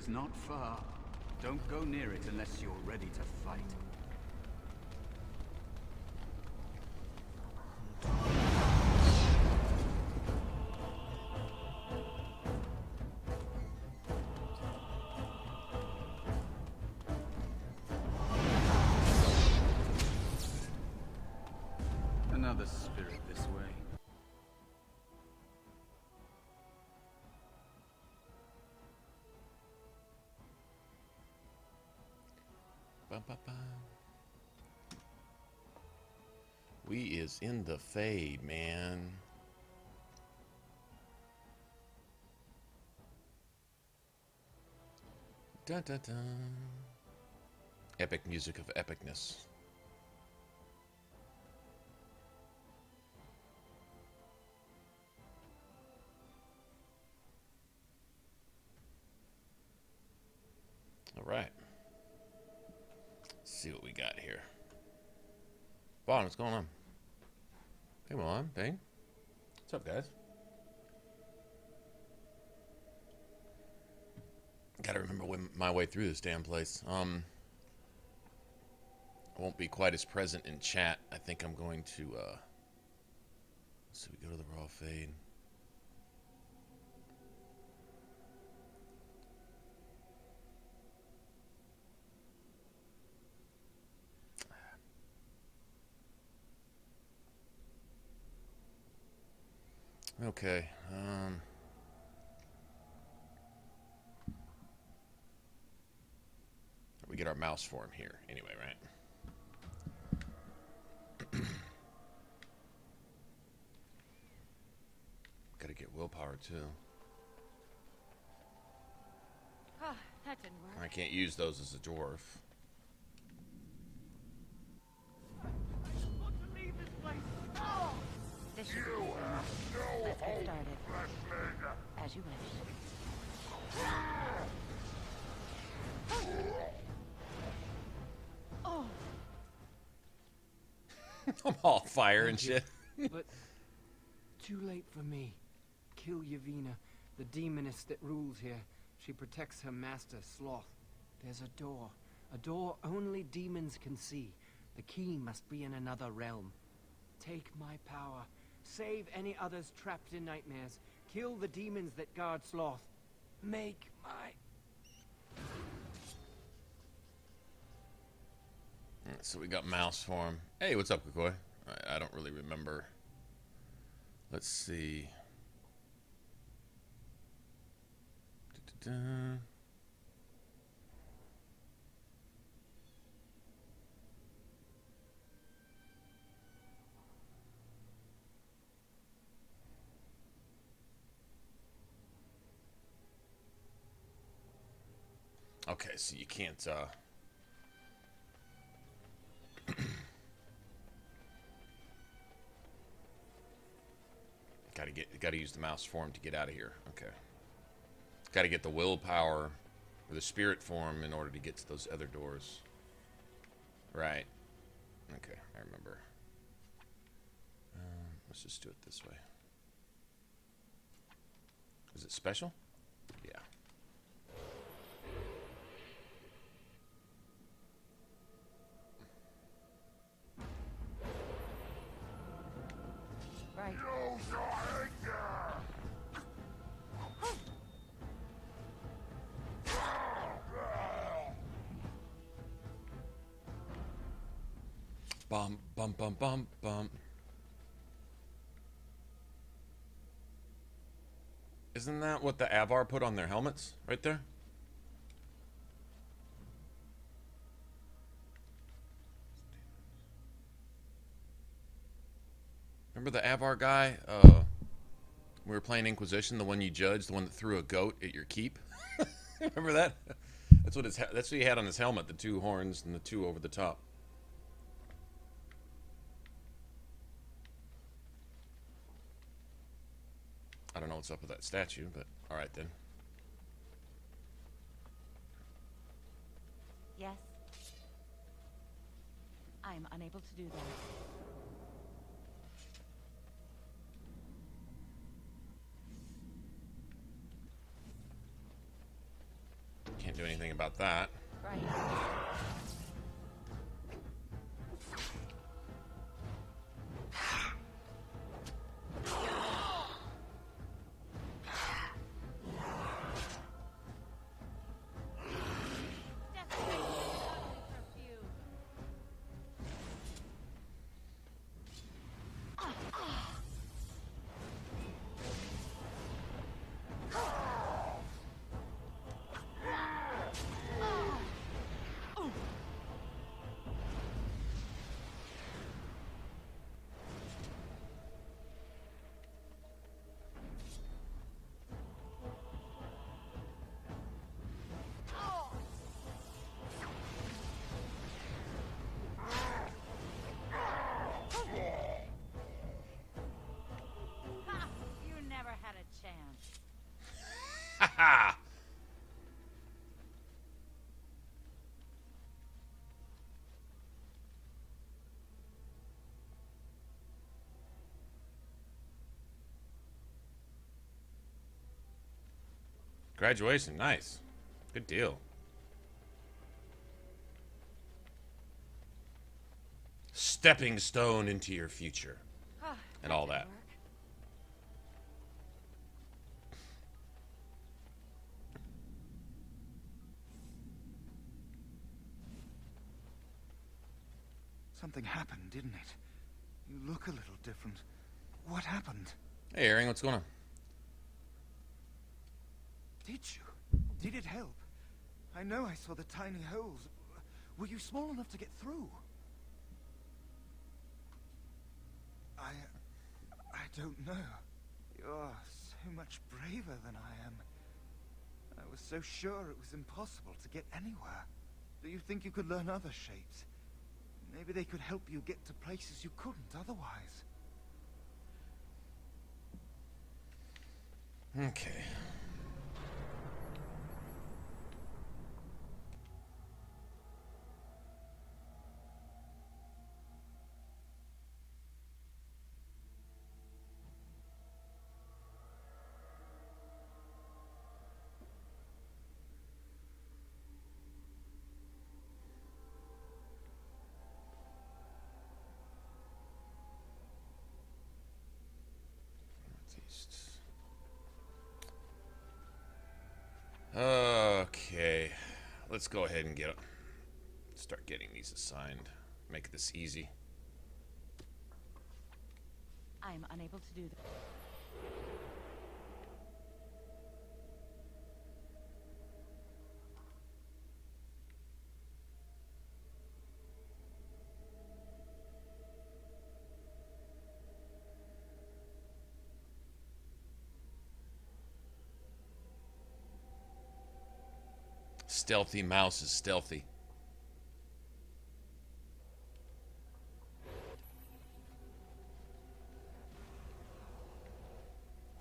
is not far. Don't go near it unless you're ready to fight. Another spirit this way. Bum, bum, bum. We is in the fade, man. Dun, dun, dun. Epic music of epicness. All right. Let's see what we got here. Vaughn, what's going on? Hey, Milan, Bane. What's up, guys? Gotta remember my way through this damn place. I won't be quite as present in chat. I think I'm going to, so we go to the raw fade. Okay, we get our mouse form here anyway, right? Gotta get willpower too. Ah, that didn't work. I can't use those as a dwarf. This should be easy. Let's get started. As you wish. Oh. I'm all fire and shit. But too late for me. Kill Yavina, the demoness that rules here. She protects her master, Sloth. There's a door only demons can see. The key must be in another realm. Take my power. Save any others trapped in nightmares. Kill the demons that guard Sloth. Make my... So we got mouse form. Hey, what's up, Kukoi? I don't really remember. Let's see. Da-da-da. Okay, so you can't, gotta use the mouse form to get out of here. Okay. Gotta get the willpower or the spirit form in order to get to those other doors. Right. Okay, I remember. Let's just do it this way. Is it special? Yeah. Right. Bum, bum, bum, bum, bum. Isn't that what the Avar put on their helmets? Right there? Remember the Avar guy? We were playing Inquisition, the one you judged, the one that threw a goat at your keep. Remember that? That's what he had on his helmet, the two horns and the two over the top. I don't know what's up with that statue, but all right then. Yes. I'm unable to do that. do anything about that. Right. Ha! Graduation, nice. Good deal. Stepping stone into your future. And all that. Something happened, didn't it? You look a little different. What happened? Hey, Aaron, what's going on? Did you? Did it help? I know I saw the tiny holes. Were you small enough to get through? I don't know. You're so much braver than I am. I was so sure it was impossible to get anywhere. Do you think you could learn other shapes? Maybe they could help you get to places you couldn't otherwise. Okay. Okay, let's go ahead and start getting these assigned. Make this easy. I'm unable to do that. Stealthy mouse is stealthy.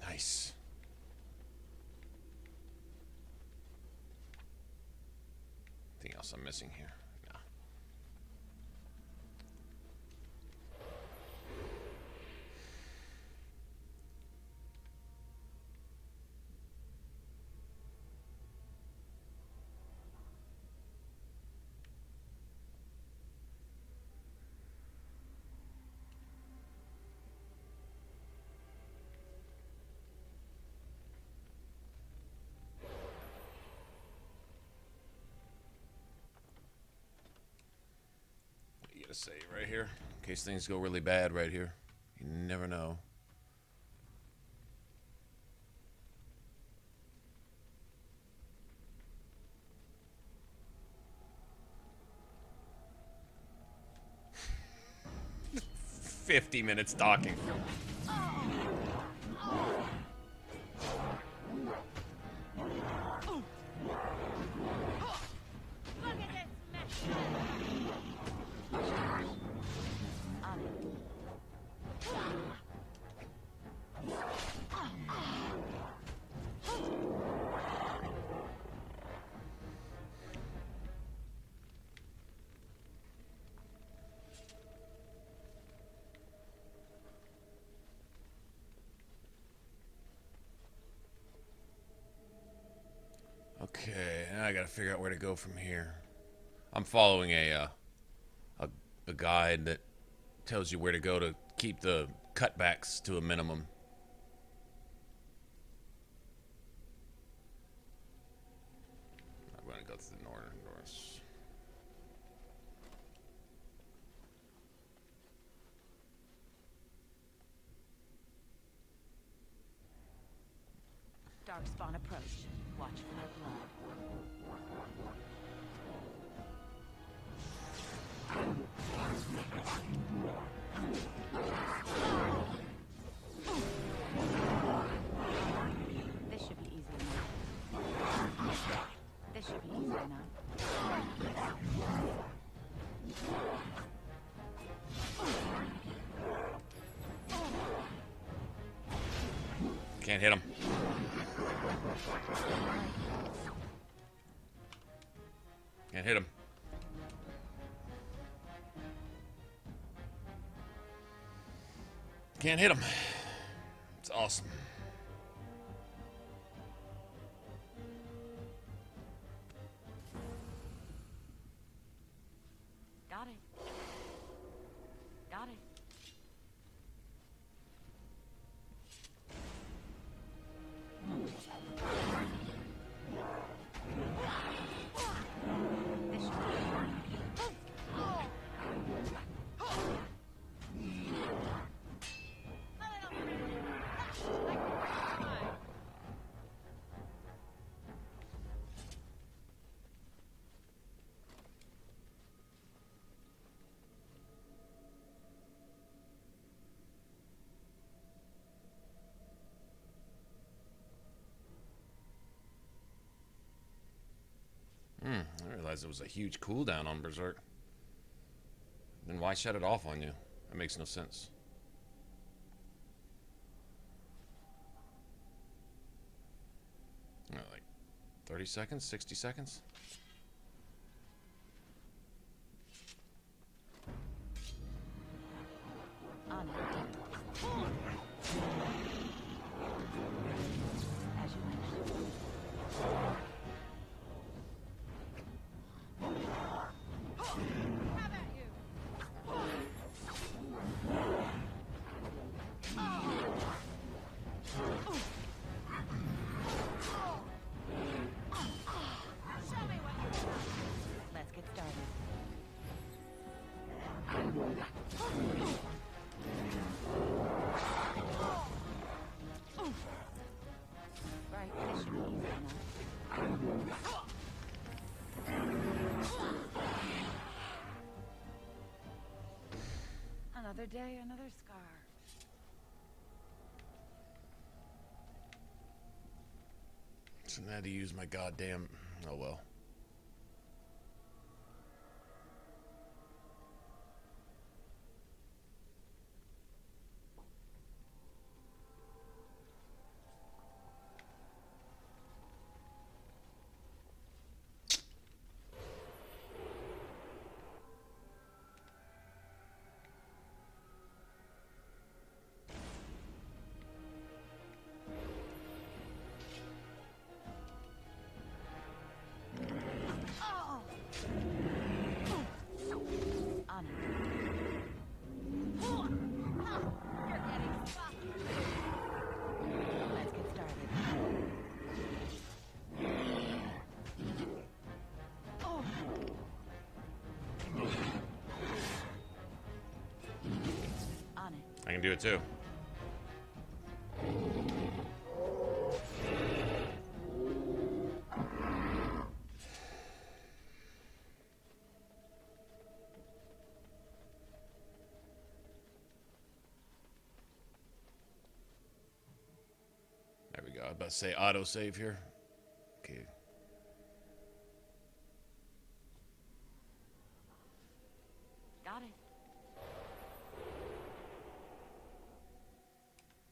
Nice. Anything else I'm missing here? No. To say right here, in case things go really bad right here. You never know. "50 minutes talking." Okay, I gotta figure out where to go from here. I'm following a guide that tells you where to go to keep the cutbacks to a minimum. I'm gonna go through the northern doors. Darkspawn approach. Watch for their blood. This should be easy enough. This should be easy enough. Can't hit him. Can't hit him. Can't hit him. It's awesome. Got it. Got it. This should be I realized there was a huge cooldown on Berserk. Then why shut it off on you? That makes no sense. Like 30 seconds, 60 seconds? on it. As you wish. Let's get started. Right, this should be easy enough. Another day, another scar. Shouldn't have to use my goddamn... Oh well. On it. You're getting stuck. Let's get started. Oh. On it. I can do it too. There we go. I was about to say autosave here. Okay. Got it.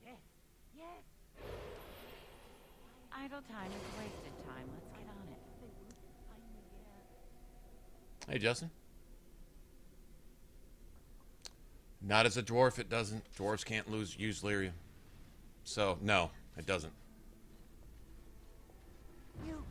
Yes. Yes. Idle time is wasted time. Let's get on it. Hey, Justin. Not as a dwarf, it doesn't. Dwarves can't use lyrium. So, no, it doesn't. You.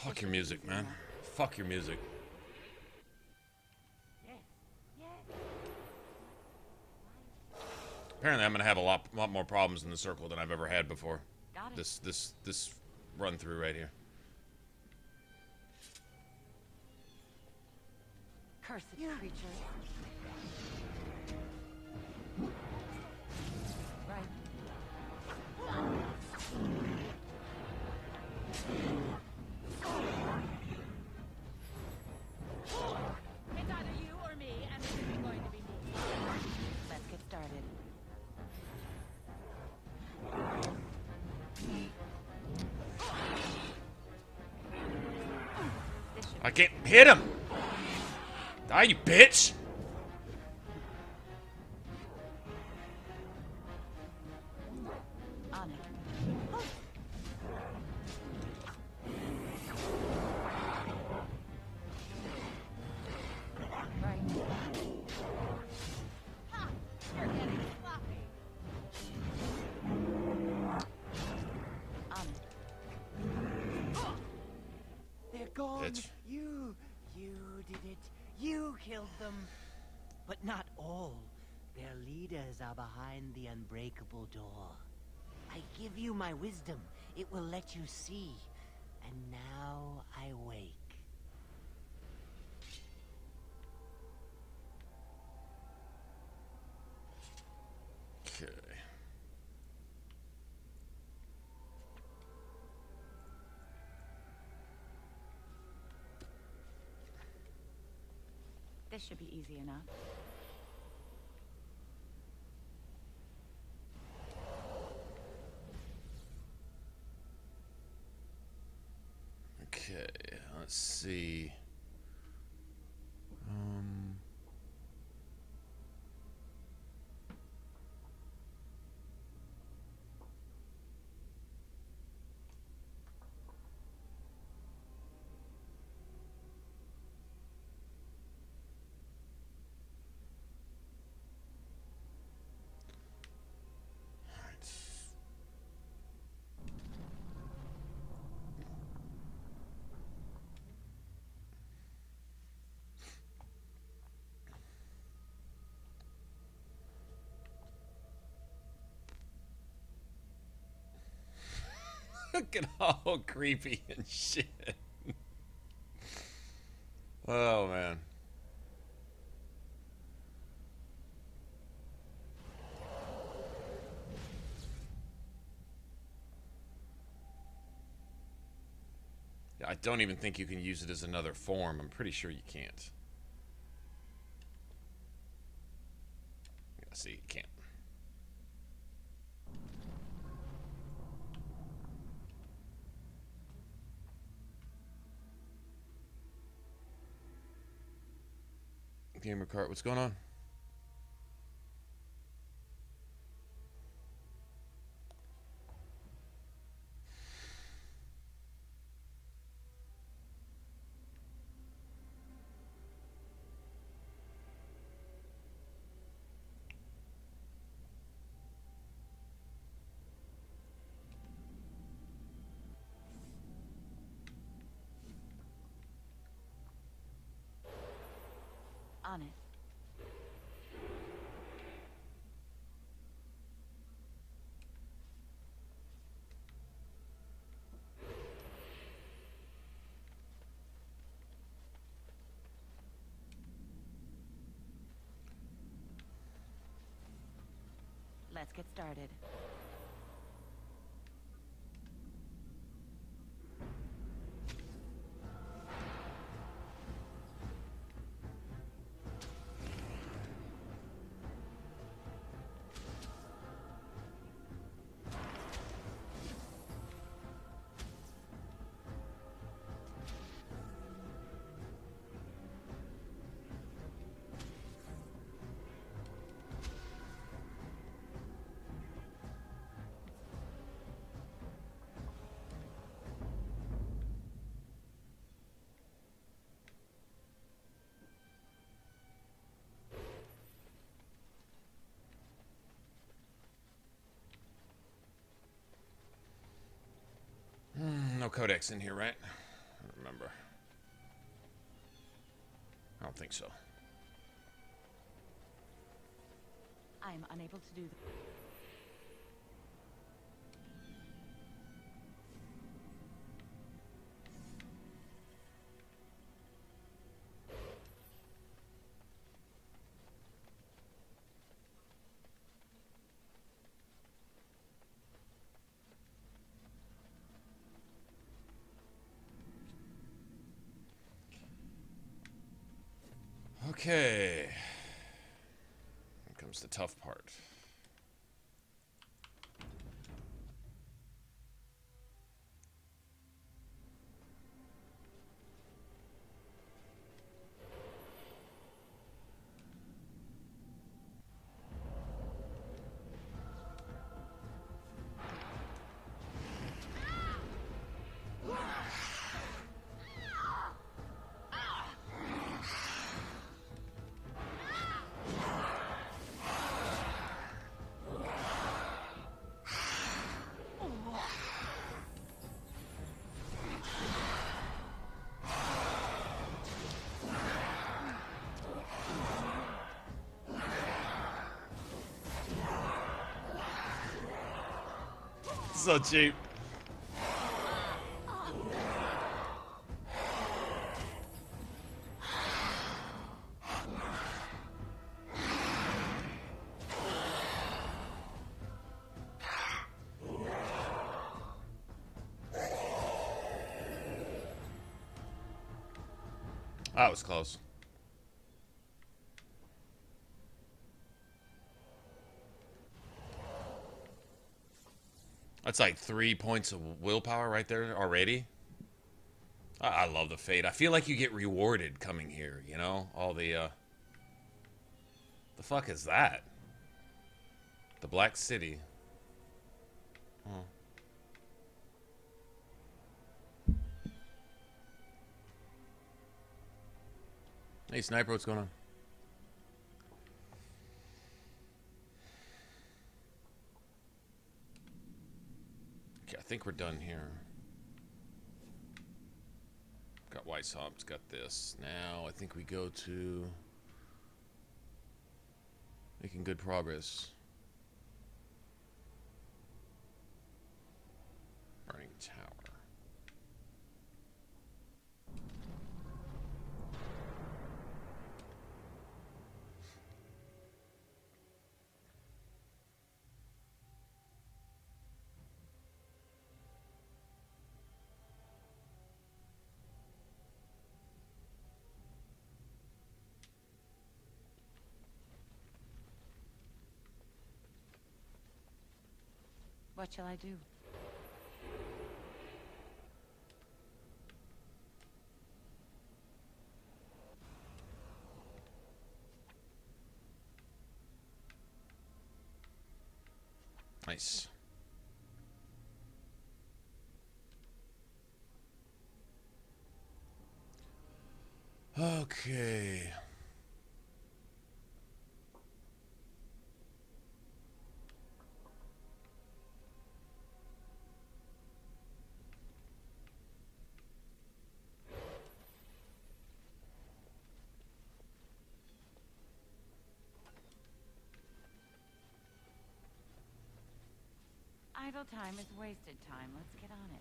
Fuck your music, man. Fuck your music. Apparently, I'm gonna have a lot more problems in the circle than I've ever had before. Got it. This run through right here. Cursed creature. Right. It's either you or me, and this isn't going to be me. Let's get started. I can't hit him! Die, you bitch! On it. Right. Ha! You're getting sloppy. On it. They're gone. Bitch. You did it. You killed them. But not all. Their leaders are behind the unbreakable door. I give you my wisdom. It will let you see. And now I wake. Okay. This should be easy enough. Okay, let's see. Looking all creepy and shit. Oh, man. I don't even think you can use it as another form. I'm pretty sure you can't. Yeah, see, you can't. Gamer Cart, what's going on? On it. Let's get started. No codex in here, right? don't remember. I don't think so. I am unable to do that. Okay. Here comes the tough part. So cheap. That was close. That's like 3 points of willpower right there already. I love the fate. I feel like you get rewarded coming here, you know? All the fuck is that? The Black City. Oh. Hey, Sniper, what's going on? Okay, I think we're done here. Got Weishaupt's got this. Now, I think we go to making good progress. Burning Tower. What shall I do? Nice. Okay. Idle time is wasted time. Let's get on it.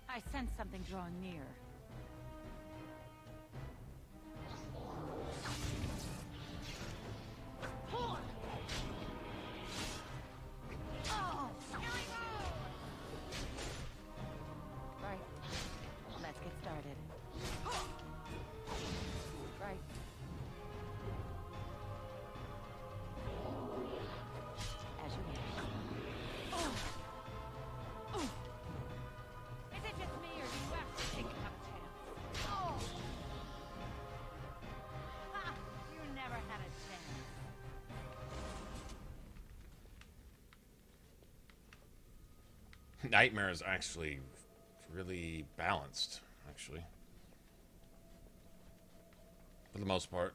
I sense something drawing near. Right. Let's get started. Right. As you wish. Is it just me, or do you actually think you have a chance? Ha! You never had a chance. Nightmare is actually really balanced, actually. For the most part.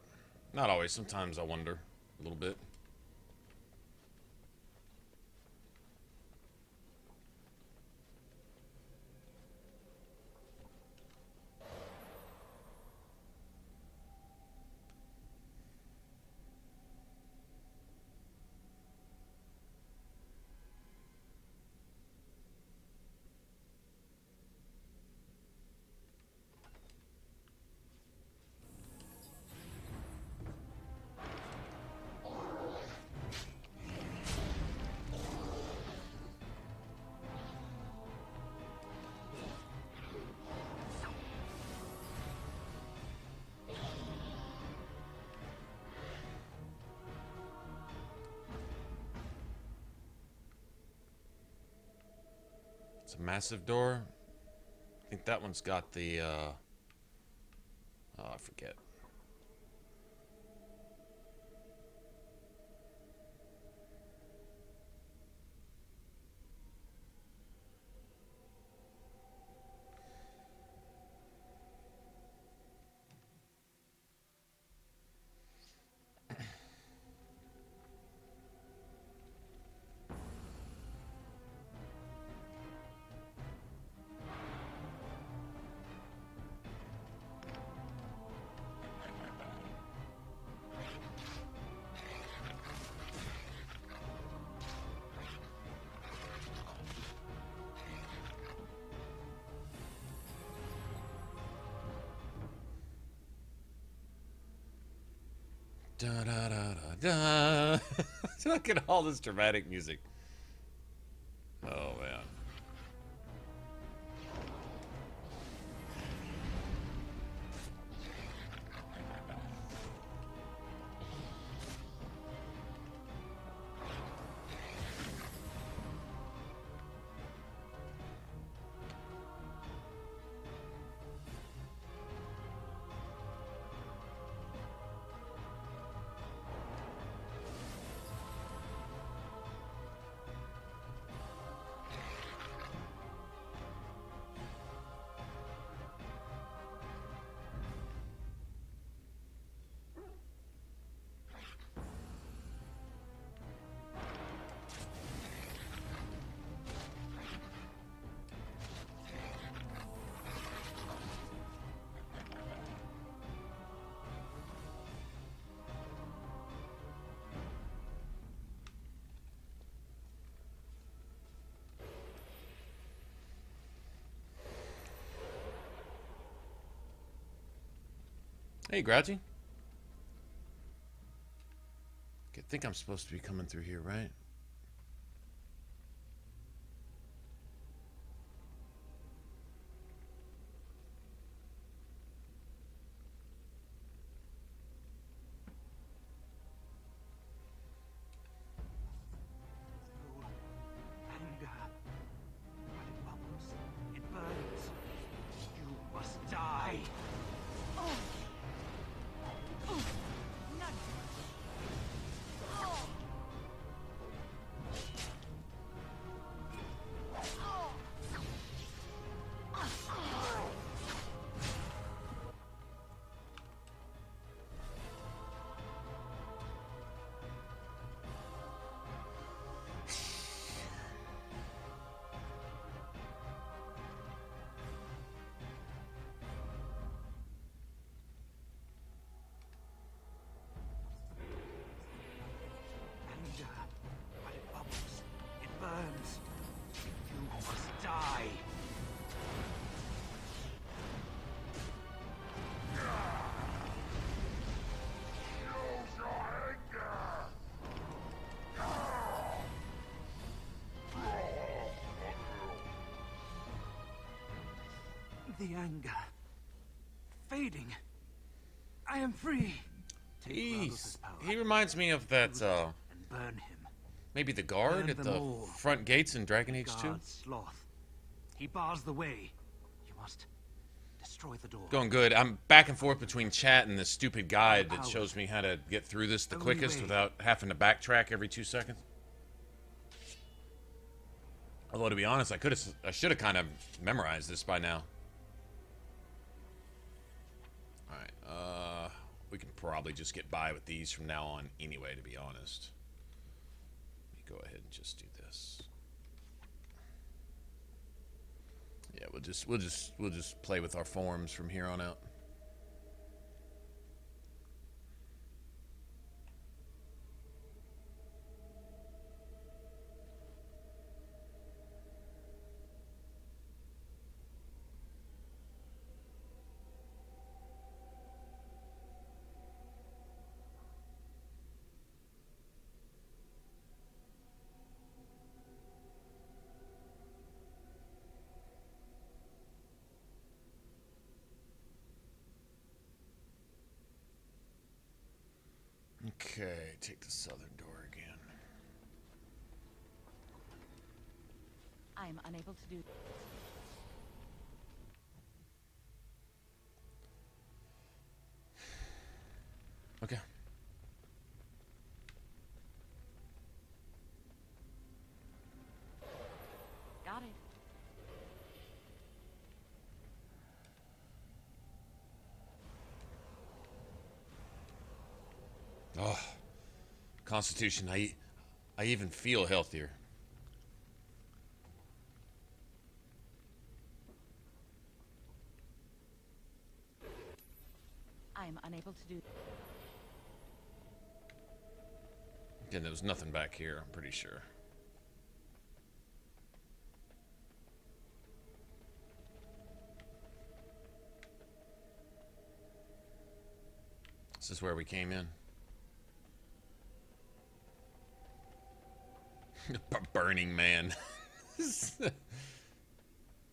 Not always. Sometimes I wonder a little bit. It's a massive door. I think that one's got the, oh, I forget. Da da da da da. Look at all this dramatic music. Oh man. Hey, Grouchy. I think I'm supposed to be coming through here, right? Anger. But it bubbles. It burns. You must die. But it bubbles. It burns. You must die. The anger. Fading. I am free. He reminds me of that, And burn him. maybe the guard Burn at them the all. front gates in Dragon Age 2. Guard Sloth. He bars the way. You must destroy the door. Going good. I'm back and forth between chat and this stupid guide that shows me how to get through this the quickest without having to backtrack every 2 seconds. Although to be honest, I should have kind of memorized this by now. All right, we can probably just get by with these from now on anyway. To be honest, let me go ahead and just do this. Yeah, we'll just play with our forms from here on out. Okay, take the southern door again. I am unable to do. Okay. Got it. Oh, Constitution. I even feel healthier. I am unable to do. Again, there was nothing back here, I'm pretty sure. This is where we came in. Burning Man.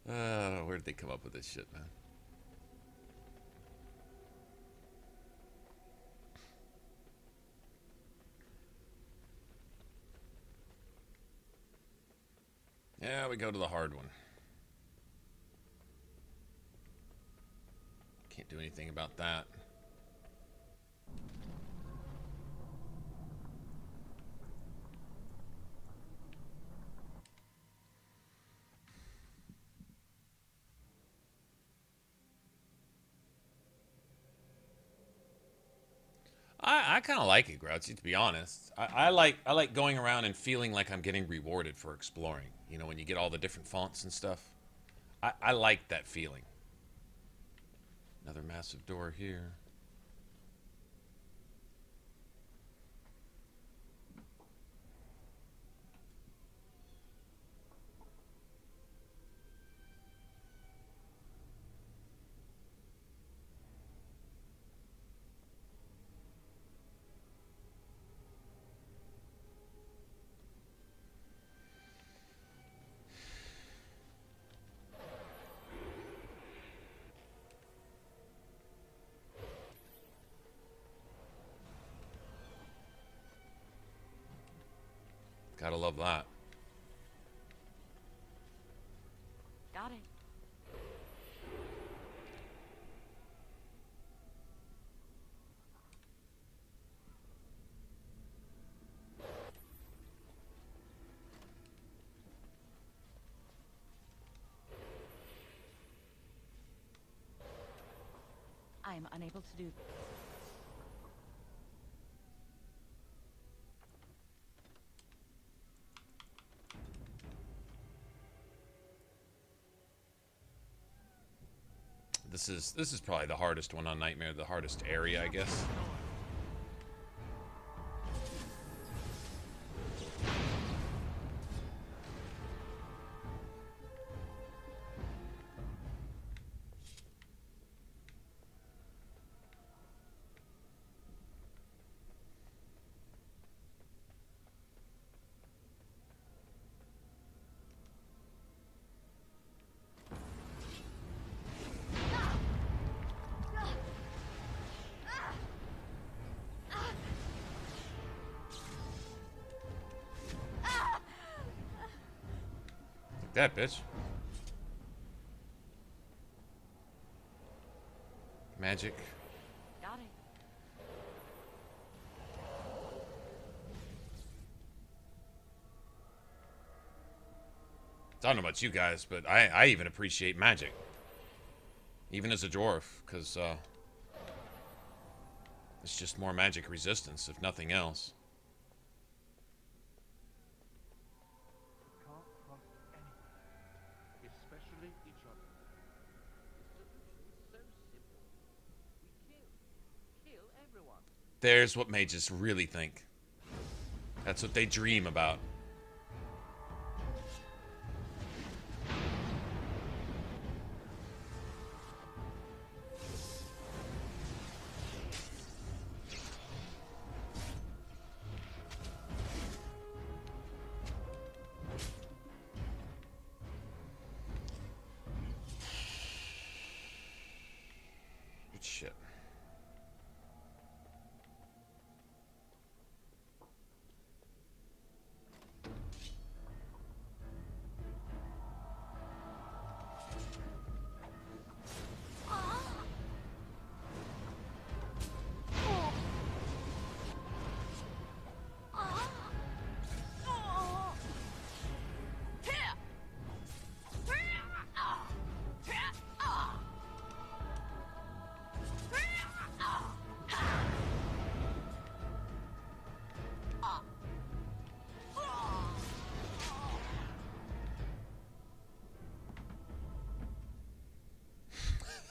Where did they come up with this shit, man? Yeah, we go to the hard one. Can't do anything about that. I kind of like it, Grouchy, to be honest. I like going around and feeling like I'm getting rewarded for exploring. You know, when you get all the different fonts and stuff. I like that feeling. Another massive door here. Gotta love that. Got it. I am unable to do. This is probably the hardest one on Nightmare, the hardest area, I guess. That bitch. Magic. Got it. I don't know about you guys, but I even appreciate magic. Even as a dwarf, because it's just more magic resistance, if nothing else. Can't trust anyone, especially each other. The solution's so simple. We kill everyone. There's what mages really think. That's what they dream about. Good shit.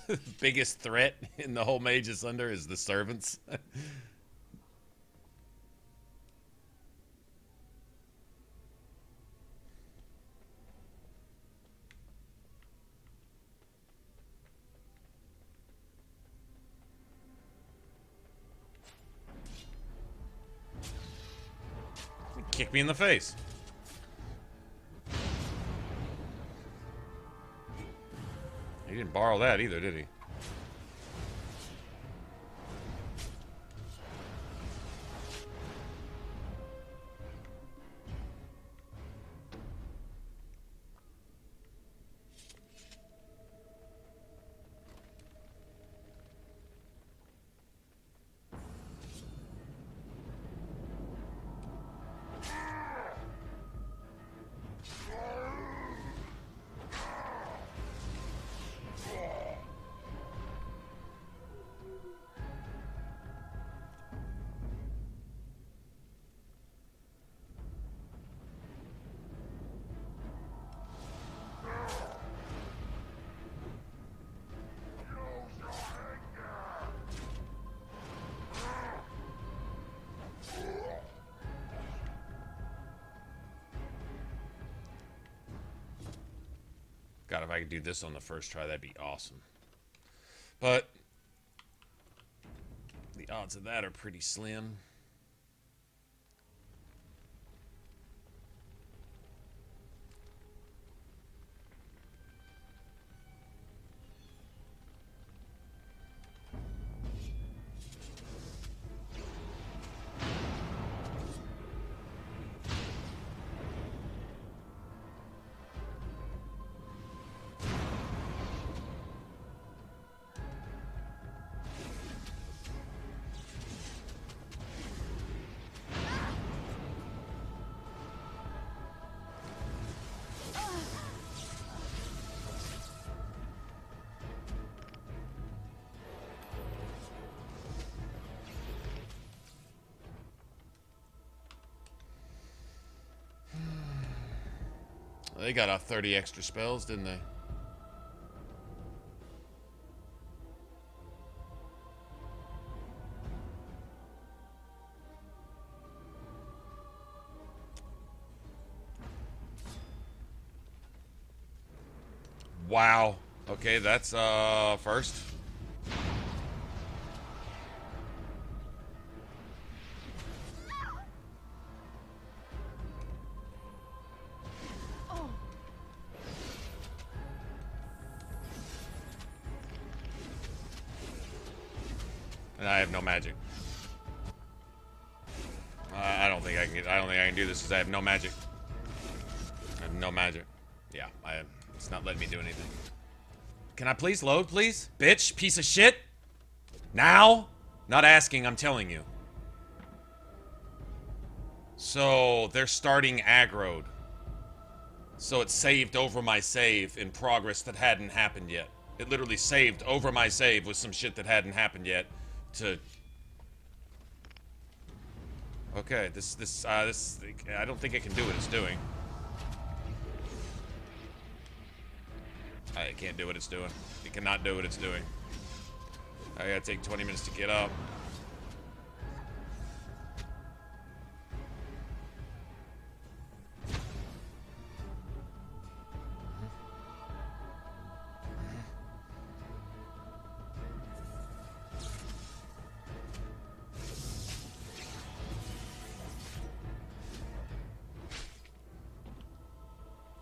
The biggest threat in the whole Mage's Thunder is the servants. Kick me in the face. He didn't borrow that either, did he? God, if I could do this on the first try, that'd be awesome. But the odds of that are pretty slim. They got off 30 extra spells, didn't they? Wow. Okay, that's first. And I have no magic. I don't think I can get. I don't think I can do this because I have no magic. I have no magic. Yeah, it's not letting me do anything. Can I please load, please? Bitch, piece of shit. Now? Not asking, I'm telling you. So, they're starting aggroed. So it saved over my save in progress that hadn't happened yet. It literally saved over my save with some shit that hadn't happened yet to... Okay, this, I don't think it can do what it's doing. It can't do what it's doing. It cannot do what it's doing. I gotta take 20 minutes to get up.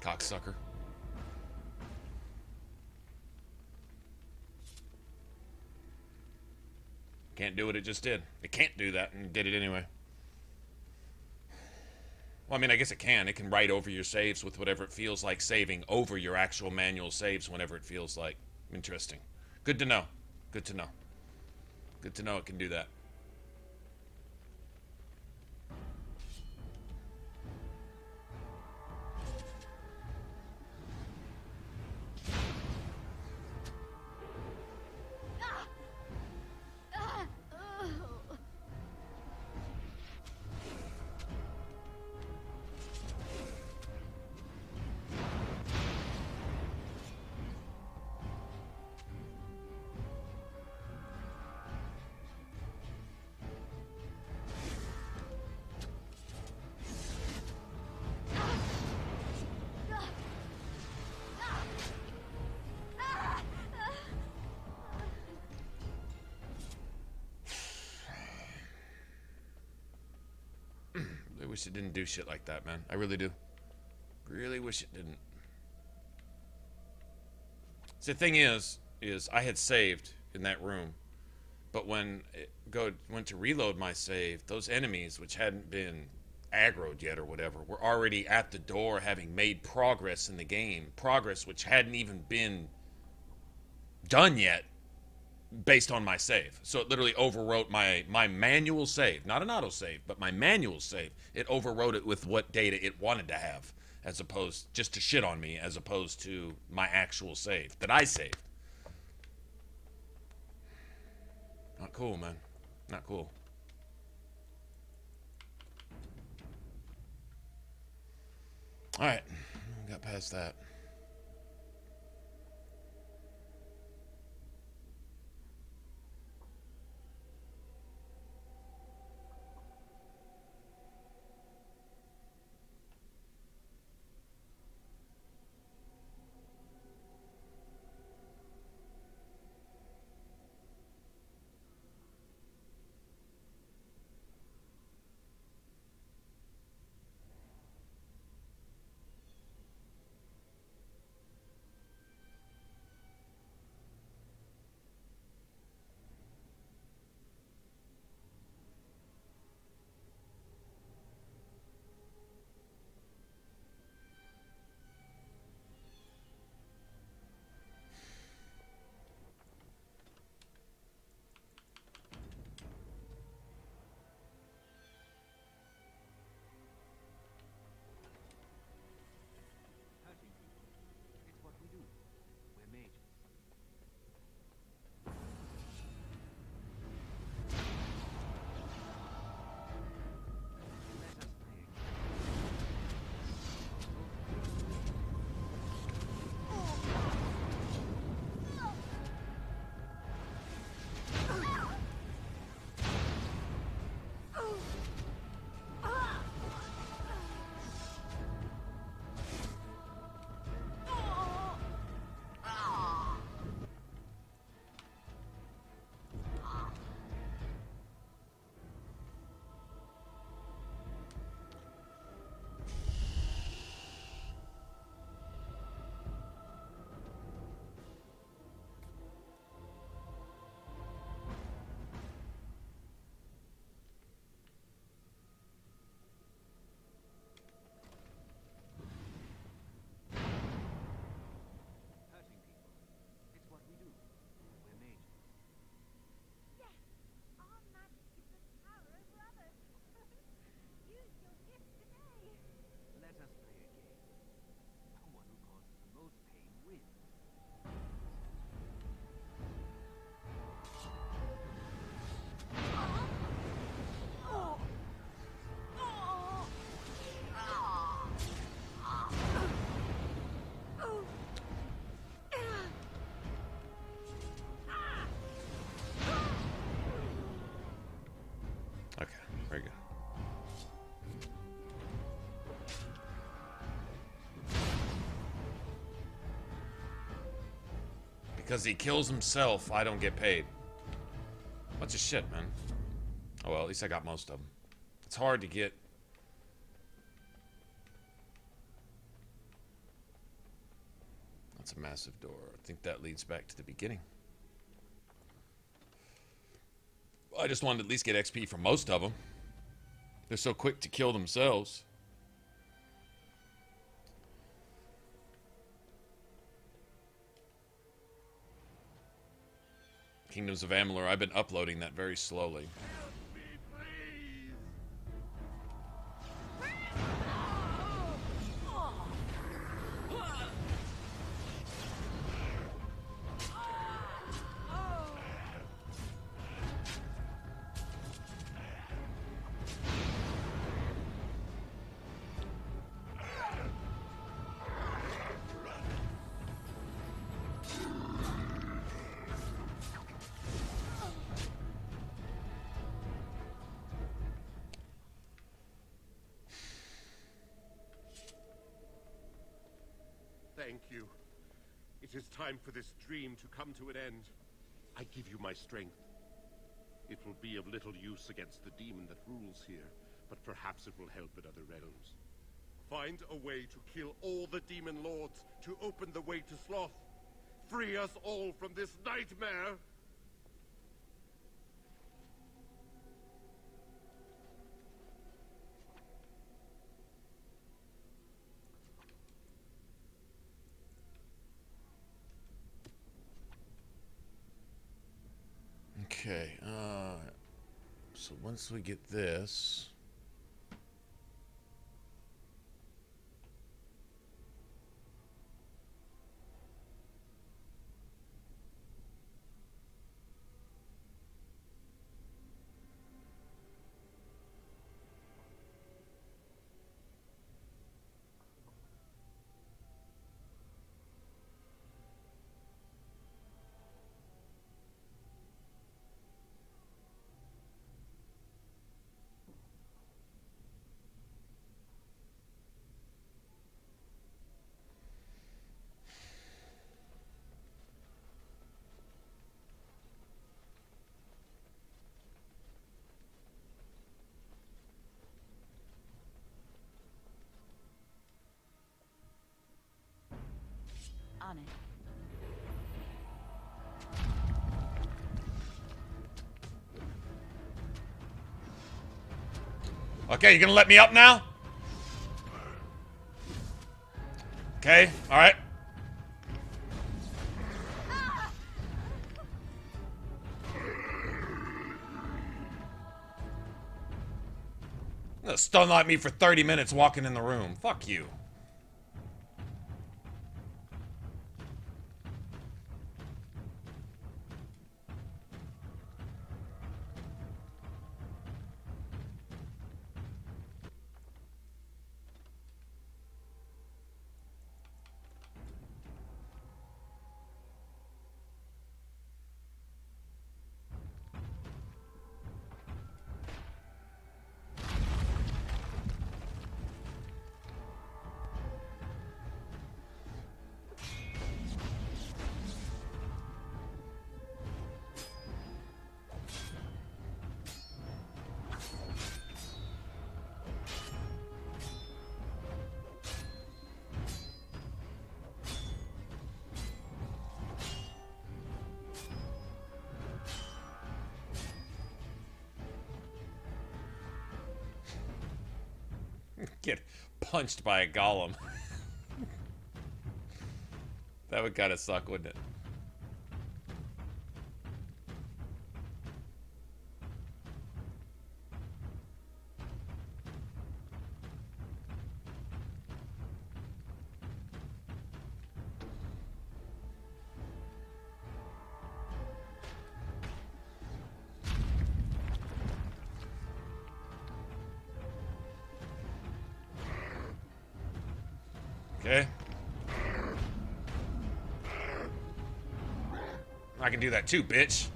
Cocksucker. Can't do what it just did. It can't do that, and did it anyway. Well, I mean, I guess it can. It can write over your saves with whatever it feels like saving over your actual manual saves whenever it feels like. Interesting. Good to know. Good to know. Good to know it can do that. I wish it didn't do shit like that, man. I really do. Really wish it didn't. So the thing is I had saved in that room, but when it went to reload my save, those enemies, which hadn't been aggroed yet or whatever, were already at the door having made progress in the game. Progress which hadn't even been done yet based on my save. So it literally overwrote my manual save. Not an autosave, but my manual save. It overwrote it with what data it wanted to have, as opposed, just to shit on me, as opposed to my actual save that I saved. Not cool, man. Not cool. Alright, got past that. Because he kills himself, I don't get paid. Bunch of shit, man. Oh well, at least I got most of them. It's hard to get. That's a massive door. I think that leads back to the beginning. I just wanted to at least get XP from most of them. They're so quick to kill themselves. Kingdoms of Amalur, I've been uploading that very slowly. Thank you. It is time for this dream to come to an end. I give you my strength. It will be of little use against the demon that rules here, but perhaps it will help in other realms. Find a way to kill all the demon lords to open the way to Sloth. Free us all from this nightmare! Okay, so once we get this... On it. Okay, you gonna let me up now? Okay, alright. Stun like me for 30 minutes walking in the room. Fuck you. Get punched by a golem. That would kind of suck, wouldn't it? Okay. I can do that too, bitch.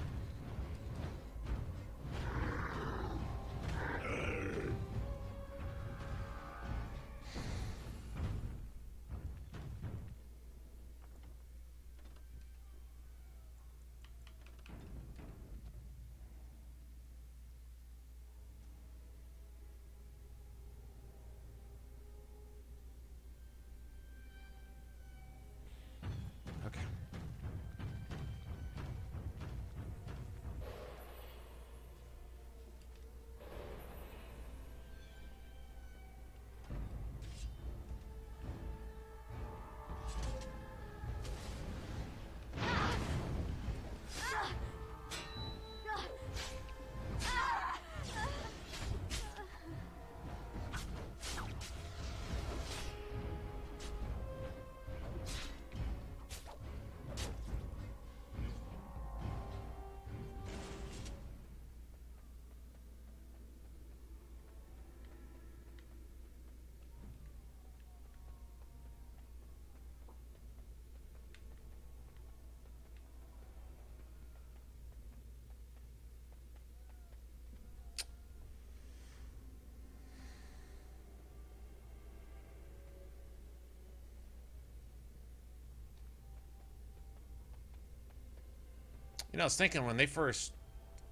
I was thinking when they first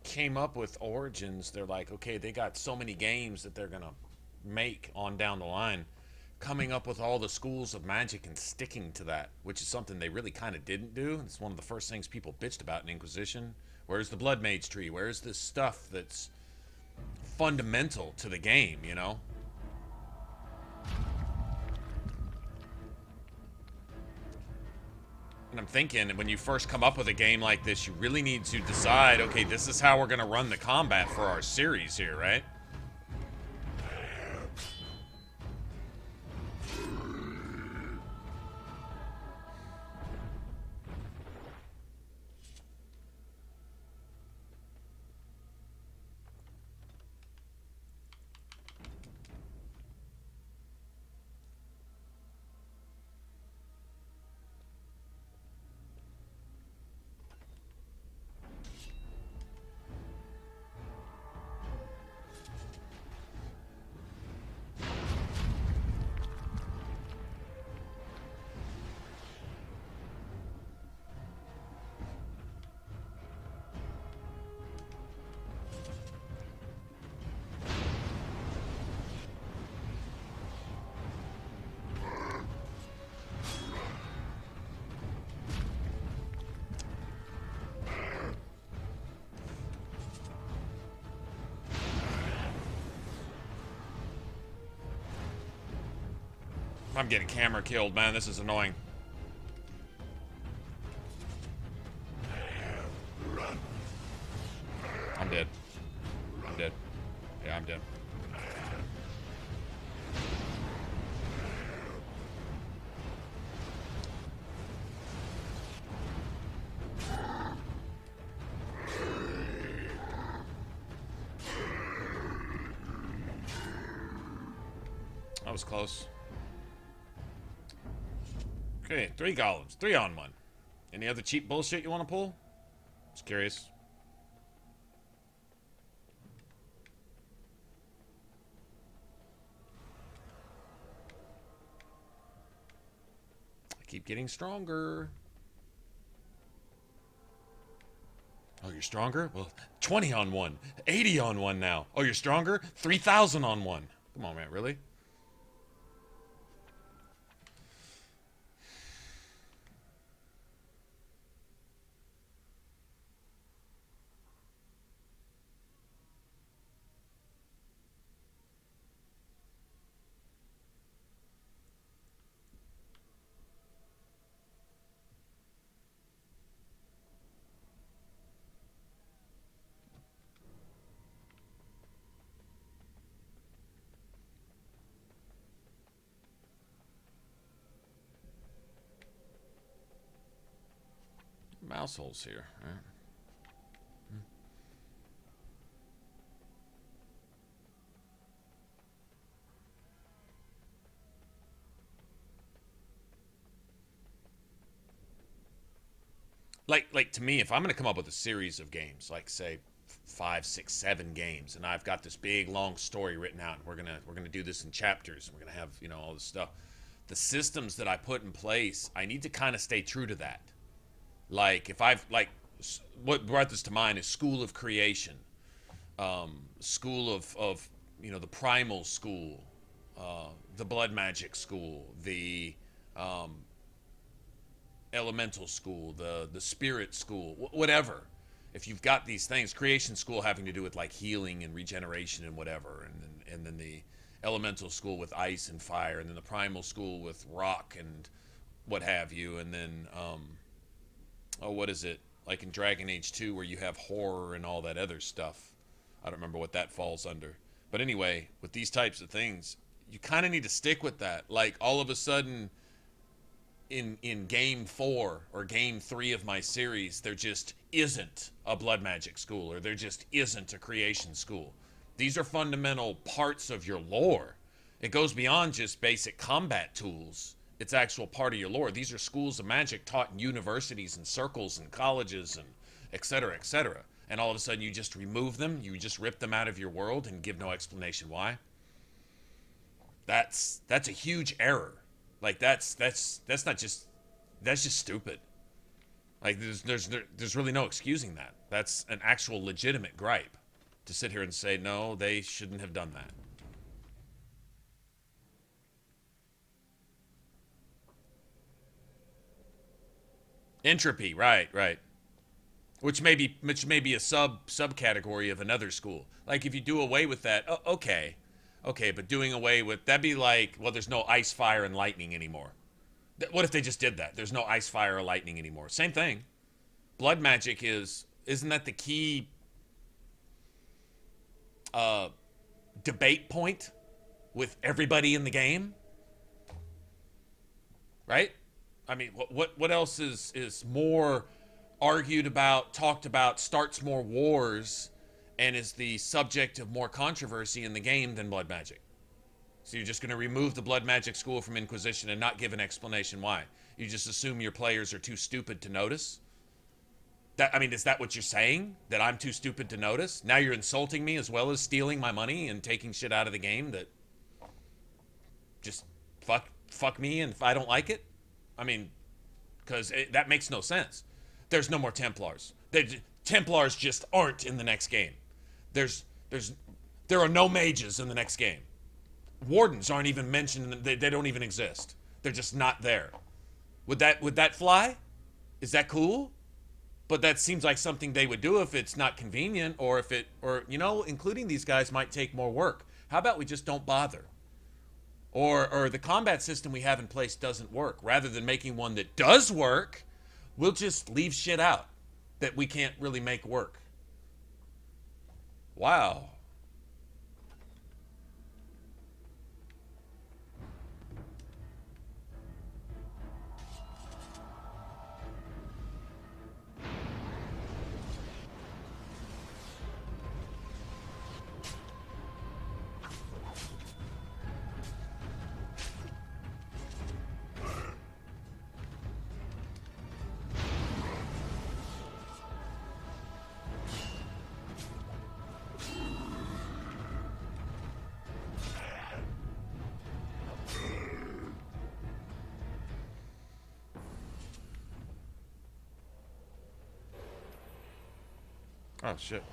came up with Origins, they're like, okay, they got so many games that they're gonna make on down the line, coming up with all the schools of magic and sticking to that, which is something they really kind of didn't do. It's one of the first things people bitched about in Inquisition. Where's the Blood Mage tree? Where's this stuff that's fundamental to the game, you know? And I'm thinking, when you first come up with a game like this, you really need to decide, okay, this is how we're going to run the combat for our series here, right? I'm getting camera killed, man. This is annoying. I'm dead. I'm dead. Yeah, I'm dead. That was close. Okay, 3 golems. 3 on 1. Any other cheap bullshit you want to pull? Just curious. I keep getting stronger. Oh, you're stronger? Well, 20 on 1. 80 on 1 now. Oh, you're stronger? 3,000 on 1. Come on, man. Really? Mouse holes here. All right. Like to me, if I'm going to come up with a series of games, like say 5, 6, 7 games, and I've got this big long story written out, and we're gonna do this in chapters, and we're gonna have, you know, all this stuff. The systems that I put in place, I need to kind of stay true to that. Like, if I've, like, what brought this to mind is School of Creation, School of you know, the Primal School, the Blood Magic School, the Elemental School, the Spirit School, whatever. If you've got these things, Creation School having to do with, like, healing and regeneration and whatever, and then the Elemental School with ice and fire, and then the Primal School with rock and what have you, and then, oh, what is it? Like in Dragon Age 2 where you have horror and all that other stuff. I don't remember what that falls under. But anyway, with these types of things, you kind of need to stick with that. Like, all of a sudden, in Game 4 or Game 3 of my series, there just isn't a Blood Magic School, or there just isn't a Creation School. These are fundamental parts of your lore. It goes beyond just basic combat tools. It's actual part of your lore. These are schools of magic taught in universities and circles and colleges and et cetera, et cetera. And all of a sudden you just remove them, you just rip them out of your world and give no explanation why. That's a huge error. Like, that's not just, that's just stupid. Like, there's really no excusing that. That's an actual legitimate gripe to sit here and say, no, they shouldn't have done that. Entropy, right. Which may be a subcategory of another school. Like, if you do away with that, okay, but doing away with, that'd be like, well, there's no ice, fire, and lightning anymore. What if they just did that? There's no ice, fire, or lightning anymore. Same thing. Blood magic isn't that the key debate point with everybody in the game? Right? I mean, what else is more argued about, talked about, starts more wars, and is the subject of more controversy in the game than blood magic? So you're just going to remove the blood magic school from Inquisition and not give an explanation why? You just assume your players are too stupid to notice? Is that what you're saying? That I'm too stupid to notice? Now you're insulting me as well as stealing my money and taking shit out of the game that just fuck me, and if I don't like it? I mean, because that makes no sense. There's no more Templars. Templars just aren't in the next game. There are no mages in the next game. Wardens aren't even mentioned. They don't even exist. They're just not there. Would that fly? Is that cool? But that seems like something they would do if it's not convenient, or including these guys might take more work. How about we just don't bother? Or the combat system we have in place doesn't work. Rather than making one that does work, we'll just leave shit out that we can't really make work. Wow. Oh, shit.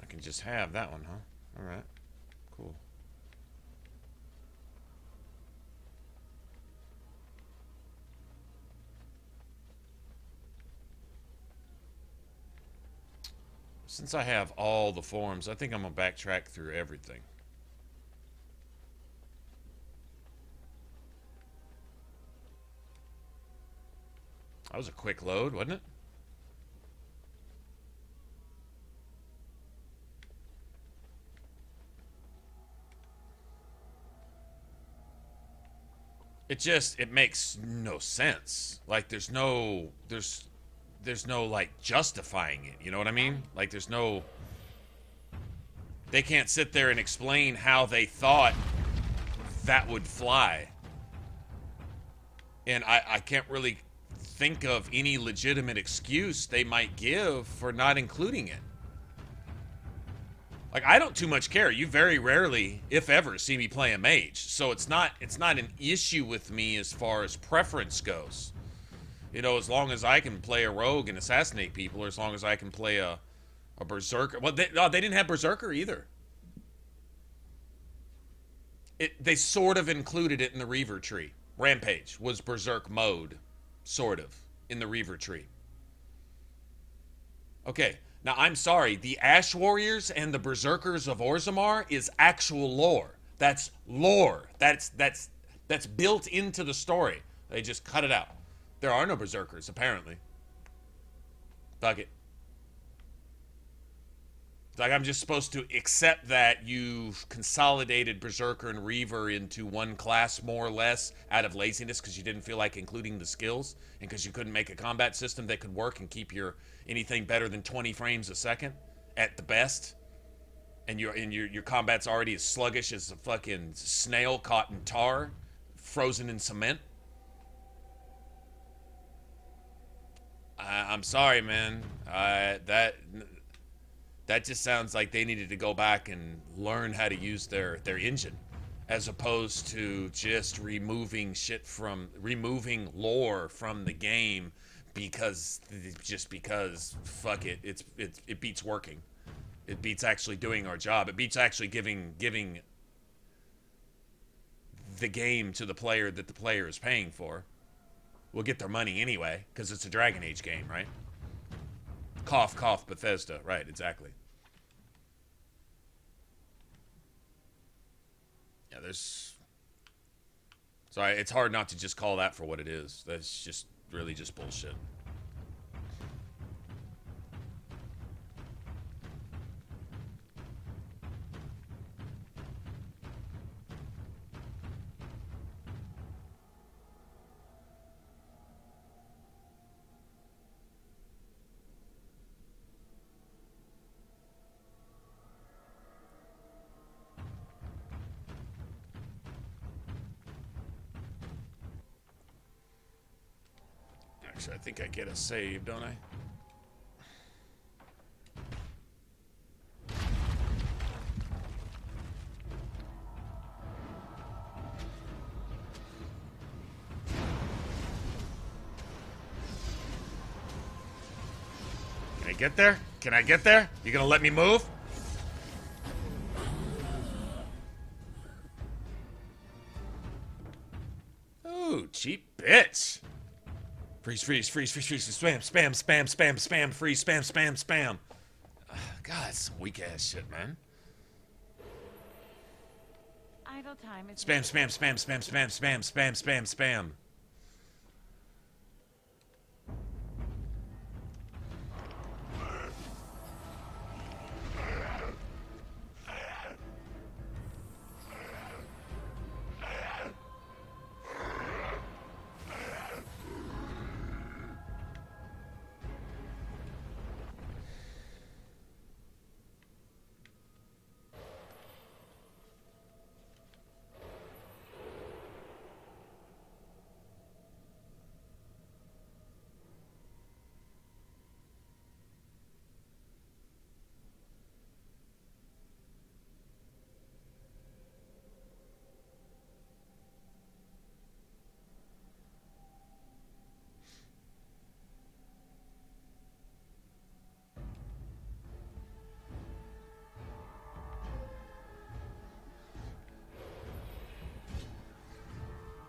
I can just have that one, huh? Alright. Cool. Since I have all the forms, I think I'm going to backtrack through everything. That was a quick load, wasn't it? It makes no sense. Like, there's no like justifying it, you know what I mean? Like, they can't sit there and explain how they thought that would fly. And I can't really think of any legitimate excuse they might give for not including it. Like, I don't too much care. You very rarely, if ever, see me play a mage. So it's not an issue with me as far as preference goes. You know, as long as I can play a rogue and assassinate people, or as long as I can play a berserker. Well, they didn't have berserker either. They sort of included it in the Reaver tree. Rampage was berserk mode, sort of, in the Reaver tree. Okay. Now, I'm sorry, the Ash Warriors and the Berserkers of Orzammar is actual lore. That's lore. That's built into the story. They just cut it out. There are no Berserkers, apparently. Fuck it. It's like I'm just supposed to accept that you've consolidated Berserker and Reaver into one class, more or less, out of laziness because you didn't feel like including the skills and because you couldn't make a combat system that could work and keep your anything better than 20 frames a second at the best. And your combat's already as sluggish as a fucking snail caught in tar, frozen in cement. I'm sorry, man. That just sounds like they needed to go back and learn how to use their engine, as opposed to just removing lore from the game because fuck it, it beats working. It beats actually doing our job. It beats actually giving the game to the player that the player is paying for. We'll get their money anyway because it's a Dragon Age game, right? Cough, cough, Bethesda. Right, exactly. Yeah, there's... Sorry, it's hard not to just call that for what it is. That's just really just bullshit. Actually, I think I get a save, don't I? Can I get there? Can I get there? You gonna let me move? Ooh, cheap bitch. Freeze, freeze, freeze, freeze, freeze, spam, spam, spam, spam, spam, freeze, spam, spam, spam. God, it's some weak ass shit, man. Idle time is Spam, spam, spam, spam, spam, spam, spam, spam, spam.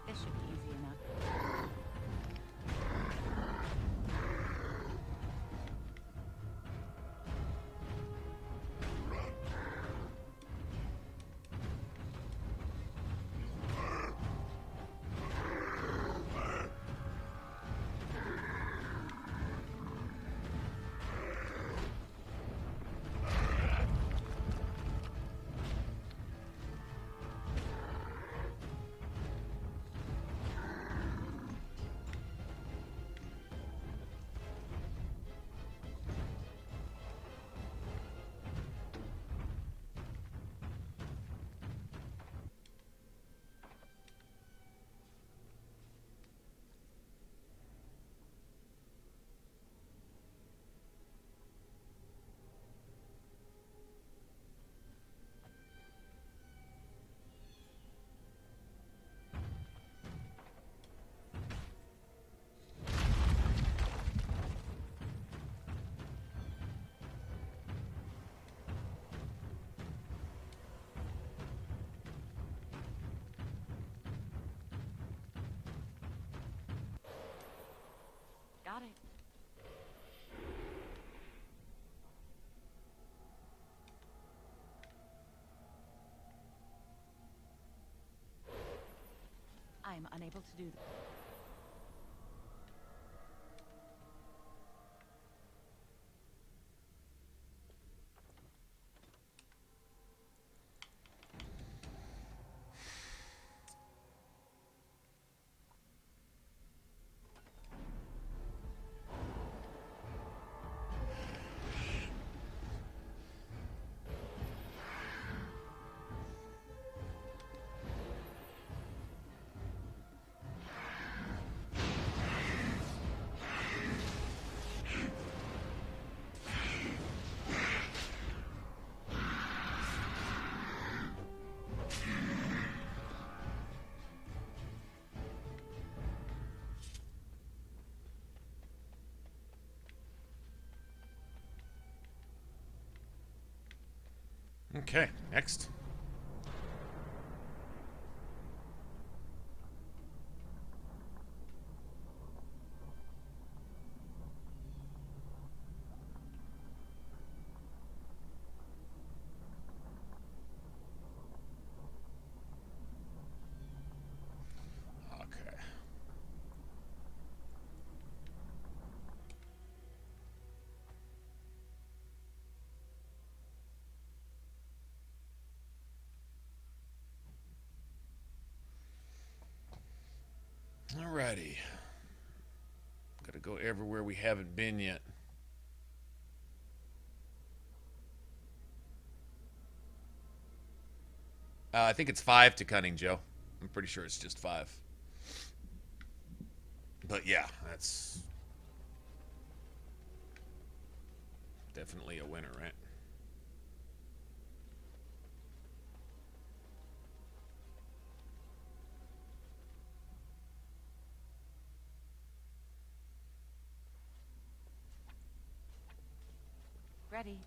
This should be easy enough. Got it. I am unable to do that. Okay, next. Okay. Alrighty. Gotta go everywhere we haven't been yet. I think it's 5 to cunning, Joe. I'm pretty sure it's just 5. But yeah, that's definitely a winner, right? Ready.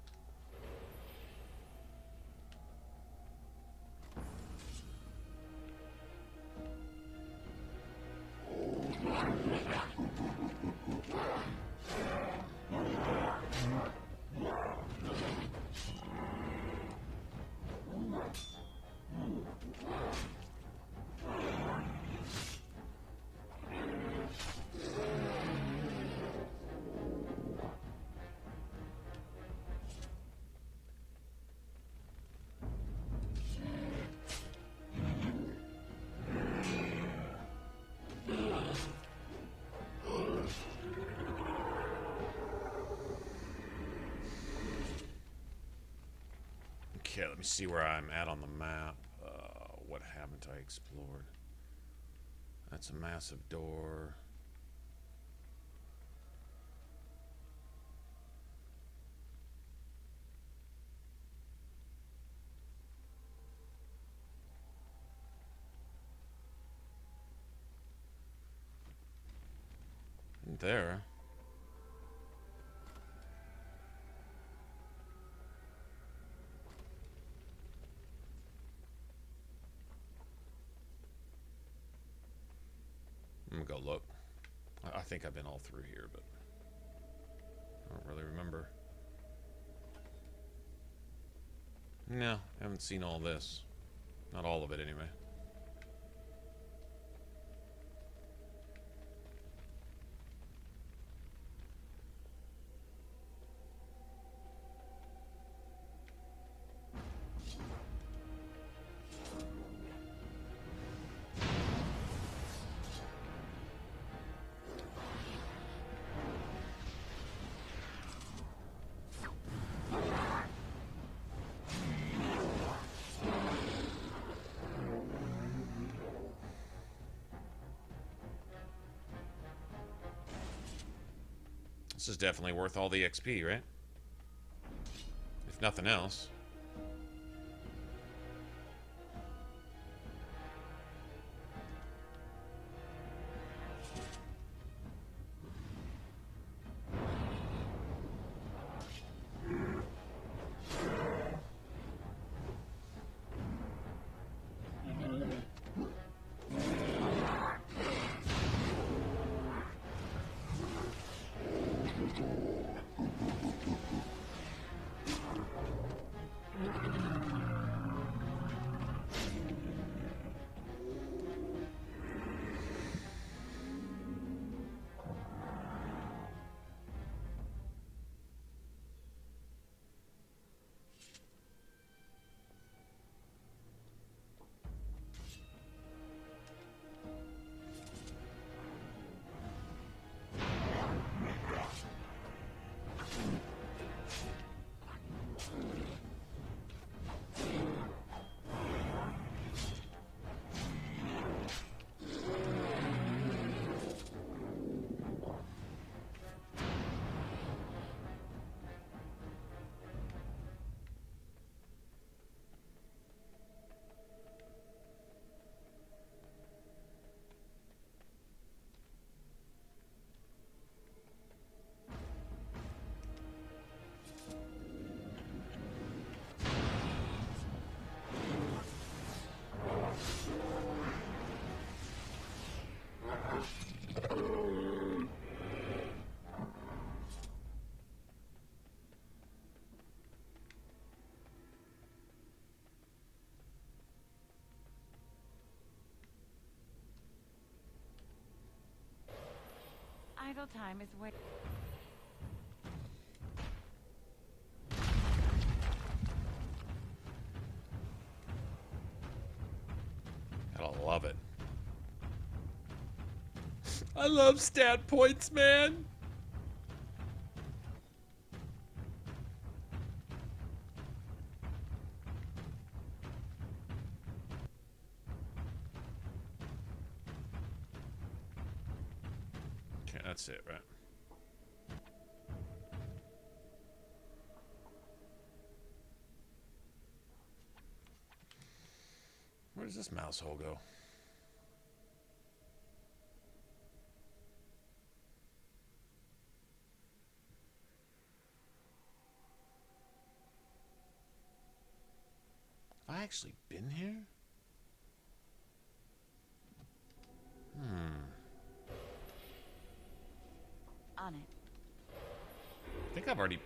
Okay, let me see where I'm at on the map. What haven't I explored? That's a massive door. And there. I'm gonna go look. I think I've been all through here, but I don't really remember. No, I haven't seen all this. Not all of it, anyway. This is definitely worth all the XP, right? If nothing else. Idle time is wait. Gotta love it. I love stat points, man. Okay, that's it, right? Where does this mouse hole go? Have I actually been here? On it. I think I've already... I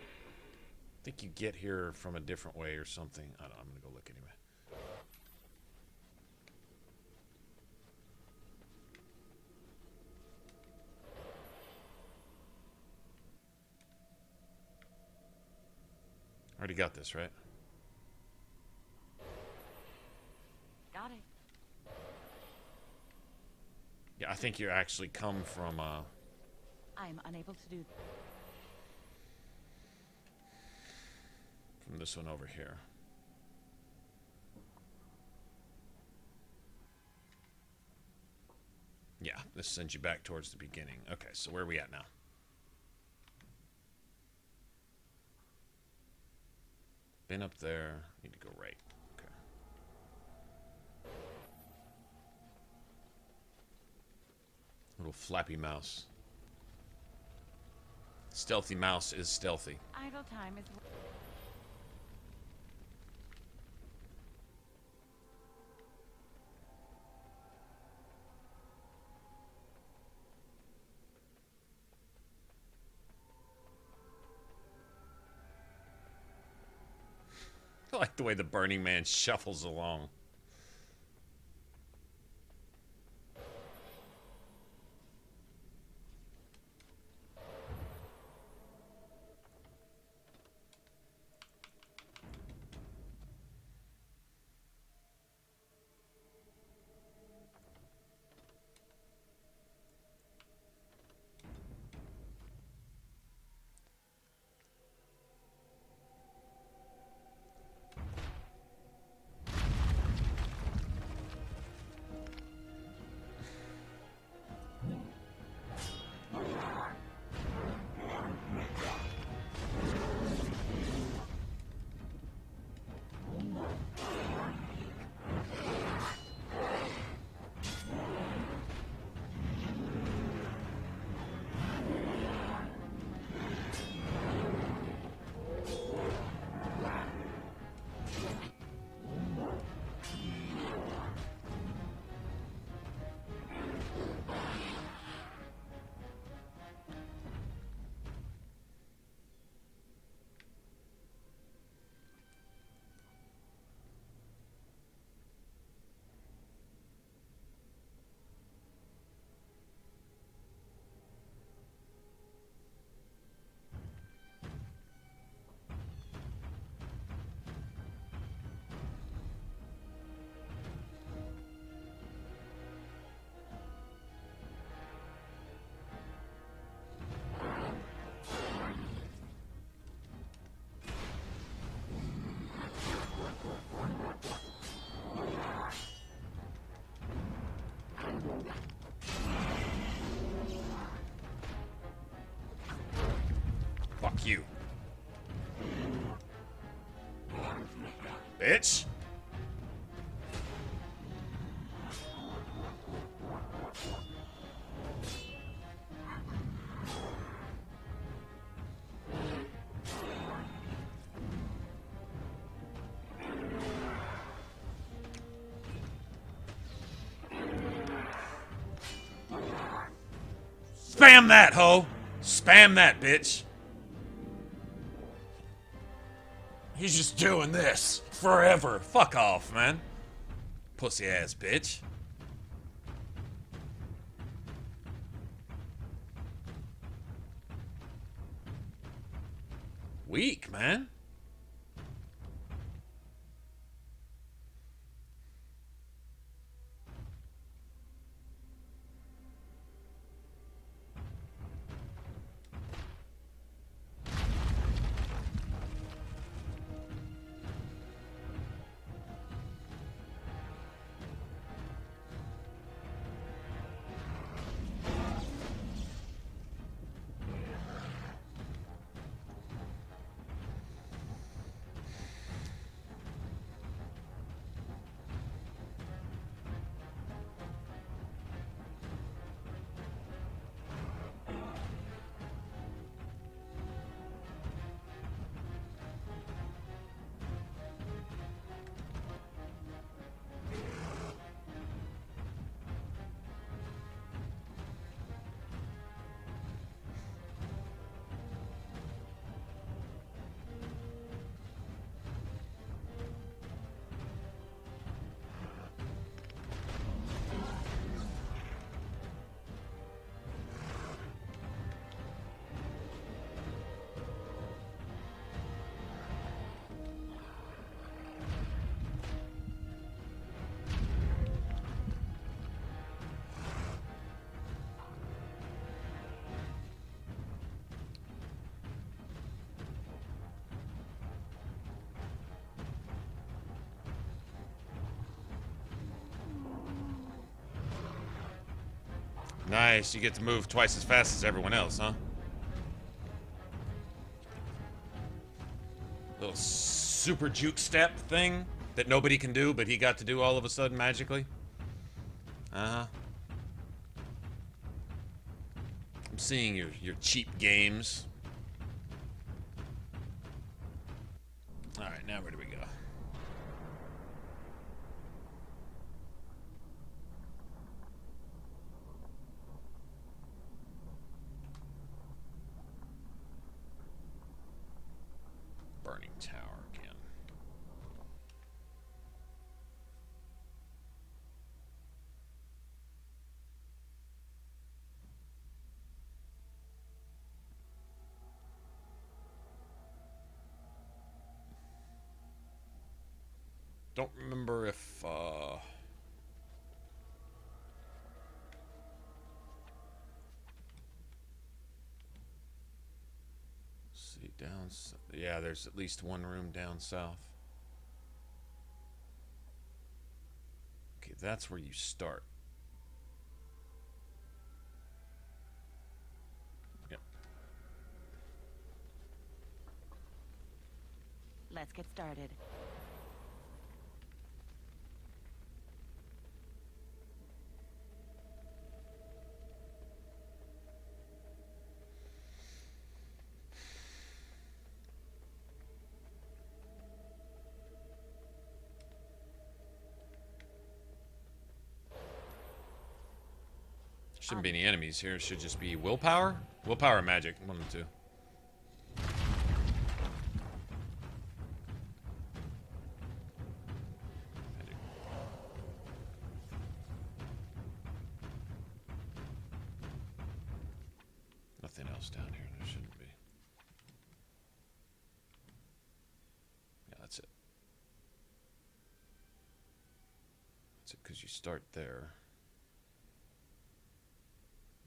think you get here from a different way or something. I don't know. I'm gonna go look anyway. Already got this, right? Got it. Yeah, I think you actually come from, I'm unable to do. from this one over here. Yeah, this sends you back towards the beginning. Okay, so where are we at now? Been up there. Need to go right. Okay. Little flappy mouse. Stealthy mouse is stealthy. Idle time is. I like the way the Burning Man shuffles along. Fuck you. Bitch. Spam that, ho! Spam that, bitch! He's just doing this forever. Fuck off, man. Pussy ass bitch. Weak, man. Nice, you get to move twice as fast as everyone else, huh? Little super juke step thing that nobody can do, but he got to do all of a sudden magically. Uh-huh. I'm seeing your cheap games. Alright, now where do we go? Burning tower again. Don't remember if see down. Yeah, there's at least one room down south. Okay, that's where you start. Yep. Let's get started. Shouldn't be any enemies here. It should just be willpower? Willpower or magic. One of the two. Magic. Nothing else down here. There shouldn't be. Yeah, that's it. That's it because you start there.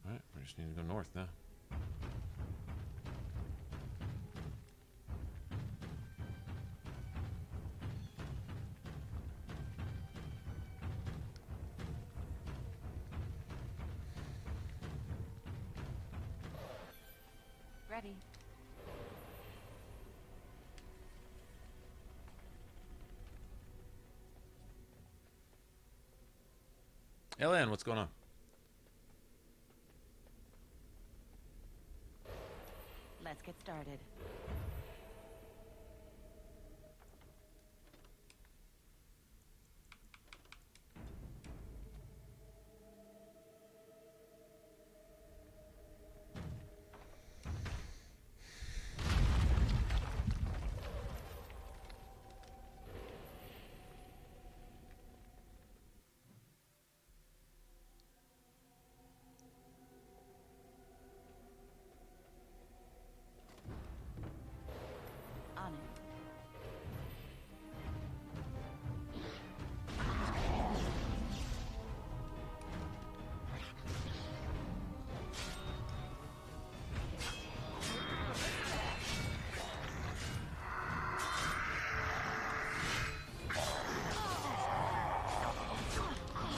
Alright, we just need to go north now. Ready. Ellen, what's going on? Let's get started.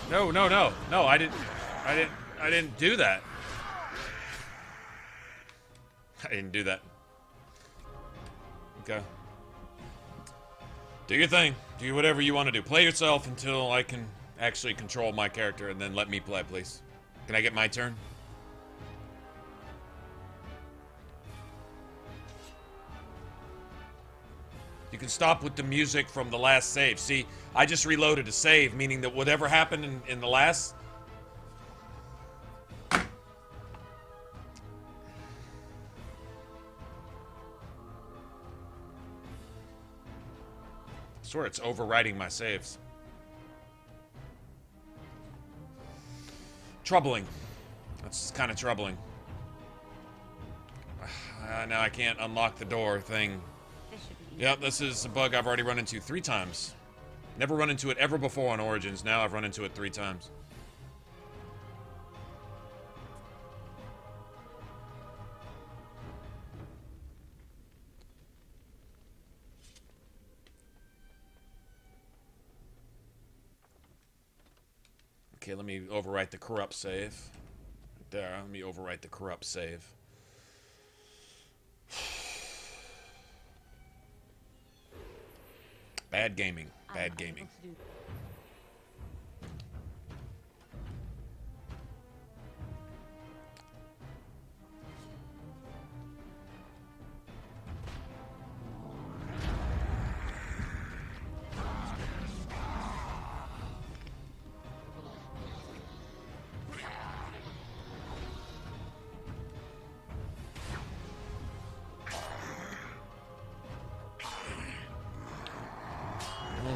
No, no, no. No, I didn't do that. I didn't do that. Okay. Do your thing. Do whatever you want to do. Play yourself until I can actually control my character, and then let me play, please. Can I get my turn? You can stop with the music from the last save. See, I just reloaded a save, meaning that whatever happened in the last... I swear it's overwriting my saves. Troubling. That's kind of troubling. Now I can't unlock the door thing. Yep, this is a bug I've already run into 3 times. Never run into it ever before on Origins. Now I've run into it 3 times. Okay, let me overwrite the corrupt save. There, let me overwrite the corrupt save. Bad gaming. Bad gaming.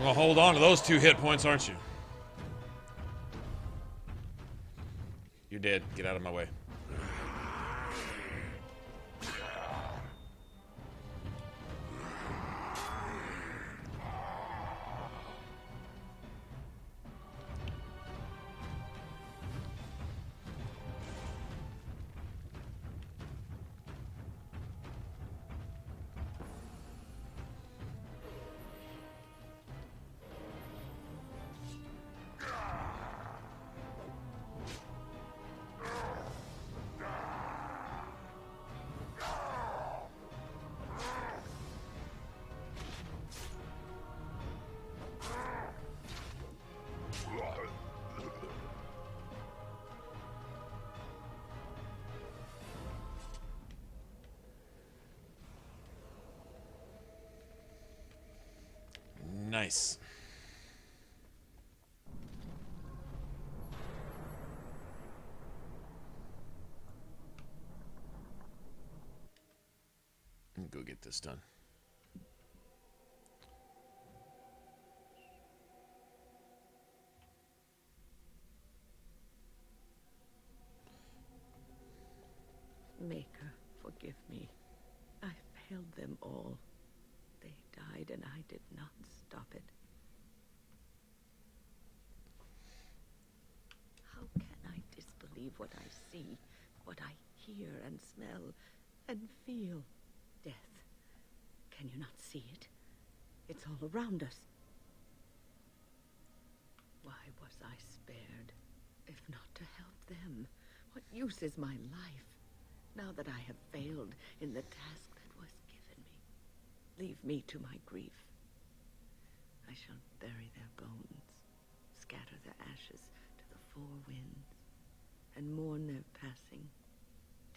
Well, hold on to those 2 hit points, aren't you? You're dead. Get out of my way. Nice. Let me go get this done. Maker, forgive me. I failed them all. They died and I did not stop it. How can I disbelieve what I see, what I hear and smell and feel? Death. Can you not see it? It's all around us. Why was I spared, if not to help them? What use is my life, now that I have failed in the task that was given me? Leave me to my grief. I shall bury their bones, scatter their ashes to the 4 winds, and mourn their passing,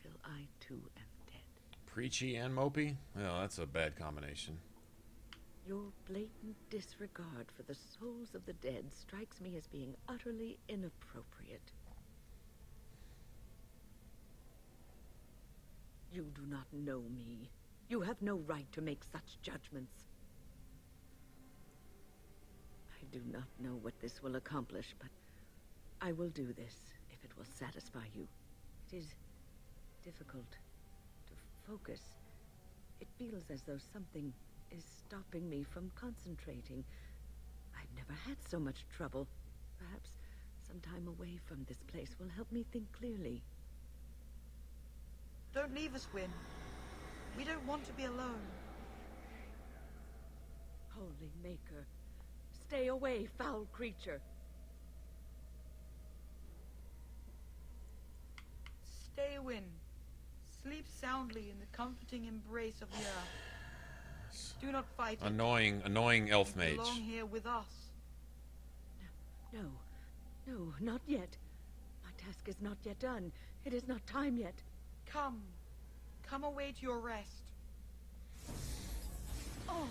till I too am dead. Preachy and mopey? Well, that's a bad combination. Your blatant disregard for the souls of the dead strikes me as being utterly inappropriate. You do not know me. You have no right to make such judgments. I do not know what this will accomplish, but I will do this if it will satisfy you. It is difficult to focus. It feels as though something is stopping me from concentrating. I've never had so much trouble. Perhaps some time away from this place will help me think clearly. Don't leave us, Wynn. We don't want to be alone. Holy Maker, stay away, foul creature. Wynn. Sleep soundly in the comforting embrace of the earth. Do not fight it. Annoying elf You mage. belong here with us. No, no, not yet. My task is not yet done. It is not time yet. Come. Come await your rest. Oh!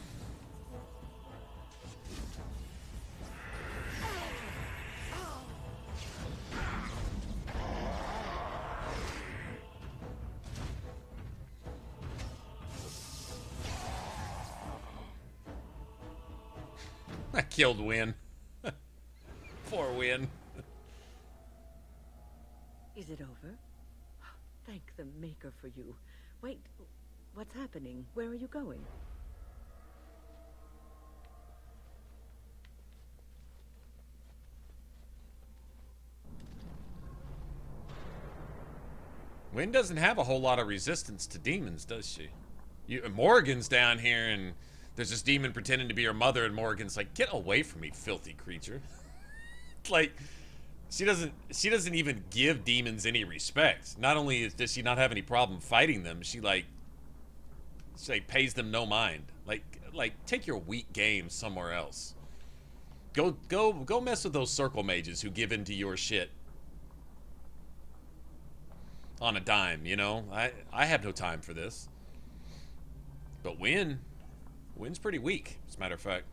I killed Win. Poor Win. Is it over? Thank the Maker for you. Wait, what's happening? Where are you going? Wynn doesn't have a whole lot of resistance to demons, does she? Morgan's down here, and there's this demon pretending to be her mother, and Morgan's like, "Get away from me, filthy creature!" Like, she doesn't even give demons any respect. Not only does she not have any problem fighting them, she pays them no mind. Like take your weak game somewhere else. Go mess with those circle mages who give in to your shit on a dime, you know? I have no time for this. But Wynn's pretty weak, as a matter of fact.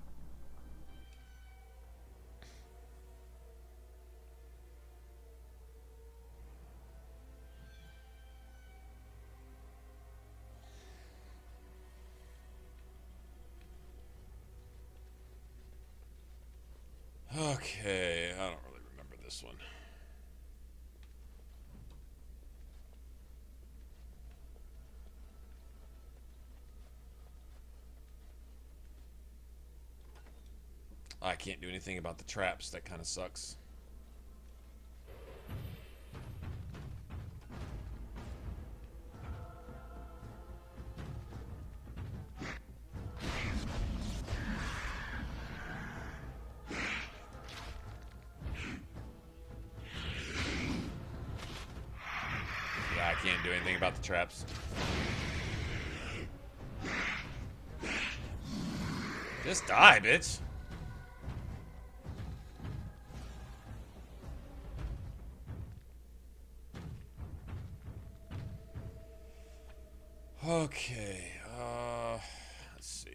Okay, I don't really remember this one. I can't do anything about the traps. That kind of sucks. Yeah, I can't do anything about the traps. Just die, bitch. Okay, let's see.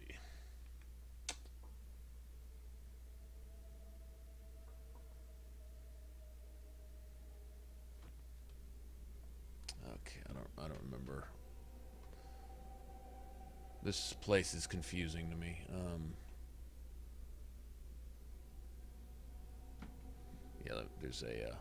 Okay, I don't remember. This place is confusing to me. Yeah, there's a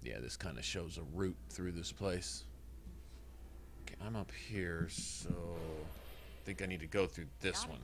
yeah, this kind of shows a route through this place. Okay, I'm up here, so I think I need to go through this one.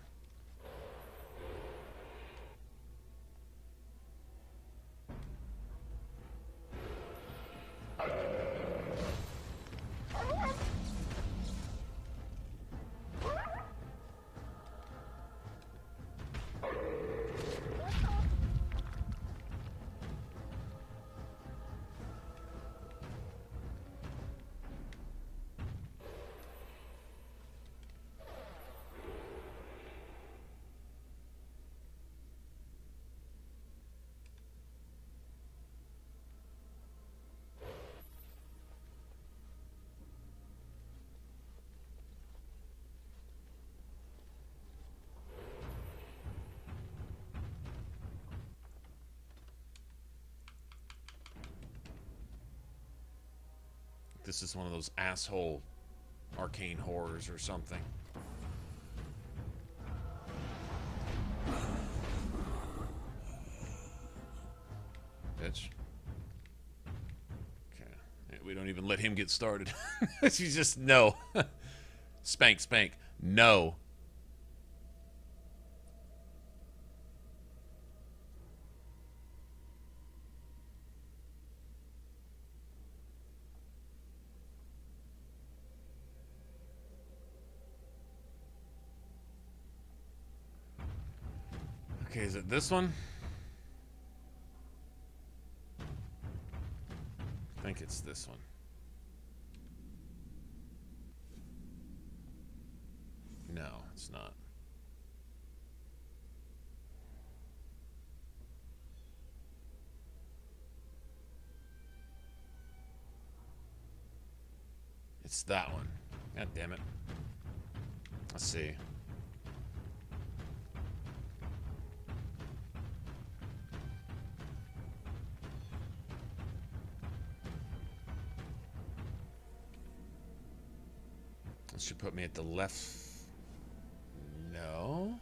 This is one of those asshole arcane horrors or something. Bitch. Okay. Yeah, we don't even let him get started. She's just, no. Spank, spank. No. Okay, is it this one? I think it's this one. No, it's not. It's that one. God damn it. Let's see. This should put me at the left. No.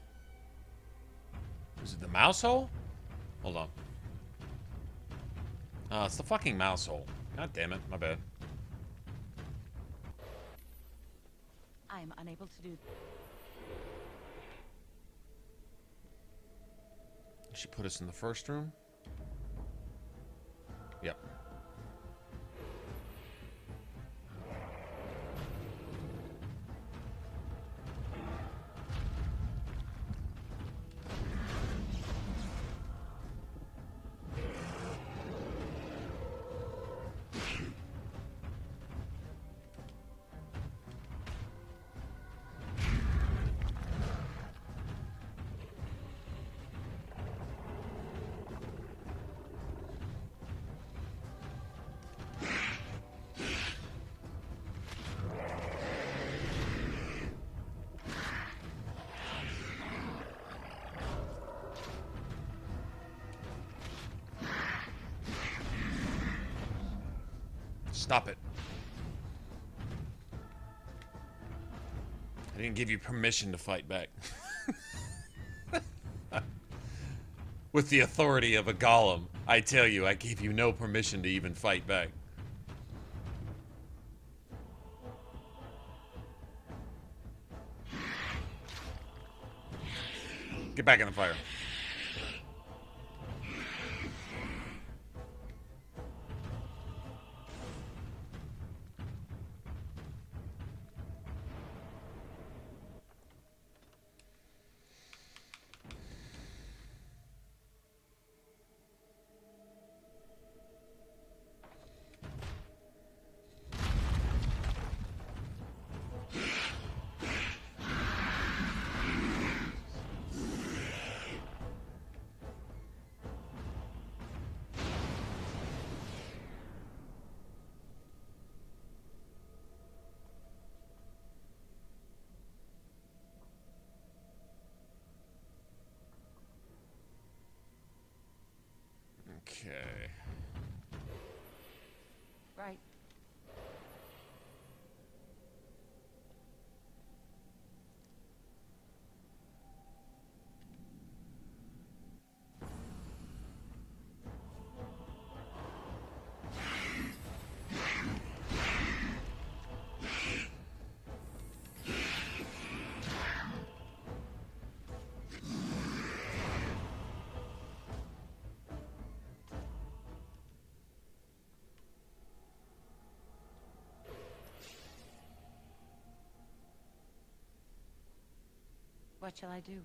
Is it the mouse hole? Hold on. Oh, it's the fucking mouse hole. God damn it. My bad. I am unable to do. She put us in the first room? Yep. Stop it. I didn't give you permission to fight back. With the authority of a golem, I tell you, I gave you no permission to even fight back. Get back in the fire. Okay. Right. What shall I do?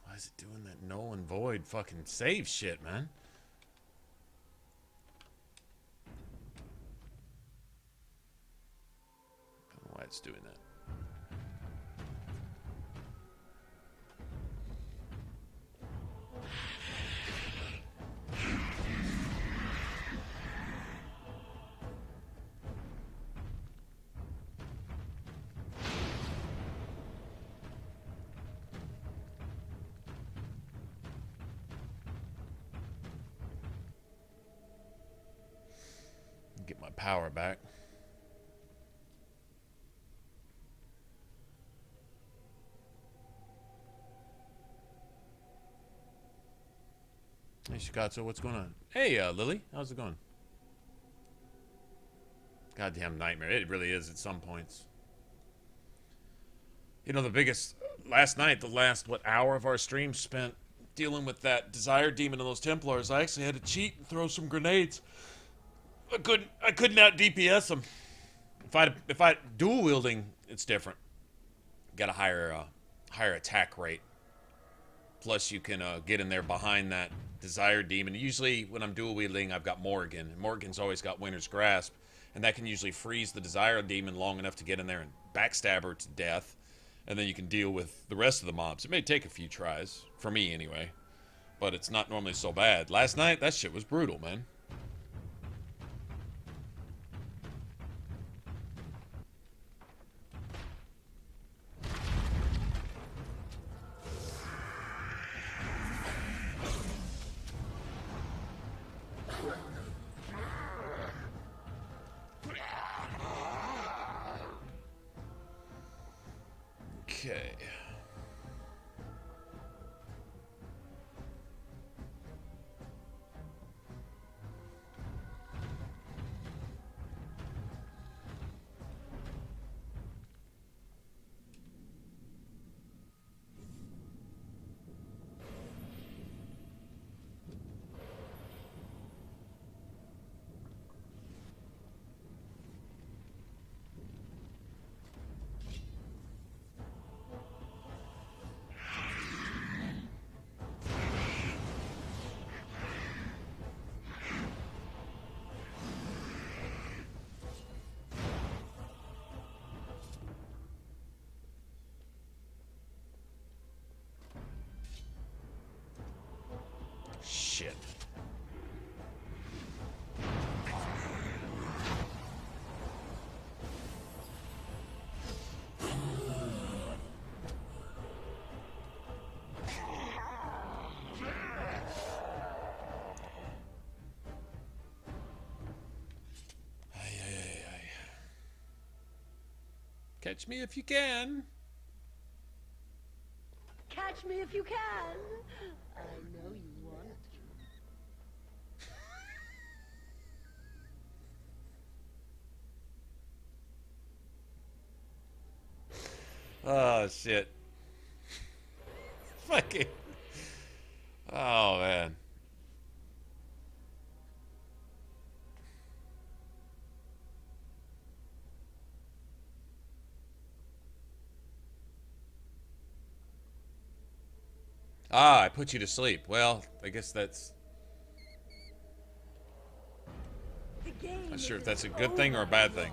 Why is it doing that null and void fucking save shit, man? I don't know why it's doing that. Get my power back. Hey, Shikatsu, what's going on? Hey, Lily, how's it going? Goddamn nightmare. It really is at some points. You know, the biggest... Last night, the last, hour of our stream spent dealing with that Desire Demon and those Templars. I actually had to cheat and throw some grenades. I couldn't out DPS them. If I dual wielding, it's different. Got a higher attack rate. Plus, you can get in there behind that desired demon. Usually, when I'm dual wielding, I've got Morrigan. Morrigan's always got Winter's Grasp, and that can usually freeze the desired demon long enough to get in there and backstab her to death, and then you can deal with the rest of the mobs. It may take a few tries, for me anyway, but it's not normally so bad. Last night, that shit was brutal, man. Okay. Shit. Catch me if you can. Catch me if you can. I know you want to. Oh, shit. Fucking. Oh, man. Ah, I put you to sleep. Well, I guess that's... Not sure if that's a good thing or a bad thing.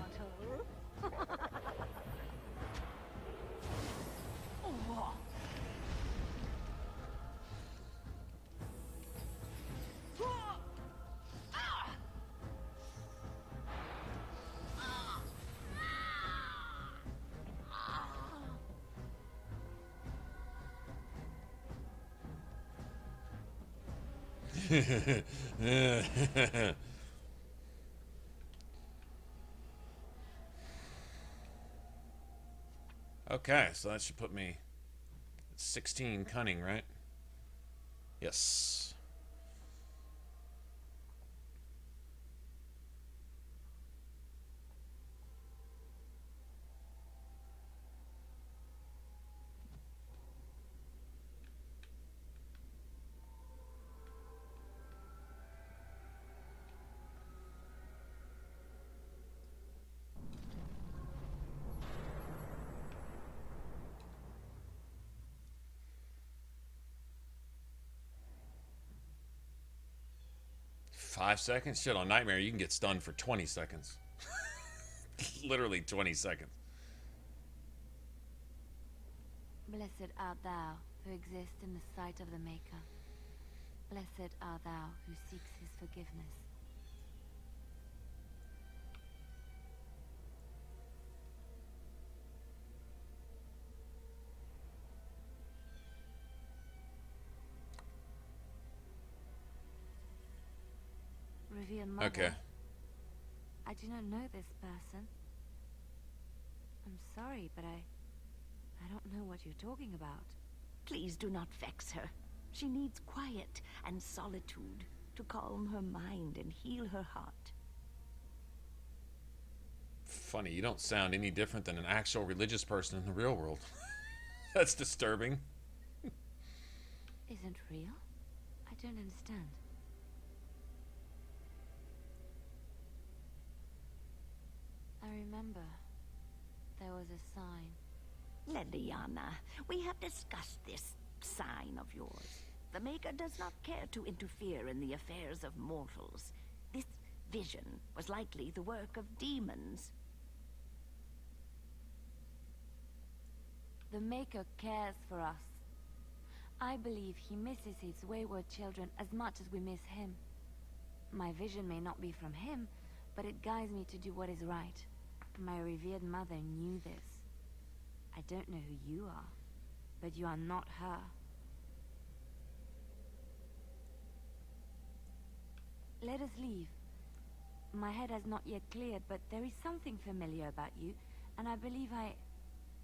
Okay, so that should put me at 16 cunning, right? Yes. Five seconds? Shit, on Nightmare, you can get stunned for 20 seconds. Literally 20 seconds. Blessed art thou who exists in the sight of the Maker. Blessed art thou who seeks his forgiveness. Revered Mother. Okay. I do not know this person. I'm sorry, but I don't know what you're talking about. Please do not vex her. She needs quiet and solitude to calm her mind and heal her heart. Funny, you don't sound any different than an actual religious person in the real world. That's disturbing. Isn't real? I don't understand. I remember. There was a sign. Leliana, we have discussed this sign of yours. The Maker does not care to interfere in the affairs of mortals. This vision was likely the work of demons. The Maker cares for us. I believe he misses his wayward children as much as we miss him. My vision may not be from him, but it guides me to do what is right. My revered mother knew this. I don't know who you are, but you are not her. Let us leave. My head has not yet cleared, but there is something familiar about you, and I believe I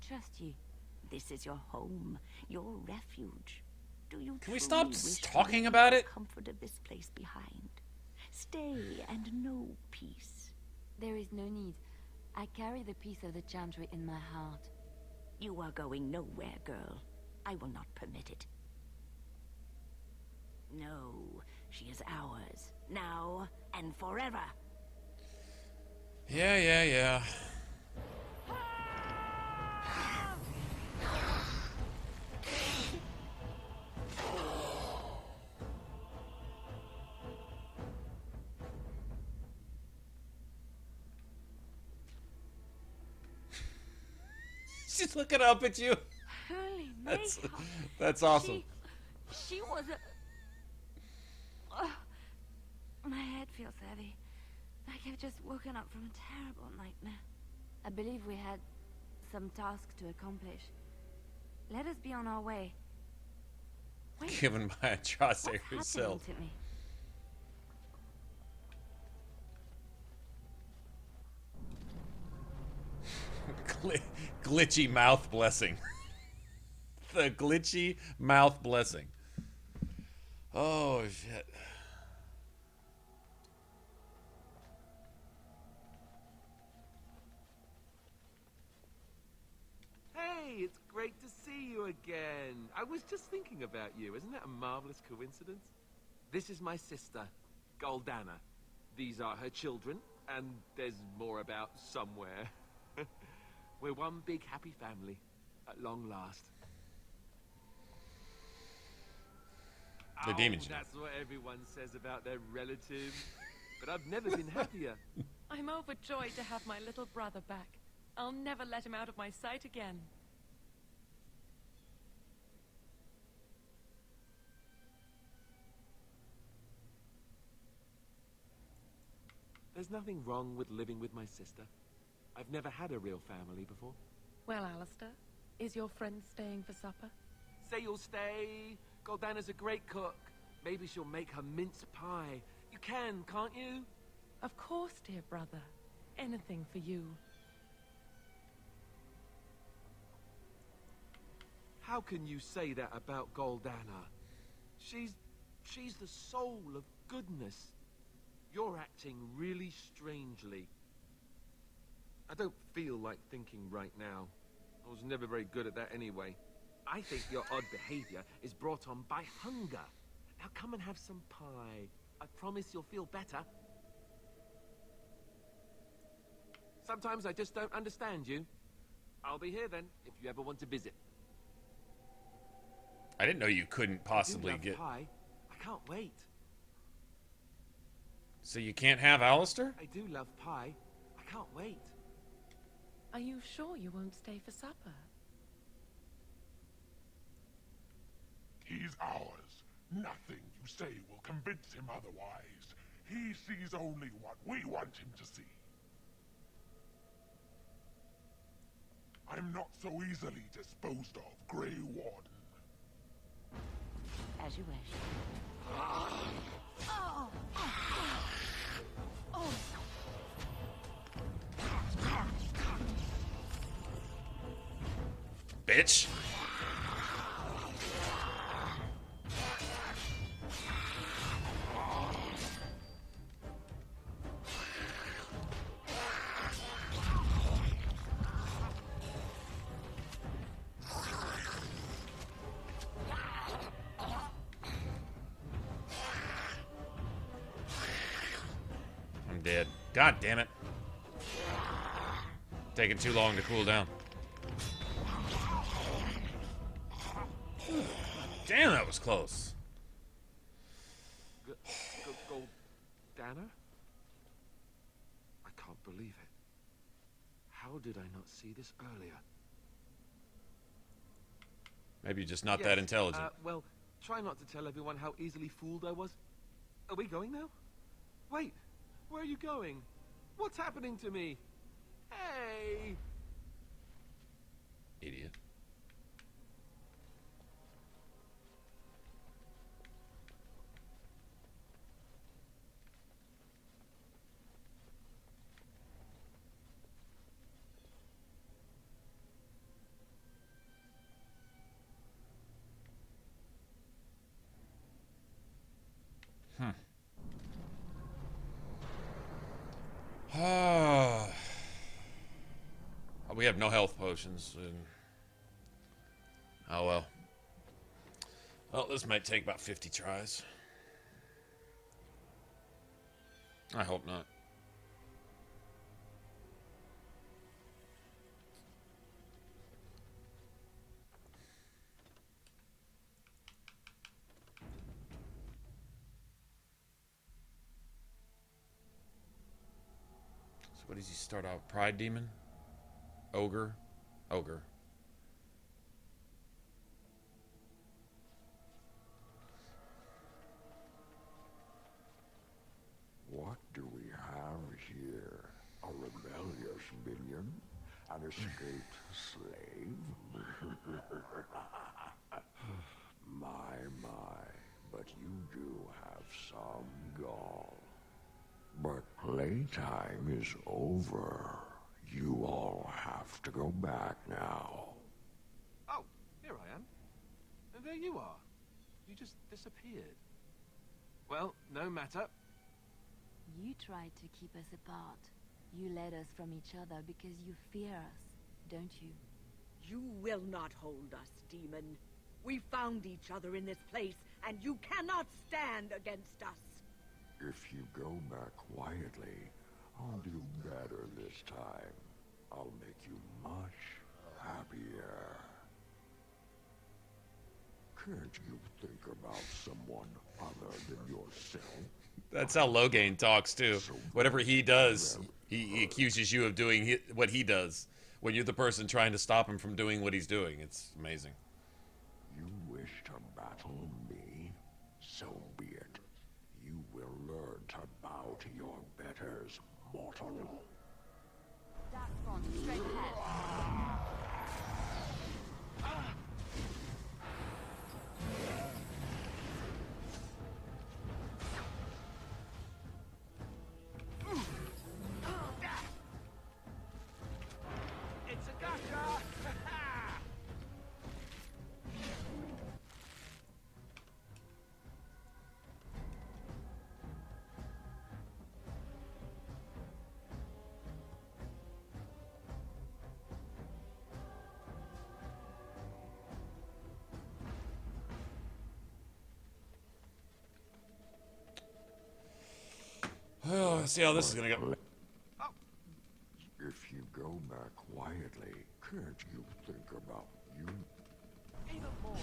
trust you. This is your home, your refuge. Do you Can we stop wish talking to about leave it? the comfort of this place behind? Stay and know peace. There is no need. I carry the peace of the Chantry in my heart. You are going nowhere, girl. I will not permit it. No, she is ours, now and forever. Yeah. She's looking up at you. Holy That's awesome. She was a... My head feels heavy. Like I've just woken up from a terrible nightmare. I believe we had some task to accomplish. Let us be on our way. Wait, Given by Atrase what's herself. happening to me? Glitchy mouth blessing. The glitchy mouth blessing. Oh, shit. Hey, it's great to see you again. I was just thinking about you. Isn't that a marvelous coincidence? This is my sister, Goldana. These are her children, and there's more about somewhere. We're one big happy family, at long last. The demons. That's what everyone says about their relatives. But I've never been happier. I'm overjoyed to have my little brother back. I'll never let him out of my sight again. There's nothing wrong with living with my sister. I've never had a real family before. Well, Alistair, is your friend staying for supper? Say you'll stay. Goldana's a great cook. Maybe she'll make her mince pie. You can, can't you? Of course, dear brother. Anything for you. How can you say that about Goldana? She's the soul of goodness. You're acting really strangely. I don't feel like thinking right now. I was never very good at that anyway. I think your odd behavior is brought on by hunger. Now come and have some pie. I promise you'll feel better. Sometimes I just don't understand you. I'll be here then, if you ever want to visit. I didn't know you couldn't possibly get... pie. I can't wait. So you can't have Alistair? I do love pie. I can't wait. Are you sure you won't stay for supper? He's ours. Nothing you say will convince him otherwise. He sees only what we want him to see. I'm not so easily disposed of, Grey Warden. As you wish. Bitch. I'm dead. God damn it. taking too long to cool down. Damn, that was close. Gold Dana? I can't believe it. How did I not see this earlier? Maybe just not that intelligent. Well, try not to tell everyone how easily fooled I was. Are we going now? Wait, where are you going? What's happening to me? Hey! Idiot. We have no health potions. Oh well. Well, this might take about 50 tries. I hope not. So what does he start out? Pride demon? Ogre? Ogre. What do we have here? A rebellious minion? An escaped slave? My, but you do have some gall. But playtime is over. You all have to go back now. Oh, here I am. And there you are. You just disappeared. Well, no matter. You tried to keep us apart. You led us from each other because you fear us, don't you? You will not hold us, demon. We found each other in this place, and you cannot stand against us. If you go back quietly, I'll do better this time. I'll make you much happier. Can't you think about someone other than yourself? That's how Loghain talks, too. Whatever he does, he accuses you of doing what he does. When you're the person trying to stop him from doing what he's doing. It's amazing. You wish to battle me? So be it. You will learn to bow to your betters, mortal. Darkspawn, straight ahead. It's a gotcha! Oh, let's see how this is gonna go. If you go back quietly, can't you think about you? Even more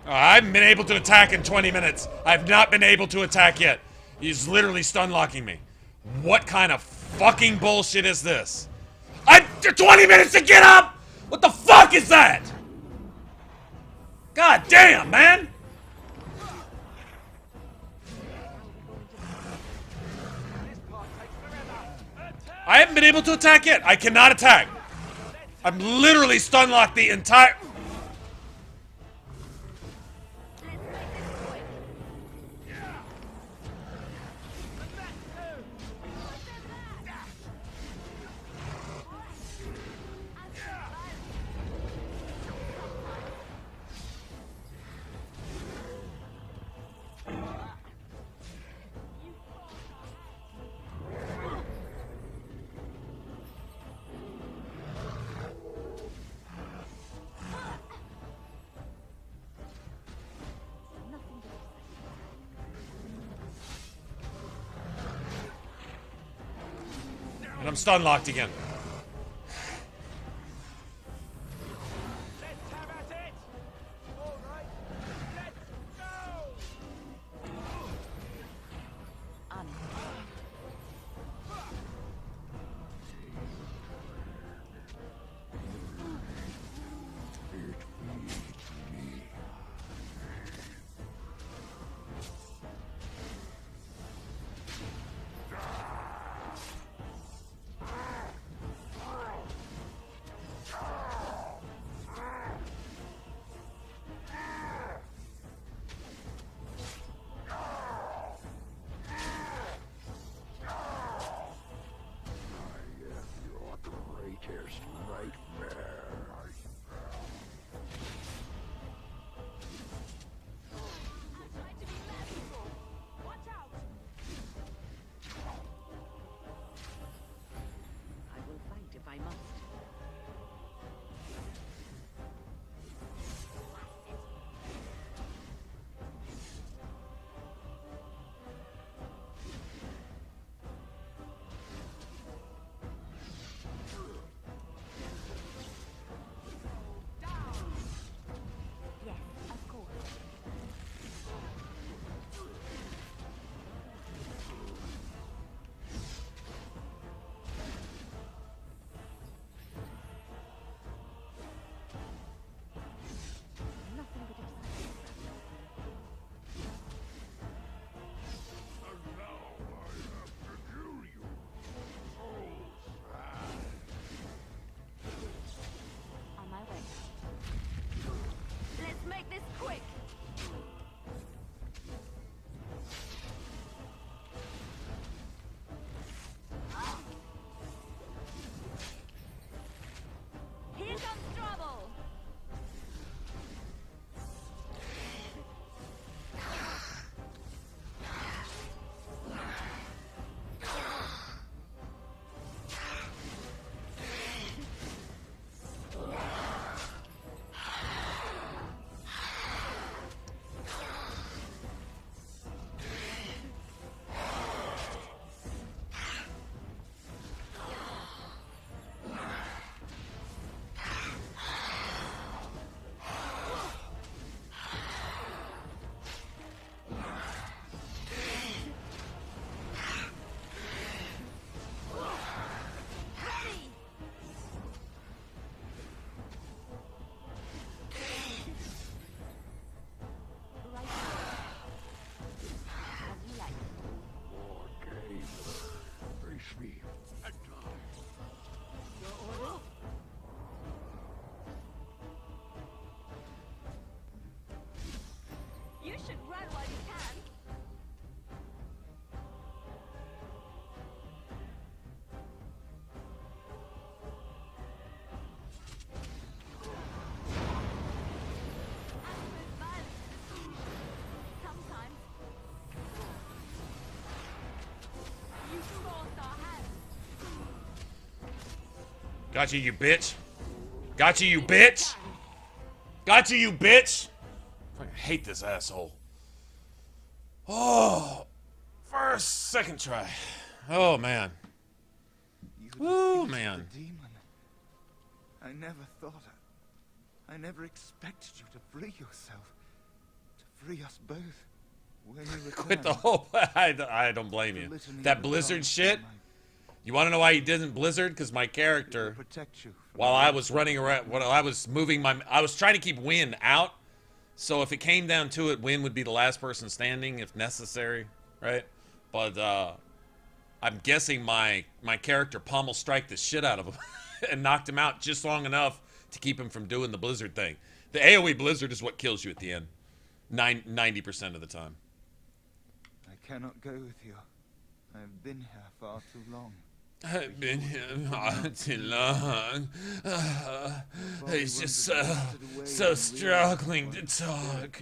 I haven't been able to attack in 20 minutes. I've not been able to attack yet. He's literally stun locking me. What kind of fucking bullshit is this? 20 minutes to get up? What the fuck is that? God damn, man. I haven't been able to attack yet. I cannot attack. I'm literally stun locked the entire... And I'm stun locked again. Gotcha, you bitch. Gotcha, you bitch. Gotcha, you bitch. I hate this asshole. Oh, first, second try. Oh, man. Oh, man. Demon. I never thought it. I never expected you to free yourself. To free us both. When you Quit the whole... I don't blame you. That Blizzard shit... You want to know why he didn't Blizzard? Because my character, while I was running around, while I was moving my... I was trying to keep Wynn out. So if it came down to it, Wynn would be the last person standing if necessary, right? But I'm guessing my character pommel strike the shit out of him and knocked him out just long enough to keep him from doing the Blizzard thing. The AoE Blizzard is what kills you at the end. 90% of the time. I cannot go with you. I've been here far too long. I've been here far too long. He's just so struggling to talk.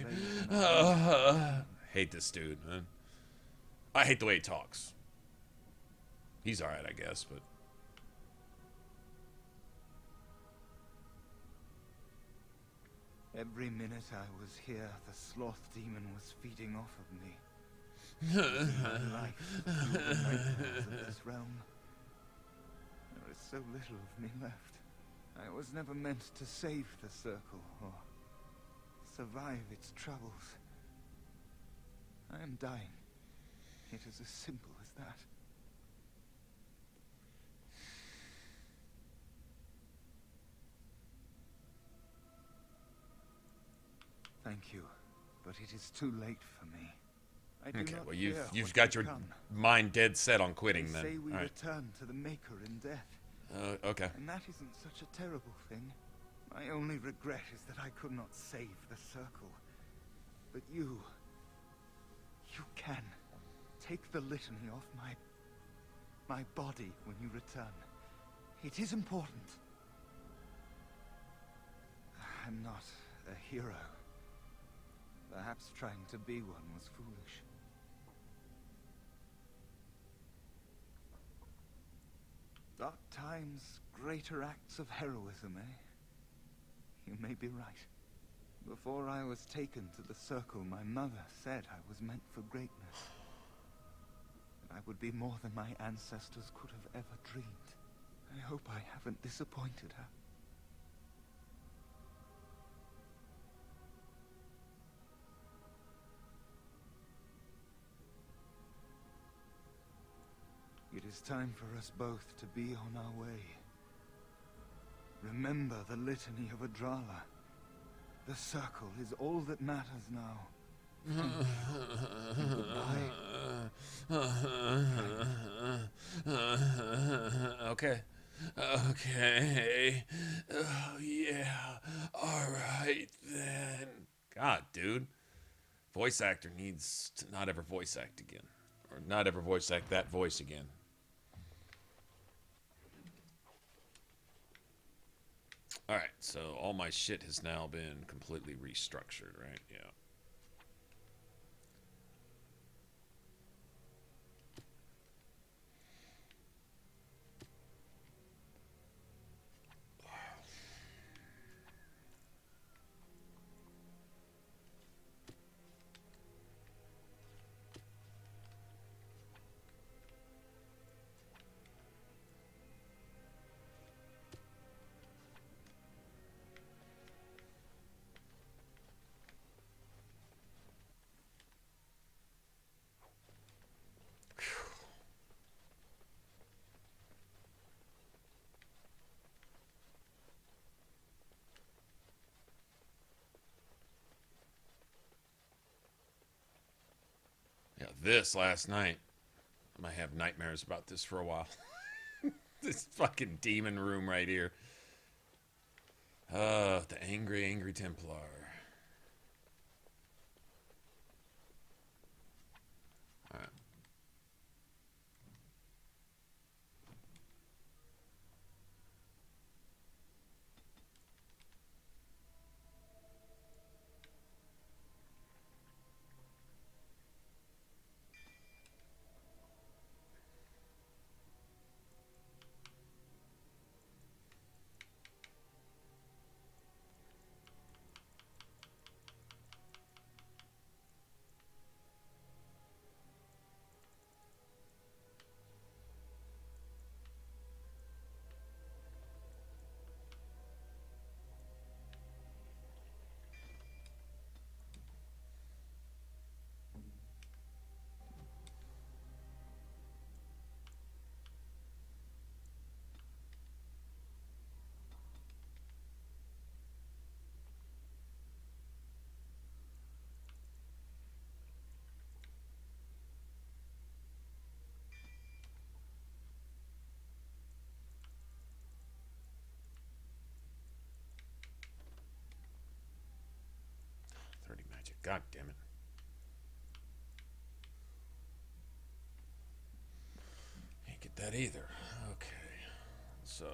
Hate this dude, man. I hate the way he talks. He's alright, I guess, but... Every minute I was here, the sloth demon was feeding off of me. Life, the nightmares of this realm. There is so little of me left. I was never meant to save the circle or survive its troubles. I am dying. It is as simple as that. Thank you, but it is too late for me. I do Okay, not well care you've what got your become. mind dead set on quitting They then. say we All right. return to the Maker in death. Okay. And that isn't such a terrible thing. My only regret is that I could not save the circle. But you can. Take the litany off my body when you return. It is important. I'm not a hero. Perhaps trying to be one was foolish. Dark times, greater acts of heroism, eh? You may be right. Before I was taken to the circle, my mother said I was meant for greatness. That I would be more than my ancestors could have ever dreamed. I hope I haven't disappointed her. It is time for us both to be on our way. Remember the litany of Adrala. The circle is all that matters now. Okay. Okay. Oh, yeah. All right, then. God, dude. Voice actor needs to not ever voice act again. Or not ever voice act that voice again. Alright, so all my shit has now been completely restructured, right? Yeah. Yeah, this last night. I might have nightmares about this for a while. This fucking demon room right here. The angry Templar. Alright. God damn it. Can't get that either. Okay. So.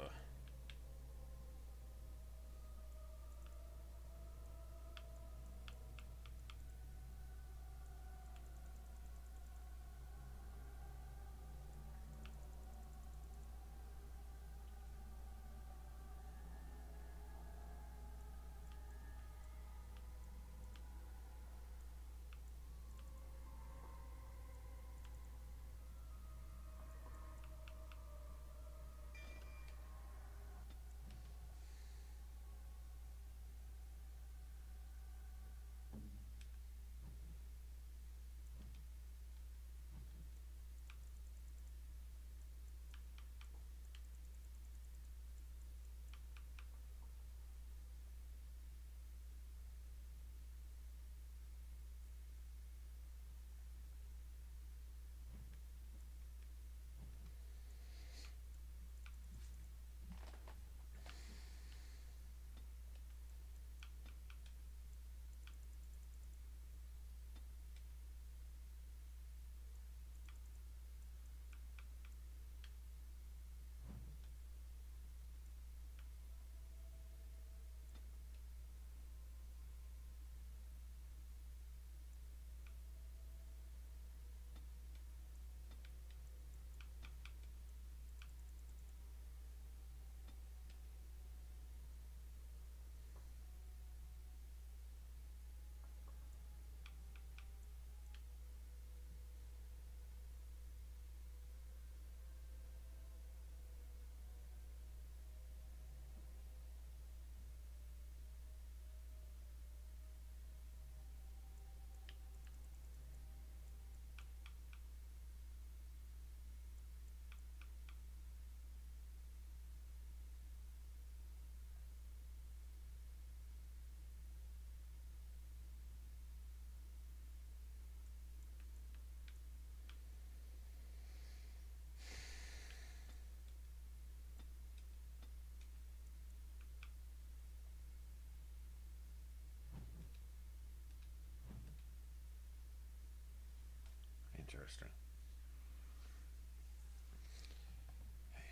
first round.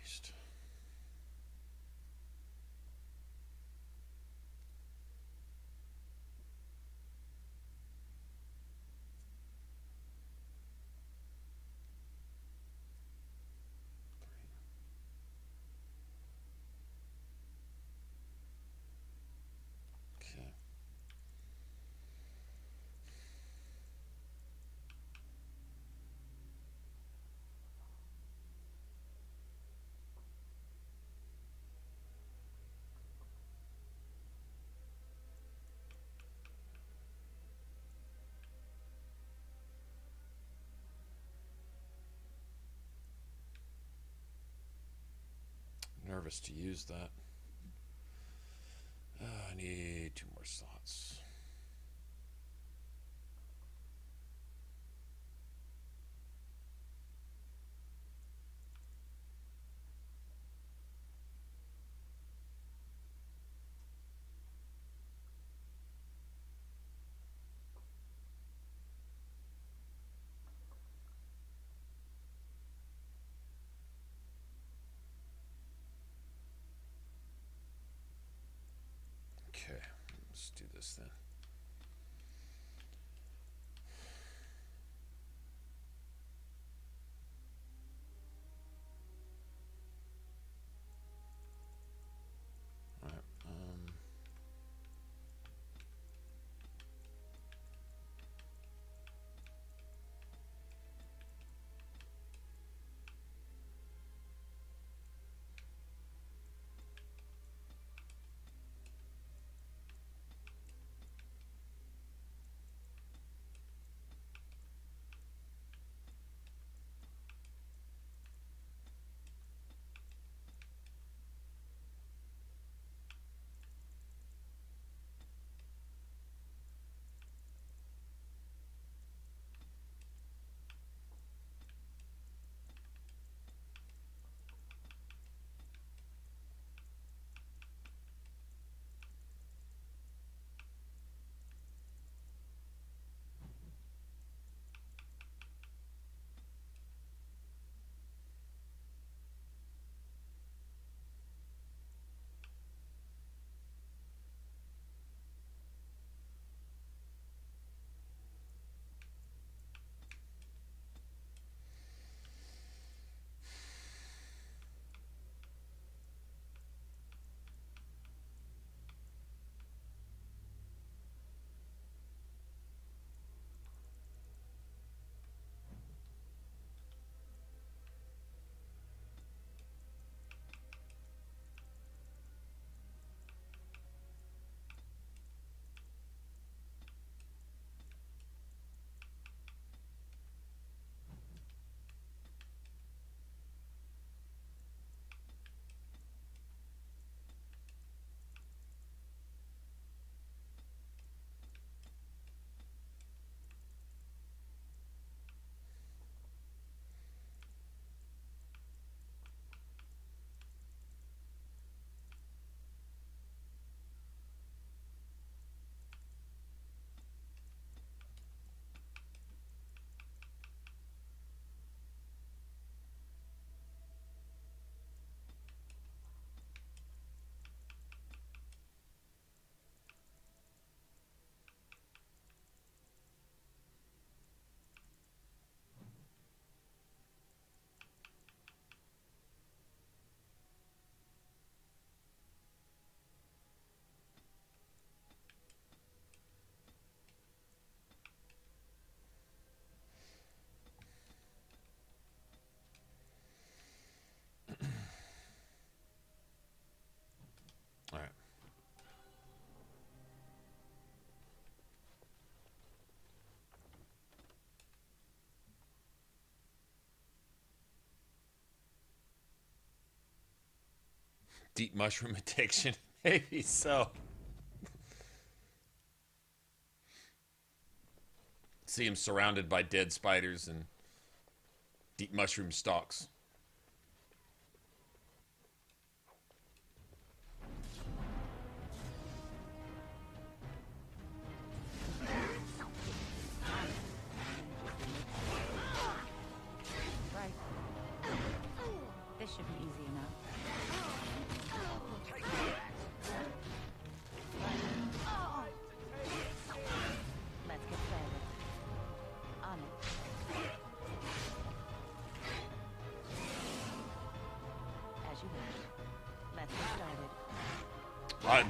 Haste. Okay. Nervous to use that. I need 2 more slots. Okay, let's do this then. All right. All right. Deep mushroom addiction. Maybe so. See him surrounded by dead spiders and deep mushroom stalks.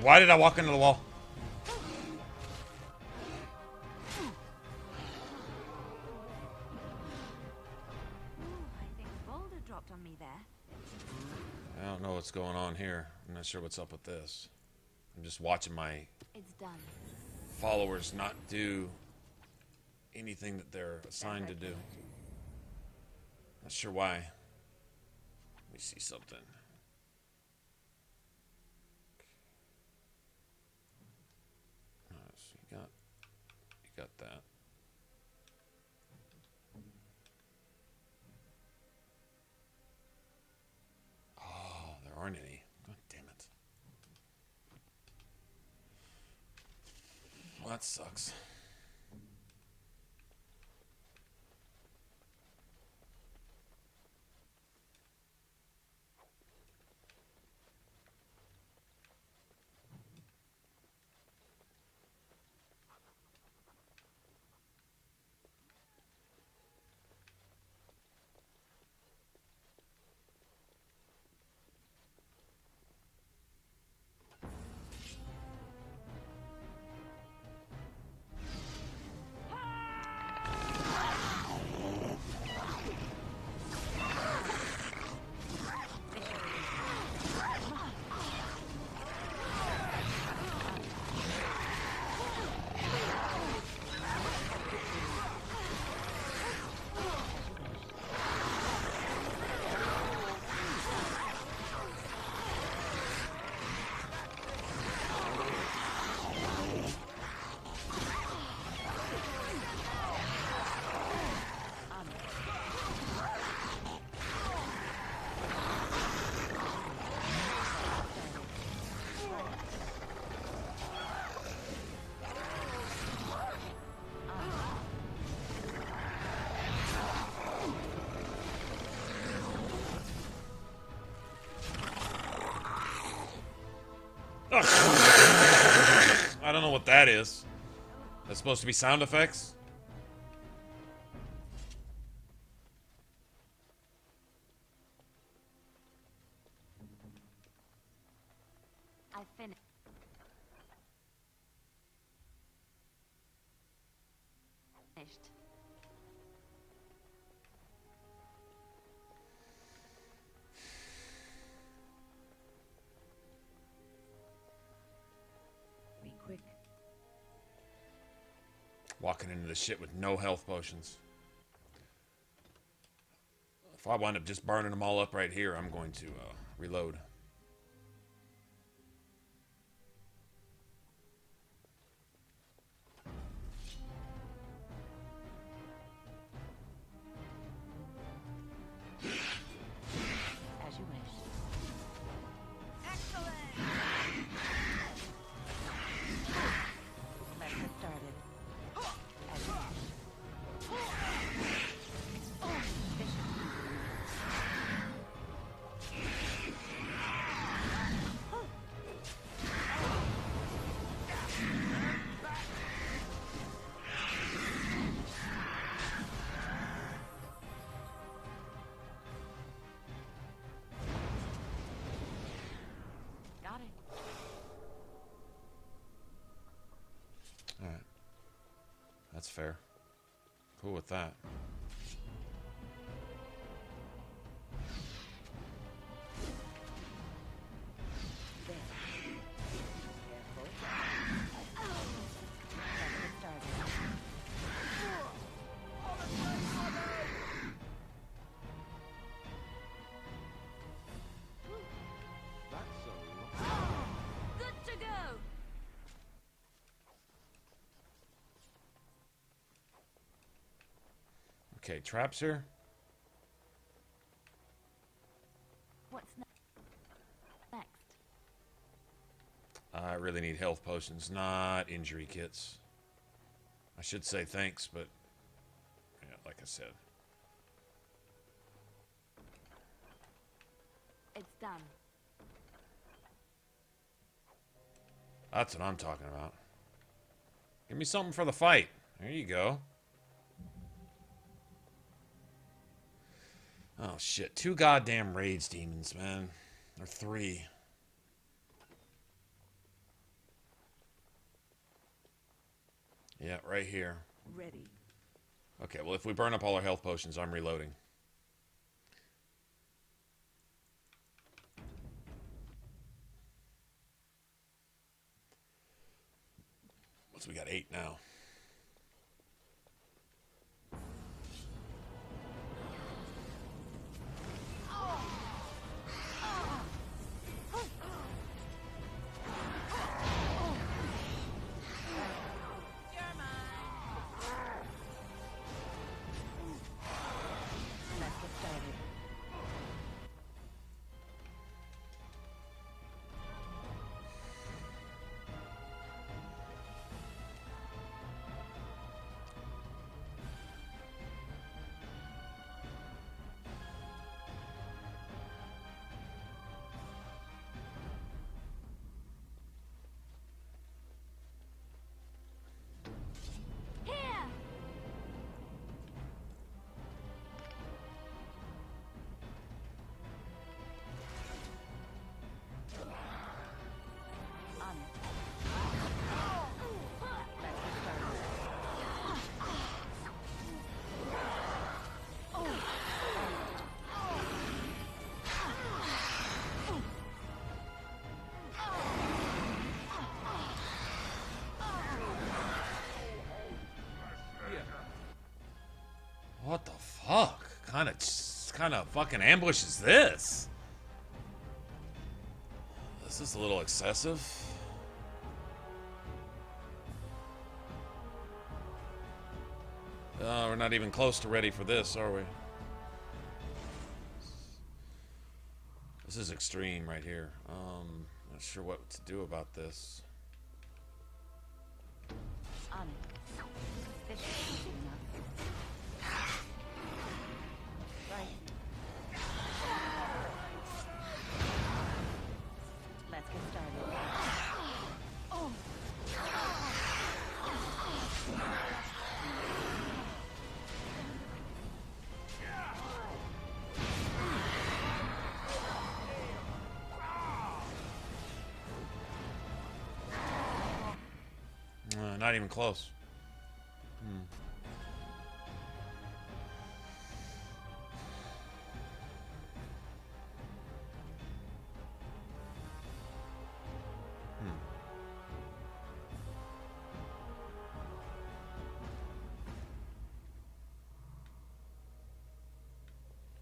Why did I walk into the wall? Dropped on me there. I don't know what's going on here. I'm not sure what's up with this. I'm just watching my followers not do anything that they're assigned to do. Not sure why. Let me see something. So you got that. Aren't any. God damn it. Well, that sucks. I don't know what that is. That's supposed to be sound effects? I finished. Be quick. Walking into this shit with no health potions. If I wind up just burning them all up right here, I'm going to reload. As you wish. Let's get started. As you wish. Got it. Alright. That's fair. Cool with that. Good to go. Okay, traps here. What's next? I really need health potions, not injury kits. I should say thanks, but yeah, like I said. It's done. That's what I'm talking about. Give me something for the fight. There you go. Oh shit, 2 goddamn rage demons, man. Or 3. Yeah, right here. Ready. Okay, well, if we burn up all our health potions, I'm reloading. So we got 8 now. What the fuck? Kind of fucking ambush is this? This is a little excessive. We're not even close to ready for this, are we? This is extreme right here. Not sure what to do about this. On it. This should be enough. Right. Let's get started. Oh. Not even close.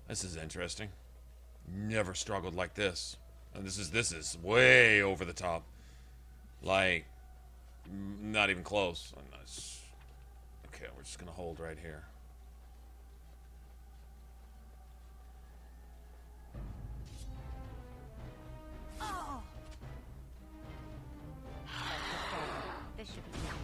This is interesting. Never struggled like this. And this is way over the top. Like, not even close. Okay, we're just gonna hold right here. Oh. This should be enough.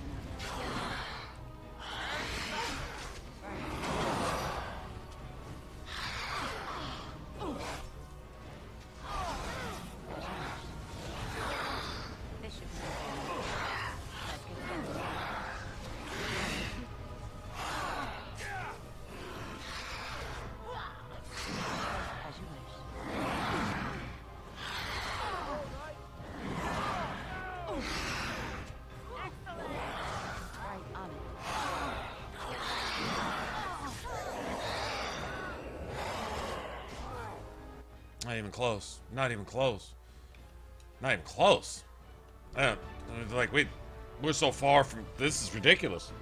Not even close. Not even close. Not even close. Like, we're so far from... This is ridiculous.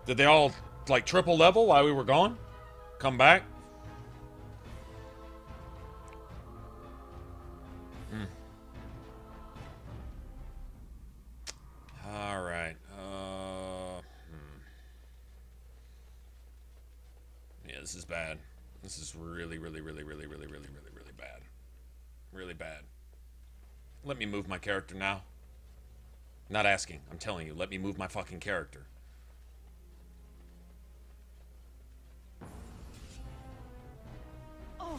Did they all, like, triple level while we were gone? Come back? Alright. Yeah, this is bad. This is really, really, really, really, really, really, really, really bad. Really bad. Let me move my character now. Not asking. I'm telling you. Let me move my fucking character. Oh.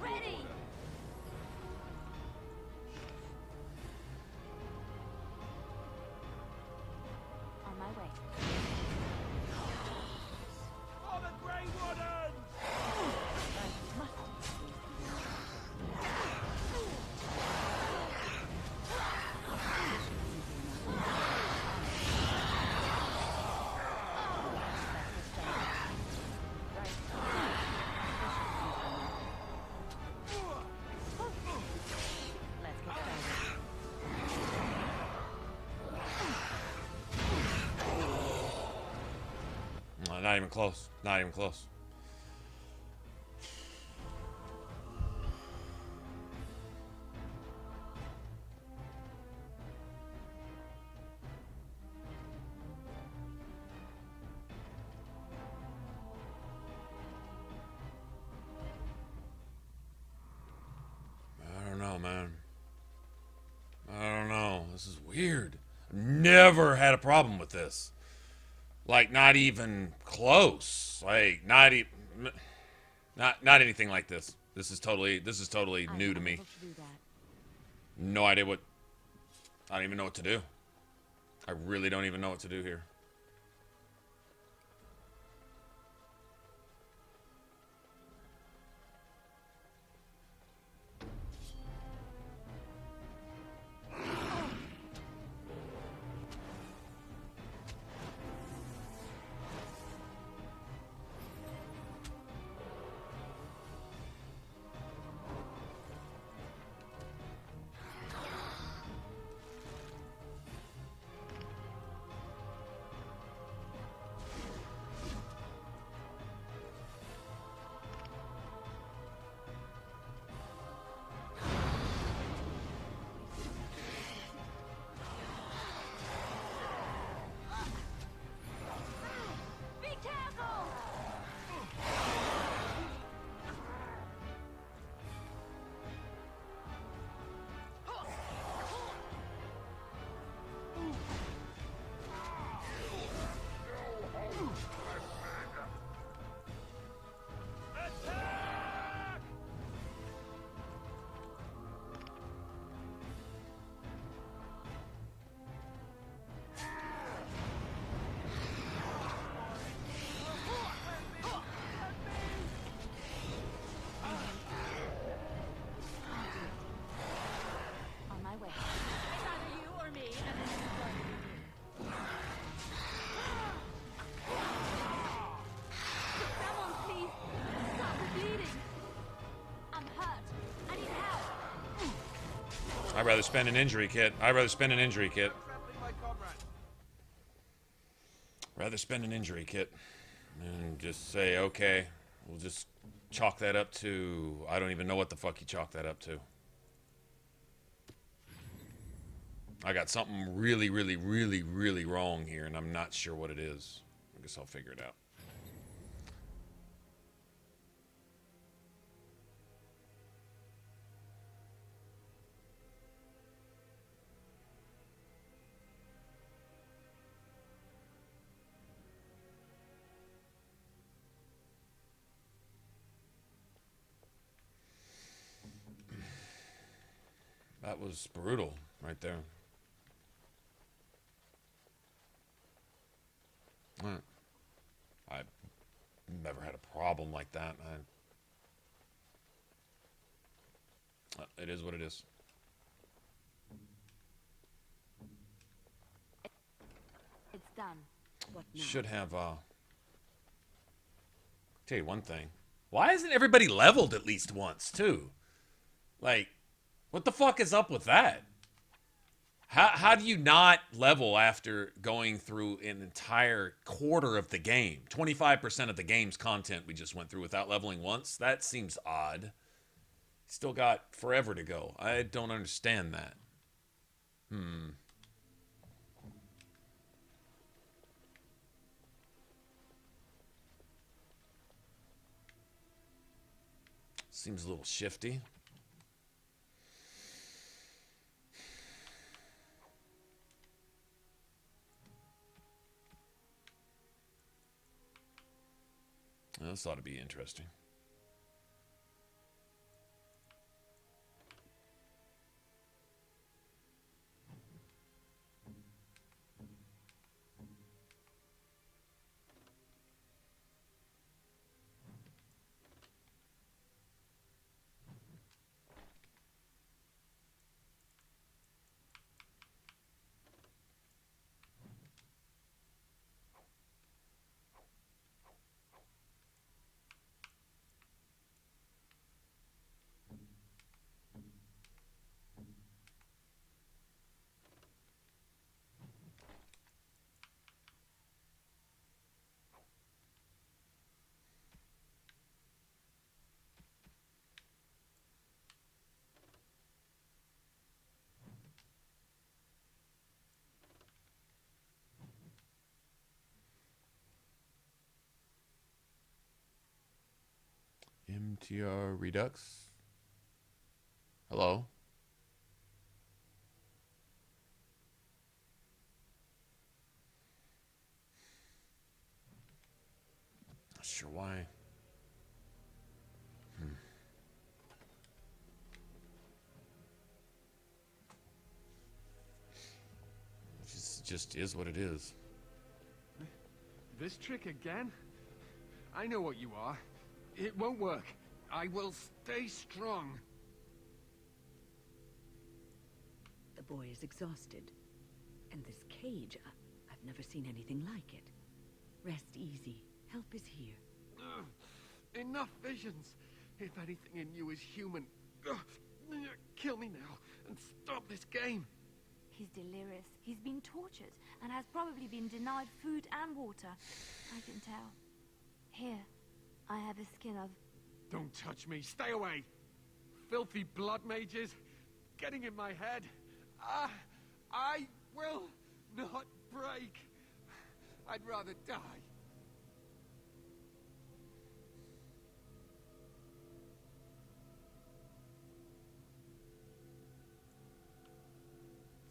Ready. On my way. Not even close. Not even close. I don't know, man. I don't know. This is weird. I've never had a problem with this. Like, not even close. Like, not anything like this. This is totally new to me. No idea what. I don't even know what to do. I really don't even know what to do here. I'd rather spend an injury kit. Rather spend an injury kit. And just say, okay, we'll just chalk that up to... I don't even know what the fuck you chalk that up to. I got something really, really, really, really wrong here, and I'm not sure what it is. I guess I'll figure it out. That was brutal right there. I've never had a problem like that. It is what it is. It's done. What now? Should have, tell you one thing. Why isn't everybody leveled at least once, too? Like, what the fuck is up with that? How do you not level after going through an entire quarter of the game? 25% of the game's content we just went through without leveling once? That seems odd. Still got forever to go. I don't understand that. Seems a little shifty. This ought to be interesting. MTR Redux. Hello. Not sure why. Just is what it is. This trick again? I know what you are. It won't work. I will stay strong. The boy is exhausted. And this cage, I've never seen anything like it. Rest easy. Help is here. Enough visions. If anything in you is human, kill me now and stop this game. He's delirious. He's been tortured and has probably been denied food and water. I can tell. Here, I have a skin of... Don't touch me. Stay away. Filthy blood mages. Getting in my head. I will not break. I'd rather die.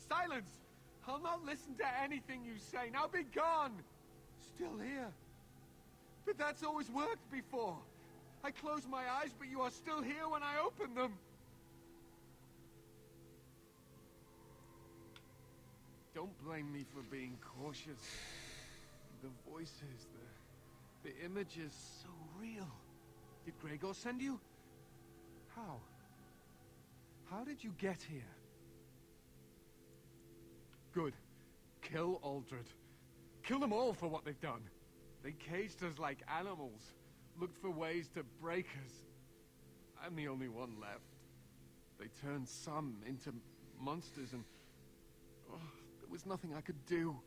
Silence! I'll not listen to anything you say. Now be gone! Still here. But that's always worked before. I close my eyes, but you are still here when I open them. Don't blame me for being cautious. The voices, the images, so real. Did Gregor send you? How? How did you get here? Good. Kill Aldred. Kill them all for what they've done. They caged us like animals. Looked for ways to break us. I'm the only one left. They turned some into monsters and... oh, there was nothing I could do.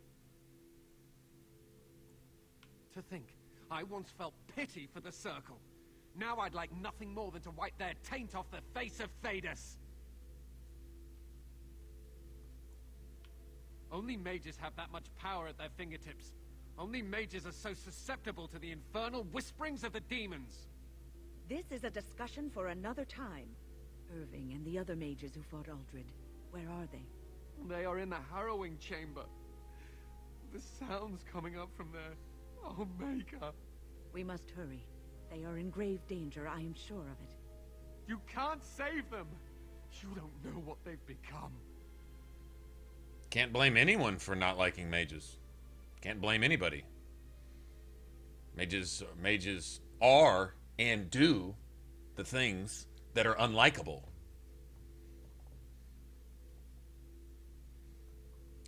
To think, I once felt pity for the Circle. Now I'd like nothing more than to wipe their taint off the face of Hairdos. Only mages have that much power at their fingertips. Only mages are so susceptible to the infernal whisperings of the demons. This is a discussion for another time. Irving and the other mages who fought Aldred, where are they? They are in the harrowing chamber. The sounds coming up from there. Oh, Maker. We must hurry. They are in grave danger, I am sure of it. You can't save them. You don't know what they've become. Can't blame anyone for not liking mages. Can't blame anybody. Mages are and do the things that are unlikable.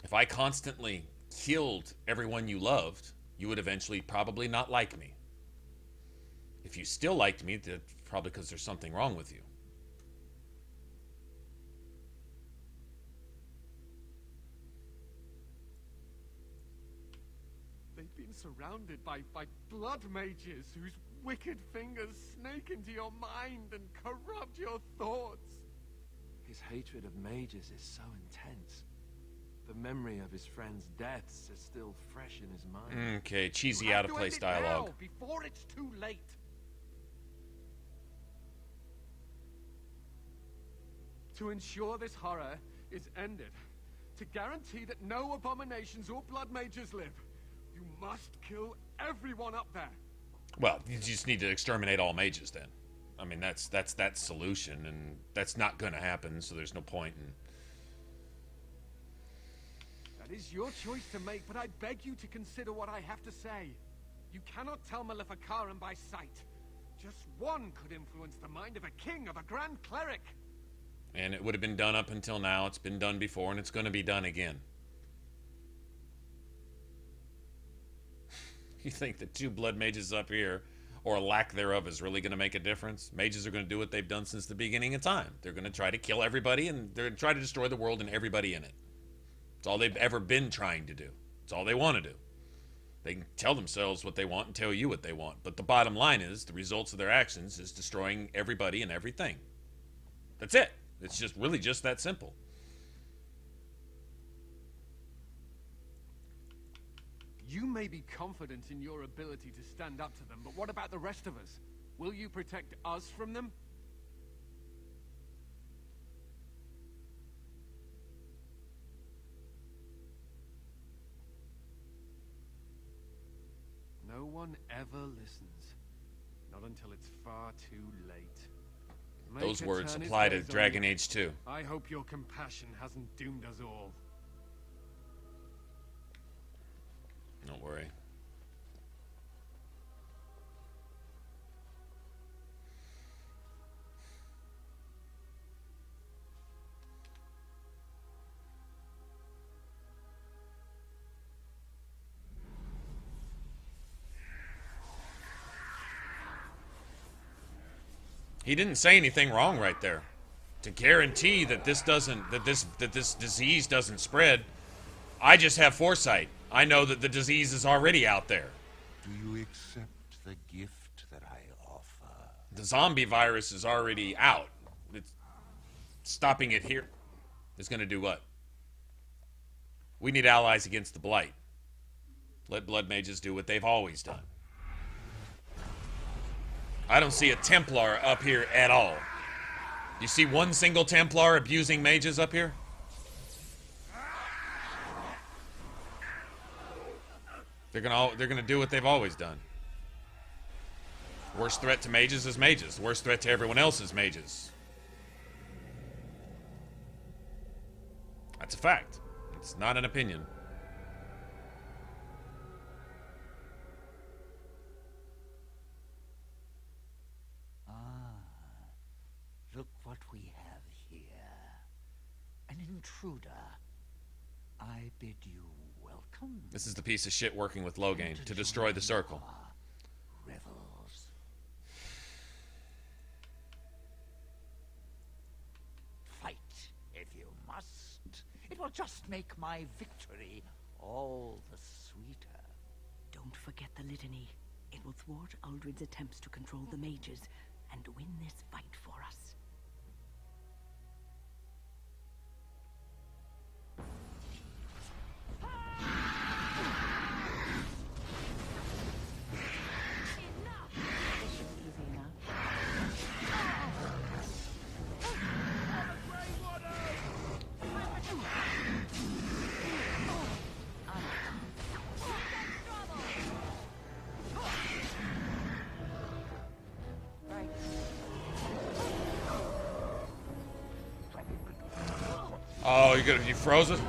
If I constantly killed everyone you loved, you would eventually probably not like me. If you still liked me, that's probably because there's something wrong with you. They've been surrounded by blood mages whose wicked fingers snake into your mind and corrupt your thoughts. His hatred of mages is so intense. The memory of his friends' deaths is still fresh in his mind. Okay, cheesy out-of-place dialogue. Now, before it's too late. To ensure this horror is ended, to guarantee that no abominations or blood mages live, you must kill everyone up there. Well, you just need to exterminate all mages then. I mean, that's that solution, and that's not going to happen, so there's no point in... That is your choice to make, but I beg you to consider what I have to say. You cannot tell Maleficarum by sight. Just one could influence the mind of a king, of a grand cleric. And it would have been done up until now. It's been done before, and it's going to be done again. You think the two blood mages up here, or lack thereof, is really going to make a difference? Mages are going to do what they've done since the beginning of time. They're going to try to kill everybody, and they're going to try to destroy the world and everybody in it. It's all they've ever been trying to do. It's all they want to do. They can tell themselves what they want and tell you what they want. But the bottom line is, the results of their actions is destroying everybody and everything. That's it. It's just really just that simple. You may be confident in your ability to stand up to them, but what about the rest of us? Will you protect us from them? No one ever listens. Not until it's far too late. Those words apply to Dragon Age 2. I hope your compassion hasn't doomed us all. Don't worry. He didn't say anything wrong right there. To guarantee that this disease doesn't spread, I just have foresight. I know that the disease is already out there. Do you accept the gift that I offer? The zombie virus is already out. It's stopping it here is going to do what? We need allies against the blight. Let blood mages do what they've always done. I don't see a Templar up here at all. You see one single Templar abusing mages up here? They're gonna do what they've always done. Worst threat to mages is mages. Worst threat to everyone else is mages. That's a fact. It's not an opinion. Look what we have here. An intruder. I bid you welcome. This is the piece of shit working with Loghain to destroy the circle. Revels. Fight if you must. It will just make my victory all the sweeter. Don't forget the litany. It will thwart Uldred's attempts to control the mages and win this fight for us. Oh, you froze it?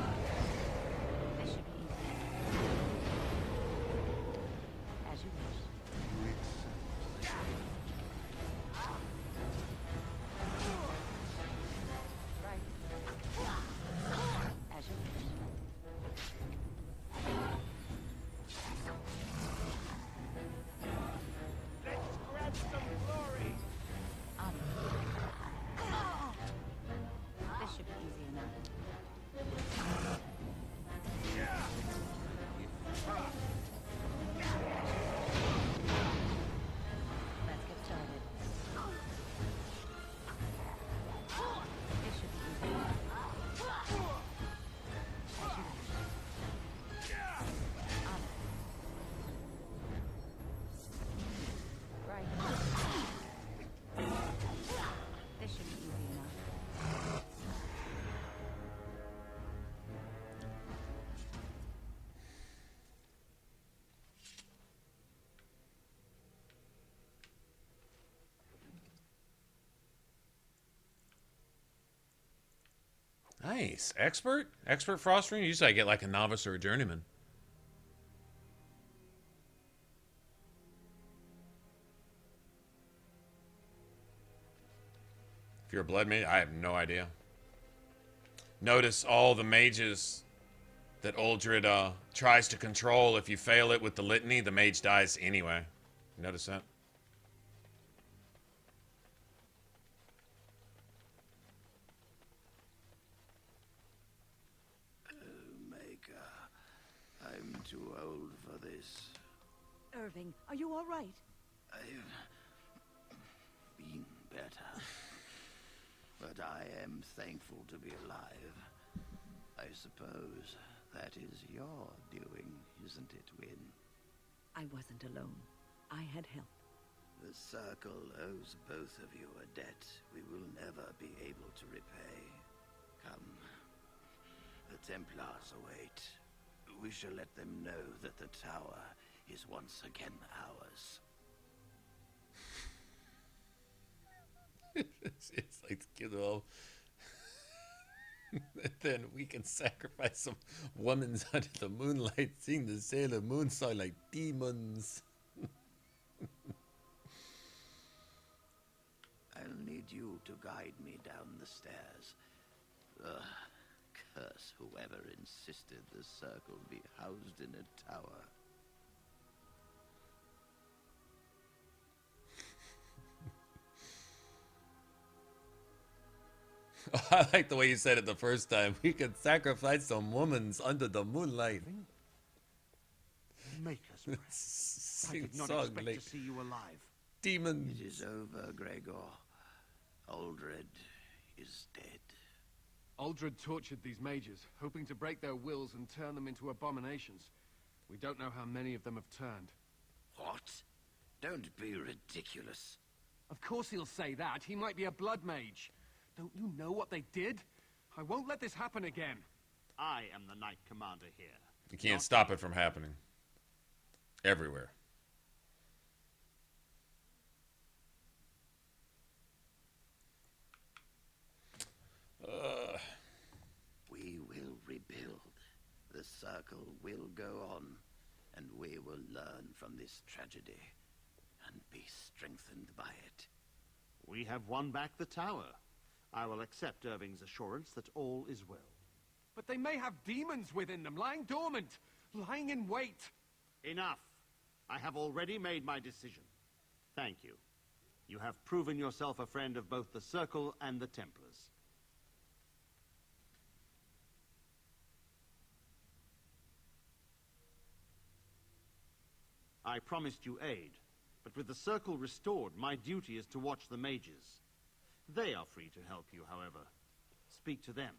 Nice. Expert? Expert frostering? Usually I get like a novice or a journeyman. If you're a blood mage, I have no idea. Notice all the mages that Uldred tries to control. If you fail it with the litany, the mage dies anyway. Notice that? I'm too old for this. Irving, are you all right? I've been better. But I am thankful to be alive. I suppose that is your doing, isn't it, Wynn? I wasn't alone. I had help. The Circle owes both of you a debt we will never be able to repay. Come. The Templars await. We shall let them know that the tower is once again ours. It's like, you know, then we can sacrifice some women under the moonlight, sing the Sailor Moon song like demons. I'll need you to guide me down the stairs. Curse whoever insisted the Circle be housed in a tower. I like the way you said it the first time. We could sacrifice some women under the moonlight. Maker's breath. I did not expect to see you alive. Demons. It is over, Gregor. Aldred is dead. Aldred tortured these mages, hoping to break their wills and turn them into abominations. We don't know how many of them have turned. What? Don't be ridiculous. Of course he'll say that. He might be a blood mage. Don't you know what they did? I won't let this happen again. I am the Knight Commander here. You can't stop it from happening. Everywhere. We will rebuild. The Circle will go on, and we will learn from this tragedy and be strengthened by it. We have won back the tower. I will accept Irving's assurance that all is well. But they may have demons within them, lying dormant, lying in wait. Enough. I have already made my decision. Thank you. You have proven yourself a friend of both the Circle and the Templars. I promised you aid, but with the Circle restored, my duty is to watch the mages. They are free to help you, however. Speak to them.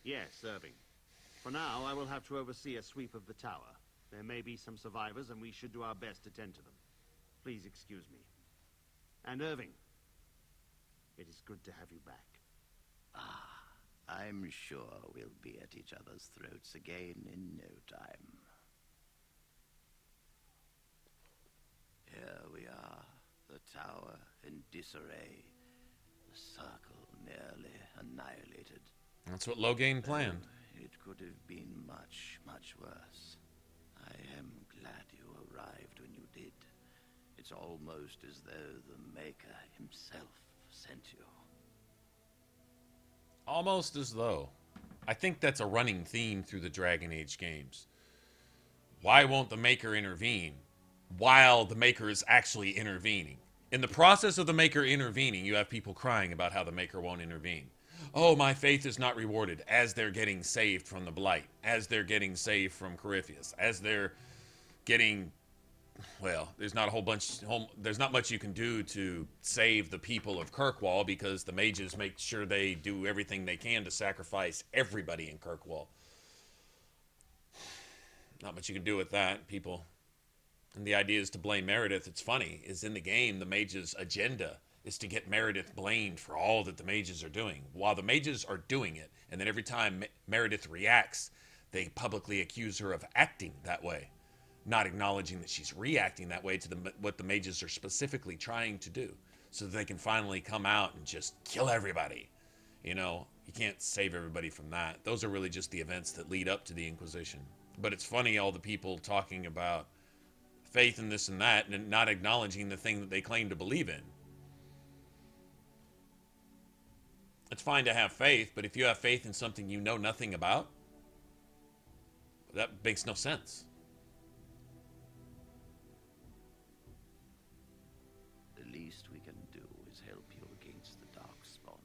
Yes, Irving. For now, I will have to oversee a sweep of the tower. There may be some survivors, and we should do our best to tend to them. Please excuse me. And Irving, it is good to have you back. I'm sure we'll be at each other's throats again in no time. Here we are, the tower in disarray, the Circle nearly annihilated. That's what Loghain planned. It could have been much, much worse. I am glad you arrived when you did. It's almost as though the Maker himself sent you. Almost as though. I think that's a running theme through the Dragon Age games. Why won't the Maker intervene while the Maker is actually intervening? In the process of the Maker intervening, you have people crying about how the Maker won't intervene. Oh, my faith is not rewarded, as they're getting saved from the Blight, as they're getting saved from Corypheus, as they're getting... Well, there's not much you can do to save the people of Kirkwall because the mages make sure they do everything they can to sacrifice everybody in Kirkwall. Not much you can do with that, people. And the idea is to blame Meredith. It's funny, is in the game, the mages' agenda is to get Meredith blamed for all that the mages are doing. While the mages are doing it, and then every time Meredith reacts, they publicly accuse her of acting that way, not acknowledging that she's reacting that way to what the mages are specifically trying to do, so that they can finally come out and just kill everybody. You know, you can't save everybody from that. Those are really just the events that lead up to the Inquisition. But it's funny, all the people talking about faith in this and that, and not acknowledging the thing that they claim to believe in. It's fine to have faith, but if you have faith in something you know nothing about, that makes no sense. The least we can do is help you against the Darkspawn.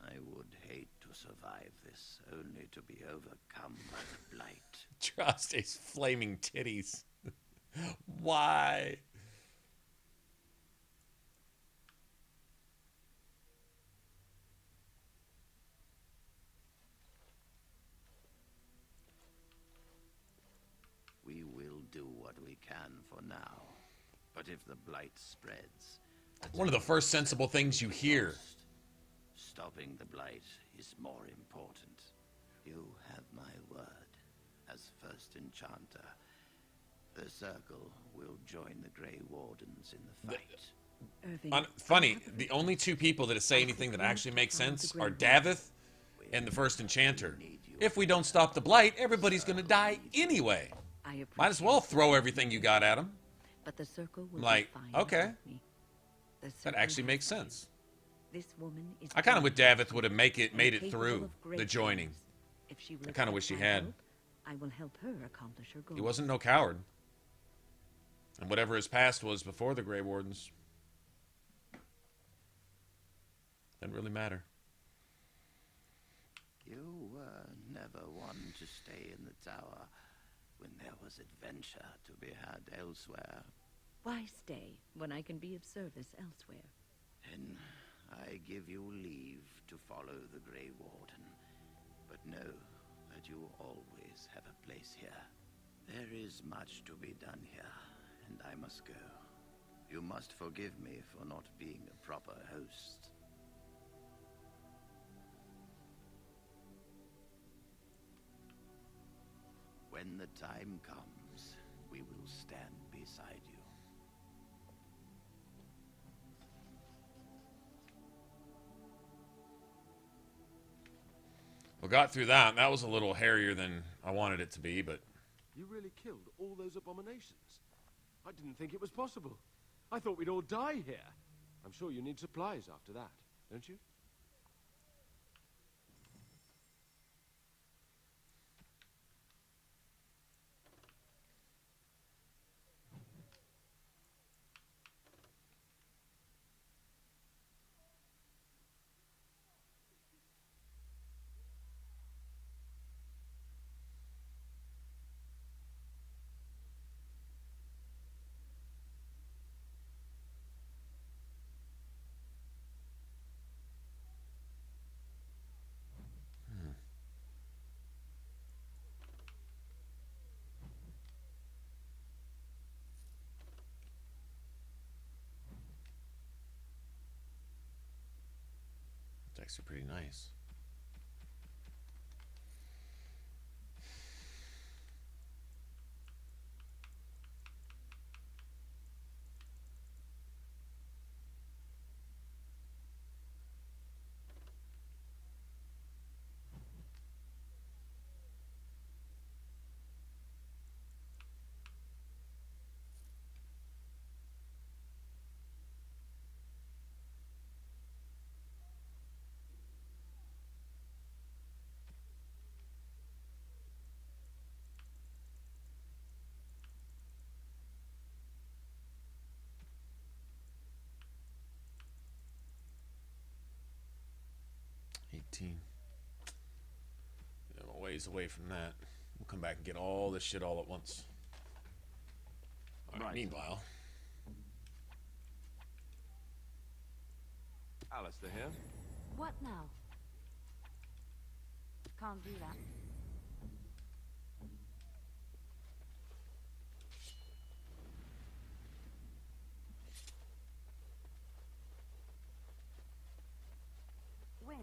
I would hate to survive this, only to be overcome by the Blight. Drosta's flaming titties. Why? can for now. But if the blight spreads... One of the first sensible things you hear. Stopping the blight is more important. You have my word. As first enchanter, the Circle will join the Grey Wardens in the fight. Funny, the only two people that say anything that actually makes sense are Davith and the first enchanter. If we don't stop the blight, everybody's gonna die anyway. Might as well throw everything you got at them. But the Circle will Like, be fine okay, without that actually makes sense. This woman is I kind of wish Davith would have made it through the joining. If she will I kind of wish he had. help, I will help her accomplish her goals. He wasn't no coward. And whatever his past was before the Grey Wardens didn't really matter. You were never one to stay in the tower when there was adventure to be had elsewhere. Why stay when I can be of service elsewhere? Then I give you leave to follow the Grey Warden. But know that you always have a place here. There is much to be done here, and I must go. You must forgive me for not being a proper host. When the time comes, we will stand beside you. Well, got through that. That was a little hairier than I wanted it to be, but... You really killed all those abominations? I didn't think it was possible. I thought we'd all die here. I'm sure you need supplies after that, don't you? It's actually pretty nice. Yeah, I'm a ways away from that. We'll come back and get all this shit all at once. All right, meanwhile... Alistair here. What now? Can't do that. Wait.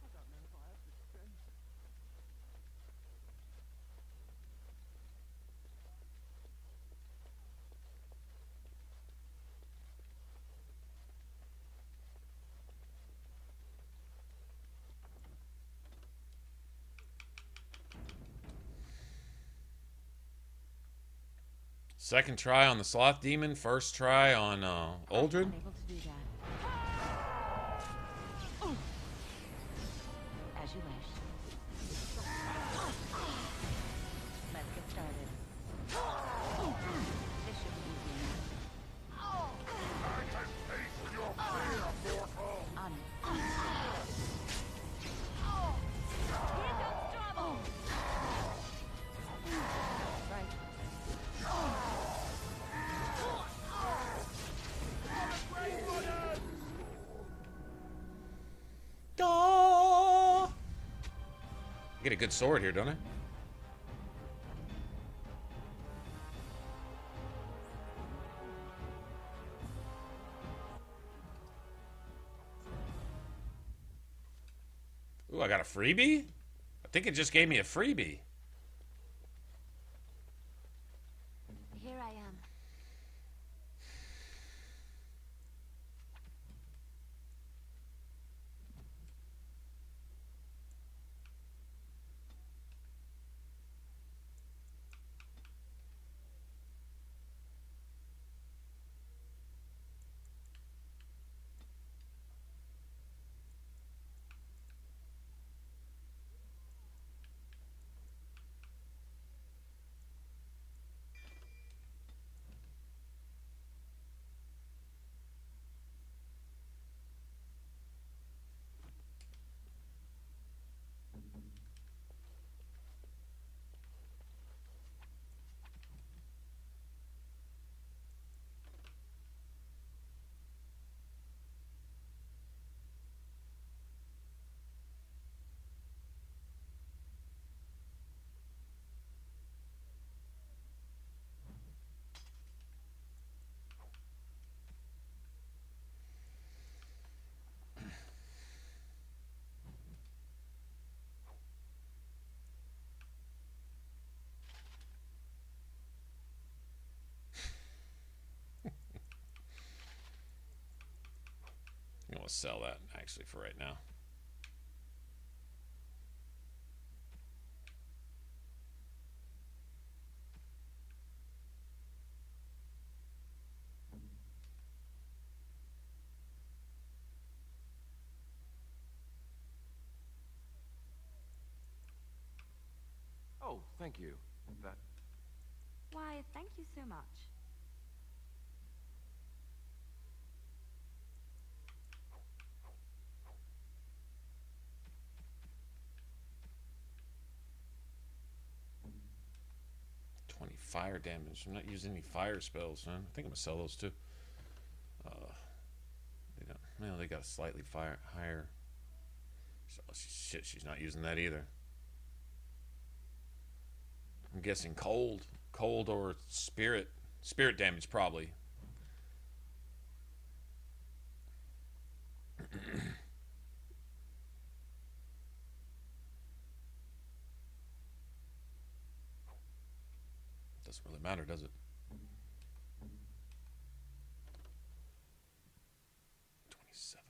I don't know if I have the strength. Second try on the Sloth Demon, first try on Uldred. Able to do that. As you wish. Let's get started. This should be easy enough. On it. Here comes trouble! Right. I get a good sword here, don't I? I got a freebie? I think it just gave me a freebie. Here I am. I'm going to sell that, actually, for right now. Oh, thank you. That... Why, thank you so much. Fire damage. I'm not using any fire spells, man. I think I'm gonna sell those too. They don't. Well, they got a slightly higher. So, shit, she's not using that either. I'm guessing cold or spirit damage probably. Doesn't really matter, does it? 27.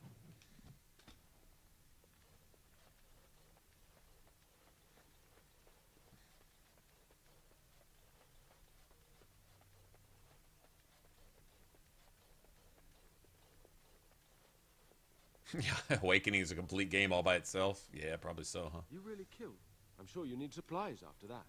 Yeah, Awakening is a complete game all by itself. Yeah, probably so, huh? You really killed. I'm sure you need supplies after that.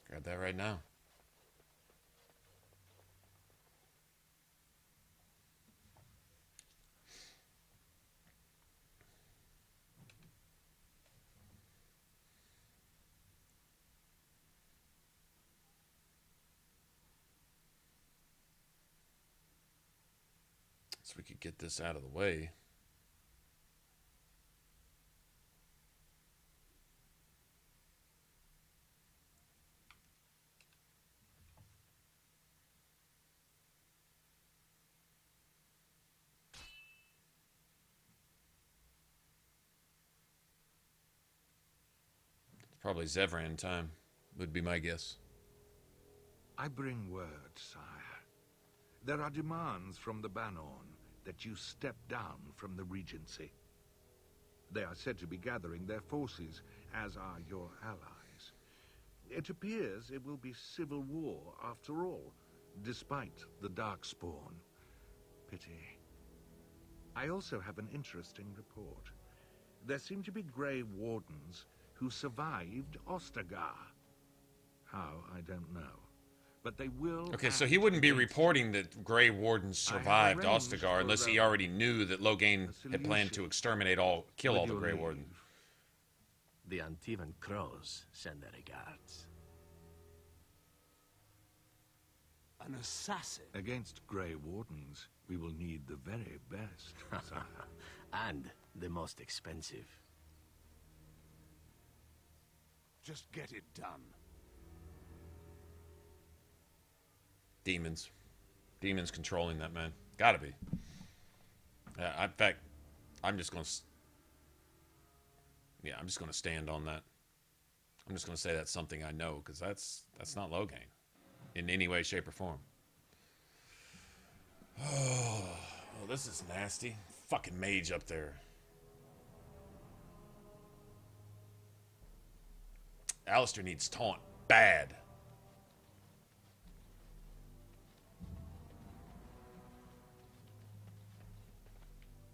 Grab that right now. So we could get this out of the way. Probably Zevran time, would be my guess. I bring word, sire. There are demands from the Banorn that you step down from the Regency. They are said to be gathering their forces, as are your allies. It appears it will be civil war after all, despite the Darkspawn. Pity. I also have an interesting report. There seem to be Grey Wardens who survived Ostagar. How, I don't know. But they will... Okay, so he wouldn't be reporting that Grey Wardens survived Ostagar unless he already knew that Loghain had planned to kill all the Grey Wardens. The Antivan Crows send their regards. An assassin? Against Grey Wardens, we will need the very best, sire. And the most expensive. Just get it done. Demons. Demons controlling that, man. Gotta be. In fact, I'm just gonna... Yeah, I'm just gonna stand on that. I'm just gonna say that's something I know, because that's not Logain. In any way, shape, or form. Oh, this is nasty. Fucking mage up there. Alistair needs taunt. Bad.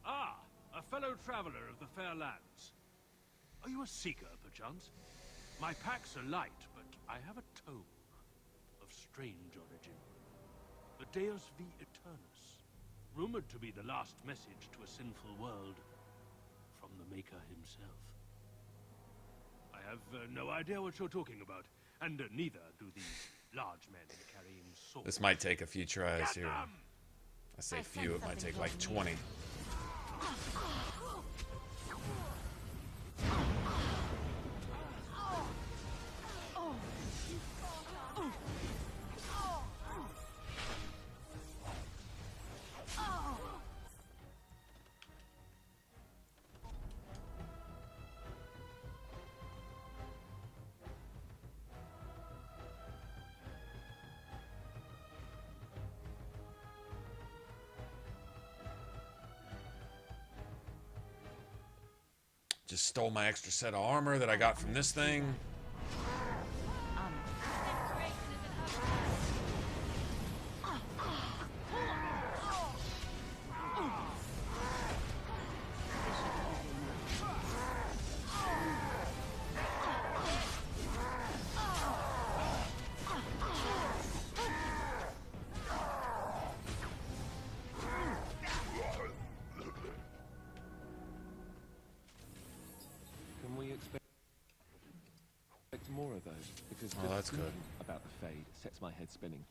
Ah, a fellow traveler of the fair lands. Are you a seeker, perchance? My packs are light, but I have a tome of strange origin. The Deus V Eternus, rumored to be the last message to a sinful world from the Maker himself. I have no idea what you're talking about, and neither do these large men carrying swords. This might take a few tries here. I say few, it might take like 20. Just stole my extra set of armor that I got from this thing. More of those, because oh, that's good. About the Fade sets my head spinning.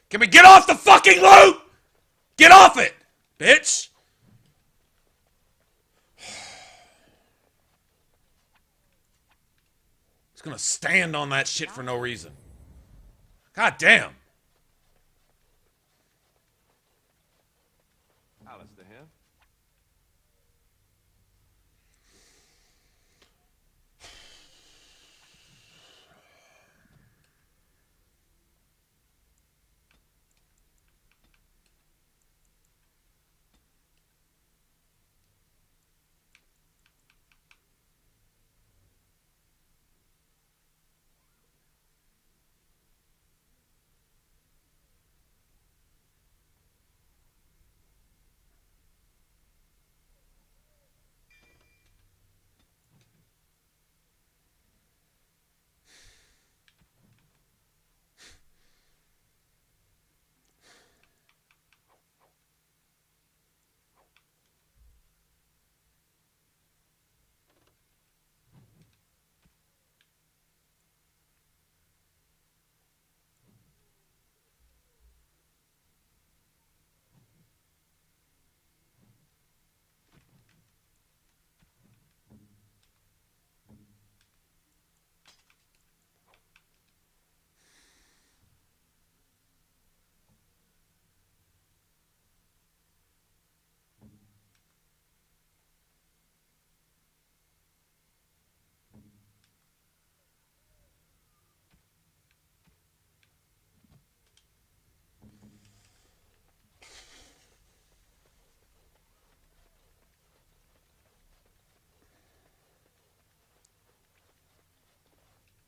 Can we get off the fucking loot? Get off it, bitch! It's gonna stand on that shit for no reason. God damn. Alistair here.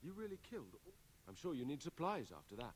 You really killed? I'm sure you need supplies after that.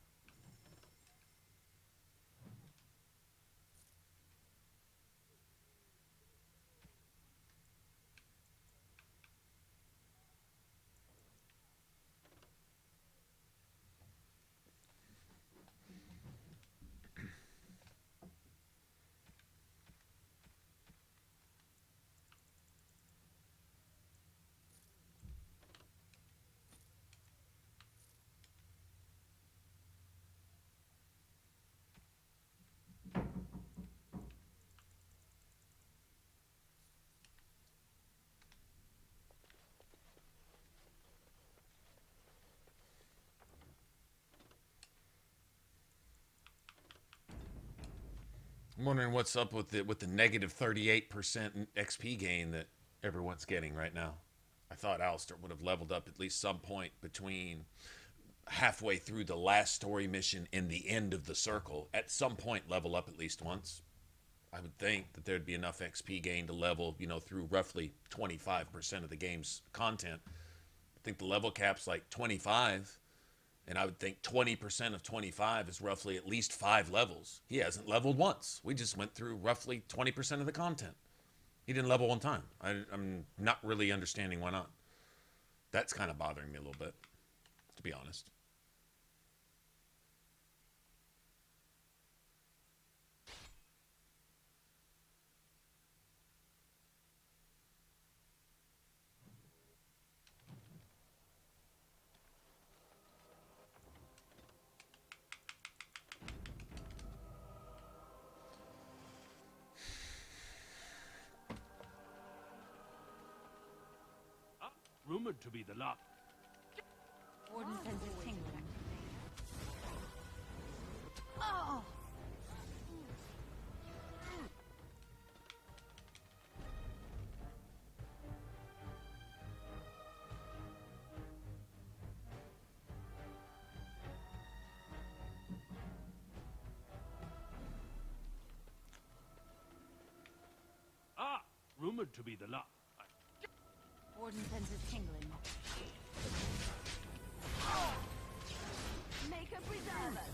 I'm wondering what's up with the negative 38% XP gain that everyone's getting right now. I thought Alistair would have leveled up at least some point between halfway through the last story mission and the end of the circle. At some point, level up at least once. I would think that there'd be enough XP gain to level, you know, through roughly 25% of the game's content. I think the level cap's like 25, and I would think 20% of 25 is roughly at least 5 levels. He hasn't leveled once. We just went through roughly 20% of the content. He didn't level one time. I'm not really understanding why not. That's kind of bothering me a little bit, to be honest. Rumored to be the last. Warden senses tingling. Oh! Ah, rumored to be the last. Warden senses tingling. Make a preserve us.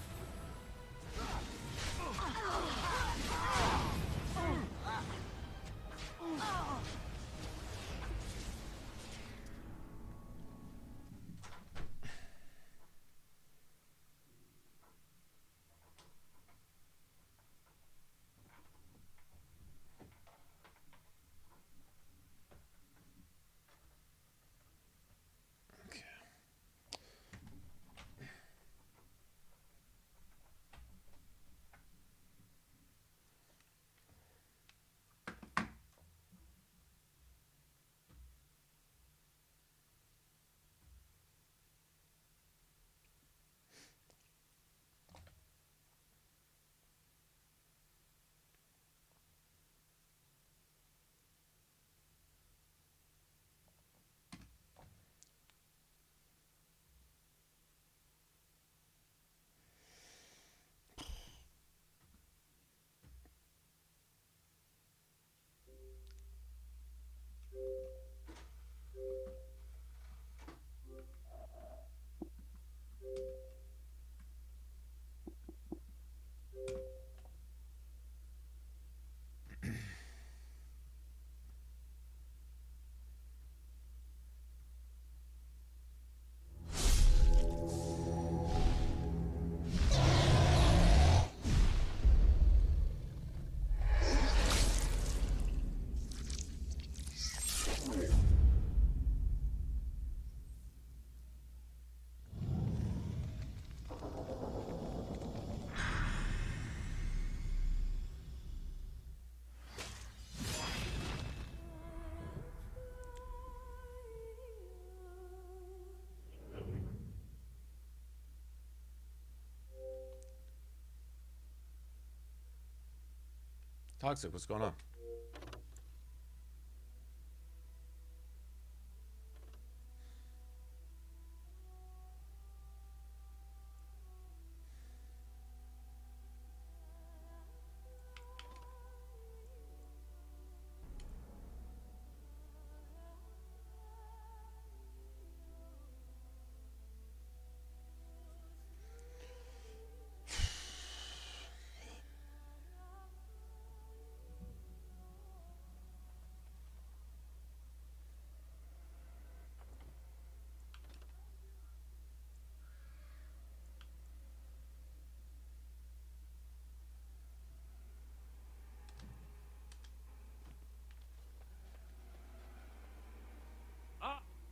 Toxic, what's going on?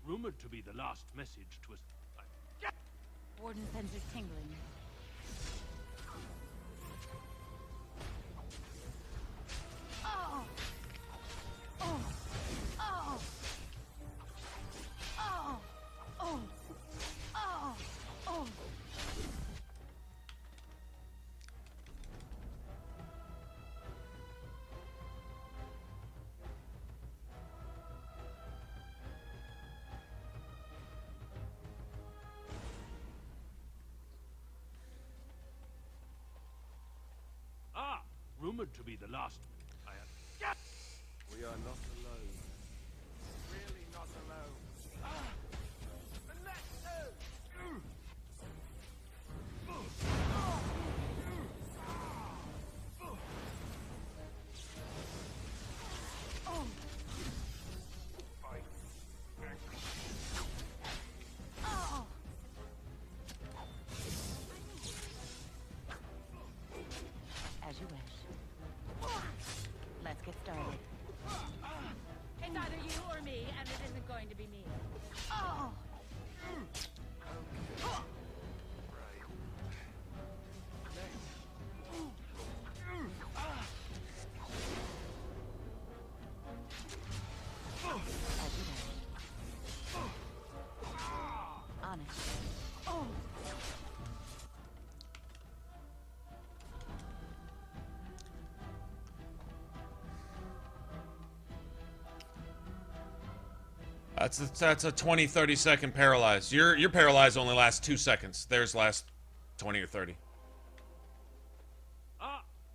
Rumored to be the last message to us. Warden senses tingling. Oh! Oh! Oh! Oh! Oh! Oh! Oh! rumored to be the last. We are not alone. Really not alone. As you wish. Let's get started. It's either you or me, and it isn't going to be me. Oh! On it. Oh! That's a 20, 30 second paralyze. Your paralyze only lasts 2 seconds. Theirs lasts 20 or 30.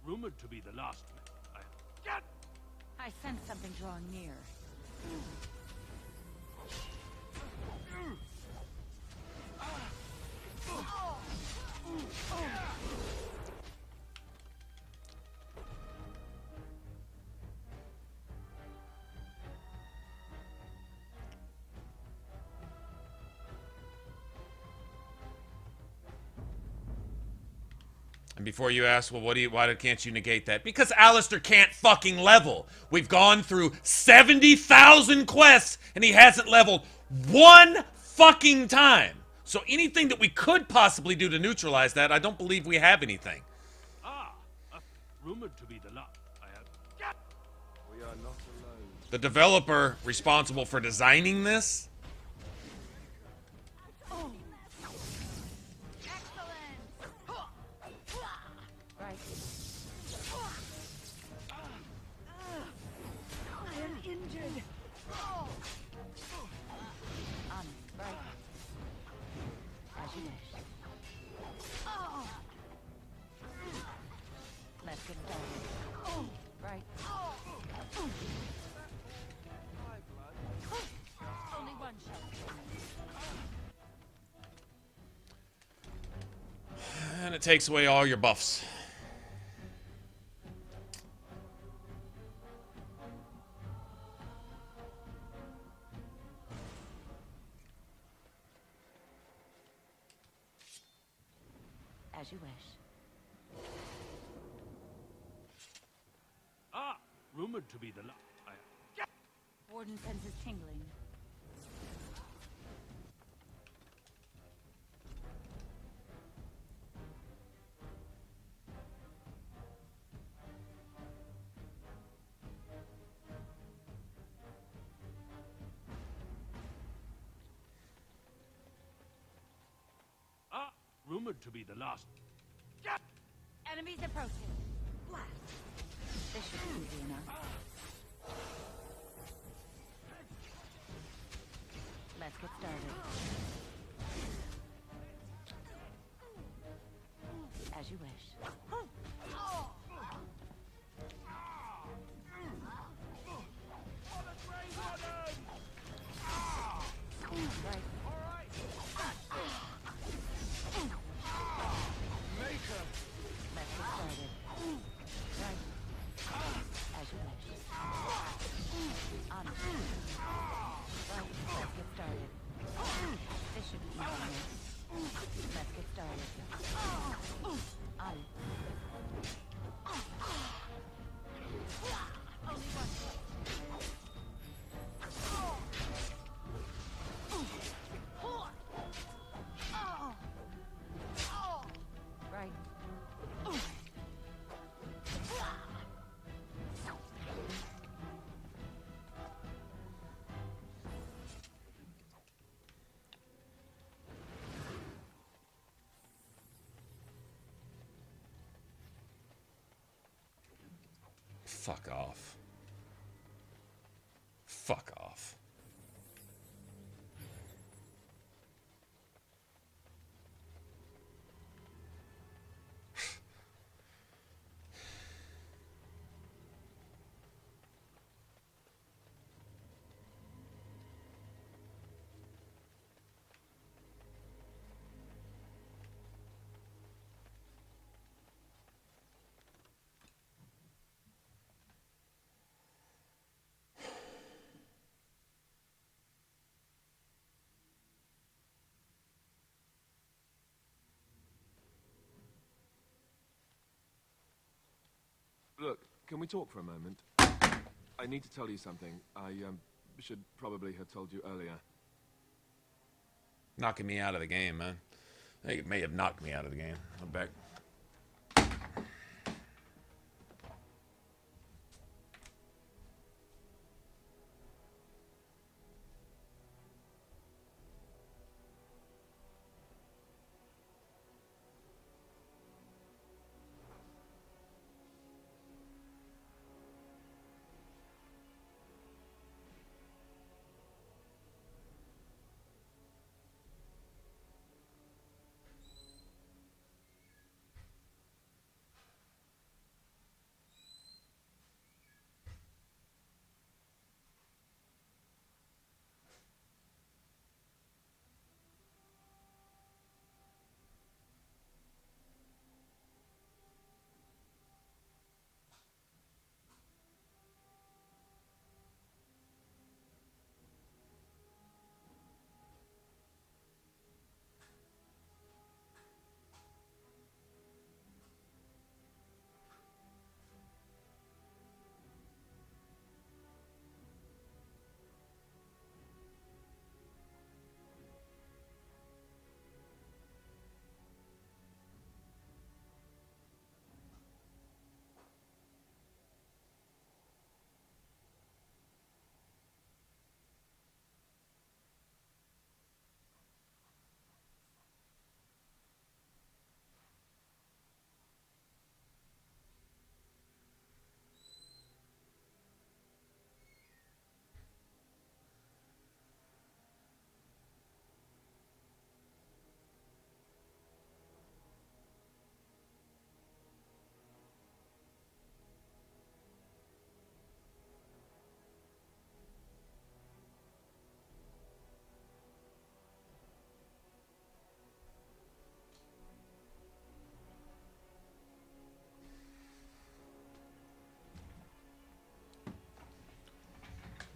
Rumored to be the last. I sense something drawing near. And before you ask, well, why can't you negate that? Because Alistair can't fucking level. We've gone through 70,000 quests, and he hasn't leveled one fucking time. So anything that we could possibly do to neutralize that, I don't believe we have anything. Rumored to be the last. We are not alone. The developer responsible for designing this? And it takes away all your buffs. As you wish. Rumored to be the last. Warden senses tingling. Rumored to be the last. Enemies approaching. Blast. This should be easy enough. Let's get started. As you wish. Right. Let's get started. Right. As you wish. On it. Right. Let's get started. This should be easy enough. Let's get started. On it. Only one. Right. Fuck off. Fuck off. can we talk for a moment? I need to tell you something. I should probably have told you earlier. Knocking me out of the game, man. I think it may have knocked me out of the game. I'm back.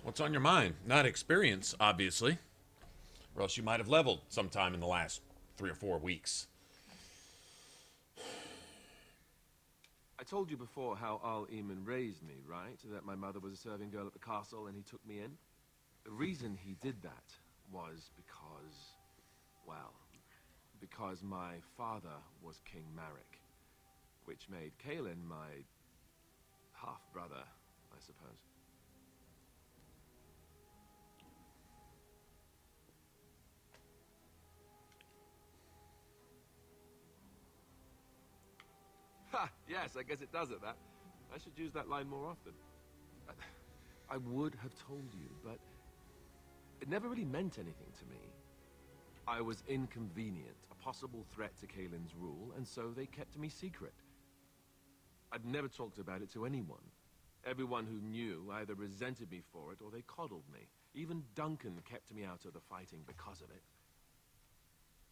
What's on your mind? Not experience, obviously. Or else you might have leveled sometime in the last 3 or 4 weeks. I told you before how Al-Eamon raised me, right? That my mother was a serving girl at the castle and he took me in. The reason he did that was because, well, because my father was King Marek, which made Kaelin my half-brother, I suppose. Ha! Yes, I guess it does at that. I should use that line more often. I would have told you, but it never really meant anything to me. I was inconvenient, a possible threat to Kaelin's rule, and so they kept me secret. I'd never talked about it to anyone. Everyone who knew either resented me for it or they coddled me. Even Duncan kept me out of the fighting because of it.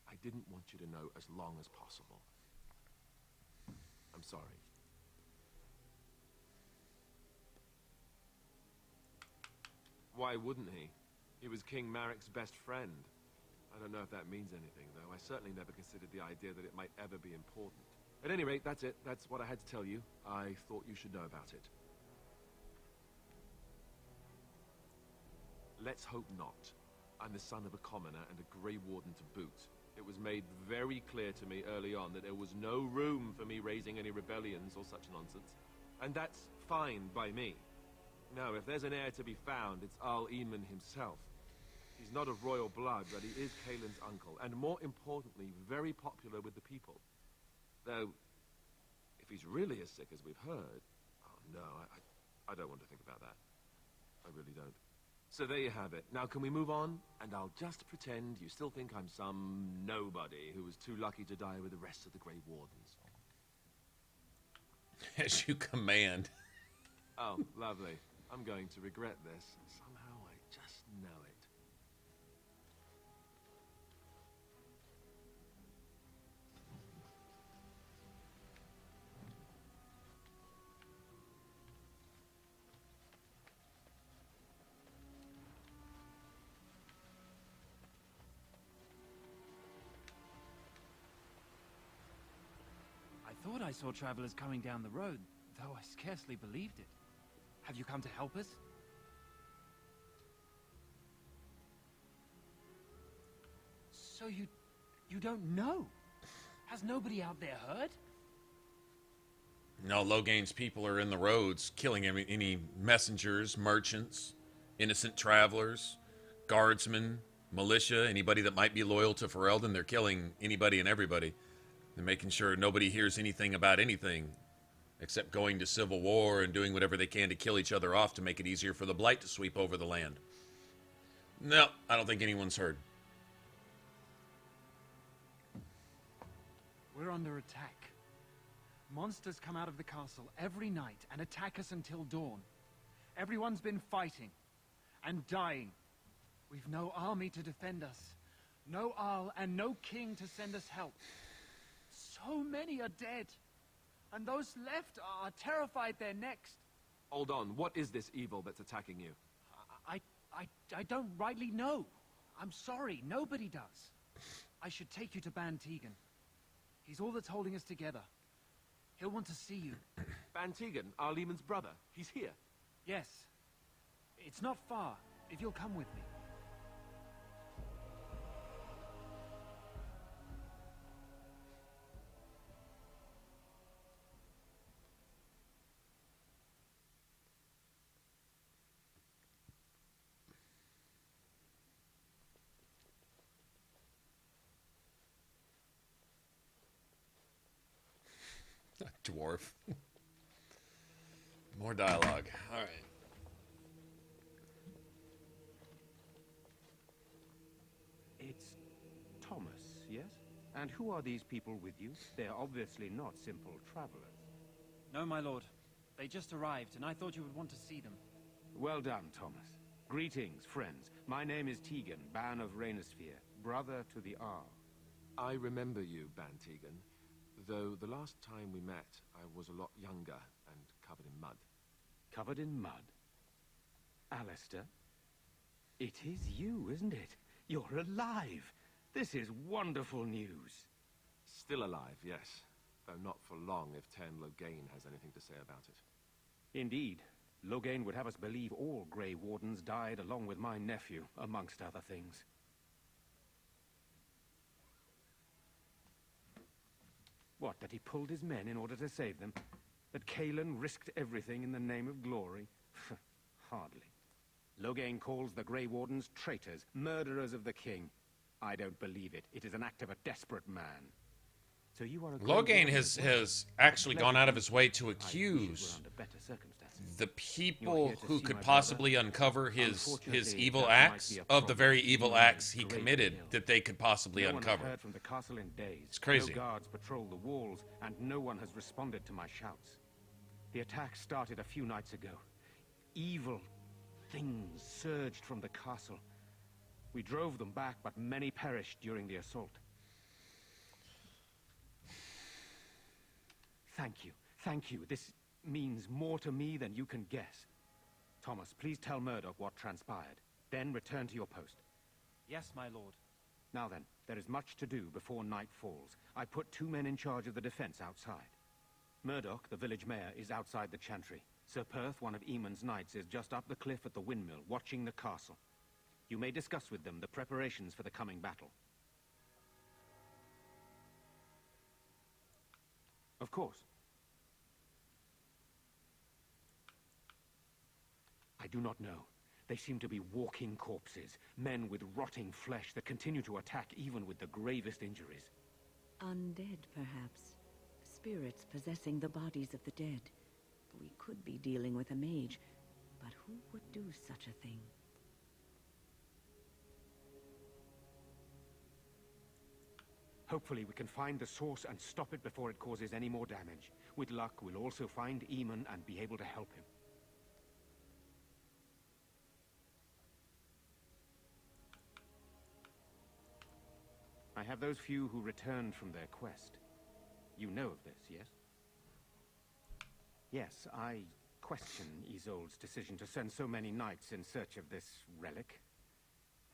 I didn't want you to know as long as possible. I'm sorry. Why wouldn't he? He was King Marek's best friend. I don't know if that means anything, though. I certainly never considered the idea that it might ever be important. At any rate, that's it. That's what I had to tell you. I thought you should know about it. Let's hope not. I'm the son of a commoner and a Grey Warden to boot. It was made very clear to me early on that there was no room for me raising any rebellions or such nonsense. And that's fine by me. No, if there's an heir to be found, it's Al-Eamon himself. He's not of royal blood, but he is Kaelin's uncle, and more importantly, very popular with the people. Though, if he's really as sick as we've heard... Oh, no, I don't want to think about that. I really don't. So there you have it. Now, can we move on? And I'll just pretend you still think I'm some nobody who was too lucky to die with the rest of the Grey Wardens. As you command. Oh, lovely. I'm going to regret this. Somehow I just know it. I thought I saw travelers coming down the road. though I scarcely believed it. Have you come to help us? So you don't know? Has nobody out there heard? No, Loghain's people are in the roads, killing any messengers, merchants, innocent travelers, guardsmen, militia, anybody that might be loyal to Ferelden. They're killing anybody and everybody. They're making sure nobody hears anything about anything, except going to civil war and doing whatever they can to kill each other off to make it easier for the Blight to sweep over the land. No, I don't think anyone's heard. We're under attack. Monsters come out of the castle every night and attack us until dawn. Everyone's been fighting and dying. We've no army to defend us, no Arl and no king to send us help. So many are dead, and those left are terrified they're next. Hold on, what is this evil that's attacking you? I don't rightly know. I'm sorry, nobody does. I should take you to Ban Tegan. He's all that's holding us together. He'll want to see you. Ban Tegan, Arlemon's brother. He's here. Yes. It's not far, if you'll come with me. Dwarf. More dialogue. All right. It's Thomas, yes? And who are these people with you? They're obviously not simple travelers. No, my lord. They just arrived, and I thought you would want to see them. Well done, Thomas. Greetings, friends. My name is Tegan, Ban of Rainersphere, brother to the Arl. I remember you, Ban Tegan. Though the last time we met, I was a lot younger and covered in mud. Covered in mud? Alistair? It is you, isn't it? You're alive! This is wonderful news. Still alive, yes. Though not for long if Ten Loghain has anything to say about it. Indeed. Loghain would have us believe all Grey Wardens died along with my nephew, amongst other things. What, that he pulled his men in order to save them? That Cailan risked everything in the name of glory? Hardly. Loghain calls the Grey Wardens traitors, murderers of the king. I don't believe it. It is an act of a desperate man. So you are a Loghain has actually gone out of his way to accuse the people who could possibly uncover his evil acts of the very evil acts he committed that they could possibly uncover. Heard from the castle in days. It's crazy. No guards patrol the walls, and no one has responded to my shouts. The attack started a few nights ago. Evil things surged from the castle. We drove them back, but many perished during the assault. Thank you. Thank you. This means more to me than you can guess. Thomas, please tell Murdoch what transpired. Then return to your post. Yes, my lord. Now then, there is much to do before night falls. I put 2 men in charge of the defense outside. Murdoch, the village mayor, is outside the chantry. Sir Perth, one of Eamon's knights, is just up the cliff at the windmill, watching the castle. You may discuss with them the preparations for the coming battle. Of course. I do not know. They seem to be walking corpses, men with rotting flesh that continue to attack even with the gravest injuries. Undead, perhaps. Spirits possessing the bodies of the dead. We could be dealing with a mage, but who would do such a thing? Hopefully we can find the source and stop it before it causes any more damage. With luck, we'll also find Eamon and be able to help him. I have those few who returned from their quest. You know of this, yes? Yes, I question Isolde's decision to send so many knights in search of this relic.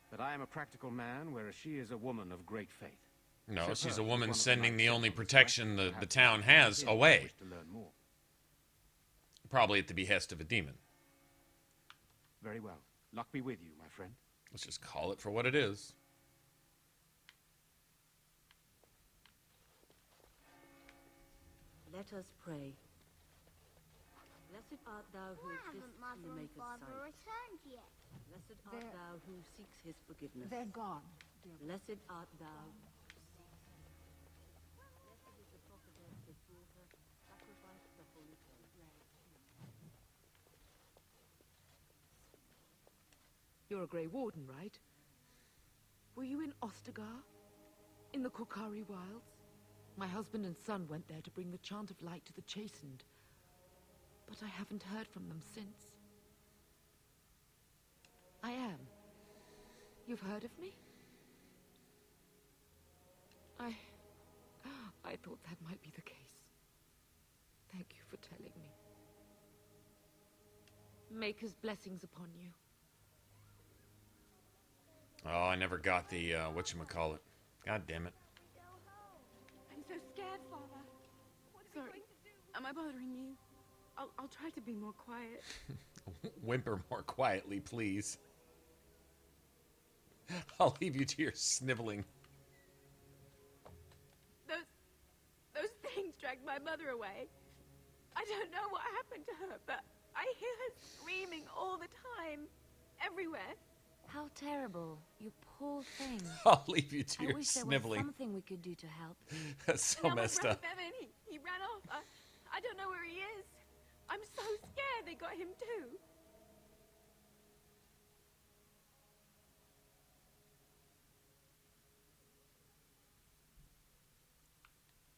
But I am a practical man, whereas she is a woman of great faith. No, she's a woman sending the only protection the town has away. Probably at the behest of a demon. Very well. Luck be with you, my friend. Let's just call it for what it is. Let us pray. Blessed art thou who exists in the Maker's sight. Returned yet? Blessed art thou who seeks his forgiveness. They're gone. Blessed art thou who seeks his Blessed is the prophetess, his daughter, sacrifice the holy place. You're a Grey Warden, right? Were you in Ostagar? In the Korkari Wilds? My husband and son went there to bring the chant of light to the chastened. But I haven't heard from them since. I am. You've heard of me? I thought that might be the case. Thank you for telling me. Maker's blessings upon you. Oh, I never got the, whatchamacallit. God damn it. I'm so scared, Father. What are we going to do? Am I bothering you? I'll try to be more quiet. Whimper more quietly, please. I'll leave you to your sniveling. Those things dragged my mother away. I don't know what happened to her, but I hear her screaming all the time. Everywhere. How terrible. You poor thing. I'll leave you to I your wish there sniveling. was something we could do to help. That's so messed up. Bevan, he ran off. I don't know where he is. I'm so scared they got him too.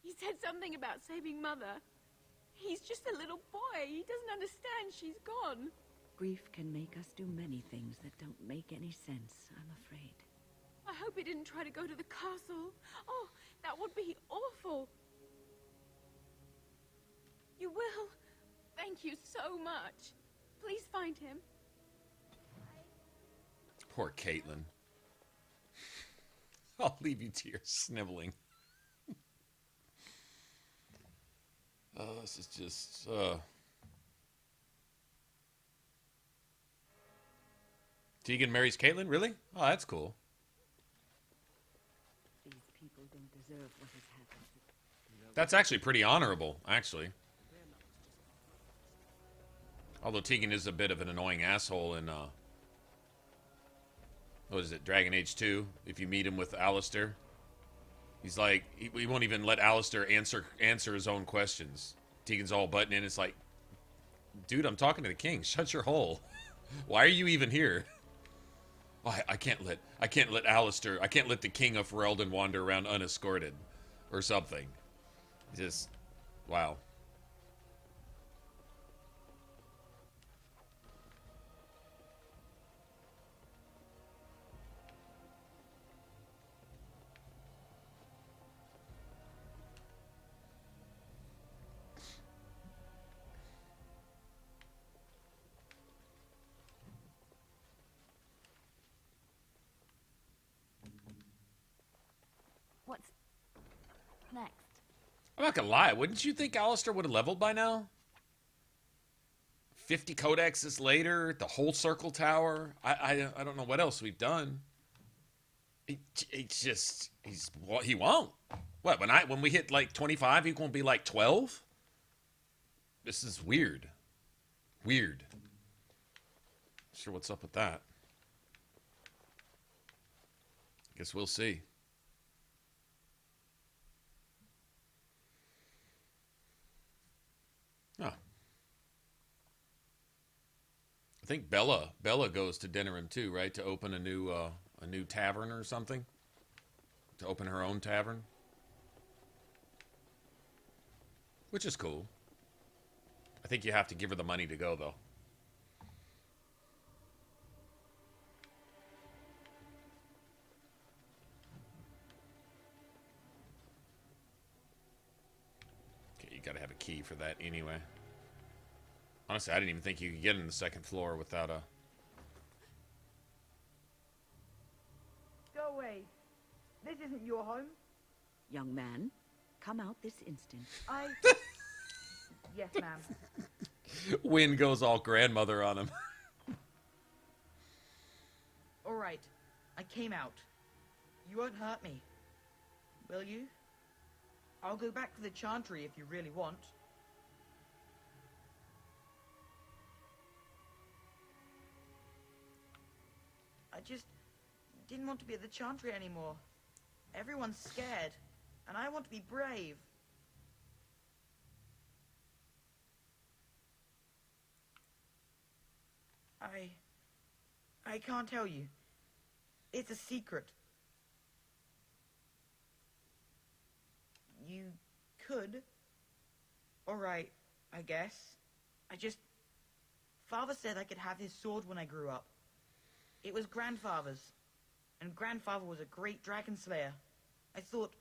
He said something about saving Mother. He's just a little boy. He doesn't understand she's gone. Grief can make us do many things that don't make any sense, I'm afraid. I hope he didn't try to go to the castle. Oh, that would be awful. You will? Thank you so much. Please find him. Poor Caitlin. I'll leave you to your sniveling. This is just, Tegan marries Caitlin? Really? Oh, that's cool. These people don't deserve what has happened. That's actually pretty honorable, actually. Although Tegan is a bit of an annoying asshole in, what is it, Dragon Age 2? If you meet him with Alistair. He's like, he won't even let Alistair answer his own questions. Tegan's all butting in. It's like, dude, I'm talking to the king. Shut your hole. Why are you even here? Oh, I can't let Alistair, I can't let the king of Ferelden wander around unescorted. Or something. Just, wow. What's next? I'm not gonna lie, wouldn't you think Alistair would have leveled by now? 50 codexes later, the whole circle tower. I don't know what else we've done. It's just he won't. What, when we hit like 25, he won't be like 12? This is weird. Weird. Not sure what's up with that. Guess we'll see. Oh. I think Bella goes to Denerim too, right? To open a new tavern or something. To open her own tavern. Which is cool. I think you have to give her the money to go though. Okay, you gotta have a key for that anyway. Honestly, I didn't even think you could get in the second floor without a... Go away. This isn't your home. Young man, come out this instant. Yes, ma'am. Wind goes all grandmother on him. Alright, I came out. You won't hurt me. Will you? I'll go back to the Chantry if you really want. I just didn't want to be at the Chantry anymore. Everyone's scared, and I want to be brave. I can't tell you. It's a secret. You could. Alright, I guess. Father said I could have his sword when I grew up. It was Grandfather's. And Grandfather was a great dragon slayer. I thought,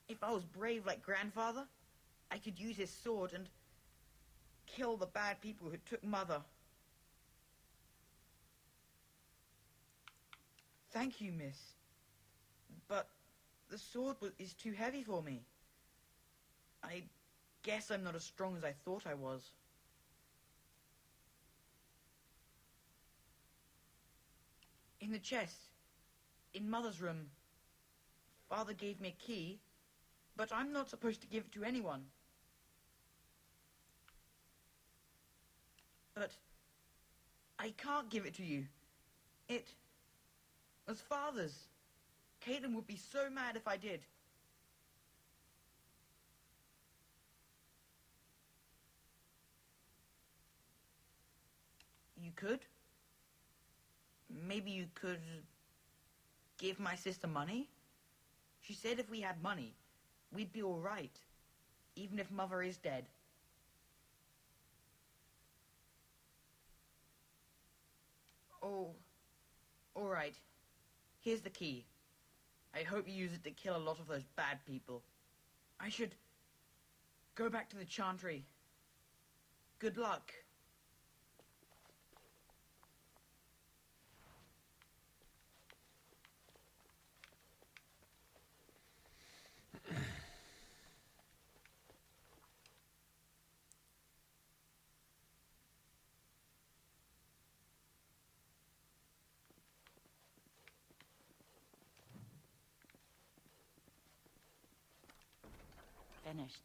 if I was brave like Grandfather, I could use his sword and kill the bad people who took Mother. Thank you, miss. But the sword is too heavy for me. I guess I'm not as strong as I thought I was. In the chest, in Mother's room, Father gave me a key, but I'm not supposed to give it to anyone. But I can't give it to you. It was Father's. Caitlin would be so mad if I did. You could? Maybe you could give my sister money? She said if we had money, we'd be all right, even if Mother is dead. Oh, all right. Here's the key. I hope you use it to kill a lot of those bad people. I should go back to the Chantry. Good luck. Finished.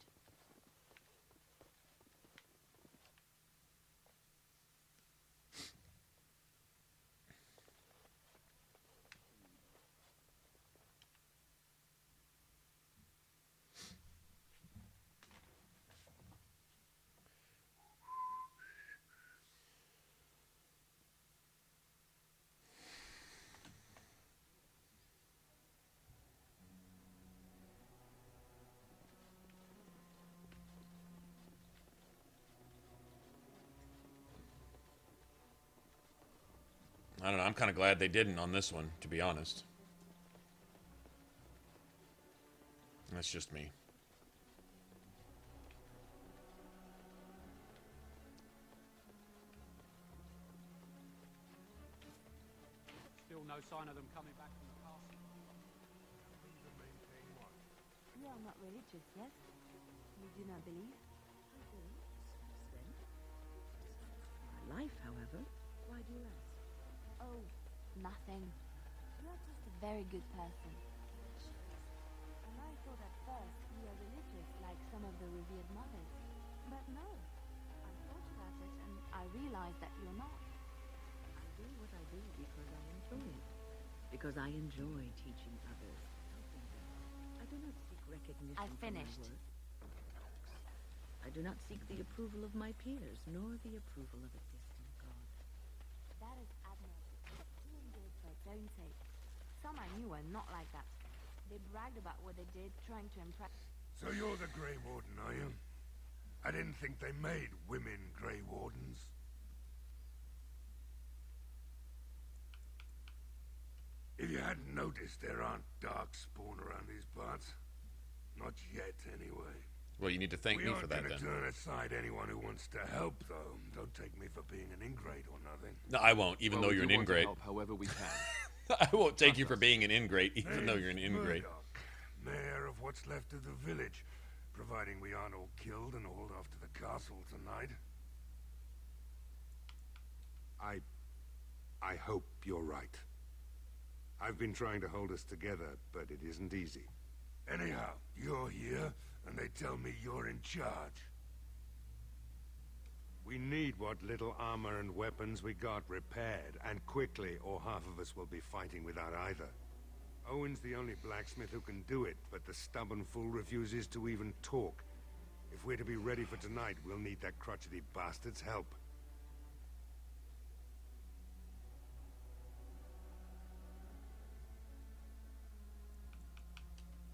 I don't know. I'm kind of glad they didn't on this one, to be honest. That's just me. Still no sign of them coming back from the castle. You are not religious, yes? You do not believe? My life, however. Why do you ask? Oh, nothing. You are just a very good person. And I thought at first you were religious like some of the revered mothers. But no. I thought about it and I realized that you're not. I do what I do because I enjoy it. Because I enjoy teaching others, helping them. I do not seek recognition I for finished. my work. I do not seek the approval of my peers, nor the approval of a distant god. That is admirable. Doing good for its own sake. Some I knew were not like that. They bragged about what they did, trying to impress. So you're the Grey Warden, are you? I didn't think they made women Grey Wardens. If you hadn't noticed, there aren't darkspawn around these parts. Not yet, anyway. Well, you need to thank me for that, then. We aren't gonna turn aside anyone who wants to help, though. Don't take me for being an ingrate or nothing. No, I won't, even though you're an ingrate. Help however we can. I won't take you for being an ingrate, even though you're an ingrate. Murdoch, mayor of what's left of the village, providing we aren't all killed and hauled off to the castle tonight. I hope you're right. I've been trying to hold us together, but it isn't easy. Anyhow, you're here, and they tell me you're in charge. We need what little armor and weapons we got repaired, and quickly, or half of us will be fighting without either. Owen's the only blacksmith who can do it, but the stubborn fool refuses to even talk. If we're to be ready for tonight, we'll need that crotchety bastard's help.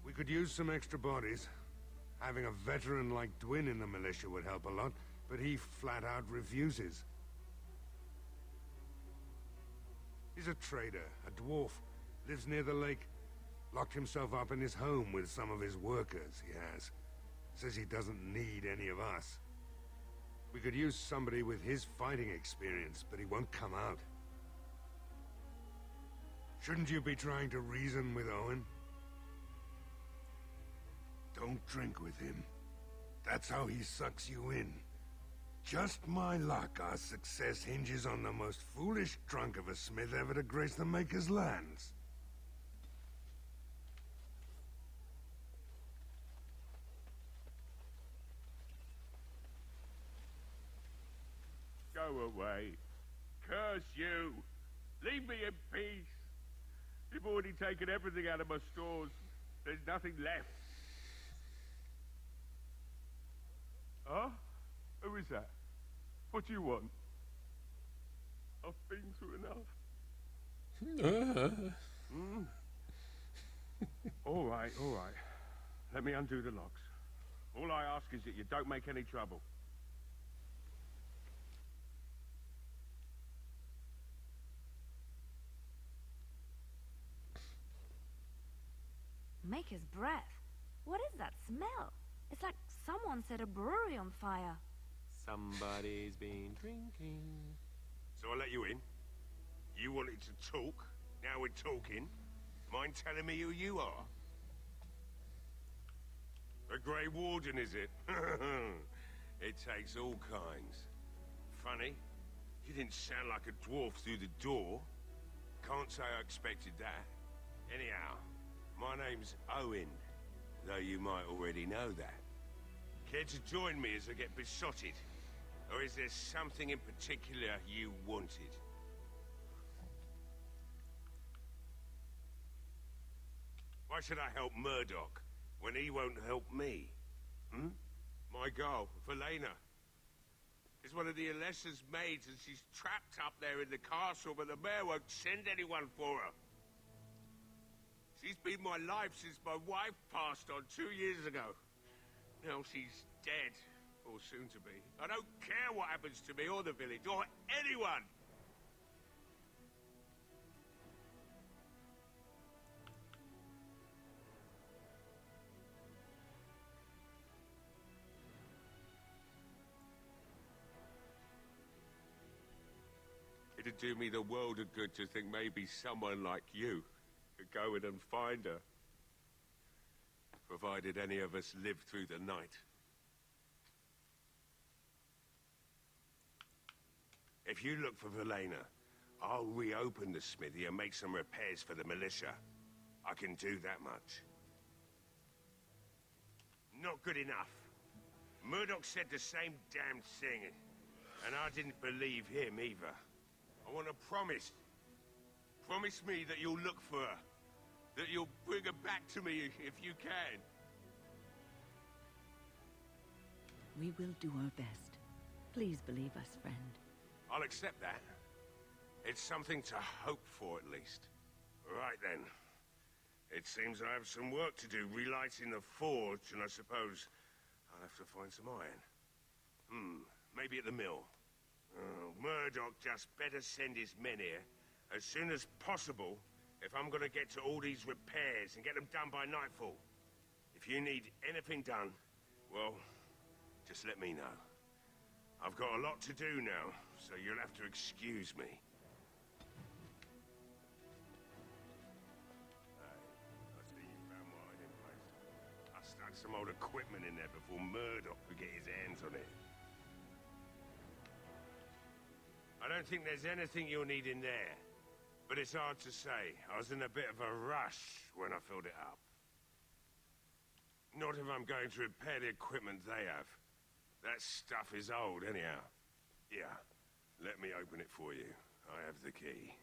We could use some extra bodies. Having a veteran like Dwin in the militia would help a lot, but he flat out refuses. He's a trader, a dwarf, lives near the lake. Locked himself up in his home with some of his workers, he has. Says he doesn't need any of us. We could use somebody with his fighting experience, but he won't come out. Shouldn't you be trying to reason with Owen? Don't drink with him. That's how he sucks you in. Just my luck, our success hinges on the most foolish drunk of a smith ever to grace the Maker's lands. Go away. Curse you. Leave me in peace. You've already taken everything out of my stores. There's nothing left. Huh? Who is that? What do you want? I've been through enough. All right, all right. Let me undo the locks. All I ask is that you don't make any trouble. Maker's breath. What is that smell? It's like someone set a brewery on fire. Somebody's been drinking. So I let you in. You wanted to talk. Now we're talking. Mind telling me who you are? The Grey Warden, is it? It takes all kinds. Funny, you didn't sound like a dwarf through the door. Can't say I expected that. Anyhow, my name's Owen, though you might already know that. Care to join me as I get besotted? Or is there something in particular you wanted? Why should I help Murdoch when he won't help me? My girl, Velena, is one of the Alessa's maids, and she's trapped up there in the castle, but the mayor won't send anyone for her. She's been my life since my wife passed on 2 years ago. Now she's dead, or soon to be. I don't care what happens to me or the village, or anyone! It'd do me the world of good to think maybe someone like you could go in and find her. Provided any of us live through the night. If you look for Velena, I'll reopen the smithy and make some repairs for the militia. I can do that much. Not good enough. Murdoch said the same damn thing, and I didn't believe him either. I want a promise. Promise me that you'll look for her. That you'll bring her back to me if you can. We will do our best. Please believe us, friend. I'll accept that. It's something to hope for, at least. Right then. It seems I have some work to do relighting the forge, and I suppose I'll have to find some iron. Maybe at the mill. Murdoch just better send his men here as soon as possible if I'm gonna get to all these repairs and get them done by nightfall. If you need anything done, well, just let me know. I've got a lot to do now, so you'll have to excuse me. I see you found my hiding place. I stuck some old equipment in there before Murdoch could get his hands on it. I don't think there's anything you'll need in there. But it's hard to say. I was in a bit of a rush when I filled it up. Not if I'm going to repair the equipment they have. That stuff is old, anyhow. Yeah, let me open it for you. I have the key.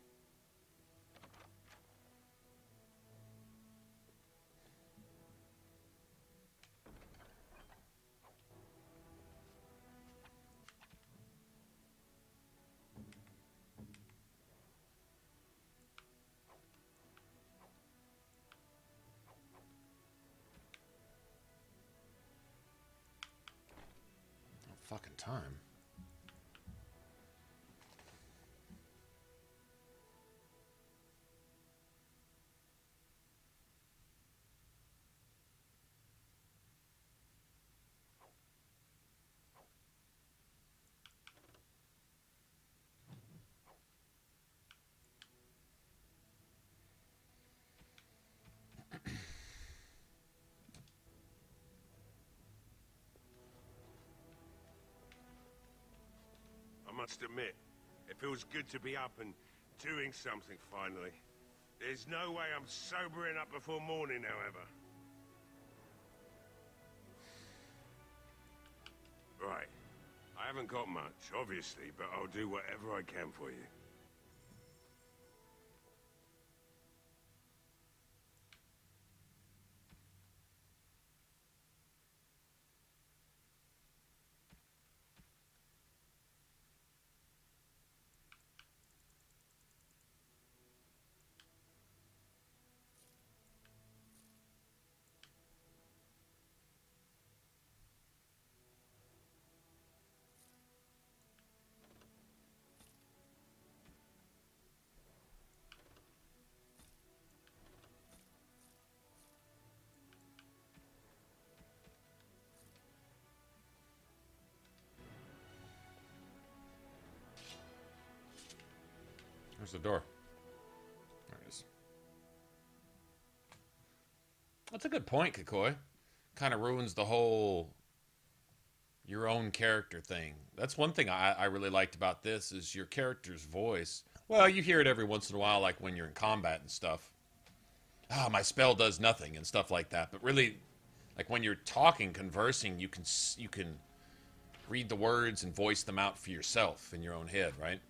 Fucking time. I must admit, it feels good to be up and doing something finally. There's no way I'm sobering up before morning, however. Right. I haven't got much, obviously, but I'll do whatever I can for you. Where's the door? There it is. That's a good point, Kikoi. Kind of ruins the whole your own character thing. That's one thing I really liked about this is your character's voice. Well, you hear it every once in a while, like when you're in combat and stuff. Ah, my spell does nothing and stuff like that. But really, like when you're talking, conversing, you can read the words and voice them out for yourself in your own head, right?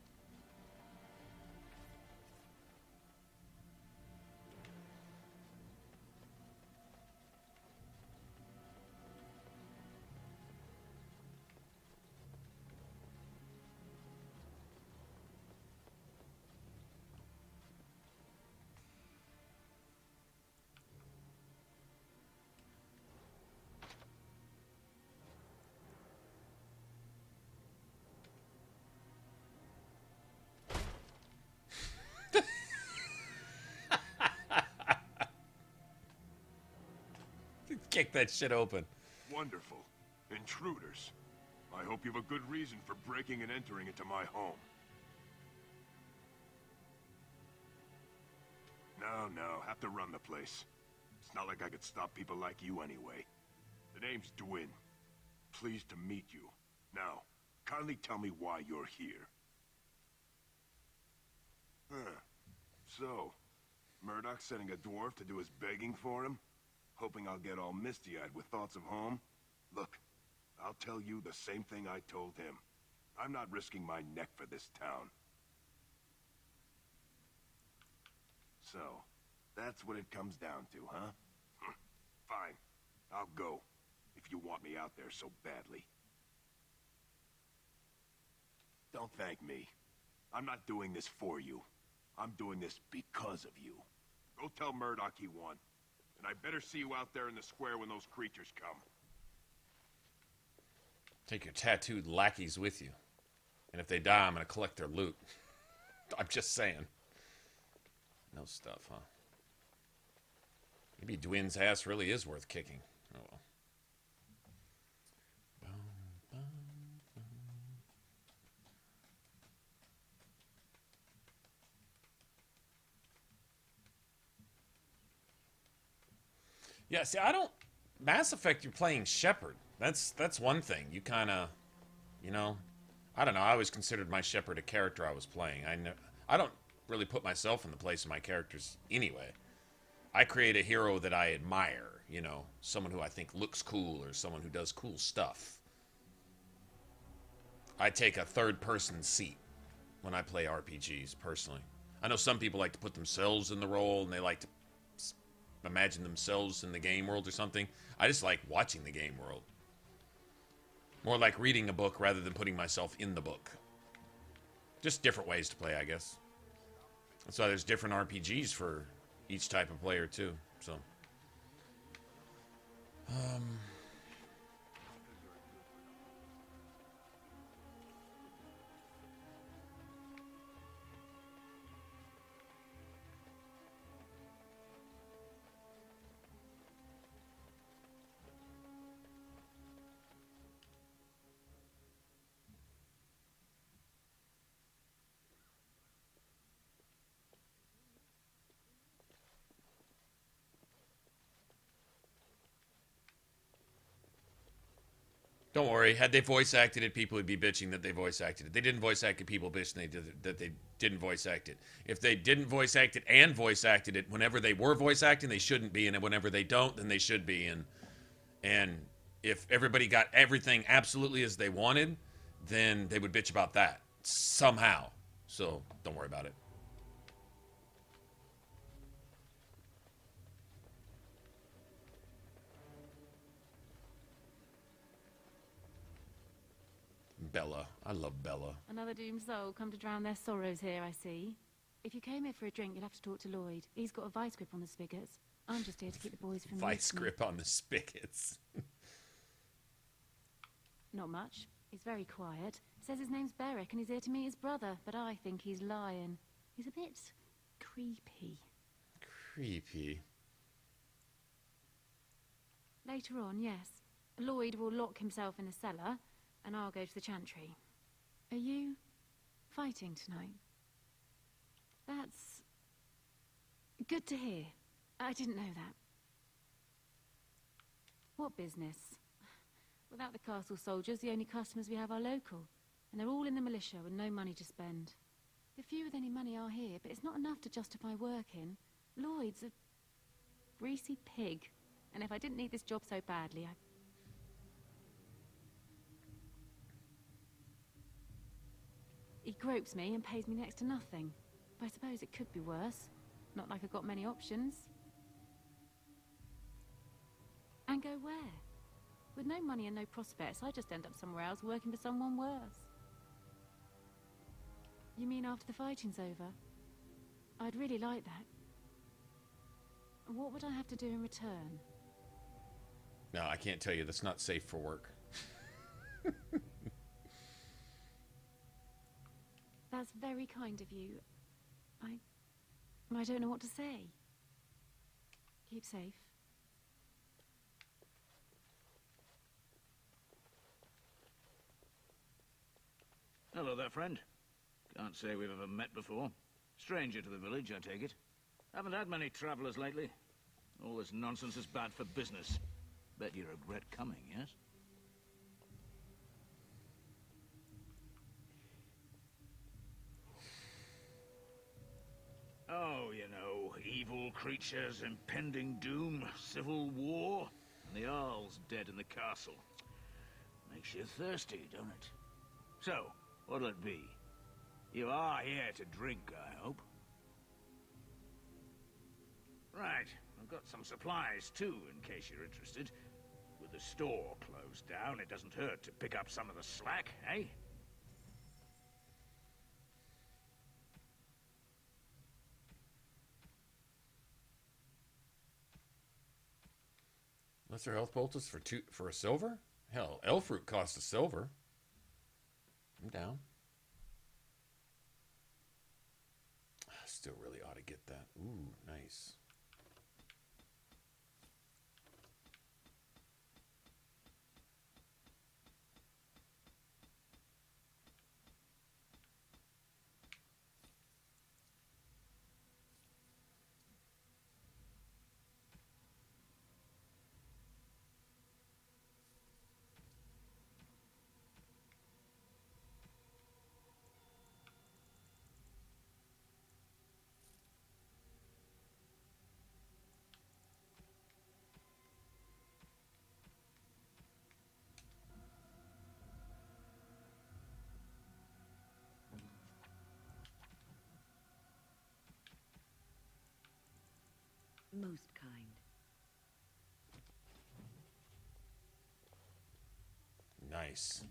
Kick that shit open. Wonderful. Intruders. I hope you have a good reason for breaking and entering into my home. No, have to run the place. It's not like I could stop people like you anyway. The name's Dwyn. Pleased to meet you. Now, kindly tell me why you're here. So, Murdoch's sending a dwarf to do his begging for him? Hoping I'll get all misty-eyed with thoughts of home? Look, I'll tell you the same thing I told him. I'm not risking my neck for this town. So, that's what it comes down to, huh? Fine. I'll go, if you want me out there so badly. Don't thank me. I'm not doing this for you. I'm doing this because of you. Go tell Murdoch he won. And I better see you out there in the square when those creatures come. Take your tattooed lackeys with you. And if they die, I'm going to collect their loot. I'm just saying. No stuff, huh? Maybe Dwyn's ass really is worth kicking. Oh well. Yeah, see, I don't... Mass Effect, you're playing Shepard. That's one thing. You kind of... You know... I don't know. I always considered my shepherd a character I was playing. I don't really put myself in the place of my characters anyway. I create a hero that I admire, you know, someone who I think looks cool or someone who does cool stuff. I take a third-person seat when I play RPGs, personally. I know some people like to put themselves in the role and they like to imagine themselves in the game world or something. I just like watching the game world. More like reading a book rather than putting myself in the book. Just different ways to play, I guess. That's why there's different RPGs for each type of player, too. So, don't worry. Had they voice acted it, people would be bitching that they voice acted it. They didn't voice act it, people bitching that they didn't voice act it. If they didn't voice act it and voice acted it, whenever they were voice acting, they shouldn't be. And whenever they don't, then they should be. And if everybody got everything absolutely as they wanted, then they would bitch about that somehow. So don't worry about it. Bella. I love Bella. Another doomed soul come to drown their sorrows here, I see. If you came here for a drink, you'd have to talk to Lloyd. He's got a vice grip on the spigots. I'm just here to keep the boys from Vice grip on the spigots. Not much. He's very quiet. Says his name's Beric and he's here to meet his brother, but I think he's lying. He's a bit creepy. Creepy. Later on, yes. Lloyd will lock himself in the cellar, and I'll go to the chantry. Are you fighting tonight? That's good to hear. I didn't know that. What business? Without the castle soldiers, the only customers we have are local, and they're all in the militia with no money to spend. The few with any money are here, but it's not enough to justify working. Lloyd's a greasy pig, and if I didn't need this job so badly, He gropes me and pays me next to nothing. But I suppose it could be worse. Not like I've got many options. And go where? With no money and no prospects, I just end up somewhere else working for someone worse. You mean after the fighting's over? I'd really like that. What would I have to do in return? No, I can't tell you. That's not safe for work. That's very kind of you. I don't know what to say. Keep safe. Hello there, friend. Can't say we've ever met before. Stranger to the village, I take it. Haven't had many travelers lately. All this nonsense is bad for business. Bet you regret coming, yes? Oh, you know, evil creatures, impending doom, civil war, and the Earl's dead in the castle. Makes you thirsty, don't it? So, what'll it be? You are here to drink, I hope. Right, I've got some supplies too, in case you're interested. With the store closed down, it doesn't hurt to pick up some of the slack, eh? Lesser health poultice for a silver? Hell, elf fruit costs a silver. I'm down. Still really ought to get that. Ooh, nice. Most kind. Nice.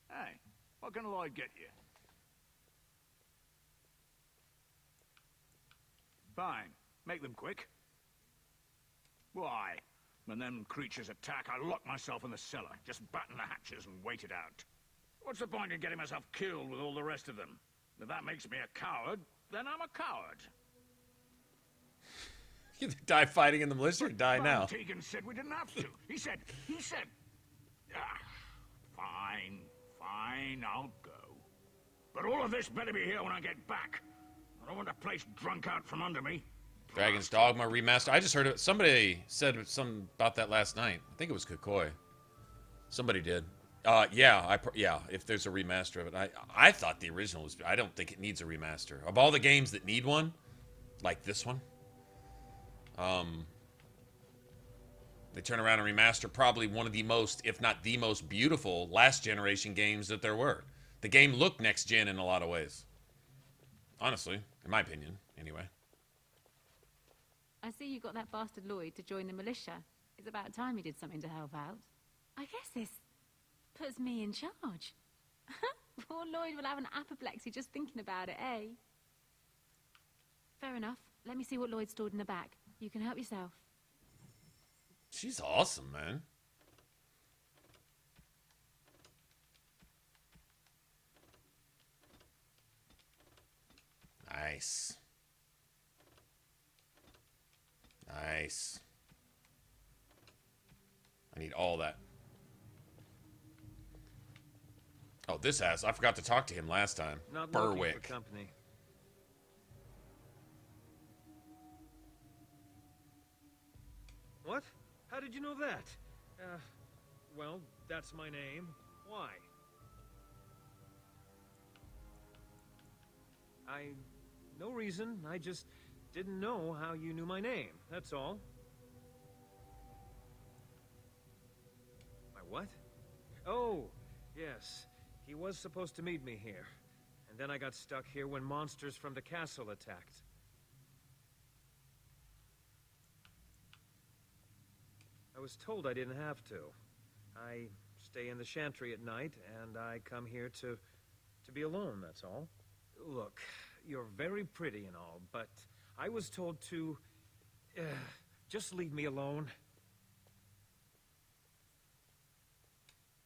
Hey, what can Lloyd get you? Fine. Make them quick. Why? When them creatures attack, I lock myself in the cellar. Just batten the hatches and wait it out. What's the point in getting myself killed with all the rest of them? If that makes me a coward, then I'm a coward. You die fighting in the militia or die now? Tegan said we didn't have to. He said, fine, I'll go. But all of this better be here when I get back. I don't want the place drunk out from under me. Dragon's Dogma remaster. I just heard it. Somebody said something about that last night. I think it was Kokoi. Somebody did. Yeah, if there's a remaster of it. I thought the original was... I don't think it needs a remaster. Of all the games that need one, like this one, they turn around and remaster probably one of the most, if not the most beautiful last generation games that there were. The game looked next gen in a lot of ways. Honestly, in my opinion, anyway. I see you got that bastard Lloyd to join the militia. It's about time he did something to help out. I guess this puts me in charge. Poor Lloyd will have an apoplexy just thinking about it, eh? Fair enough. Let me see what Lloyd stored in the back. You can help yourself. She's awesome, man. Nice. Nice. I need all that. Oh, this has. I forgot to talk to him last time. Not looking Berwick. for company. What? How did you know that? Well, that's my name. Why? No reason. I just didn't know how you knew my name. That's all. My what? Oh, yes. He was supposed to meet me here. And then I got stuck here when monsters from the castle attacked. I was told I didn't have to. I stay in the chantry at night, and I come here to be alone, that's all. Look, you're very pretty and all, but I was told to... just leave me alone.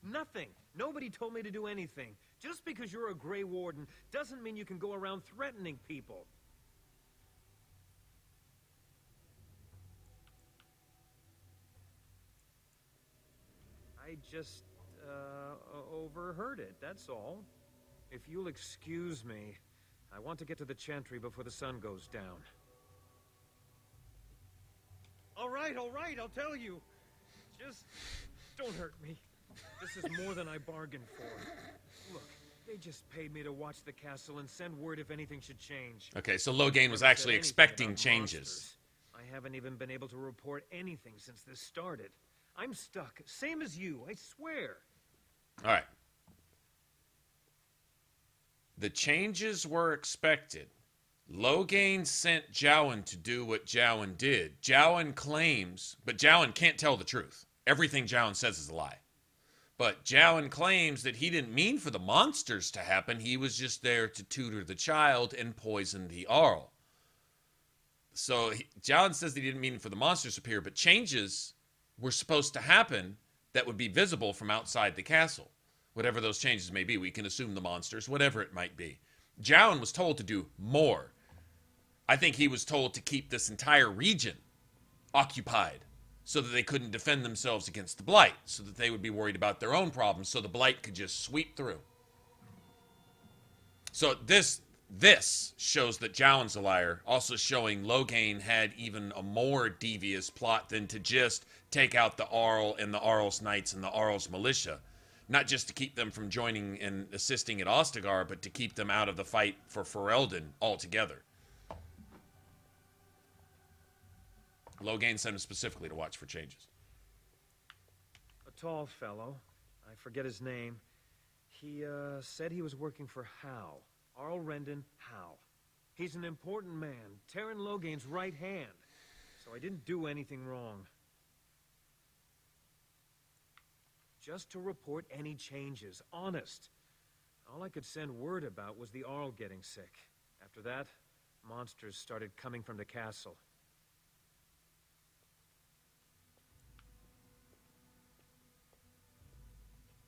Nothing! Nobody told me to do anything. Just because you're a Grey Warden doesn't mean you can go around threatening people. I just, overheard it, that's all. If you'll excuse me, I want to get to the chantry before the sun goes down. All right, I'll tell you. Just don't hurt me. This is more than I bargained for. Look, they just paid me to watch the castle and send word if anything should change. Okay, so Logain was actually expecting changes. I haven't even been able to report anything since this started. I'm stuck, same as you, I swear. All right. The changes were expected. Logain sent Jowan to do what Jowan did. Jowan claims, but Jowan can't tell the truth. Everything Jowan says is a lie. But Jowan claims that he didn't mean for the monsters to happen. He was just there to tutor the child and poison the Arl. So Jowan says that he didn't mean for the monsters to appear, but changes were supposed to happen that would be visible from outside the castle. Whatever those changes may be, we can assume the monsters, whatever it might be. Jowan was told to do more. I think he was told to keep this entire region occupied so that they couldn't defend themselves against the Blight, so that they would be worried about their own problems, so the Blight could just sweep through. So this shows that Jowan's a liar, also showing Logain had even a more devious plot than to just take out the Arl and the Arl's Knights and the Arl's militia. Not just to keep them from joining and assisting at Ostagar, but to keep them out of the fight for Ferelden altogether. Logain sent him specifically to watch for changes. A tall fellow, I forget his name. He, said he was working for Howe. Arl Rendon Howe. He's an important man, Terran Logain's right hand. So I didn't do anything wrong. Just to report any changes, honest. All I could send word about was the Arl getting sick. After that, monsters started coming from the castle.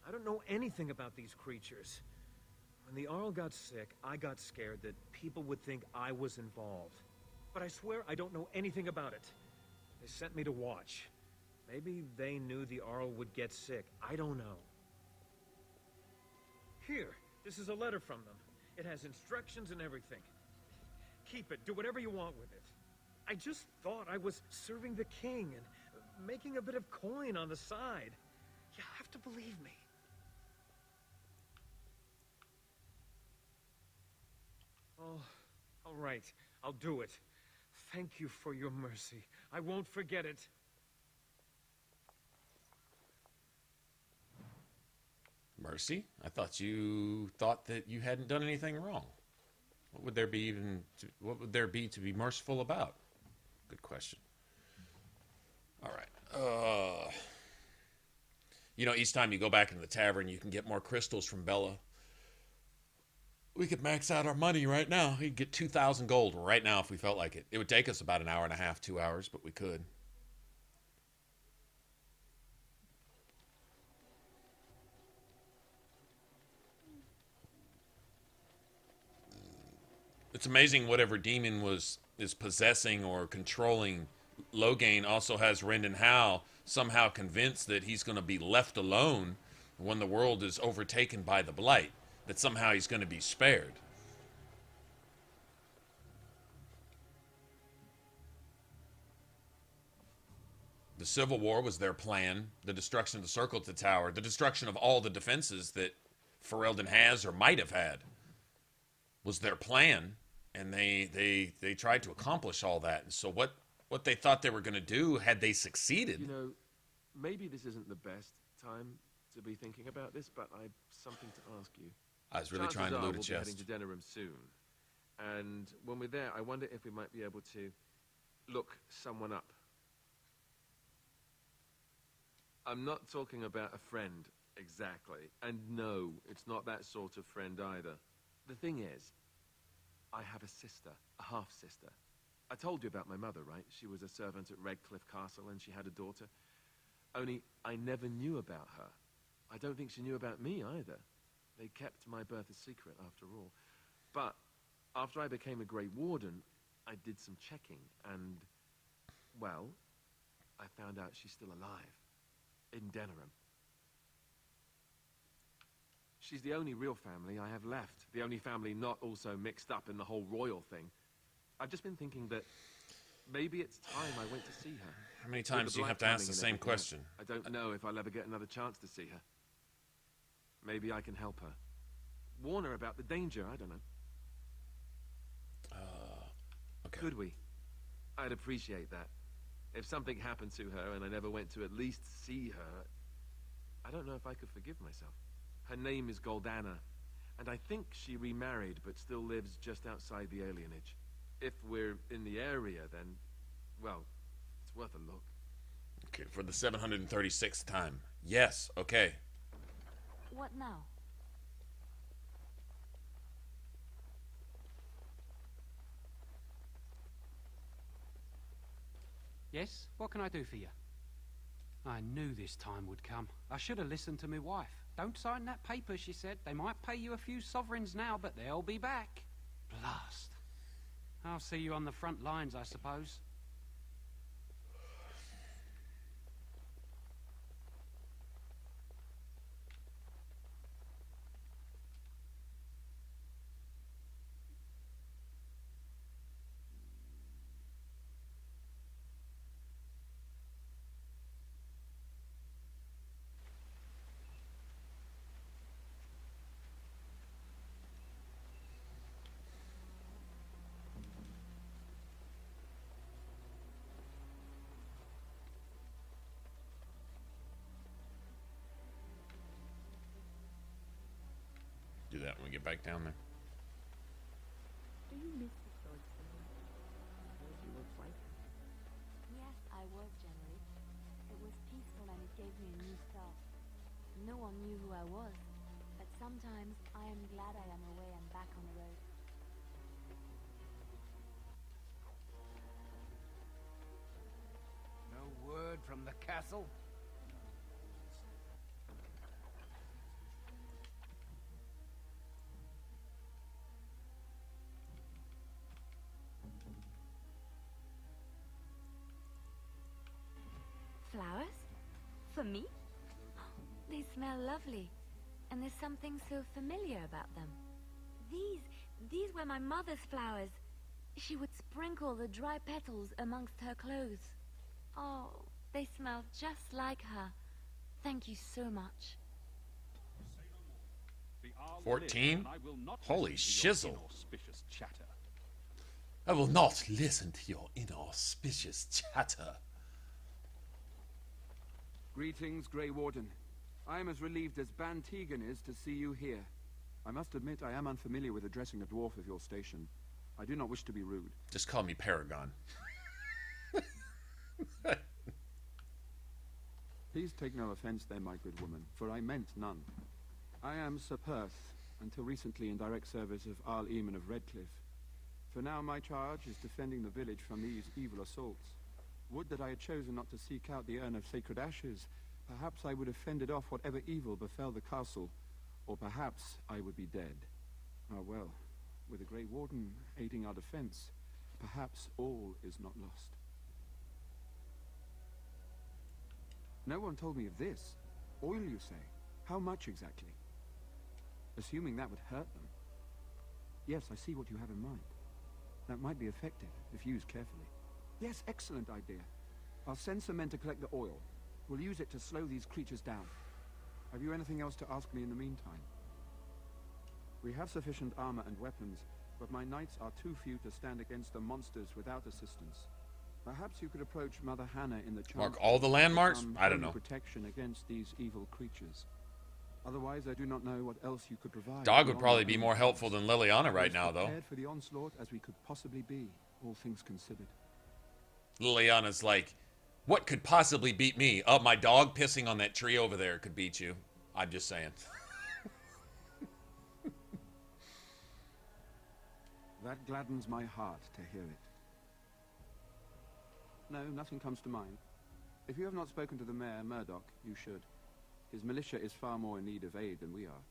I don't know anything about these creatures. When the Arl got sick, I got scared that people would think I was involved. But I swear I don't know anything about it. They sent me to watch. Maybe they knew the Arl would get sick. I don't know. Here, this is a letter from them. It has instructions and everything. Keep it. Do whatever you want with it. I just thought I was serving the king and making a bit of coin on the side. You have to believe me. Oh, all right. I'll do it. Thank you for your mercy. I won't forget it. Mercy? I thought you thought that you hadn't done anything wrong. What would there be to be merciful about? Good question. All right. You know, each time you go back into the tavern, you can get more crystals from Bella. We could max out our money right now. We could get 2,000 gold right now if we felt like it. It would take us about an hour and a half, 2 hours, but we could. It's amazing whatever demon is possessing or controlling Logain also has Rend and Howl somehow convinced that he's going to be left alone when the world is overtaken by the blight, that somehow he's going to be spared. The Civil War was their plan, the destruction of the Circle to Tower, the destruction of all the defenses that Ferelden has or might have had was their plan. And they tried to accomplish all that. And so what they thought they were going to do, had they succeeded... You know, maybe this isn't the best time to be thinking about this, but I've something to ask you. I was really trying to loot a chest. We'll be heading to Denerim soon. And when we're there, I wonder if we might be able to look someone up. I'm not talking about a friend, exactly. And no, it's not that sort of friend either. The thing is, I have a sister, a half-sister. I told you about my mother, right? She was a servant at Redcliffe Castle and she had a daughter. Only I never knew about her. I don't think she knew about me either. They kept my birth a secret after all. But after I became a Grey Warden, I did some checking and, well, I found out she's still alive in Denerim. She's the only real family I have left. The only family not also mixed up in the whole royal thing. I've just been thinking that maybe it's time I went to see her. How many times do you have to ask the same question? I don't know if I'll ever get another chance to see her. Maybe I can help her. Warn her about the danger, I don't know. Okay. Could we? I'd appreciate that. If something happened to her and I never went to at least see her, I don't know if I could forgive myself. Her name is Goldana, and I think she remarried but still lives just outside the alienage. If we're in the area, then, well, it's worth a look. Okay, for the 736th time. Yes, okay. What now? Yes? What can I do for you? I knew this time would come. I should have listened to my wife. Don't sign that paper, she said. They might pay you a few sovereigns now, but they'll be back. Blast. I'll see you on the front lines, I suppose. Do that when we get back down there. Do you miss the I am glad I am away and back on the road. No word from the castle? Flowers? For me? They smell lovely, and there's something so familiar about them. These were my mother's flowers. She would sprinkle the dry petals amongst her clothes. Oh, they smell just like her. Thank you so much. 14? Holy shizzle. I will not listen to your inauspicious chatter. Greetings, Grey Warden. I am as relieved as Ban Tegan is to see you here. I must admit I am unfamiliar with addressing a dwarf of your station. I do not wish to be rude. Just call me Paragon. Please take no offense then, my good woman, for I meant none. I am Sir Perth, until recently in direct service of Arl Eamon of Redcliffe. For now my charge is defending the village from these evil assaults. Would that I had chosen not to seek out the urn of sacred ashes. Perhaps I would have fended off whatever evil befell the castle, or perhaps I would be dead. Ah well, with the Grey Warden aiding our defense, perhaps all is not lost. No one told me of this. Oil, you say? How much exactly? Assuming that would hurt them. Yes, I see what you have in mind. That might be effective, if used carefully. Yes, excellent idea. I'll send some men to collect the oil. We'll use it to slow these creatures down. Have you anything else to ask me in the meantime? We have sufficient armor and weapons, but my knights are too few to stand against the monsters without assistance. Perhaps you could approach Mother Hannah in the church. Mark all the landmarks? I don't know. Protection against these evil creatures. Otherwise, I do not know what else you could provide. Dog would probably be more helpful than Liliana right now, though. Prepared for the onslaught as we could possibly be, all things considered. Liliana's like, what could possibly beat me? Oh, my dog pissing on that tree over there could beat you. I'm just saying. That gladdens my heart to hear it. No, nothing comes to mind. If you have not spoken to the mayor, Murdoch, you should. His militia is far more in need of aid than we are.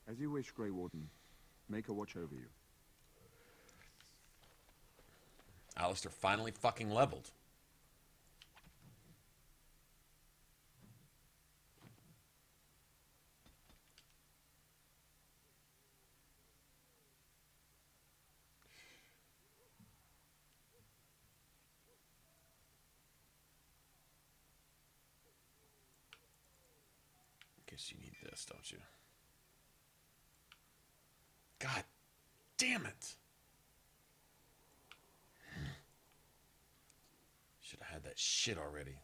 As you wish, Grey Warden. Make a watch over you. Alistair finally fucking leveled. Guess you need this, don't you? God damn it. Should have had that shit already.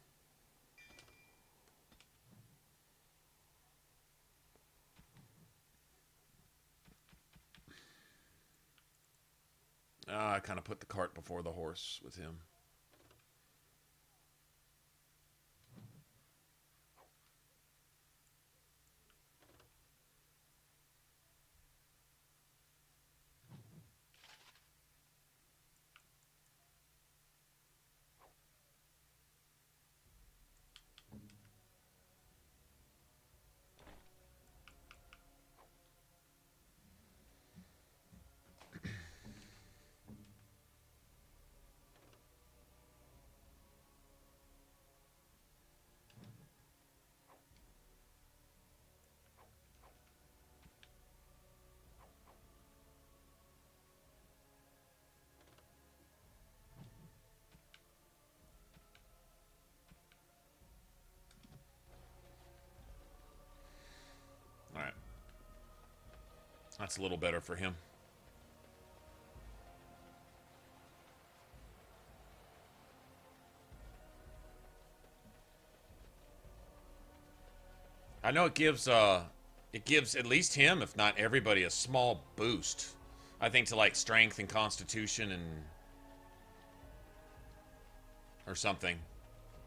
I kind of put the cart before the horse with him. Alright. That's a little better for him. I know it gives at least him, if not everybody, a small boost. I think to like strength and constitution and or something.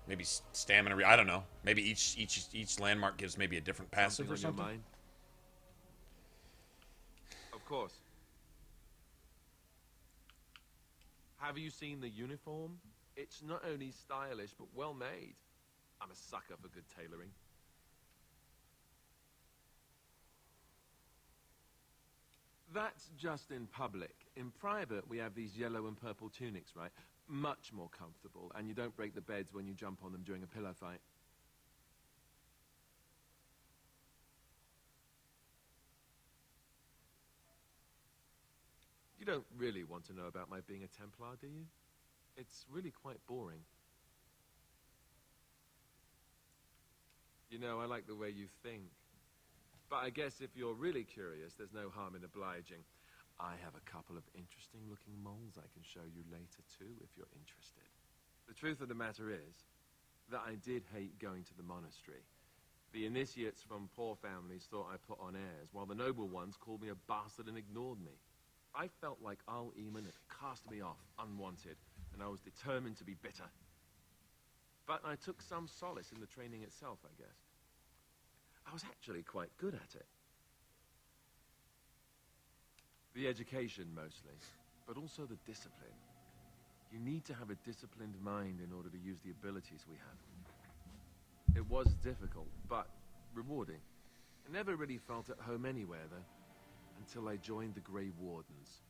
Maybe stamina. I don't know. Maybe each landmark gives maybe a different passive or something. course. Have you seen the uniform? It's not only stylish, but well made. I'm a sucker for good tailoring. That's just in public. In private, we have these yellow and purple tunics, right? Much more comfortable, and you don't break the beds when you jump on them during a pillow fight. You don't really want to know about my being a Templar, do you? It's really quite boring. You know, I like the way you think. But I guess if you're really curious, there's no harm in obliging. I have a couple of interesting-looking moles I can show you later, too, if you're interested. The truth of the matter is that I did hate going to the monastery. The initiates from poor families thought I put on airs, while the noble ones called me a bastard and ignored me. I felt like Al-Eamon had cast me off, unwanted, and I was determined to be bitter. But I took some solace in the training itself, I guess. I was actually quite good at it. The education, mostly, but also the discipline. You need to have a disciplined mind in order to use the abilities we have. It was difficult, but rewarding. I never really felt at home anywhere, though, until I joined the Grey Wardens.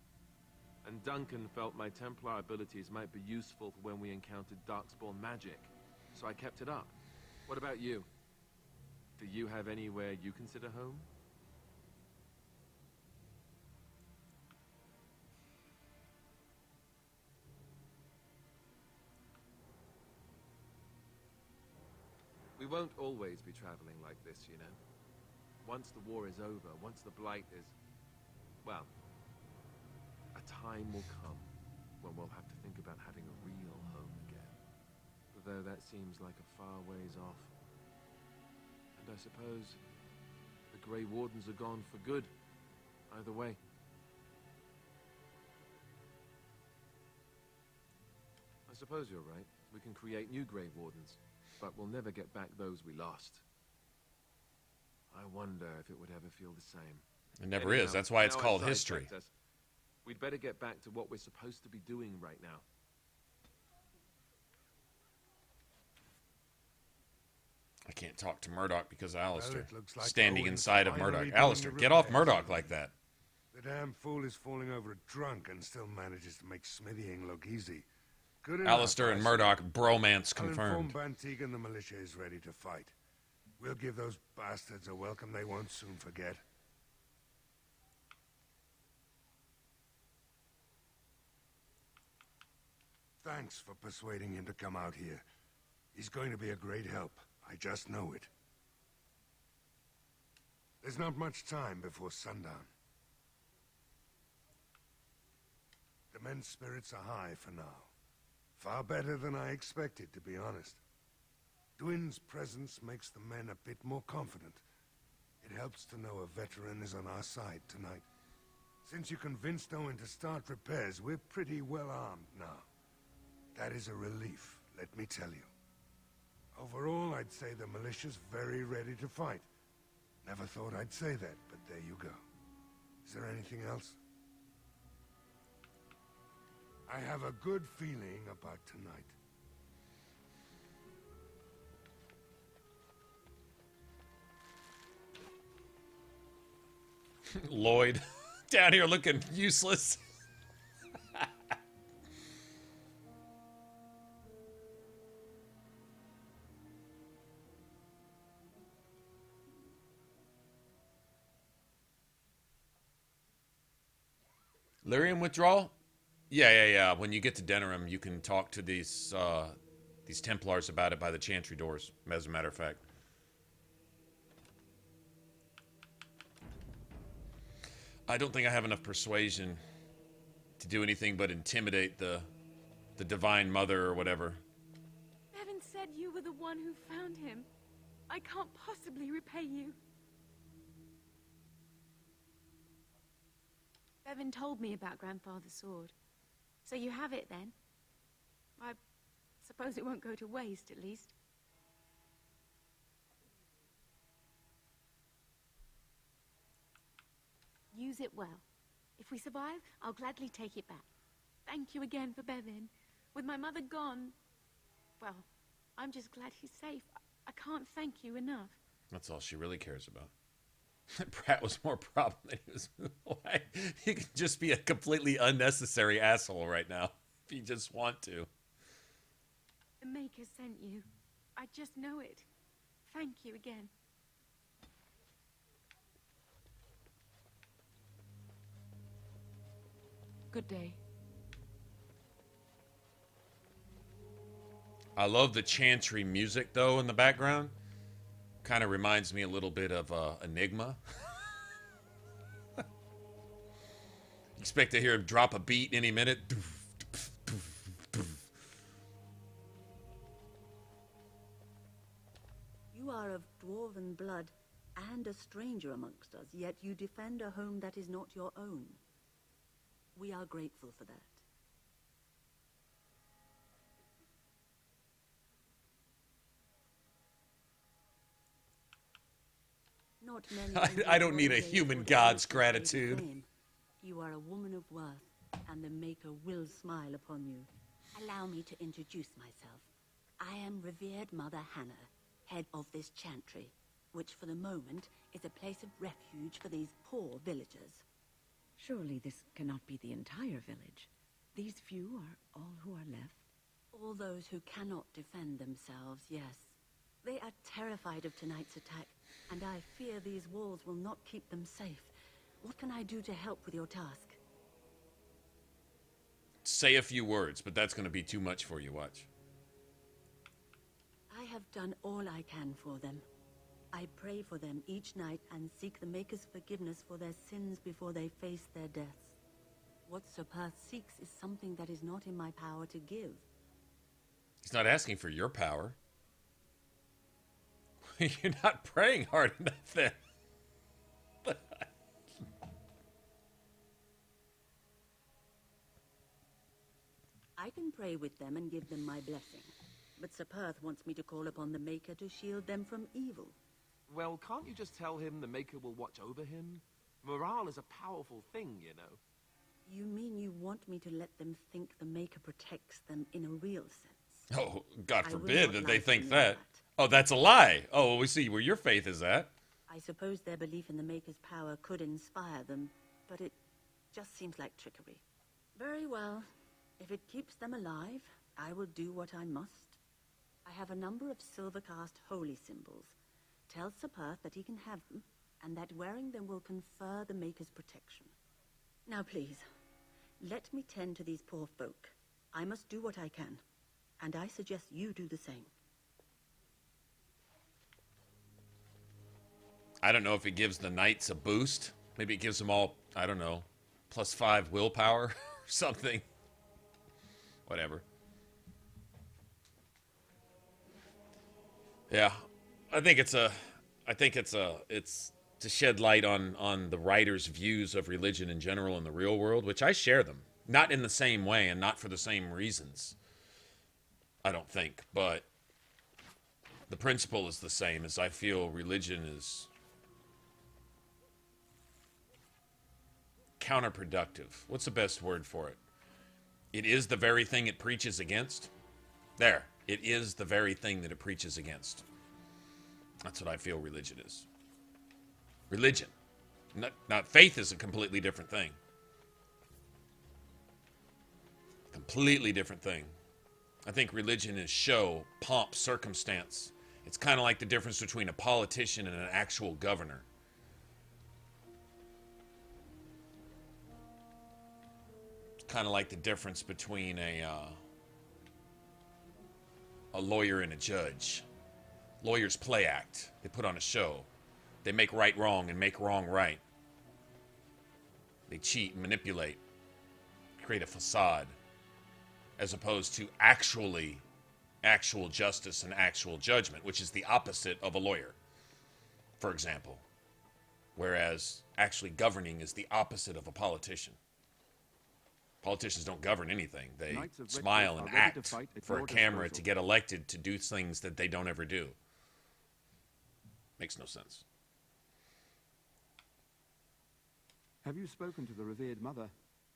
And Duncan felt my Templar abilities might be useful for when we encountered Darkspawn magic, so I kept it up. What about you? Do you have anywhere you consider home? We won't always be traveling like this, you know. Once the war is over, once the Blight is... well, a time will come when we'll have to think about having a real home again. Though that seems like a far ways off. And I suppose the Grey Wardens are gone for good, either way. I suppose you're right. We can create new Grey Wardens, but we'll never get back those we lost. I wonder if it would ever feel the same. It never is. That's why it's called history. We'd better get back to what we're supposed to be doing right now. I can't talk to Murdoch because of Alistair. Well, it looks like standing Owen's inside of finally Murdoch. doing Alistair, the get off repairs. Murdoch like that. The damn fool is falling over drunk and still manages to make smithying look easy. Good enough, Alistair and I Murdoch, say. bromance I'll confirmed. inform Bantig and the militia is ready to fight. We'll give those bastards a welcome they won't soon forget. Thanks for persuading him to come out here. He's going to be a great help. I just know it. There's not much time before sundown. The men's spirits are high for now. Far better than I expected, to be honest. Dwin's presence makes the men a bit more confident. It helps to know a veteran is on our side tonight. Since you convinced Owen to start repairs, we're pretty well armed now. That is a relief, let me tell you. Overall, I'd say the militia's very ready to fight. Never thought I'd say that, but there you go. Is there anything else? I have a good feeling about tonight. Lloyd, down here looking useless. Lyrium withdrawal? Yeah. When you get to Denerim, you can talk to these Templars about it by the Chantry doors, as a matter of fact. I don't think I have enough persuasion to do anything but intimidate the Divine Mother or whatever. Bevan said you were the one who found him. I can't possibly repay you. Bevan told me about Grandfather's sword. So you have it then? I suppose it won't go to waste, at least. Use it well. If we survive, I'll gladly take it back. Thank you again for Bevan. With my mother gone, well, I'm just glad he's safe. I can't thank you enough. That's all she really cares about. Pratt was more problem than he was. Why? He could just be a completely unnecessary asshole right now if you just want to. The Maker sent you. I just know it. Thank you again. Good day. I love the chantry music, though, in the background. Kind of reminds me a little bit of Enigma. Expect to hear him drop a beat any minute. You are of dwarven blood and a stranger amongst us, yet you defend a home that is not your own. We are grateful for that. Not many I don't need a human god's gratitude. You are a woman of worth, and the Maker will smile upon you. Allow me to introduce myself. I am revered Mother Hannah, head of this chantry, which for the moment is a place of refuge for these poor villagers. Surely this cannot be the entire village. These few are all who are left? All those who cannot defend themselves, yes. They are terrified of tonight's attack, and I fear these walls will not keep them safe. What can I do to help with your task? Say a few words, but that's going to be too much for you, watch. I have done all I can for them. I pray for them each night and seek the Maker's forgiveness for their sins before they face their deaths. What Sir Perth seeks is something that is not in my power to give. He's not asking for your power. You're not praying hard enough then. I can pray with them and give them my blessing. But Sir Perth wants me to call upon the Maker to shield them from evil. Well, can't you just tell him the Maker will watch over him? Morale is a powerful thing, you know. You mean you want me to let them think the Maker protects them in a real sense? Oh, God I will forbid not that lie they to think you that. Oh, that's a lie. Oh, well, we see where your faith is at. I suppose their belief in the Maker's power could inspire them, but it just seems like trickery. Very well. If it keeps them alive, I will do what I must. I have a number of silver-cast holy symbols. Tell Sir Perth that he can have them, and that wearing them will confer the Maker's protection. Now please, let me tend to these poor folk. I must do what I can, and I suggest you do the same. I don't know if it gives the knights a boost. Maybe it gives them all, I don't know, +5 willpower or something. Whatever. Yeah, it's to shed light on the writer's views of religion in general in the real world, which I share them. Not in the same way and not for the same reasons, I don't think, but the principle is the same, as I feel religion is counterproductive. What's the best word for it? It is the very thing it preaches against. There. It is the very thing that it preaches against. That's what I feel religion is. Religion. Not faith is a completely different thing. Completely different thing. I think religion is show, pomp, circumstance. It's kind of like the difference between a politician and an actual governor. Kind of like the difference between a lawyer and a judge. Lawyers play act. They put on a show. They make right wrong and make wrong right. They cheat and manipulate. Create a facade. As opposed to actual justice and actual judgment, which is the opposite of a lawyer, for example. Whereas actually governing is the opposite of a politician. Politicians don't govern anything. They smile and act for a camera to get elected to do things that they don't ever do. Makes no sense. Have you spoken to the revered mother?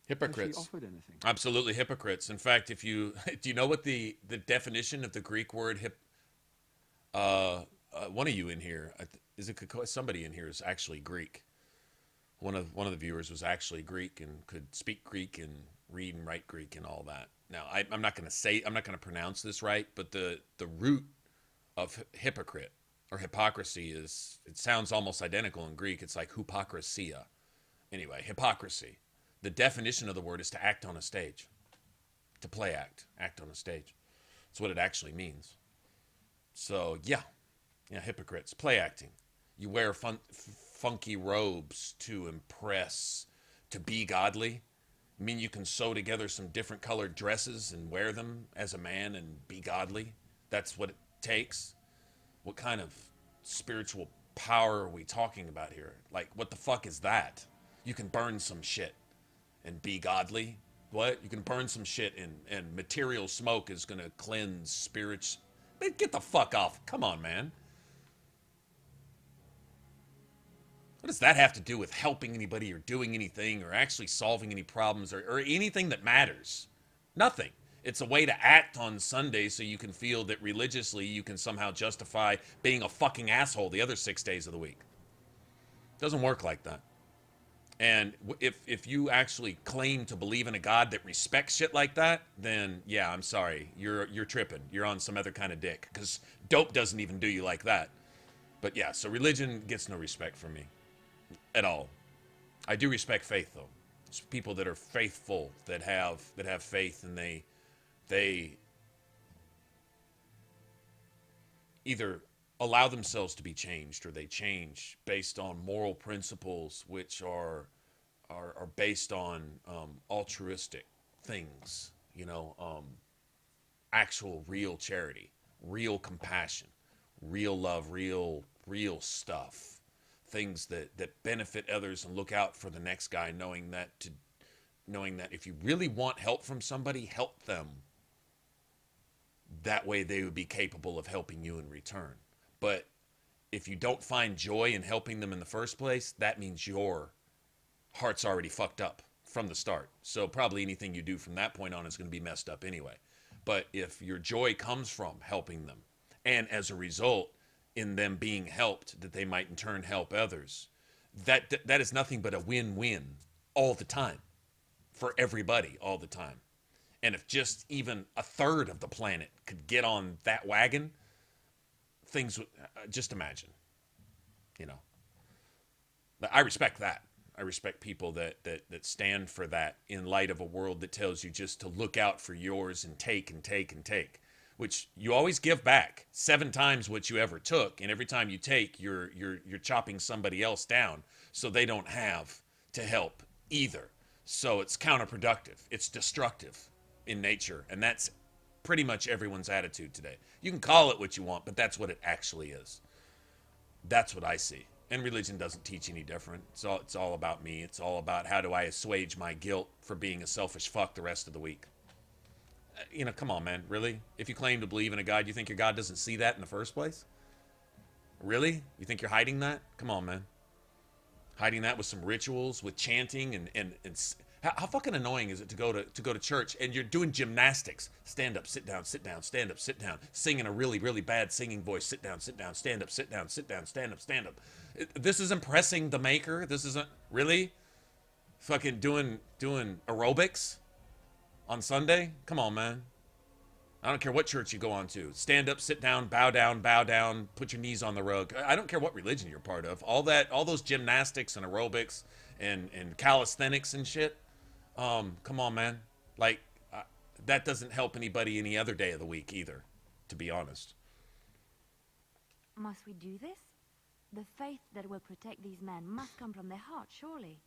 Hypocrites. Has she offered anything? Absolutely hypocrites. In fact, if you do you know what the definition of the Greek word one of you in here somebody in here is actually Greek. One of the viewers was actually Greek and could speak Greek and read and write Greek and all that. Now, I'm not going to pronounce this right, but the root of hypocrite or hypocrisy it sounds almost identical in Greek. It's like hypocrisia. Anyway, hypocrisy. The definition of the word is to act on a stage, to play act on a stage. That's what it actually means. So yeah, hypocrites, play acting. You wear funky robes to impress, to be godly. I mean, you can sew together some different colored dresses and wear them as a man and be godly. That's what it takes. What kind of spiritual power are we talking about here? Like, what the fuck is that? You can burn some shit and be godly. What? You can burn some shit and material smoke is going to cleanse spirits. Man, get the fuck off. Come on, man. What does that have to do with helping anybody or doing anything or actually solving any problems or anything that matters? Nothing. It's a way to act on Sunday so you can feel that religiously you can somehow justify being a fucking asshole the other 6 days of the week. It doesn't work like that. And if you actually claim to believe in a God that respects shit like that, then yeah, I'm sorry, you're tripping. You're on some other kind of dick, because dope doesn't even do you like that. But yeah, so religion gets no respect from me at all. I do respect faith though. It's people that are faithful, that have faith, and they either allow themselves to be changed or they change based on moral principles which are based on altruistic things, actual real charity, real compassion, real love, real stuff, things that benefit others and look out for the next guy, knowing that if you really want help from somebody, help them. That way they would be capable of helping you in return. But if you don't find joy in helping them in the first place, that means your heart's already fucked up from the start. So probably anything you do from that point on is going to be messed up anyway. But if your joy comes from helping them, and as a result, in them being helped, that they might in turn help others, that is nothing but a win-win all the time for everybody all the time. And if just even a third of the planet could get on that wagon, things would, just imagine, But I respect that. I respect people that stand for that in light of a world that tells you just to look out for yours and take and take and take, which you always give back 7 times what you ever took. And every time you take, you're chopping somebody else down so they don't have to help either. So it's counterproductive. It's destructive in nature. And that's pretty much everyone's attitude today. You can call it what you want, but that's what it actually is. That's what I see. And religion doesn't teach any different. It's all about me. It's all about how do I assuage my guilt for being a selfish fuck the rest of the week. Come on, man. Really? If you claim to believe in a God, you think your God doesn't see that in the first place? Really? You think you're hiding that? Come on, man. Hiding that with some rituals, with chanting and how fucking annoying is it to go to church and you're doing gymnastics? Stand up, sit down, stand up, sit down. Singing a really, really bad singing voice. Sit down, stand up, stand up, stand up. This is impressing the maker. This isn't really fucking doing aerobics on Sunday. Come on, man. I don't care what church you go on to. Stand up, sit down, bow down, put your knees on the rug. I don't care what religion you're part of. All those gymnastics and aerobics and calisthenics and shit. Come on, man. That doesn't help anybody any other day of the week either, to be honest. Must we do this? The faith that will protect these men must come from their heart, surely.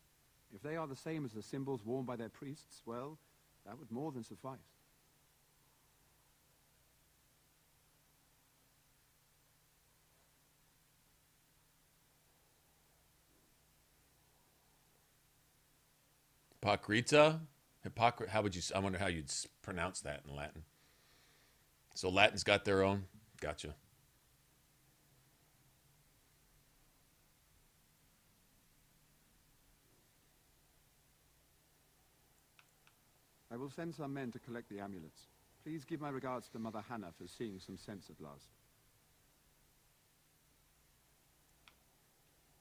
If they are the same as the symbols worn by their priests, well, that would more than suffice. Hypocrita? I wonder how you'd pronounce that in Latin. So Latin's got their own? Gotcha. I will send some men to collect the amulets. Please give my regards to Mother Hannah for seeing some sense at last.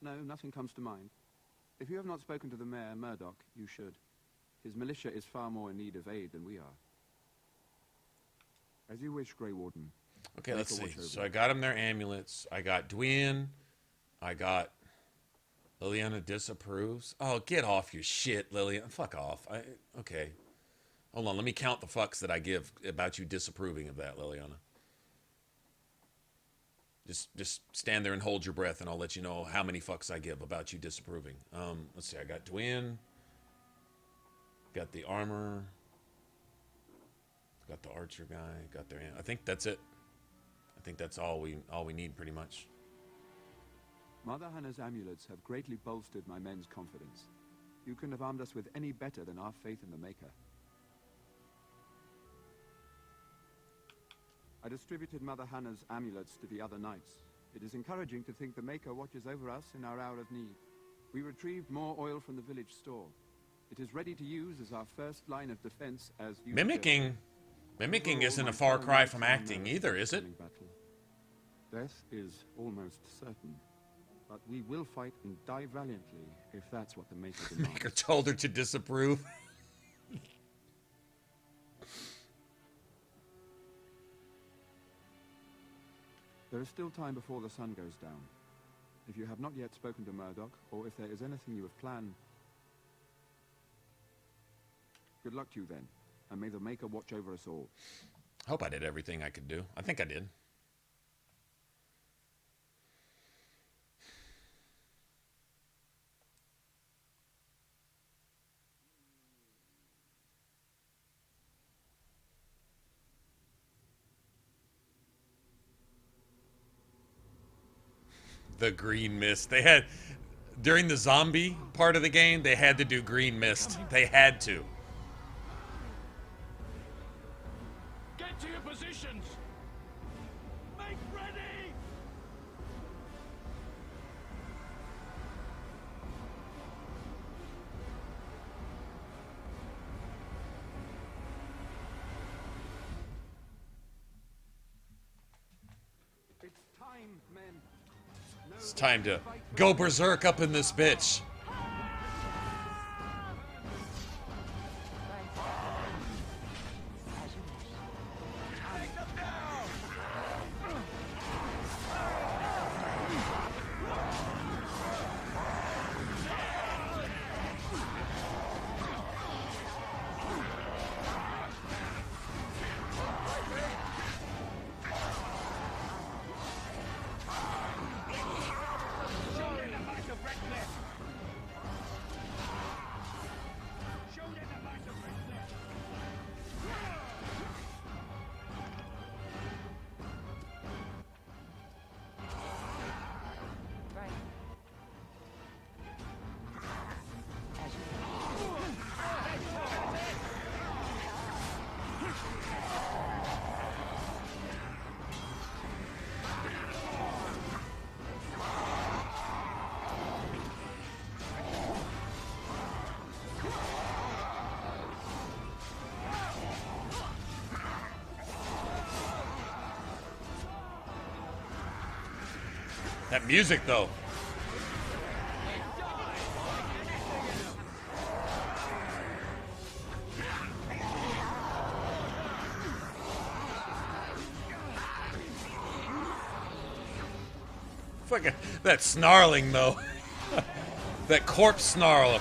No, nothing comes to mind. If you have not spoken to the Mayor, Murdoch, you should. His militia is far more in need of aid than we are. As you wish, Grey Warden. Okay, let's see. So I got him their amulets. I got Dwayne. I got Liliana disapproves. Oh, get off your shit, Liliana. Fuck off. Okay. Hold on. Let me count the fucks that I give about you disapproving of that, Liliana. Just stand there and hold your breath, and I'll let you know how many fucks I give about you disapproving. Let's see. I got Dwayne. Got the armor. Got the archer guy. Got their. I think that's it. I think that's all we need pretty much. Mother Hannah's amulets have greatly bolstered my men's confidence. You couldn't have armed us with any better than our faith in the Maker. I distributed Mother Hannah's amulets to the other knights. It is encouraging to think the Maker watches over us in our hour of need. We retrieved more oil from the village store. It is ready to use as our first line of defense as you Mimicking isn't a far cry from acting either, is it? Death is almost certain. But we will fight and die valiantly if that's what the Maker demands. Maker told her to disapprove. There is still time before the sun goes down. If you have not yet spoken to Murdoch, or if there is anything you have planned... Good luck to you then, and may the Maker watch over us all. I hope I did everything I could do. I think I did. The green mist. They had, during the zombie part of the game, they had to do green mist. They had to. Get to your positions! Make ready! It's time, men. It's time to go berserk up in this bitch. That music, though. Fucking that snarling, though. That corpse snarl.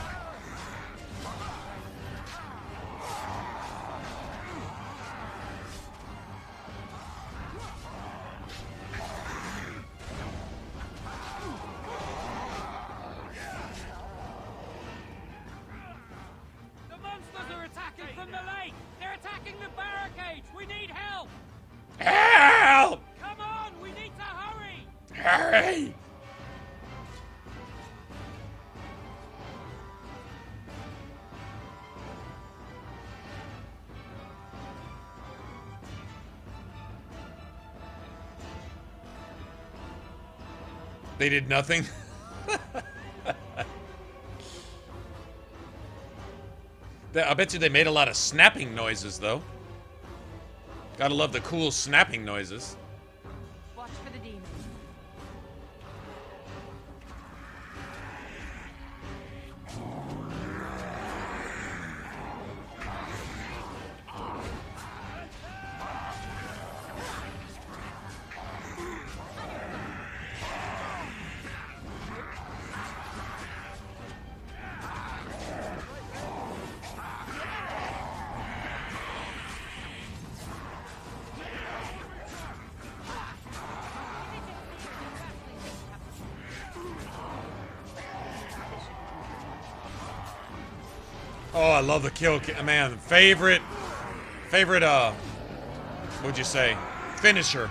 They did nothing. I bet you they made a lot of snapping noises, though. Gotta love the cool snapping noises. Watch for the demons. Oh, I love the kill. Man, favorite, what'd you say? Finisher.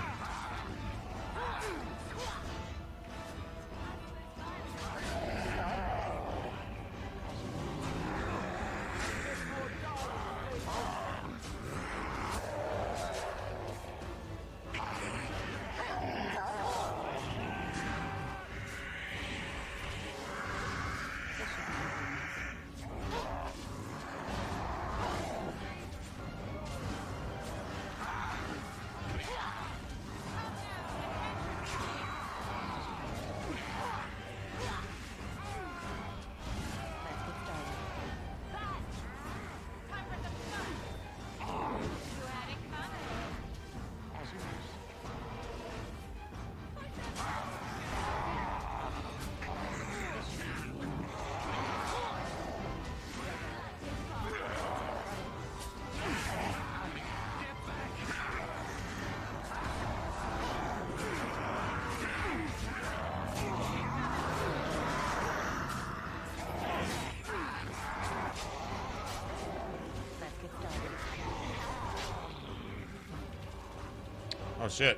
Oh shit.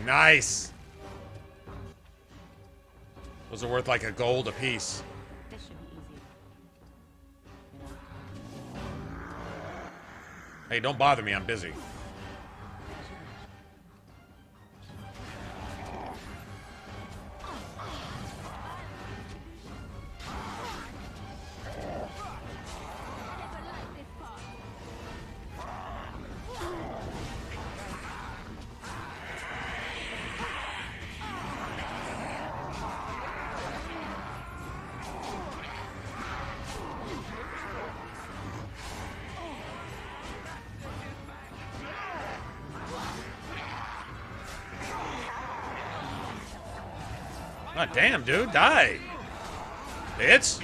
Nice. Those are worth like a gold a piece. Hey, don't bother me, I'm busy. God damn, dude, die. Bitch.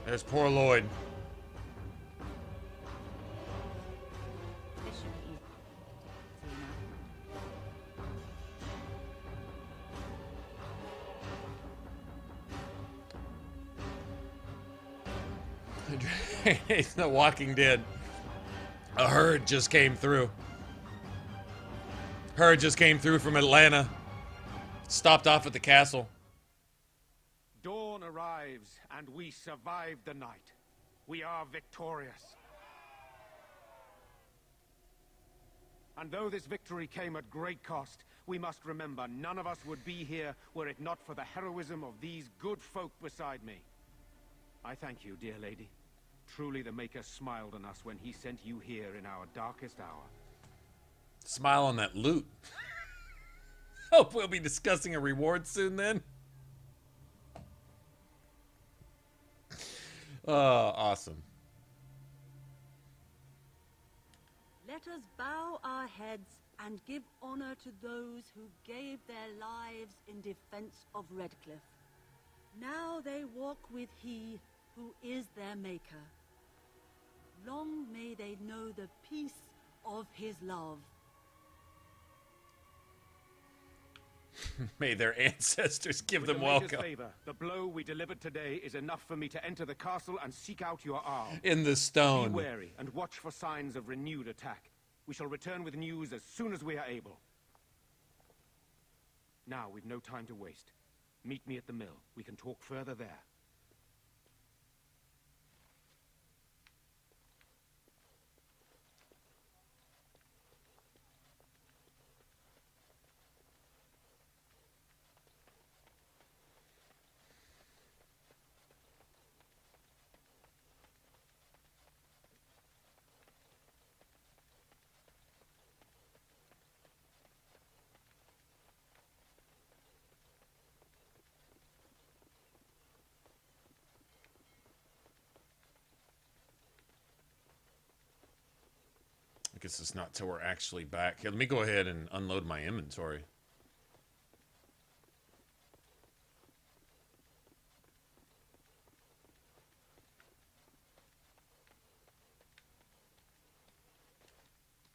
There's poor Lloyd. It's The Walking Dead. A herd just came through. Herd just came through from Atlanta. Stopped off at the castle. Dawn arrives, and we survive the night. We are victorious. And though this victory came at great cost, we must remember none of us would be here were it not for the heroism of these good folk beside me. I thank you, dear lady. Truly the Maker smiled on us when he sent you here in our darkest hour. Smile on that loot. Hope we'll be discussing a reward soon then. Awesome. Let us bow our heads and give honor to those who gave their lives in defense of Redcliffe. Now they walk with he who is their maker. Long may they know the peace of his love. May their ancestors give With them the Maker's welcome. favor, the blow we delivered today is enough for me to enter the castle and seek out your arm. In the stone. Be wary and watch for signs of renewed attack. We shall return with news as soon as we are able. Now, we've no time to waste. Meet me at the mill. We can talk further there. I guess it's not till we're actually back. Here, let me go ahead and unload my inventory.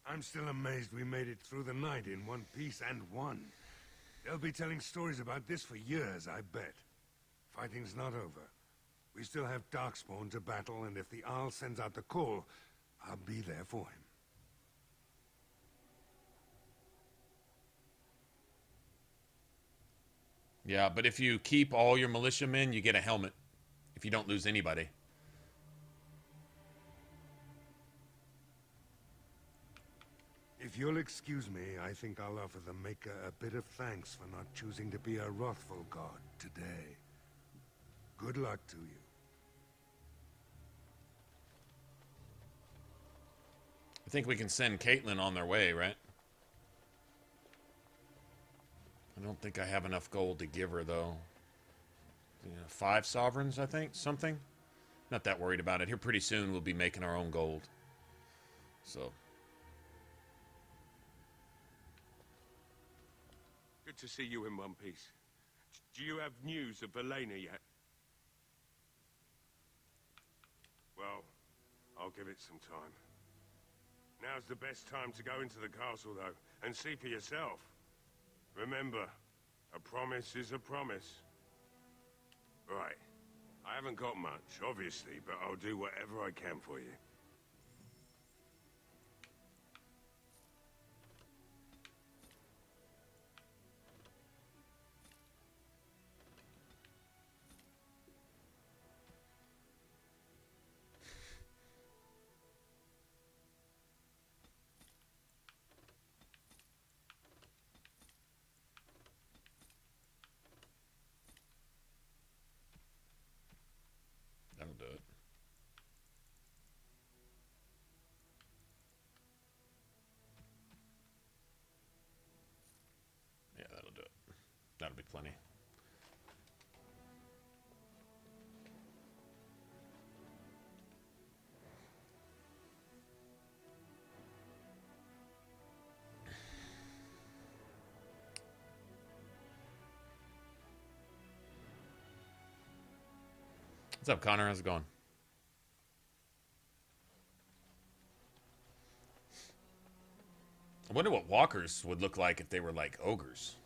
I'm still amazed we made it through the night in one piece and won. They'll be telling stories about this for years, I bet. Fighting's not over. We still have Darkspawn to battle, and if the Arl sends out the call, I'll be there for him. Yeah, but if you keep all your militiamen, you get a helmet. If you don't lose anybody. If you'll excuse me, I think I'll offer the Maker a bit of thanks for not choosing to be a wrathful god today. Good luck to you. I think we can send Caitlin on their way, right? I don't think I have enough gold to give her, though. 5 sovereigns, I think? Something? Not that worried about it. Here pretty soon we'll be making our own gold. So... Good to see you in one piece. Do you have news of Valena yet? Well, I'll give it some time. Now's the best time to go into the castle, though, and see for yourself. Remember, a promise is a promise. Right. I haven't got much, obviously, but I'll do whatever I can for you. That'll do it. Yeah, that'll do it. That'll be plenty. What's up, Connor? How's it going? I wonder what walkers would look like if they were like ogres.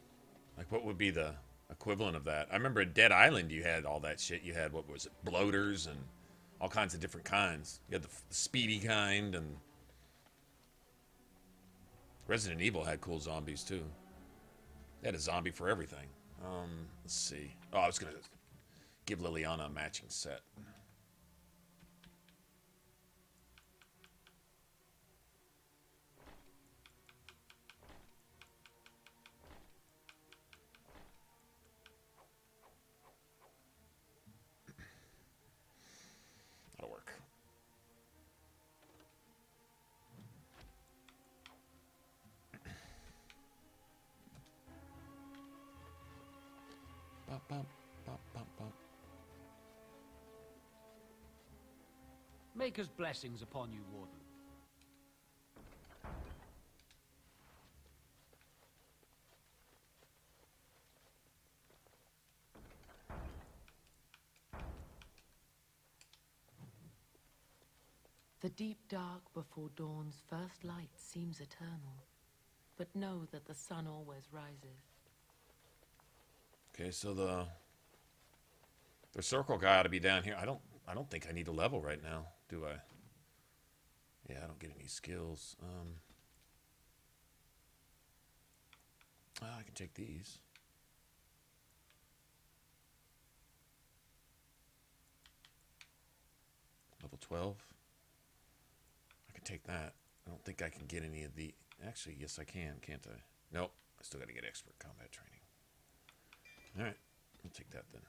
Like, what would be the equivalent of that? I remember at Dead Island you had all that shit. You had, what was it, bloaters and all kinds of different kinds. You had the speedy kind, and Resident Evil had cool zombies too. They had a zombie for everything. Let's see. Oh, I was gonna give Liliana a matching set. That'll work. Maker's blessings upon you, Warden. The deep dark before dawn's first light seems eternal, but know that the sun always rises. Okay, so the circle guy ought to be down here. I don't think I need a level right now, do I? Yeah, I don't get any skills. I can take these. Level 12. I can take that. I don't think I can get any of the... Actually, yes I can, can't I? Nope. I still got to get expert combat training. Alright, I'll take that then.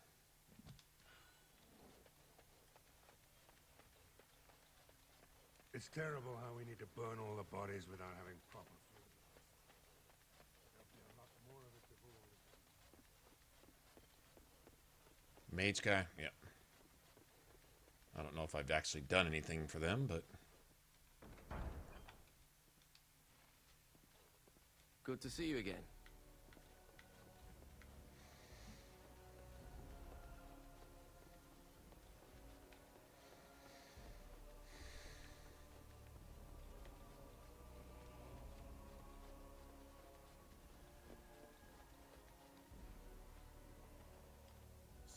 It's terrible how we need to burn all the bodies without having proper food. There'll be a lot more of it before all this. Mage guy? Yeah. I don't know if I've actually done anything for them, but... Good to see you again.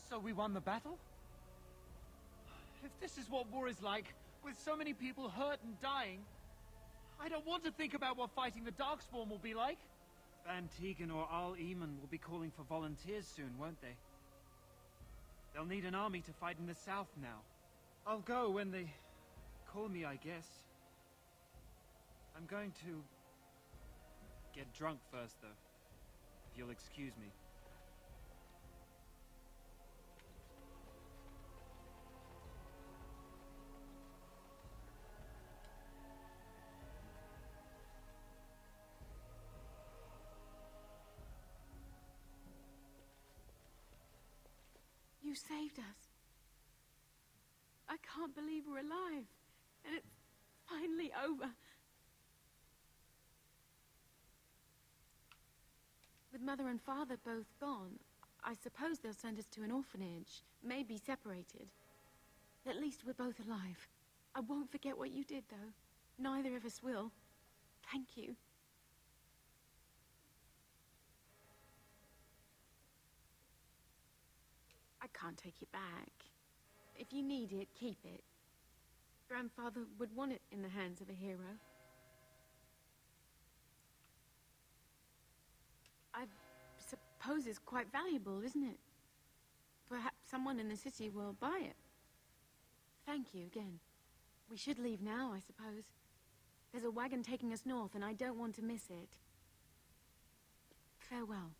So we won the battle? If this is what war is like, with so many people hurt and dying, I don't want to think about what fighting the Darkspawn will be like. Van Tegan or Al-Eamon will be calling for volunteers soon, won't they? They'll need an army to fight in the south now. I'll go when they call me, I guess. I'm going to get drunk first, though, if you'll excuse me. You saved us. I can't believe we're alive. And it's finally over. With Mother and Father both gone, I suppose they'll send us to an orphanage. Maybe separated. At least we're both alive. I won't forget what you did, though. Neither of us will. Thank you. I can't take it back. If you need it, keep it. Grandfather would want it in the hands of a hero. I suppose it's quite valuable, isn't it? Perhaps someone in the city will buy it. Thank you again. We should leave now, I suppose. There's a wagon taking us north, and I don't want to miss it. Farewell.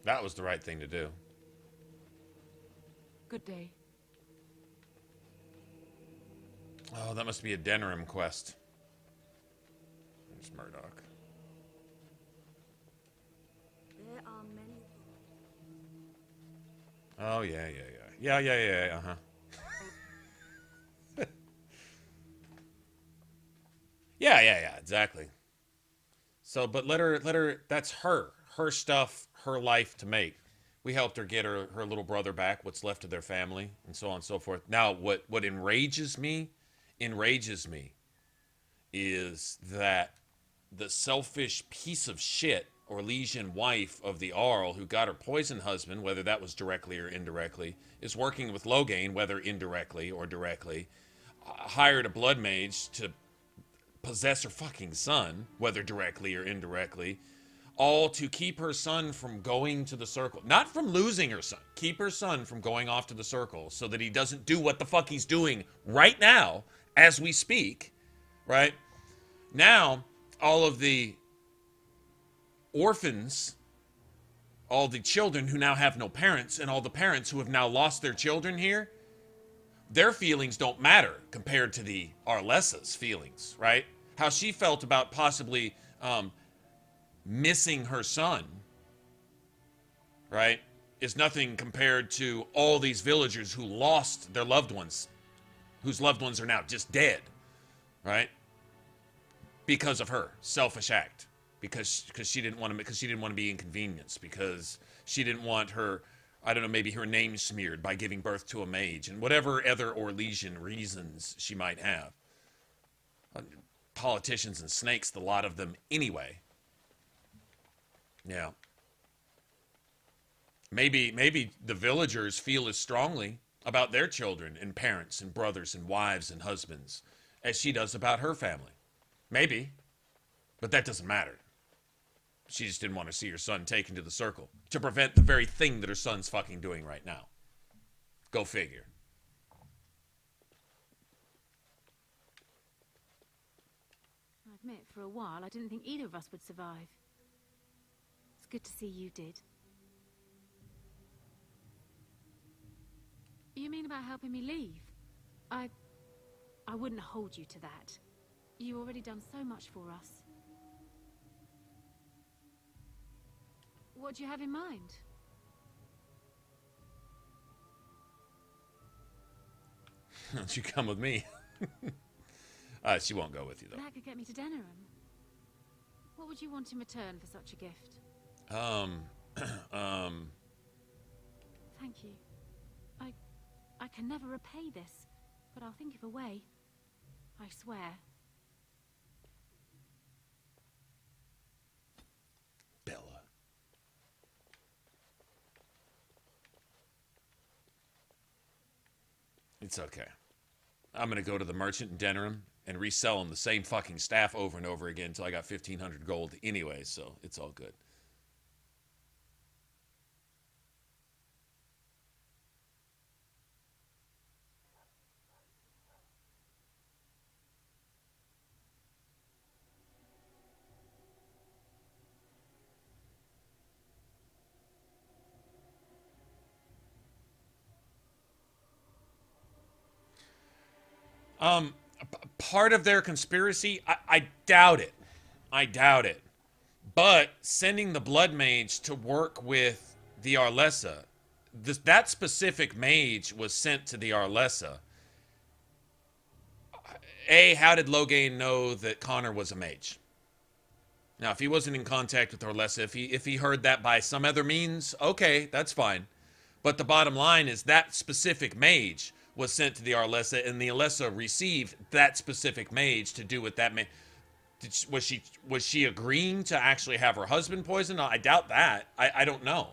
That was the right thing to do. Good day. Oh, that must be a Denerim quest. There's Murdoch. There are many. Oh, yeah, uh-huh. yeah, exactly. So, but let her, that's her stuff, her life to make. We helped her get her little brother back, what's left of their family, and so on and so forth. Now, what enrages me is that the selfish piece of shit, Orlesian wife of the Arl, who got her poisoned husband, whether that was directly or indirectly, is working with Loghain, whether indirectly or directly, hired a blood mage to possess her fucking son, whether directly or indirectly, all to keep her son from going to the circle. Not from losing her son. Keep her son from going off to the circle so that he doesn't do what the fuck he's doing right now as we speak, right? Now, all of the orphans, all the children who now have no parents, and all the parents who have now lost their children here, their feelings don't matter compared to the Arlessa's feelings, right? How she felt about possibly missing her son right, is nothing compared to all these villagers who lost their loved ones, whose loved ones are now just dead, right? Because of her selfish act, because she didn't want to be inconvenienced, because she didn't want her, I don't know, maybe her name smeared by giving birth to a mage, and whatever other Orlesian reasons she might have. Politicians and snakes, the lot of them anyway. Yeah. Maybe the villagers feel as strongly about their children and parents and brothers and wives and husbands as she does about her family. Maybe. But that doesn't matter. She just didn't want to see her son taken to the circle to prevent the very thing that her son's fucking doing right now. Go figure. I admit, for a while, I didn't think either of us would survive. It's good to see you did. You mean about helping me leave? I wouldn't hold you to that. You've already done so much for us. What do you have in mind? Don't you come with me? She won't go with you, though. That could get me to Denerim. What would you want in return for such a gift? Thank you. I can never repay this, but I'll think of a way. I swear. Bella. It's okay. I'm gonna go to the merchant in Denerim and resell him the same fucking staff over and over again until I got 1,500 gold anyway, so it's all good. Part of their conspiracy, I doubt it. I doubt it. But sending the Blood Mage to work with the Arlessa, that specific mage was sent to the Arlessa. How did Loghain know that Connor was a mage? Now, if he wasn't in contact with Arlessa, if he heard that by some other means, okay, that's fine. But the bottom line is that specific mage was sent to the Arlessa, and the Arlessa received that specific mage to do with that mage. Was she agreeing to actually have her husband poisoned? I doubt that. I don't know.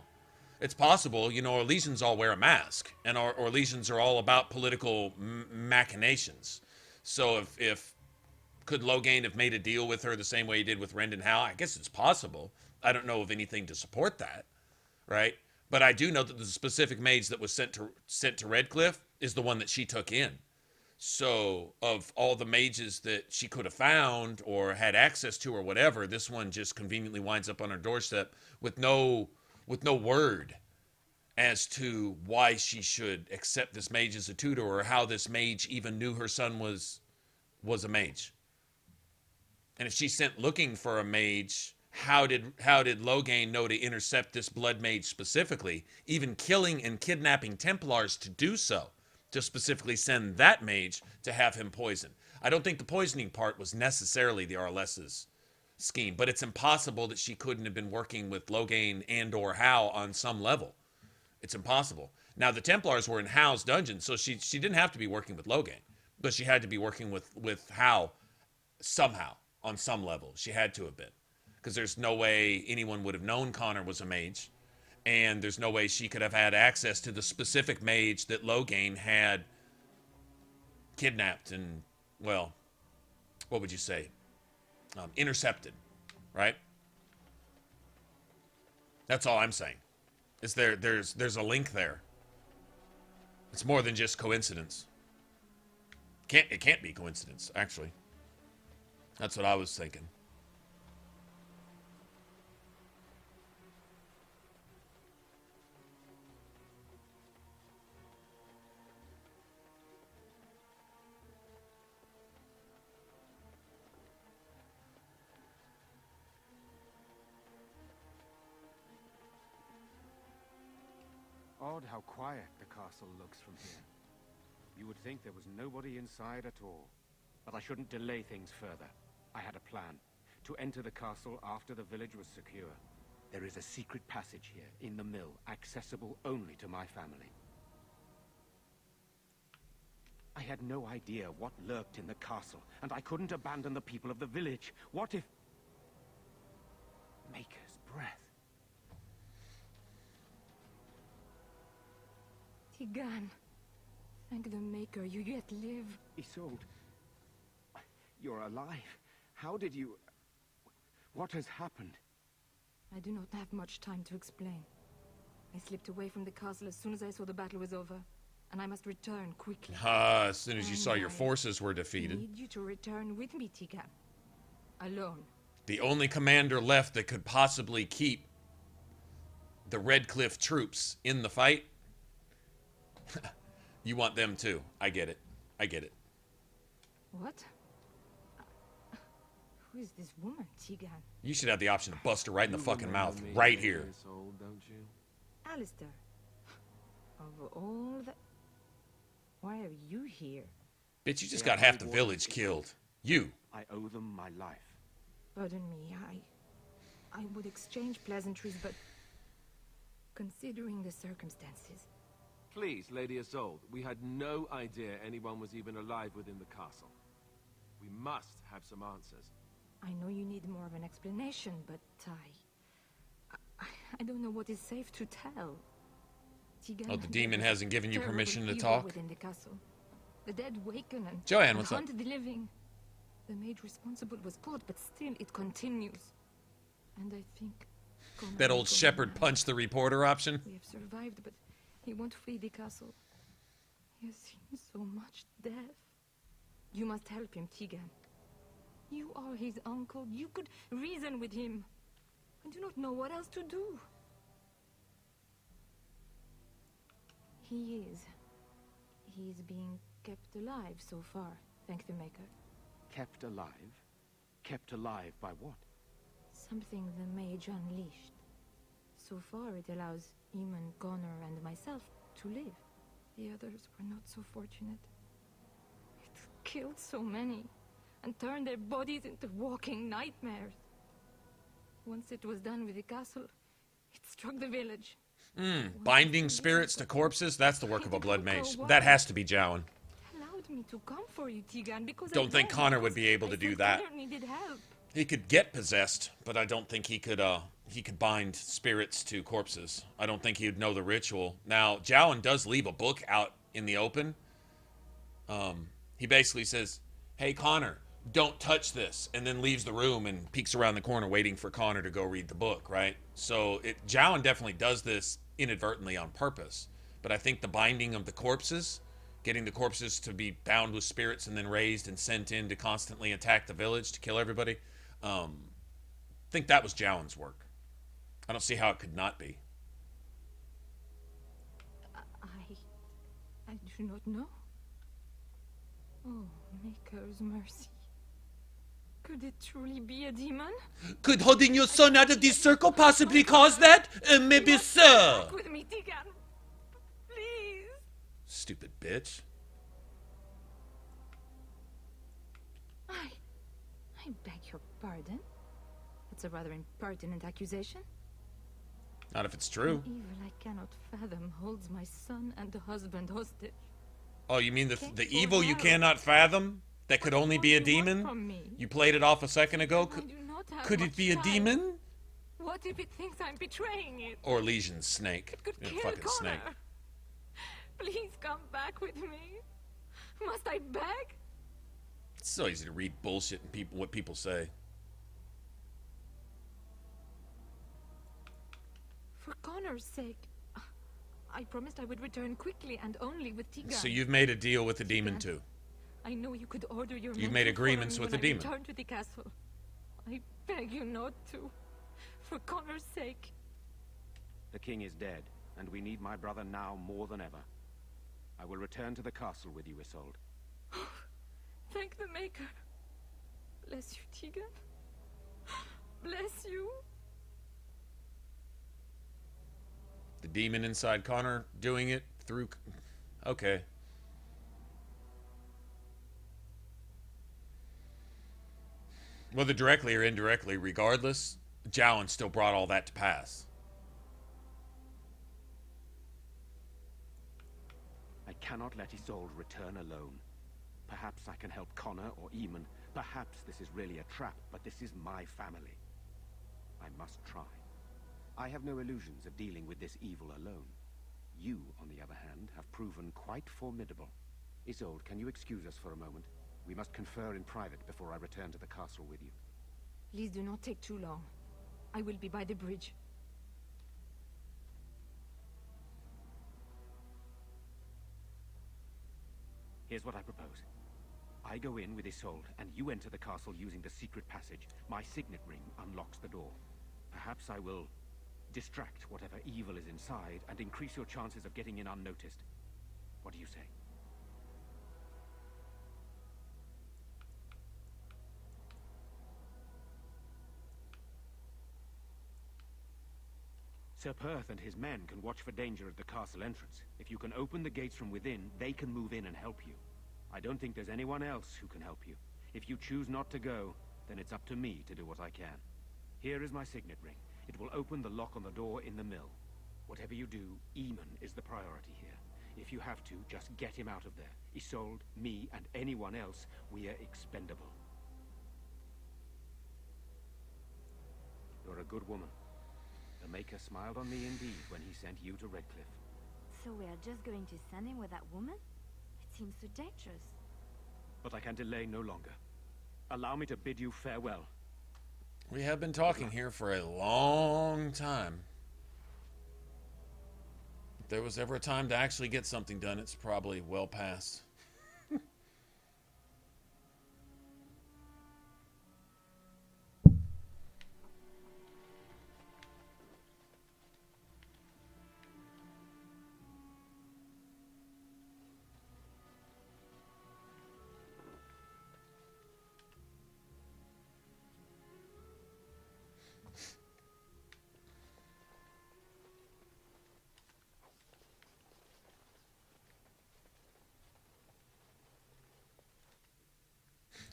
It's possible. You know, Orlesians all wear a mask, and Orlesians are all about political machinations. So if could Loghain have made a deal with her the same way he did with Rend and Hal? I guess it's possible. I don't know of anything to support that, right? But I do know that the specific mage that was sent to Redcliffe is the one that she took in. So of all the mages that she could have found or had access to or whatever, this one just conveniently winds up on her doorstep with no word as to why she should accept this mage as a tutor, or how this mage even knew her son was a mage. And if she sent looking for a mage, how did Loghain know to intercept this blood mage specifically, even killing and kidnapping Templars to do so, to specifically send that mage to have him poisoned? I don't think the poisoning part was necessarily the Arlessa's scheme, but it's impossible that she couldn't have been working with Loghain and or Hal on some level. It's impossible. Now, the Templars were in Hal's dungeon, so she didn't have to be working with Loghain, but she had to be working with Hal somehow, on some level. She had to have been. Because there's no way anyone would have known Connor was a mage, and there's no way she could have had access to the specific mage that Loghain had kidnapped and, well, what would you say? Intercepted, right? That's all I'm saying. Is there's a link there. It's more than just coincidence. It can't be coincidence, actually. That's what I was thinking. Odd how quiet the castle looks from here. You would think there was nobody inside at all. But I shouldn't delay things further. I had a plan. To enter the castle after the village was secure. There is a secret passage here, in the mill, accessible only to my family. I had no idea what lurked in the castle, and I couldn't abandon the people of the village. What if... Maker's breath. Tigan, thank the Maker, you yet live. Isolde, you're alive. How did you... What has happened? I do not have much time to explain. I slipped away from the castle as soon as I saw the battle was over, and I must return quickly. As soon as you saw your forces were I defeated. need you to return with me, Tigan. Alone. The only commander left that could possibly keep the Red Cliff troops in the fight. You want them too. I get it. I get it. What? Who is this woman, Tigan? You should have the option to bust her right in the fucking mouth. Right here. Don't you? Alistair. Of all the... Why are you here? Bitch, you just got half the village killed. You. I owe them my life. Pardon me, I would exchange pleasantries, but... Considering the circumstances... Please, Lady Isolde, we had no idea anyone was even alive within the castle. We must have some answers. I know you need more of an explanation, but I don't know what is safe to tell. Tigan, Oh, the demon hasn't given you permission to evil talk? within the castle. The dead waken and Joanne, what's up? hunt the living. The maid responsible was caught, but still it continues. And I think... That old shepherd punched the reporter option? We have survived, but he won't flee the castle. He has seen so much death. You must help him, Tigan. You are his uncle. You could reason with him. I do not know what else to do. He is being kept alive so far, thank the Maker. Kept alive? Kept alive by what? Something the mage unleashed. So far it allows Eamon, Connor, and myself to live. The others were not so fortunate. It killed so many, and turned their bodies into walking nightmares. Once it was done with the castle, it struck the village. Binding spirits to corpses? That's the work of a blood mage. That has to be Jowan. Allowed me to come for you, Tigan, because Don't think Connor would be able to do that. Connor needed help. He could get possessed, but I don't think he could bind spirits to corpses. I don't think he'd know the ritual. Now, Jowan does leave a book out in the open. He basically says, hey, Connor, don't touch this, and then leaves the room and peeks around the corner waiting for Connor to go read the book, right? So Jowan definitely does this inadvertently on purpose. But I think the binding of the corpses, getting the corpses to be bound with spirits and then raised and sent in to constantly attack the village to kill everybody, I think that was Jowan's work. I don't see how it could not be. I do not know. Oh, Maker's mercy. Could it truly be a demon? Could holding your son out of this circle possibly cause that? Maybe so. Back with me, Tigan. Please. Stupid bitch. I beg your pardon. It's a rather impertinent accusation. Not if it's true. The evil I cannot fathom holds my son and the husband hostage. Oh, you mean the evil you cannot fathom? That could only be a demon? You played it off a second ago? Could it be a demon? What if it thinks I'm betraying it? Or Legion's snake. It could Yeah, kill fucking Connor. snake. Please come back with me. Must I beg? It's so easy to read bullshit and what people say. For Connor's sake, I promised I would return quickly and only with Tigan. So you've made a deal with the demon too. I know you could order your You've men made to agreements follow me with the when I demon. return to the castle. I beg you not to. For Connor's sake. The king is dead, and we need my brother now more than ever. I will return to the castle with you, Isolde. Thank the Maker. Bless you, Tigan. Bless you. The demon inside Connor doing it through... Okay. Whether directly or indirectly, regardless, Jowan still brought all that to pass. I cannot let Isolde return alone. Perhaps I can help Connor or Eamon. Perhaps this is really a trap, but this is my family. I must try. I have no illusions of dealing with this evil alone. You, on the other hand, have proven quite formidable. Isolde, can you excuse us for a moment? We must confer in private before I return to the castle with you. Please do not take too long. I will be by the bridge. Here's what I propose. I go in with Isolde, and you enter the castle using the secret passage. My signet ring unlocks the door. Perhaps I will distract whatever evil is inside and increase your chances of getting in unnoticed. What do you say? Sir Perth and his men can watch for danger at the castle entrance. If you can open the gates from within, they can move in and help you. I don't think there's anyone else who can help you. If you choose not to go, then it's up to me to do what I can. Here is my signet ring. It will open the lock on the door in the mill. Whatever you do, Eamon is the priority here. If you have to, just get him out of there. Isolde, me, and anyone else, we are expendable. You're a good woman. The Maker smiled on me indeed when he sent you to Redcliffe. So we are just going to send him with that woman? It seems so dangerous. But I can delay no longer. Allow me to bid you farewell. We have been talking here for a long time. If there was ever a time to actually get something done, it's probably well past.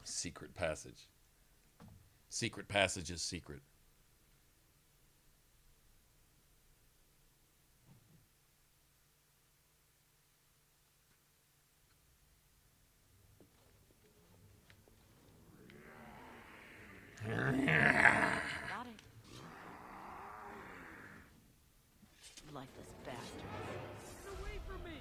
Secret passage. Secret passage is secret. Got it. Lifeless bastard. Get away from me!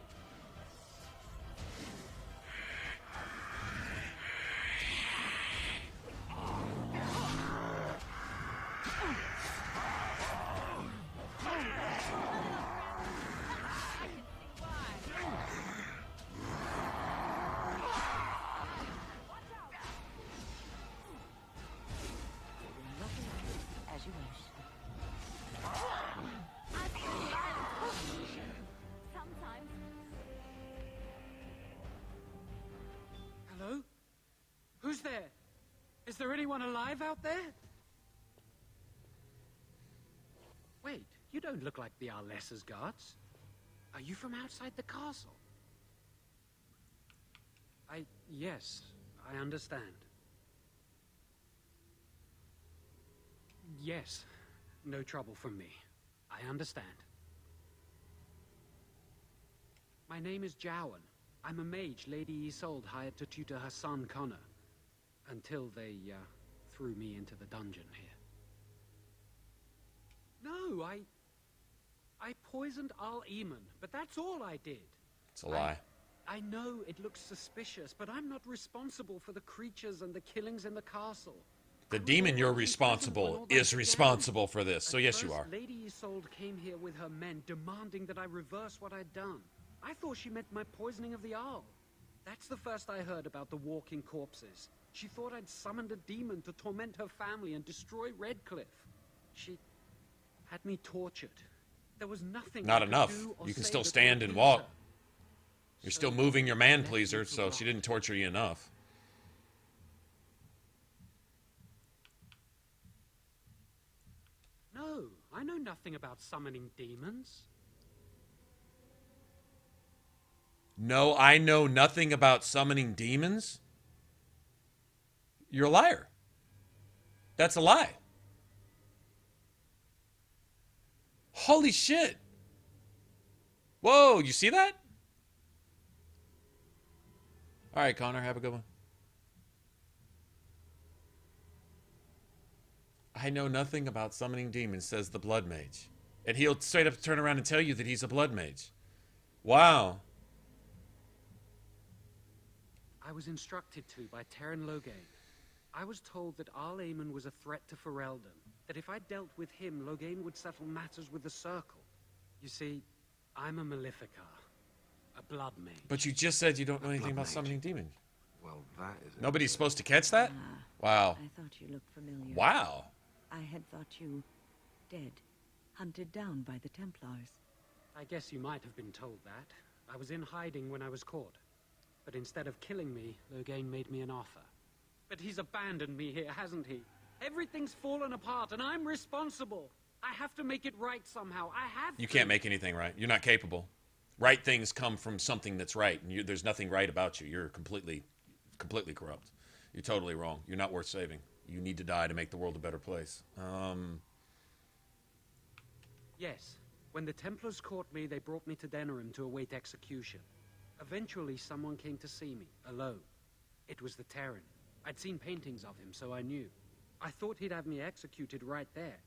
As you wish. Sometimes. Hello? Who's there? Is there anyone alive out there? Wait, you don't look like the Arlessa's guards. Are you from outside the castle? Yes, I understand. Yes, no trouble from me. I understand. My name is Jowan. I'm a mage Lady Isolde hired to tutor her son Connor. Until they, threw me into the dungeon here. No, I poisoned Eamon, but that's all I did. It's a lie. I know it looks suspicious, but I'm not responsible for the creatures and the killings in the castle. The demon you're responsible is responsible for this, so yes, you are. Lady Isolde came here with her men, demanding that I reverse what I'd done. I thought she meant my poisoning of the Arl. That's the first I heard about the walking corpses. She thought I'd summoned a demon to torment her family and destroy Redcliffe. She had me tortured. There was nothing Not I could enough. do or You can say still that stand would and please walk. her. You're still moving your man-pleaser, so she didn't torture you enough. No, I know nothing about summoning demons. No, I know nothing about summoning demons. You're a liar. That's a lie. Holy shit. Whoa, you see that? All right, Connor, have a good one. I know nothing about summoning demons, says the Blood Mage. And he'll straight up turn around and tell you that he's a Blood Mage. Wow. I was instructed to by Terran Loghain. I was told that Arl Eamon was a threat to Ferelden, that if I dealt with him, Loghain would settle matters with the Circle. You see, I'm a Maleficar, a Blood Mage. But you just said you don't know anything about summoning demons. Well, that is... Nobody's supposed to catch that? Wow. I thought you looked familiar. Wow. I had thought you dead, hunted down by the Templars. I guess you might have been told that. I was in hiding when I was caught. But instead of killing me, Loghain made me an offer. But he's abandoned me here, hasn't he? Everything's fallen apart, and I'm responsible. I have to make it right somehow. I have to. You can't make anything right. You're not capable. Right things come from something that's right, and there's nothing right about you. You're completely corrupt. You're totally wrong. You're not worth saving. You need to die to make the world a better place. Yes. When the Templars caught me, they brought me to Denerim to await execution. Eventually, someone came to see me, alone. It was the Terran. I'd seen paintings of him, so I knew. I thought he'd have me executed right there.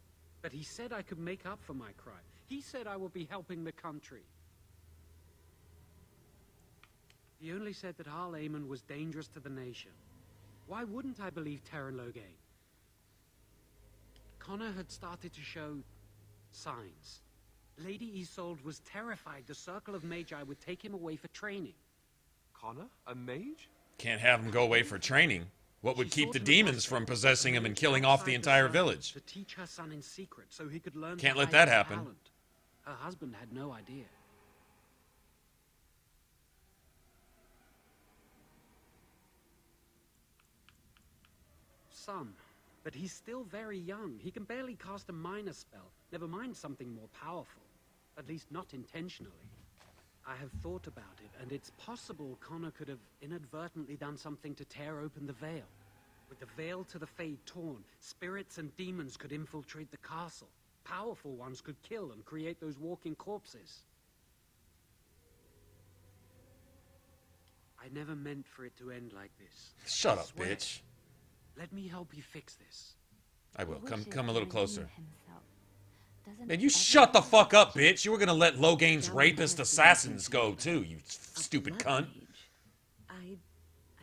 But he said I could make up for my crime. He said I would be helping the country. He only said that Arl Eamon was dangerous to the nation. Why wouldn't I believe Terran Loghain? Connor had started to show signs. Lady Isolde was terrified the Circle of Magi would take him away for training. Connor? A mage? Can't have him go away for training. What would keep the demons from possessing him and killing off the entire village? To teach her son in secret so he could learn. Can't let that happen. Talent. Her husband had no idea. Some, but he's still very young. He can barely cast a minor spell, never mind something more powerful. At least not intentionally. I have thought about it, and it's possible Connor could have inadvertently done something to tear open the veil. With the veil to the Fade torn, spirits and demons could infiltrate the castle. Powerful ones could kill and create those walking corpses. I never meant for it to end like this. Shut up, bitch. Let me help you fix this. I will. Come a little closer. Doesn't Man, you shut the fuck up, bitch. You were gonna let Loghain's rapist assassins go, too, you stupid cunt. I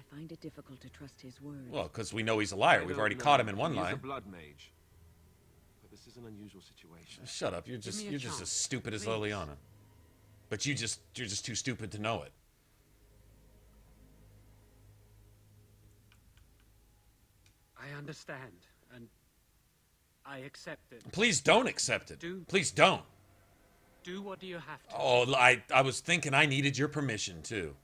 find it difficult to trust his word. Well, because we know he's a liar. We've already caught him in one line. He's a blood mage. But this is an unusual situation. Shut up. You're just as stupid as Liliana. But you're just too stupid to know it. I understand, and I accept it. Please don't accept it. Please don't. Do what do you have to. Oh, I was thinking I needed your permission, too.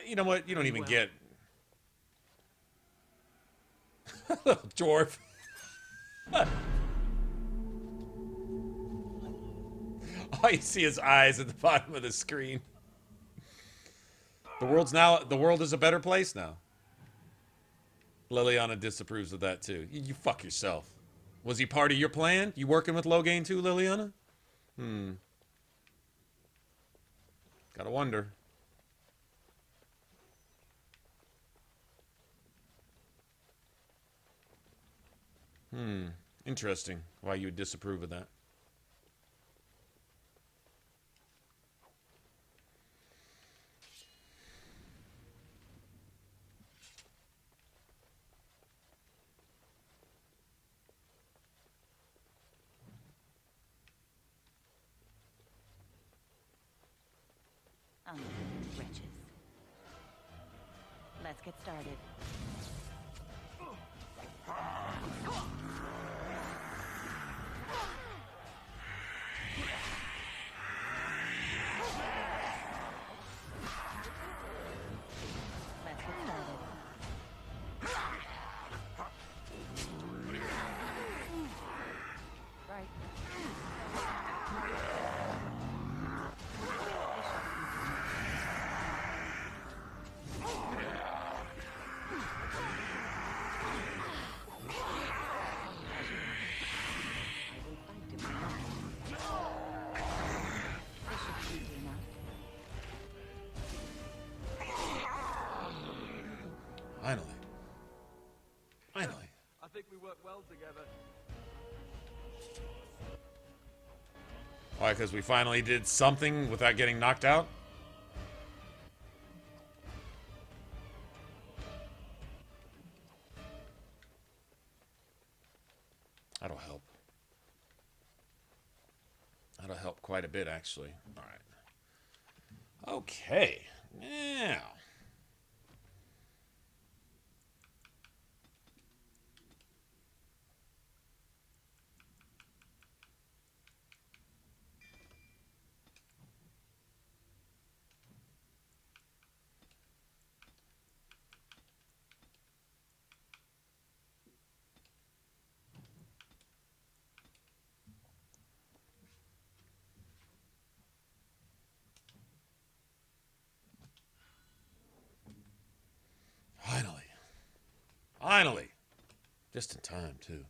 You know what? You don't even get... Little dwarf. All you see is eyes at the bottom of the screen. The world is a better place now. Liliana disapproves of that too. You fuck yourself. Was he part of your plan? You working with Loghain too, Liliana? Gotta wonder. Interesting. Why you would disapprove of that. Wretches. Let's get started. Right. Why, because we finally did something without getting knocked out? That'll help. That'll help quite a bit, actually. All right. Okay. Now. Finally. Just in time, too.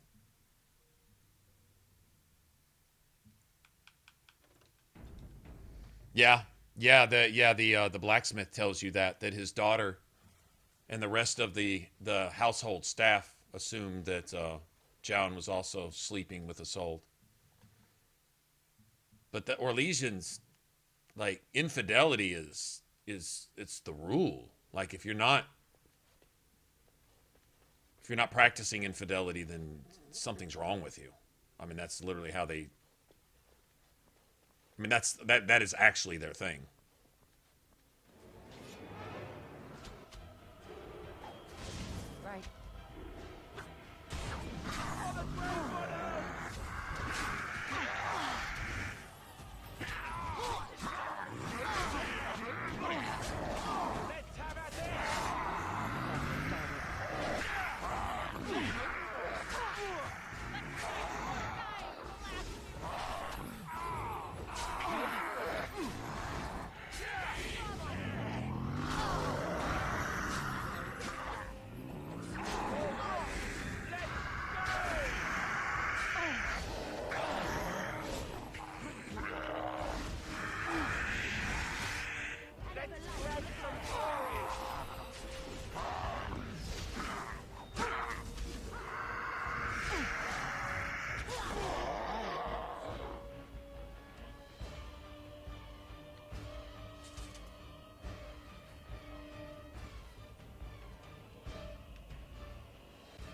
The blacksmith tells you that his daughter and the rest of the household staff assumed that Jown was also sleeping with Isolde. But the Orlesians, like, infidelity is it's the rule. Like, if you're not practicing infidelity, then something's wrong with you. I mean, that's literally how they... I mean, that is actually their thing. Right.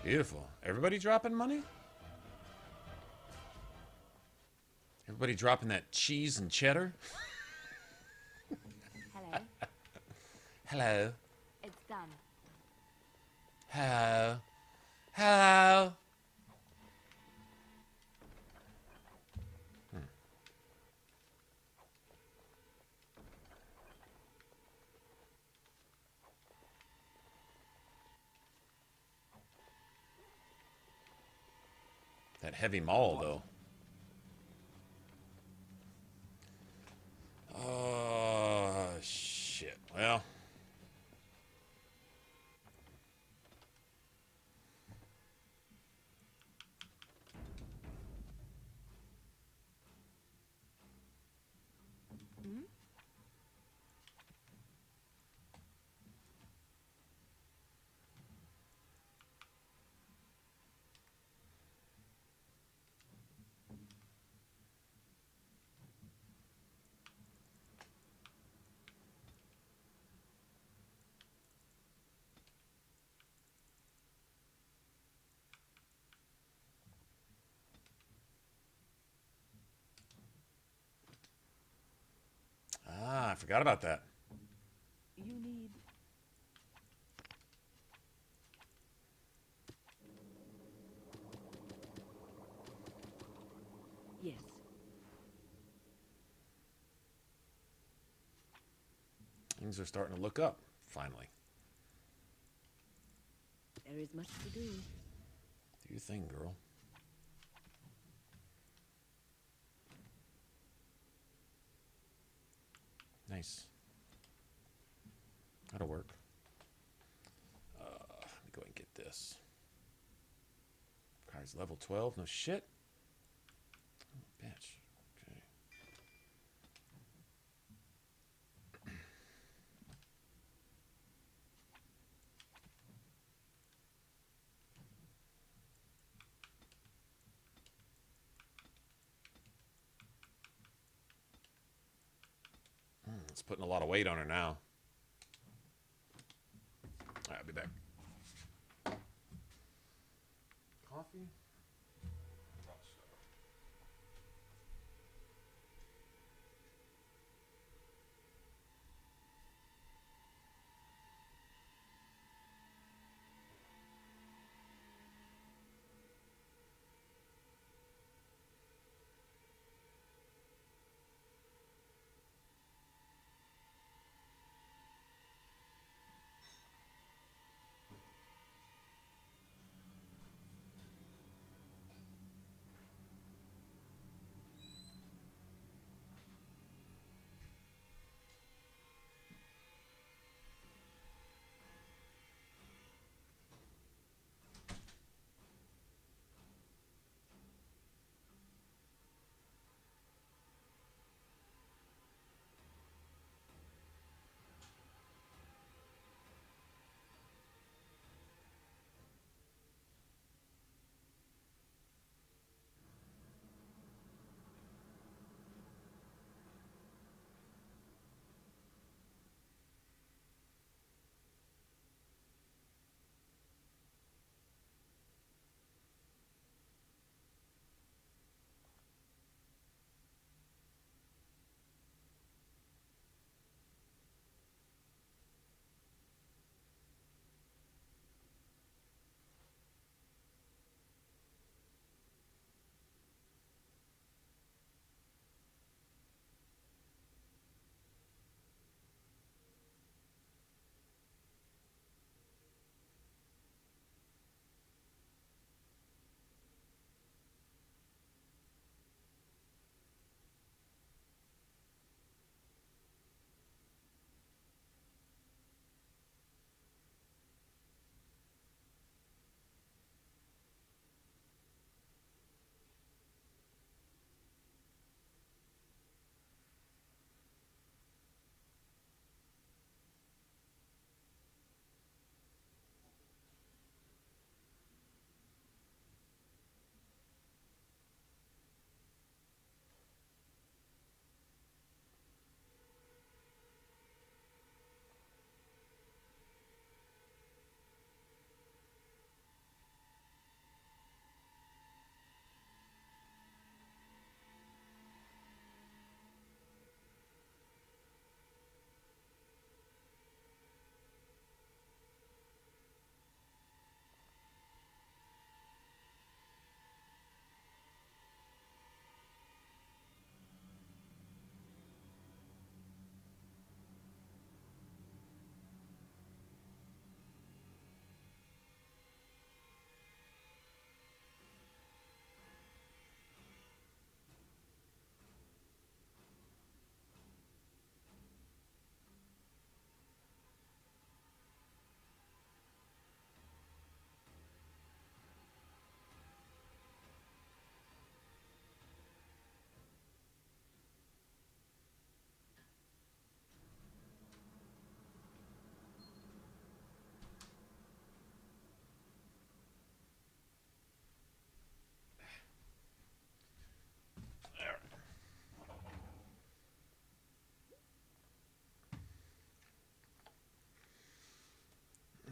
Beautiful. Everybody dropping money? Everybody dropping that cheese and cheddar? Hello. Hello. It's done. Hello. Hello. That heavy maul, though. Oh, shit. Well. I forgot about that. You need... Yes. Things are starting to look up, finally. There is much to do. Do your thing, girl. Nice. That'll work. Let me go and get this. Guy's level 12. No shit. Oh, bitch. Okay. It's putting a lot of weight on her now. Alright, I'll be back. Coffee?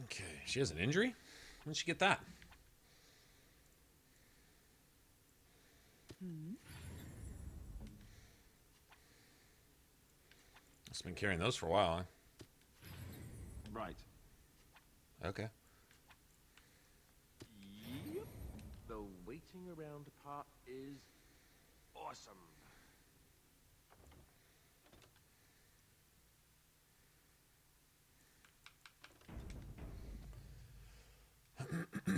Okay, she has an injury? When did she get that? It's been carrying those for a while, huh? Right. Okay. Yep. The waiting around part is awesome. There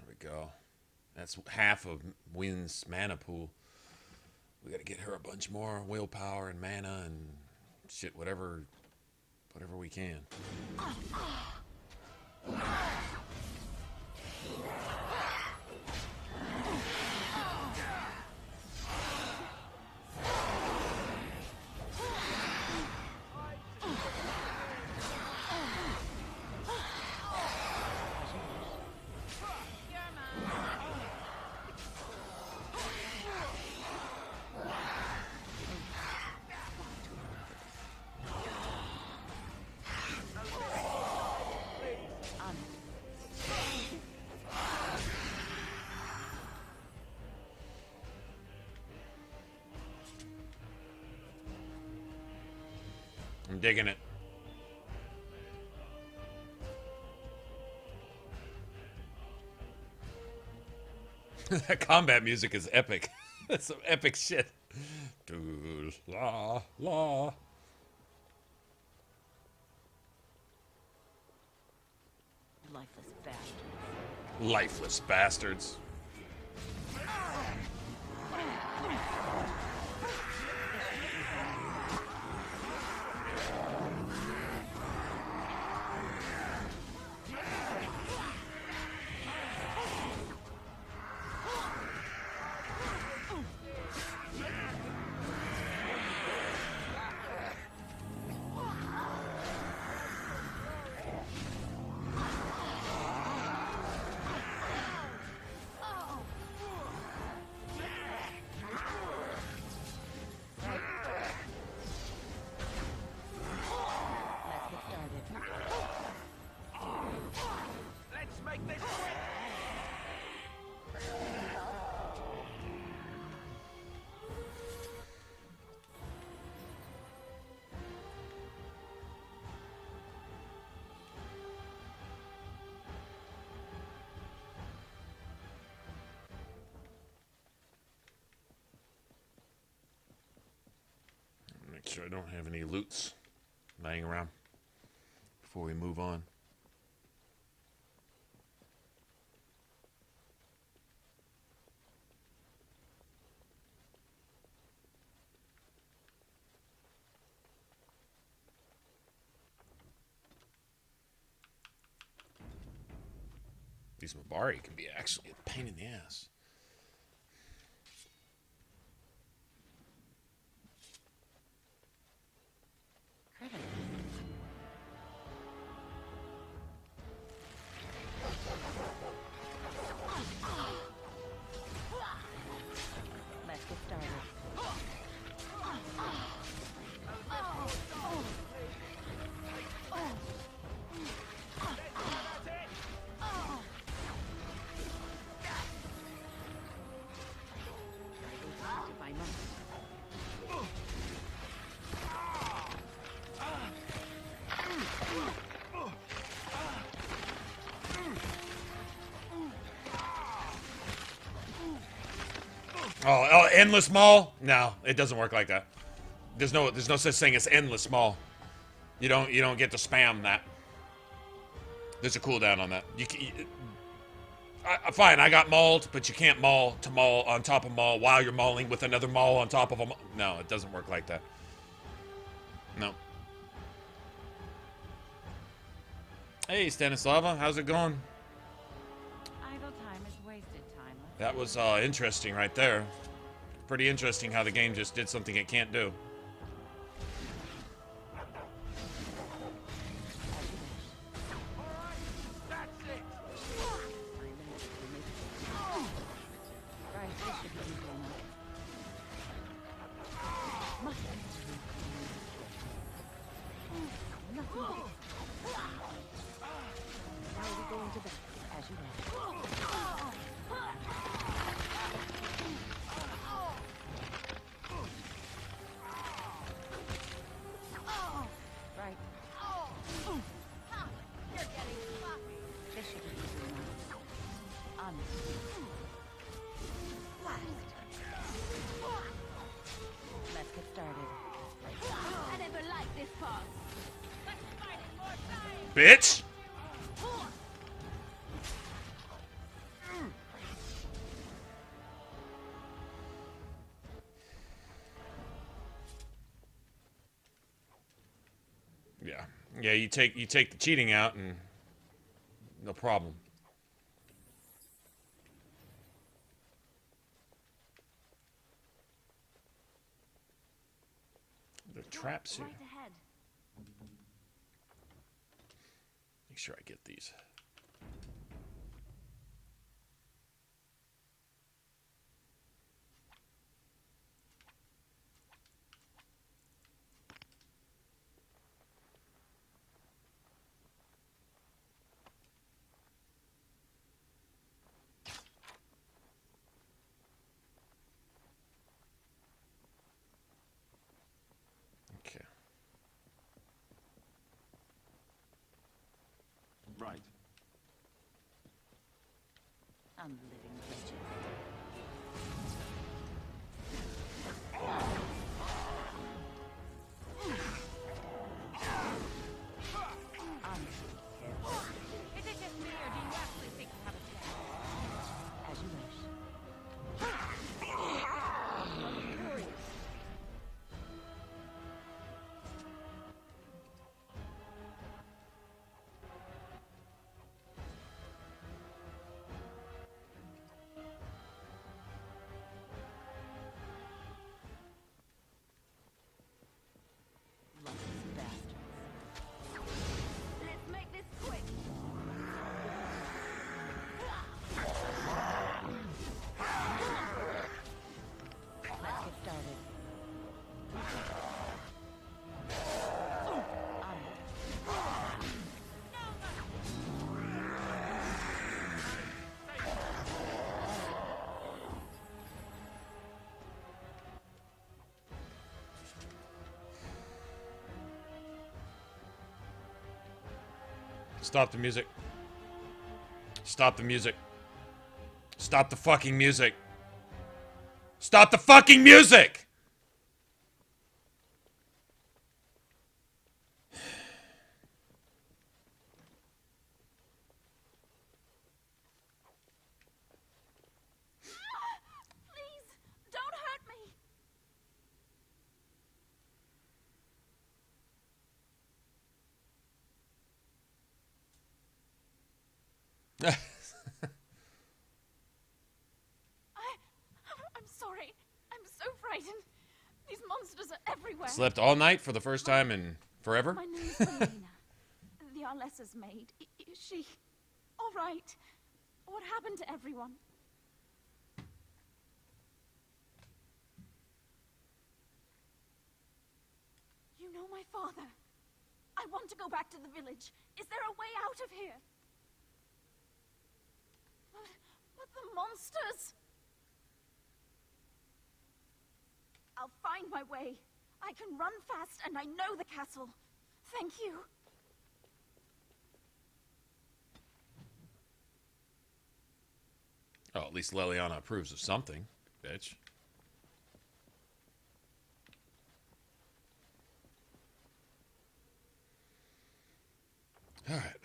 we go. That's half of Wynn's mana pool. We got to get her a bunch more willpower and mana and shit, whatever we can. digging it. That combat music is epic. That's some epic shit. Do la la. Lifeless bastards. Lifeless bastards. Make sure I don't have any loots laying around before we move on. These Mabari can be actually a pain in the ass. Let's get started. Oh, endless maul? No, it doesn't work like that. There's no such thing as endless maul. You don't get to spam that. There's a cooldown on that. Fine, I got mauled, but you can't maul to maul on top of maul while you're mauling with another maul on top of a maul. No, it doesn't work like that. No. Hey, Stanislava, how's it going? Idle time is wasted time. That was interesting right there. Pretty interesting how the game just did something it can't do. Bitch! Yeah, you take the cheating out and no problem. The traps here. Right ahead. Make sure I get these. Okay. Right. Unliving Christian. Is it just me, or do you actually think you have a chance? As you wish. Let's make this quick. Let's get started. Stop the music. Stop the music. Stop the fucking music. Stop the fucking music! Please, don't hurt me. I'm sorry. I'm so frightened. These monsters are everywhere. Slept all night for the first time in forever? My name's Melina. The Arlessa's maid. Is she all right? What happened to everyone? You know my father. I want to go back to the village. Is there a way out of here? But the monsters! I'll find my way. I can run fast and I know the castle. Thank you. Oh, at least Leliana approves of something, bitch. All right.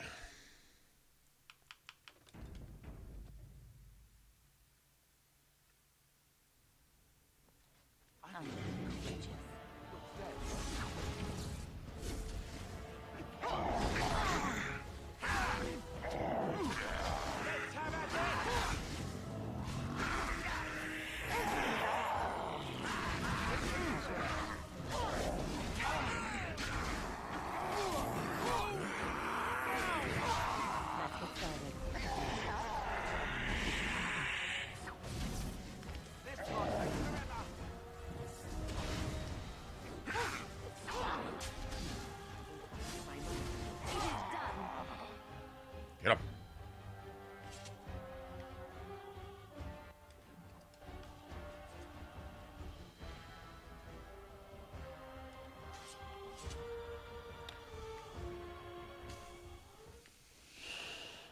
Get up.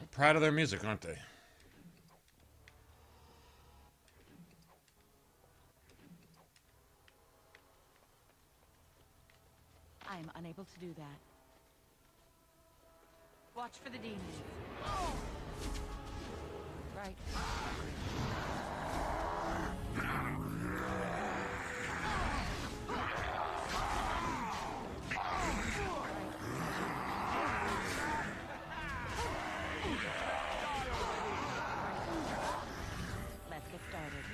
I'm proud of their music, aren't they? I am unable to do that. Watch for the demons. Right. Let's get started.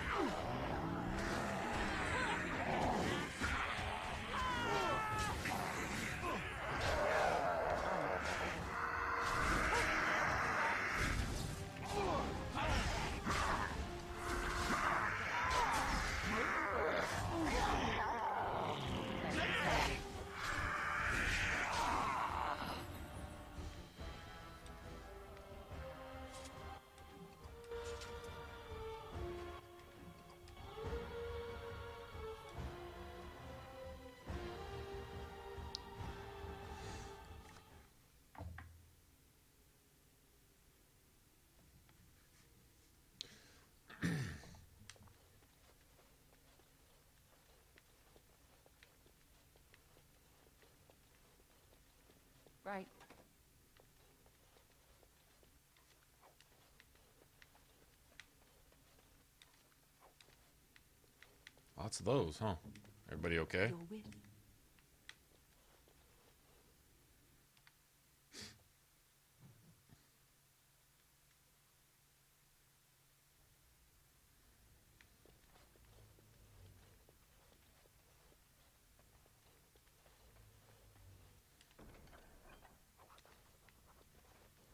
Right. Lots of those, huh? Everybody okay? Your will.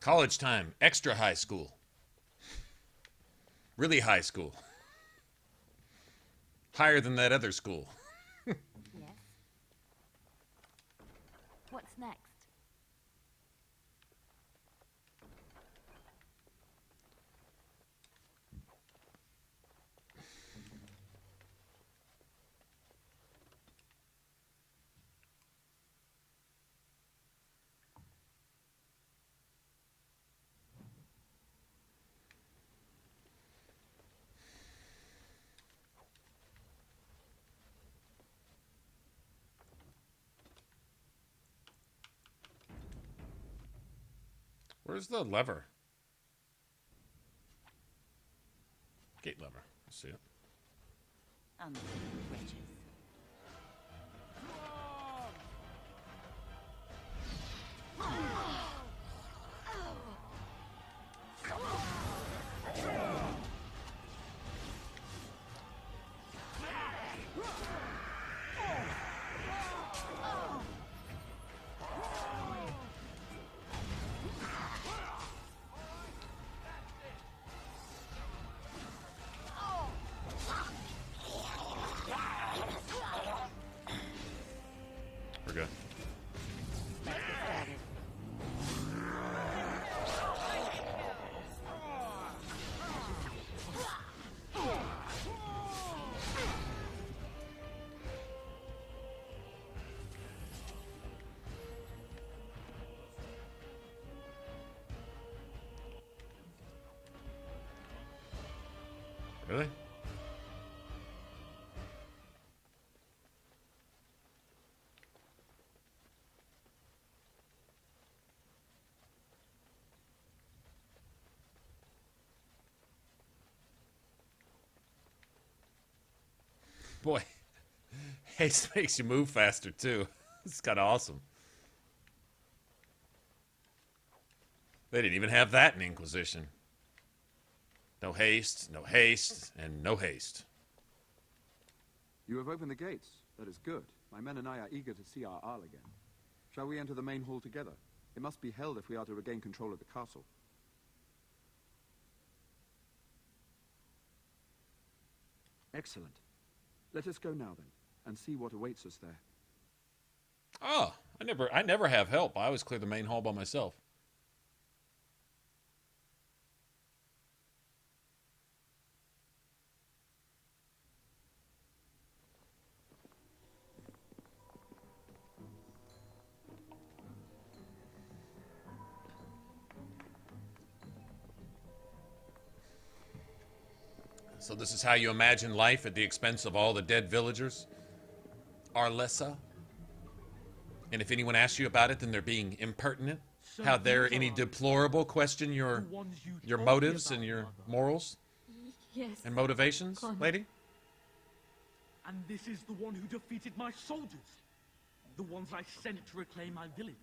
College time, extra high school. Really high school. Higher than that other school. Yes. What's next? Where's the lever? Gate lever. I see it. Wretches. We're good. Really? Boy, haste makes you move faster too. It's kind of awesome. They didn't even have that in Inquisition. No haste, and no haste. You have opened the gates. That is good. My men and I are eager to see our Arl again. Shall we enter the main hall together? It must be held if we are to regain control of the castle. Excellent. Let us go now then, and see what awaits us there. Oh, I never have help. I always clear the main hall by myself. So this is how you imagine life at the expense of all the dead villagers? Arlessa? And if anyone asks you about it, then they're being impertinent? So how dare any deplorable question your motives and your morals? Yes. And motivations, lady? And this is the one who defeated my soldiers. The ones I sent to reclaim my village.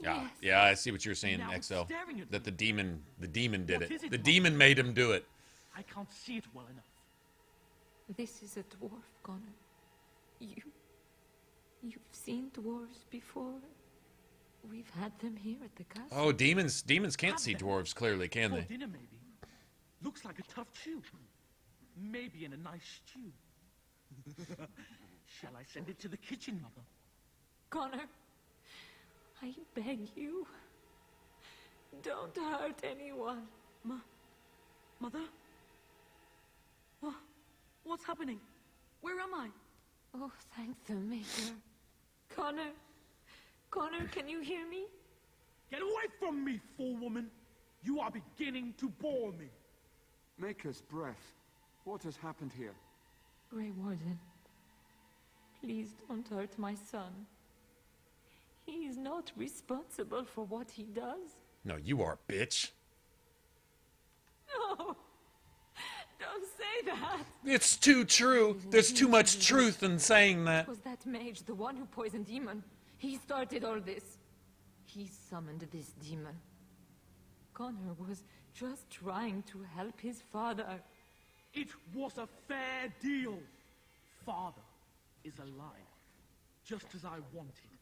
Yeah, yeah, I see what you're saying, Now it's XL. staring at That the demon did What is it. it, The Mom? demon made him do it. I can't see it well enough. This is a dwarf, Connor. You've seen dwarves before. We've had them here at the castle. Oh, demons can't see dwarves clearly, can For they? dinner, maybe. Looks like a tough chew. Maybe in a nice stew. Shall I send it to the kitchen, Mother? Connor, I beg you. Don't hurt anyone. Mother? What's happening? Where am I? Oh, thank the Maker. Connor, can you hear me? Get away from me, fool woman! You are beginning to bore me. Maker's breath. What has happened here? Grey Warden, please don't hurt my son. He's not responsible for what he does. No, you are, bitch. No! Don't say that! It's too true. There's too much truth in saying that. Was that mage the one who poisoned Demon? He started all this. He summoned this demon. Connor was just trying to help his father. It was a fair deal. Father is alive, just as I wanted.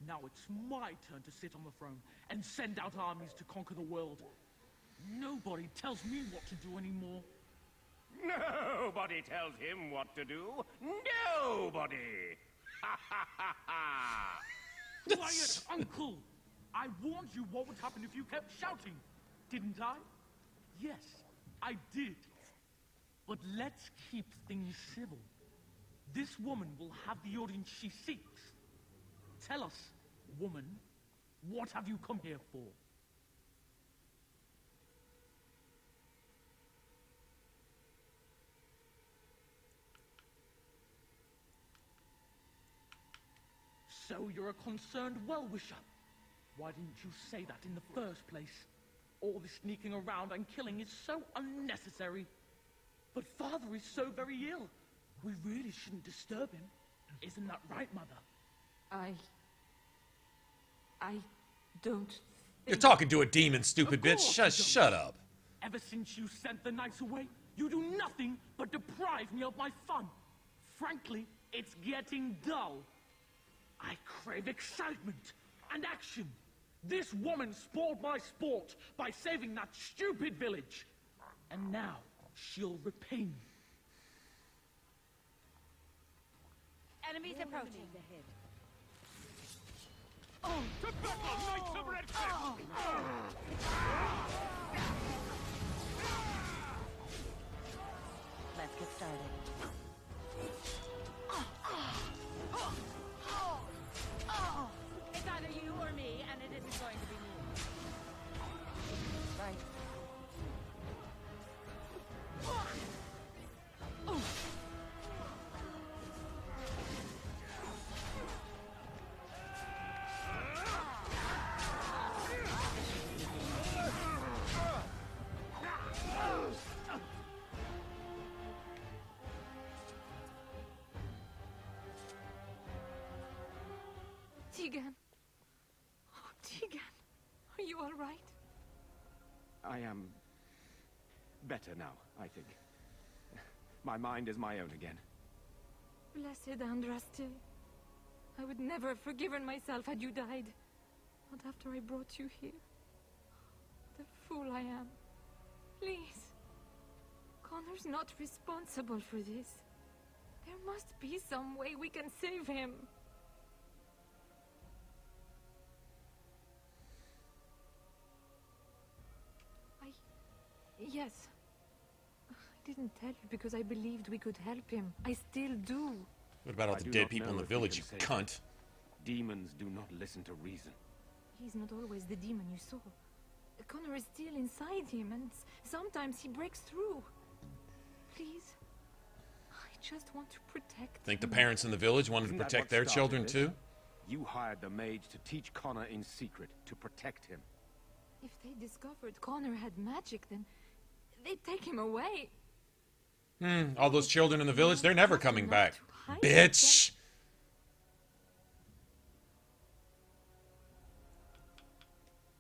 Now it's my turn to sit on the throne and send out armies to conquer the world. Nobody tells me what to do anymore. Nobody tells him what to do. Nobody! Ha ha ha ha! Quiet, Uncle! I warned you what would happen if you kept shouting, didn't I? Yes, I did. But let's keep things civil. This woman will have the audience she seeks. Tell us, woman, what have you come here for? So you're a concerned well-wisher. Why didn't you say that in the first place? All this sneaking around and killing is so unnecessary. But Father is so very ill. We really shouldn't disturb him. Isn't that right, Mother? I don't You're talking to a demon, stupid bitch. Shut up. Ever since you sent the knights away, you do nothing but deprive me of my fun. Frankly, it's getting dull. I crave excitement and action. This woman spoiled my sport by saving that stupid village. And now she'll repay me. Enemies approaching. To battle, Knights of Red Cliff! Let's get started. It's either you or me, and it isn't going to be me. Right. Tegan. Oh, Tegan. Are you all right? I am better now, I think. My mind is my own again. Blessed Andraste. I would never have forgiven myself had you died. Not after I brought you here. The fool I am. Please. Connor's not responsible for this. There must be some way we can save him. Yes. I didn't tell you because I believed we could help him. I still do. What about all the dead people in the village, you cunt? Demons do not listen to reason. He's not always the demon you saw. Connor is still inside him, and sometimes he breaks through. Please. I just want to protect Think the him. parents in the village wanted to Isn't that protect what their started children this? too? You hired the mage to teach Connor in secret, to protect him. If they discovered Connor had magic, then they'd take him away. All those children in the village, they're never coming back. Bitch!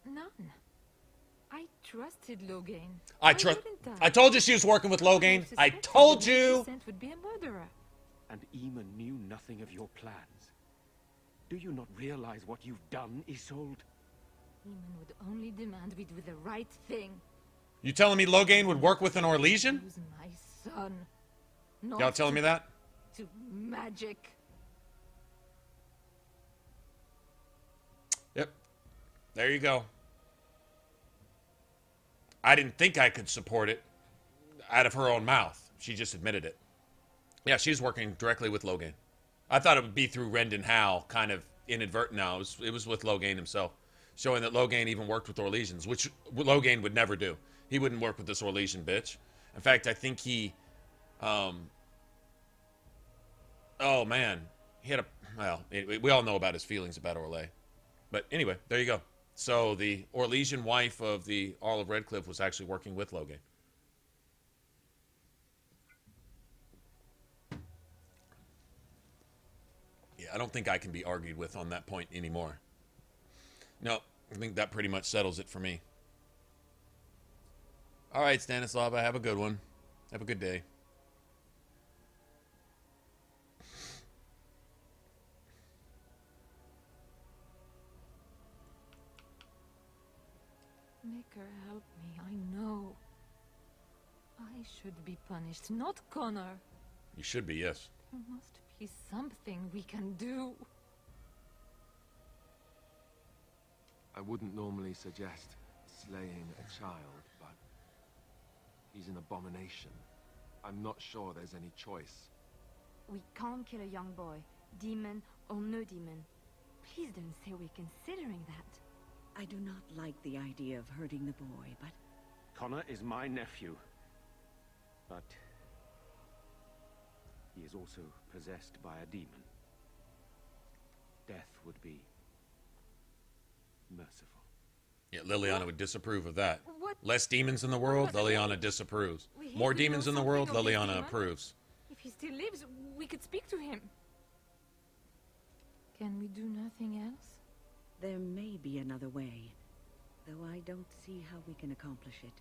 None. I trusted Logain. I told you she was working with Logain. I told you! Would be a murderer. And Eamon knew nothing of your plans. Do you not realize what you've done, Isolde? Eamon would only demand we do the right thing. You telling me Logain would work with an Orlesian? Use my son. Not Y'all telling me that? To magic. Yep. There you go. I didn't think I could support it out of her own mouth. She just admitted it. Yeah, she's working directly with Logain. I thought it would be through Rendon Howe, kind of inadvertent now. It was with Logain himself, showing that Logain even worked with Orlesians, which Logain would never do. He wouldn't work with this Orlesian bitch. In fact, I think he... oh, man. he had a, well, we all know about his feelings about Orlais. But anyway, there you go. So the Orlesian wife of the Earl of Redcliffe was actually working with Logain. Yeah, I don't think I can be argued with on that point anymore. No, I think that pretty much settles it for me. All right, Stanislava, have a good one. Have a good day. Maker, help me. I know. I should be punished, not Connor. You should be, yes. There must be something we can do. I wouldn't normally suggest slaying a child, but he's an abomination. I'm not sure there's any choice. We can't kill a young boy, demon or no demon. Please don't say we're considering that. I do not like the idea of hurting the boy, but... Connor is my nephew. But... he is also possessed by a demon. Death would be... merciful. Yeah, Liliana would disapprove of that. What? Less demons in the world, Liliana disapproves. More demons in the world, Liliana approves. If he still lives, we could speak to him. Can we do nothing else? There may be another way, though I don't see how we can accomplish it.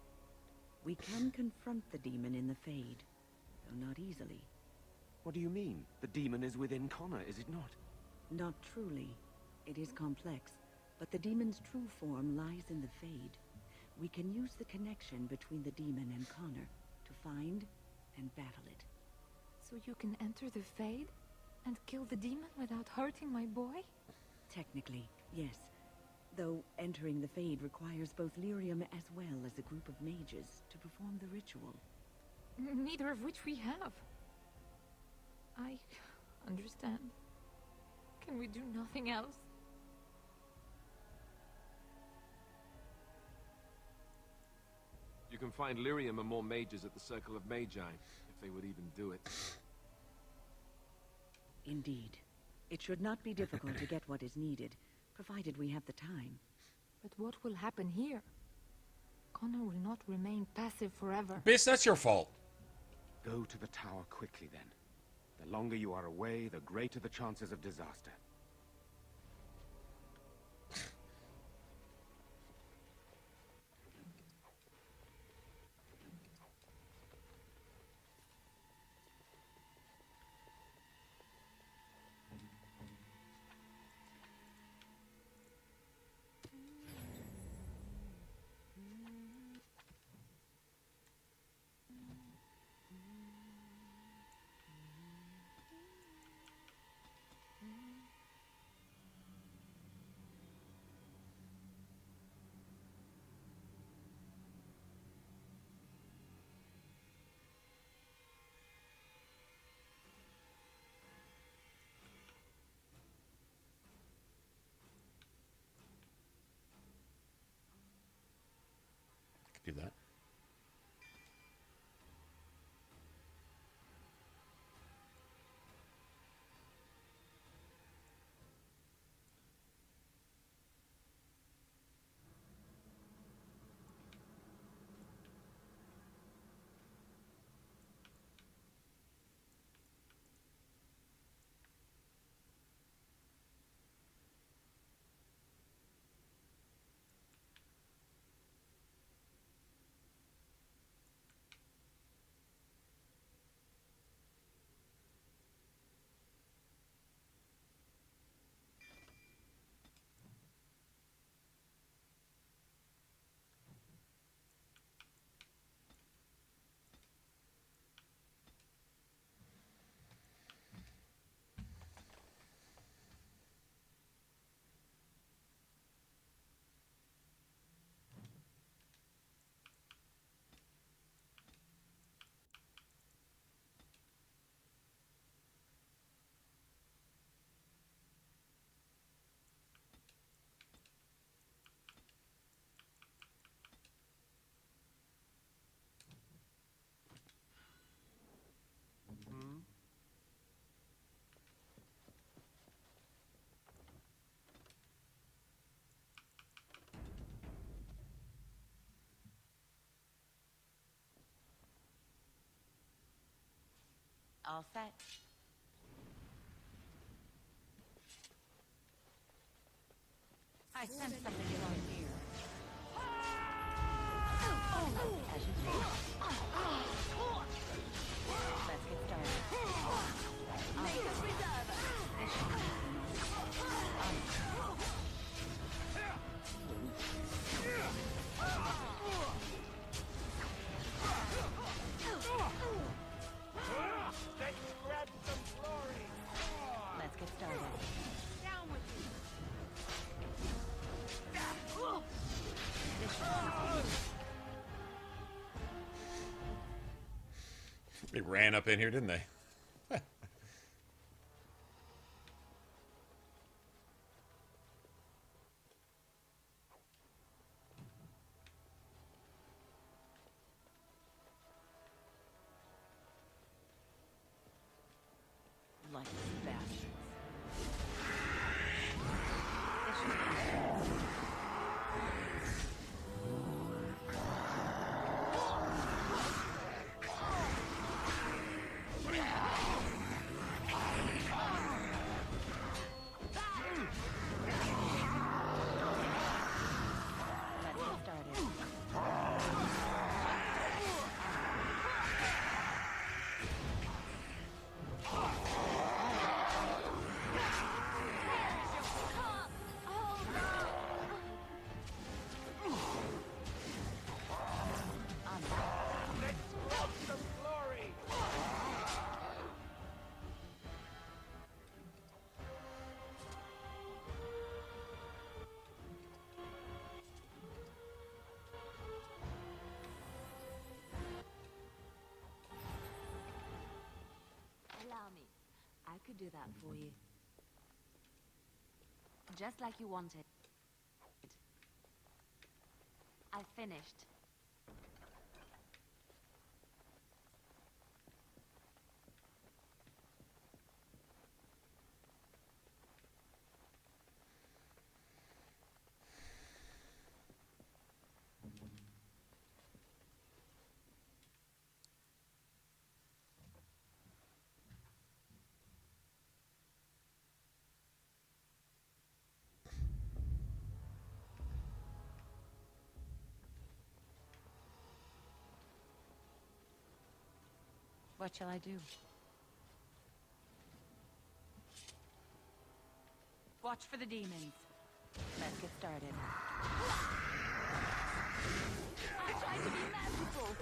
We can confront the demon in the Fade, though not easily. What do you mean? The demon is within Connor, is it not? Not truly. It is complex, but the demon's true form lies in the Fade. We can use the connection between the demon and Connor to find and battle it. So you can enter the Fade and kill the demon without hurting my boy? Technically, yes. Though entering the Fade requires both lyrium as well as a group of mages to perform the ritual. Neither of which we have. I understand. Can we do nothing else? You can find lyrium and more mages at the Circle of Magi, if they would even do it. Indeed. It should not be difficult to get what is needed, provided we have the time. But what will happen here? Connor will not remain passive forever. Biss, that's your fault. Go to the tower quickly, then. The longer you are away, the greater the chances of disaster. All set. I sense something wrong here. As you say. Let's get started. Make us reserve. Let's get started. Down with you. They ran up in here, didn't they? Like bastards. Allow me. I could do that for you. Just like you wanted. I finished. What shall I do? Watch for the demons. Let's get started. I tried to be merciful.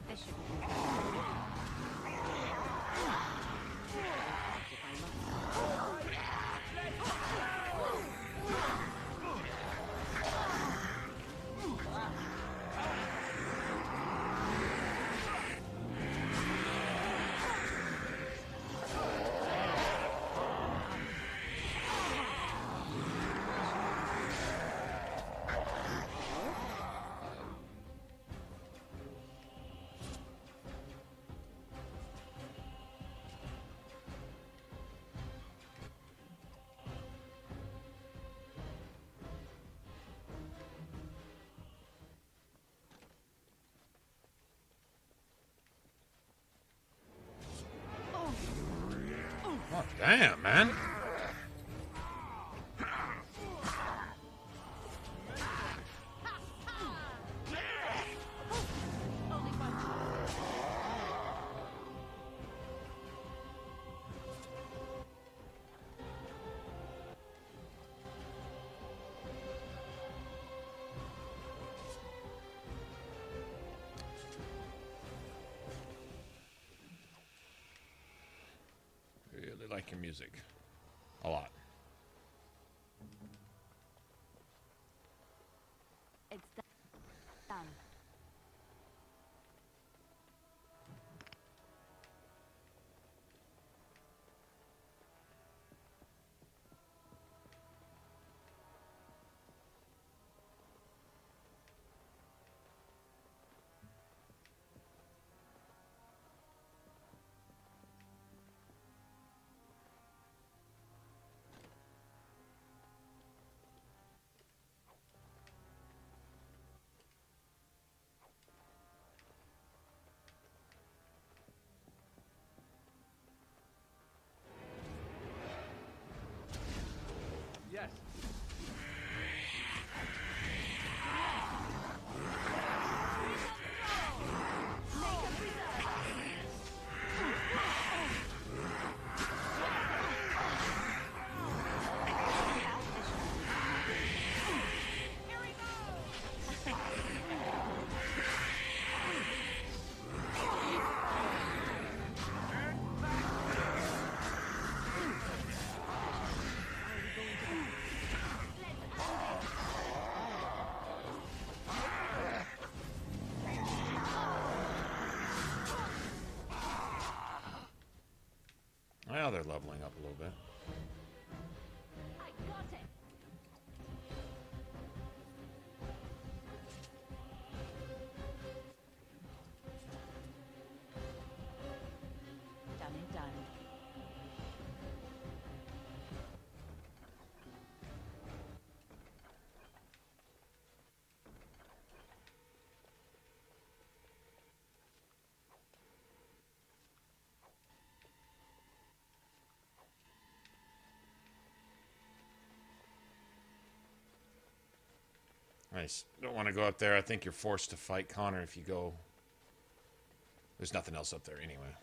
This should be good. Oh, damn, man. Really like your music. A lot. It's done. leveling up a little bit. I got it. Done and done. Nice. Don't want to go up there. I think you're forced to fight Connor if you go. There's nothing else up there anyway.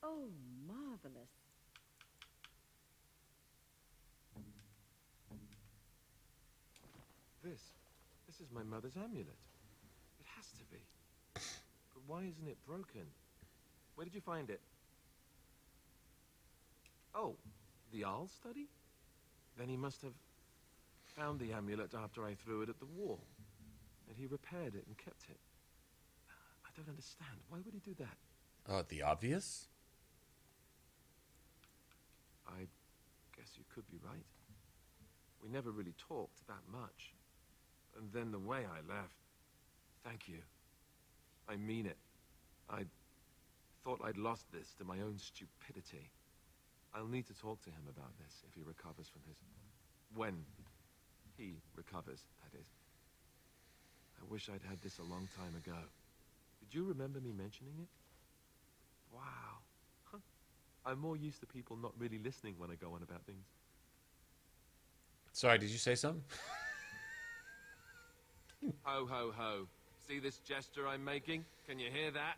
Oh, marvelous. This is my mother's amulet. It has to be. But why isn't it broken? Where did you find it? Oh, the Arl study? Then he must have found the amulet after I threw it at the wall. And he repaired it and kept it. I don't understand. Why would he do that? The obvious? I guess you could be right. We never really talked that much. And then the way I left... Thank you. I mean it. I thought I'd lost this to my own stupidity. I'll need to talk to him about this if he recovers from his... When he recovers, that is. I wish I'd had this a long time ago. Did you remember me mentioning it? Wow. Huh. I'm more used to people not really listening when I go on about things. Sorry, did you say something? Ho, ho, ho. See this gesture I'm making? Can you hear that?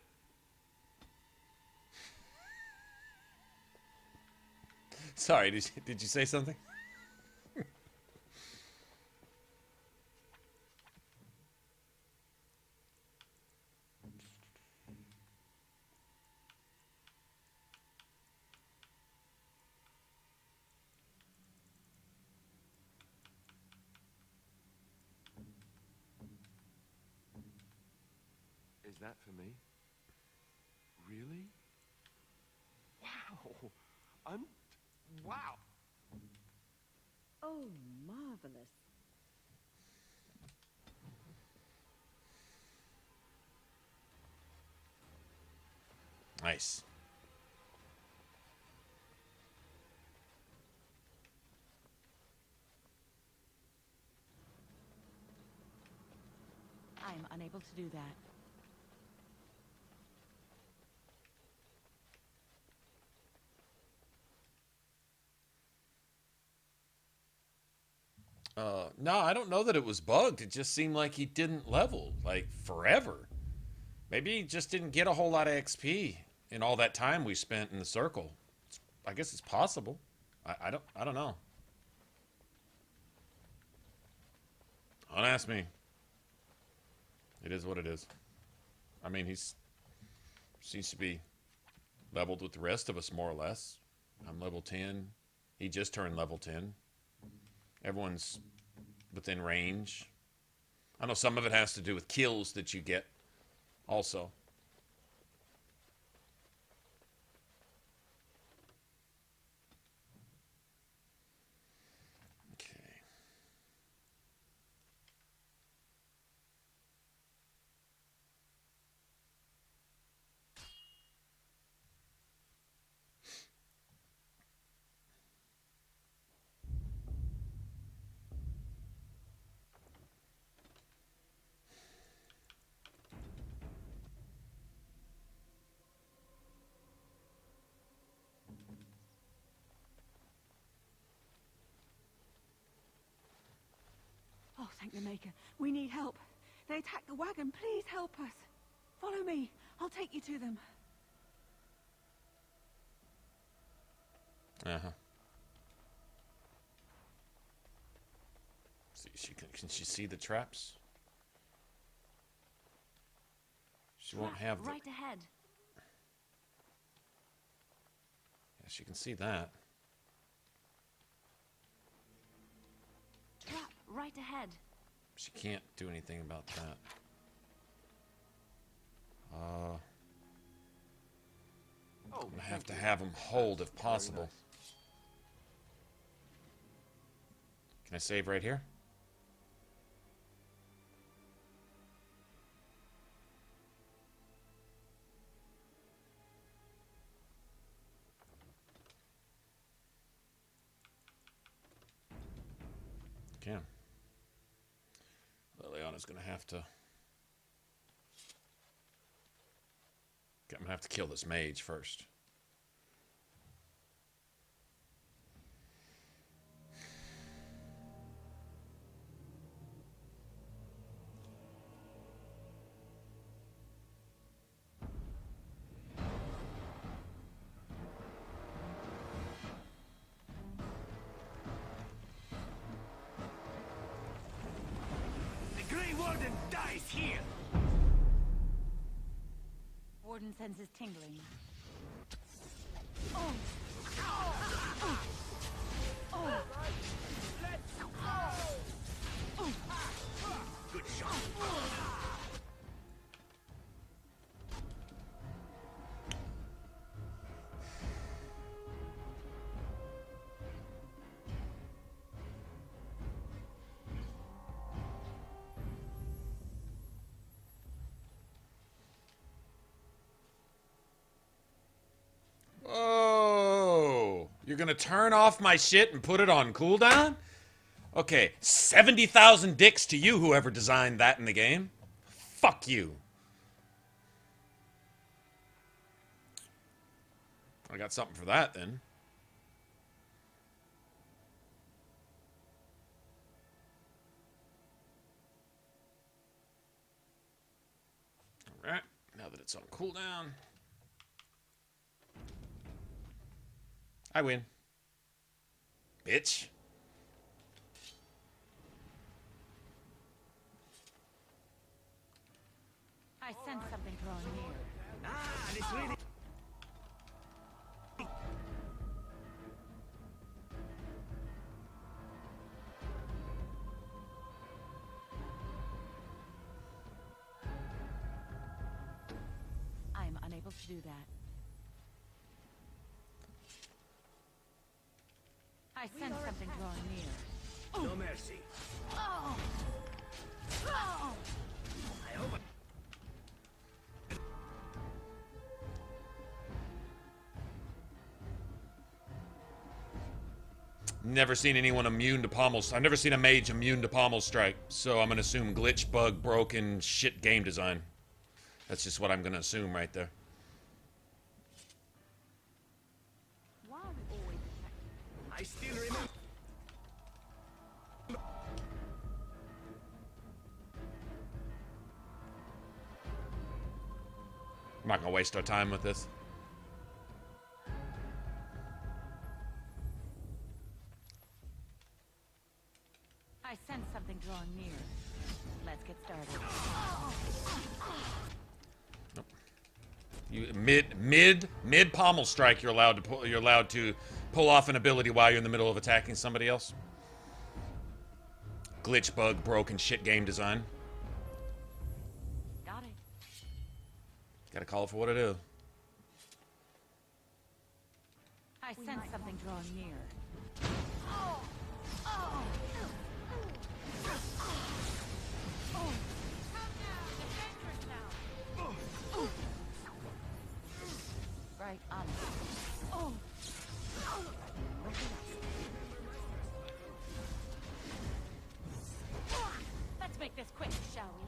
Sorry, did you say something? Is that for me? Really? Wow. Wow. Oh, marvelous. Nice. I'm unable to do that. No, I don't know that it was bugged. It just seemed like he didn't level, like, forever. Maybe he just didn't get a whole lot of XP in all that time we spent in the circle. I guess it's possible. I don't know. Don't ask me. It is what it is. I mean, he's Seems to be leveled with the rest of us, more or less. I'm level 10. He just turned level 10. Everyone's within range. I know some of it has to do with kills that you get also. Oh, thank the Maker. We need help. They attacked the wagon. Please help us. Follow me. I'll take you to them. Uh-huh. See, can she see the traps? She won't have the... Right ahead. Yeah, she can see that. Trap right ahead. She can't do anything about that. I'm gonna have to have him hold if possible. Can I save right here? Can. Liliana's gonna have to. I'm gonna have to kill this mage first. Here. Warden senses tingling. Oh. Oh. Oh. Good shot. Oh, you're gonna turn off my shit and put it on cooldown? Okay, 70,000 dicks to you, whoever designed that in the game. Fuck you. I got something for that then. Alright, now that it's on cooldown. I win. Bitch. I sense something drawing near. Ah, this really... I'm unable to do that. I sense something drawing near. No mercy. Oh! Oh! I hope Never seen anyone immune to pommel. I've never seen a mage immune to pommel strike, so I'm gonna assume glitch, bug, broken, shit game design. That's just what I'm gonna assume right there. Why are we always attacking? I still remember. I'm not gonna waste our time with this. I sense something drawing near. Let's get started. Nope. You mid pommel strike. You're allowed to pull off an ability while you're in the middle of attacking somebody else. Glitch, bug, broken shit game design. Got it. Gotta call it for what it is. I sense something drawing near. Right on it. Let's make this quick, shall we?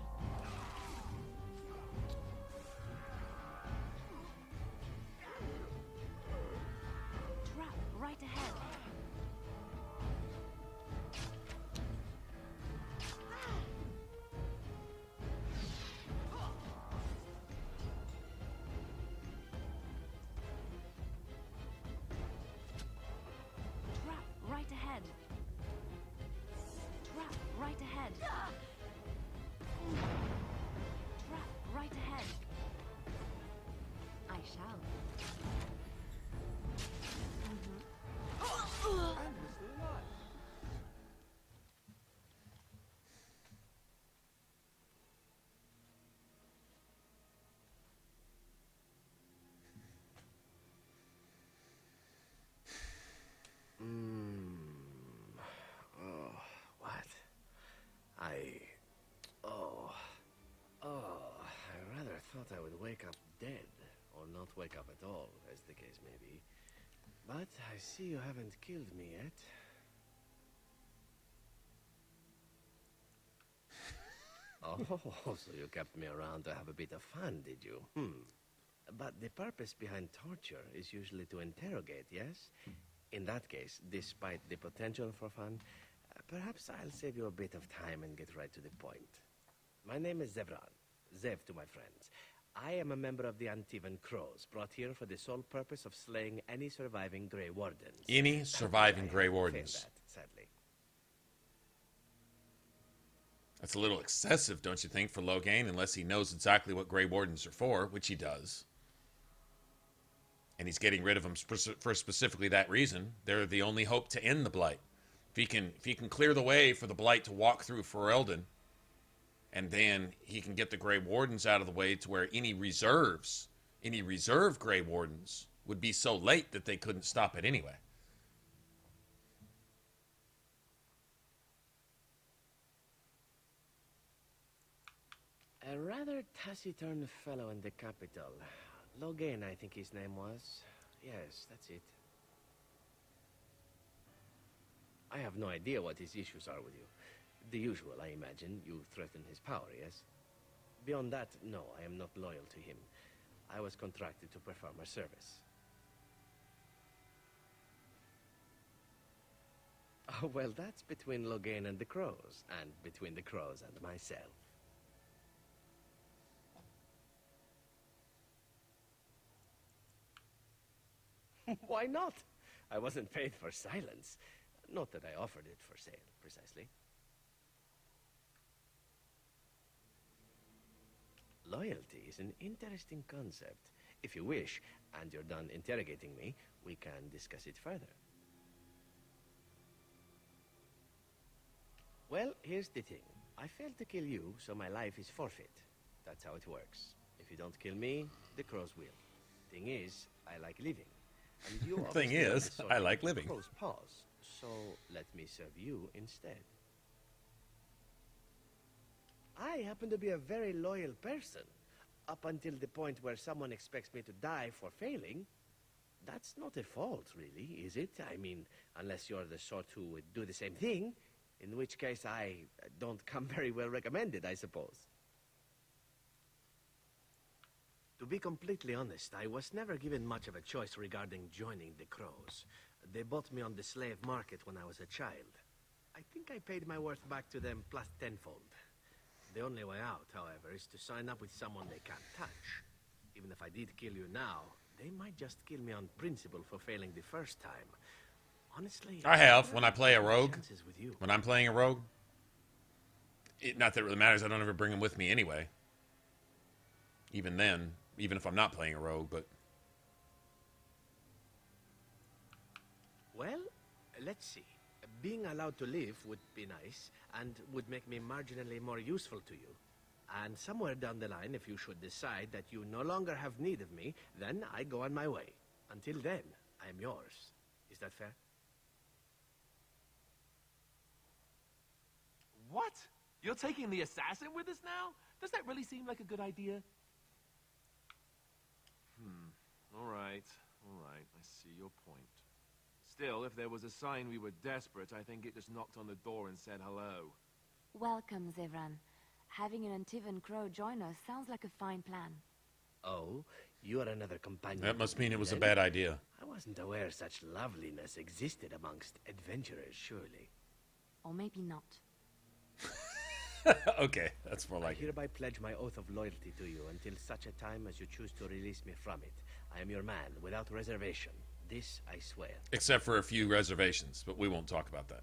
Trap right ahead. Trap right ahead. Trap right ahead. Trap right ahead. I shall. Oh, what? I rather thought I would wake up dead, or not wake up at all, as the case may be. But I see you haven't killed me yet. Oh, so you kept me around to have a bit of fun, did you? But the purpose behind torture is usually to interrogate, yes? In that case, despite the potential for fun, perhaps I'll save you a bit of time and get right to the point. My name is Zevran. Zev to my friends. I am a member of the Antivan Crows, brought here for the sole purpose of slaying any surviving Grey Wardens. Any surviving Grey Wardens. Sadly. That's a little excessive, don't you think, for Loghain, unless he knows exactly what Grey Wardens are for, which he does. And he's getting rid of them for specifically that reason. They're the only hope to end the Blight. If he can clear the way for the Blight to walk through Ferelden, and then he can get the Grey Wardens out of the way to where any reserve Grey Wardens would be so late that they couldn't stop it anyway. A rather taciturn fellow in the capital. Loghain, I think his name was. Yes, that's it. I have no idea what his issues are with you. The usual, I imagine. You threaten his power, yes? Beyond that, no, I am not loyal to him. I was contracted to perform a service. Oh, well, that's between Loghain and the Crows, and between the Crows and myself. Why not? I wasn't paid for silence. Not that I offered it for sale, precisely. Loyalty is an interesting concept. If you wish, and you're done interrogating me, we can discuss it further. Well, here's the thing. I failed to kill you, so my life is forfeit. That's how it works. If you don't kill me, the Crows will. Thing is, I like living. And you Thing is, I like living. Crow's paws, so let me serve you instead. I happen to be a very loyal person. Up until the point where someone expects me to die for failing. That's not a fault, really, is it? I mean, unless you're the sort who would do the same thing, in which case I don't come very well recommended, I suppose. To be completely honest, I was never given much of a choice regarding joining the Crows. They bought me on the slave market when I was a child. I think I paid my worth back to them plus tenfold. The only way out, however, is to sign up with someone they can't touch. Even if I did kill you now, they might just kill me on principle for failing the first time. Honestly, I have, when I play a rogue. With you. When I'm playing a rogue. Not that it really matters, I don't ever bring him with me anyway. Even then, even if I'm not playing a rogue, but... Well, let's see. Being allowed to live would be nice, and would make me marginally more useful to you. And somewhere down the line, if you should decide that you no longer have need of me, then I go on my way. Until then, I am yours. Is that fair? What? You're taking the assassin with us now? Does that really seem like a good idea? All right. I see your point. Still, if there was a sign we were desperate, I think it just knocked on the door and said hello. Welcome, Zevran. Having an Antivan Crow join us sounds like a fine plan. Oh, you are another companion. That must mean it was a then? bad idea. I wasn't aware such loveliness existed amongst adventurers, surely. Or maybe not. Okay, that's more like I hereby pledge my oath of loyalty to you until such a time as you choose to release me from it. I am your man, without reservation. This I swear. Except for a few reservations, but we won't talk about that.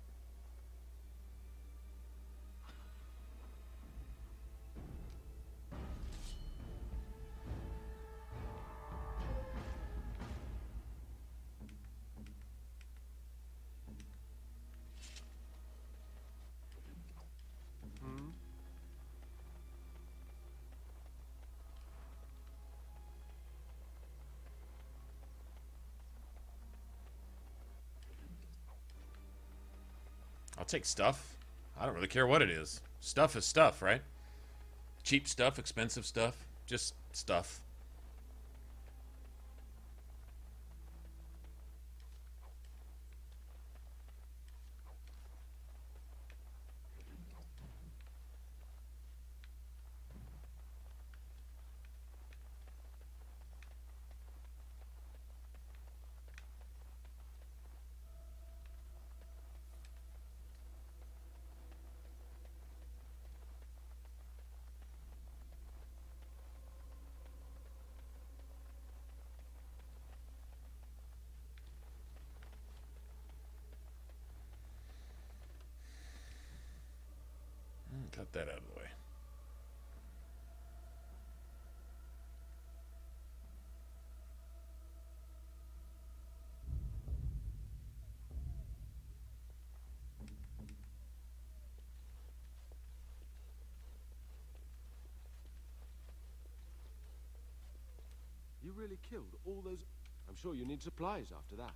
I'll take stuff. I don't really care what it is. Stuff is stuff, right? Cheap stuff, expensive stuff, just stuff. Cut that out of the way. You really killed all those... I'm sure you need supplies after that.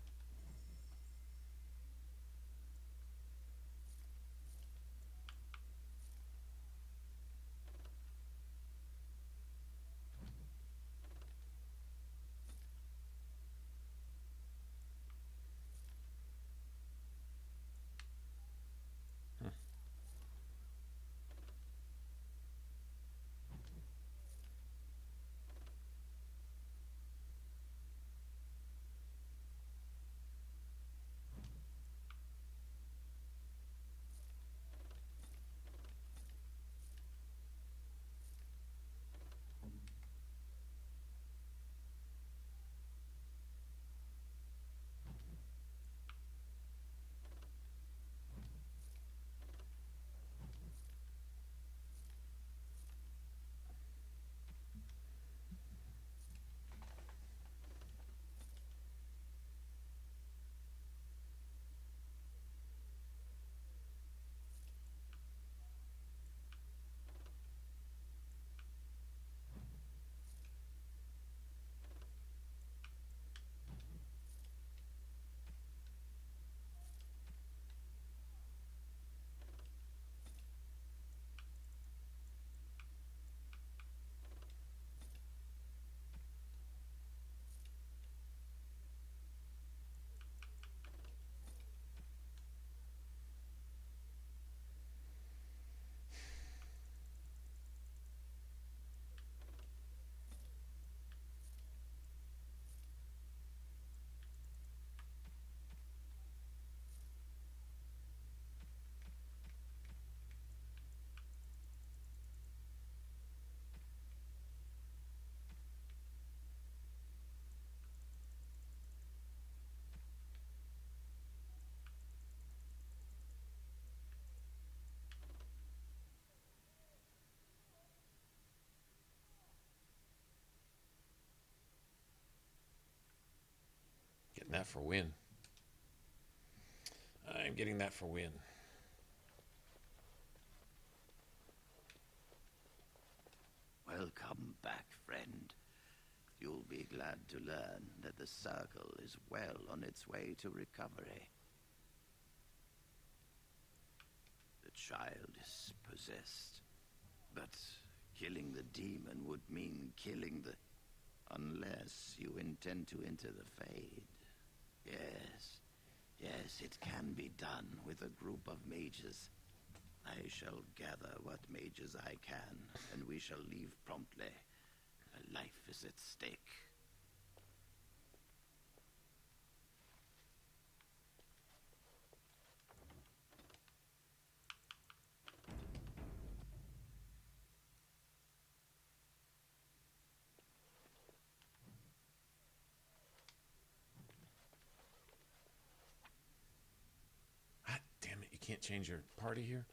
Getting that for win. I'm getting that for win. Welcome back, friend. You'll be glad to learn that the Circle is well on its way to recovery. The child is possessed, but killing the demon would mean killing the... Unless you intend to enter the Fade. Yes, it can be done with a group of mages. I shall gather what mages I can, and we shall leave promptly. A life is at stake. Ah, damn it, you can't change your party here?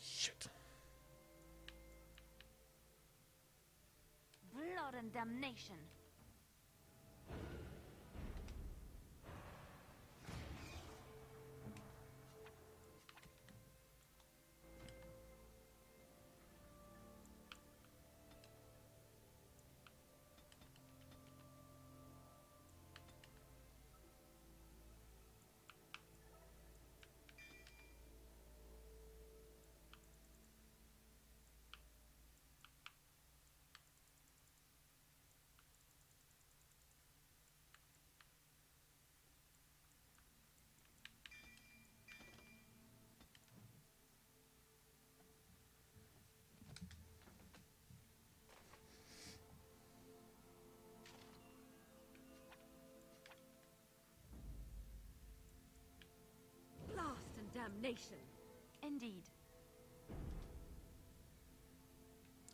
Shit. Blood and damnation. Damnation. Indeed.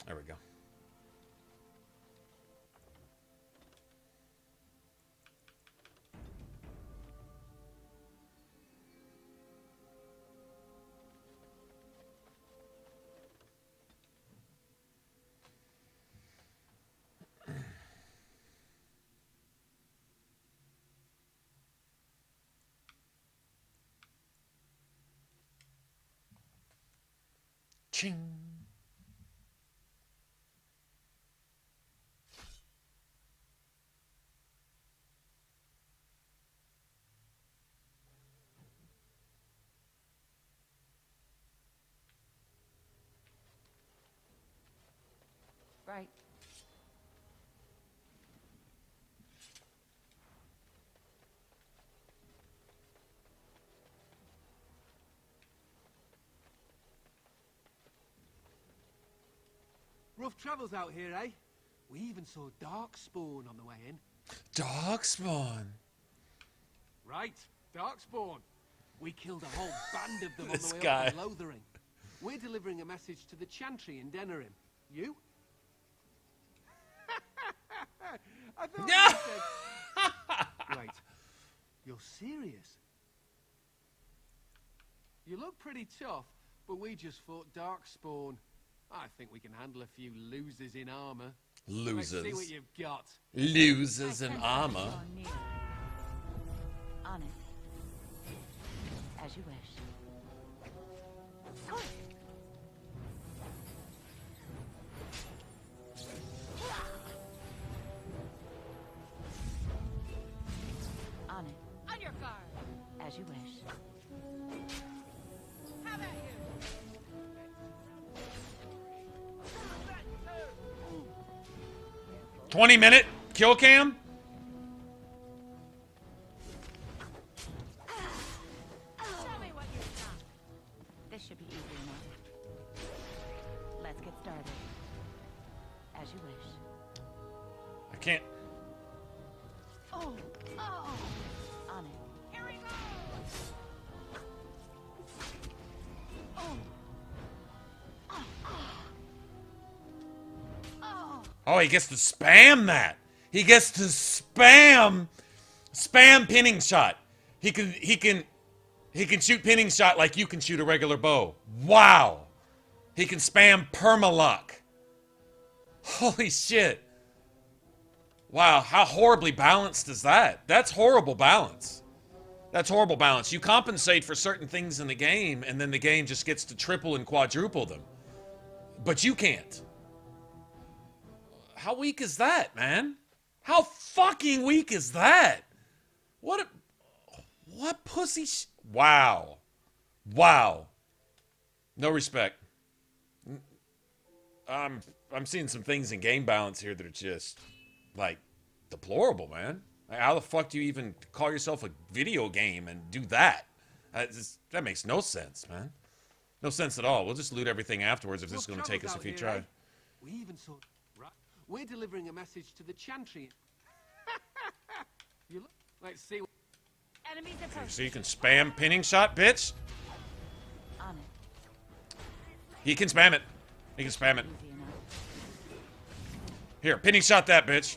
There we go. Ching. Right. Rough travels out here, eh? We even saw Darkspawn on the way in. Darkspawn. Right, Darkspawn. We killed a whole band of them on This the way guy. up from Lothering. We're delivering a message to the Chantry in Denerim. You? I thought you said... Wait, you're serious? You look pretty tough, but we just fought Darkspawn. I think we can handle a few losers in armor. Losers. Let's see what you've got. Losers in armor. On it. As you wish. Quick. On it. On your guard. As you wish. How about you? 20-minute kill cam? Show me what you've got. This should be easy enough. Let's get started. As you wish. I can't. Oh. On it. Here we go. Oh. Oh, he gets to spam that. He gets to spam pinning shot. He can shoot pinning shot like you can shoot a regular bow. Wow. He can spam permaluck. Holy shit. Wow, how horribly balanced is that? That's horrible balance. That's horrible balance. You compensate for certain things in the game, and then the game just gets to triple and quadruple them. But you can't. How weak is that, man? How fucking weak is that? What pussy wow. Wow. No respect. I'm seeing some things in game balance here that are just, like, deplorable, man. Like, how the fuck do you even call yourself a video game and do that? That makes no sense, man. No sense at all. We'll just loot everything afterwards if this is going to take us a few tries. We even saw... Right. We're delivering a message to the Chantry. You look... Let's see... Enemies approaching. So you can spam pinning shot, bitch? On it. He can spam it. He can spam it. Here, pinning shot that, bitch.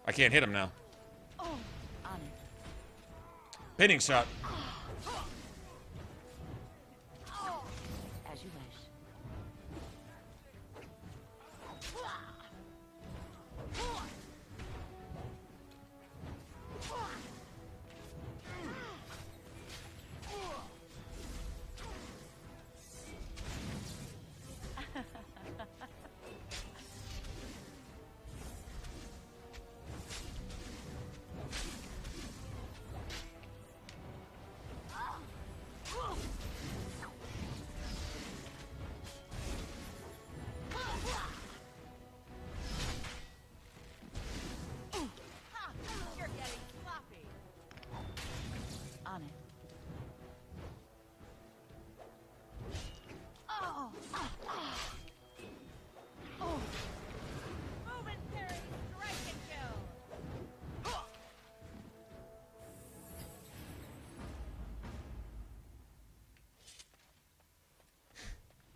I can't hit him now. Oh, on it. Pinning shot. As you wish.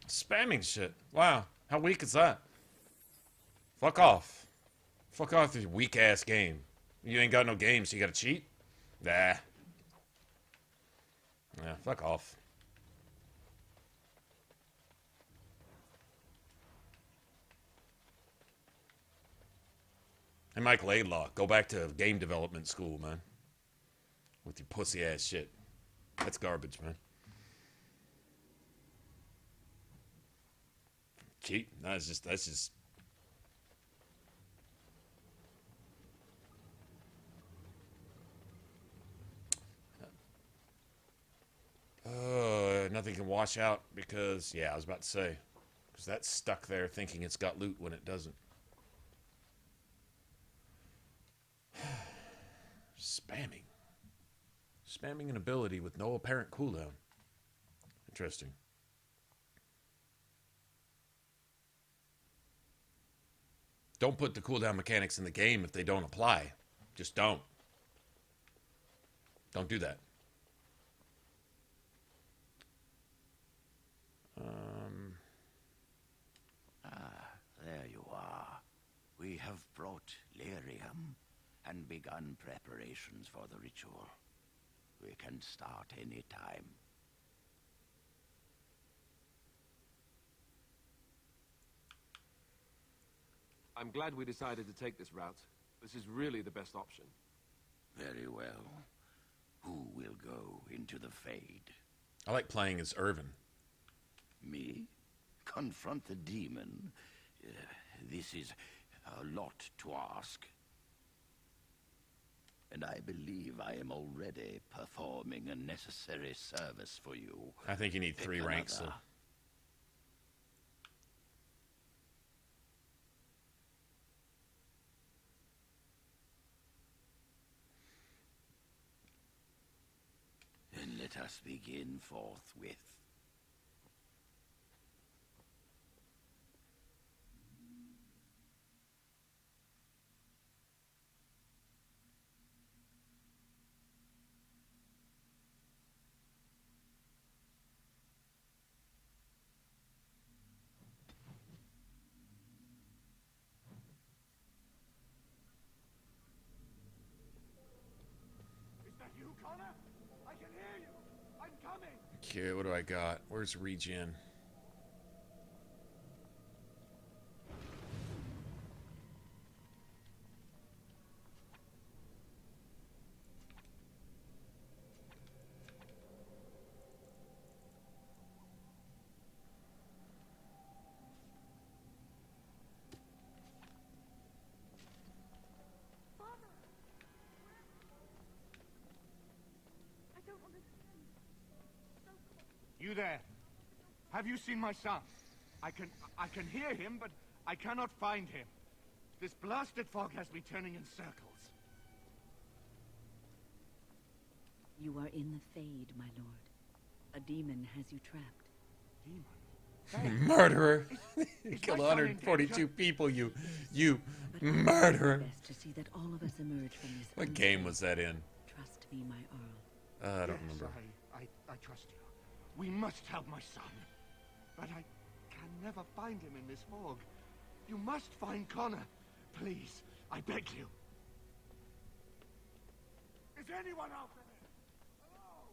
Spamming shit. Wow. How weak is that? Fuck off. Fuck off with your weak ass game. You ain't got no games, so you gotta cheat? Nah. Yeah, fuck off. Hey, Michael Aidlaw, go back to game development school, man. With your pussy ass shit. That's garbage, man. Cheat? No, that's just. Nothing can wash out because, yeah, I was about to say, because that's stuck there thinking it's got loot when it doesn't. Spamming. Spamming an ability with no apparent cooldown. Interesting. Don't put the cooldown mechanics in the game if they don't apply. Just don't. Don't do that. There you are. We have brought lyrium and begun preparations for the ritual. We can start any time. I'm glad we decided to take this route. This is really the best option. Very well. Who will go into the Fade? I like playing as Irvin. Me? Confront the demon? This is a lot to ask. And I believe I am already performing a necessary service for you. I think you need 3 ranks. So. Then let us begin forthwith. Okay, what do I got? Where's regen? You there? Have you seen my son? I can hear him, but I cannot find him. This blasted fog has me turning in circles. You are in the Fade, my lord. A demon has you trapped. Demon? Murderer! You killed 142 people, you murderer! Best to see that all of us emerge from this. What game was that in? Trust me, my Earl. I don't remember. I trust you. We must help my son. But I can never find him in this fog. You must find Connor. Please, I beg you. Is anyone out there? Hello?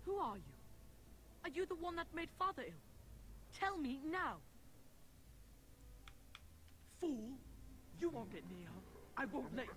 Who are you? Are you the one that made Father ill? Tell me now. Fool! You won't get near her. I won't let you.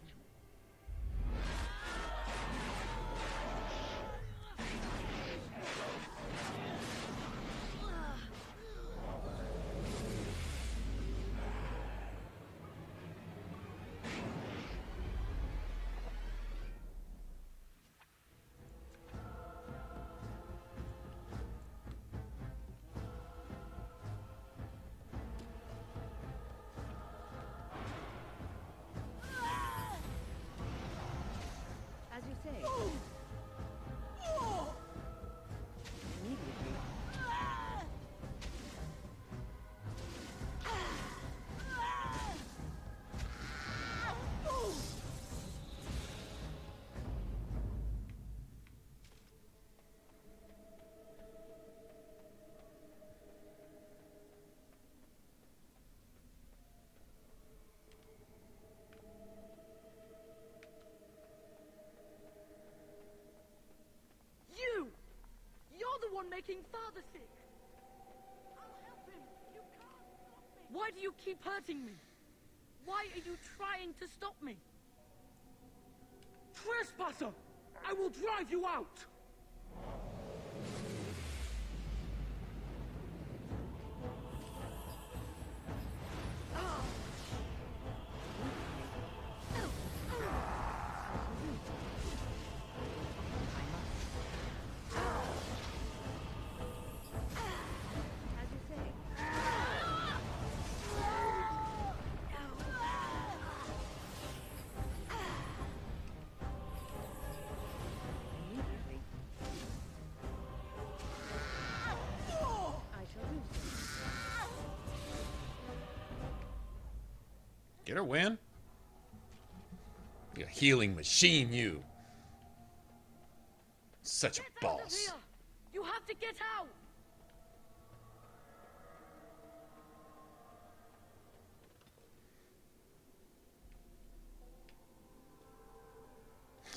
Making Father sick. I'll help him. You can't stop me. Why do you keep hurting me? Why are you trying to stop me? Trespasser! I will drive you out! Get her win? You healing machine, you. Such a boss. You have to get out.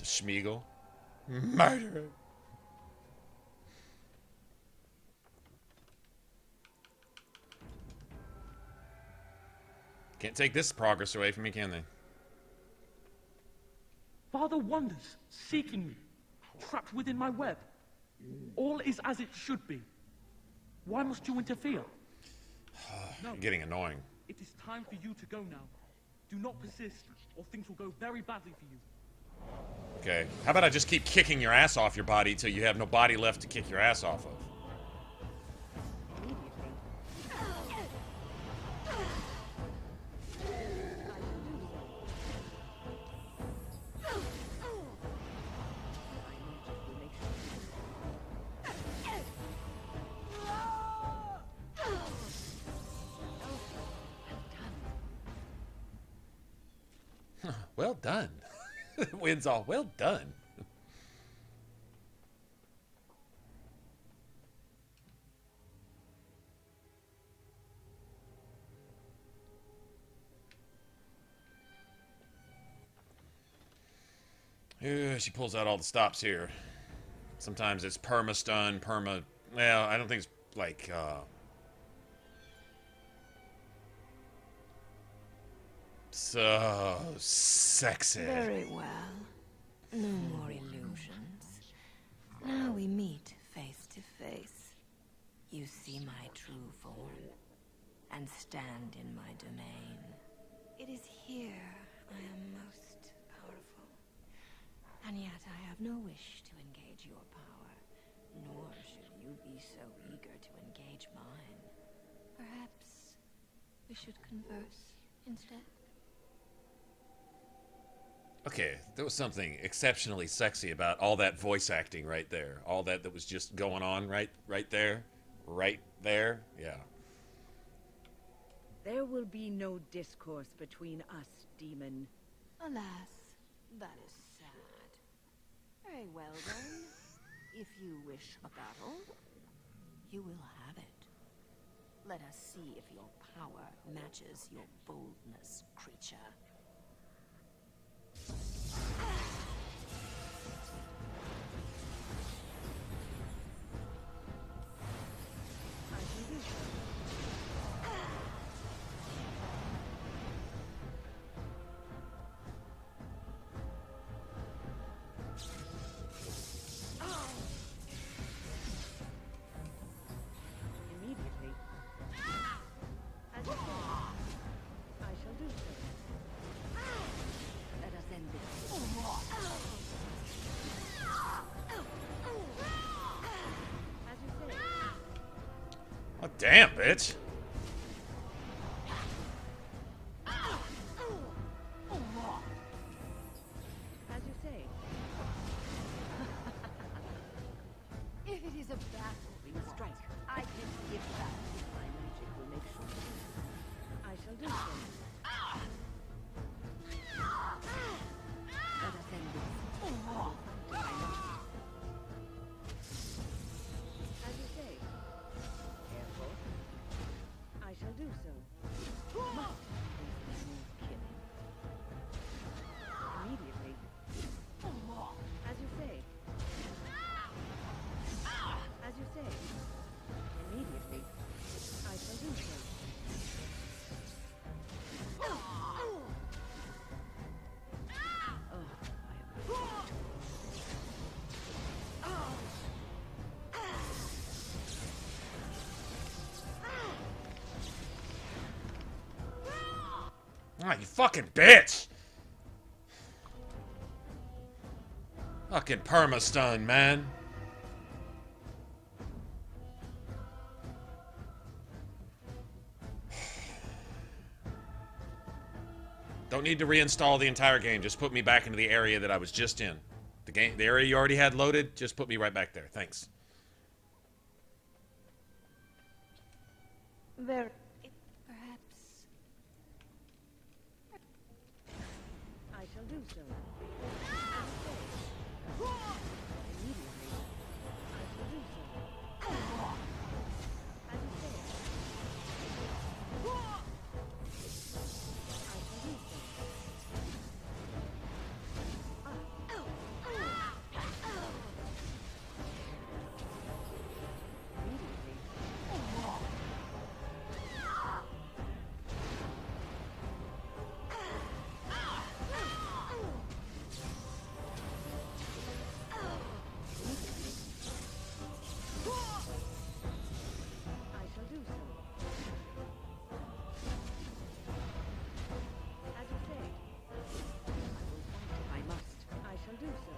Schmeagle. Murderer. Can't take this progress away from me, can they? Father wanders, seeking me, trapped within my web. All is as it should be. Why must you interfere? You're getting annoying. It is time for you to go now. Do not persist, or things will go very badly for you. Okay. How about I just keep kicking your ass off your body till you have no body left to kick your ass off of? Well done. Wins all. Well done. She pulls out all the stops here. Sometimes it's perma-stun, perma... Well, I don't think it's like, So sexy. Very well. No more illusions. Now we meet face to face. You see my true form, and stand in my domain. It is here I am most powerful. And yet I have no wish to engage your power, nor should you be so eager to engage mine. Perhaps we should converse instead. Okay, there was something exceptionally sexy about all that voice acting right there. All that was just going on right there. Right there. Yeah. There will be no discourse between us, demon. Alas, that is sad. Very well then. If you wish a battle, you will have it. Let us see if your power matches your boldness, creature. Immediately. As you say, I shall do so. Let us end this. As you say. Oh, damn, bitch. As you say. If it is a battle, we strike. I can give that if my magic will make sure. I shall do so. Let us end this. As you say. Careful. I shall do so. Must killing. Immediately. As you say. As you say. Immediately. I shall do so. Ah, you fucking bitch! Fucking perma-stun, man. Don't need to reinstall the entire game. Just put me back into the area that I was just in. The area you already had loaded, just put me right back there. Thanks. Very. Perhaps. I shall do so. Immediately. I shall do so. As you say. I shall do so.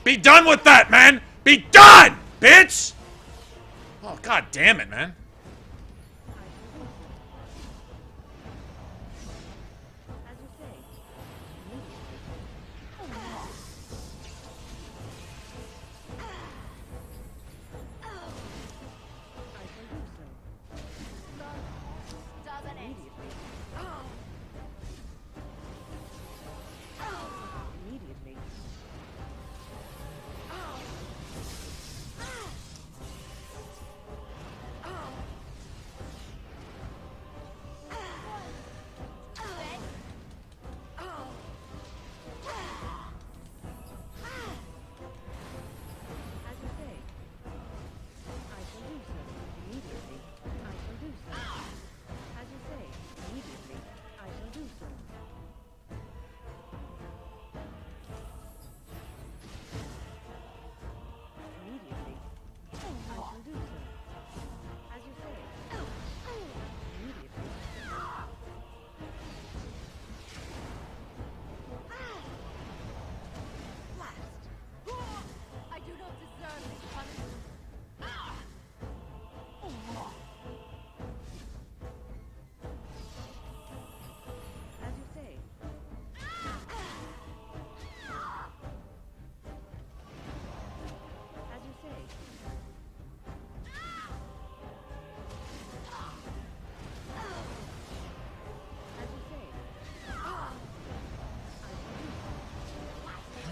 Be done with that, man! Be done, bitch! Oh, god damn it, man.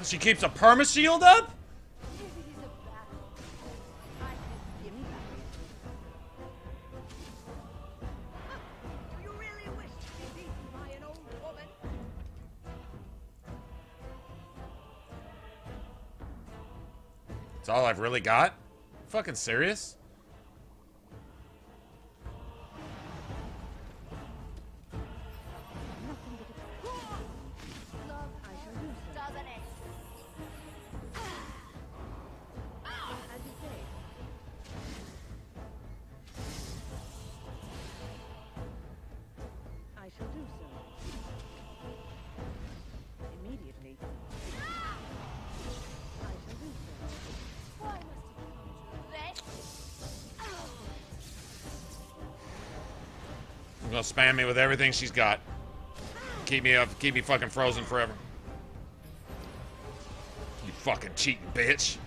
She keeps a perma-shield up? That's all I've really got? Fucking serious? Gonna spam me with everything she's got. Keep me up, keep me fucking frozen forever. You fucking cheating bitch.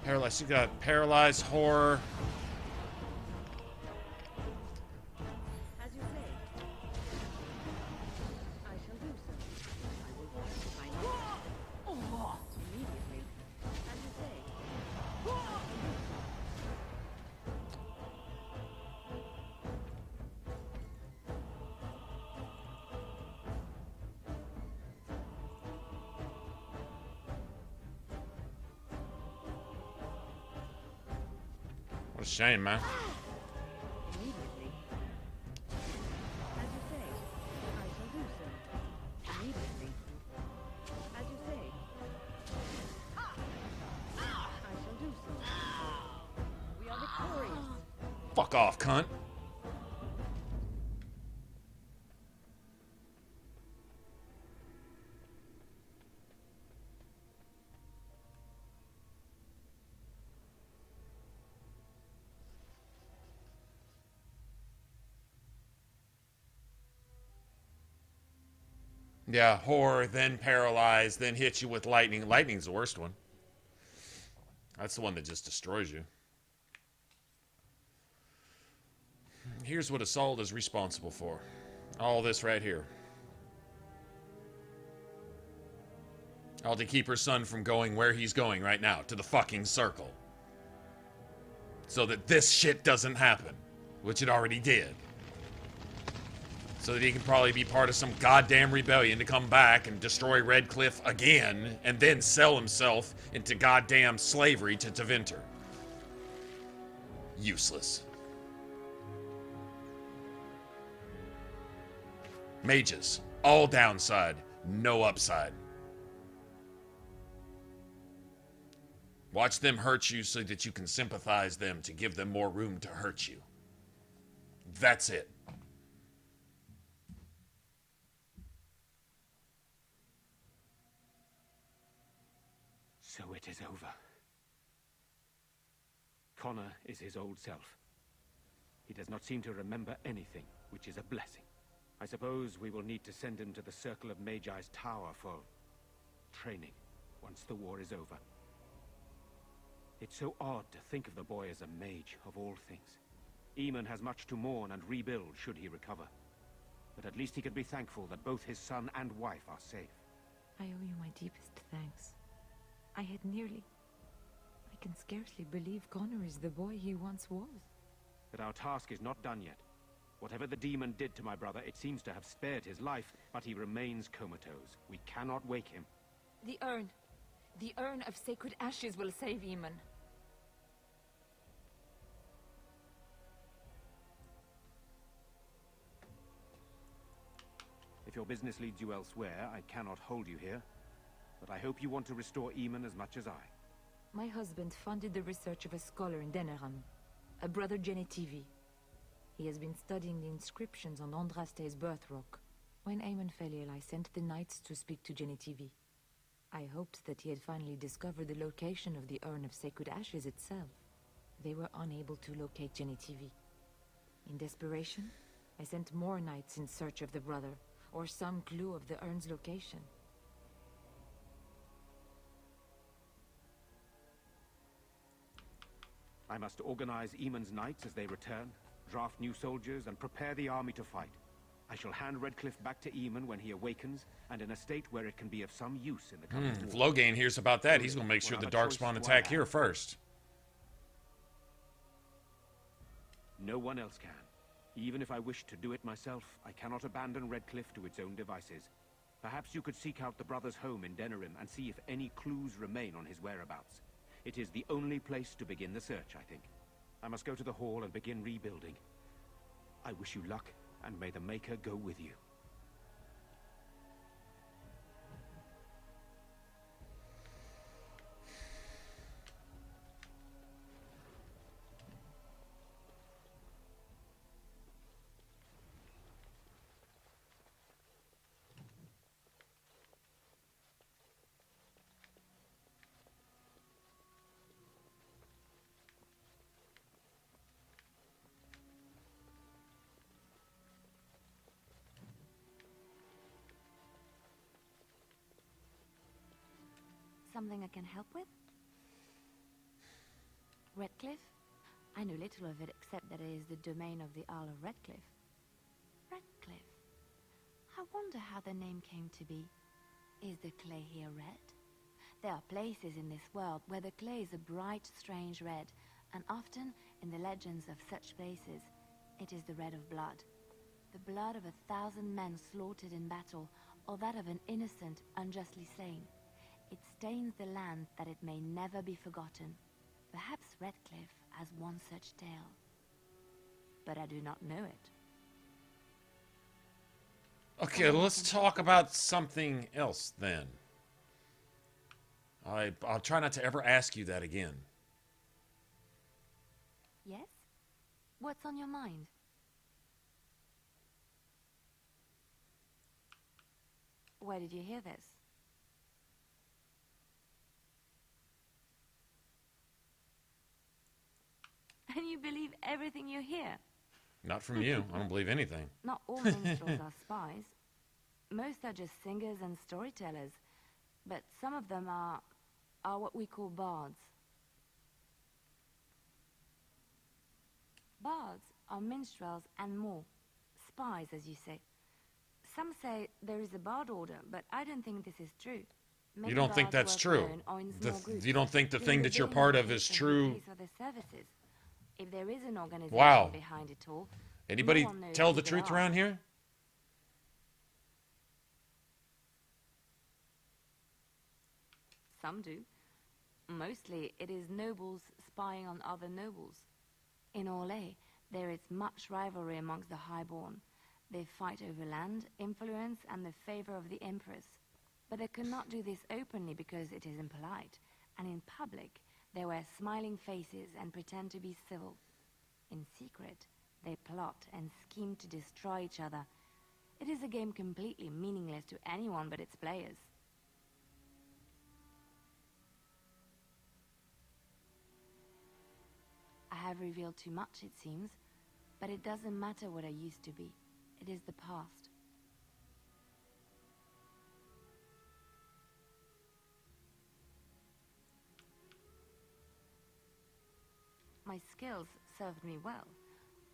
Paralyzed. You got paralyzed, horror. As you say. I shall do so. I will find out. Immediately. As you say. What a shame, man. Immediately. As you say. I shall do so. Immediately. As you say. I shall do so. We are victorious. Fuck off, cunt. Yeah, horror, then paralyzed, then hit you with lightning. Lightning's the worst one. That's the one that just destroys you. Here's what Assault is responsible for. All this right here. All to keep her son from going where he's going right now, to the fucking circle. So that this shit doesn't happen, which it already did. So that he can probably be part of some goddamn rebellion to come back and destroy Red Cliff again, and then sell himself into goddamn slavery to Tevinter. Useless. Mages. All downside, no upside. Watch them hurt you so that you can sympathize them to give them more room to hurt you. That's it. So it is over. Connor is his old self. He does not seem to remember anything, which is a blessing. I suppose we will need to send him to the Circle of Magi's tower for training once the war is over. It's so odd to think of the boy as a mage, of all things. Eamon has much to mourn and rebuild should he recover. But at least he can be thankful that both his son and wife are safe. I owe you my deepest thanks. I had nearly... I can scarcely believe Connor is the boy he once was. But our task is not done yet. Whatever the demon did to my brother, it seems to have spared his life, but he remains comatose. We cannot wake him. The urn. The urn of sacred ashes will save Eamon. If your business leads you elsewhere, I cannot hold you here. But I hope you want to restore Eamon as much as I. My husband funded the research of a scholar in Deneram, a brother Genetivi. He has been studying the inscriptions on Andraste's birth rock. When Eamon fell ill, I sent the knights to speak to Genetivi. I hoped that he had finally discovered the location of the urn of sacred ashes itself. They were unable to locate Jenny TV. In desperation, I sent more knights in search of the brother, or some clue of the urn's location. I must organize Eamon's knights as they return, draft new soldiers, and prepare the army to fight. I shall hand Redcliffe back to Eamon when he awakens, and in a state where it can be of some use in the coming If war. Loghain hears about that, he's going to make sure the Darkspawn attack here first. No one else can. Even if I wish to do it myself, I cannot abandon Redcliffe to its own devices. Perhaps you could seek out the brother's home in Denerim and see if any clues remain on his whereabouts. It is the only place to begin the search, I think. I must go to the hall and begin rebuilding. I wish you luck, and may the Maker go with you. Something I can help with? Redcliffe? I know little of it except that it is the domain of the Earl of Redcliffe. Redcliffe? I wonder how the name came to be. Is the clay here red? There are places in this world where the clay is a bright, strange red, and often, in the legends of such places, it is the red of blood. The blood of 1,000 men slaughtered in battle, or that of an innocent, unjustly slain. It stains the land that it may never be forgotten. Perhaps Redcliffe has one such tale. But I do not know it. Okay, let's talk about something else then. I'll try not to ever ask you that again. Yes? What's on your mind? Where did you hear this? And you believe everything you hear? Not from you. I don't believe anything. Not all minstrels are spies. Most are just singers and storytellers. But some of them are what we call bards. Bards are minstrels and more. Spies, as you say. Some say there is a bard order, but I don't think this is true. Many You don't think bards that's work true? alone or in small groups, You don't think the doing thing that you're bidding part of of the is person who true? pays for their services. If there is an organization Wow. behind it all, Anybody no one knows tell who the they truth are. around here? Some do. Mostly it is nobles spying on other nobles. In Orlais, there is much rivalry amongst the highborn. They fight over land, influence, and the favor of the empress. But they cannot do this openly because it is impolite, and in public, they wear smiling faces and pretend to be civil. In secret, they plot and scheme to destroy each other. It is a game completely meaningless to anyone but its players. I have revealed too much, it seems, but it doesn't matter what I used to be. It is the past. My skills served me well,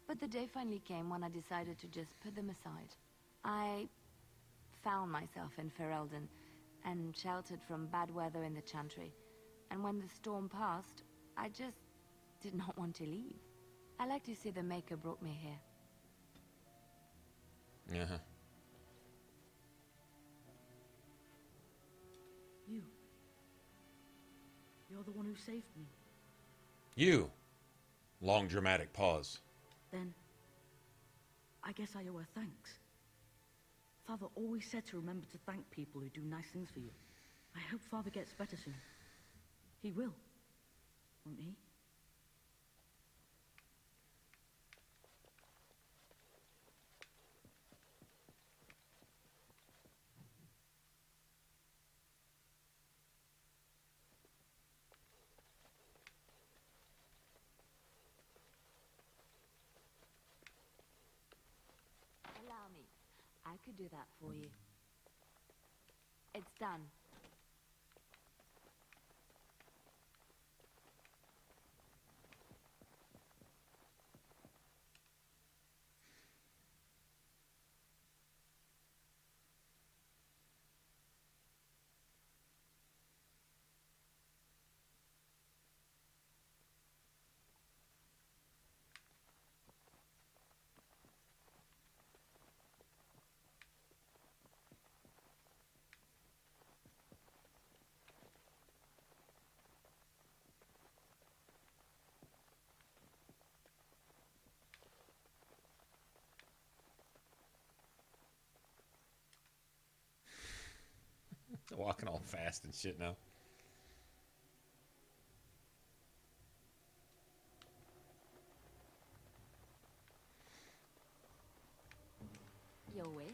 but the day finally came when I decided to just put them aside. I found myself in Ferelden and sheltered from bad weather in the Chantry, and when the storm passed, I just did not want to leave. I like to see the Maker brought me here. Uh-huh. You're the one who saved me. You. Long dramatic pause. Then, I guess I owe her thanks. Father always said to remember to thank people who do nice things for you. I hope Father gets better soon. He will, won't he? I could do that for you. It's done. Walking all fast and shit now. Your wish?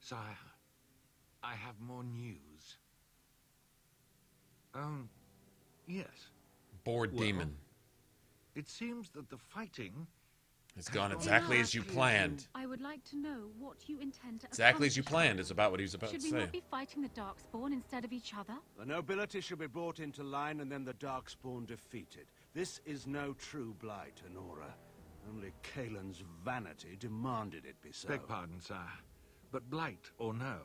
Sire, I have more news. Yes. Bored demon. It seems that the fighting... It's gone exactly as you planned. I would like to know what you intend to Exactly as you accomplish. planned is about what he was about to Should we say. not be fighting the Darkspawn instead of each other? The nobility should be brought into line and then the Darkspawn defeated. This is no true blight, Honora. Only Kalen's vanity demanded it be so. Beg pardon, sire. But blight or no,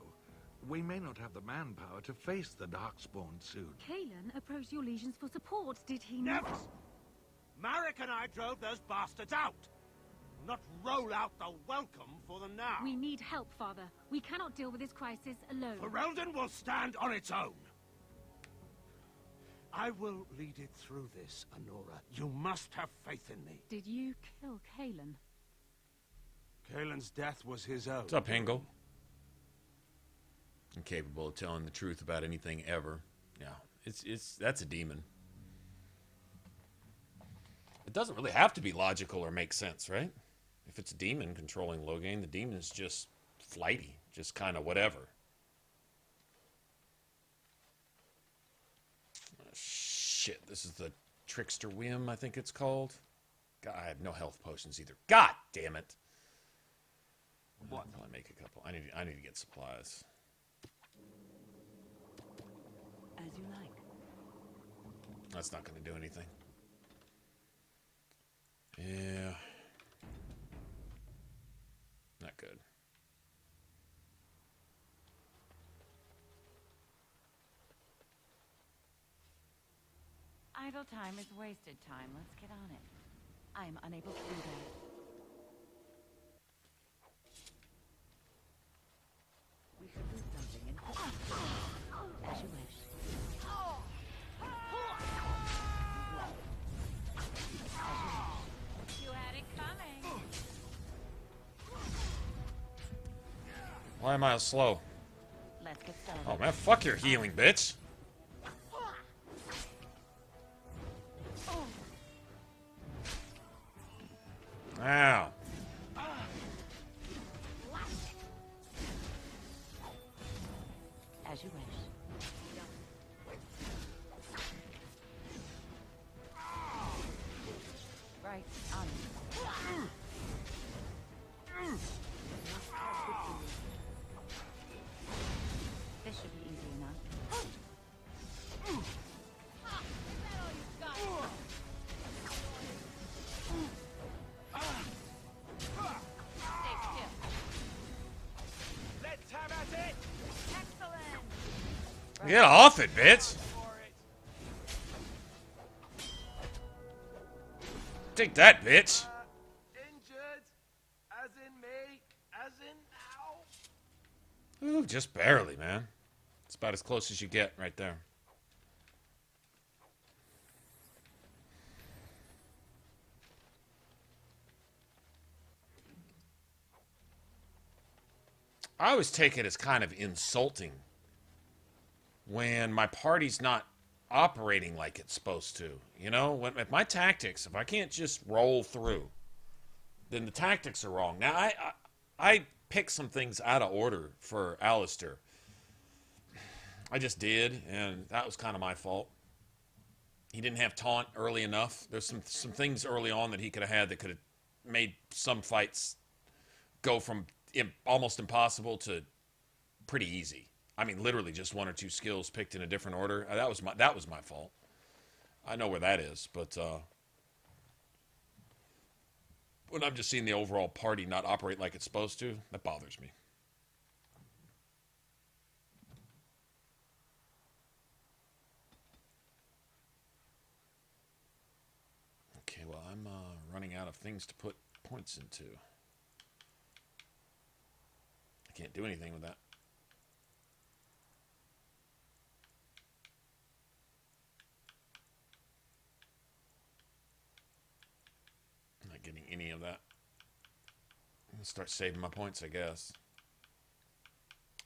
we may not have the manpower to face the Darkspawn soon. Kalen approached your legions for support, did he not? Never! Marek and I drove those bastards out! Not roll out the welcome for them now! We need help, Father. We cannot deal with this crisis alone. Ferelden will stand on its own! I will lead it through this, Honora. You must have faith in me. Did you kill Kalen? Kalen's death was his own. What's up, Hingle? Incapable of telling the truth about anything ever. Yeah, that's a demon. It doesn't really have to be logical or make sense, right? If it's a demon controlling Loghain, the demon is just flighty, just kind of whatever. Oh, shit, this is the Trickster Whim, I think it's called. God, I have no health potions either. God damn it. What? Until I make a couple. I need to get supplies. As you like. That's not going to do anything. Yeah. Not good. Idle time is wasted time. Let's get on it. I am unable to do that. We should do something in as you wish. You had it coming. Why am I slow? Let's get started. Oh man, fuck your healing, bitch. Ow. As you wish. Right on it. This should be easy enough. Get off it, bitch! Take that, bitch! Injured, as in me, as in now. Ooh, just barely, man. It's about as close as you get right there. I always take it as kind of insulting when my party's not operating like it's supposed to. You know, when if my tactics, if I can't just roll through, then the tactics are wrong. Now, I picked some things out of order for Alistair. I just did, and that was kind of my fault. He didn't have taunt early enough. There's some things early on that he could have had that could have made some fights go from almost impossible to pretty easy. I mean, literally just one or two skills picked in a different order. That was my fault. I know where that is, but when I'm just seeing the overall party not operate like it's supposed to, that bothers me. Okay, well, I'm running out of things to put points into. I can't do anything with that. I'm not getting any of that. I'm going to start saving my points, I guess.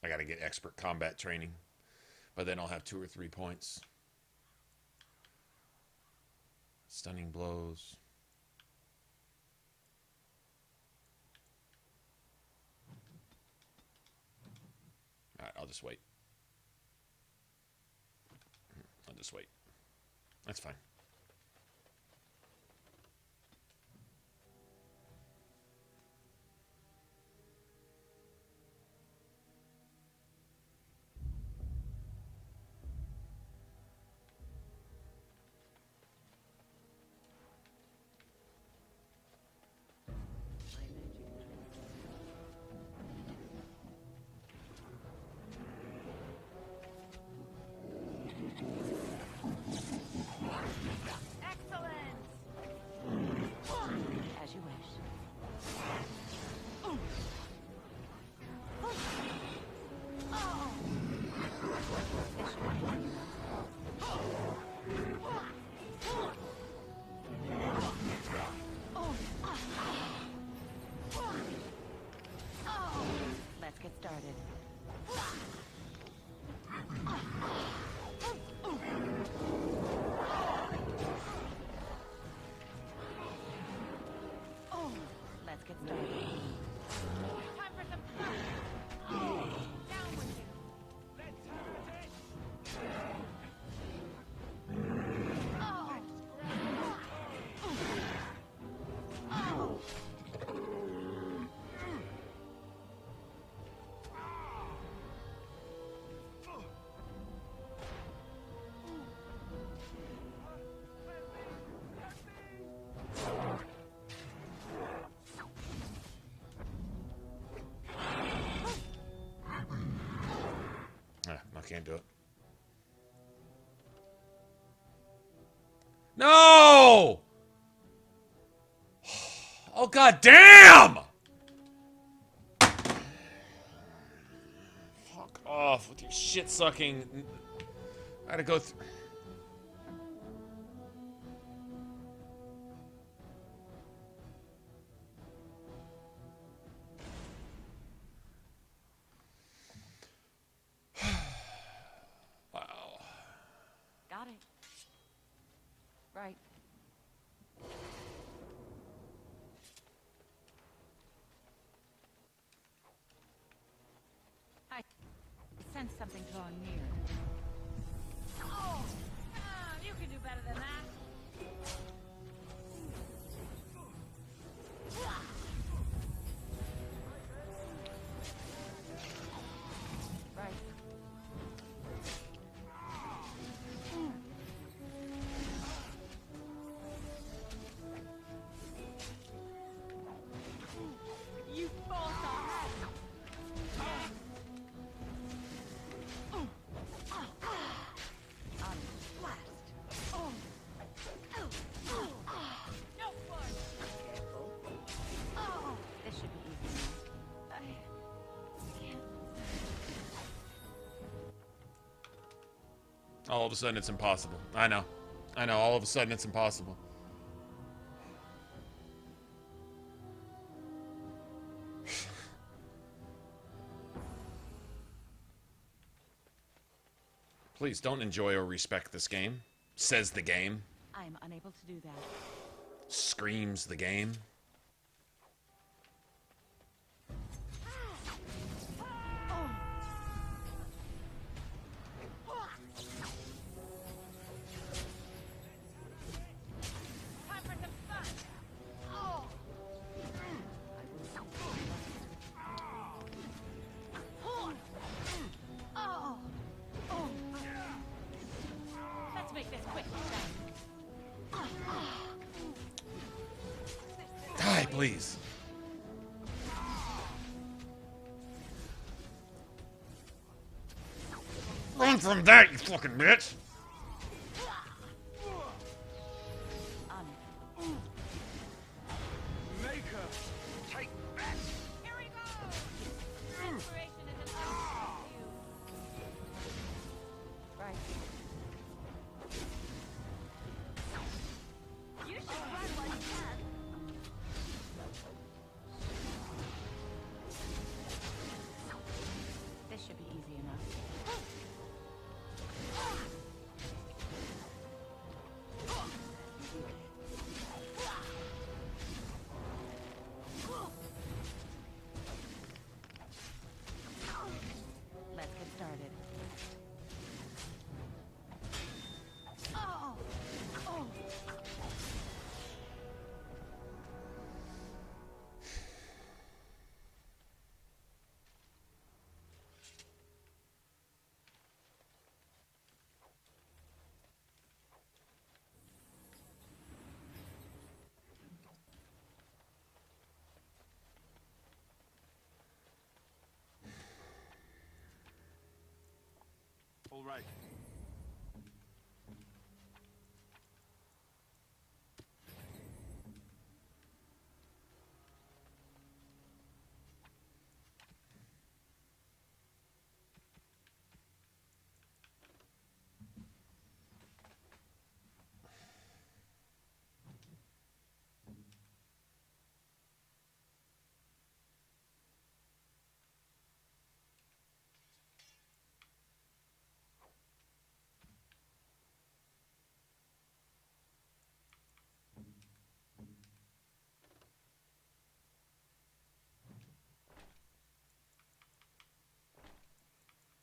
I got to get expert combat training, but then I'll have 2 or 3 points. Stunning blows. Alright, I'll just wait. I'll just wait. That's fine. I can't do it. No! Oh, god damn! Fuck off with your shit sucking. I gotta go through. Got it. Right. I sense something drawing near. Oh! You can do better than that. Right. You forced our hand. All of a sudden, it's impossible. I know. All of a sudden, it's impossible. Please don't enjoy or respect this game. Says the game. I am unable to do that. Screams the game. Let's make this quick. Die, please. Run from that, you fucking bitch! Maker, take that! Here we go! Inspiration is an right. You should run while you can. This should be easy enough. Let's get started. Oh! Oh! All right.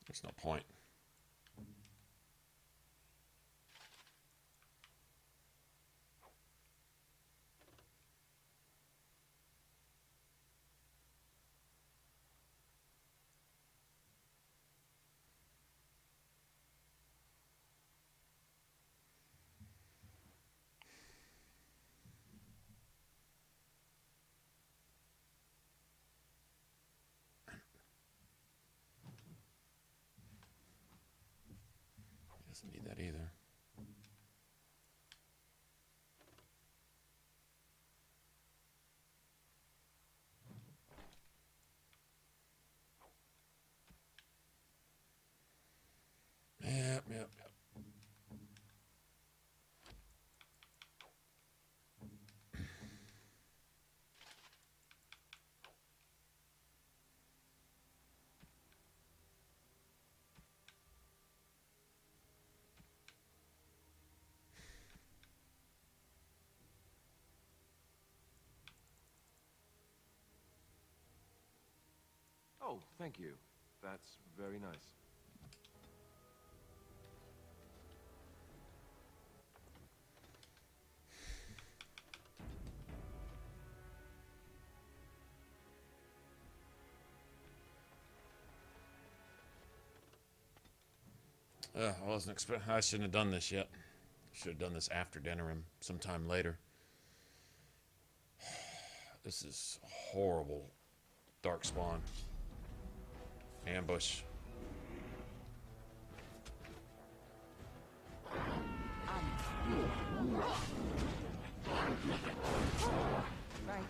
There's no point. Doesn't need that either. Yep. Oh, thank you. That's very nice. I wasn't I shouldn't have done this yet. Should have done this after Denerim, sometime later. This is horrible. Darkspawn. Ambush. Right.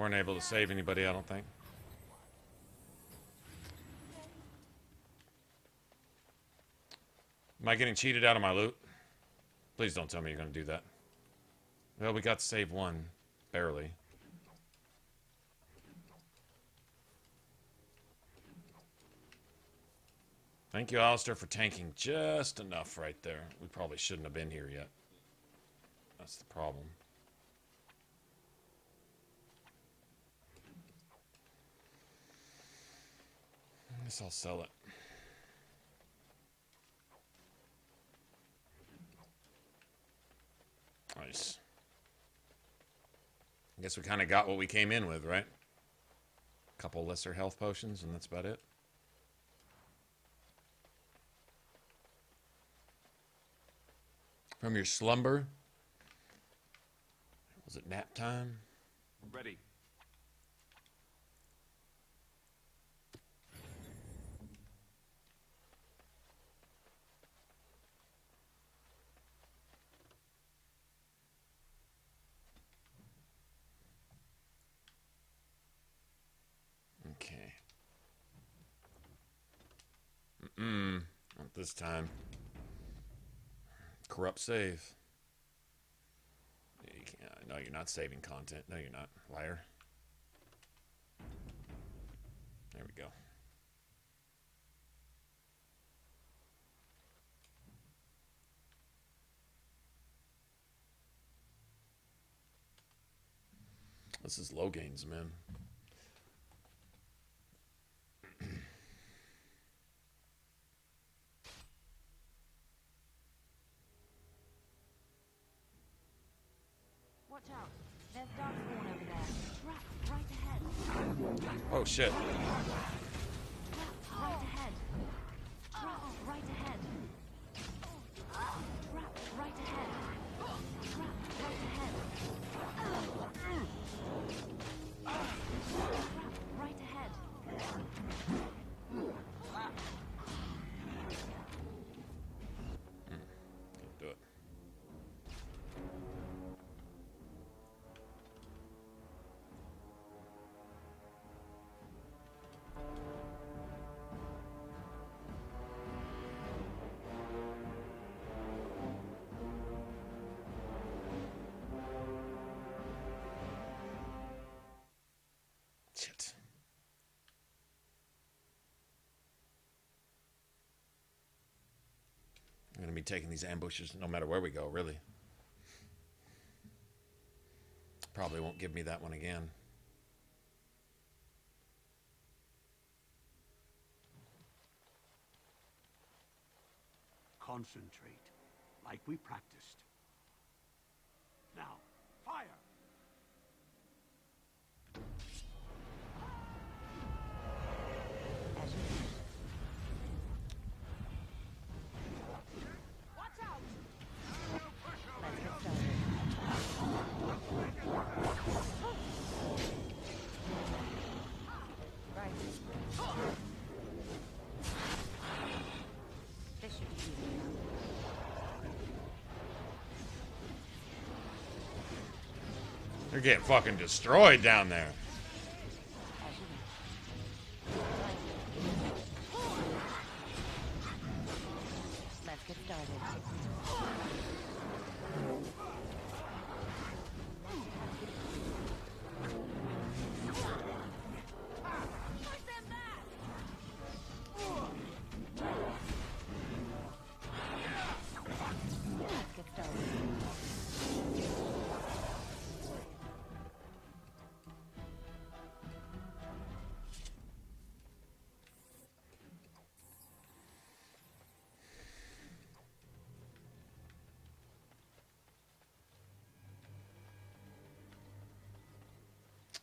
weren't able to save anybody, I don't think. Am I getting cheated out of my loot? Please don't tell me you're going to do that. Well, we got to save one. Barely. Thank you, Alistair, for tanking just enough right there. We probably shouldn't have been here yet. That's the problem. I guess I'll sell it. Nice. I guess we kind of got what we came in with, right? A couple lesser health potions, and that's about it. From your slumber? Was it nap time? Ready. Okay. Not this time. Corrupt save. Yeah, you can't. No, you're not saving content. No, you're not. Liar. There we go. This is low gains, man. Watch out. There's Darkspawn over there. Right ahead. Oh, shit. Right ahead. Right ahead. Right ahead. Right ahead. Right ahead. Can't do it. Shit. I'm gonna be taking these ambushes no matter where we go, really. Probably won't give me that one again. Concentrate, like we practiced. Now, fire! They're getting fucking destroyed down there. Let's get started.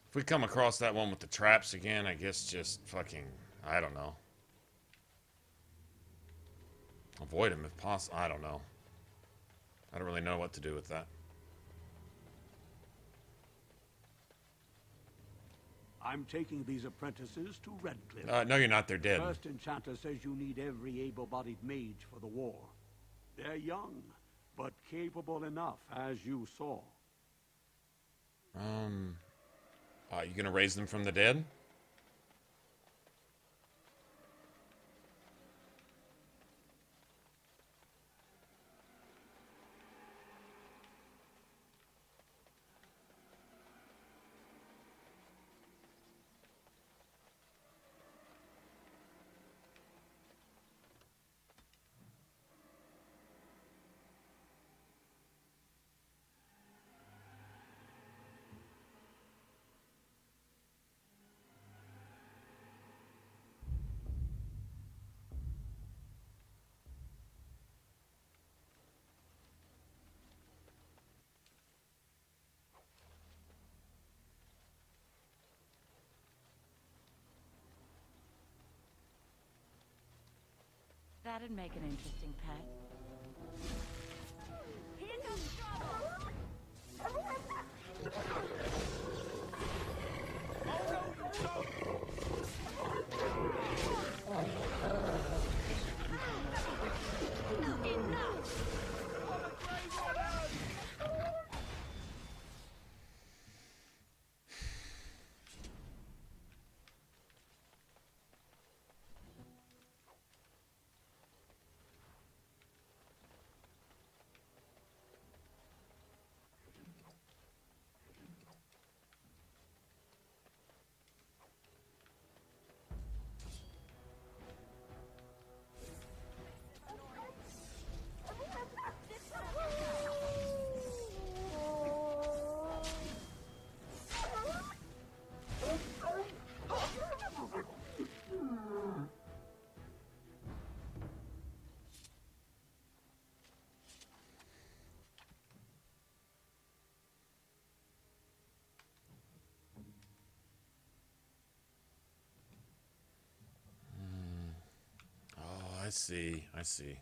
If we come across that one with the traps again, I guess just fucking, I don't know. Avoid him if possible. I don't know. I don't really know what to do with that. I'm taking these apprentices to Redcliffe. No, you're not. They're dead. First enchanter says you need every able-bodied mage for the war. They're young, but capable enough, as you saw. You gonna raise them from the dead? That'd make an interesting pet. Here comes I see. I see.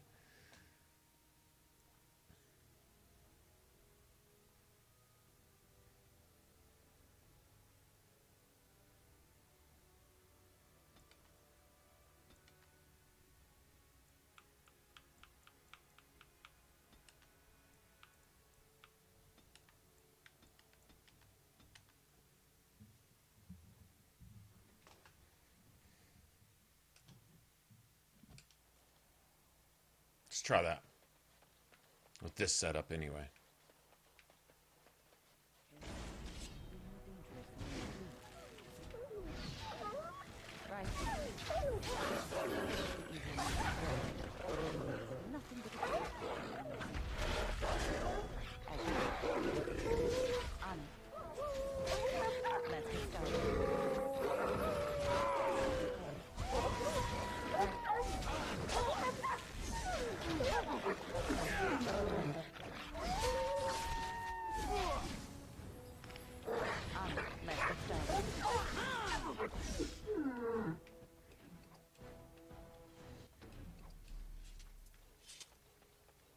Let's try that. With this setup anyway.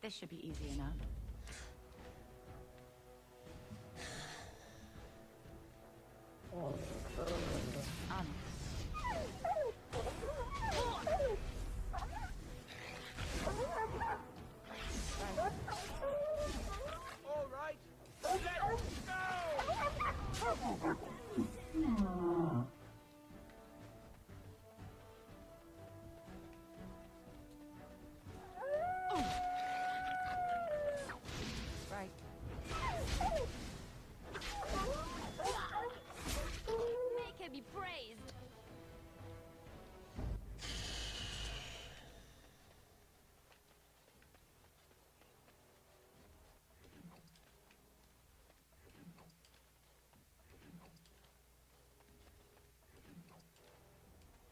This should be easy enough. All right, let's go! Be praised.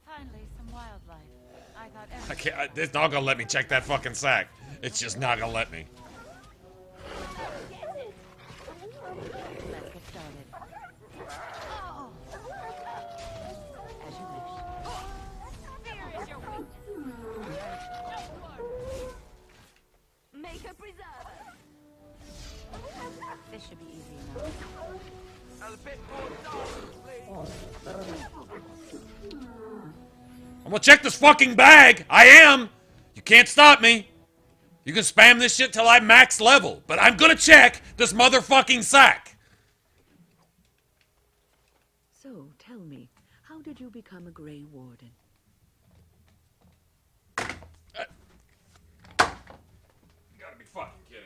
Finally, some wildlife. I thought I can't. It's not gonna let me check that fucking sack. It's just not gonna let me. Let's get started. Oh. As you wish. Fear is your weakness. Make a preserver. This should be easy enough. A bit more dark, please. I'm gonna check this fucking bag. I am. You can't stop me. You can spam this shit till I'm max level, but I'm gonna check this motherfucking sack. did you become a Grey Warden? You gotta be fucking kidding.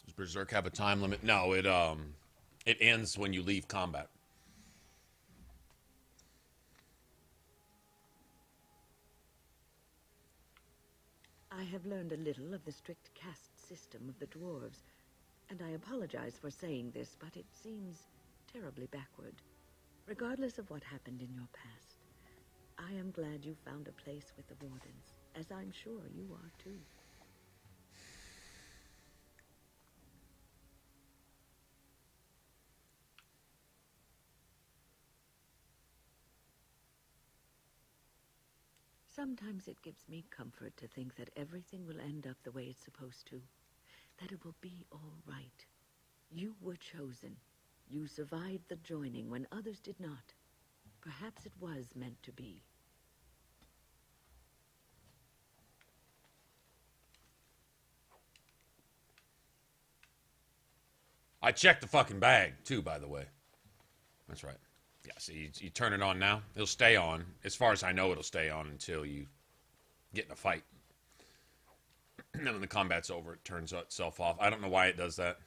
Does Berserk have a time limit? No, it ends when you leave combat. I have learned a little of the strict caste system of the dwarves, and I apologize for saying this, but it seems terribly backward. Regardless of what happened in your past, I am glad you found a place with the Wardens, as I'm sure you are too. Sometimes it gives me comfort to think that everything will end up the way it's supposed to. That it will be all right. You were chosen. You survived the joining when others did not. Perhaps it was meant to be. I checked the fucking bag, too, by the way. That's right. Yeah, see, you turn it on now. It'll stay on. As far as I know, it'll stay on until you get in a fight. And then when the combat's over, it turns itself off. I don't know why it does that.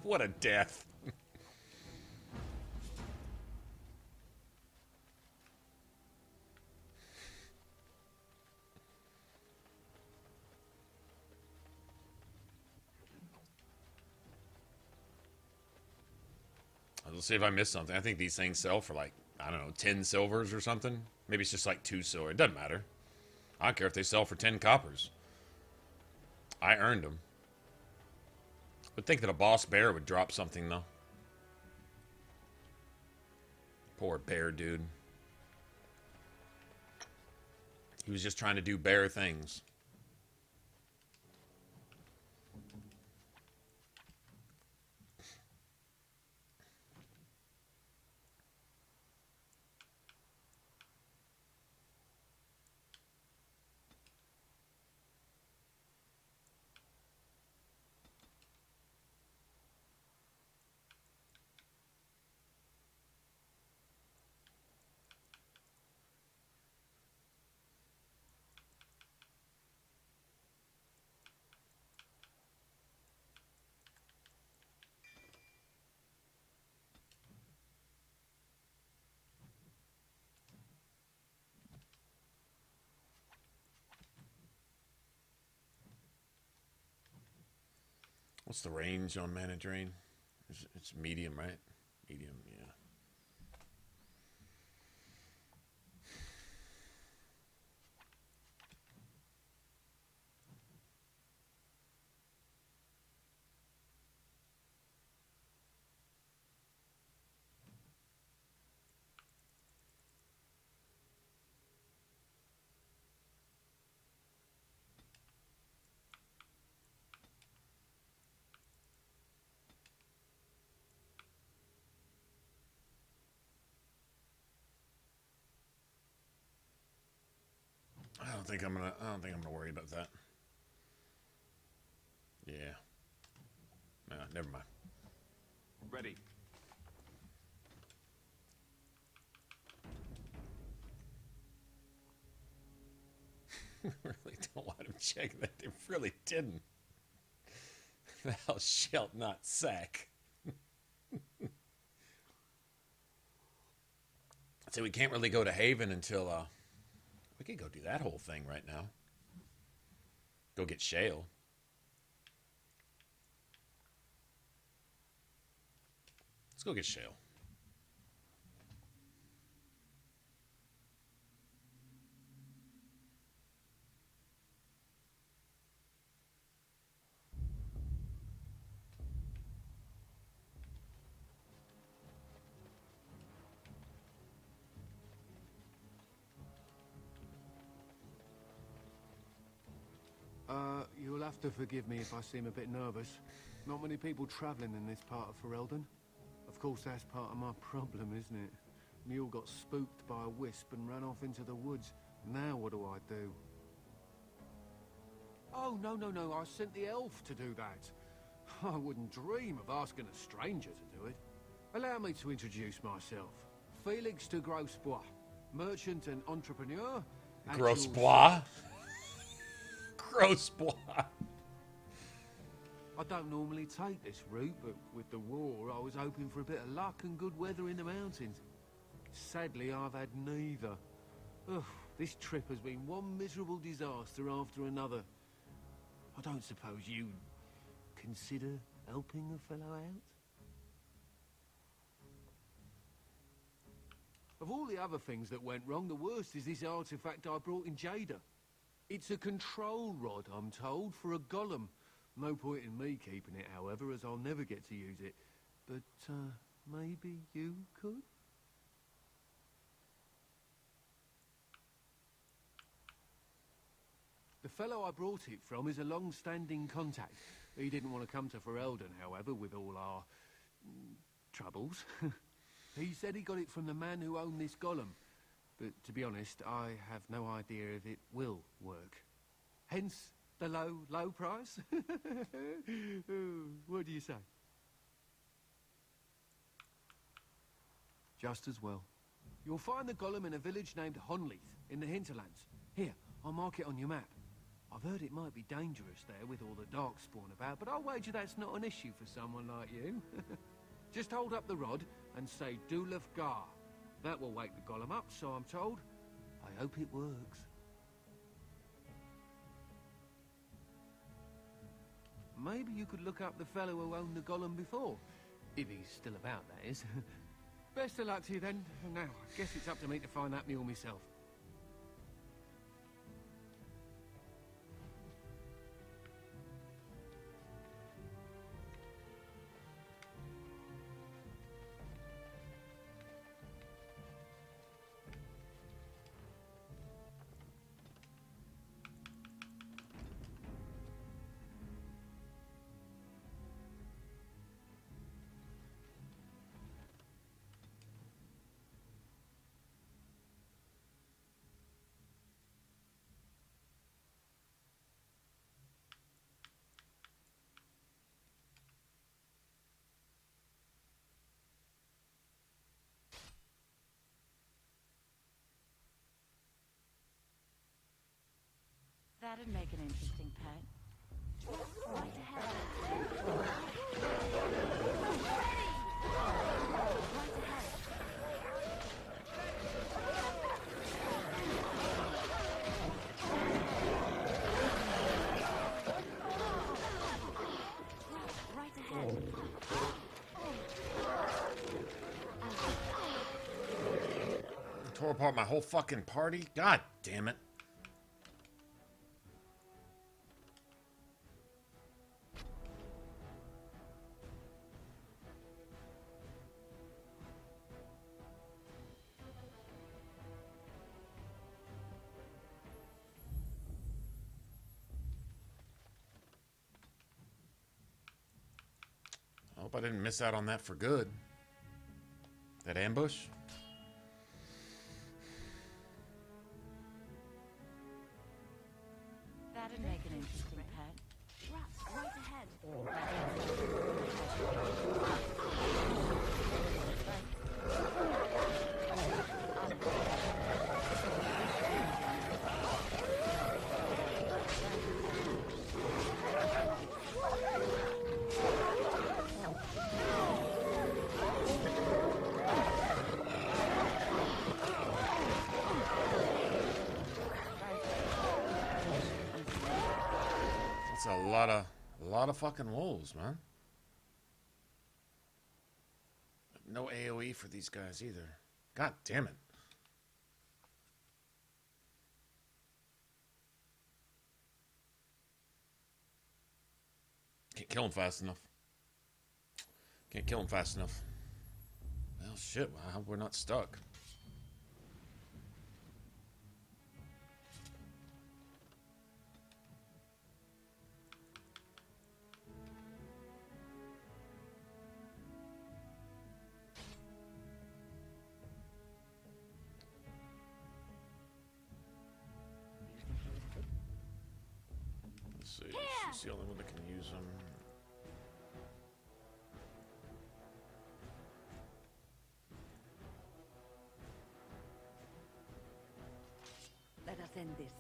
What a death. Let's see if I missed something. I think these things sell for like, I don't know, 10 silvers or something. Maybe it's just like 2 silver. It doesn't matter. I don't care if they sell for 10 coppers. I earned them. Would think that a boss bear would drop something, though. Poor bear dude. He was just trying to do bear things. What's the range on mana drain? It's medium, right? Medium, yeah. I don't think I'm gonna worry about that. Yeah. No, never mind. Ready. Really don't want him checking that. They really didn't. Thou shalt not sack. So we can't really go to Haven until we could go do that whole thing right now. Go get Shale. Let's go get Shale. You'll have to forgive me if I seem a bit nervous. Not many people traveling in this part of Ferelden. Of course, that's part of my problem, isn't it? Mule got spooked by a wisp and ran off into the woods. Now what do I do? Oh, no, I sent the elf to do that. I wouldn't dream of asking a stranger to do it. Allow me to introduce myself. Felix de Grosbois, merchant and entrepreneur. Grosbois? Grosbois. I don't normally take this route, but with the war, I was hoping for a bit of luck and good weather in the mountains. Sadly, I've had neither. Ugh, this trip has been one miserable disaster after another. I don't suppose you'd consider helping a fellow out? Of all the other things that went wrong, the worst is this artifact I brought in Jada. It's a control rod, I'm told, for a golem. No point in me keeping it, however, as I'll never get to use it. But, maybe you could? The fellow I brought it from is a long-standing contact. He didn't want to come to Ferelden, however, with all our troubles. He said he got it from the man who owned this golem. But to be honest, I have no idea if it will work. Hence the low price. What do you say? Just as well. You'll find the golem in a village named Honleith in the hinterlands. Here, I'll mark it on your map. I've heard it might be dangerous there with all the darkspawn about, but I'll wager that's not an issue for someone like you. Just hold up the rod and say Dulaf Gar. That will wake the golem up, so I'm told. I hope it works. Maybe you could look up the fellow who owned the golem before. If he's still about, that is. Best of luck to you then. Now, I guess it's up to me to find that mule myself. That'd make an interesting pet. Right ahead. Tore apart my whole fucking party? God damn it. I hope I didn't miss out on that for good. That ambush? That'd make an interesting pet. Right ahead. That's a lot of fucking wolves, man. No AoE for these guys either. God damn it. Can't kill him fast enough. Can't kill him fast enough. Well, shit, I hope we're not stuck. Let's see. She's the only one that can use them. Let us end this.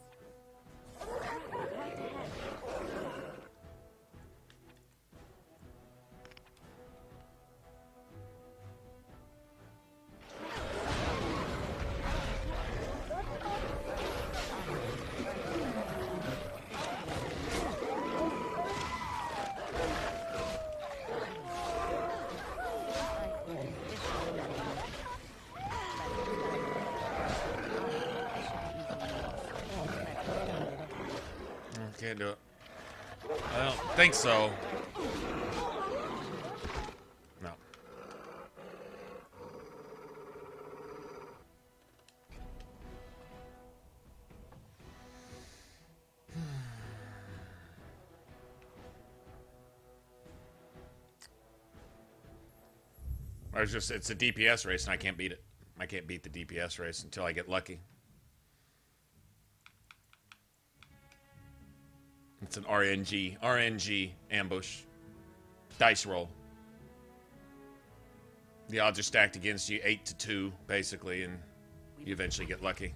Right ahead. Can't do it. I don't think so. No. It's a DPS race and I can't beat it. I can't beat the DPS race until I get lucky. It's an RNG ambush. Dice roll. The odds are stacked against you 8-2, basically, and you eventually get lucky.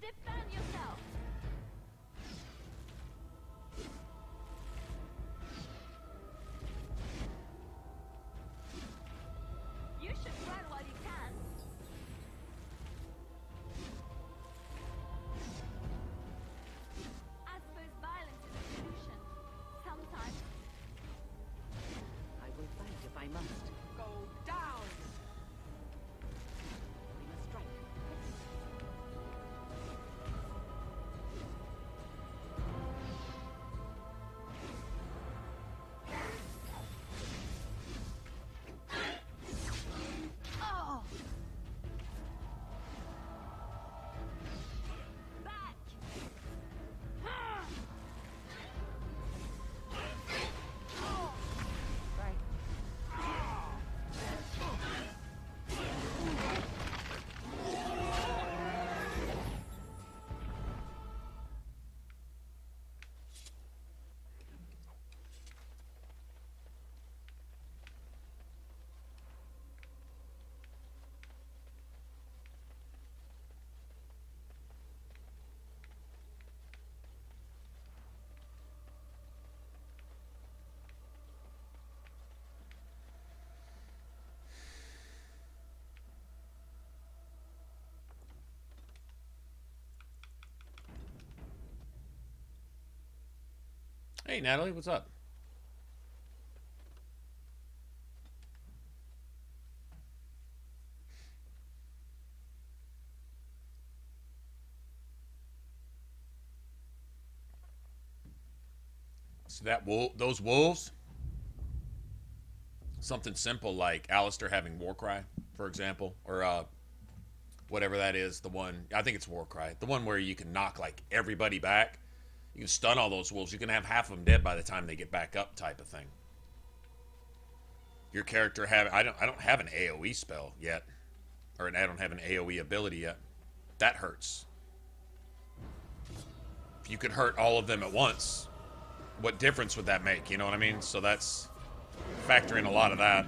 Defend yourself! You should run while you can. I suppose violence is a solution. Sometimes. I will fight if I must. Go down! We must strike. Hey, Natalie, what's up? So those wolves, something simple like Alistair having Warcry, for example, or whatever that is, the one, I think it's Warcry, the one where you can knock like everybody back. You can stun all those wolves. You can have half of them dead by the time they get back up, type of thing. Your character I don't have an AoE spell yet, or I don't have an AoE ability yet. That hurts. If you could hurt all of them at once, what difference would that make? You know what I mean? So that's factor in a lot of that.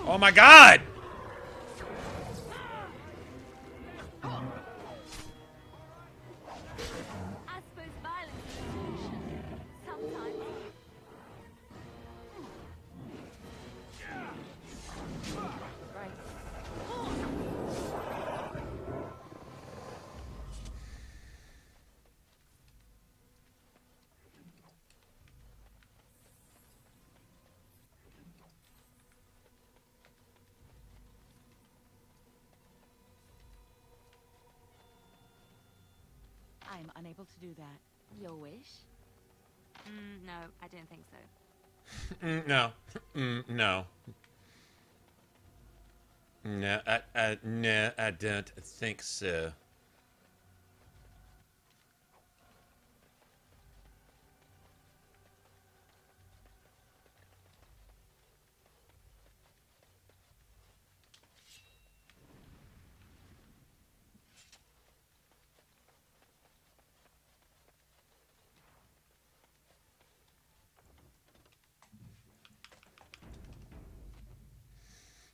Oh my God! I'm unable to do that. Your wish? No, I don't think so. No. No. No, I don't think so.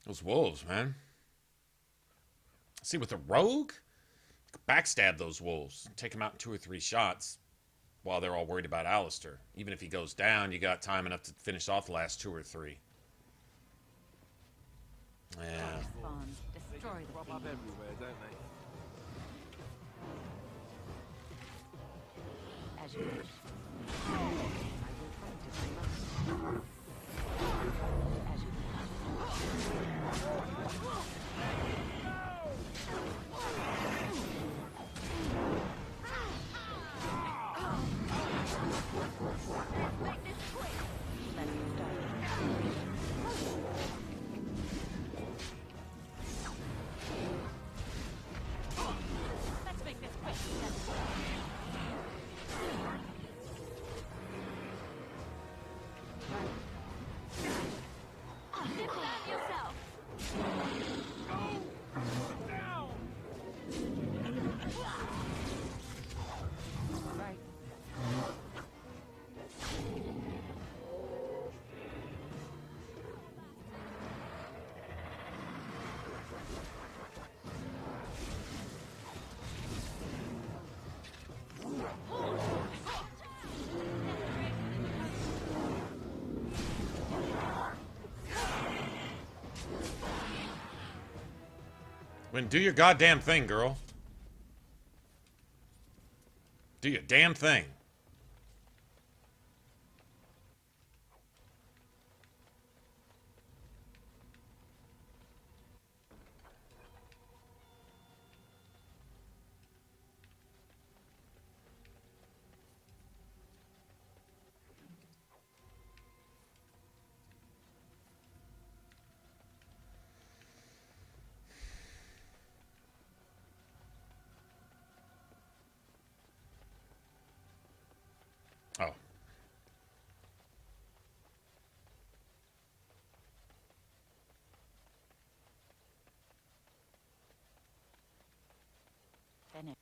Those wolves, man. See, with a rogue, backstab those wolves. Take them out in 2 or 3 shots while they're all worried about Alistair. Even if he goes down, you got time enough to finish off the last 2 or 3. Yeah. Destroy the crop up everywhere, don't they? As you wish. I will fight if I must. As you make this quick. Let's make this quick. Then do your goddamn thing, girl. Do your damn thing. Oh. Finished.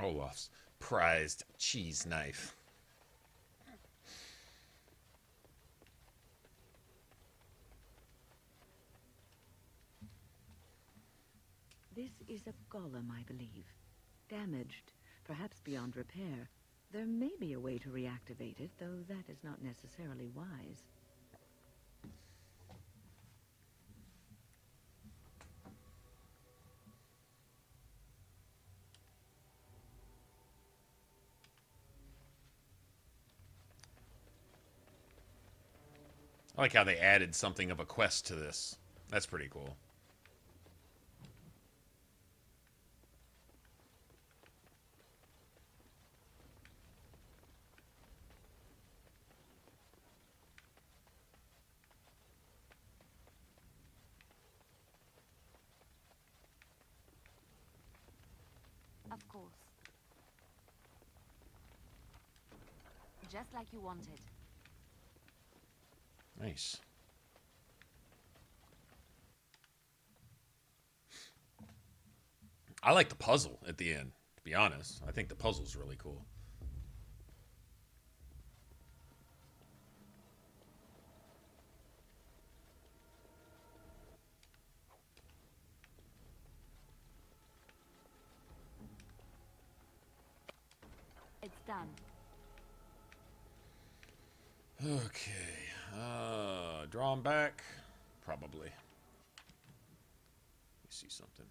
Olaf's prized cheese knife. This is a golem, I believe. Damaged, perhaps beyond repair. There may be a way to reactivate it, though that is not necessarily wise. I like how they added something of a quest to this. That's pretty cool. Of course. Just like you wanted. Nice. I like the puzzle at the end, to be honest. I think the puzzle's really cool. It's done. Okay. Draw him back. Probably. Let me see something.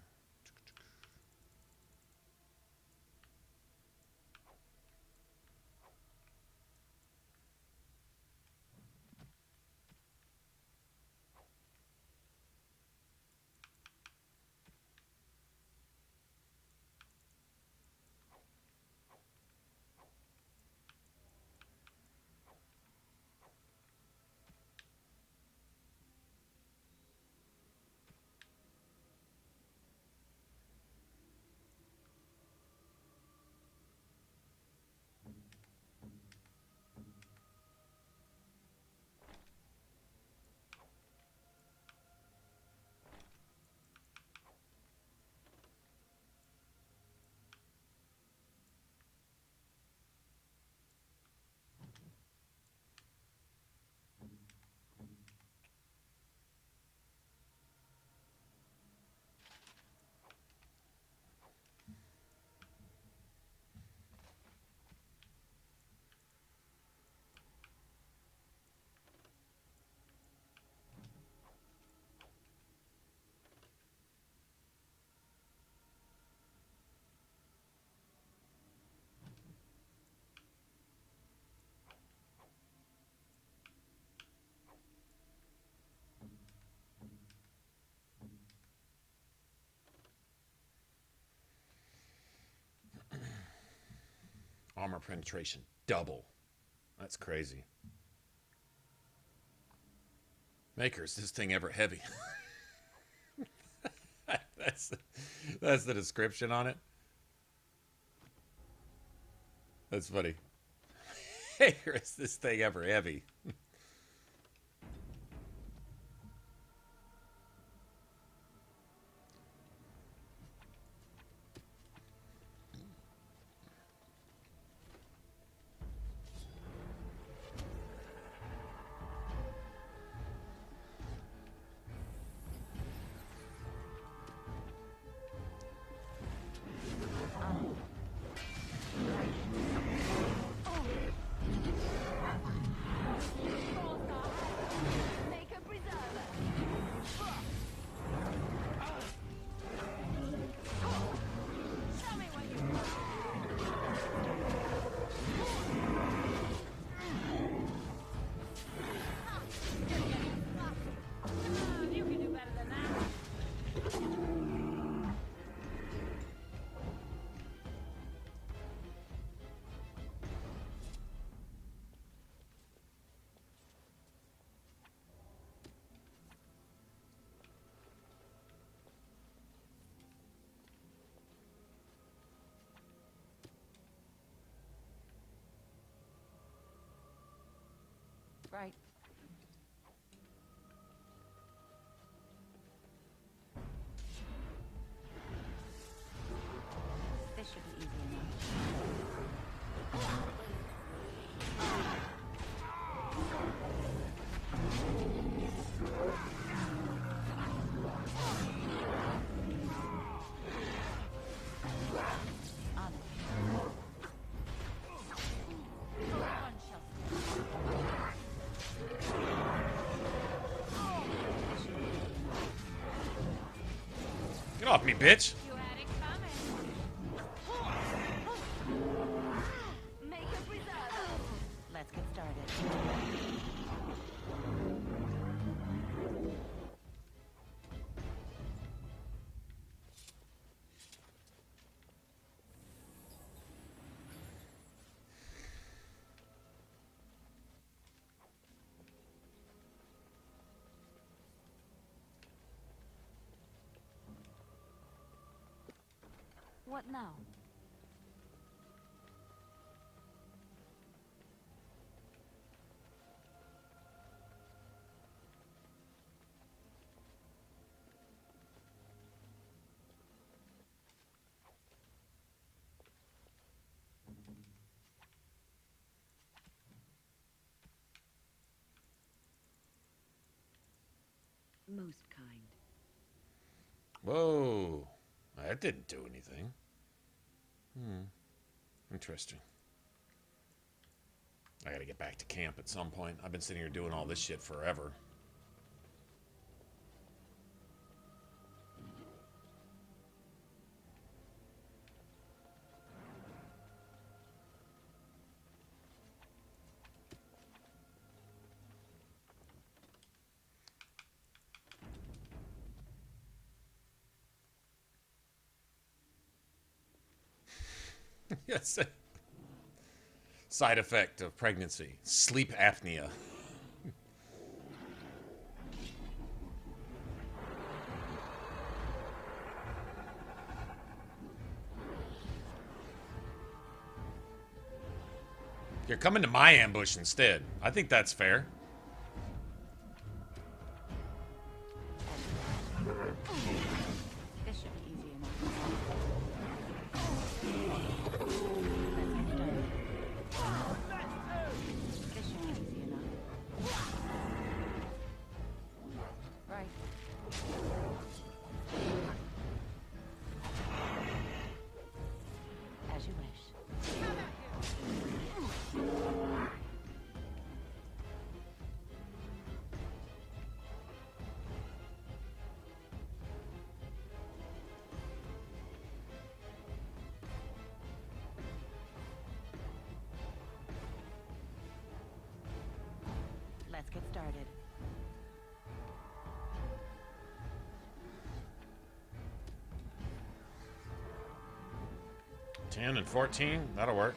Armor penetration double. That's crazy. Maker, is this thing ever heavy? that's the description on it. That's funny. Maker, is this thing ever heavy? Right. This should be easy enough. Get off me, bitch! Let's get started. What now? Most kind. Whoa. That didn't do anything. Interesting. I gotta get back to camp at some point. I've been sitting here doing all this shit forever. Yes. Side effect of pregnancy. Sleep apnea. You're coming to my ambush instead. I think that's fair. This should be easy enough. This should be easy enough. Right. As you wish. Let's get started. $10 and $14, that'll work.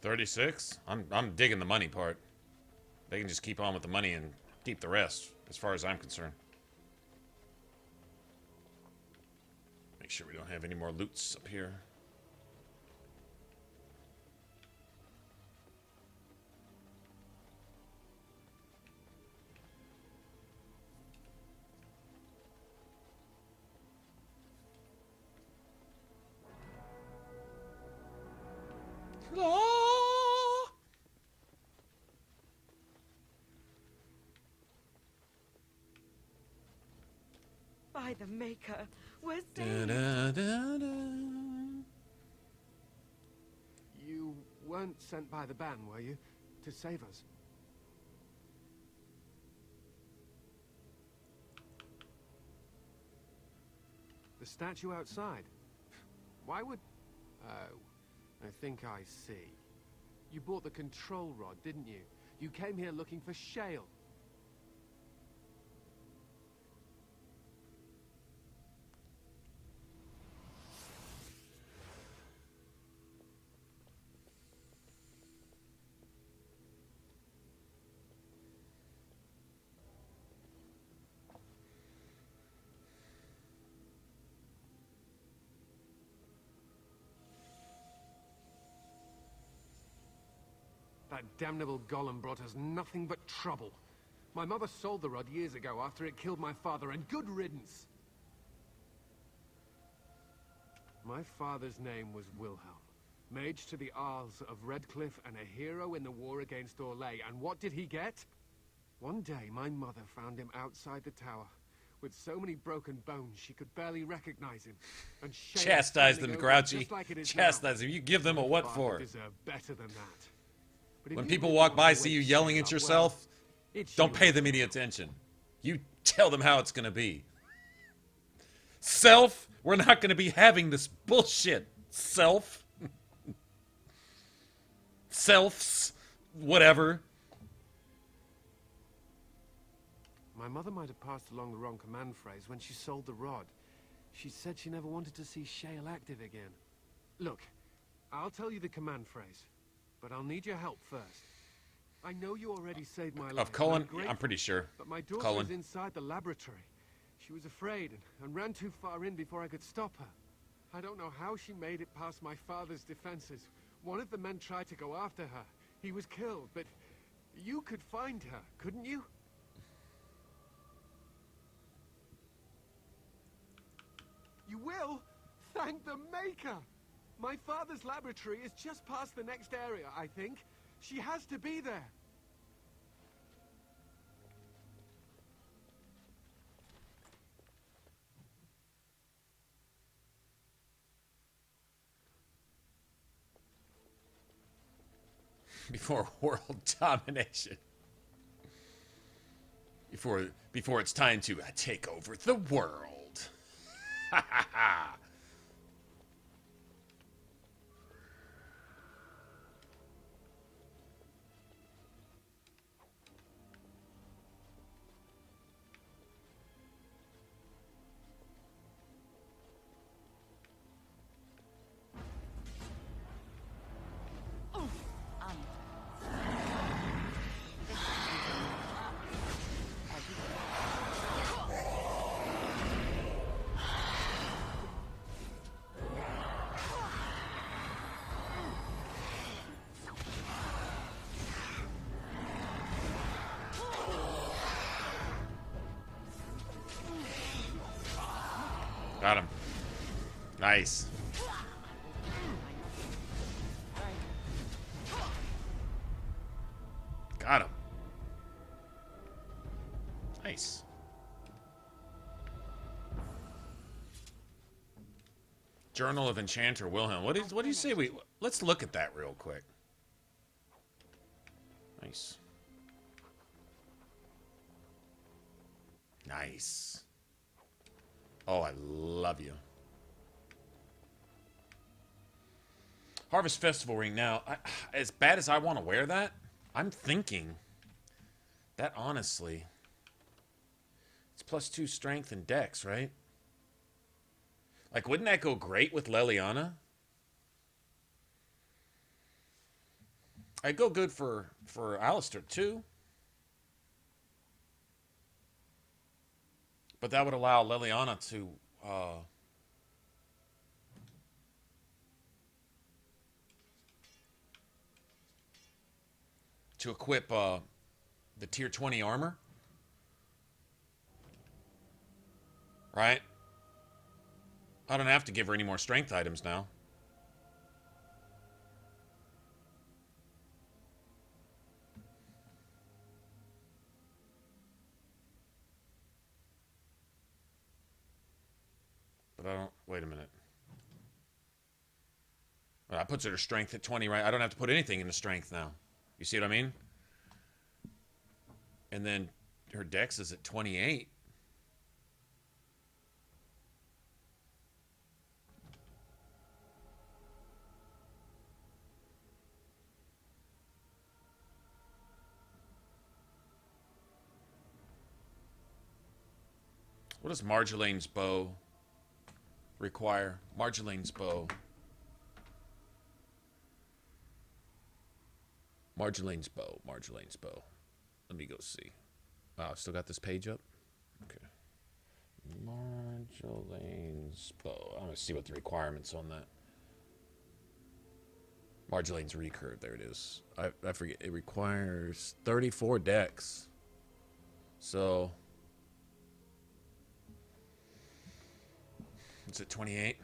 $36. I'm digging the money part. They can just keep on with the money and keep the rest, as far as I'm concerned. Make sure we don't have any more loots up here. By the Maker, we're Da, saved. da, da, da. You weren't sent by the ban, were you? To save us? statue outside. Why would... Oh, I think I see. You bought the control rod, didn't you? You came here looking for shale. That damnable golem brought us nothing but trouble. My mother sold the rod years ago after it killed my father, and good riddance. My father's name was Wilhelm, mage to the Isles of Redcliffe and a hero in the war against Orlais. And what did he get? One day, my mother found him outside the tower, with so many broken bones she could barely recognize him. And chastise them, Grouchy. Like Chastise them. You give them a what for? Deserve better than that. When people walk by, see you yelling at yourself, don't pay them any attention. You tell them how it's going to be. Self, we're not going to be having this bullshit. Self. Selfs. Whatever. My mother might have passed along the wrong command phrase when she sold the rod. She said she never wanted to see shale active again. Look, I'll tell you the command phrase. But I'll need your help first. I know you already saved my life. Of Cullen? I'm pretty sure. But my daughter Cullen. was inside the laboratory. She was afraid and ran too far in before I could stop her. I don't know how she made it past my father's defenses. One of the men tried to go after her. He was killed, but you could find her, couldn't you? You will? Thank the Maker! My father's laboratory is just past the next area, I think. She has to be there. Before world domination. Before it's time to take over the world. Ha ha ha. Got him. Nice. Got him. Nice. Journal of Enchanter Wilhelm. What do you say we... Let's look at that real quick. Nice. Nice. Oh, I love you. Harvest Festival ring. Now, as bad as I want to wear that, I'm thinking that honestly, it's +2 strength and dex, right? Like, wouldn't that go great with Leliana? I'd go good for Alistair too. But that would allow Leliana to equip the tier 20 armor. Right? I don't have to give her any more strength items now. But I don't... Wait a minute. Well, that puts her strength at 20, right? I don't have to put anything into strength now. You see what I mean? And then her dex is at 28. What does Marjolaine's bow require? Marjolaine's bow. Marjolaine's bow. Marjolaine's bow. Let me go see. Wow, still got this page up? Okay. Marjolaine's bow. I'm going to see what the requirements on that. Marjolaine's recurve. There it is. I forget. It requires 34 decks. So... Is it 28?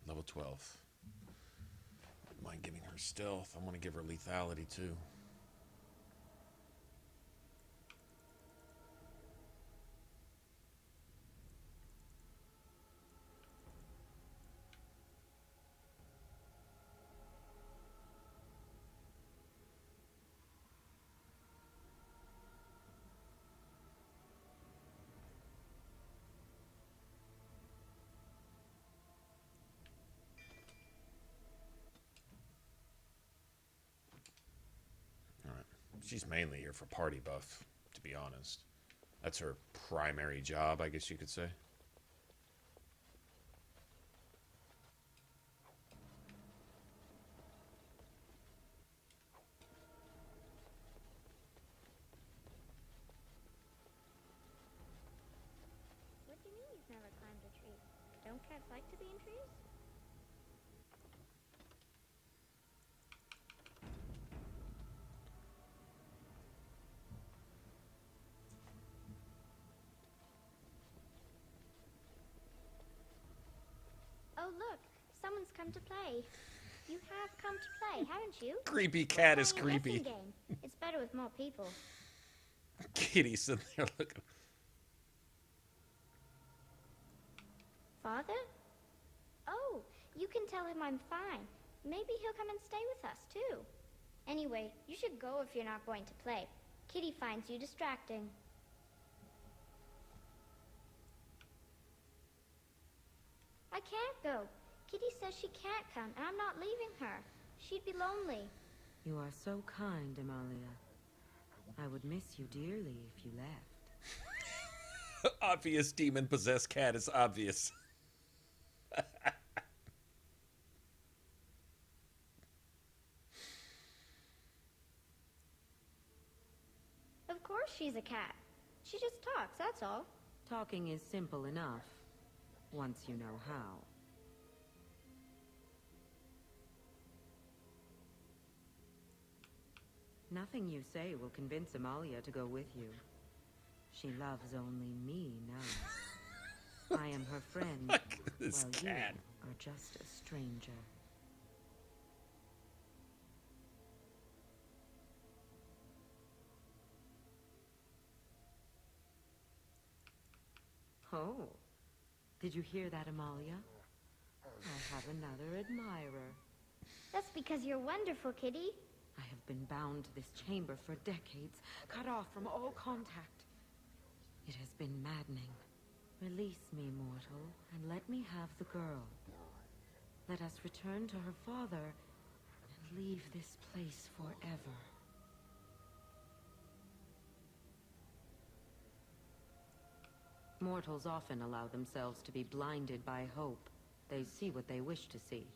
Level 12. Wouldn't mind giving her stealth. I want to give her lethality too. She's mainly here for party buff, to be honest. That's her primary job, I guess you could say. What do you mean you've never climbed a tree? Don't cats like to be in trees? Oh, look, someone's come to play. You have come to play, haven't you? Creepy cat is We're playing a creepy. guessing game. It's better with more people. Kitty sitting there looking. Father? Oh, you can tell him I'm fine. Maybe he'll come and stay with us, too. Anyway, you should go if you're not going to play. Kitty finds you distracting. I can't go. Kitty says she can't come, and I'm not leaving her. She'd be lonely. You are so kind, Amalia. I would miss you dearly if you left. Obvious demon-possessed cat is obvious. Of course she's a cat. She just talks, that's all. Talking is simple enough, once you know how. Nothing you say will convince Amalia to go with you. She loves only me now. I am her friend, this while cat. you are just a stranger. Oh, did you hear that, Amalia? I have another admirer. That's because you're wonderful, Kitty. I have been bound to this chamber for decades, cut off from all contact. It has been maddening. Release me, mortal, and let me have the girl. Let us return to her father and leave this place forever. Mortals often allow themselves to be blinded by hope. They see what they wish to see.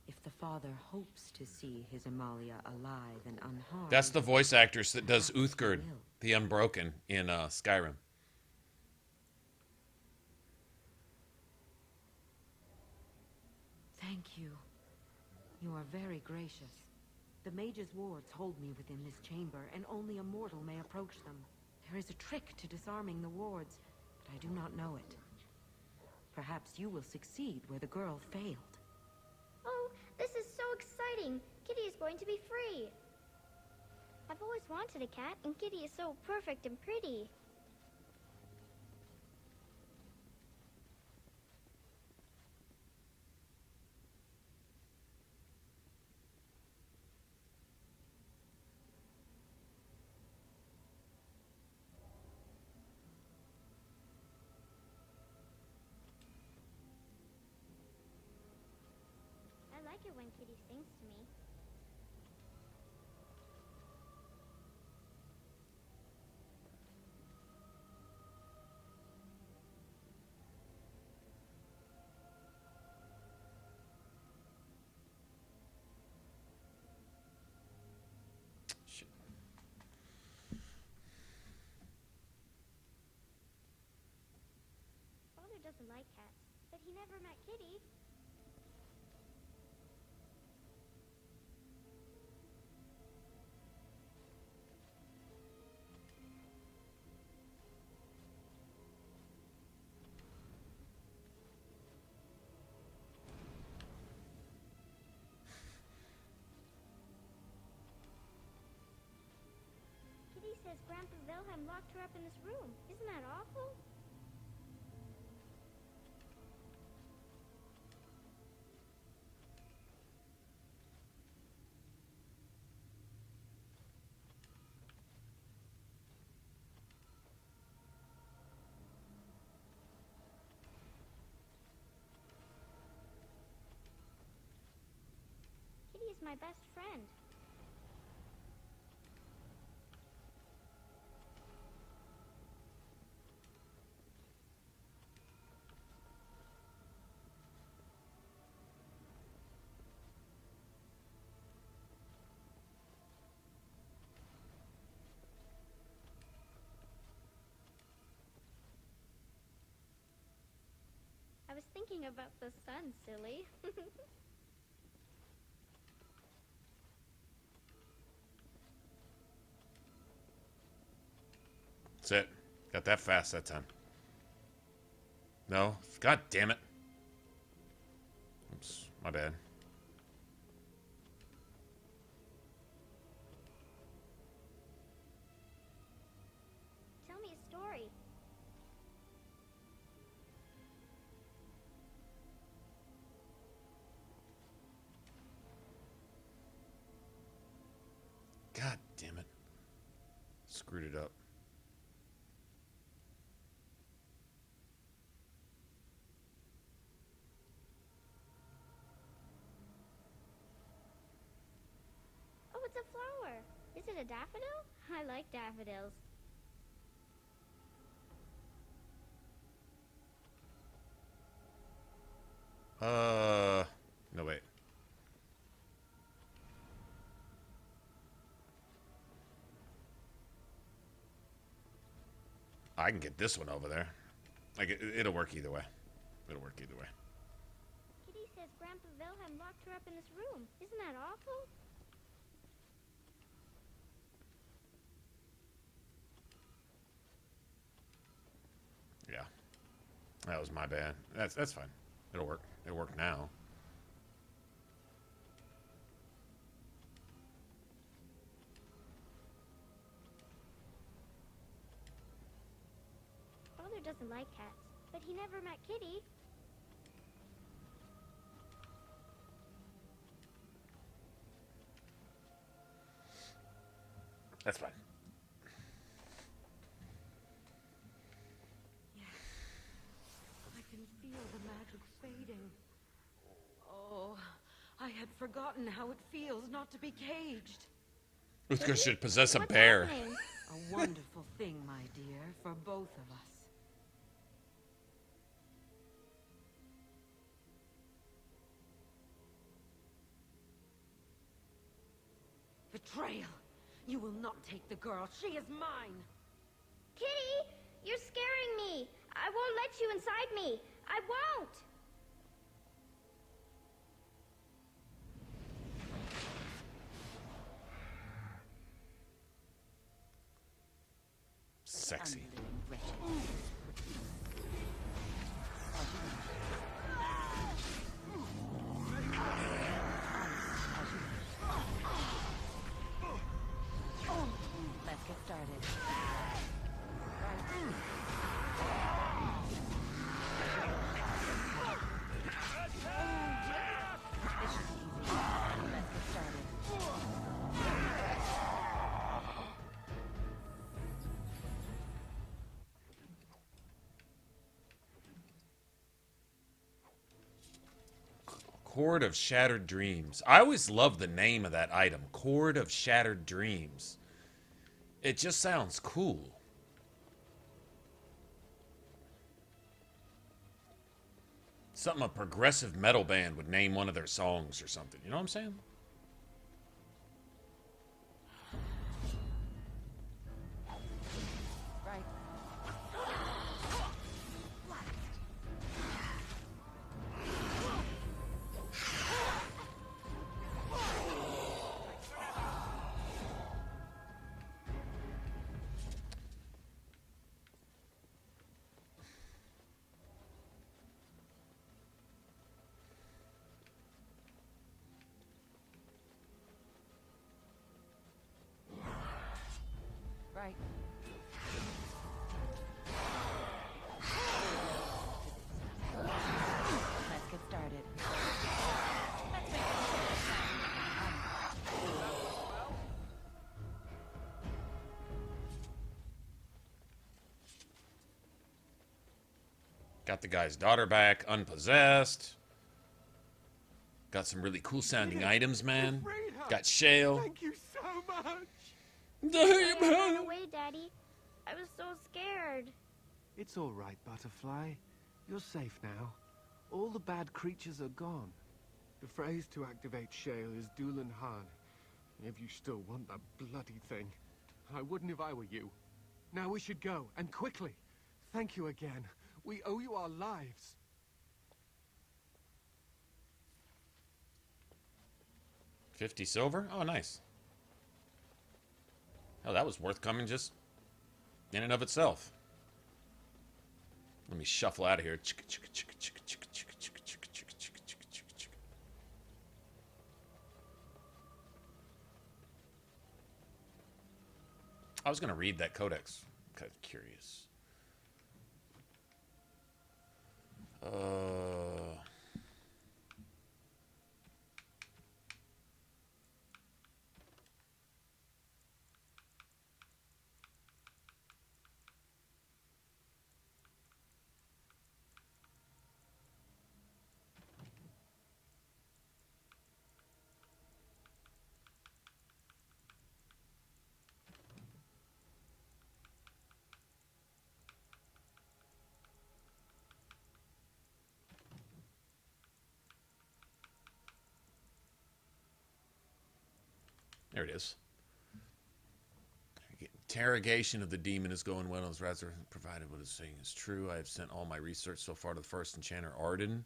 If the father hopes to see his Amalia alive and unharmed... That's the voice actress that does Uthgerd, the Unbroken, in Skyrim. Thank you. You are very gracious. The mage's wards hold me within this chamber, and only a mortal may approach them. There is a trick to disarming the wards, but I do not know it. Perhaps you will succeed where the girl failed. Oh, this is so exciting! Kitty is going to be free! I've always wanted a cat, and Kitty is so perfect and pretty. I like it when Kitty sings to me. Shit. Father doesn't like cats, but he never met Kitty. Kitty says Grandpa Wilhelm locked her up in this room. Isn't that awful? Kitty is my best friend. I was thinking about the sun, silly. That's it. Got that fast that time. No? God damn it. Oops, my bad. Tell me a story. God damn it. Screwed it up. Oh, it's a flower. Is it a daffodil? I like daffodils. No, wait. I can get this one over there. Like, it'll work either way. It'll work either way. Kitty says Grandpa Wilhelm locked her up in this room. Isn't that awful? Yeah. That was my bad. That's fine. It'll work. It'll work now. Father doesn't like cats, but he never met Kitty. That's fine. I can feel the magic fading. Oh, I had forgotten how it feels not to be caged. Uthgar should possess a bear. A wonderful thing, my dear, for both of us. Betrayal! You will not take the girl. She is mine. Kitty, you're scaring me. I won't let you inside me. I won't. sexy. Let's get started. This should be easy. Let's get started. Cord of Shattered Dreams. I always love the name of that item. Cord of Shattered Dreams. It just sounds cool. Something a progressive metal band would name one of their songs or something. You know what I'm saying? Right. Right. Let's get started. Let's make Got the guy's daughter back, unpossessed. Got some really cool sounding items, man. Got shale. Thank you so much. I ran away, Daddy. I was so scared. It's all right, Butterfly. You're safe now. All the bad creatures are gone. The phrase to activate Shale is Dulan Han. If you still want that bloody thing. I wouldn't if I were you. Now we should go, and quickly. Thank you again. We owe you our lives. $50 silver? Oh, nice. Oh, that was worth coming just in and of itself. Let me shuffle out of here. I was going to read that codex. I'm kind of curious. There it is. Interrogation of the demon is going well. As Razor provided what is saying is true. I have sent all my research so far to the first enchanter, Arden.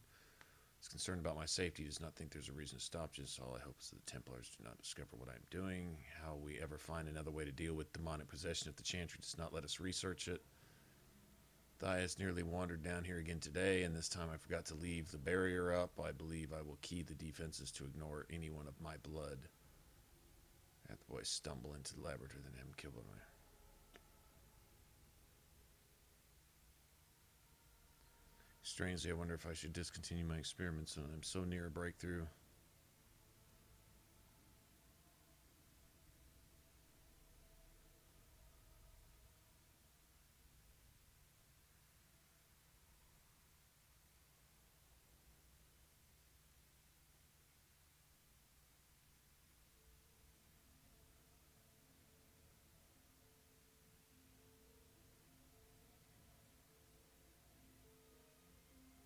He's concerned about my safety. He does not think there's a reason to stop. Just all I hope is that the Templars do not discover what I'm doing. How we ever find another way to deal with demonic possession if the Chantry does not let us research it. Thias nearly wandered down here again today, and this time I forgot to leave the barrier up. I believe I will key the defenses to ignore anyone of my blood. Had the boys stumble into the laboratory, then have him killed by my... Strangely, I wonder if I should discontinue my experiments. I'm so near a breakthrough.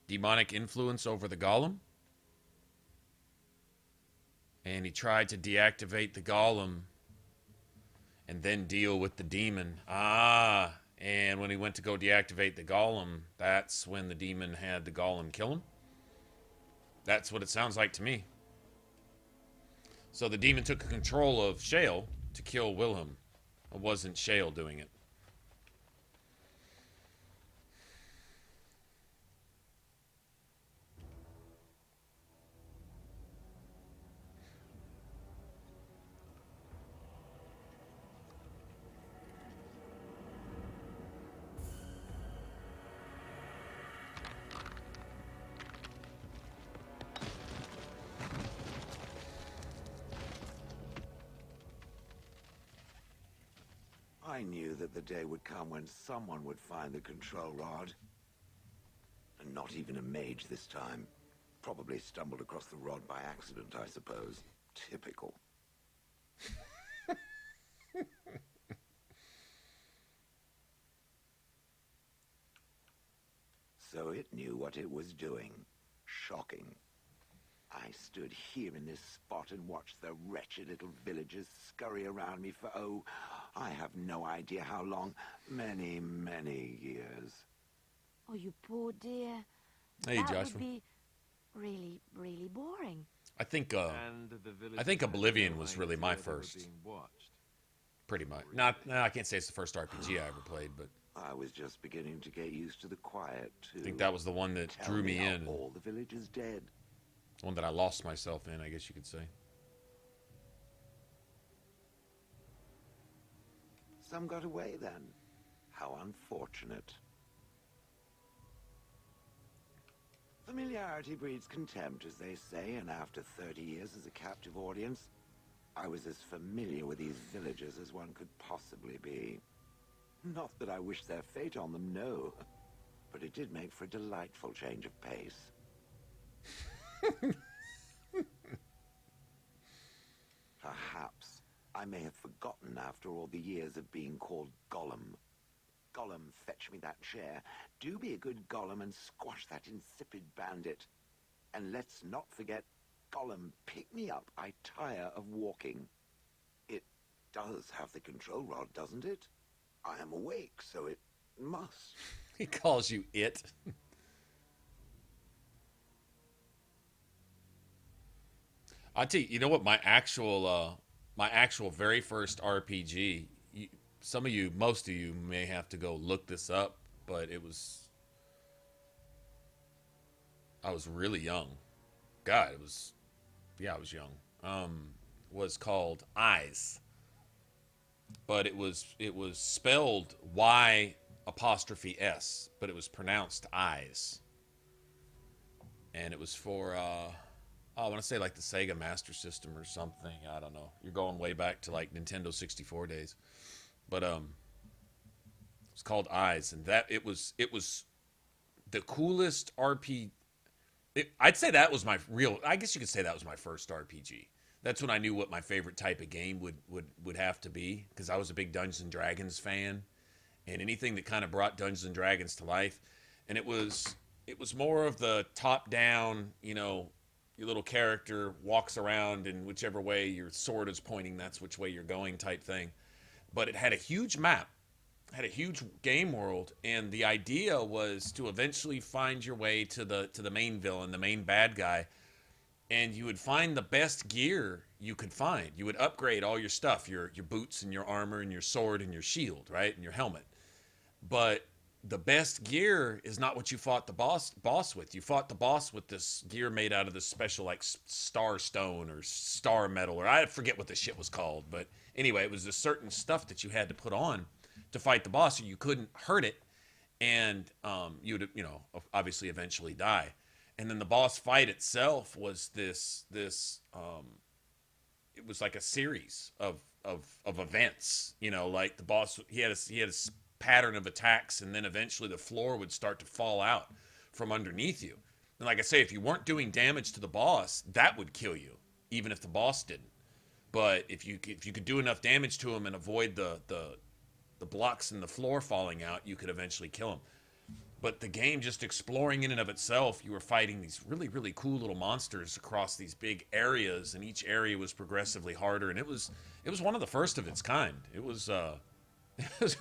Demonic influence over the golem. And he tried to deactivate the golem and then deal with the demon. Ah, and when he went to go deactivate the golem, that's when the demon had the golem kill him. That's what it sounds like to me. So the demon took control of Shale to kill Wilhelm. It wasn't Shale doing it. I knew that the day would come when someone would find the control rod. And not even a mage this time. Probably stumbled across the rod by accident, I suppose. Typical. So it knew what it was doing. Shocking. I stood here in this spot and watched the wretched little villagers scurry around me for, oh, I have no idea how long. Many, many years. Oh, you poor dear. Hey, that Joshua. would be really, really boring. I think Oblivion was really my first. Pretty much. No, I can't say it's the first RPG I ever played, but I was just beginning to get used to the quiet, too. I think that was the one that drew me in. All the villagers dead. One that I lost myself in, I guess you could say. Some got away then. How unfortunate. Familiarity breeds contempt, as they say, and after 30 years as a captive audience, I was as familiar with these villagers as one could possibly be. Not that I wish their fate on them, no. But it did make for a delightful change of pace. Perhaps I may have forgotten after all the years of being called Gollum. Gollum, fetch me that chair. Do be a good Gollum and squash that insipid bandit. And let's not forget, Gollum, pick me up. I tire of walking. It does have the control rod, doesn't it? I am awake, so it must. He calls you it. I'll tell you, you know what, my actual very first RPG, most of you may have to go look this up, but I was really young. God, I was young. Was called Eyes. But it was spelled Y''S, but it was pronounced Eyes. And it was for I want to say like the Sega Master System or something. I don't know. You're going way back to like Nintendo 64 days. But it's called Eyes, and that it was the coolest RPG. I'd say that was I guess you could say that was my first RPG. That's when I knew what my favorite type of game would have to be, because I was a big Dungeons and Dragons fan, and anything that kind of brought Dungeons and Dragons to life. And it was more of the top down, your little character walks around and whichever way your sword is pointing, that's which way you're going type thing. But it had a huge map, had a huge game world, and the idea was to eventually find your way to the main villain, the main bad guy, and you would find the best gear you could find. You would upgrade all your stuff, your boots and your armor and your sword and your shield, right, and your helmet. But the best gear is not what you fought the boss with. You fought the boss with this gear made out of this special like star stone or star metal, or I forget what the shit was called. But anyway, it was a certain stuff that you had to put on to fight the boss, or you couldn't hurt it, and you would obviously eventually die. And then the boss fight itself was this it was like a series of events, like the boss, he had a pattern of attacks, and then eventually the floor would start to fall out from underneath you. And like I say, if you weren't doing damage to the boss, that would kill you, even if the boss didn't. But if you could do enough damage to him and avoid the blocks in the floor falling out, you could eventually kill him. But the game, just exploring in and of itself, you were fighting these really, really cool little monsters across these big areas, and each area was progressively harder, and it was one of the first of its kind. It was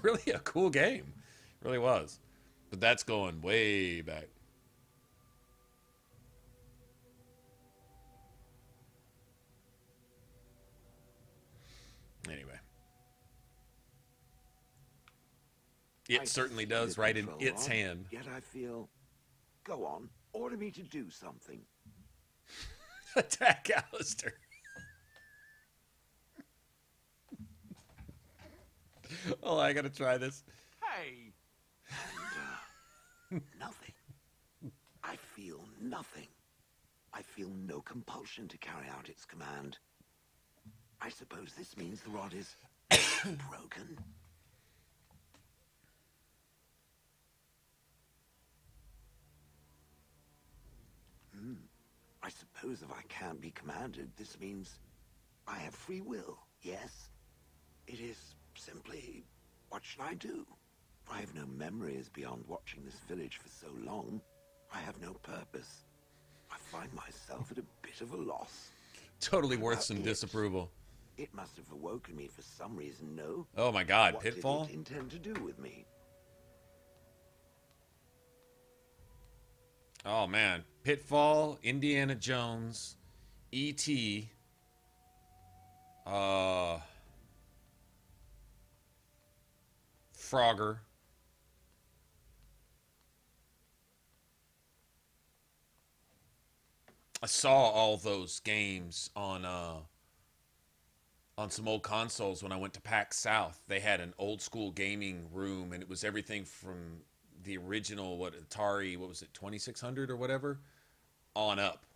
really a cool game. It really was. But that's going way back. Anyway. It certainly does, right in its hand. Yet I feel, go on, order me to do something. Attack Alistair. Oh, I gotta try this. Hey! Nothing. I feel nothing. I feel no compulsion to carry out its command. I suppose this means the rod is broken. I suppose if I can't be commanded, this means I have free will, yes? It is simply, what should I do? I have no memories beyond watching this village for so long. I have no purpose. I find myself at a bit of a loss. Totally worth some disapproval. It must have awoken me for some reason, no? Oh my God, what Pitfall? What did it intend to do with me? Oh man, Pitfall, Indiana Jones, E.T., Frogger. I saw all those games on some old consoles when I went to PAX South. They had an old school gaming room, and it was everything from the original, Atari, what was it, 2600 or whatever, on up.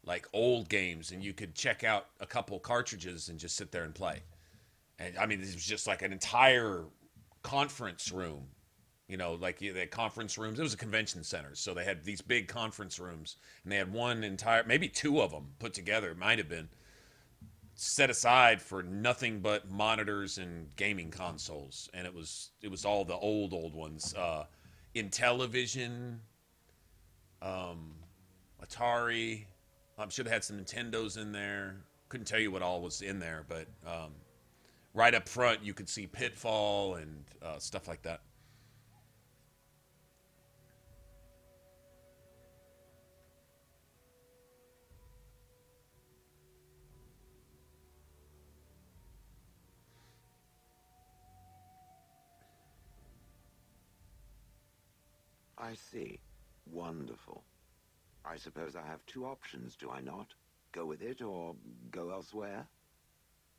Like old games, and you could check out a couple cartridges and just sit there and play. And I mean, it was just like an entire conference room. You know, like they had conference rooms. It was a convention center, so they had these big conference rooms, and they had one entire, maybe two of them put together, it might have been, set aside for nothing but monitors and gaming consoles. And it was all the old ones. Intellivision, Atari. I should have had some Nintendos in there. Couldn't tell you what all was in there, but right up front you could see Pitfall and stuff like that. I see. Wonderful. I suppose I have two options, do I not? Go with it or go elsewhere?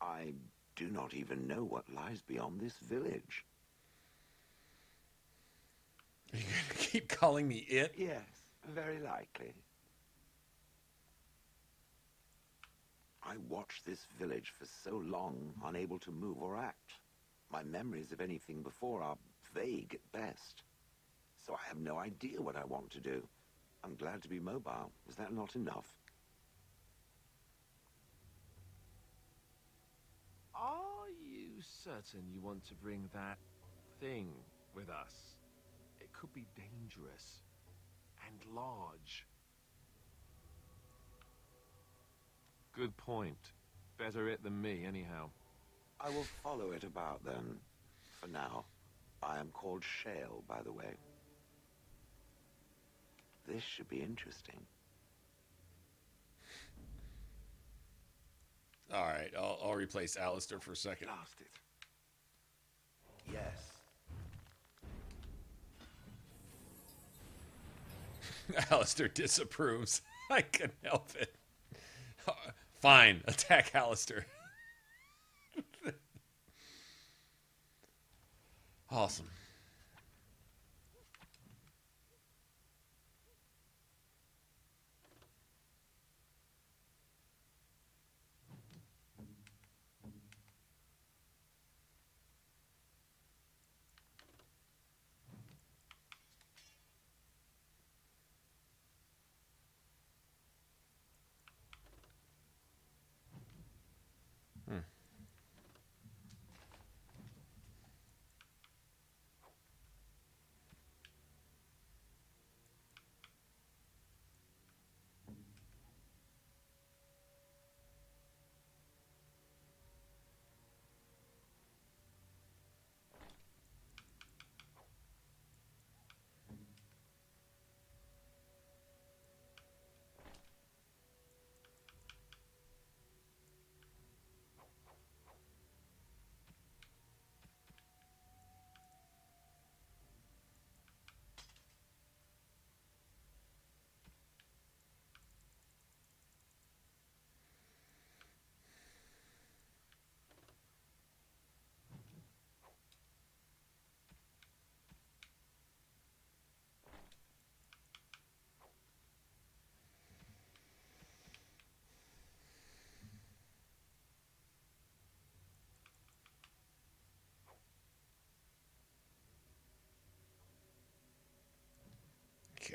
I do not even know what lies beyond this village. Are you going to keep calling me it? Yes, very likely. I watched this village for so long, unable to move or act. My memories of anything before are vague at best. So I have no idea what I want to do. I'm glad to be mobile. Is that not enough? Are you certain you want to bring that thing with us? It could be dangerous and large. Good point. Better it than me, anyhow. I will follow it about then. For now, I am called Shale, by the way. This should be interesting. All right, I'll replace Alistair for a second. Blast it. Yes. Alistair disapproves. I couldn't help it. Fine, attack Alistair. Awesome.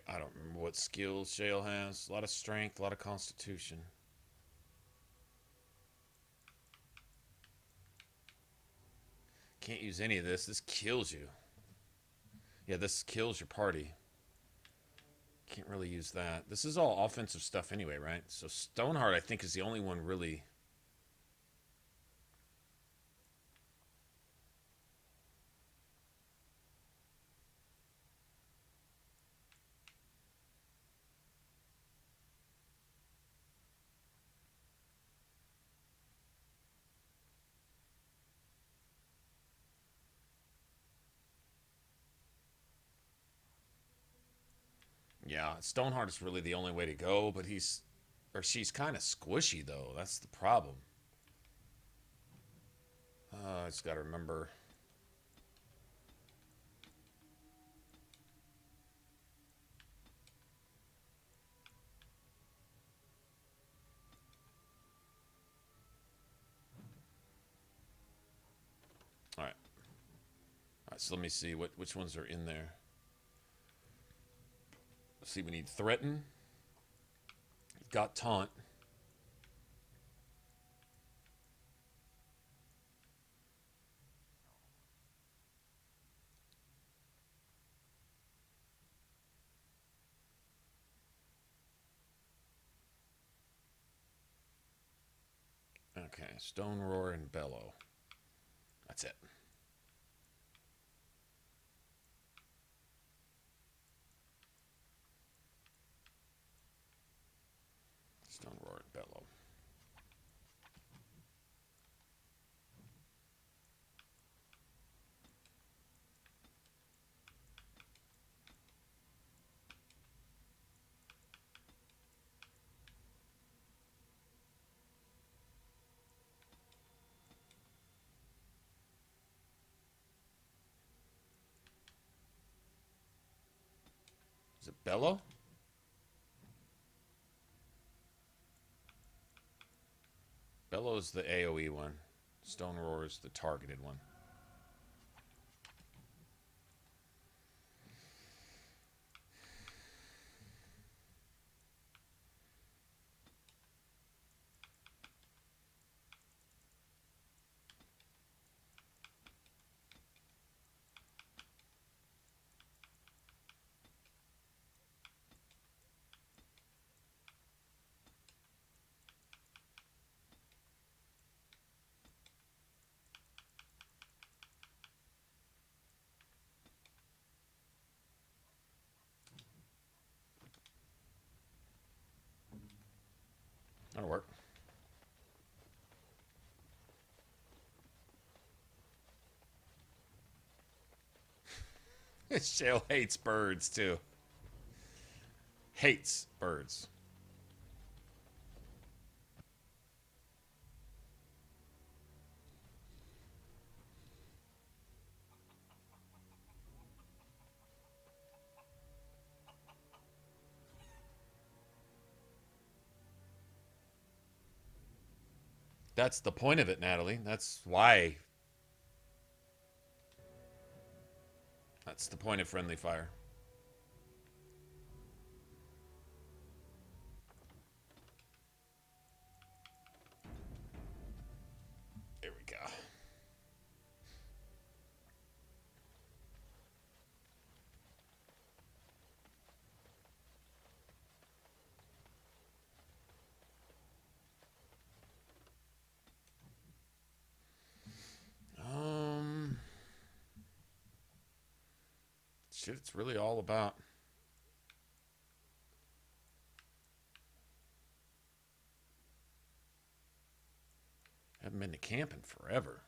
I don't remember what skills Shale has. A lot of strength, a lot of constitution. Can't use any of this. This kills you. Yeah, this kills your party. Can't really use that. This is all offensive stuff anyway, right? So Stoneheart, I think, is the only one really... Yeah, Stoneheart is really the only way to go, but he's... Or she's kind of squishy, though. That's the problem. I just gotta remember... Alright. Alright, so let me see which ones are in there. Let's see, we need Threaten. Got Taunt. Okay, Stone Roar and Bellow. That's it. Stone Roar and Bellow. Is it Bellow? Bellow is the AoE one. Stone Roar is the targeted one. That'll work. Shale hates birds, too. Hates birds. That's the point of it, Natalie. That's why. That's the point of friendly fire. There we go. Shit, it's really all about... Haven't been to camping forever.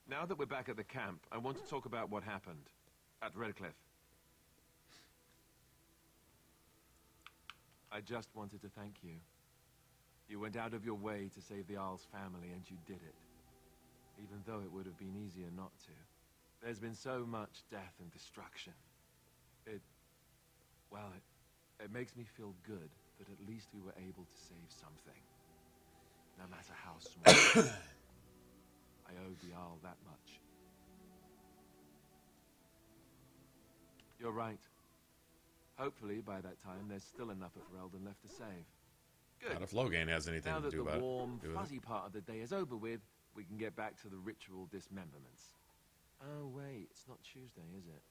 Now that we're back at the camp, I want to talk about what happened at Redcliffe. I just wanted to thank you. You went out of your way to save the Isle's family, and you did it. Even though it would have been easier not to. There's been so much death and destruction. It makes me feel good that at least we were able to save something. No matter how small. I owe the Jarl that much. You're right. Hopefully, by that time, there's still enough of Reldon left to save. Good. Not if Loghain has anything Now to that do the about warm, it. fuzzy part of the day is over with, we can get back to the ritual dismemberments. Oh, wait, it's not Tuesday, is it?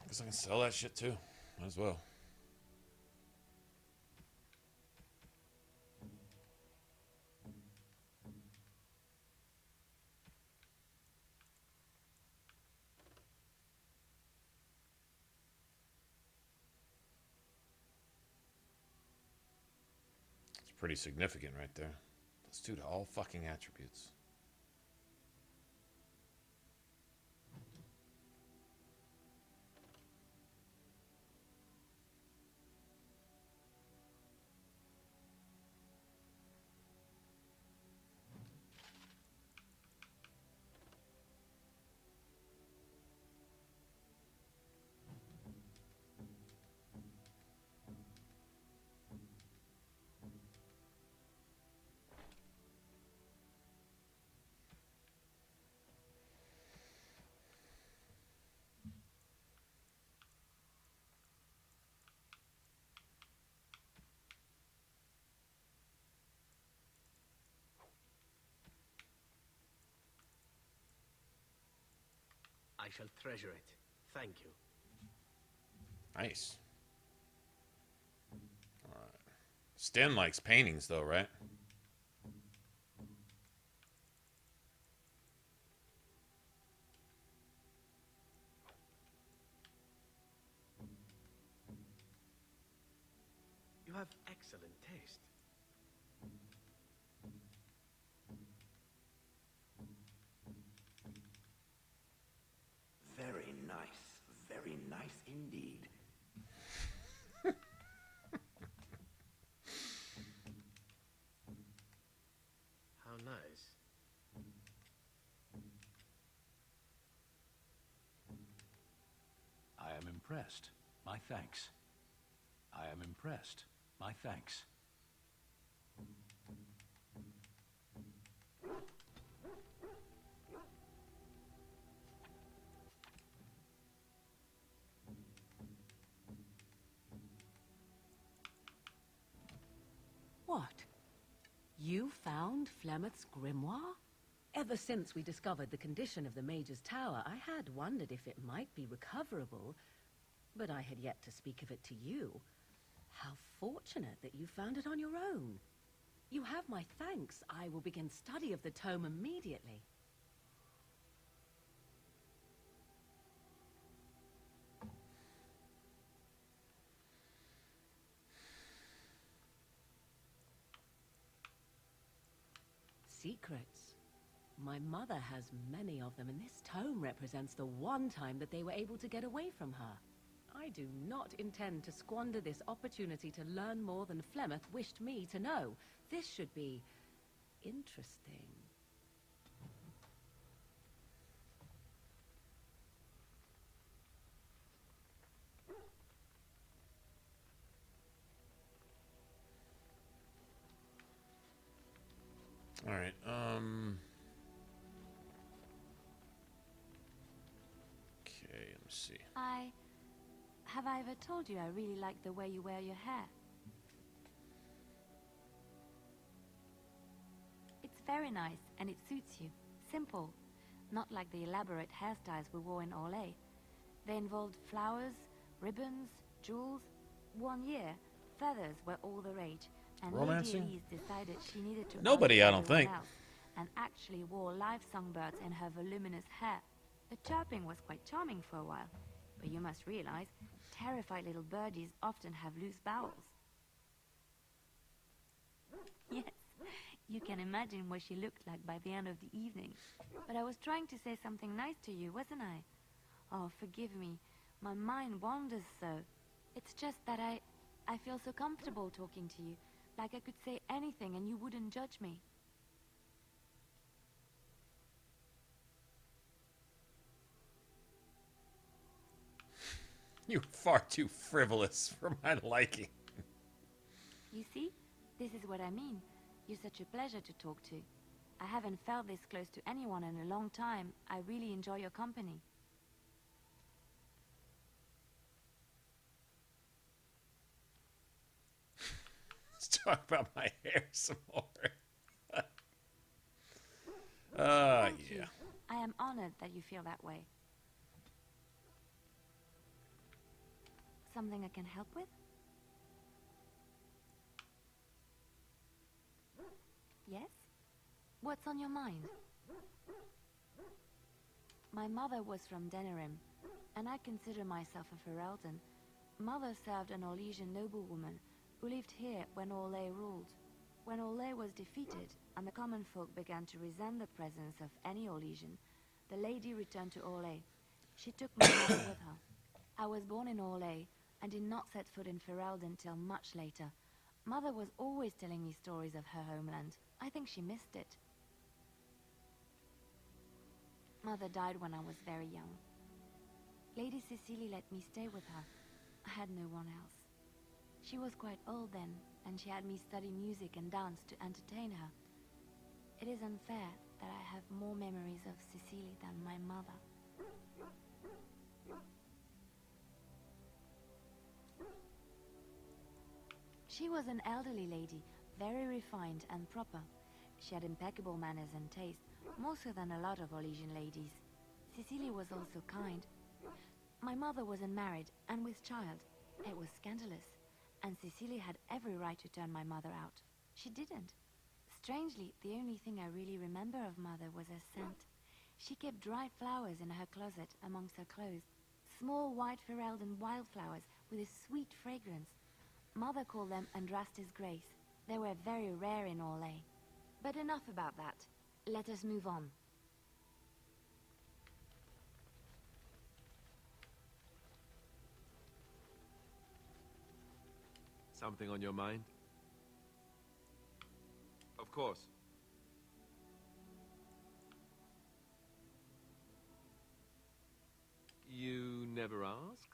Guess I can sell that shit too. Might as well. It's pretty significant right there. Let's do to all fucking attributes. I shall treasure it. Thank you. Nice. All right. Sten likes paintings, though, right? You have excellent taste. Very nice indeed. How nice. I am impressed. My thanks. I am impressed. My thanks. What? You found Flemeth's grimoire? Ever since we discovered the condition of the Mage's Tower, I had wondered if it might be recoverable, but I had yet to speak of it to you. How fortunate that you found it on your own. You have my thanks. I will begin study of the tome immediately. Secrets. My mother has many of them, and this tome represents the one time that they were able to get away from her. I do not intend to squander this opportunity to learn more than Flemeth wished me to know. This should be interesting. All right. Okay, let me see. Have I ever told you I really like the way you wear your hair? It's very nice, and it suits you. Simple. Not like the elaborate hairstyles we wore in Orlais. They involved flowers, ribbons, jewels. 1 year, feathers were all the rage, and Romancing? Lady Elise decided she needed to Nobody, I outdo don't think. everyone else, and actually wore live songbirds in her voluminous hair. The chirping was quite charming for a while, But you must realize, terrified little birdies often have loose bowels. Yes, you can imagine what she looked like by the end of the evening. But I was trying to say something nice to you, wasn't I? Oh, forgive me. My mind wanders so. It's just that I feel so comfortable talking to you. Like I could say anything and you wouldn't judge me. You're far too frivolous for my liking. You see? This is what I mean. You're such a pleasure to talk to. I haven't felt this close to anyone in a long time. I really enjoy your company. Let's talk about my hair some more. Yeah. You. I am honored that you feel that way. Something I can help with? Yes? What's on your mind? My mother was from Denerim, and I consider myself a Ferelden. Mother served an Orlesian noblewoman who lived here when Orlais ruled. When Orlais was defeated, and the common folk began to resent the presence of any Orlesian, the lady returned to Orlais. She took my mother with her. I was born in Orlais, and did not set foot in Ferelden till much later. Mother was always telling me stories of her homeland. I think she missed it. Mother died when I was very young. Lady Cecily let me stay with her. I had no one else. She was quite old then, and she had me study music and dance to entertain her. It is unfair that I have more memories of Cecily than my mother. She was an elderly lady, very refined and proper. She had impeccable manners and taste, more so than a lot of Orlesian ladies. Cecily was also kind. My mother was unmarried and with child. It was scandalous, and Cecily had every right to turn my mother out. She didn't. Strangely, the only thing I really remember of Mother was her scent. She kept dried flowers in her closet amongst her clothes. Small white Ferelden wildflowers with a sweet fragrance. Mother called them Andraste's Grace. They were very rare in Orlais. But enough about that. Let us move on. Something on your mind? Of course. You never asked?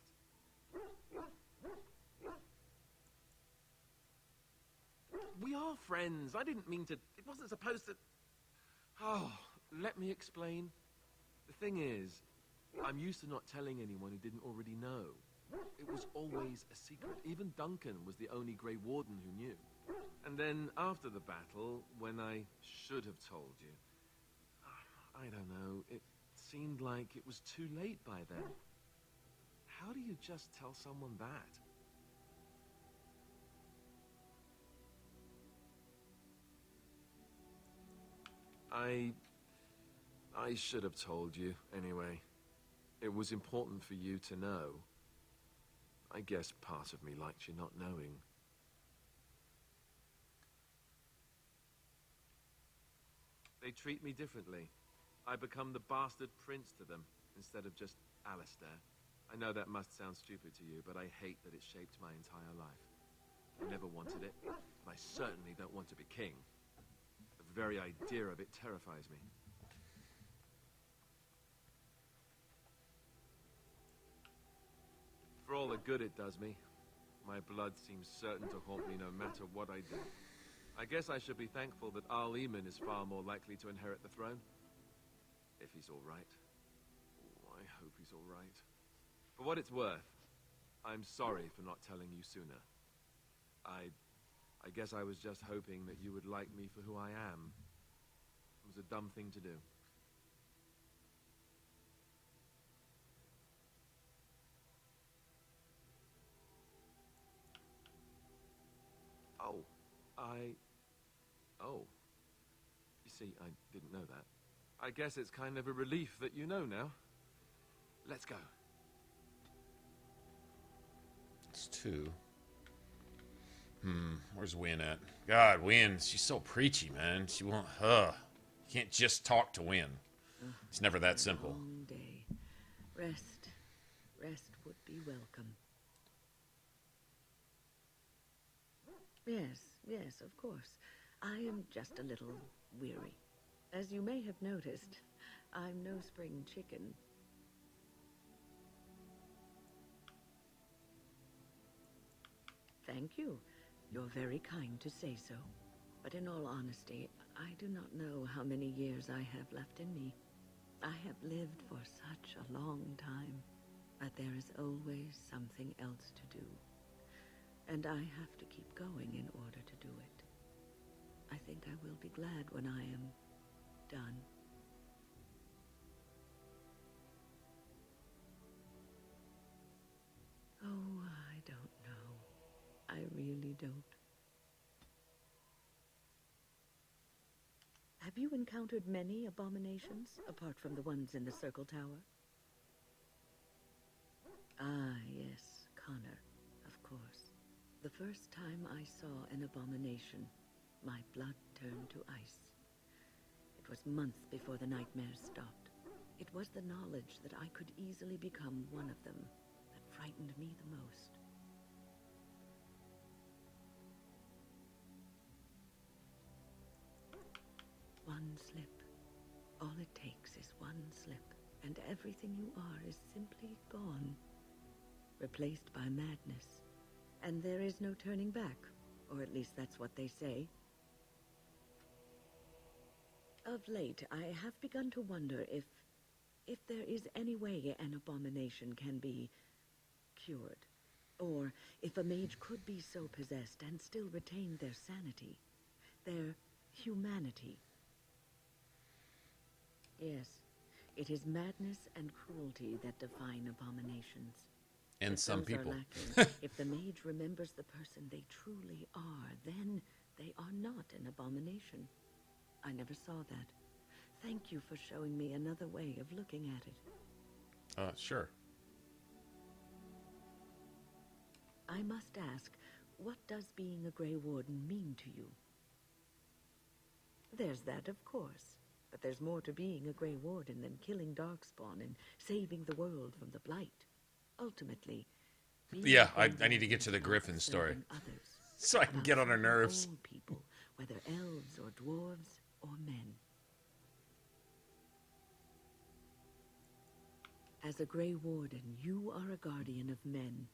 We are friends. I didn't mean to... It wasn't supposed to... Oh, let me explain. The thing is, I'm used to not telling anyone who didn't already know. It was always a secret. Even Duncan was the only Grey Warden who knew. And then, after the battle, when I should have told you... I don't know, it seemed like it was too late by then. How do you just tell someone that? I should have told you, anyway. It was important for you to know. I guess part of me liked you not knowing. They treat me differently. I become the bastard prince to them, instead of just Alistair. I know that must sound stupid to you, but I hate that it shaped my entire life. I never wanted it, and I certainly don't want to be king. The very idea of it terrifies me. For all the good it does me, my blood seems certain to haunt me no matter what I do. I guess I should be thankful that Al-Eman is far more likely to inherit the throne. If he's all right. Oh, I hope he's all right. For what it's worth, I'm sorry for not telling you sooner. I guess I was just hoping that you would like me for who I am. It was a dumb thing to do. Oh. You see, I didn't know that. I guess it's kind of a relief that you know now. Let's go. That's 2. Where's Win at? God, Win, she's so preachy, man. She won't, you can't just talk to Win. It's never that simple. Long day. Rest. Rest would be welcome. Yes, of course. I am just a little weary. As you may have noticed, I'm no spring chicken. Thank you. You're very kind to say so. But in all honesty, I do not know how many years I have left in me. I have lived for such a long time, but there is always something else to do. And I have to keep going in order to do it. I think I will be glad when I am done. Oh, I don't know. I really don't. Have you encountered many abominations, apart from the ones in the Circle Tower? Ah, yes, Connor, of course. The first time I saw an abomination, my blood turned to ice. It was months before the nightmares stopped. It was the knowledge that I could easily become one of them that frightened me the most. One slip. All it takes is one slip, and everything you are is simply gone. Replaced by madness. And there is no turning back, or at least that's what they say. Of late, I have begun to wonder if there is any way an abomination can be cured, or if a mage could be so possessed and still retain their sanity, their humanity. Yes, it is madness and cruelty that define abominations. And If some those are people. lacking, if the mage remembers the person they truly are, then they are not an abomination. I never saw that. Thank you for showing me another way of looking at it. Sure. I must ask, what does being a Grey Warden mean to you? There's that, of course. But there's more to being a Grey Warden than killing Darkspawn and saving the world from the Blight. Ultimately, Yeah, I need to get to the Griffin story. So I can get on her nerves. Old people, whether elves or dwarves or men. As a Grey Warden, you are a guardian of men,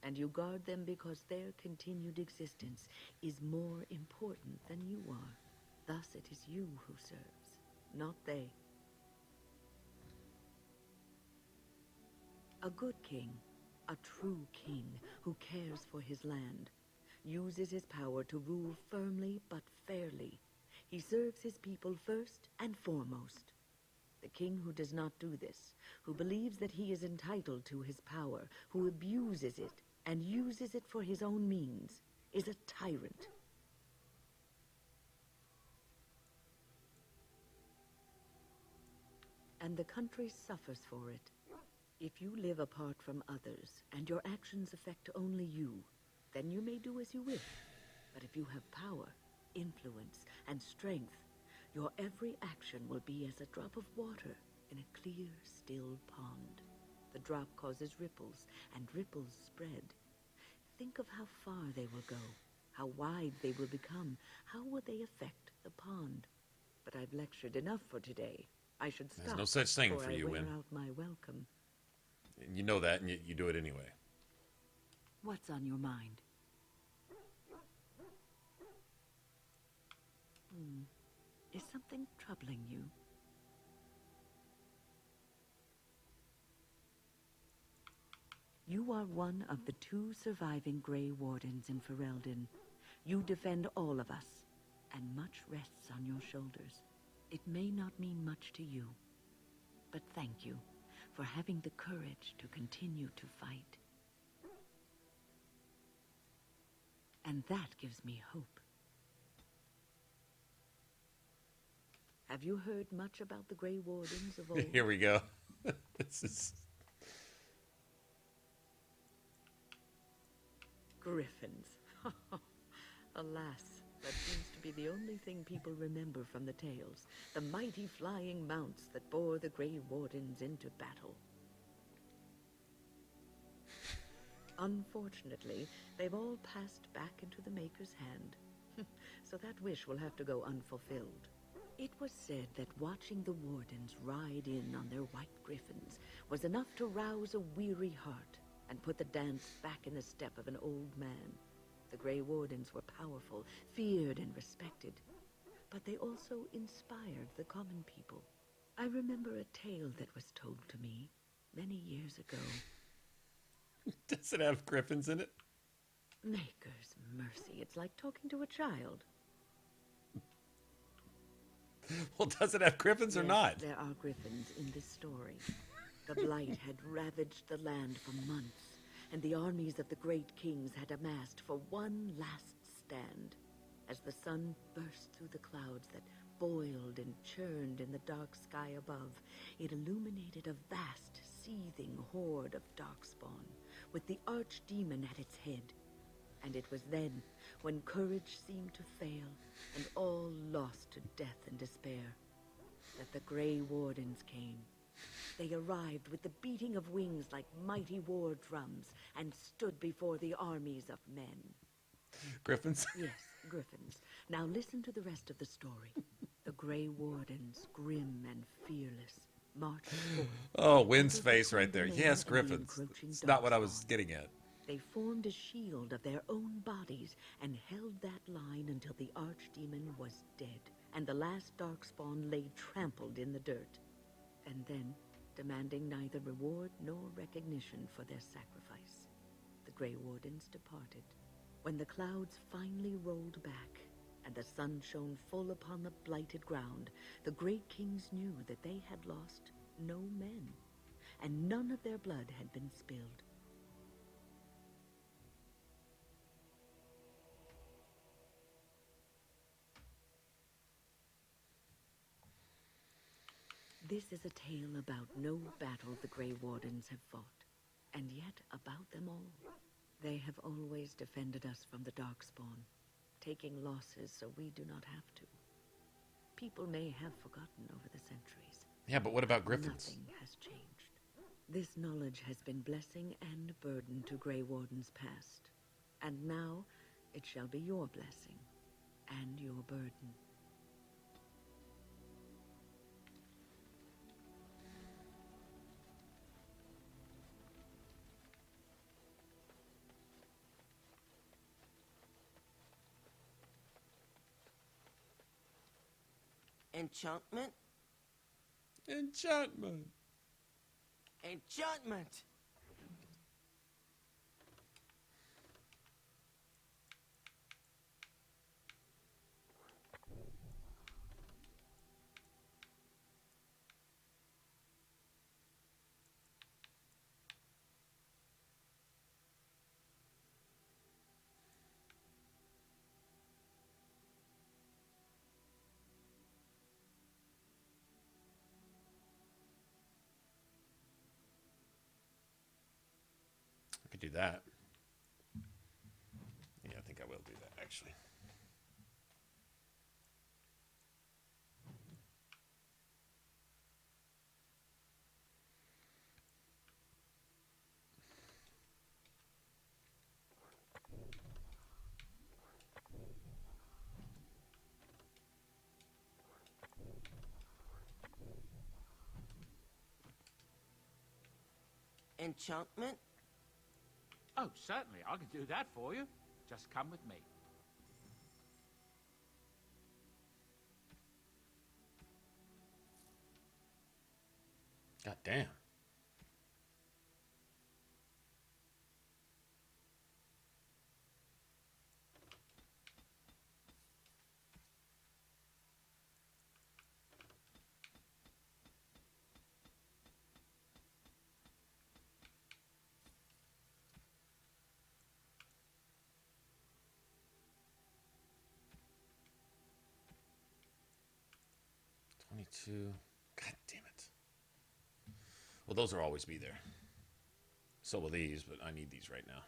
and you guard them because their continued existence is more important than you are. Thus it is you who serves, not they. A good king, a true king who cares for his land, uses his power to rule firmly but fairly. He serves his people first and foremost. The king who does not do this, who believes that he is entitled to his power, who abuses it and uses it for his own means, is a tyrant. And the country suffers for it. If you live apart from others, and your actions affect only you, then you may do as you wish. But if you have power, influence, and strength, your every action will be as a drop of water in a clear, still pond. The drop causes ripples, and ripples spread. Think of how far they will go, how wide they will become, how will they affect the pond. But I've lectured enough for today. I should stop. There's no such thing before for I you, wear Win. out my welcome. And you know that, and you do it anyway. What's on your mind? Is something troubling you? You are one of the 2 surviving Grey Wardens in Ferelden. You defend all of us, and much rests on your shoulders. It may not mean much to you, but thank you for having the courage to continue to fight. And that gives me hope. Have you heard much about the Grey Wardens of old? Here we go. This is... Griffins. Alas, that seems to be the only thing people remember from the tales. The mighty flying mounts that bore the Grey Wardens into battle. Unfortunately, they've all passed back into the Maker's hand. So that wish will have to go unfulfilled. It was said that watching the Wardens ride in on their white griffins was enough to rouse a weary heart and put the dance back in the step of an old man. The Grey Wardens were powerful, feared and respected, but they also inspired the common people. I remember a tale that was told to me many years ago. Does it have griffins in it? Maker's mercy, it's like talking to a child. Well, does it have griffins or not? There are griffins in this story. The blight had ravaged the land for months, and the armies of the great kings had amassed for one last stand. As the sun burst through the clouds that boiled and churned in the dark sky above, it illuminated a vast, seething horde of darkspawn, with the archdemon at its head. And it was then, when courage seemed to fail, and all lost to death and despair, that the Grey Wardens came. They arrived with the beating of wings like mighty war drums, and stood before the armies of men. Griffins? Yes, griffins. Now listen to the rest of the story. The Grey Wardens, grim and fearless, marched forth. Oh, Wynn's face right there. Yes, griffins. It's not what I was getting at. They formed a shield of their own bodies and held that line until the archdemon was dead, and the last darkspawn lay trampled in the dirt. And then, demanding neither reward nor recognition for their sacrifice, the Grey Wardens departed. When the clouds finally rolled back, and the sun shone full upon the blighted ground, the great kings knew that they had lost no men, and none of their blood had been spilled. This is a tale about no battle the Grey Wardens have fought, and yet about them all. They have always defended us from the Darkspawn, taking losses so we do not have to. People may have forgotten over the centuries. Yeah, but what about griffins? Nothing has changed. This knowledge has been blessing and burden to Grey Wardens past, and now it shall be your blessing and your burden. Enchantment? Enchantment. Enchantment! I could do that. Yeah, I think I will do that, actually. Enchantment? Oh, certainly. I can do that for you. Just come with me. God damn. God damn it. Well, those will always be there. So will these, but I need these right now.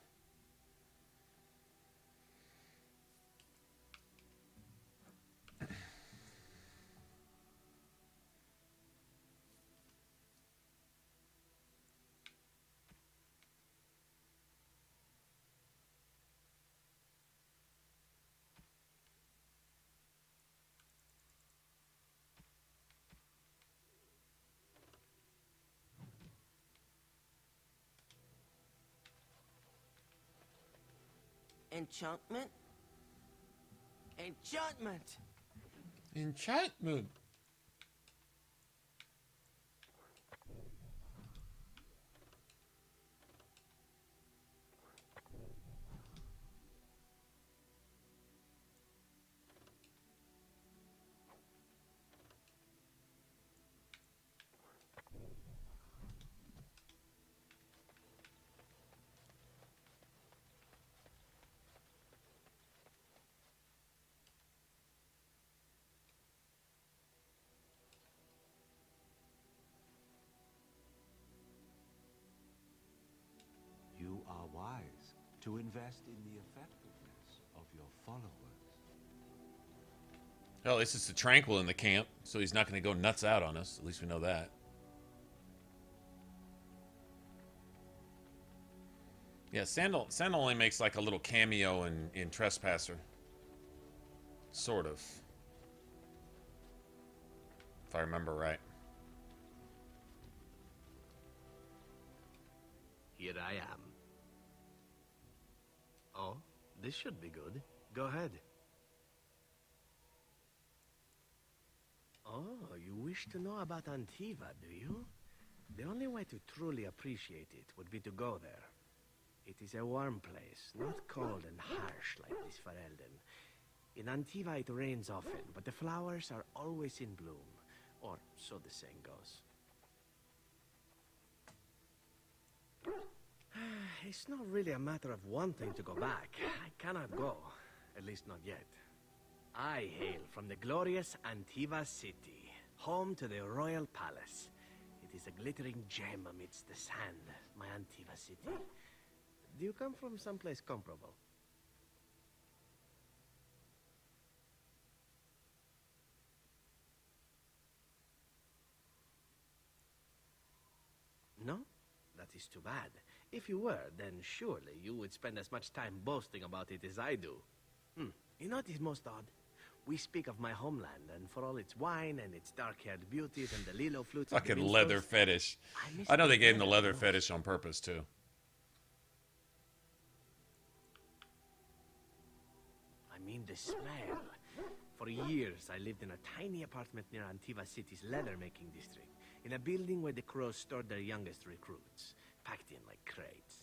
Enchantment? Enchantment! Enchantment. You are wise to invest in the effectiveness of your followers. Well, at least it's tranquil in the camp, so he's not going to go nuts out on us. At least we know that. Yeah, Sandal only makes like a little cameo in Trespasser. Sort of. If I remember right. Here I am. Oh, this should be good. Go ahead. Oh, you wish to know about Antiva, do you? The only way to truly appreciate it would be to go there. It is a warm place, not cold and harsh like this Ferelden. In Antiva it rains often, but the flowers are always in bloom. Or so the saying goes. It's not really a matter of wanting to go back. I cannot go. At least not yet. I hail from the glorious Antiva city, home to the royal palace. It is a glittering gem amidst the sand, my Antiva city. Do you come from someplace comparable? No? That is too bad. If you were, then surely you would spend as much time boasting about it as I do. You know what is most odd? We speak of my homeland, and for all its wine and its dark-haired beauties and the lilo flutes of the Fucking minstrels, leather fetish. I know they gave him the leather fetish on purpose, too. I mean the smell. For years, I lived in a tiny apartment near Antiva City's leather-making district, in a building where the crows stored their youngest recruits, packed in like crates.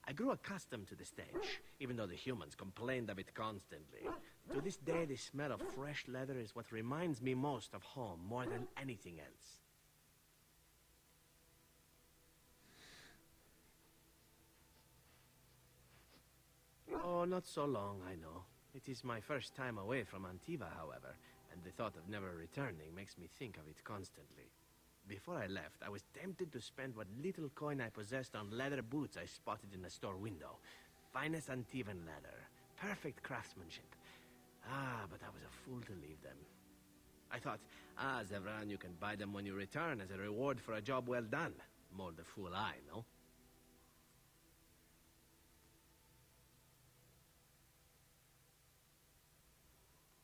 I grew accustomed to the stench, even though the humans complained of it constantly. To this day, the smell of fresh leather is what reminds me most of home, more than anything else. Oh, not so long, I know. It is my first time away from Antiva, however, and the thought of never returning makes me think of it constantly. Before I left, I was tempted to spend what little coin I possessed on leather boots I spotted in a store window. Finest Antivan leather. Perfect craftsmanship. But I was a fool to leave them. I thought, Zevran, you can buy them when you return as a reward for a job well done. More the fool I, no?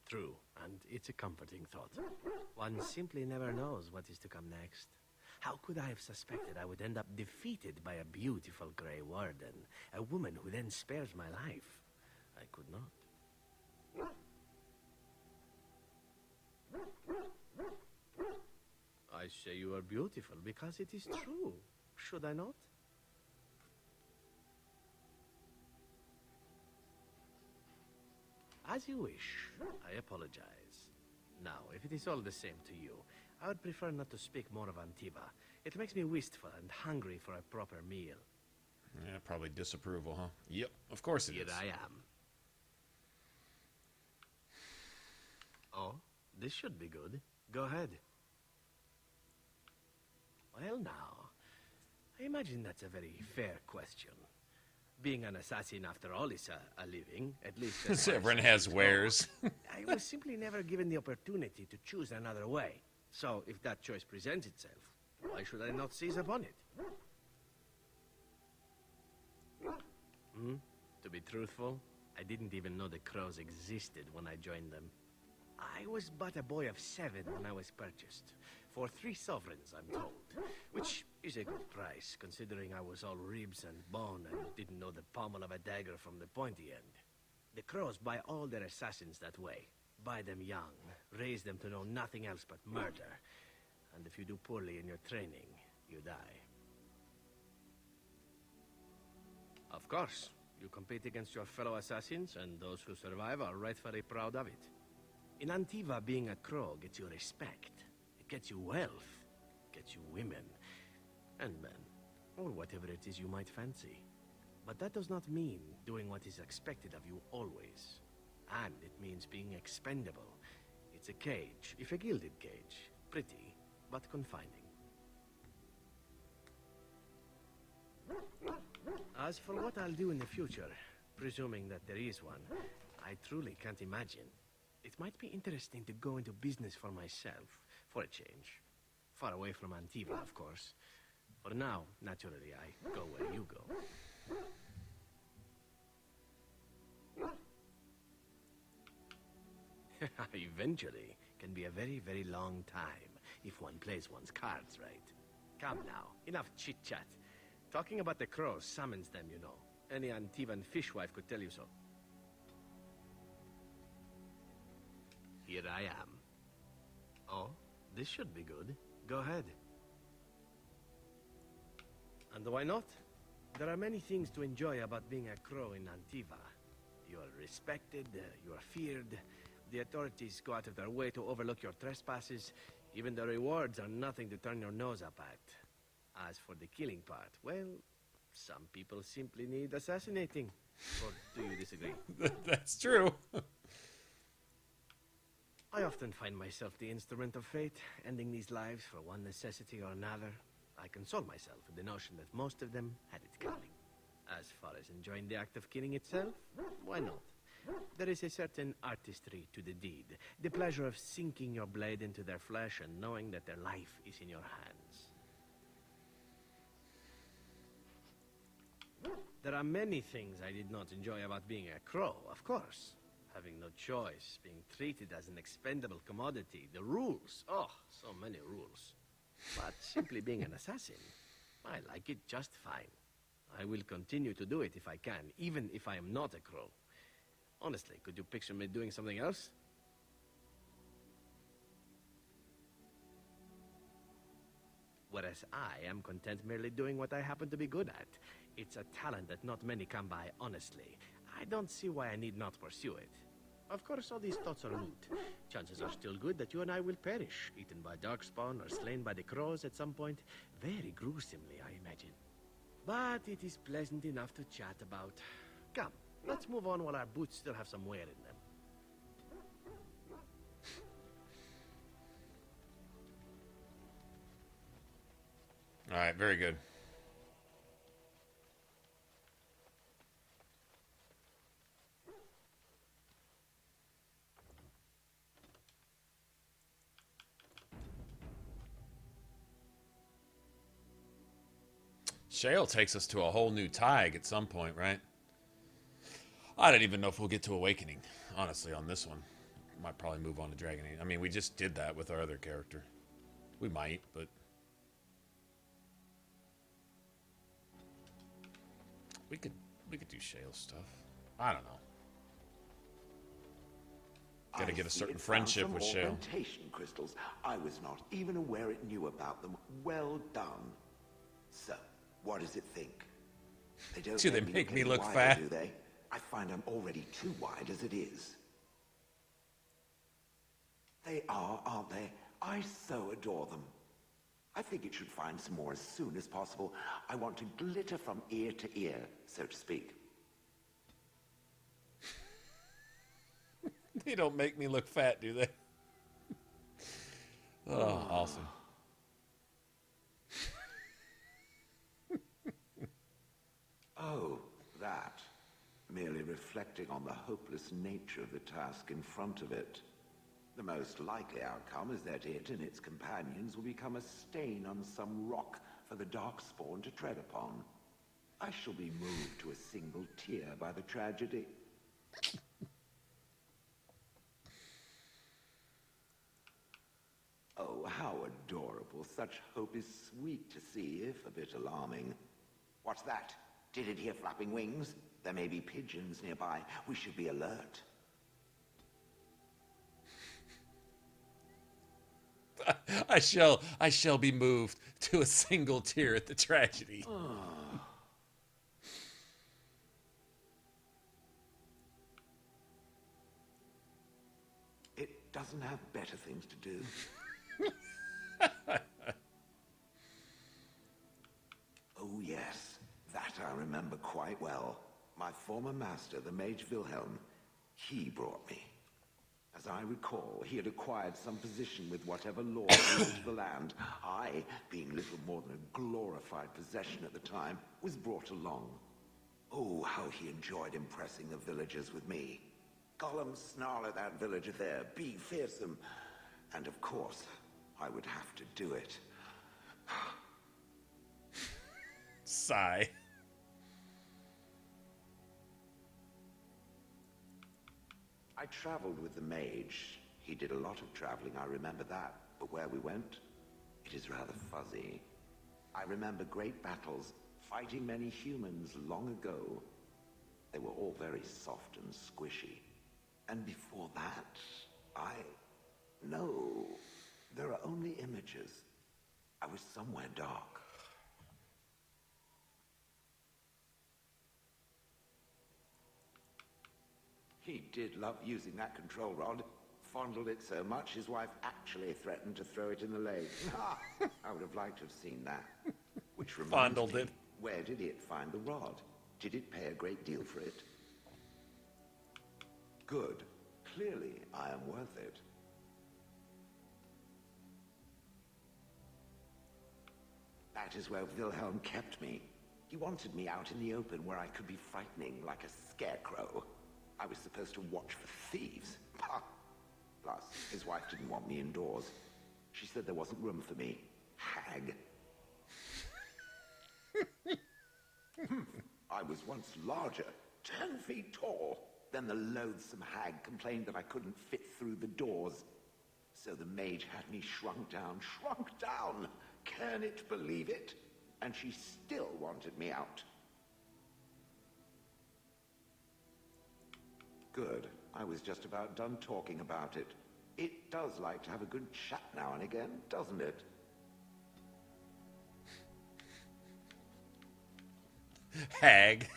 True, and it's a comforting thought. One simply never knows what is to come next. How could I have suspected I would end up defeated by a beautiful Grey Warden, a woman who then spares my life? I could not. I say you are beautiful because it is true. Should I not? As you wish. I apologize. Now, if it is all the same to you, I would prefer not to speak more of Antiva. It makes me wistful and hungry for a proper meal. Yeah, probably disapproval, huh? Yep, of course it is. Here I am. Oh, this should be good. Go ahead. Well, now, I imagine that's a very fair question. Being an assassin, after all, is a living, at least... Everyone has wares. I was simply never given the opportunity to choose another way. So, if that choice presents itself, why should I not seize upon it? To be truthful, I didn't even know the crows existed when I joined them. I was but a boy of 7 when I was purchased. For 3 sovereigns, I'm told. Which is a good price, considering I was all ribs and bone and didn't know the pommel of a dagger from the pointy end. The crows buy all their assassins that way. Buy them young, raise them to know nothing else but murder. And if you do poorly in your training, you die. Of course, you compete against your fellow assassins, and those who survive are rightfully proud of it. In Antiva, being a crow gets you respect. It gets you wealth. Gets you women. And men. Or whatever it is you might fancy. But that does not mean doing what is expected of you always. And it means being expendable. It's a cage, if a gilded cage. Pretty, but confining. As for what I'll do in the future, presuming that there is one, I truly can't imagine. It might be interesting to go into business for myself, for a change. Far away from Antiva, of course. For now, naturally, I go where you go. Eventually can be a very, very long time if one plays one's cards right. Come now, enough chit-chat. Talking about the crows summons them, you know. Any Antivan fishwife could tell you so. Here I am. Oh, this should be good. Go ahead. And why not? There are many things to enjoy about being a crow in Antiva. You are respected, you are feared. The authorities go out of their way to overlook your trespasses. Even the rewards are nothing to turn your nose up at. As for the killing part, well, some people simply need assassinating. Or do you disagree? That's true. I often find myself the instrument of fate, ending these lives for one necessity or another. I console myself with the notion that most of them had it coming. As far as enjoying the act of killing itself, why not? There is a certain artistry to the deed, the pleasure of sinking your blade into their flesh and knowing that their life is in your hands. There are many things I did not enjoy about being a crow, of course. Having no choice, being treated as an expendable commodity, the rules, oh, so many rules. But simply being an assassin, I like it just fine. I will continue to do it if I can, even if I am not a crow. Honestly, could you picture me doing something else? Whereas I am content merely doing what I happen to be good at. It's a talent that not many come by, honestly. I don't see why I need not pursue it. Of course, all these thoughts are moot. Chances are still good that you and I will perish, eaten by darkspawn or slain by the crows at some point. Very gruesomely, I imagine. But it is pleasant enough to chat about. Come, let's move on while our boots still have some wear in them. All right, very good. Shale takes us to a whole new Tig at some point, right? I don't even know if we'll get to Awakening, honestly, on this one. Might probably move on to Dragon Age. I mean, we just did that with our other character. We might, but... We could do Shale stuff. I don't know. Gotta get a certain friendship with Shale. Augmentation crystals. I was not even aware it knew about them. Well done. So, what does it think? They don't Do they make me look wider, fat? do they? I find I'm already too wide as it is. They are, aren't they? I so adore them. I think it should find some more as soon as possible. I want to glitter from ear to ear, so to speak. They don't make me look fat, do they? Oh, awesome. Oh, that. Merely reflecting on the hopeless nature of the task in front of it. The most likely outcome is that it and its companions will become a stain on some rock for the Darkspawn to tread upon. I shall be moved to a single tear by the tragedy. Oh, how adorable. Such hope is sweet to see, if a bit alarming. What's that? Did it hear flapping wings? There may be pigeons nearby. We should be alert. I shall be moved to a single tear at the tragedy. It doesn't have better things to do. Oh yes, that I remember quite well. My former master, the Mage Wilhelm, he brought me. As I recall, he had acquired some position with whatever lord ruled the land. I, being little more than a glorified possession at the time, was brought along. Oh, how he enjoyed impressing the villagers with me. Gollum snarl at that villager there, be fearsome. And of course, I would have to do it. Sigh. I traveled with the mage. He did a lot of traveling, I remember that. But where we went, it is rather fuzzy. I remember great battles, fighting many humans long ago. They were all very soft and squishy. And before that, no, there are only images. I was somewhere dark. He did love using that control rod. Fondled it so much, his wife actually threatened to throw it in the lake. I would have liked to have seen that. Which reminds Fondled me, it. where did it find the rod? Did it pay a great deal for it? Good. Clearly, I am worth it. That is where Wilhelm kept me. He wanted me out in the open where I could be frightening like a scarecrow. I was supposed to watch for thieves. Plus, his wife didn't want me indoors. She said there wasn't room for me. Hag. I was once larger, 10 feet tall. Then the loathsome hag complained that I couldn't fit through the doors. So the mage had me shrunk down. Can it believe it? And she still wanted me out. Good. I was just about done talking about it. It does like to have a good chat now and again, doesn't it? Hag.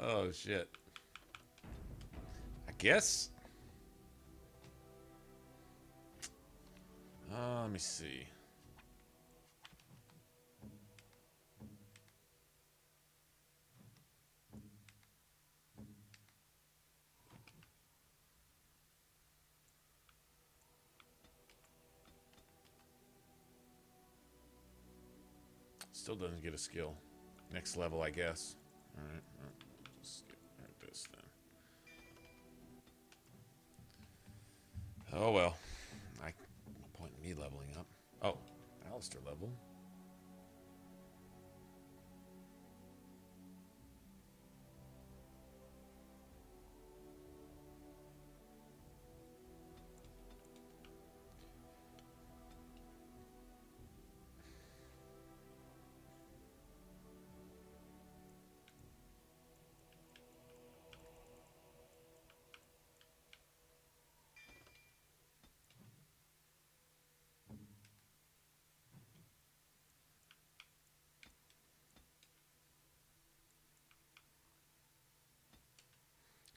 Oh, shit. I guess. Let me see. Still doesn't get a skill. Next level, I guess. Alright, well, just get this then. Oh well. No point in me leveling up. Oh, Alistair level.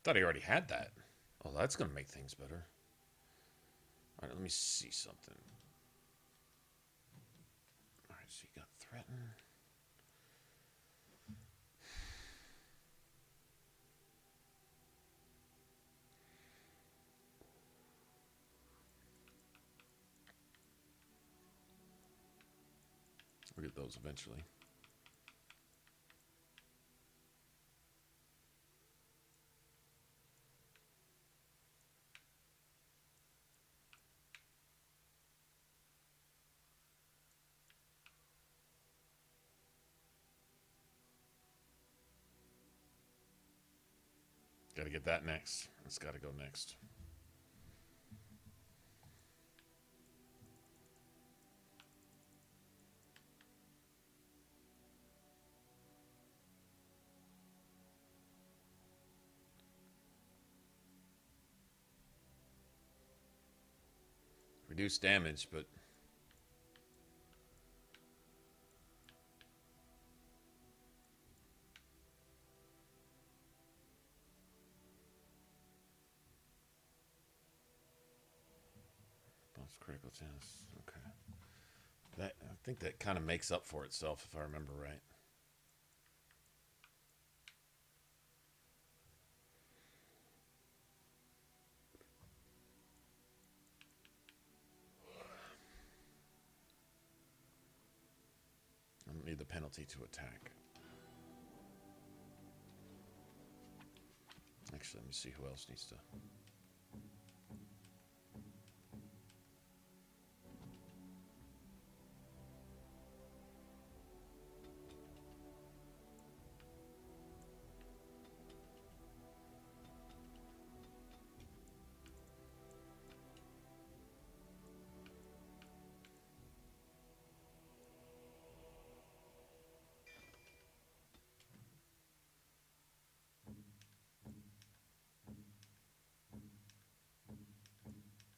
Thought he already had that. Oh, that's going to make things better. All right, let me see something. All right, so you got threaten. We'll get those eventually. Got to get that next. It's got to go next. Reduce damage, but... Bonus critical chance. Okay. That, I think that kind of makes up for itself, if I remember right. I don't need the penalty to attack. Actually, let me see who else needs to...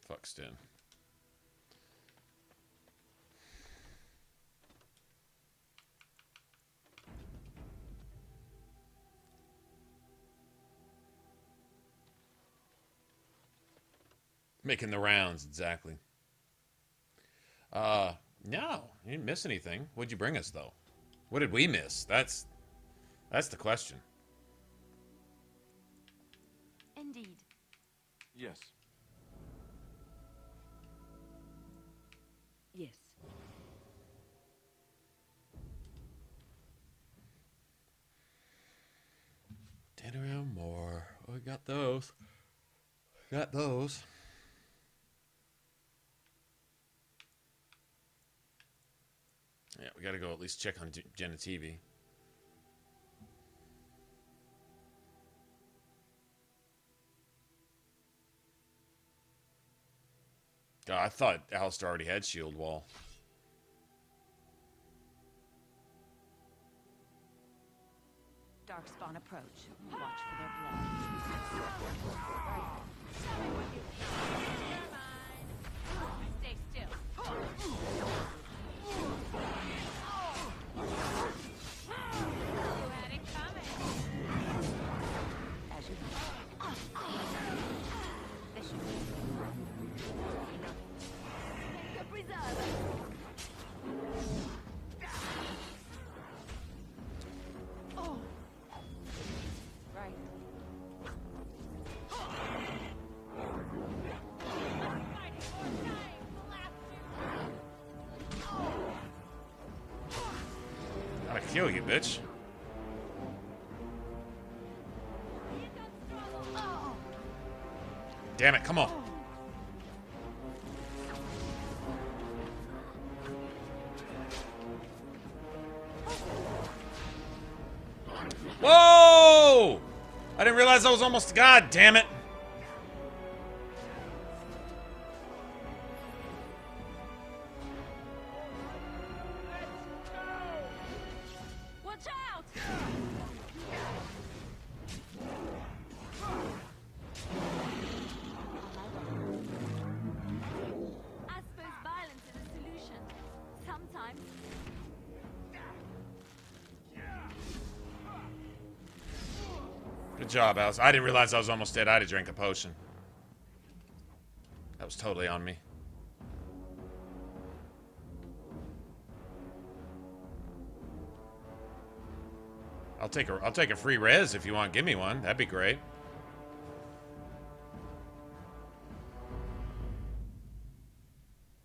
Fuckston. Making the rounds, exactly. No, you didn't miss anything. What'd you bring us, though? What did we miss? That's the question. Indeed. Yes. Yes. Dinner and more. Oh, we got those. Got those. Yeah, we gotta go at least check on Jenna TV. God, I thought Alistair already had shield wall. Darkspawn approach. Watch for their blood. Stay still. You had it coming. As you this should be the preserve. Oh. Right. Gotta kill you, bitch. Damn it, come on. Whoa! I didn't realize I was almost... God damn it. Watch out! I suppose violence is a solution. Sometimes. Good job, Alice. I didn't realize I was almost dead. I had to drink a potion. That was totally on me. I'll take a free res if you want. Give me one. That'd be great.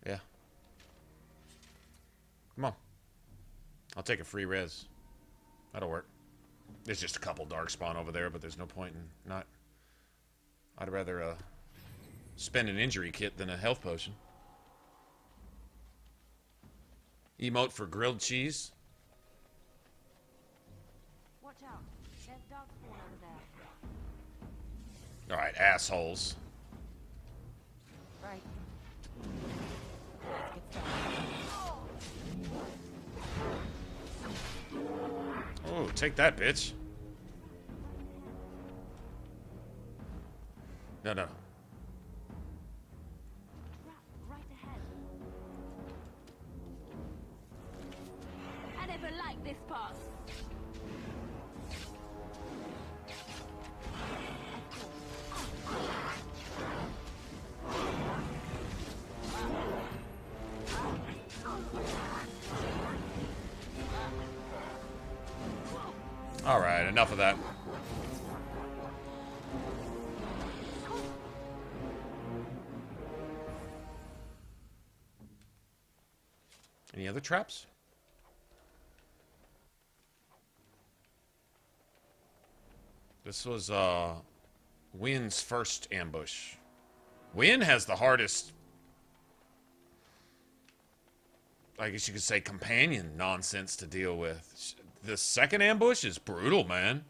Yeah. Come on. I'll take a free res. That'll work. There's just a couple darkspawn over there, but there's no point in not. I'd rather spend an injury kit than a health potion. Emote for grilled cheese. Watch out. There's darkspawn over there. All right, assholes. Right. Oh, take that, bitch. No. Right ahead. this path. All right, enough of that. Any other traps? This was Wynn's first ambush. Wynn has the hardest, I guess you could say, companion nonsense to deal with. The second ambush is brutal, man.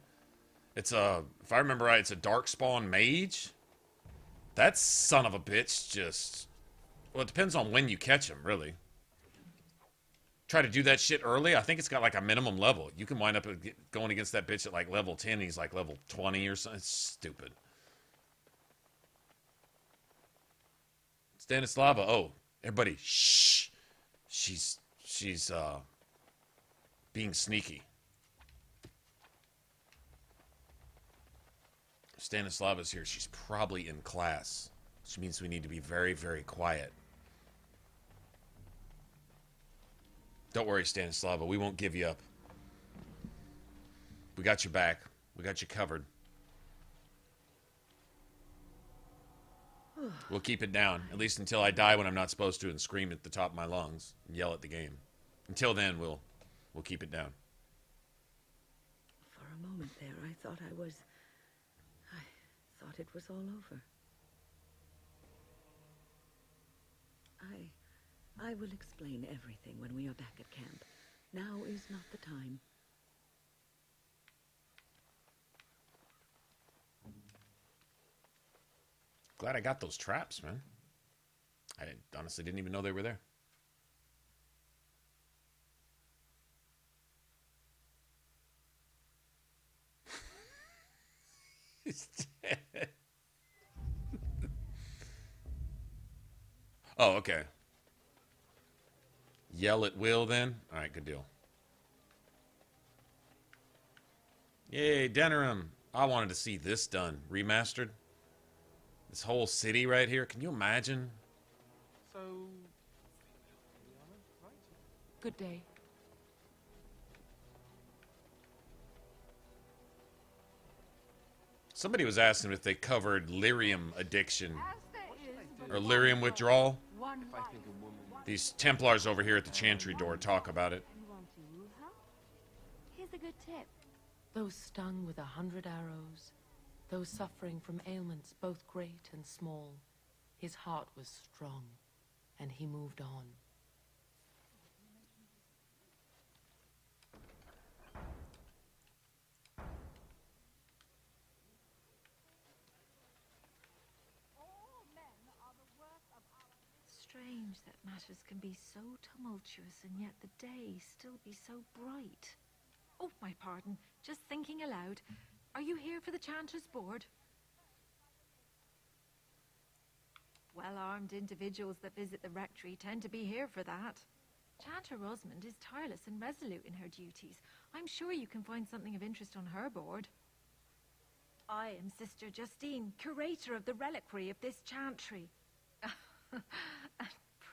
It's if I remember right, it's a Darkspawn mage. That son of a bitch just, well, it depends on when you catch him, really. Try to do that shit early. I think it's got like a minimum level. You can wind up going against that bitch at like level 10. He's like level 20 or something. It's stupid. Stanislava. Oh, everybody, shh. She's being sneaky. Stanislava's here. She's probably in class, which means we need to be very, very quiet. Don't worry, Stanislava. We won't give you up. We got your back. We got you covered. We'll keep it down, at least until I die when I'm not supposed to and scream at the top of my lungs and yell at the game. Until then, we'll keep it down. For a moment there, I thought it was all over. I will explain everything when we are back at camp. Now is not the time. Glad I got those traps, man. I honestly didn't even know they were there. He's dead. Oh, okay. Yell at will, then? All right, good deal. Yay, Denerim. I wanted to see this done. Remastered. This whole city right here. Can you imagine? So... Good day. Somebody was asking if they covered lyrium addiction or lyrium withdrawal. These Templars over here at the Chantry door talk about it. Here's a good tip. Those stung with 100 arrows, those suffering from ailments both great and small, his heart was strong, and he moved on. Strange that matters can be so tumultuous and yet the day still be so bright. Oh, my pardon. Just thinking aloud. Are you here for the Chanter's Board? Well-armed individuals that visit the rectory tend to be here for that. Chanter Rosamond is tireless and resolute in her duties. I'm sure you can find something of interest on her board. I am Sister Justine, curator of the reliquary of this chantry. And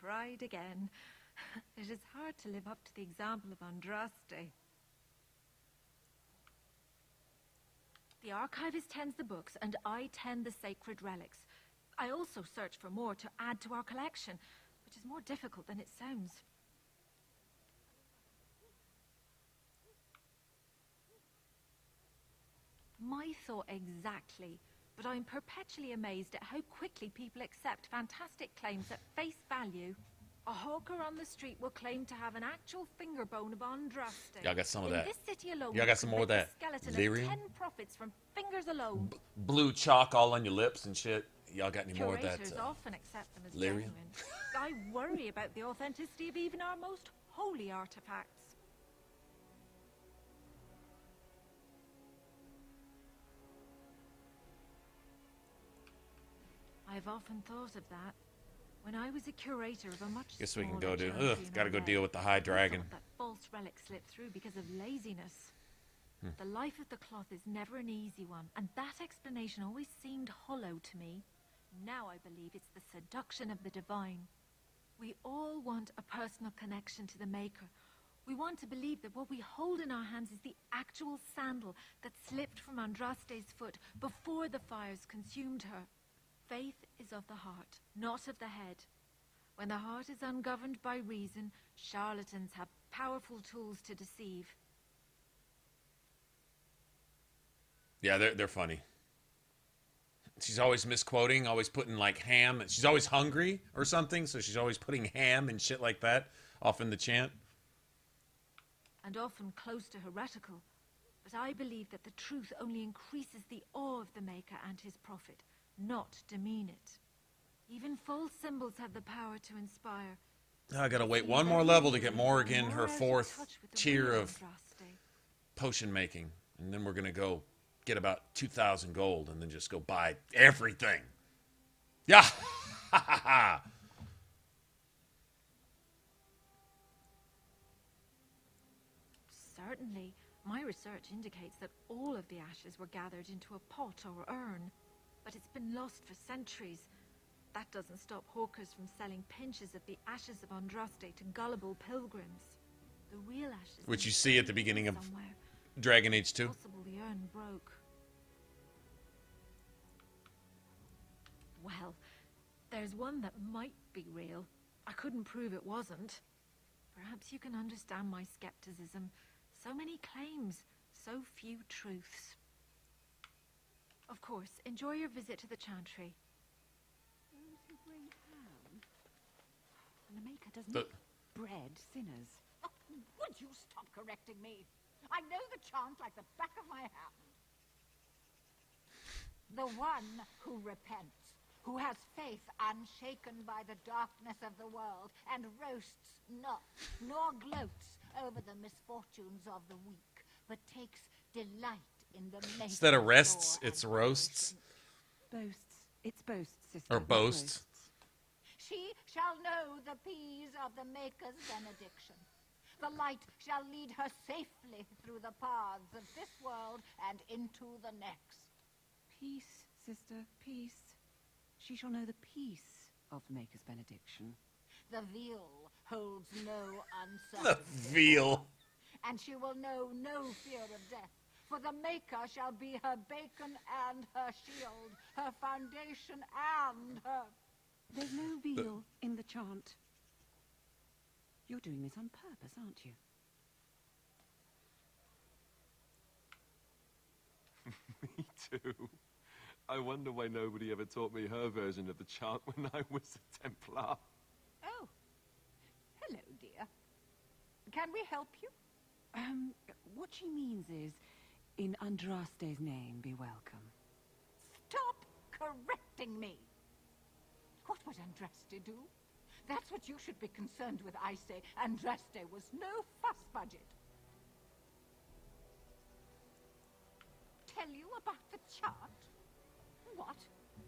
pride again. It is hard to live up to the example of Andraste. The archivist tends the books, and I tend the sacred relics. I also search for more to add to our collection, which is more difficult than it sounds. My thought exactly. But I'm perpetually amazed at how quickly people accept fantastic claims at face value. A hawker on the street will claim to have an actual finger bone of Andraste. Y'all got some of that. In this city alone, Y'all got some more of that. Skeleton Lyrium? of 10 profits from fingers alone. Blue chalk all on your lips and shit. Y'all got any more of that? Curators often accept them as lyrium? genuine. I worry about the authenticity of even our most holy artifacts. I've often thought of that. When I was a curator of a much Guess we can smaller go do. chantry Ugh, in gotta go LA, deal with the High I Dragon. thought that false lost relic slipped through because of laziness. The life of the cloth is never an easy one, and that explanation always seemed hollow to me. Now I believe it's the seduction of the divine. We all want a personal connection to the Maker. We want to believe that what we hold in our hands is the actual sandal that slipped from Andraste's foot before the fires consumed her. Faith is of the heart, not of the head. When the heart is ungoverned by reason, charlatans have powerful tools to deceive. Yeah, they're funny. She's always misquoting, always putting like ham. She's always hungry or something, so she's always putting ham and shit like that off in the chant. And often close to heretical. But I believe that the truth only increases the awe of the Maker and his prophet, not demean it. Even false symbols have the power to inspire. I gotta wait one more level to get Morrigan her 4th tier of potion making. And then we're gonna go get about 2,000 gold and then just go buy everything. Yeah! Ha ha ha! Certainly, my research indicates that all of the ashes were gathered into a pot or urn, but it's been lost for centuries. That doesn't stop hawkers from selling pinches of the ashes of Andraste to gullible pilgrims. The real ashes, which you see at the beginning of Dragon Age 2. Possible the urn broke. Well, there's one that might be real. I couldn't prove it wasn't. Perhaps you can understand my skepticism. So many claims, so few truths. Of course, enjoy your visit to the chantry. Those who bring ham. And the Maker does not bread sinners. Oh, would you stop correcting me? I know the chant like the back of my hand. The one who repents, who has faith unshaken by the darkness of the world, and roasts not, nor gloats over the misfortunes of the weak, but takes delight in the Maker's Instead of rests, it's roasts. Boasts. It's boasts, sister. Or boasts. She shall know the peace of the Maker's benediction. The light shall lead her safely through the paths of this world and into the next. Peace, sister, peace. She shall know the peace of the Maker's benediction. The veal holds no The uncertainty. veal. And she will know no fear of death, for the Maker shall be her bacon and her shield, her foundation and her... There's no veal in the chant. You're doing this on purpose, aren't you? Me too. I wonder why nobody ever taught me her version of the chant when I was a Templar. Oh. Hello, dear. Can we help you? What she means is, in Andraste's name, be welcome. Stop correcting me. What would Andraste do? That's what you should be concerned with, I say. Andraste was no fuss budget. Tell you about the chart? What?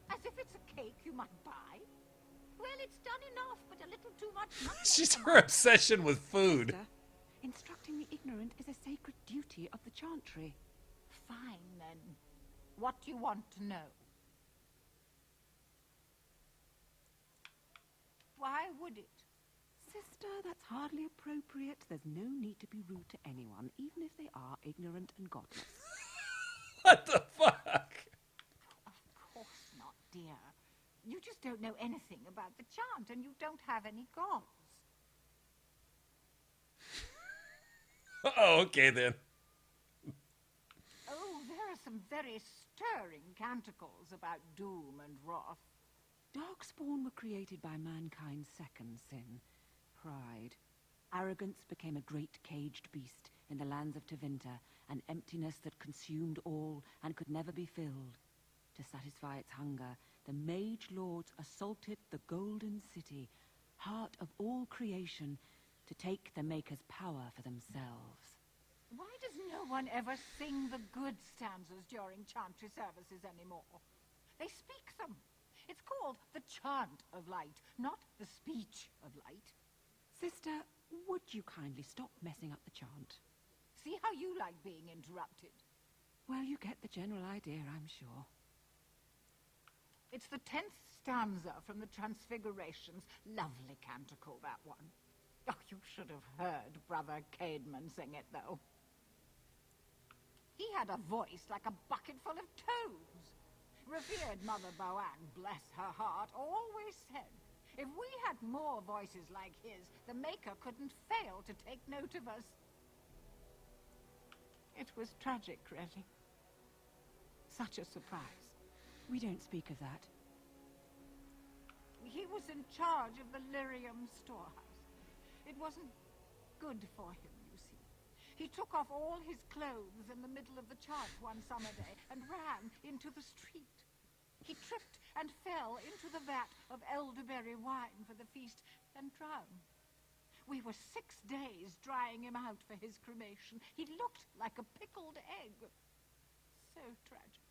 As if it's a cake you might buy? Well, it's done enough, but a little too much money. She's her obsession with food. Sister, instructing the ignorant is a sacred duty of the chantry. Fine, then. What do you want to know? Why would it? Sister, that's hardly appropriate. There's no need to be rude to anyone, even if they are ignorant and godless. What the fuck? Of course not, dear. You just don't know anything about the chant, and you don't have any gods. Oh, okay then. Oh, there are some very stirring canticles about doom and wrath. Darkspawn were created by mankind's second sin, pride. Arrogance became a great caged beast in the lands of Tevinter, an emptiness that consumed all and could never be filled. To satisfy its hunger, the mage lords assaulted the Golden City, heart of all creation, to take the Maker's power for themselves. Why does no one ever sing the good stanzas during chantry services anymore? They speak them. It's called the chant of light, not the speech of light. Sister, Would you kindly stop messing up the chant? See how you like being interrupted. Well, you get the general idea, I'm sure. It's the 10th stanza from the Transfigurations. Lovely canticle, that one. Oh, you should have heard Brother Caedmon sing it, though. He had a voice like a bucket full of toads. Revered Mother Boann, bless her heart, always said, if we had more voices like his, the Maker couldn't fail to take note of us. It was tragic, really. Such a surprise. We don't speak of that. He was in charge of the lyrium storehouse. It wasn't good for him, you see. He took off all his clothes in the middle of the chant one summer day and ran into the street. He tripped and fell into the vat of elderberry wine for the feast and drowned. We were 6 days drying him out for his cremation. He looked like a pickled egg. So tragic.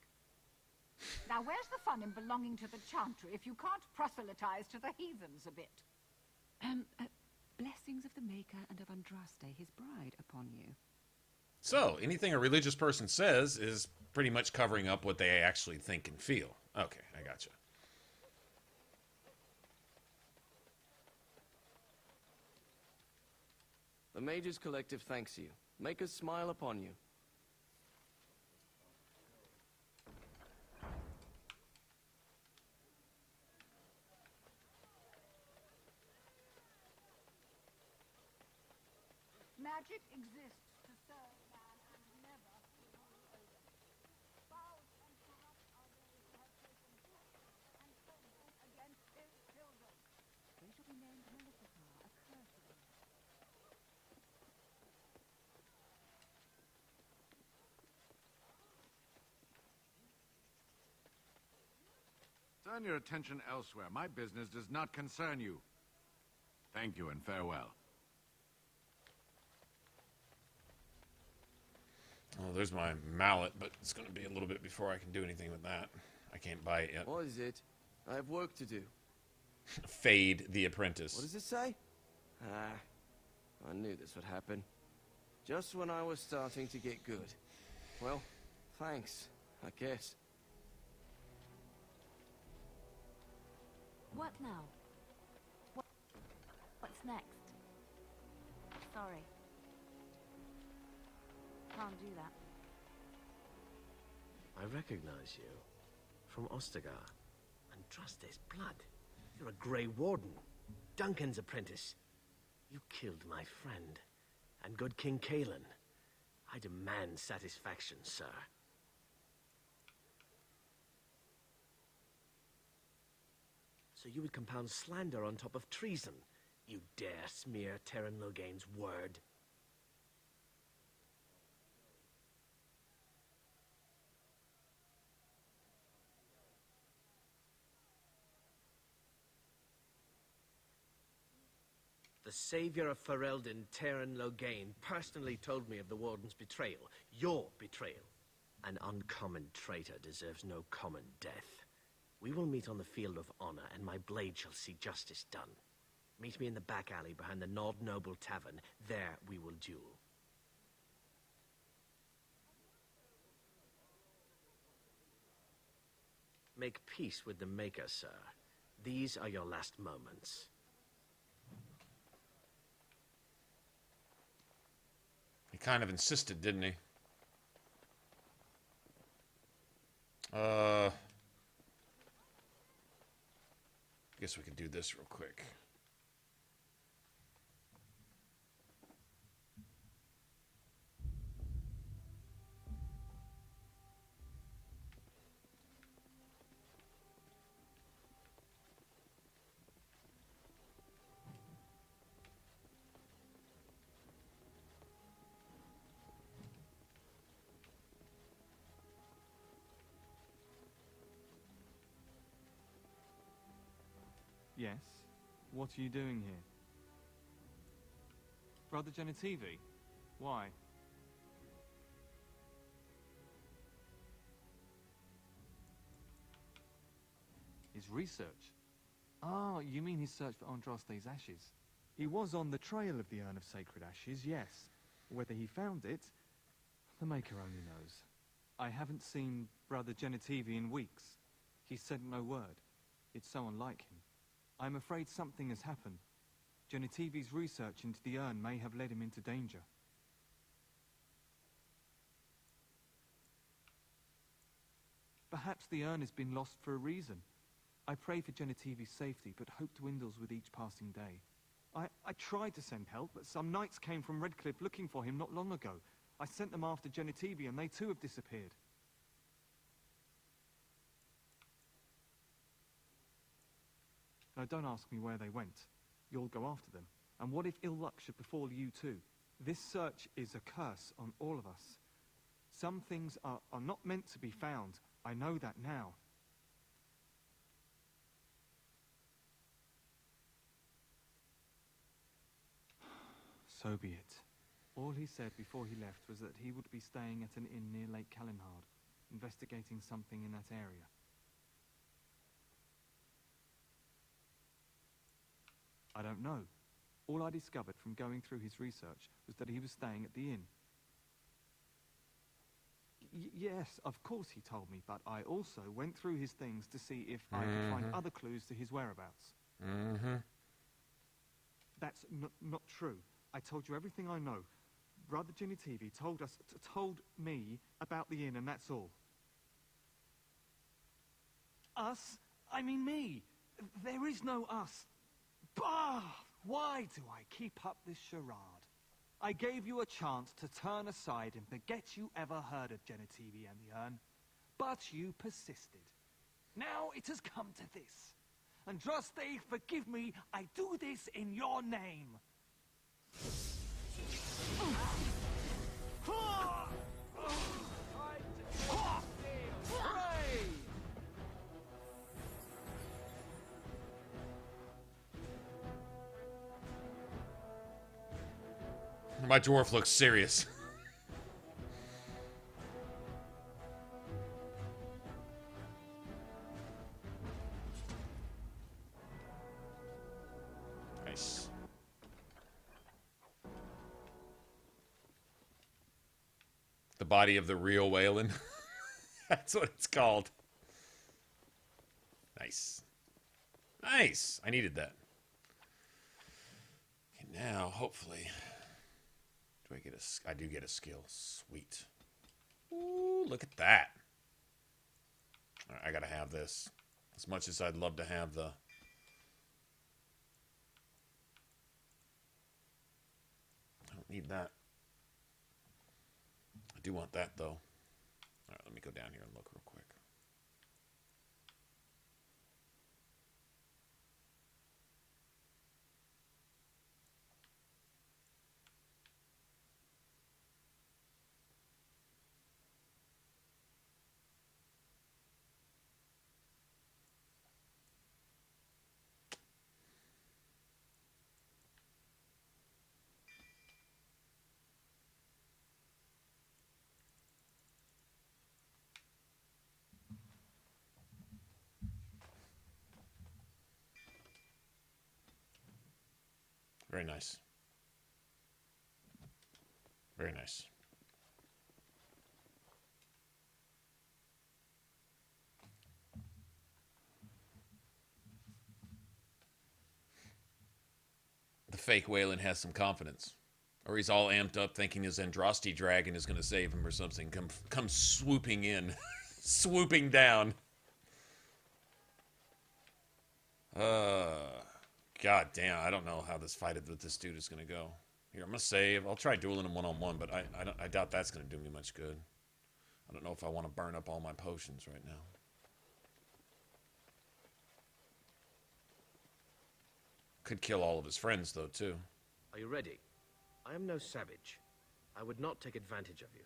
Now, where's the fun in belonging to the chantry if you can't proselytize to the heathens a bit? Blessings of the Maker and of Andraste, his bride, upon you. So, anything a religious person says is pretty much covering up what they actually think and feel. Okay, I gotcha. The Mage's Collective thanks you. Make us smile upon you. Magic exists to serve man and never to rule over him. Foul and corrupt are those who have taken his and turned them against his children. They shall be named Maleficar, a curse of them. Turn your attention elsewhere. My business does not concern you. Thank you and farewell. Oh, there's my mallet, but it's going to be a little bit before I can do anything with that. I can't buy it yet. What is it? I have work to do. Fade the Apprentice. What does it say? I knew this would happen. Just when I was starting to get good. Well, thanks, I guess. What now? What's next? Sorry. Can't do that. I recognize you. From Ostagar. Andraste's blood. You're a Grey Warden. Duncan's apprentice. You killed my friend. And good King Cailan. I demand satisfaction, sir. So you would compound slander on top of treason? You dare smear Terran Loghain's word? The savior of Ferelden, Terran Loghain, personally told me of the Warden's betrayal. Your betrayal. An uncommon traitor deserves no common death. We will meet on the field of honor, and my blade shall see justice done. Meet me in the back alley behind the Nord Noble Tavern. There we will duel. Make peace with the Maker, sir. These are your last moments. He kind of insisted, didn't he? Guess we could do this real quick. Yes? What are you doing here? Brother Genitivi? Why? His research? Ah, you mean his search for Andraste's ashes? He was on the trail of the Urn of Sacred Ashes, yes. Whether he found it, the Maker only knows. I haven't seen Brother Genitivi in weeks. He said no word. It's so unlike him. I'm afraid something has happened. Genitivi's research into the urn may have led him into danger. Perhaps the urn has been lost for a reason. I pray for Genitivi's safety, but hope dwindles with each passing day. I tried to send help, but some knights came from Redcliffe looking for him not long ago. I sent them after Genitivi, and they too have disappeared. Now, don't ask me where they went. You'll go after them. And what if ill luck should befall you too? This search is a curse on all of us. Some things are not meant to be found. I know that now. So be it. All he said before he left was that he would be staying at an inn near Lake Calenhard, investigating something in that area. I don't know. All I discovered from going through his research was that he was staying at the inn. Yes, of course he told me, but I also went through his things to see if I could find other clues to his whereabouts. That's not true. I told you everything I know. Brother Genitivi told me about the inn, and that's all. Us? I mean me. There is no us. Bah! Why do I keep up this charade? I gave you a chance to turn aside and forget you ever heard of Genitivi and the urn, but you persisted. Now it has come to this. Andraste, forgive me, I do this in your name. My dwarf looks serious. Nice. The body of the real Waylon. That's what it's called. Nice. Nice. I needed that. Okay, now, hopefully... I do get a skill. Sweet. Ooh, look at that. All right, I gotta have this. As much as I'd love to have the... I don't need that. I do want that, though. All right, let me go down here and look real quick. Very nice. Very nice. The fake Waylon has some confidence. Or he's all amped up thinking his Andraste dragon is going to save him or something. Come swooping in. Swooping down. God damn, I don't know how this fight with this dude is going to go. Here, I'm going to save. I'll try dueling him one-on-one, but I doubt that's going to do me much good. I don't know if I want to burn up all my potions right now. Could kill all of his friends, though, too. Are you ready? I am no savage. I would not take advantage of you.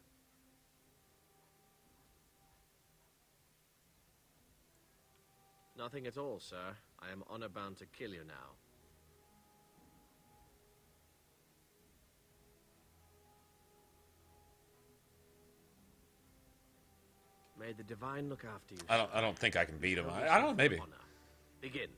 Nothing at all, sir. I am honor-bound to kill you now. May the divine look after you. I don't think I can beat him. I don't know, maybe. Begin.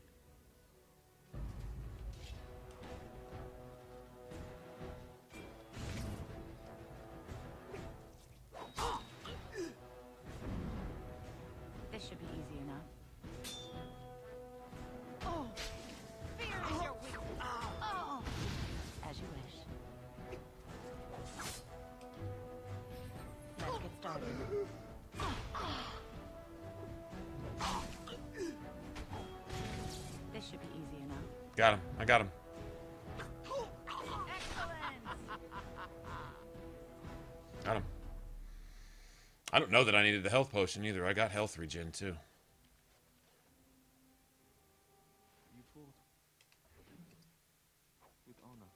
Got him. I got him. Got him. I don't know that I needed the health potion either. I got health regen too. You fought with honor.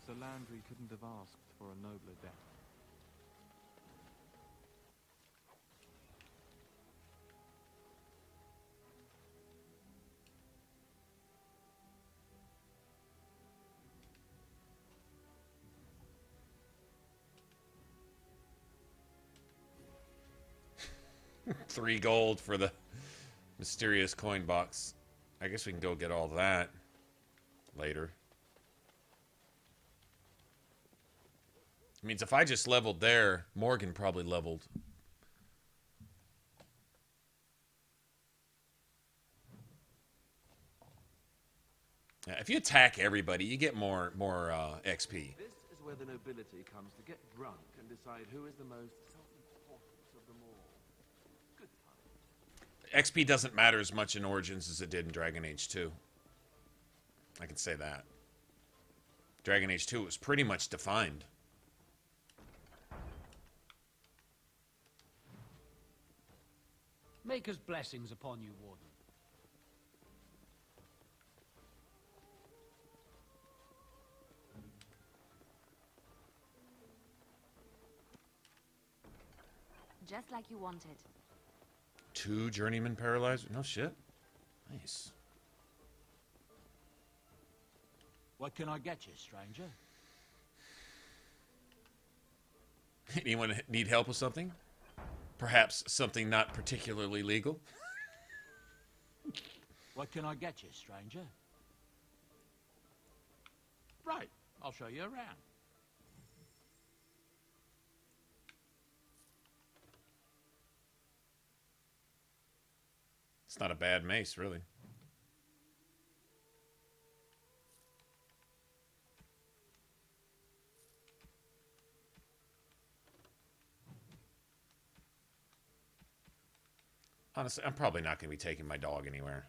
Sir Landry couldn't have asked for a nobler death. $3 gold for the mysterious coin box. I guess we can go get all that later. It means if I just leveled there, Morgan probably leveled. Yeah, if you attack everybody, you get more XP. This is where the nobility comes to get drunk and decide who is the most self-important of them all. Good time. XP doesn't matter as much in Origins as it did in Dragon Age 2. I can say that. Dragon Age 2 was pretty much defined. Maker's blessings upon you, Warden. Just like you wanted. 2 journeyman paralyzer? No shit. Nice. What can I get you, stranger? Anyone need help with something? Perhaps something not particularly legal? What can I get you, stranger? Right, I'll show you around. It's not a bad mace, really. Honestly, I'm probably not going to be taking my dog anywhere.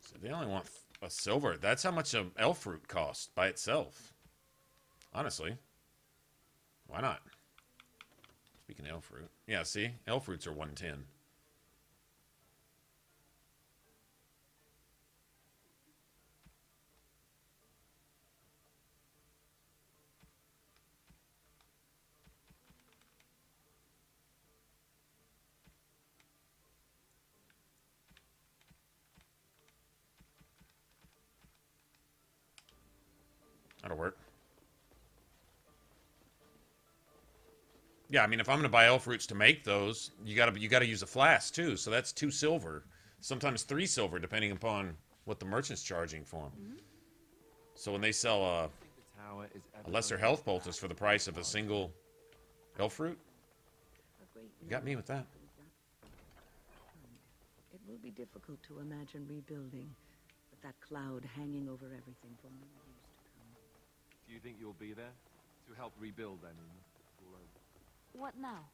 So they only want a silver. That's how much an elf fruit costs by itself. Honestly. Why not? Speaking of elf fruit. Yeah, see? Elf fruits are 110. That'll work. Yeah, I mean, if I'm going to buy elf roots to make those, you gotta use a flask too. So that's 2 silver, sometimes 3 silver, depending upon what the merchant's charging for them. Mm-hmm. So when they sell a lesser health poultice for the price of a single elf fruit, you got me with that. It will be difficult to imagine rebuilding with that cloud hanging over everything for many years to come. Do you think you'll be there to help rebuild, I mean? What now?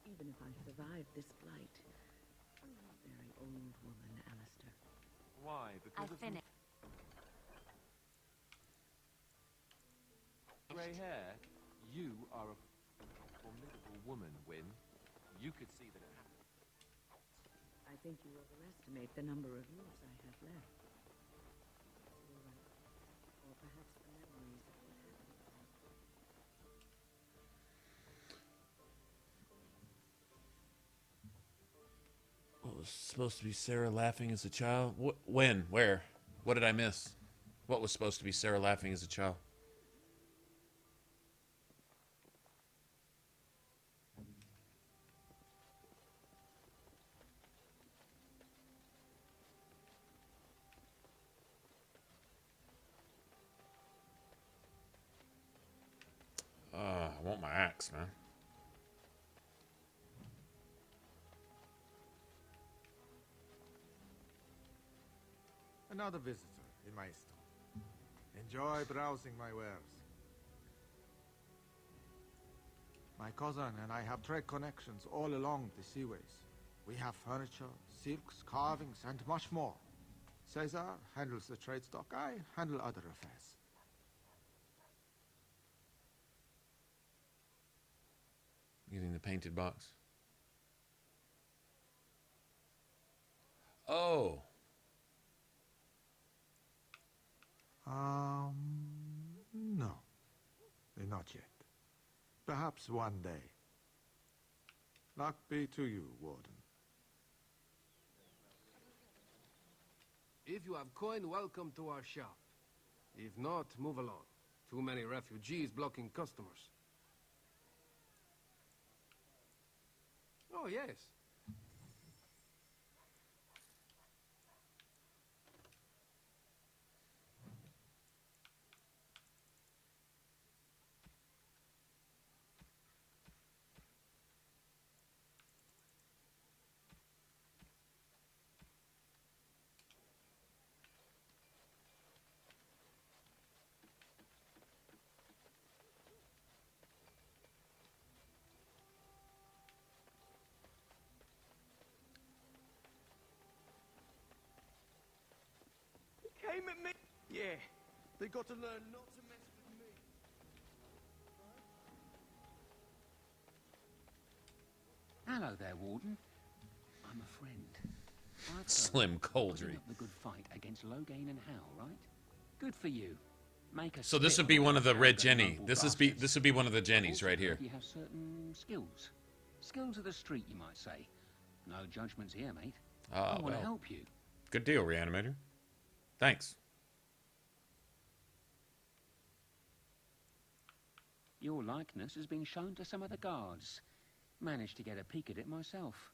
Even if I survive this blight, I'm a very old woman, Alistair. Why? Because I finished. Grey hair, you are a formidable woman, Wynne. You could see that it happened. I think you overestimate the number of years I have left. Or perhaps the memories of what happened. What was supposed to be Sarah laughing as a child? When? Where? What did I miss? What was supposed to be Sarah laughing as a child? I want my axe, man. Another visitor in my store. Enjoy browsing my wares. My cousin and I have trade connections all along the seaways. We have furniture, silks, carvings, and much more. Caesar handles the trade stock. I handle other affairs. Using the painted box. Oh. No. Not yet. Perhaps one day. Luck be to you, Warden. If you have coin, welcome to our shop. If not, move along. Too many refugees blocking customers. Oh, yes. Came at me. Yeah, they got to learn not to mess with me. Hello there, Warden. I'm a friend. I've heard Slim you're Coldry. putting up the good fight against Logain and Hal, right? Good for you. Make a So this spit would be of one of the red arrogant Jenny. noble This bastards. would be one of the Jennies right here. You have certain skills. Skills of the street, you might say. No judgments here, mate. Ah, I want well. to help you. Good deal, Reanimator. Thanks. Your likeness has been shown to some of the guards. Managed to get a peek at it myself.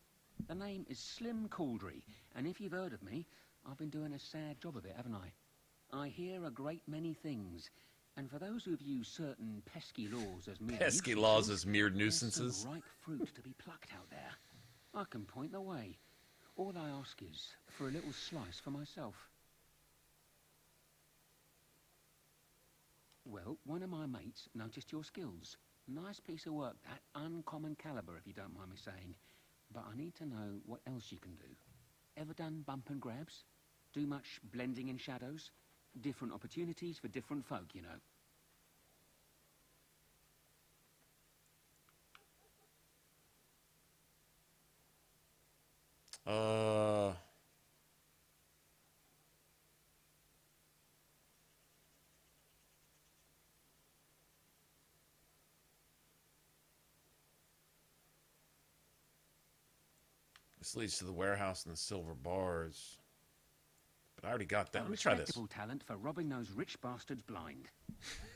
The name is Slim Coldry, and if you've heard of me, I've been doing a sad job of it, haven't I? I hear a great many things, and for those who view certain pesky laws as mere Pesky nuisances, laws as mere there's nuisances. some ripe fruit to be plucked out there. I can point the way. All I ask is for a little slice for myself. Well, one of my mates noticed your skills. Nice piece of work, that. Uncommon caliber, if you don't mind me saying. But I need to know what else you can do. Ever done bump and grabs? Do much blending in shadows? Different opportunities for different folk, you know. This leads to the warehouse and the silver bars. But I already got that. Let me try this. Respectable talent for robbing those rich bastards blind.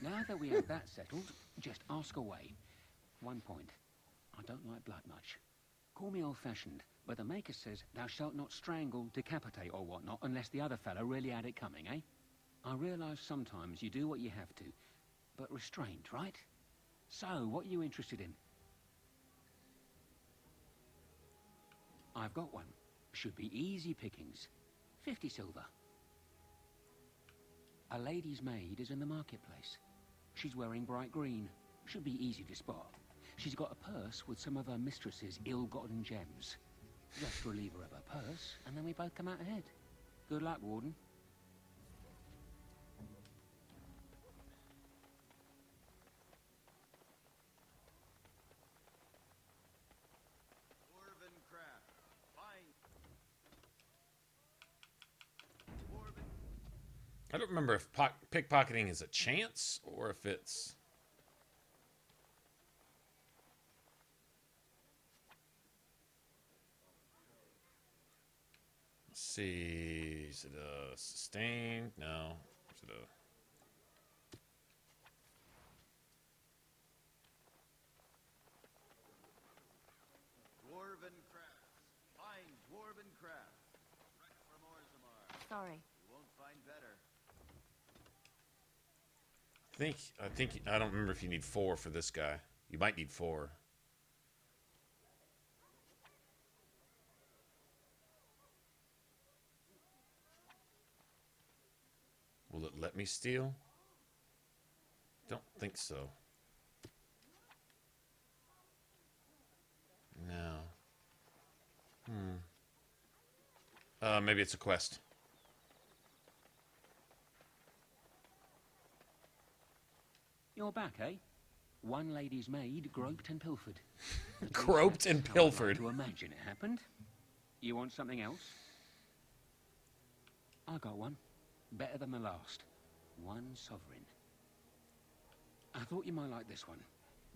Now that we have that settled, just ask away. One point. I don't like blood much. Call me old-fashioned, but the Maker says thou shalt not strangle, decapitate or whatnot unless the other fella really had it coming, eh? I realise sometimes you do what you have to, but restrained, right? So, what are you interested in? I've got one. Should be easy pickings. 50 silver. A lady's maid is in the marketplace. She's wearing bright green. Should be easy to spot. She's got a purse with some of her mistress's ill-gotten gems. Just relieve her of her purse, and then we both come out ahead. Good luck, Warden. I don't remember if pickpocketing is a chance or if it's... Let's see. Is it a sustained? No. Is it a... Dwarven crafts. Fine dwarven crafts. Right from Orzammar. Sorry. You won't find better. I don't remember if you need 4 for this guy. You might need 4. Will it let me steal? Don't think so. now. Maybe it's a quest. You're back, eh? One lady's maid groped and pilfered. Groped and pilfered. To imagine it happened. You want something else? I got one. Better than the last. One sovereign. I thought you might like this one.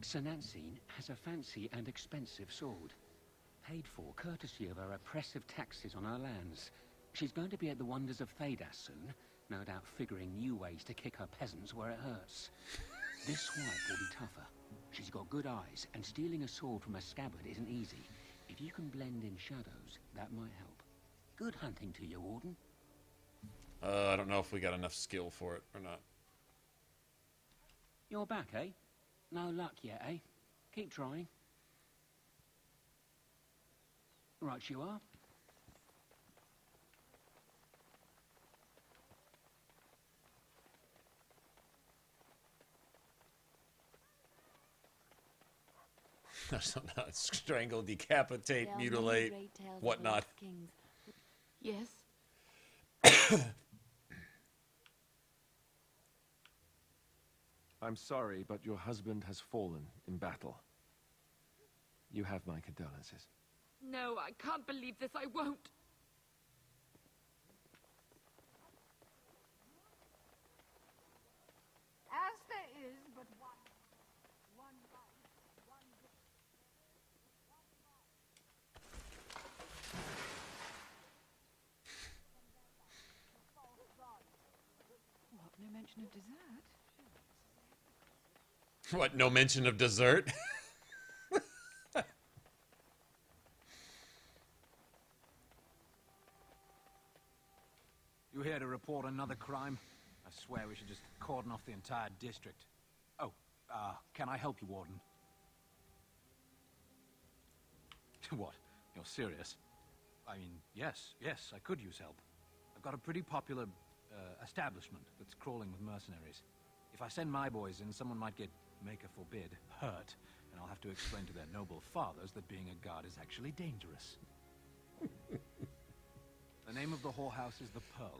Sentinel has a fancy and expensive sword. Paid for courtesy of her oppressive taxes on her lands. She's going to be at the wonders of Hairdos soon, no doubt figuring new ways to kick her peasants where it hurts. This swipe will be tougher. She's got good eyes, and stealing a sword from a scabbard isn't easy. If you can blend in shadows, that might help. Good hunting to you, Warden. I don't know if we got enough skill for it or not. You're back, eh? No luck yet, eh? Keep trying. Right you are. Strangle, decapitate, mutilate, whatnot. Yes? I'm sorry, but your husband has fallen in battle. You have my condolences. No, I can't believe this. I won't. As there is but one life, one What? No mention of dessert? What? No mention of dessert? You here to report another crime? I swear we should just cordon off the entire district. Oh, can I help you, Warden? What? You're serious? I mean, yes, I could use help. I've got a pretty popular, establishment that's crawling with mercenaries. If I send my boys in, someone might get, maker forbid, hurt, and I'll have to explain to their noble fathers that being a guard is actually dangerous. The name of the whorehouse is the Pearl.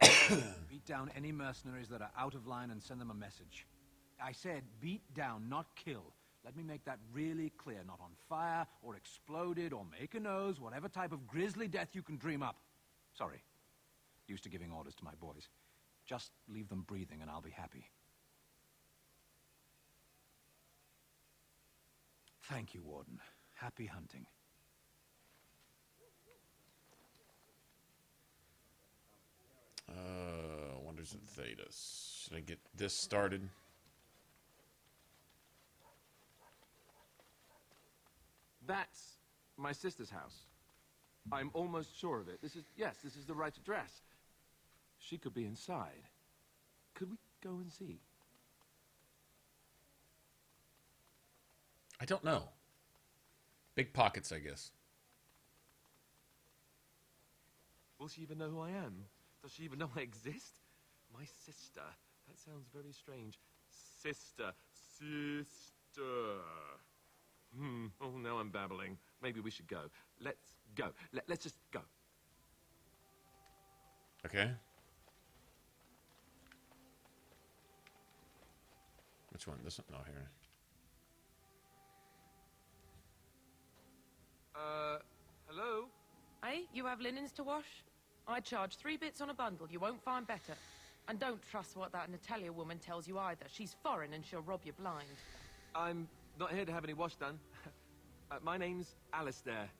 Beat down any mercenaries that are out of line and send them a message. I said beat down, not kill. Let me make that really clear. Not on fire, or exploded, or make a nose, whatever type of grisly death you can dream up. Sorry. Used to giving orders to my boys. Just leave them breathing and I'll be happy. Thank you, Warden. Happy hunting. Wonders of Hairdos. Should I get this started? That's my sister's house. I'm almost sure of it. This is the right address. She could be inside. Could we go and see? I don't know. Big pockets, I guess. Will she even know who I am? Does she even know I exist? My sister. That sounds very strange. Sister. Oh, now I'm babbling. Maybe we should go. Let's go. Let's just go. Okay. Which one? This one? No, here. Hello? Hey, you have linens to wash? I charge 3 bits on a bundle. You won't find better. And don't trust what that Natalia woman tells you either. She's foreign and she'll rob you blind. I'm not here to have any wash done. My name's Alistair.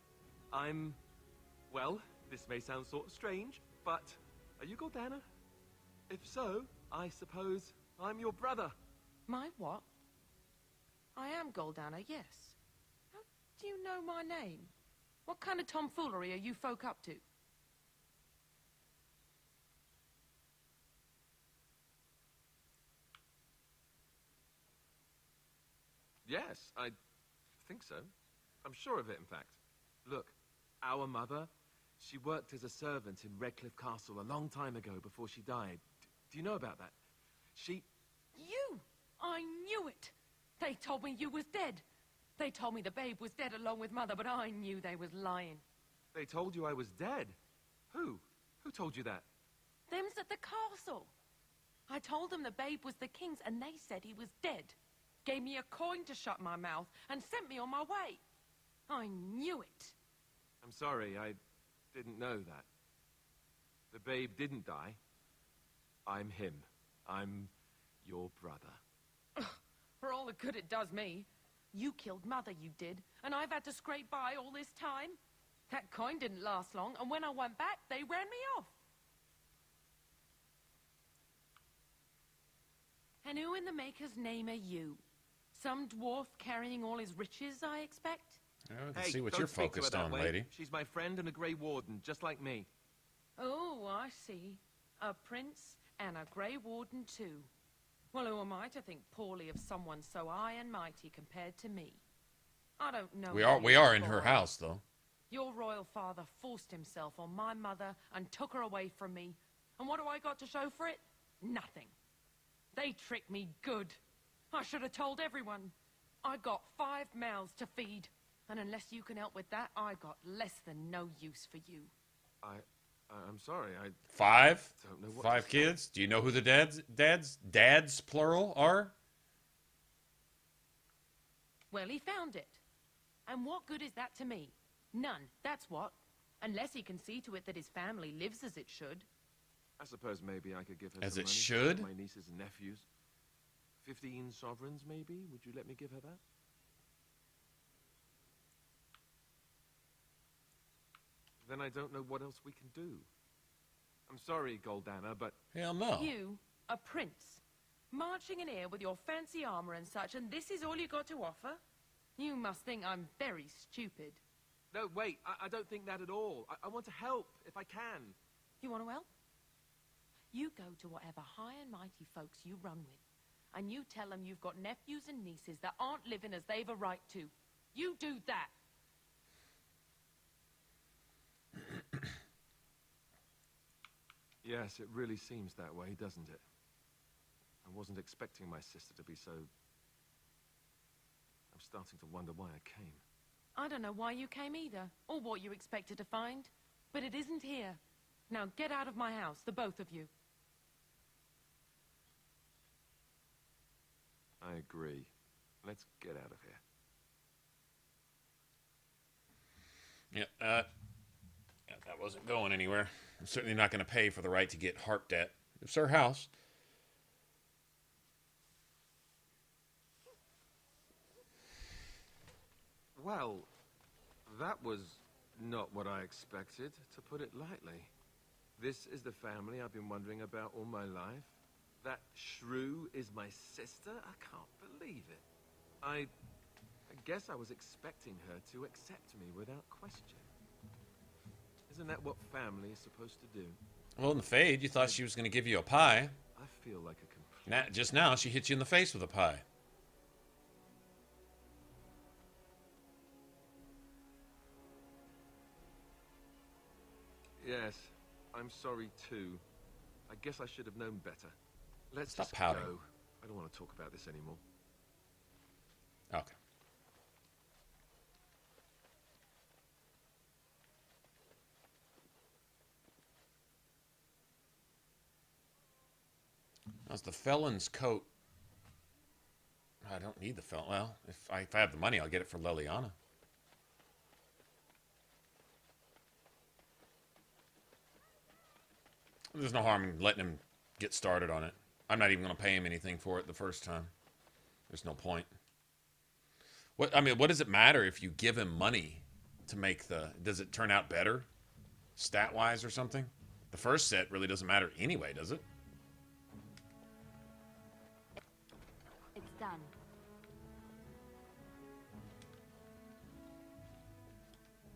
Well, this may sound sort of strange, but are you Gordana? If so, I suppose I'm your brother. My what? I am Goldana, yes. How do you know my name? What kind of tomfoolery are you folk up to? Yes, I think so. I'm sure of it, in fact. Look, our mother, she worked as a servant in Redcliffe Castle a long time ago before she died. Do you know about that? You! I knew it! They told me you was dead. They told me the babe was dead along with Mother, but I knew they was lying. They told you I was dead? Who? Who told you that? Them's at the castle. I told them the babe was the king's, and they said he was dead. Gave me a coin to shut my mouth, and sent me on my way. I knew it. I'm sorry, I didn't know that. The babe didn't die. I'm him. I'm your brother. For all the good it does me. You killed Mother, you did, and I've had to scrape by all this time. That coin didn't last long, and when I went back, they ran me off. And who in the Maker's name are you? Some dwarf carrying all his riches, I expect? I can see what you're focused on, lady. She's my friend and a Grey Warden, just like me. Oh, I see. A prince and a Grey Warden, too. Well, who am I to think poorly of someone so high and mighty compared to me? I don't know. We are in her house, though. Your royal father forced himself on my mother and took her away from me. And what do I got to show for it? Nothing. They tricked me good. I should have told everyone. I got 5 mouths to feed. And unless you can help with that, I got less than no use for you. I'm sorry, I... 5? Don't know what 5 kids? Do you know who the dads, plural, are? Well, he found it. And what good is that to me? None, that's what. Unless he can see to it that his family lives as it should. I suppose maybe I could give her As some it money should? for my nieces and nephews. 15 sovereigns, maybe? Would you let me give her that? Then I don't know what else we can do. I'm sorry, Goldana, but... Hell no. You, a prince, marching in here with your fancy armor and such, and this is all you got to offer? You must think I'm very stupid. No, wait, I don't think that at all. I want to help, if I can. You want to help? You go to whatever high and mighty folks you run with, and you tell them you've got nephews and nieces that aren't living as they've a right to. You do that. Yes, it really seems that way, doesn't it? I wasn't expecting my sister to be so... I'm starting to wonder why I came. I don't know why you came either, or what you expected to find, but it isn't here. Now get out of my house, the both of you. I agree. Let's get out of here. Yeah, that wasn't going anywhere. I'm certainly not going to pay for the right to get harped at. It's her house. Well, that was not what I expected, to put it lightly. This is the family I've been wondering about all my life. That shrew is my sister? I can't believe it. I guess I was expecting her to accept me without question. Isn't that what family is supposed to do? Well, in the fade, you thought she was going to give you a pie. I feel like a complete... Just now, she hit you in the face with a pie. Yes, I'm sorry too. I guess I should have known better. Let's Stop just pouting. go. I don't want to talk about this anymore. Okay. How's the felon's coat? I don't need the felon. Well, if I have the money, I'll get it for Leliana. There's no harm in letting him get started on it. I'm not even going to pay him anything for it the first time. There's no point. What does it matter if you give him money to make the... Does it turn out better? Stat-wise or something? The first set really doesn't matter anyway, does it? It's done.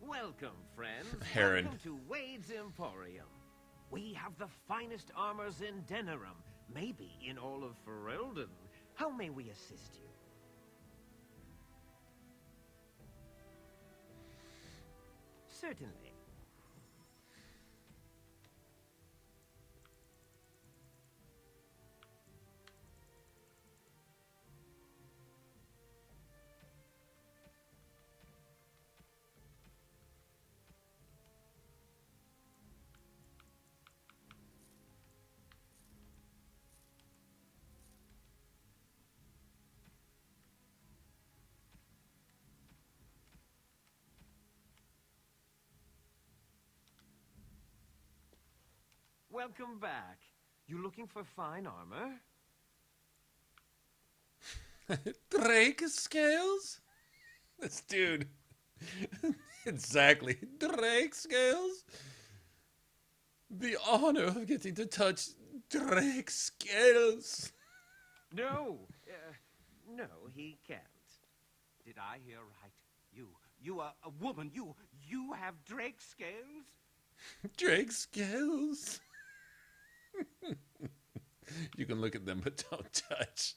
Welcome, friends. Heron. Welcome to Wade's Emporium. We have the finest armors in Denerim, maybe in all of Ferelden. How may we assist you? Certainly. welcome back. You looking for fine armor? Drake scales? This dude. Exactly. Drake scales? The honor of getting to touch Drake scales. No. No, he can't. Did I hear right? You are a woman. You have Drake scales? Drake scales? You can look at them, but don't touch.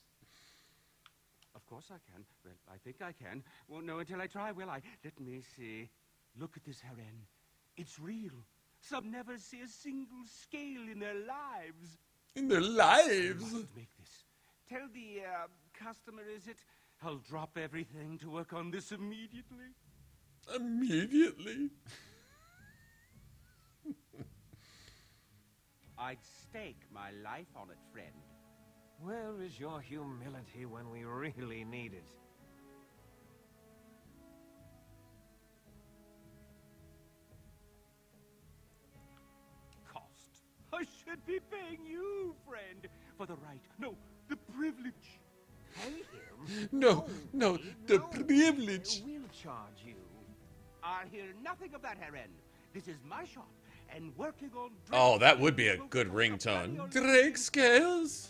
Of course I can. Well, I think I can. Won't know until I try, will I? Let me see. Look at this heron. It's real. Some never see a single scale in their lives. In their lives? I must make this. Tell the customer, is it? I'll drop everything to work on this immediately. Immediately? I'd stake my life on it, friend. Where is your humility when we really need it? Cost. I should be paying you, friend, for the right, no, the privilege. Pay him? No, the privilege. We'll charge you. I'll hear nothing of that, heron. This is my shop, and working on... Oh, that would be a good ringtone. Drake scales?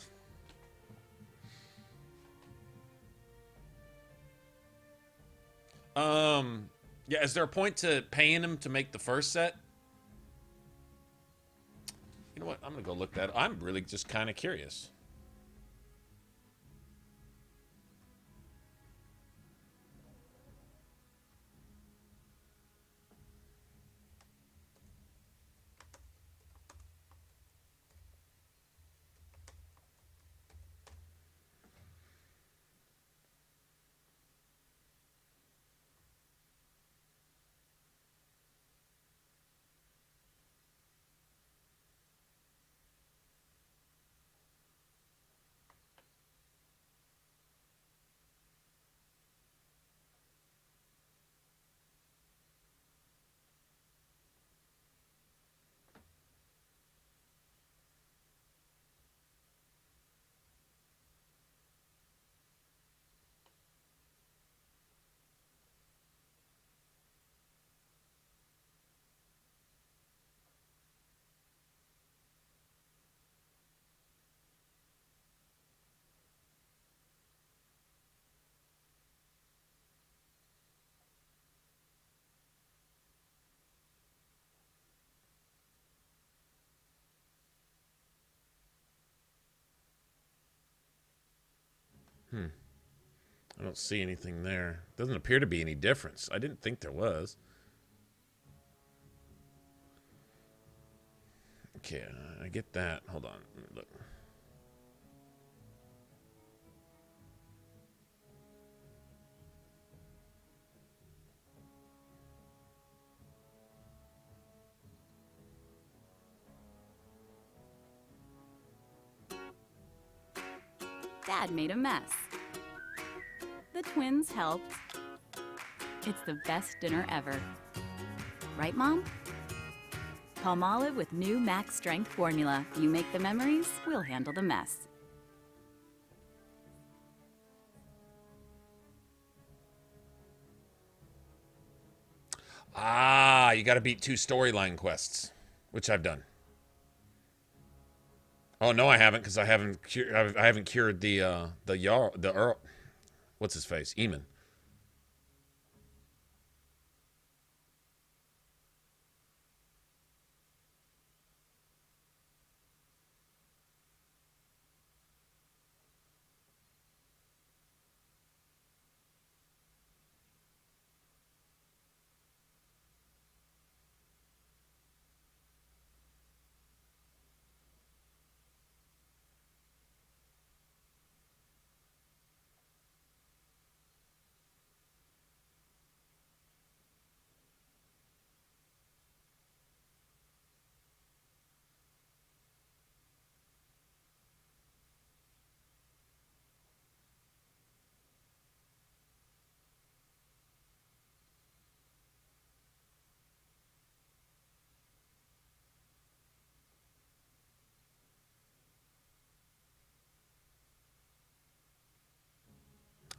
Yeah, is there a point to paying him to make the first set? You know what? I'm gonna go look that up. I'm really just kind of curious. I don't see anything there. Doesn't appear to be any difference. I didn't think there was. Okay, I get that. Hold on. Look. Dad made a mess. The twins helped. It's the best dinner ever. Right, Mom? Palmolive with new Max Strength formula. You make the memories, we'll handle the mess. Ah, you got to beat 2 storyline quests, which I've done. Oh no, I haven't, because I haven't cured the Earl. What's his face? Eamon.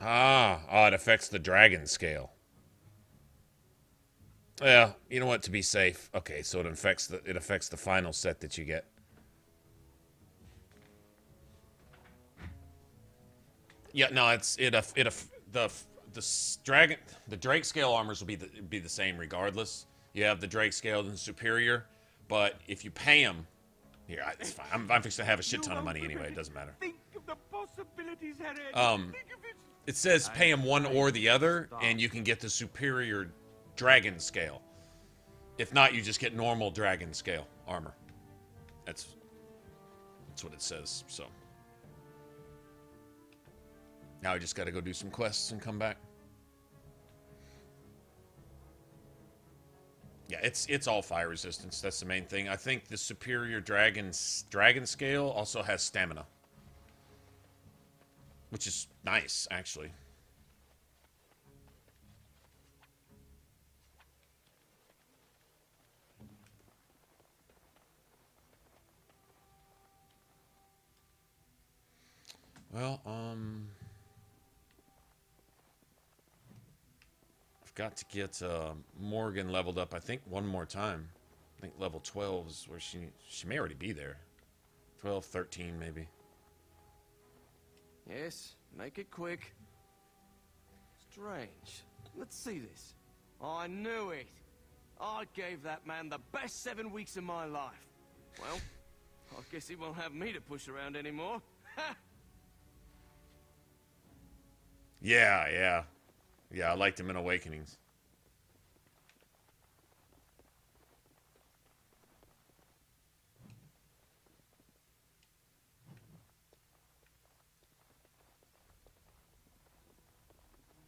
Oh, it affects the dragon scale. Yeah, you know what, to be safe. Okay, so it affects the final set that you get. Yeah, no, the Drake scale armors will be the same regardless. You have the Drake scale and superior, but if you pay them, here, it's fine. I'm fixing to have a shit ton of money anyway. It doesn't matter. Think of the possibilities, Harry. It says pay them one or the other, and you can get the superior dragon scale. If not, you just get normal dragon scale armor. That's what it says. So now I just got to go do some quests and come back. Yeah, it's all fire resistance. That's the main thing. I think the superior dragon scale also has stamina, which is nice, actually. Well, I've got to get Morgan leveled up, I think, one more time. I think level 12 is where she may already be there. 12, 13, maybe. Yes, make it quick. Strange. Let's see this. I knew it. I gave that man the best 7 weeks of my life. Well, I guess he won't have me to push around anymore. Ha! Yeah, I liked him in Awakenings.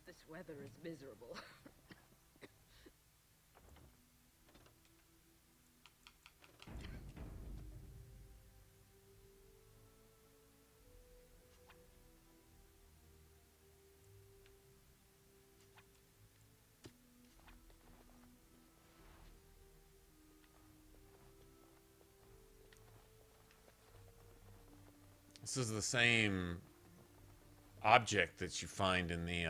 This weather is miserable. This is the same object that you find in the,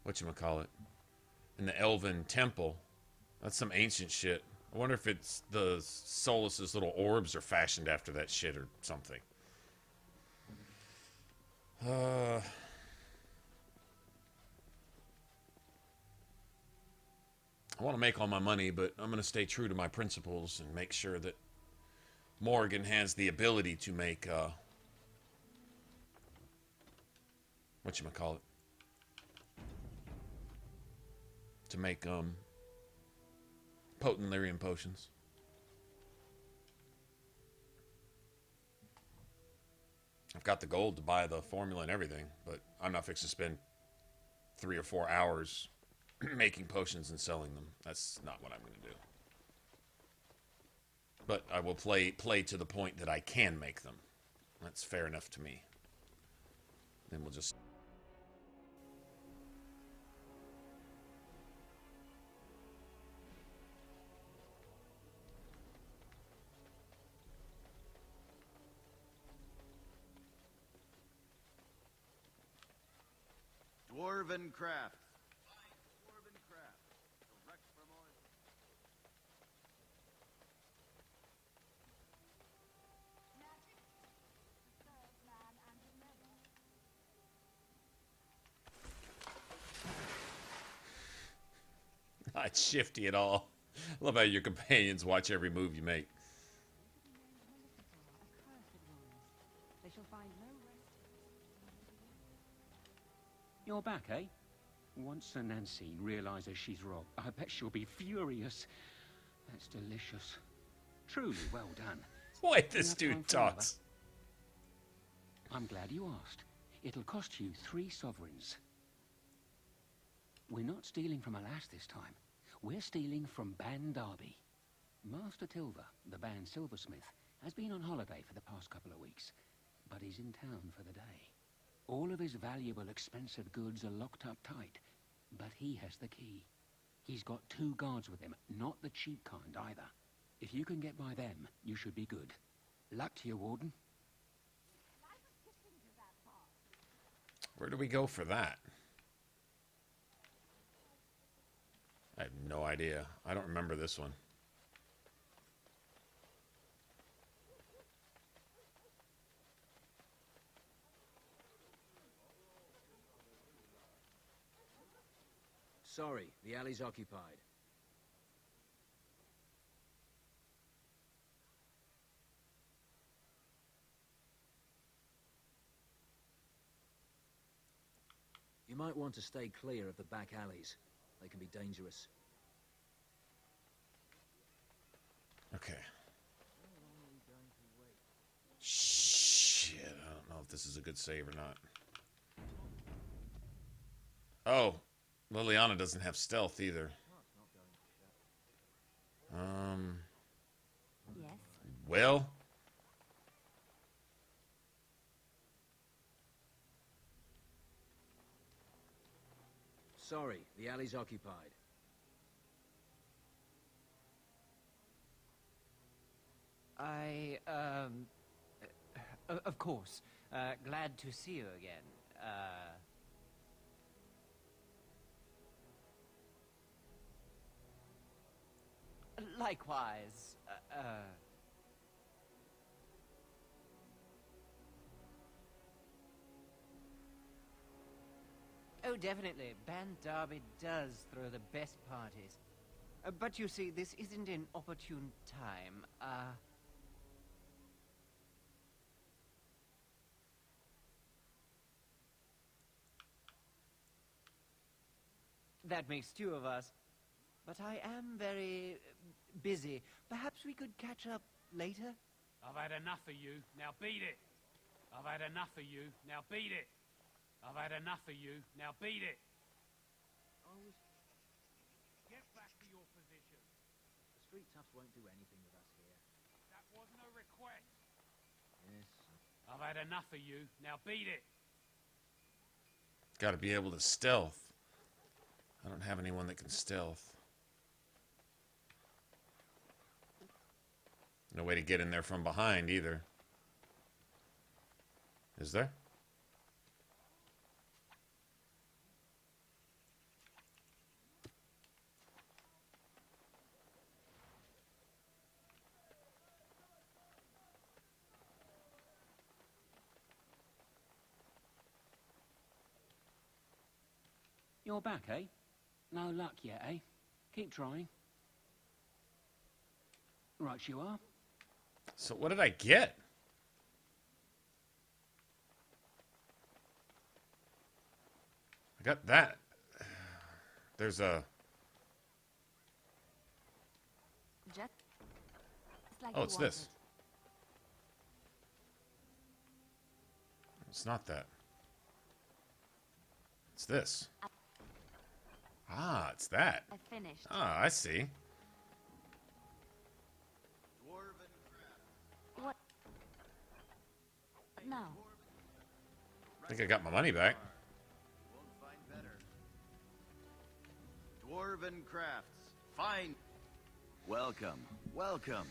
whatchamacallit, in the Elven Temple. That's some ancient shit. I wonder if it's the Solus's little orbs are fashioned after that shit or something. I want to make all my money, but I'm going to stay true to my principles and make sure that Morgan has the ability to make, whatchamacallit, to make, potent lyrium potions. I've got the gold to buy the formula and everything, but I'm not fixing to spend 3 or 4 hours making potions and selling them. That's not what I'm going to do. But I will play to the point that I can make them. That's fair enough to me. Then we'll just... Dwarven craft. Dwarven craft. Direct from origin. Not shifty at all. I love how your companions watch every move you make. They shall find no rest. You're back, eh? Once Sir Nancy realizes she's robbed, I bet she'll be furious. That's delicious. Truly well done. Why this dude talks? I'm glad you asked. It'll cost you 3 sovereigns. We're not stealing from a lass this time. We're stealing from Ban Darby. Master Tilver, the Ban silversmith, has been on holiday for the past couple of weeks, but he's in town for the day. All of his valuable, expensive goods are locked up tight, but he has the key. He's got 2 guards with him, not the cheap kind either. If you can get by them, you should be good. Luck to you, Warden. Where do we go for that? I have no idea. I don't remember this one. Sorry, the alley's occupied. You might want to stay clear of the back alleys. They can be dangerous. Okay. Shit, I don't know if this is a good save or not. Oh, Liliana doesn't have stealth either. Yes. Well. Sorry, the alley's occupied. Of course. Glad to see you again. Likewise. Oh, definitely. Band Derby does throw the best parties. But you see, this isn't an opportune time. That makes two of us. But I am very busy. Perhaps we could catch up later? I've had enough of you. Now beat it. I've had enough of you. Now beat it. I've had enough of you. Now beat it. Get back to your position. The street toughs won't do anything with us here. That wasn't a request. Yes. I've had enough of you. Now beat it. Got to be able to stealth. I don't have anyone that can stealth. No way to get in there from behind either. Is there? You're back, eh? No luck yet, eh? Keep trying. Right you are. So what did I get? I got that. There's a... Just like Oh, it's this. It's not that. It's this. Ah, it's that. I finished. Ah, I see. What? No. I think I got my money back. Won't find better. Dwarven crafts. Fine. Welcome. Welcome.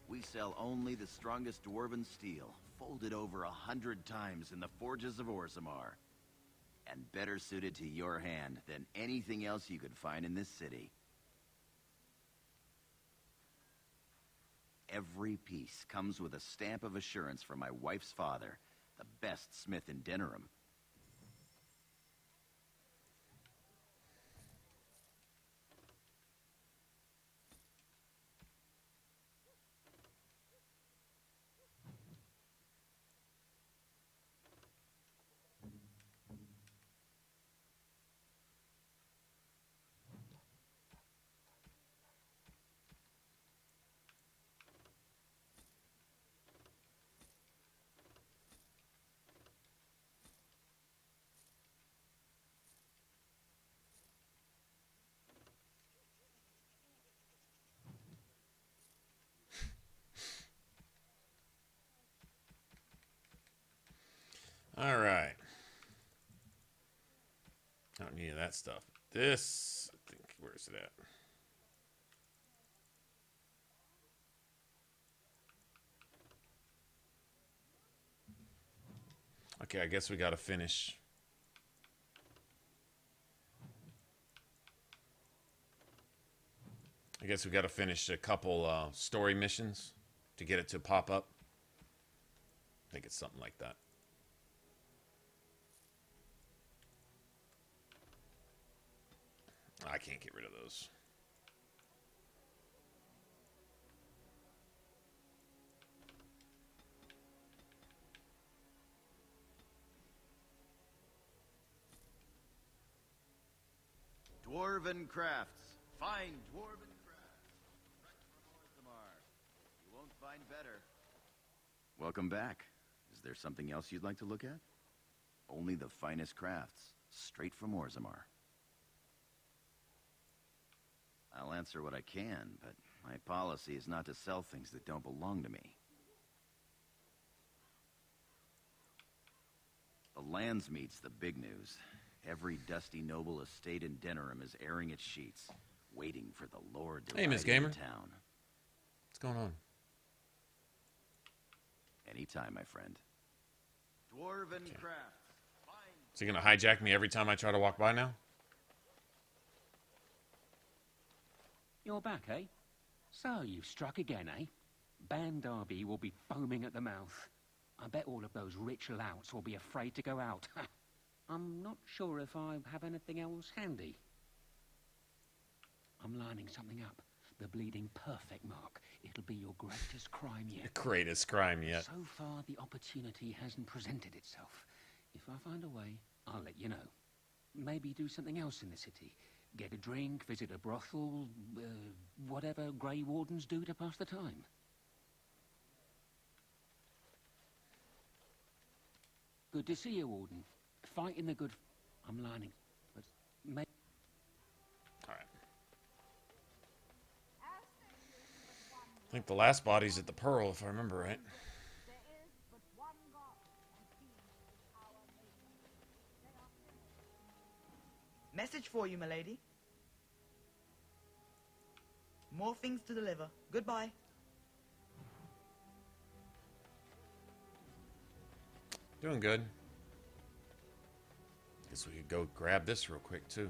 We sell only the strongest dwarven steel, folded over 100 times in the forges of Orzammar. And better suited to your hand than anything else you could find in this city. Every piece comes with a stamp of assurance from my wife's father, the best smith in Denerim. All right. I don't need any of that stuff. This, I think, where's it at? Okay, I guess we got to finish guess we got to finish a couple story missions to get it to pop up. I think it's something like that. I can't get rid of those. Dwarven crafts. Fine dwarven crafts. Right from Orthamar. You won't find better. Welcome back. Is there something else you'd like to look at? Only the finest crafts. Straight from Orzammar. I'll answer what I can, but my policy is not to sell things that don't belong to me. The Landsmeet's the big news. Every dusty noble estate in Denerim is airing its sheets, waiting for the Lord to ride into town. What's going on? Anytime, my friend. Dwarven crafts. Is he gonna hijack me every time I try to walk by now? You're back, eh? So you've struck again, eh? Ban Derby will be foaming at the mouth. I bet all of those rich louts will be afraid to go out. I'm not sure if I have anything else handy. I'm lining something up. The bleeding perfect mark. It'll be your greatest crime yet. Greatest crime yet. So far, the opportunity hasn't presented itself. If I find a way, I'll let you know. Maybe do something else in the city. Get a drink, visit a brothel, whatever Grey Wardens do to pass the time. Good to see you, Warden. Fighting the good... I'm lining. But Alright. I think the last body's at the Pearl, if I remember right. Message for you, milady. More things to deliver. Goodbye. Doing good. Guess we could go grab this real quick, too.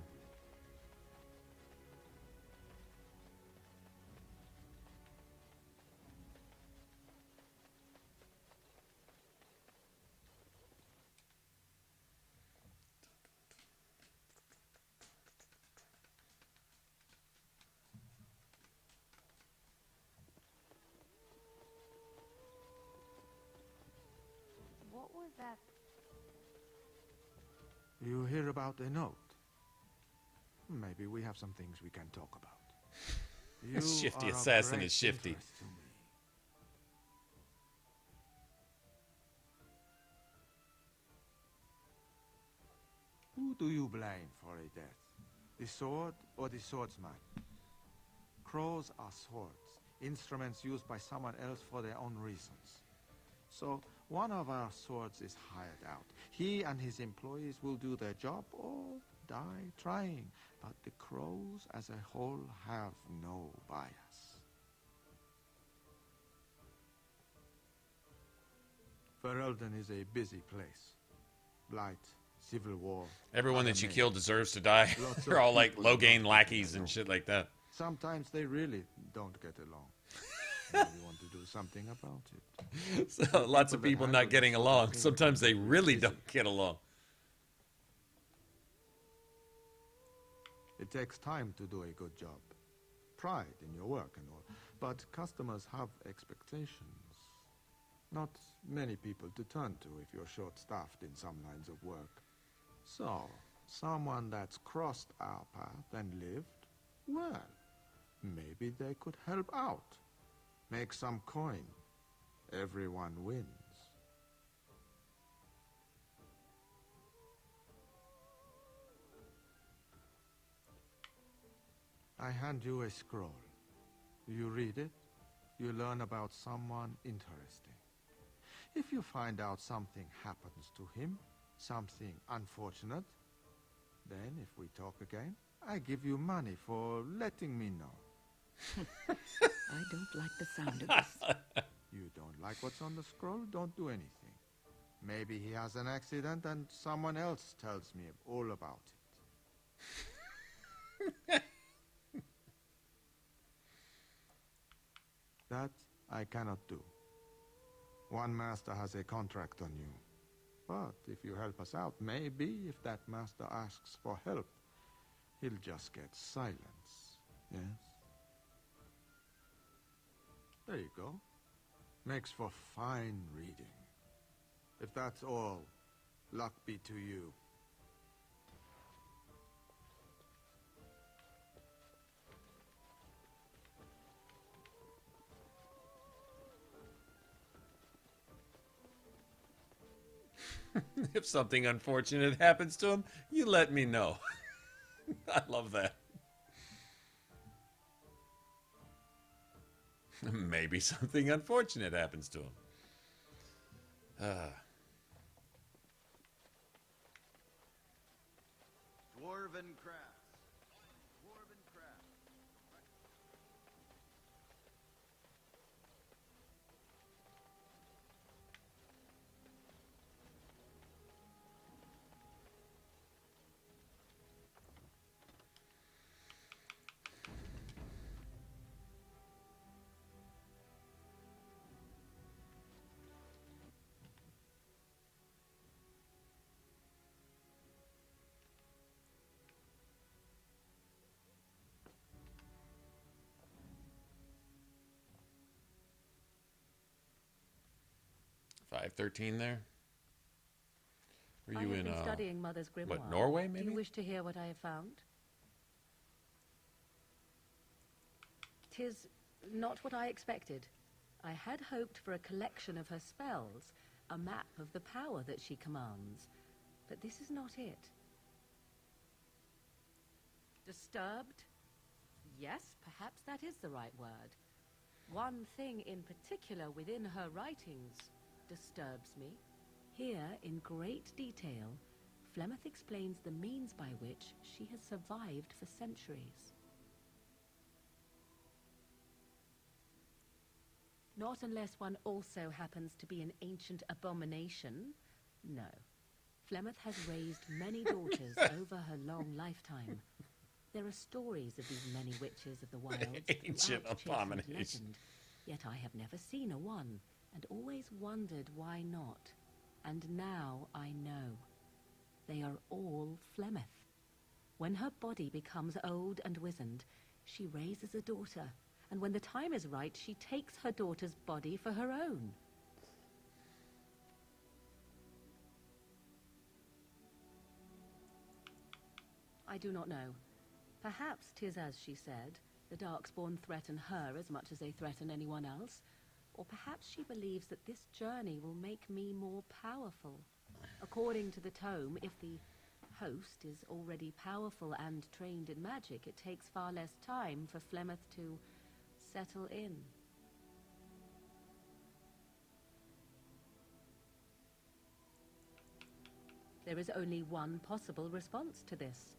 What was that? You hear about a note? Maybe we have some things we can talk about. You Shifty are of assassin great is shifty. interest to me. Who do you blame for a death? The sword or the swordsman? Crows are swords, instruments used by someone else for their own reasons. So, one of our swords is hired out. He and his employees will do their job or die trying. But the crows as a whole have no bias. Ferelden is a busy place. Blight, civil war. Everyone that you anime. kill deserves to die. Lots They're of all like people low-gain don't lackeys get and along. shit like that. Sometimes they really don't get along. And you want to do something about it. So, lots of people that not handle getting this sort of along. thing Sometimes they are really busy. don't get along. It takes time to do a good job. Pride in your work and all. But customers have expectations. Not many people to turn to if you're short-staffed in some lines of work. So, someone that's crossed our path and lived, well, maybe they could help out. Make some coin. Everyone wins. I hand you a scroll. You read it, you learn about someone interesting. If you find out something happens to him, something unfortunate, then if we talk again, I give you money for letting me know. I don't like the sound of this. You don't like what's on the scroll? Don't do anything. Maybe he has an accident and someone else tells me all about it. That I cannot do. One master has a contract on you. But if you help us out, maybe if that master asks for help, he'll just get silence. Yes? There you go. Makes for fine reading. If that's all, luck be to you. If something unfortunate happens to him, you let me know. I love that. Maybe something unfortunate happens to him. Dwarven crafts. Dwarven crafts. $5.13 there. Were you I have in been studying Mother's grimoire. what, Norway maybe? Do you wish to hear what I have found? 'Tis not what I expected. I had hoped for a collection of her spells, a map of the power that she commands. But this is not it. Disturbed? Yes, perhaps that is the right word. One thing in particular within her writings disturbs me. Here, in great detail, Flemeth explains the means by which she has survived for centuries. Not unless one also happens to be an ancient abomination. No. Flemeth has raised many daughters over her long lifetime. There are stories of these many witches of the wilds Ancient throughout abomination. Chasen's legend, yet I have never seen a one, and always wondered why not. And now I know. They are all Flemeth. When her body becomes old and wizened, she raises a daughter, and when the time is right, she takes her daughter's body for her own. I do not know. Perhaps 'tis as she said, the Darkspawn threaten her as much as they threaten anyone else. Or perhaps she believes that this journey will make me more powerful. According to the tome, if the host is already powerful and trained in magic, it takes far less time for Flemeth to settle in. There is only one possible response to this.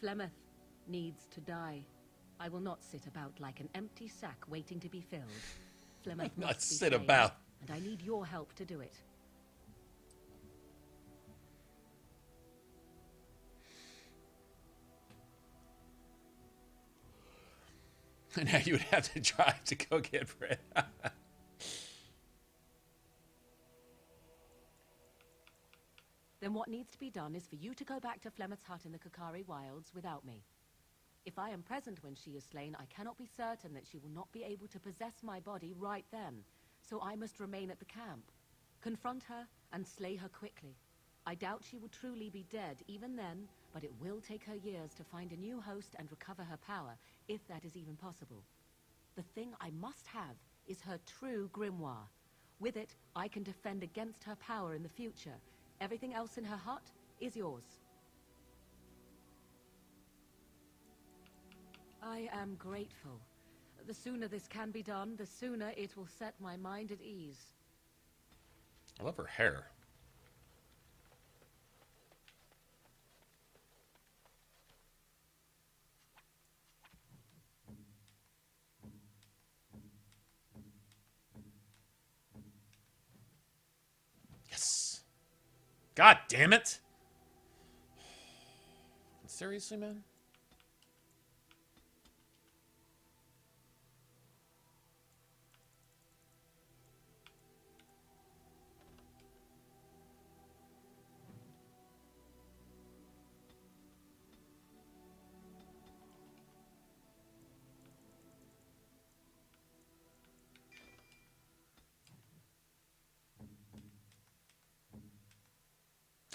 Flemeth needs to die. I will not sit about like an empty sack waiting to be filled. Flemeth Not must be sit slain, about. and I need your help to do it. And now you would have to drive to go get bread. Then what needs to be done is for you to go back to Flemeth's hut in the Kokari Wilds without me. If I am present when she is slain, I cannot be certain that she will not be able to possess my body right then. So I must remain at the camp. Confront her and slay her quickly. I doubt she will truly be dead even then, but it will take her years to find a new host and recover her power, if that is even possible. The thing I must have is her true grimoire. With it, I can defend against her power in the future. Everything else in her hut is yours. I am grateful. The sooner this can be done, the sooner it will set my mind at ease. I love her hair. Yes. God damn it. Seriously, man?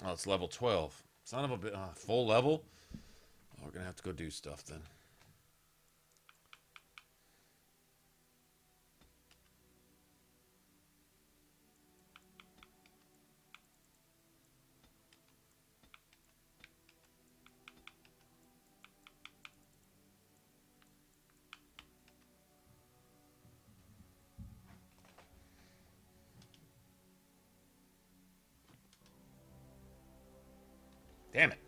Oh, it's level 12. Son of a bit. Full level? Oh, we're going to have to go do stuff then. Damn it.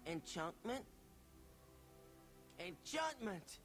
Enchantment? Enchantment!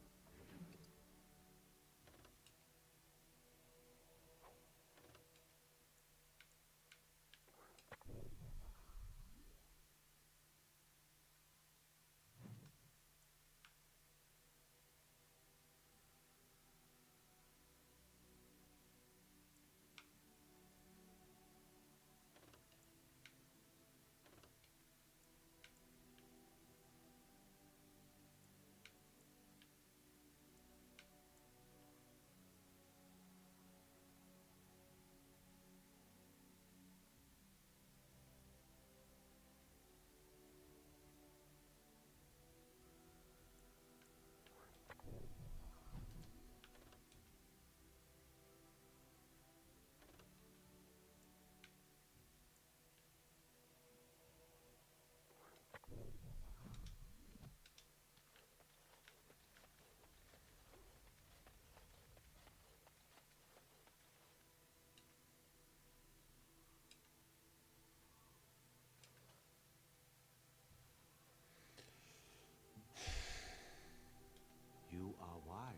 You are wise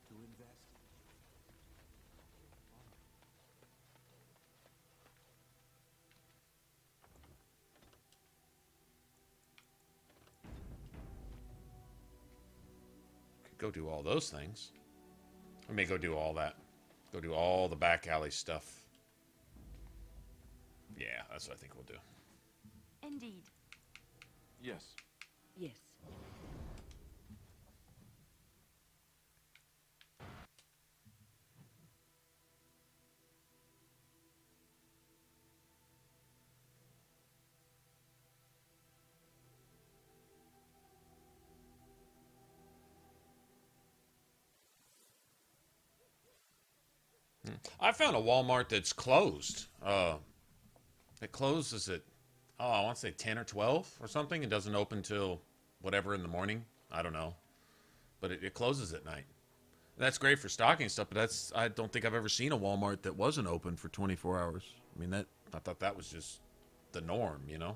to invest. Could go do all those things. I may go do all that. Go do all the back alley stuff. Yeah, that's what I think we'll do. Indeed. Yes. Yes. I found a Walmart that's closed. It closes at, I want to say 10 or 12 or something. It doesn't open till whatever in the morning. I don't know. But it closes at night. That's great for stocking stuff, but I don't think I've ever seen a Walmart that wasn't open for 24 hours. I mean, I thought that was just the norm, you know?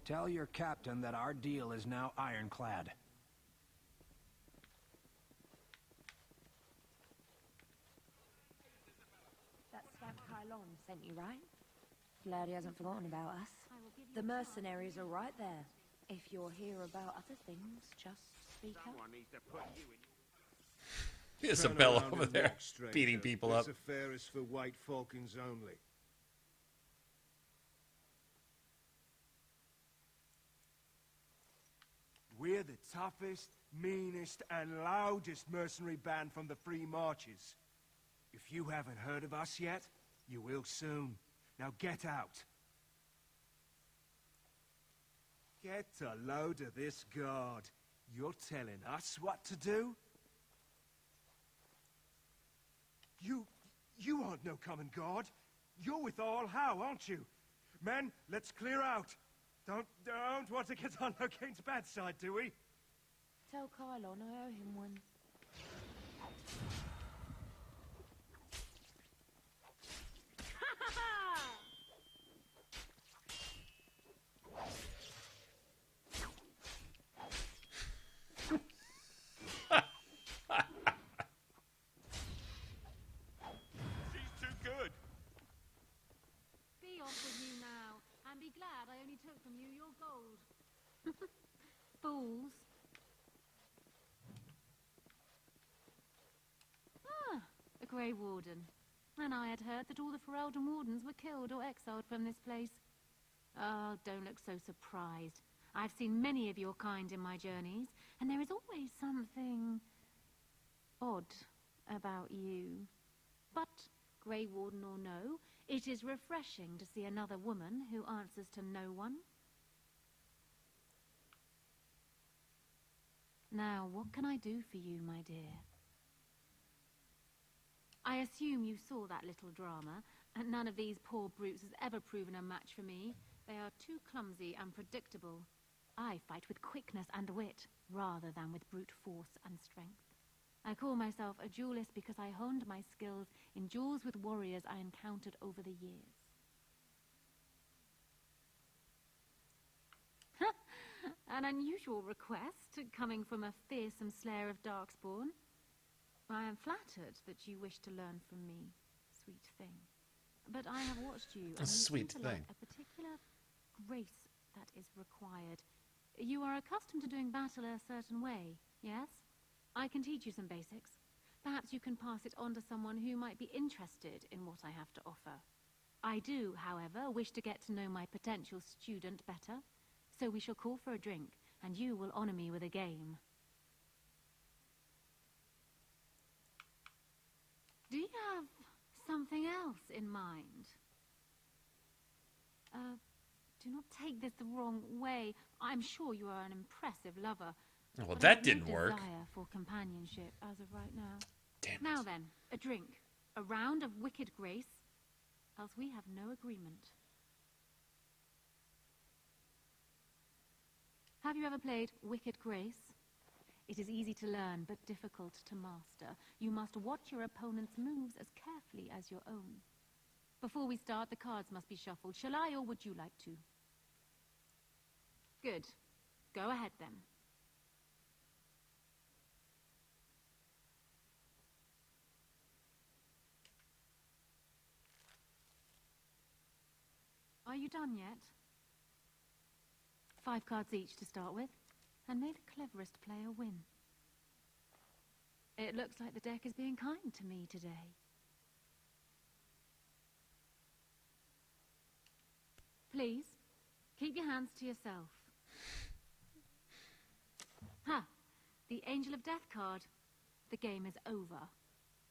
Tell your captain that our deal is now ironclad. That Svamp Kylon sent you, right? Glad he hasn't forgotten about us. The mercenaries are right there. If you're here about other things, just speak up. Someone needs to put you in. Isabella over there beating people up. This affair is for white falcons only. We're the toughest, meanest, and loudest mercenary band from the Free Marches. If you haven't heard of us yet, you will soon. Now get out. Get a load of this guard. You're telling us what to do? You aren't no common guard. You're with All How, aren't you? Men, let's clear out. Don't want to get on Locane's bad side, do we? Tell Kylon I owe him one. She's too good. Be off with you now, and be glad I only took from you your gold. Fools. Grey Warden. And I had heard that all the Ferelden Wardens were killed or exiled from this place. Oh, don't look so surprised. I've seen many of your kind in my journeys, and there is always something odd about you. But, Grey Warden or no, it is refreshing to see another woman who answers to no one. Now, what can I do for you, my dear? I assume you saw that little drama, and none of these poor brutes has ever proven a match for me. They are too clumsy and predictable. I fight with quickness and wit, rather than with brute force and strength. I call myself a duelist because I honed my skills in duels with warriors I encountered over the years. An unusual request, coming from a fearsome slayer of Darkspawn. I am flattered that you wish to learn from me, sweet thing. But I have watched you, and you sweet seem to thing. lack a particular grace that is required. You are accustomed to doing battle a certain way, yes? I can teach you some basics. Perhaps you can pass it on to someone who might be interested in what I have to offer. I do, however, wish to get to know my potential student better, so we shall call for a drink, and you will honor me with a game. Do you have something else in mind? Do not take this the wrong way. I'm sure you are an impressive lover. Well, but that I have didn't no work. desire for companionship as of right now. Damn Now then, a drink. A round of wicked grace, else we have no agreement. Have you ever played Wicked Grace? It is easy to learn, but difficult to master. You must watch your opponent's moves as carefully as your own. Before we start, the cards must be shuffled. Shall I, or would you like to? Good. Go ahead, then. Are you done yet? 5 cards each to start with, and may the cleverest player win. It looks like the deck is being kind to me today. Please, keep your hands to yourself. Ha! The Angel of Death card. The game is over.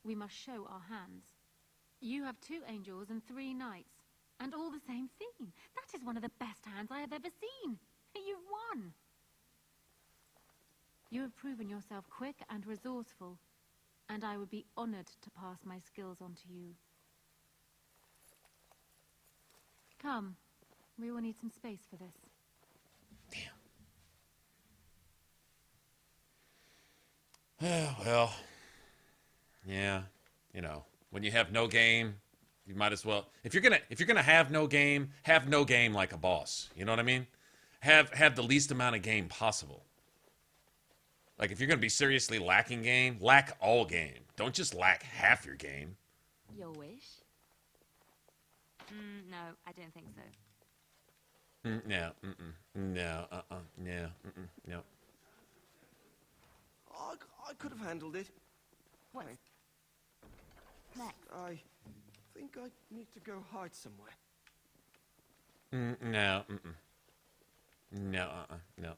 We must show our hands. You have 2 angels and 3 knights, and all the same theme. That is one of the best hands I have ever seen. You've won! You have proven yourself quick and resourceful, and I would be honored to pass my skills on to you. Come, we will need some space for this. Well, yeah, you know, when you have no game, you might as well. If you're gonna have no game like a boss. You know what I mean? Have the least amount of game possible. Like, if you're gonna be seriously lacking game, lack all game. Don't just lack half your game. Your wish? No, I don't think so. No, no, no, no. I could have handled it. What's next? I think I need to go hide somewhere. No, no, no.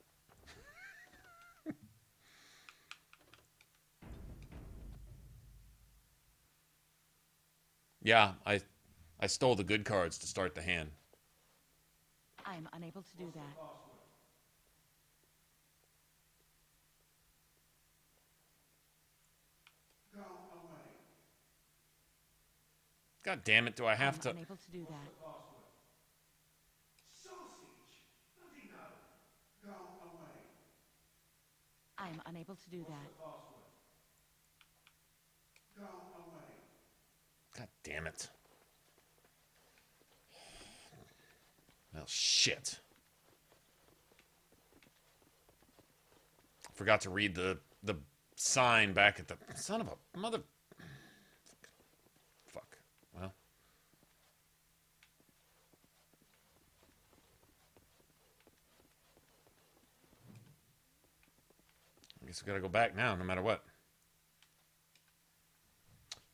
Yeah, I stole the good cards to start the hand. I'm unable to do that. God damn it, do I have to... I'm unable to do that. I'm unable to do that. God damn it. Well, shit. Forgot to read the sign back at the... Son of a mother... Fuck. Well. I guess we gotta go back now, no matter what.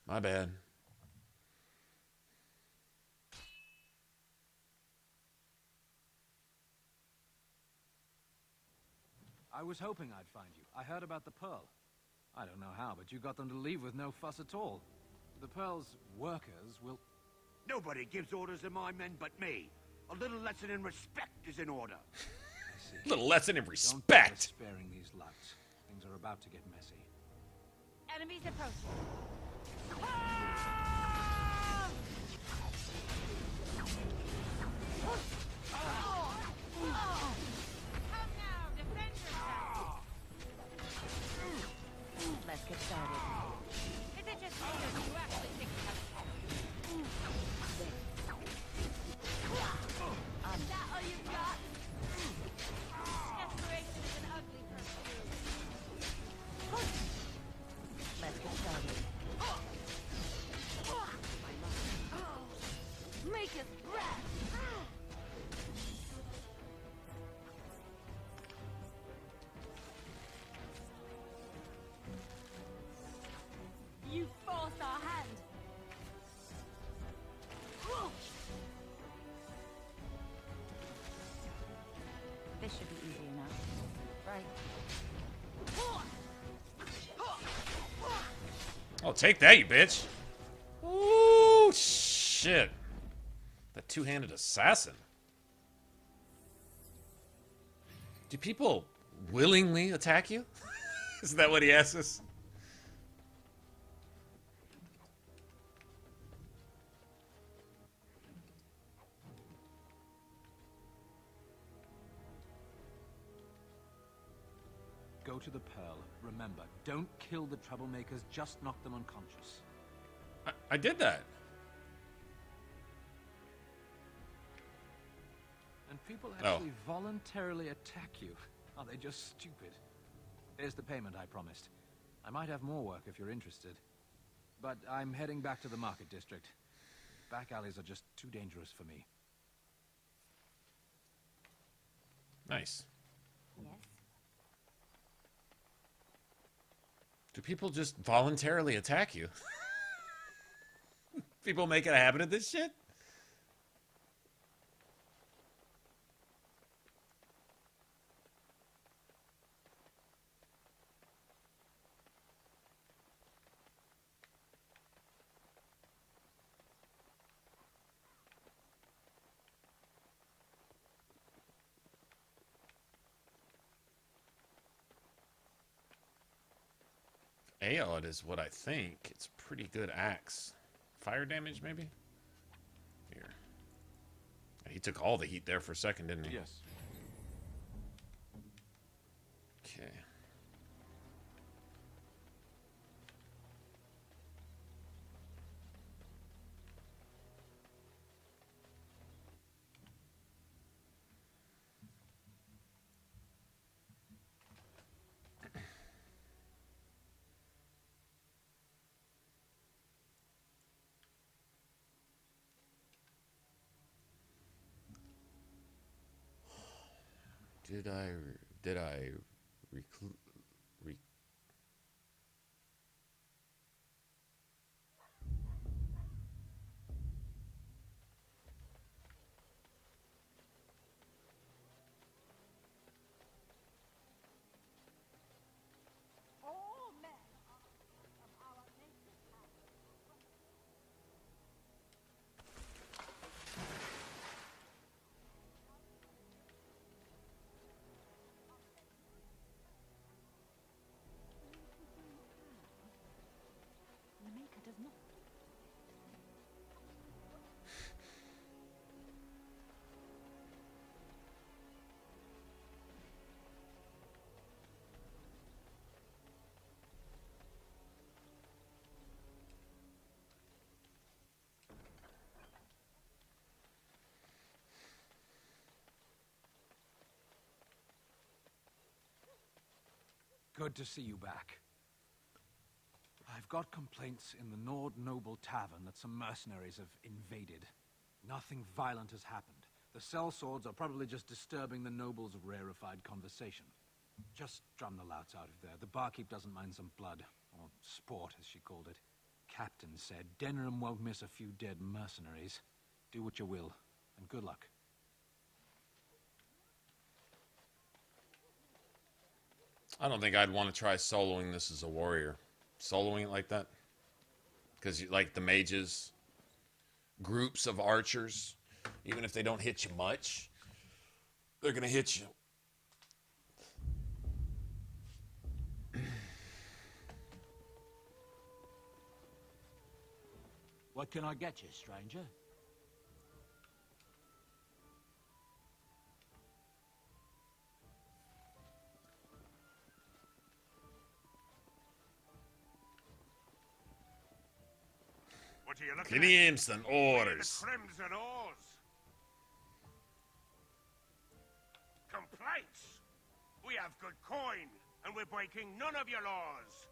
My bad. I was hoping I'd find you. I heard about the Pearl. I don't know how, but you got them to leave with no fuss at all. The Pearl's workers will... Nobody gives orders to my men but me. A little lesson in respect is in order. A little lesson in Don't respect. bother sparing these louts. Things are about to get messy. Enemies approaching. Come now, defend yourself. Let's get started. Is it just me or do you actually think you have a Is that all you got? Desperation is an ugly perfume. Let's get started. Make us breath. You forced our hand. This should be easy enough, right? Oh, take that, you bitch. Ooh, shit. That two-handed assassin. Do people willingly attack you? Isn't that what he asks us? Go to the Pearl. Remember, don't kill the troublemakers, just knock them unconscious. I did that. And people actually voluntarily attack you. Are they just stupid? Here's the payment I promised. I might have more work if you're interested. But I'm heading back to the market district. Back alleys are just too dangerous for me. Nice. Yes. Do people just voluntarily attack you? People make it a habit of this shit? Aod is what I think. It's pretty good axe. Fire damage, maybe? Here. He took all the heat there for a second, didn't he? Yes. Okay. Did I Does not. Good to see you back. I've got complaints in the Nord Noble Tavern that some mercenaries have invaded. Nothing violent has happened. The sellswords are probably just disturbing the nobles' rarefied conversation. Just drum the louts out of there. The barkeep doesn't mind some blood, or sport as she called it. captain said, Denerim won't miss a few dead mercenaries. Do what you will, and good luck. I don't think I'd want to try soloing this as a warrior. Soloing it like that? Because, like, the mages, groups of archers, even if they don't hit you much, they're going to hit you. What can I get you, stranger? What are you looking Kenny at? Instant orders. The Crimson Oars. Complaints? We have good coin, and we're breaking none of your laws.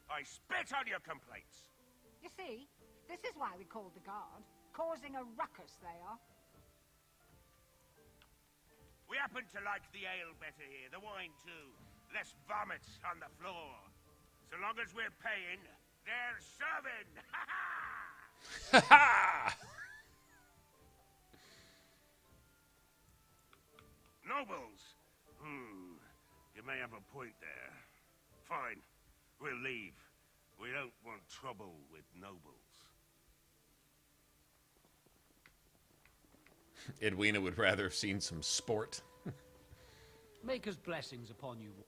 I spit on your complaints. You see, this is why we called the guard. Causing a ruckus, they are. We happen to like the ale better here, the wine too. Less vomits on the floor. So long as we're paying, they're serving. Ha ha! Nobles. You may have a point there. Fine. We'll leave. We don't want trouble with nobles. Edwina would rather have seen some sport. Maker's blessings upon you, Warden.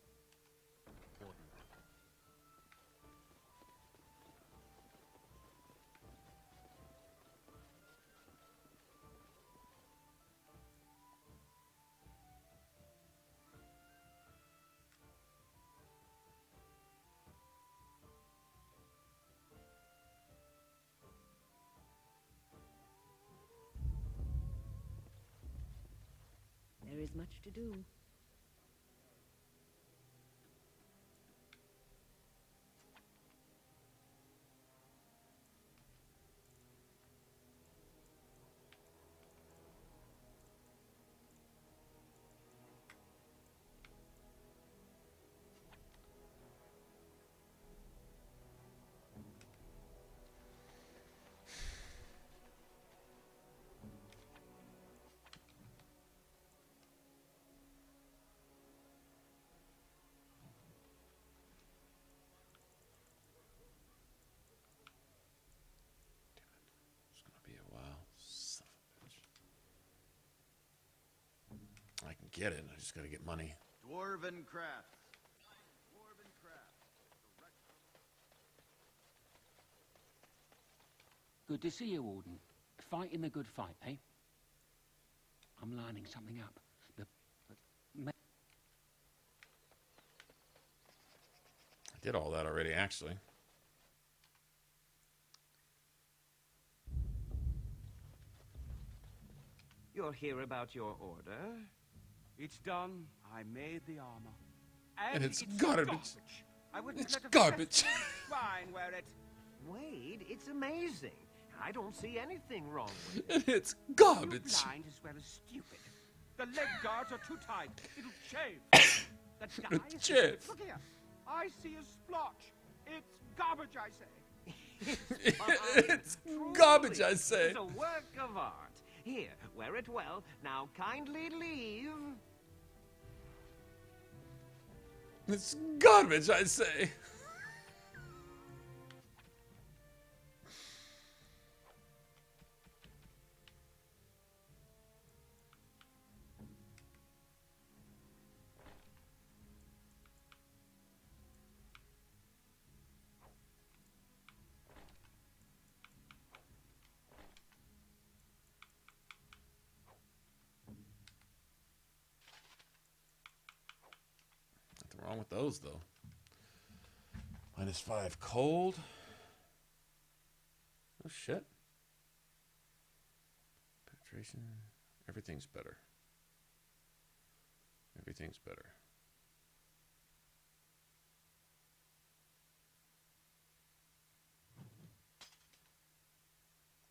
There is much to do. I can get it. I just got to get money. Dwarven crafts. Dwarven crafts. Good to see you, Warden. Fighting the good fight, eh? I'm lining something up. I did all that already, actually. You'll hear about your order. It's done. I made the armor. And it's garbage. I wouldn't It's let a garbage. Swine wear it. Wade, it's amazing. I don't see anything wrong with it. It's garbage. You're blind as well as stupid. The leg guards are too tight. It'll shave. The dye It'll is shave. Look here. I see a splotch. It's garbage, I say. It's garbage, I say. It's a work of art. Here, wear it well. Now kindly leave. It's garbage, I say. Nothing wrong with those, though. -5 cold. Oh, shit. Penetration. Everything's better. Everything's better.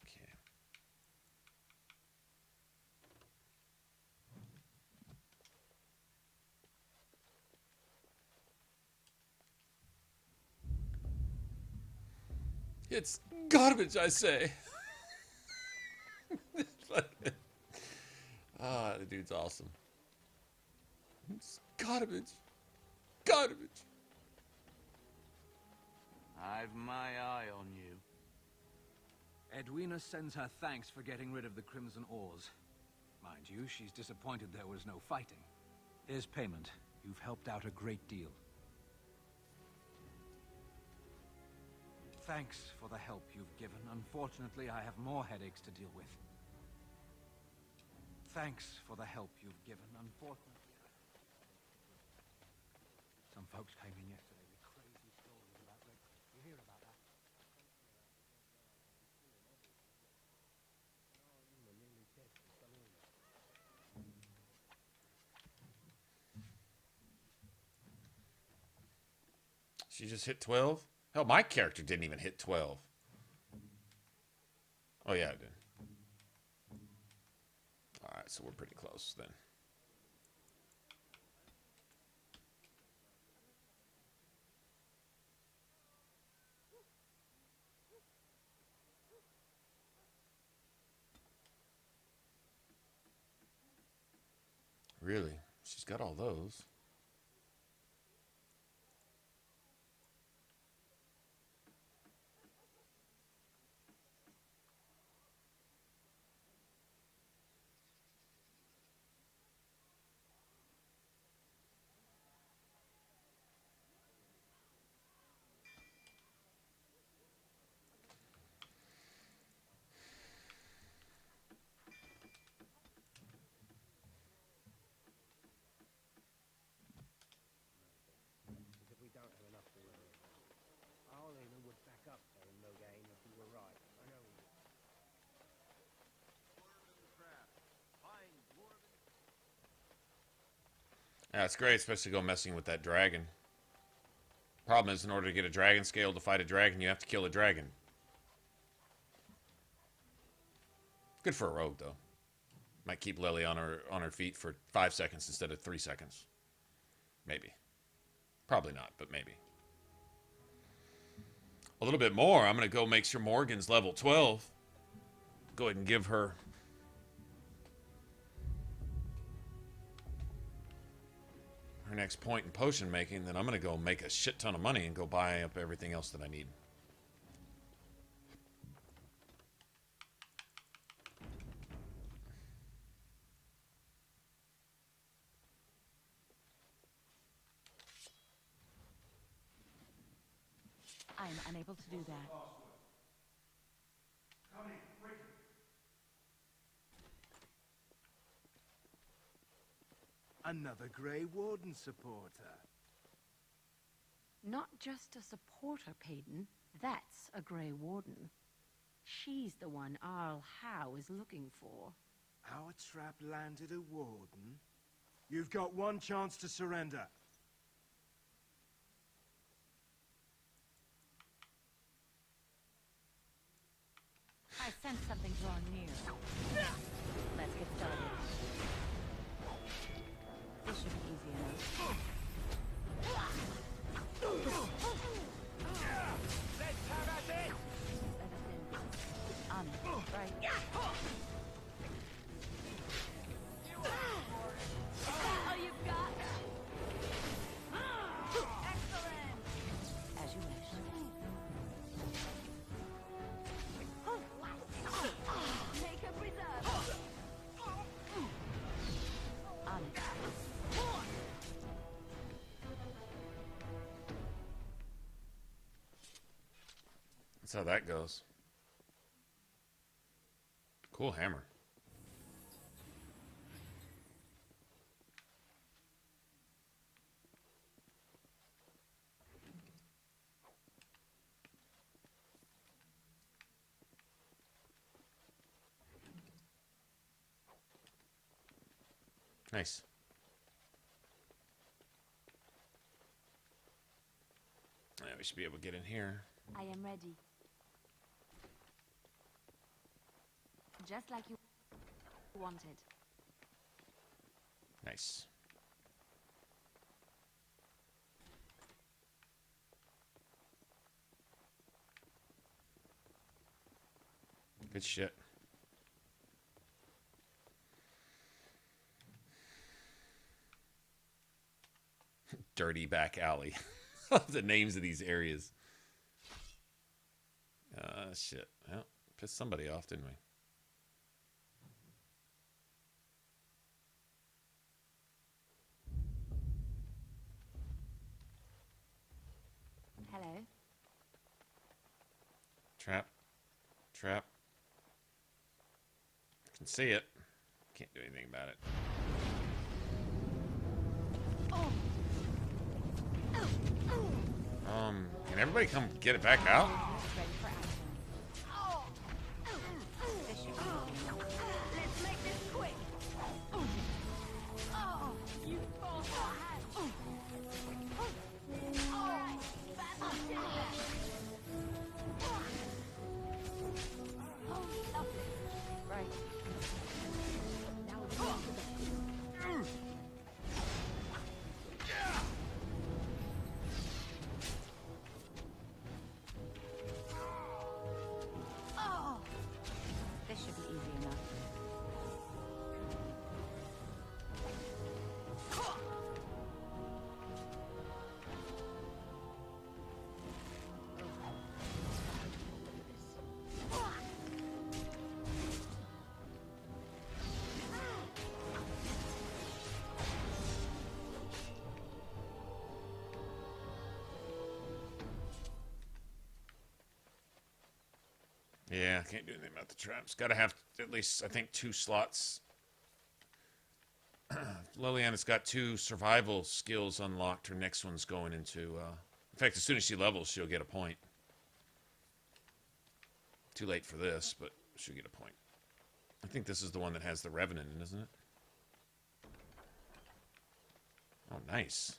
Okay. It's garbage, I say. Ah, the dude's awesome. It's garbage. Garbage. I've my eye on you. Edwina sends her thanks for getting rid of the Crimson Oars. Mind you, she's disappointed there was no fighting. Here's payment. You've helped out a great deal. Thanks for the help you've given. Unfortunately, I have more headaches to deal with. Thanks for the help you've given. Unfortunately, some folks came in yesterday with crazy stories about Red. You hear about that? She just hit 12? Hell, my character didn't even hit 12. Oh, yeah, it did. Alright, so we're pretty close then. Really? She's got all those. Yeah, it's great, especially go messing with that dragon. Problem is, in order to get a dragon scale to fight a dragon, you have to kill a dragon. Good for a rogue, though. Might keep Lily on her feet for 5 seconds instead of 3 seconds. Maybe. Probably not, but maybe. A little bit more. I'm going to go make sure Morgan's level 12. Go ahead and give her... her next point in potion making, then I'm going to go make a shit ton of money and go buy up everything else that I need. I'm unable to do that. Another Grey Warden supporter. Not just a supporter, Payton. That's a Grey Warden. She's the one Arl Howe is looking for. Our trap landed a Warden? You've got one chance to surrender. I sense something drawing near. Let's get started. This should be easy enough. On it, right? Oh, you've got it. Excellent. As you wish. Make a preserve. On it. That's how that goes. Cool hammer. Nice. Yeah, we should be able to get in here. I am ready. Just like you wanted. Nice. Good shit. Dirty back alley. The names of these areas. Shit. Well, pissed somebody off, didn't we? Hello. Trap. Trap. I can see it. Can't do anything about it. Can everybody come get it back out? Let's make this quick. Oh, you fall Alright, battle to Right. Now it's on to the... This should be easy enough. Yeah, can't do anything about the traps. Gotta have at least, I think, 2 slots. Liliana's got 2 survival skills unlocked. Her next one's going into... in fact, as soon as she levels, she'll get a point. Too late for this, but she'll get a point. I think this is the one that has the Revenant in, isn't it? Oh, nice.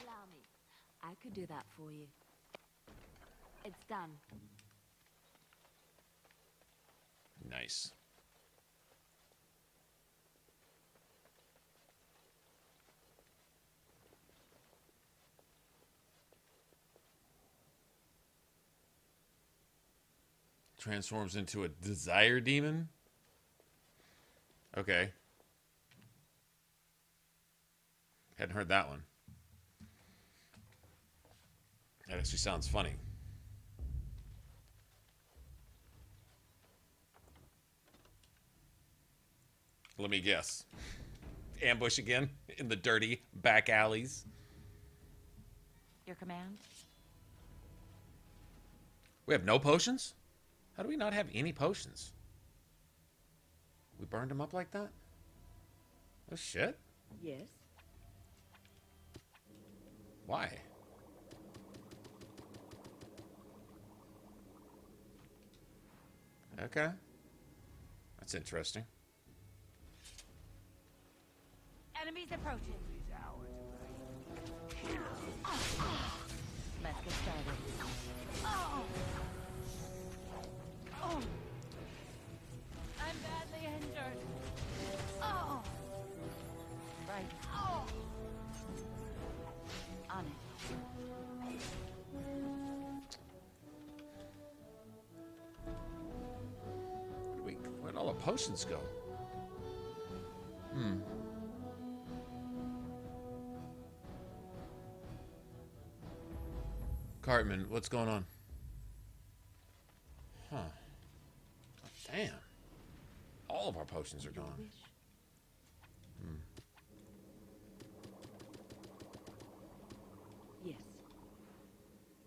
Allow me. I could do that for you. It's done. Nice. Transforms into a desire demon? Okay. Hadn't heard that one. That actually sounds funny. Let me guess. Ambush again in the dirty back alleys. Your command? We have no potions? How do we not have any potions? We burned them up like that? Oh, shit. Yes. Why? Okay. That's interesting. Enemies approaching. Let's get started. I'm badly injured. Right. On it. Where'd all the potions go? Cartman, what's going on? Huh. Oh, damn. All of our potions are gone. Yes.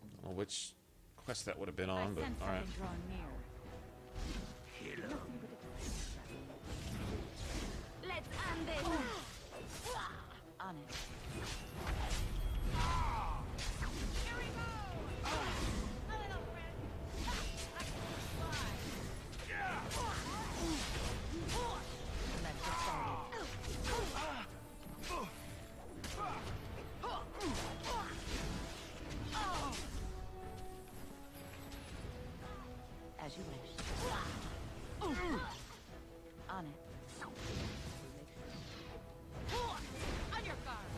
I don't know which quest that would have been on, but alright. Let's end this. On it. As you wish. On it. On your guard.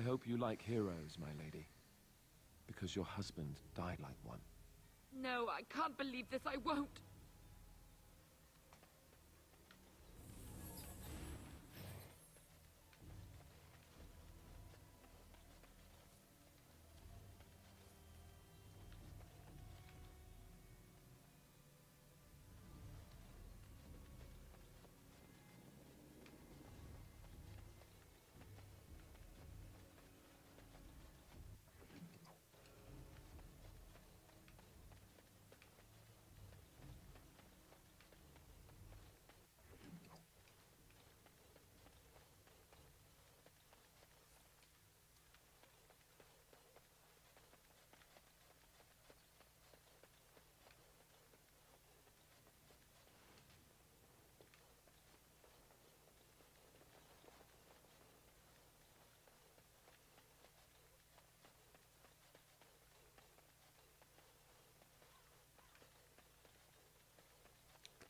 hope you like heroes, my lady. Because your husband died like one. No, I can't believe this. I won't.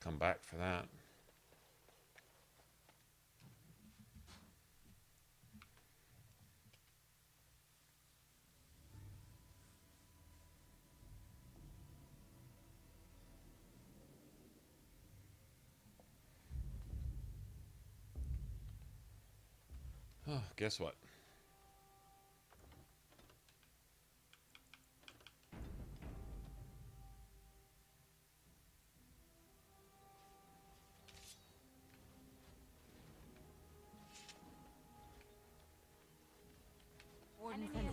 Come back for that. Oh, guess what?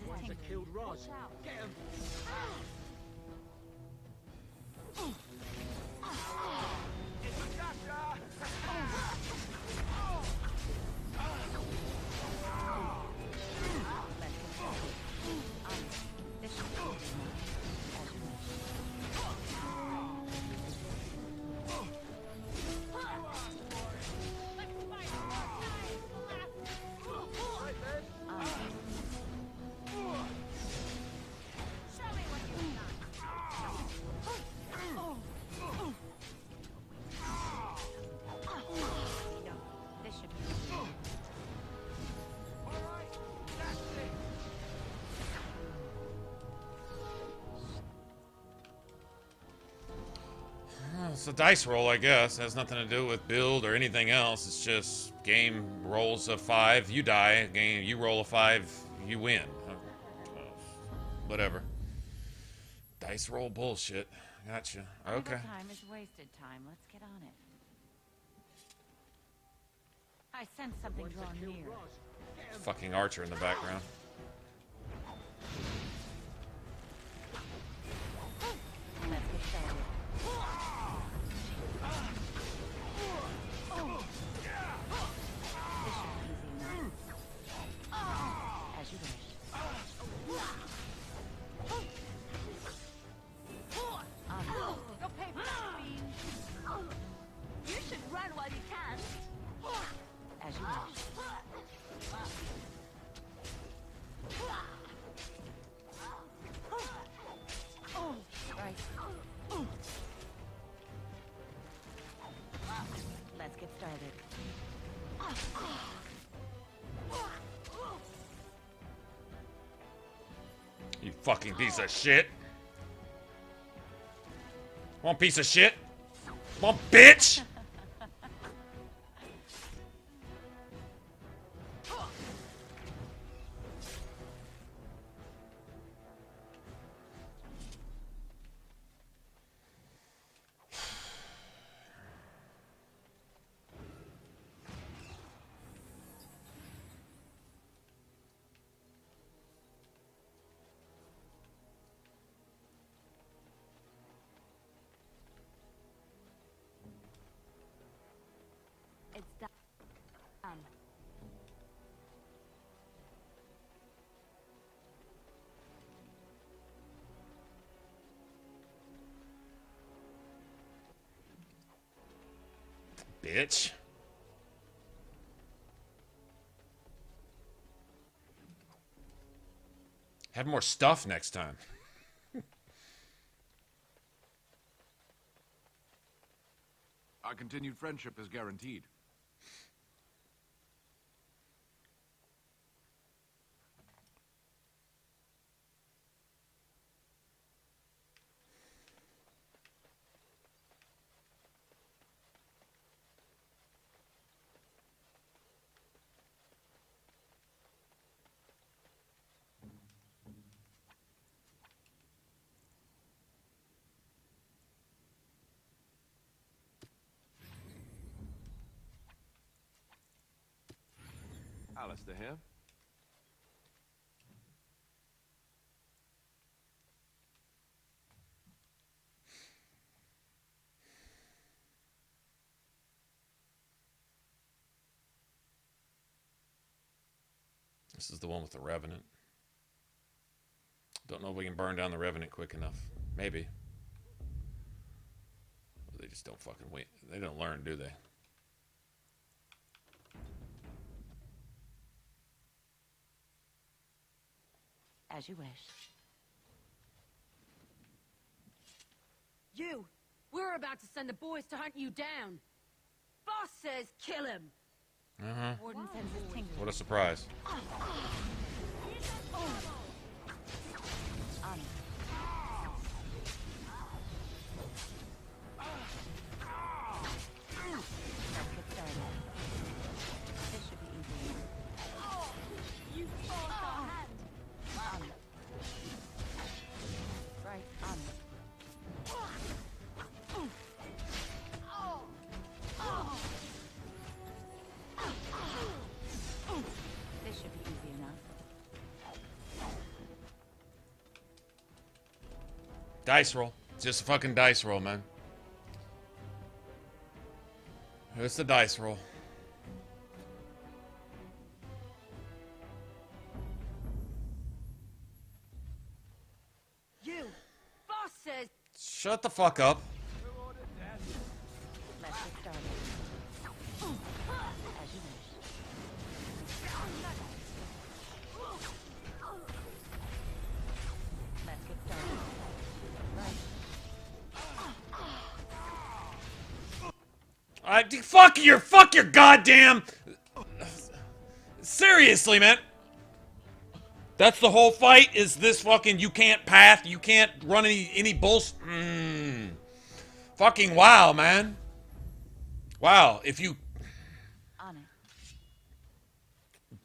Ones that killed Roz. Get him! It's a dice roll, I guess. It has nothing to do with build or anything else. It's just game rolls a 5, you die. Game, you roll a 5, you win. Whatever. Dice roll bullshit. Gotcha. Okay. Time is wasted time. Let's get on it. I sense something drawn near. Fucking archer in the background. Let's get started. As you wish. You'll pay for that, fiend. You should run while you can. As you wish. Right. Let's get started. You fucking piece of shit. One piece of shit. One bitch. It's done. Bitch. Have more stuff next time. Our continued friendship is guaranteed. Alistair here. This is the one with the Revenant. Don't know if we can burn down the Revenant quick enough. Maybe. They just don't fucking wait. They don't learn, do they? As you wish. You! We're about to send the boys to hunt you down. Boss says kill him. Uh-huh. Warden sends his tinker. What a surprise. On it. Let's get started. This should be easy. You forced our hand. On it. Right, on it. This should be easy enough. Dice roll. Just a fucking dice roll, man. It's the dice roll. You! Boss says... Shut the fuck up. Let's get started. As you wish. Let's get started. Right. Fuck your goddamn. Seriously, man. That's the whole fight. Is this fucking? You can't path. You can't run any bullshit. Fucking wow, man. Wow. If you. On it.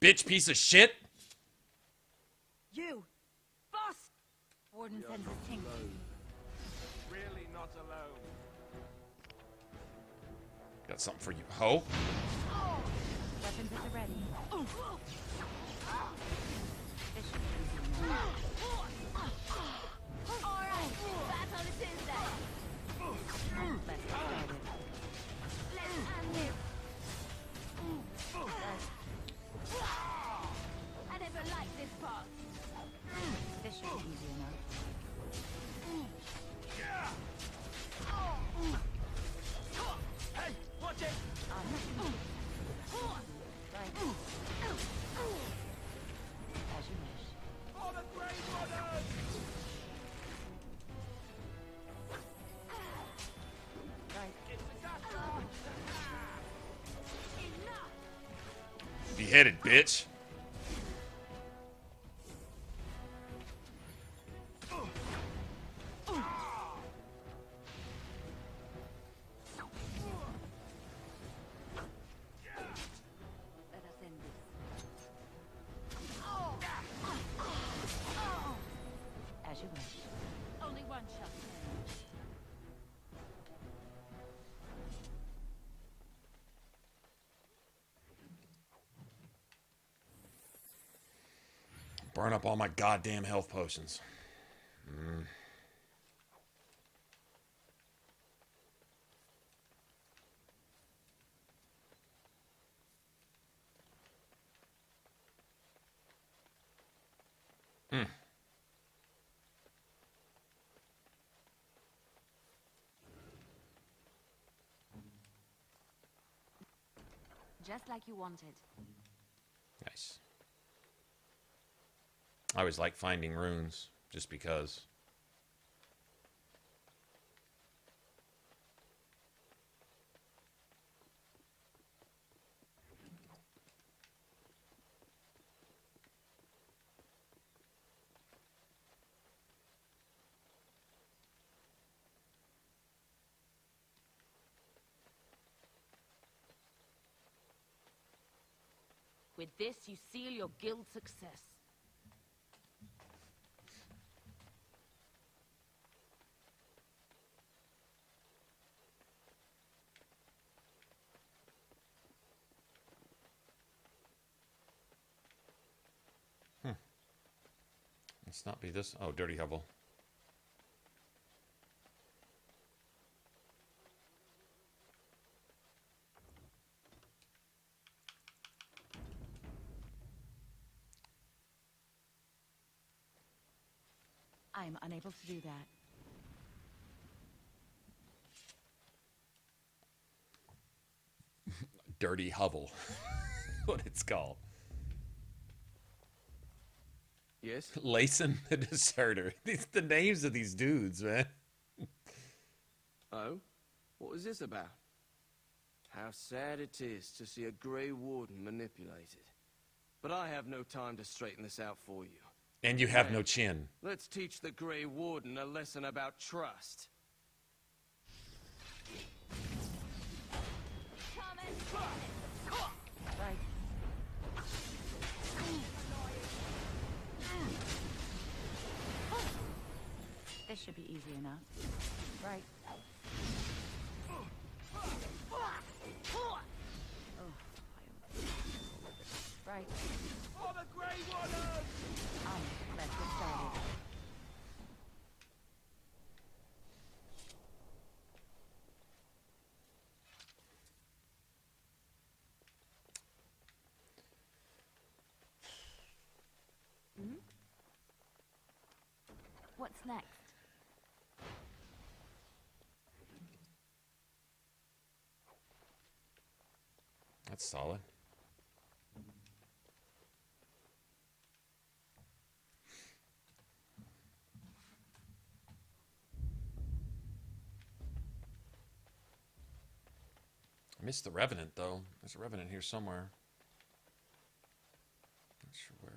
Bitch piece of shit. You! Boss! Warden sends his tinker. Really not alone. Got something for you, ho. Weapons at the ready. This should be easy enough. Alright, that's on a Tuesday. Let's get started. Let's end this. I never liked this part. This should be easy enough. Hey, watch it! Right. As you wish. For the Grey Warden! Right. It's a Dusttown! Beheaded, bitch. Let us end this. As you wish. Only one shot. Burn up all my goddamn health potions. Just like you wanted. Nice. I always like finding runes, just because. With this, you seal your guild success. Let's not be this. Oh, dirty hovel. I'm unable to do that. Dirty hovel. What it's called. Yes? Layson the Deserter. These the names of these dudes, man. Oh? What was this about? How sad it is to see a Grey Warden manipulated. But I have no time to straighten this out for you. And you have no chin. Let's teach the Grey Warden a lesson about trust. Right. This should be easy enough. Right. Right. For the Grey Warden! Let's get started. What's next? That's solid. I missed the Revenant, though. There's a Revenant here somewhere. Not sure where.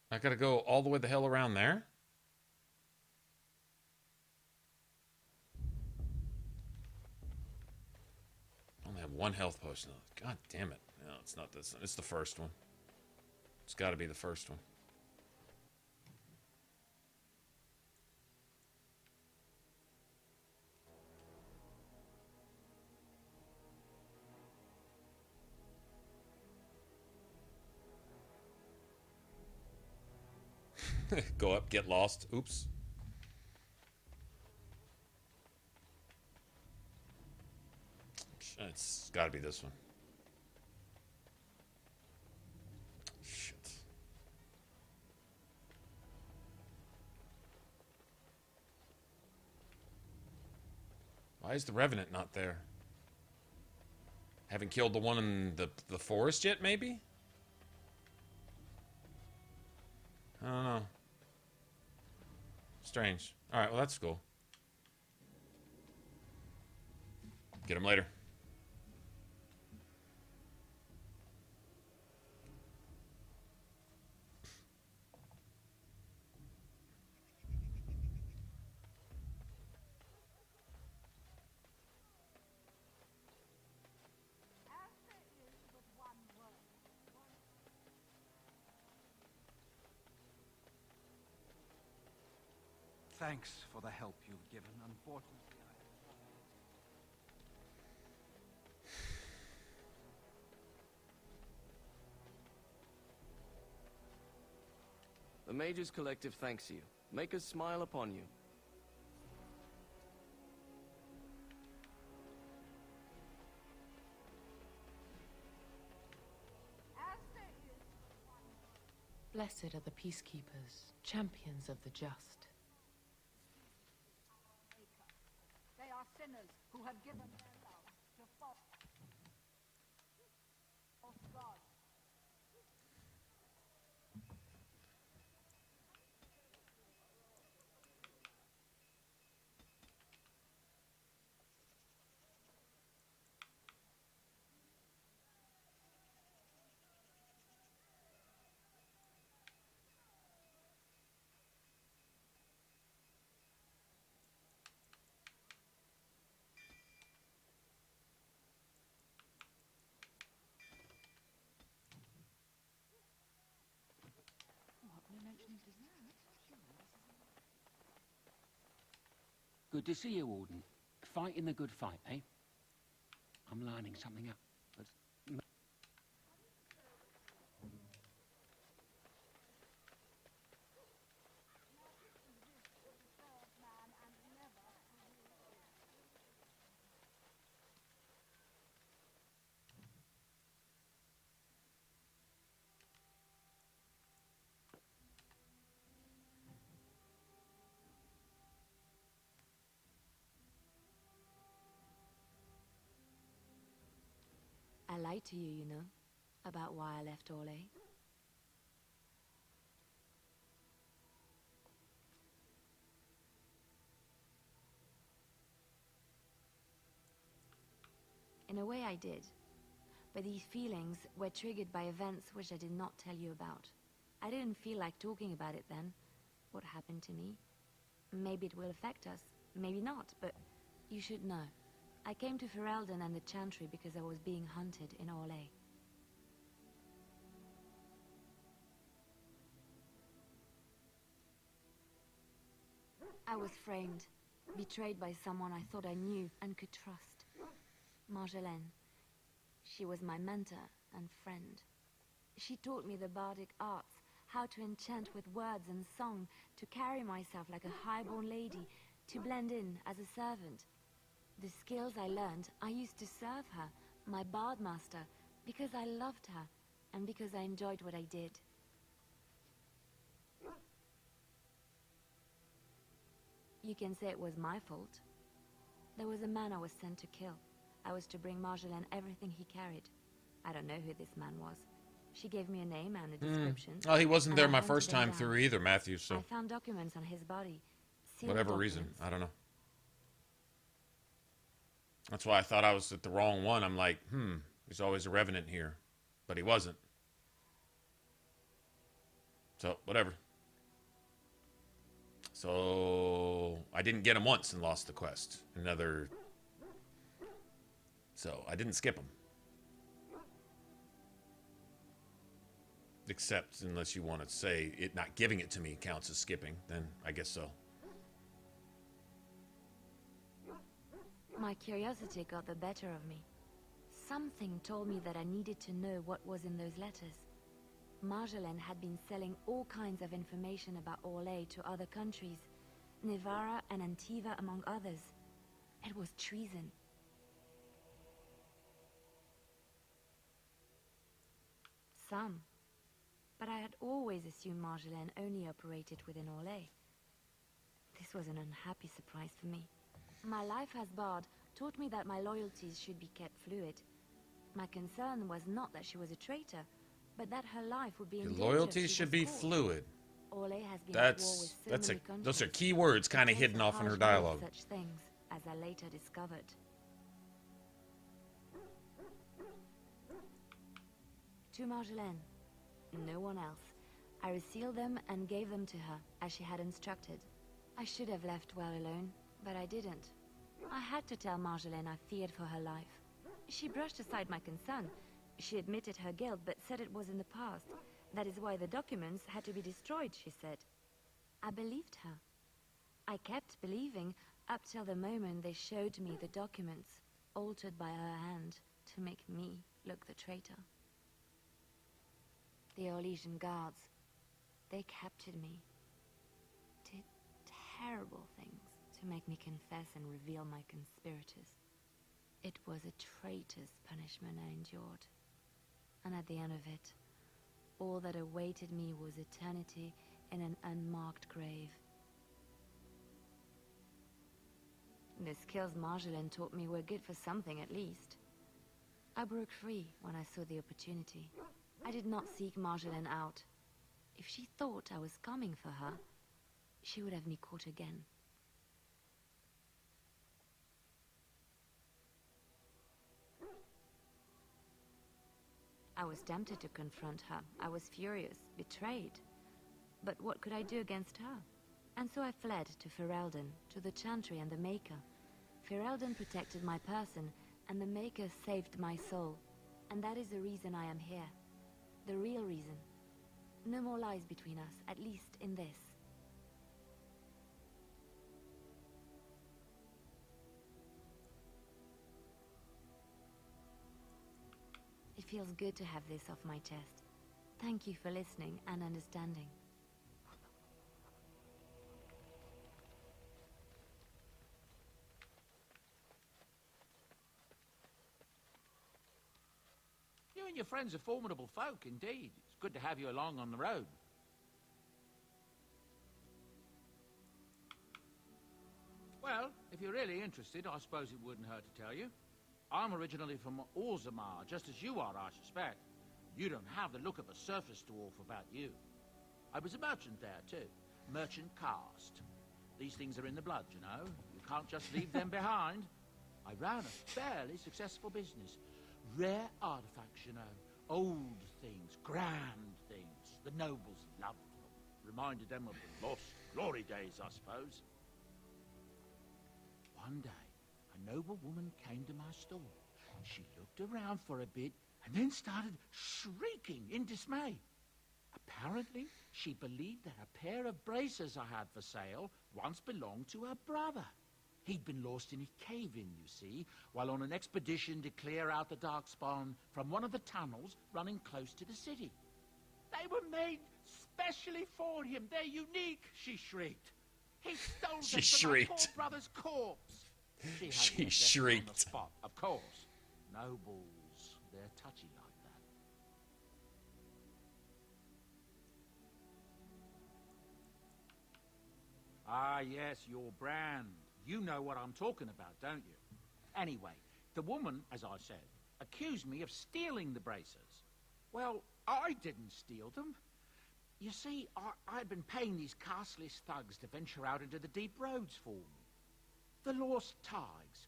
I gotta go all the way the hell around there? I only have one health potion. God damn it. No, it's not this one. It's the first one. It's gotta be the first one. Go up, get lost. Oops. It's gotta be this one. Shit. Why is the Revenant not there? Haven't killed the one in the forest yet, maybe? I don't know. Strange. Alright, well that's cool. Get him later. Thanks for the help you've given. Unfortunately, The Mages Collective thanks you. Make us smile upon you. Blessed are the peacekeepers, champions of the just. They are sinners who have given their love to false gods. Good to see you, Warden. Fighting the good fight, eh? I'm lining something up, but... I lied to you, you know, about why I left Orlais. In a way I did, but these feelings were triggered by events which I did not tell you about. I didn't feel like talking about it then, what happened to me. Maybe it will affect us, maybe not, but you should know. I came to Ferelden and the Chantry because I was being hunted in Orlais. I was framed, betrayed by someone I thought I knew and could trust. Marjolaine. She was my mentor and friend. She taught me the bardic arts, how to enchant with words and song, to carry myself like a highborn lady, to blend in as a servant. The skills I learned, I used to serve her, my bard master, because I loved her, and because I enjoyed what I did. You can say it was my fault. There was a man I was sent to kill. I was to bring Marjolaine everything he carried. I don't know who this man was. She gave me a name and a description. Oh, he wasn't and there I my hunted first him time down. through either, Matthew, so... I found documents on his body. Sealed whatever reason, documents. I don't know. That's why I thought I was at the wrong one. I'm like, there's always a revenant here. But he wasn't. So, whatever. So, I didn't get him once and lost the quest. So, I didn't skip him. Except, unless you want to say it not giving it to me counts as skipping, then I guess so. My curiosity got the better of me. Something told me that I needed to know what was in those letters. Marjolaine had been selling all kinds of information about Orlais to other countries, Nevarra and Antiva among others. It was treason. Some. But I had always assumed Marjolaine only operated within Orlais. This was an unhappy surprise for me. My life as bard taught me that my loyalties should be kept fluid. My concern was not that she was a traitor, but that her life would be in danger. Your loyalties should be fluid. Orlais has been at war with so many countries. Those are key words kind of hidden off in her dialogue. Such things, as I later discovered. To Marjolaine, no one else. I resealed them and gave them to her, as she had instructed. I should have left well alone, but I didn't. I had to tell Marjolaine I feared for her life. She brushed aside my concern. She admitted her guilt, but said it was in the past. That is why the documents had to be destroyed, she said. I believed her. I kept believing up till the moment they showed me the documents, altered by her hand, to make me look the traitor. The Orlesian guards, they captured me. Did terrible things to make me confess and reveal my conspirators. It was a traitor's punishment I endured. And at the end of it, all that awaited me was eternity in an unmarked grave. The skills Marjolaine taught me were good for something at least. I broke free when I saw the opportunity. I did not seek Marjolaine out. If she thought I was coming for her, she would have me caught again. I was tempted to confront her. I was furious, betrayed. But what could I do against her? And so I fled to Ferelden, to the Chantry and the Maker. Ferelden protected my person, and the Maker saved my soul. And that is the reason I am here. The real reason. No more lies between us, at least in this. It feels good to have this off my chest. Thank you for listening and understanding. You and your friends are formidable folk, indeed. It's good to have you along on the road. Well, if you're really interested, I suppose it wouldn't hurt to tell you. I'm originally from Orzammar, just as you are, I suspect. You don't have the look of a surface dwarf about you. I was a merchant there, too. Merchant caste. These things are in the blood, you know. You can't just leave them behind. I ran a fairly successful business. Rare artifacts, you know. Old things, grand things. The nobles loved them. Reminded them of the lost glory days, I suppose. One day, a noble woman came to my store. She looked around for a bit and then started shrieking in dismay. Apparently, she believed that a pair of braces I had for sale once belonged to her brother. He'd been lost in a cave-in, you see, while on an expedition to clear out the Darkspawn from one of the tunnels running close to the city. They were made specially for him. They're unique, she shrieked. He stole them from my poor brother's corpse. She shrieked. On the spot, of course. Nobles, they're touchy like that. Ah, yes, your brand. You know what I'm talking about, don't you? Anyway, the woman, as I said, accused me of stealing the braces. Well, I didn't steal them. You see, I'd been paying these casteless thugs to venture out into the deep roads for me. The lost tigers,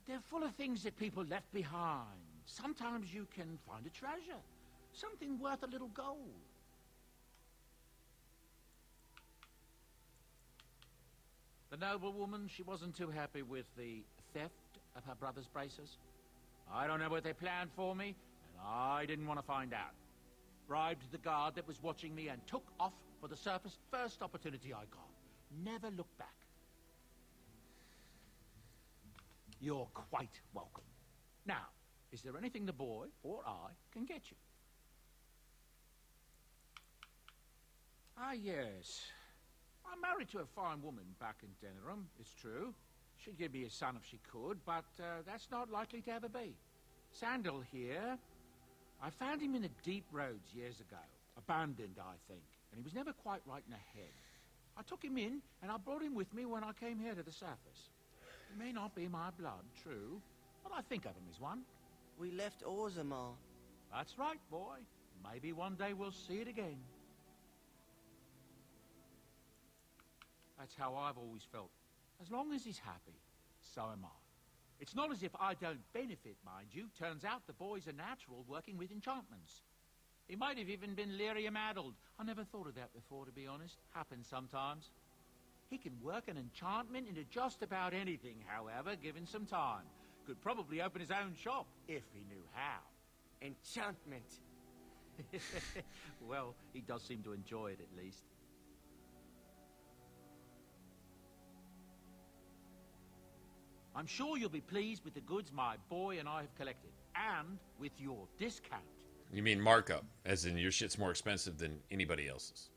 they're full of things that people left behind. Sometimes you can find a treasure, something worth a little gold. The noblewoman, she wasn't too happy with the theft of her brother's braces. I don't know what they planned for me, and I didn't want to find out. Bribed the guard that was watching me and took off for the surface first opportunity I got. Never looked back. You're quite welcome. Now, is there anything the boy or I can get you? Ah, yes. I'm married to a fine woman back in Denerim, it's true. She'd give me a son if she could, but that's not likely to ever be. Sandal here, I found him in the deep roads years ago. Abandoned, I think, and he was never quite right in the head. I took him in, and I brought him with me when I came here to the surface. He may not be my blood, true, but I think of him as one. We left Orzammar. That's right, boy. Maybe one day we'll see it again. That's how I've always felt. As long as he's happy, so am I. It's not as if I don't benefit, mind you. Turns out the boy's a natural working with enchantments. He might have even been lyrium-addled. I never thought of that before, to be honest. Happens sometimes. He can work an enchantment into just about anything, however, given some time. Could probably open his own shop, if he knew how. Enchantment. Well, he does seem to enjoy it, at least. I'm sure you'll be pleased with the goods my boy and I have collected, and with your discount. You mean markup, as in your shit's more expensive than anybody else's.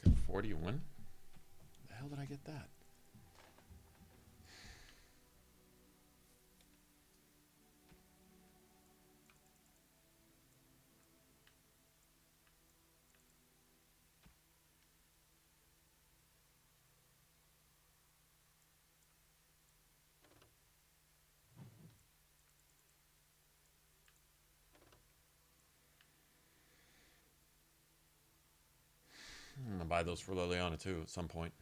Okay, 41? The hell did I get that? I'm gonna buy those for Liliana too at some point.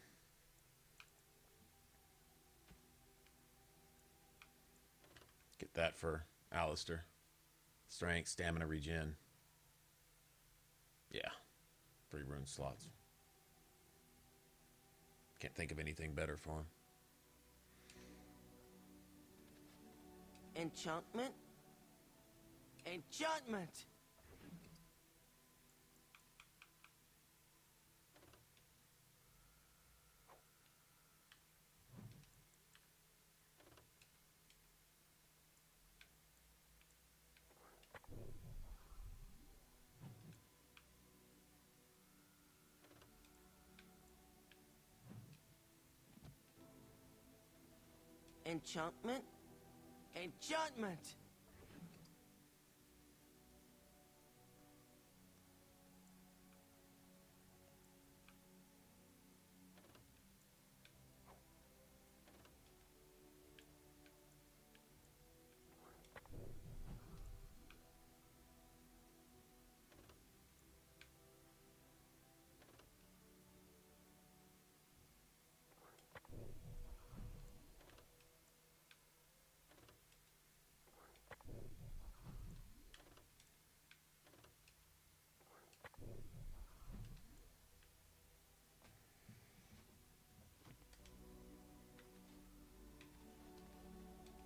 Get that for Alistair. Strength, stamina, regen. Yeah. 3 rune slots. Can't think of anything better for him. Enchantment? Enchantment! Enchantment? Enchantment!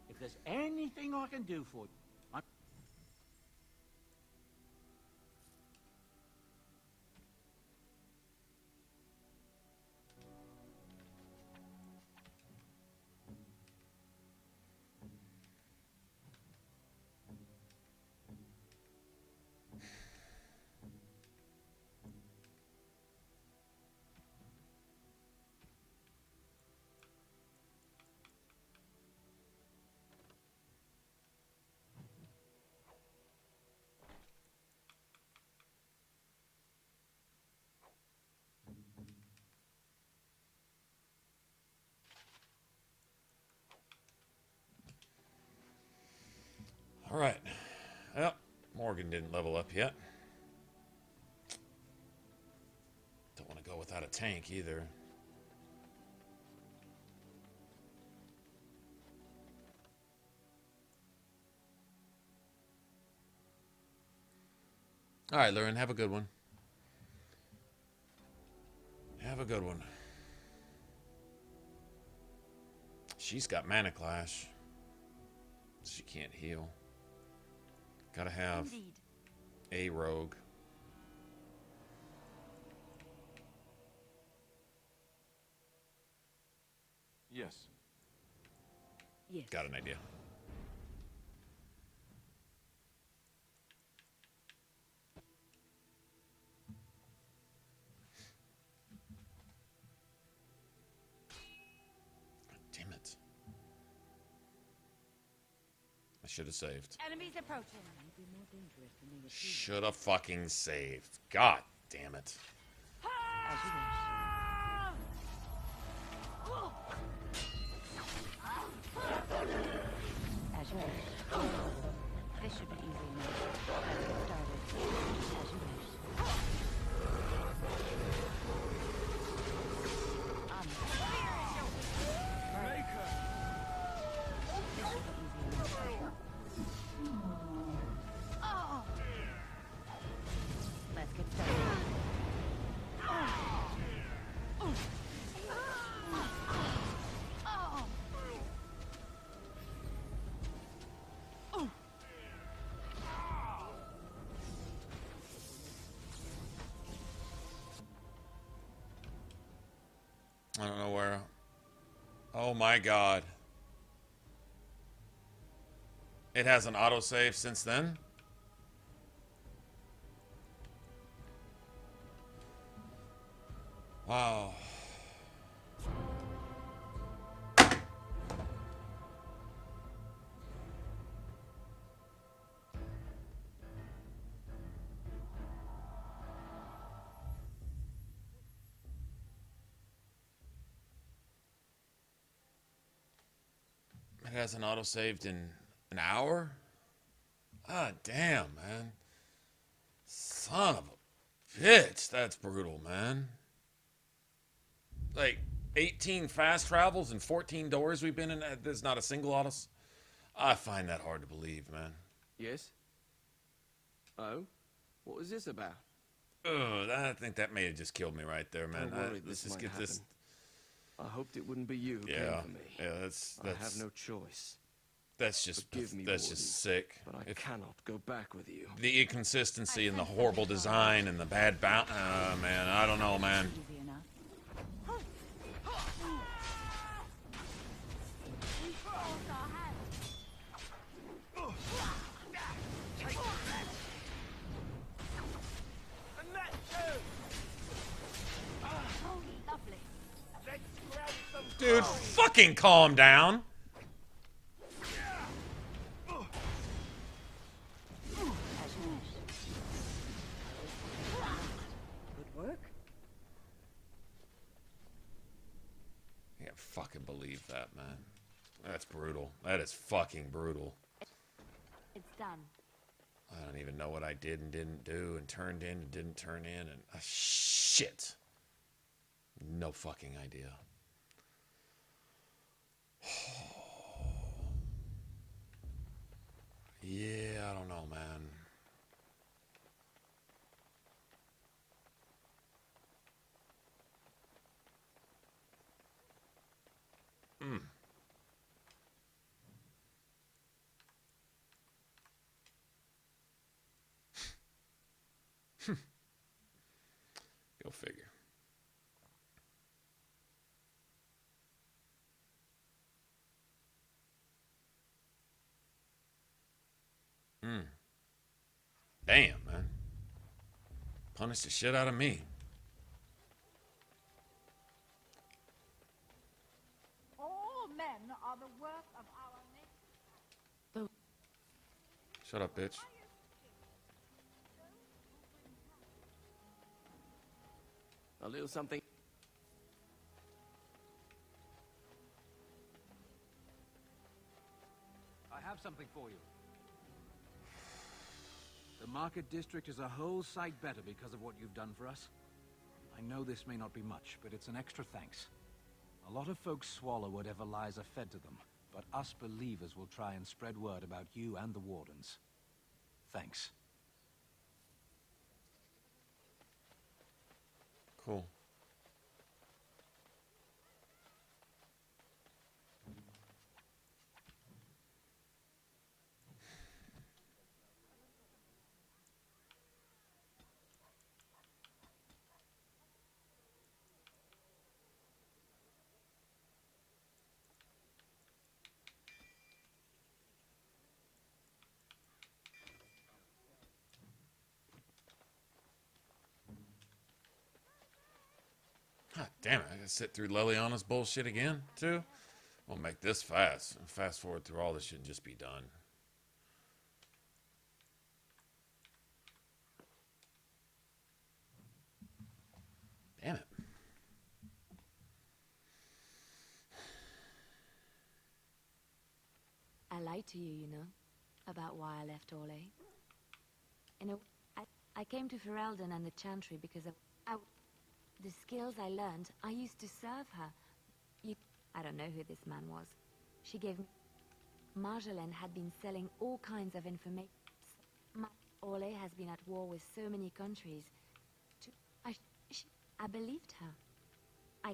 If there's anything I can do for you, All right. Well, Morgan didn't level up yet. Don't want to go without a tank either. All right, Lauren, have a good one. Have a good one. She's got Mana Clash. She can't heal. Gotta have a rogue. Yes. Yes. Got an idea. Damn it. I should have saved. Enemies approaching. Should have fucking saved. God damn it. As you wish. As you wish. This should be easy enough. Let's get started. As you wish. On it. Right. This should be easy enough. Oh. Let's get started. I don't know where. Oh my god. It has an autosave since then? Wow. It hasn't autosaved in an hour? Ah, damn, man. Son of a bitch. That's brutal, man. Like, 18 fast travels and 14 doors we've been in. There's not a single I find that hard to believe, man. Yes? Oh? What was this about? Ugh, I think that may have just killed me right there, man. I worried Let's this just might get happen. this. I hoped it wouldn't be you who Yeah, came for me. yeah, that's I have no choice. That's just Forgive me, that's Warden, just sick. But I cannot go back with you. The inconsistency and the horrible design and the bad bounce. Man, I don't know, man. Easy enough. Dude, fucking calm down. Good work. I can't fucking believe that, man. That's brutal. That is fucking brutal. It's done. I don't even know what I did and didn't do and turned in and didn't turn in and shit. No fucking idea. Yeah, I don't know, man. Go figure. Damn, man. Punish the shit out of me. All men are the work of our nature. Shut up, bitch. A little something. I have something for you. The market district is a whole sight better because of what you've done for us. I know this may not be much, but it's an extra thanks. A lot of folks swallow whatever lies are fed to them, but us believers will try and spread word about you and the Wardens. Thanks. Cool. God damn it, I gotta sit through Leliana's bullshit again, too? We'll make this fast. Fast forward through all this shit and just be done. Damn it. I lied to you, you know, about why I left Orlais. You know, I came to Ferelden and the Chantry because of the skills I learned. I used to serve her. I don't know who this man was. She gave me... Marjolaine had been selling all kinds of information. Orlais has been at war with so many countries. I believed her.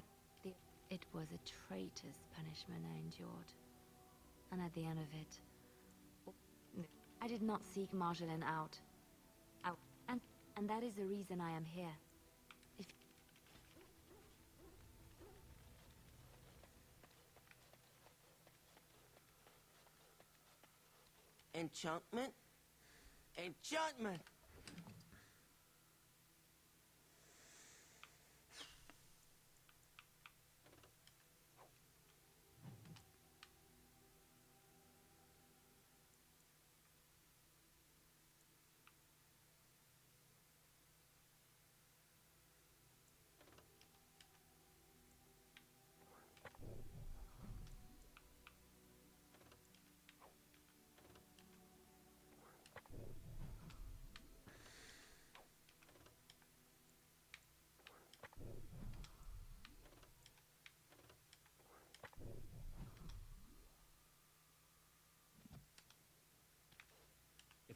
It was a traitor's punishment I endured. And at the end of it, I did not seek Marjolaine out. And that is the reason I am here. Enchantment? Enchantment!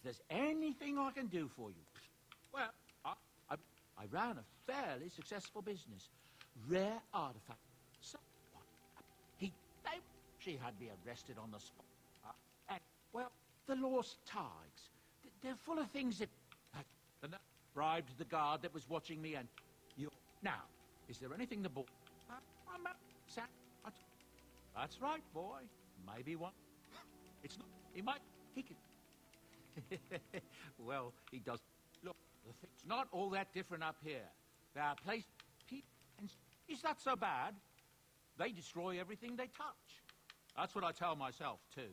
there's anything I can do for you. Well, I ran a fairly successful business. Rare artifact. So, she had me arrested on the spot. And, well, the lost tides. They're full of things that... bribed the guard that was watching me and... Now, is there anything the boy... That's right, boy. Maybe one. It's not... He might... He could... Well, he does... Look, it's not all that different up here. There are places... And is that so bad? They destroy everything they touch. That's what I tell myself, too.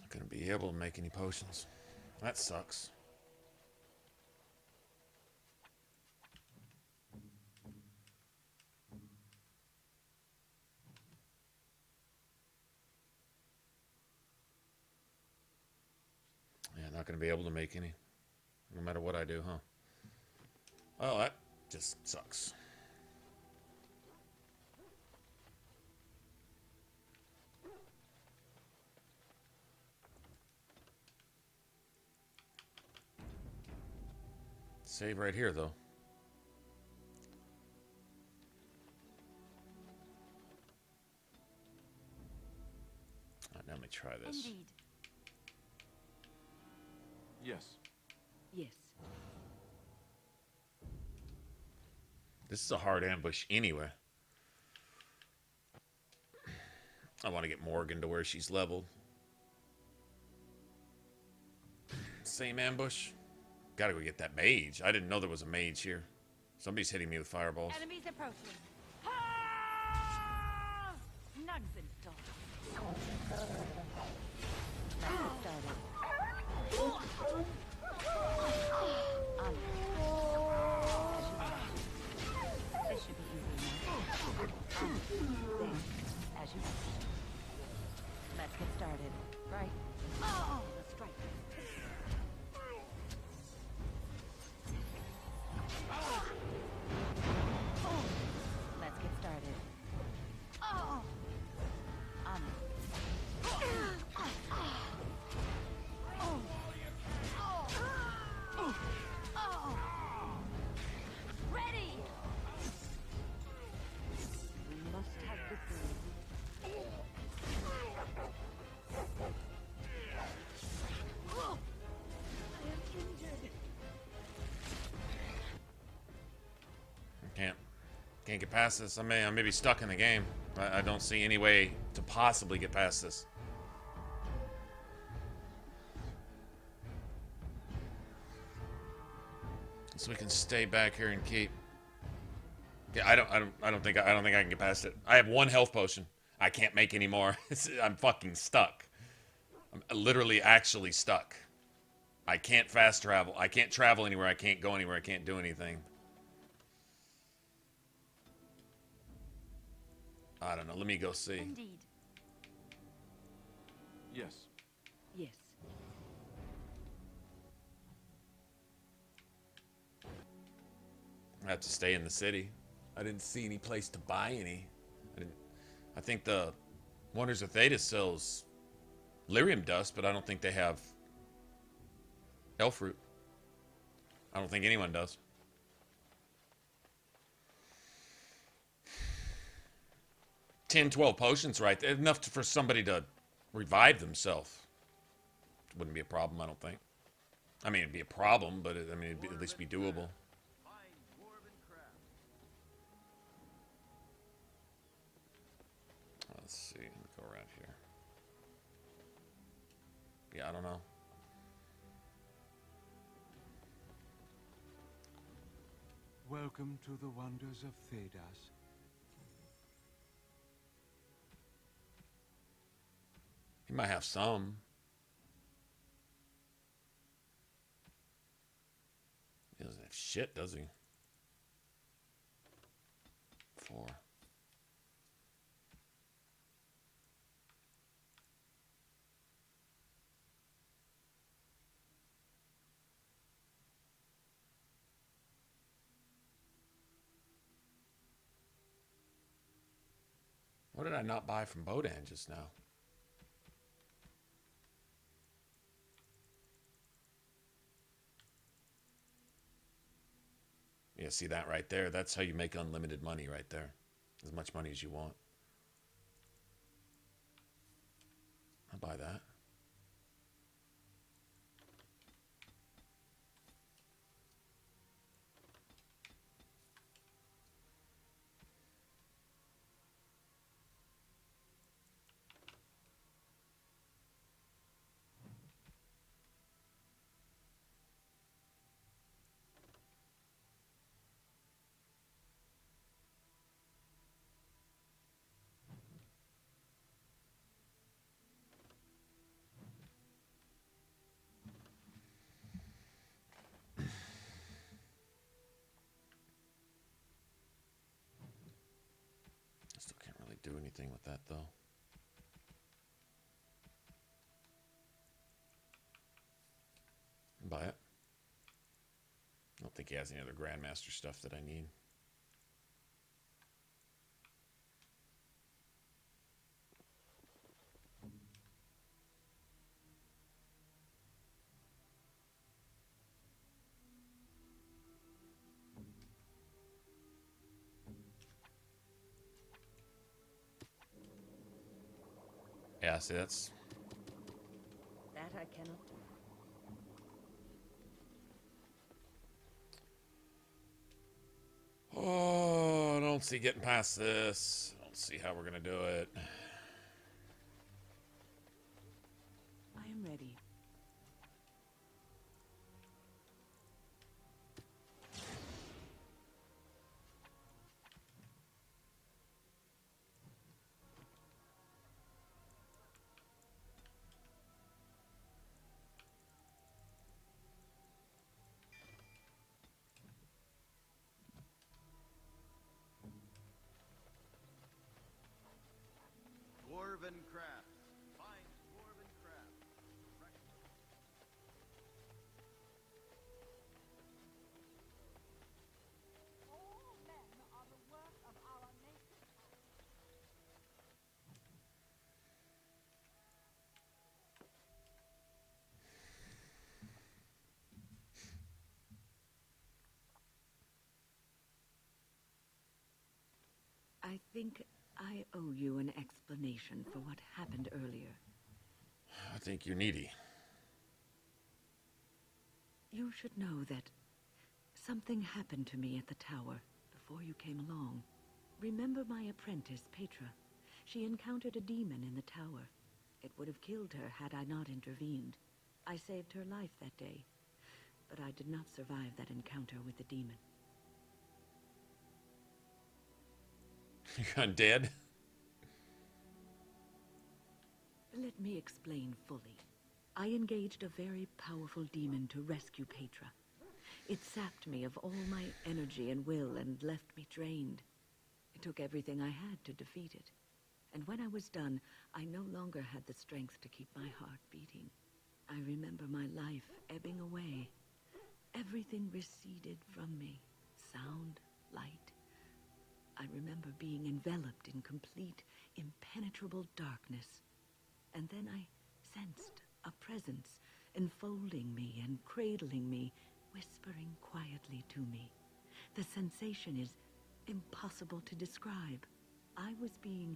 Gonna be able to make any potions. That sucks. Yeah, not gonna be able to make any. No matter what I do, huh? Oh, that just sucks. Save right here, though. Alright, now let me try this. Indeed. Yes. Yes. This is a hard ambush anyway. I want to get Morgan to where she's leveled. Same ambush. Gotta go get that mage. I didn't know there was a mage here. Somebody's hitting me with fireballs. Enemies approaching. Ah! Nugs and dogs. Let's get started. This should be easy enough. As you wish. Let's get started. Right. Oh, the strike. Let's get started. Oh! On it. Ready! We must have victory. I am injured. Can't get past this. I may be stuck in the game. I don't see any way to possibly get past this. So we can stay back here and keep. Yeah, I don't think I can get past it. I have one health potion. I can't make any more. I'm fucking stuck. I'm literally actually stuck. I can't fast travel. I can't travel anywhere. I can't go anywhere. I can't do anything. I don't know. Let me go see. Indeed. Yes. Yes. I have to stay in the city. I didn't see any place to buy any. I think the Wonders of Theta sells lyrium dust, but I don't think they have elf fruit. I don't think anyone does. $10, $12 potions, right? Enough for somebody to revive themselves. Wouldn't be a problem, I don't think. I mean, it'd be a problem, but it'd at least be doable. Let's see. Let me go around here. Yeah, I don't know. Welcome Welcome to the wonders of Hairdos. He might have some. He doesn't have shit, does he? 4. What did I not buy from Bodan just now? Yeah, see that right there? That's how you make unlimited money right there. As much money as you want. I'll buy that. Still can't really do anything with that though. Buy it. I don't think he has any other Grandmaster stuff that I need. Yeah, see, that's... That I cannot do. Oh, I don't see getting past this. I don't see how we're going to do it. I am ready. Dwarven craft. Find dwarven craft. All men are the work of our nature. I think I owe you an explanation for what happened earlier. I think you're needy. You should know that something happened to me at the tower before you came along. Remember my apprentice, Petra? She encountered a demon in the tower. It would have killed her had I not intervened. I saved her life that day, but I did not survive that encounter with the demon. You're undead? Let me explain fully. I engaged a very powerful demon to rescue Petra. It sapped me of all my energy and will and left me drained. It took everything I had to defeat it. And when I was done, I no longer had the strength to keep my heart beating. I remember my life ebbing away. Everything receded from me. Sound, light. I remember being enveloped in complete, impenetrable darkness. And then I sensed a presence enfolding me and cradling me, whispering quietly to me. The sensation is impossible to describe. I was being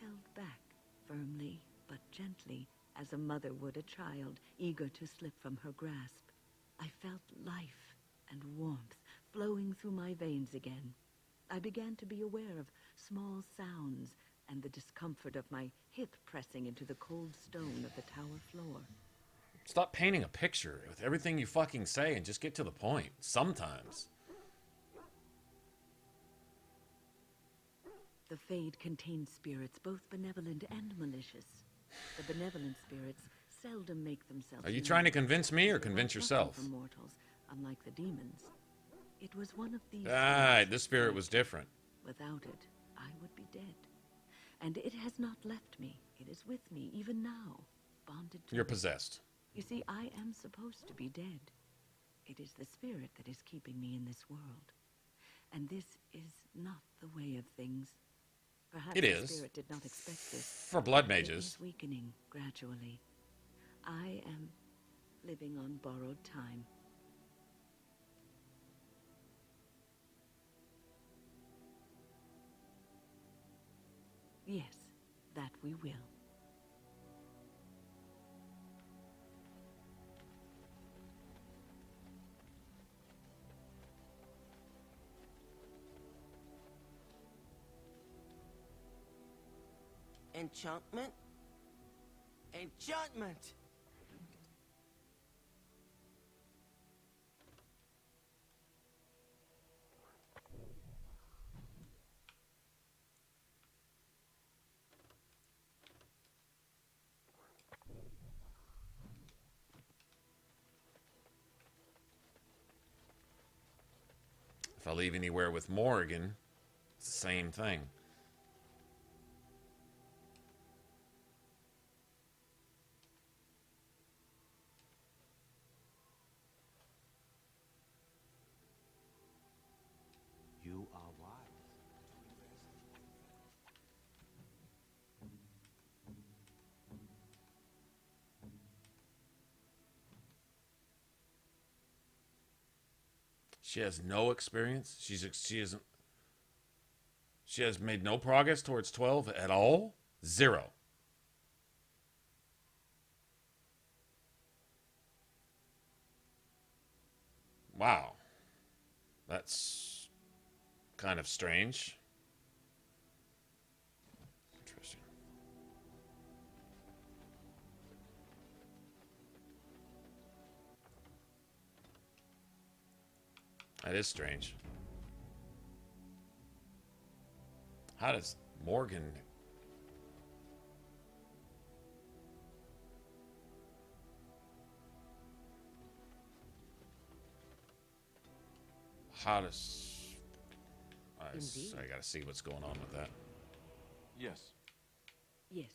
held back, firmly but gently, as a mother would a child, eager to slip from her grasp. I felt life and warmth flowing through my veins again. I began to be aware of small sounds and the discomfort of my hip pressing into the cold stone of the tower floor. Stop painting a picture with everything you fucking say and just get to the point. Sometimes. The Fade contains spirits, both benevolent and malicious. The benevolent spirits seldom make themselves Are you trying to convince me or convince yourself? From mortals, unlike the demons. It was one of these. This spirit was different. Without it, I would be dead. And it has not left me. It is with me even now, bonded to You're me. possessed. You see, I am supposed to be dead. It is the spirit that is keeping me in this world. And this is not the way of things. Perhaps It the is. spirit did not expect this. For blood but mages. It is weakening gradually. I am living on borrowed time. Yes, that we will. Enchantment? Enchantment! If I leave anywhere with Morrigan, it's the same thing. You are wise. She has no experience. She has made no progress towards 12 at all. 0. Wow. That's kind of strange. Interesting. That is strange. How does Morgan... How does... I gotta see what's going on with that. Yes. Yes.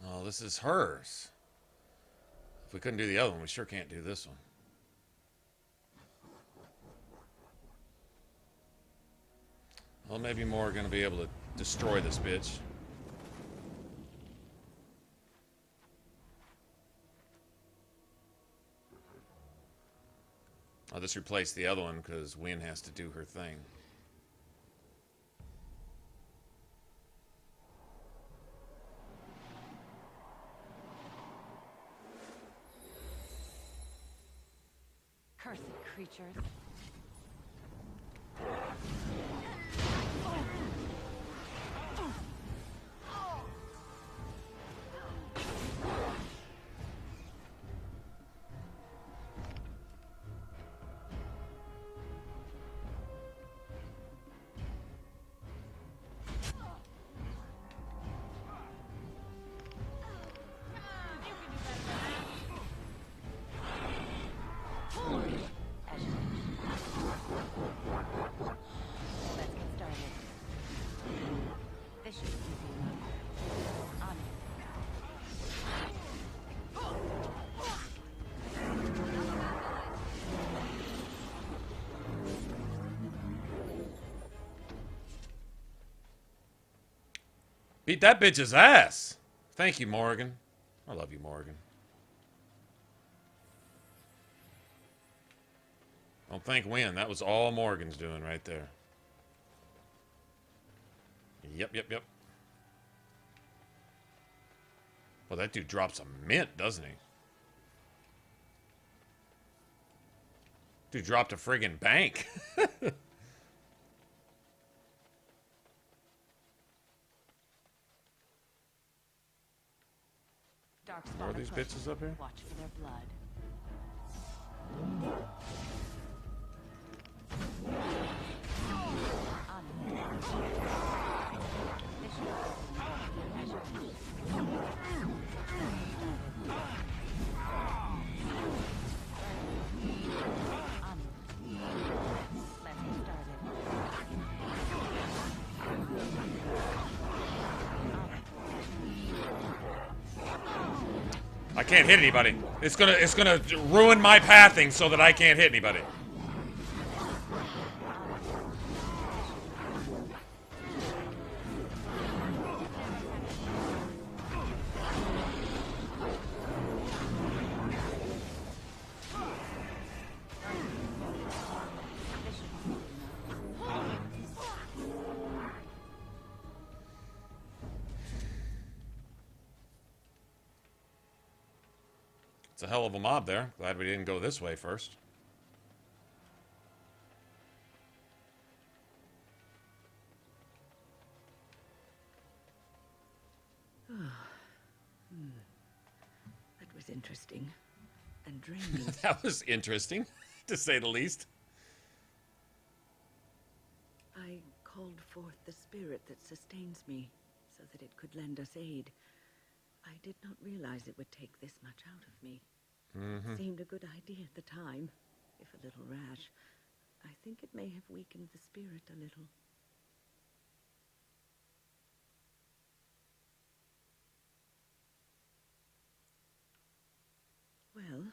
Oh, this is hers. If we couldn't do the other one, we sure can't do this one. Well, maybe more are going to be able to destroy this bitch. I'll just replace the other one because Wynn has to do her thing. Cursed creatures. Beat that bitch's ass. Thank you, Morgan. I love you, Morgan. Don't think Win. That was all Morgan's doing right there. Yep. Well, that dude drops a mint, doesn't he? Dude dropped a friggin' bank. Dark Are spot these approaching. bitches up here? Watch for their blood. I can't hit anybody. It's gonna ruin my pathing so that I can't hit anybody. It's a hell of a mob there. Glad we didn't go this way first. That was interesting. And draining. That was interesting, to say the least. I called forth the spirit that sustains me, so that it could lend us aid. I did not realize it would take this much out of me. Seemed a good idea at the time, if a little rash. I think it may have weakened the spirit a little. Well,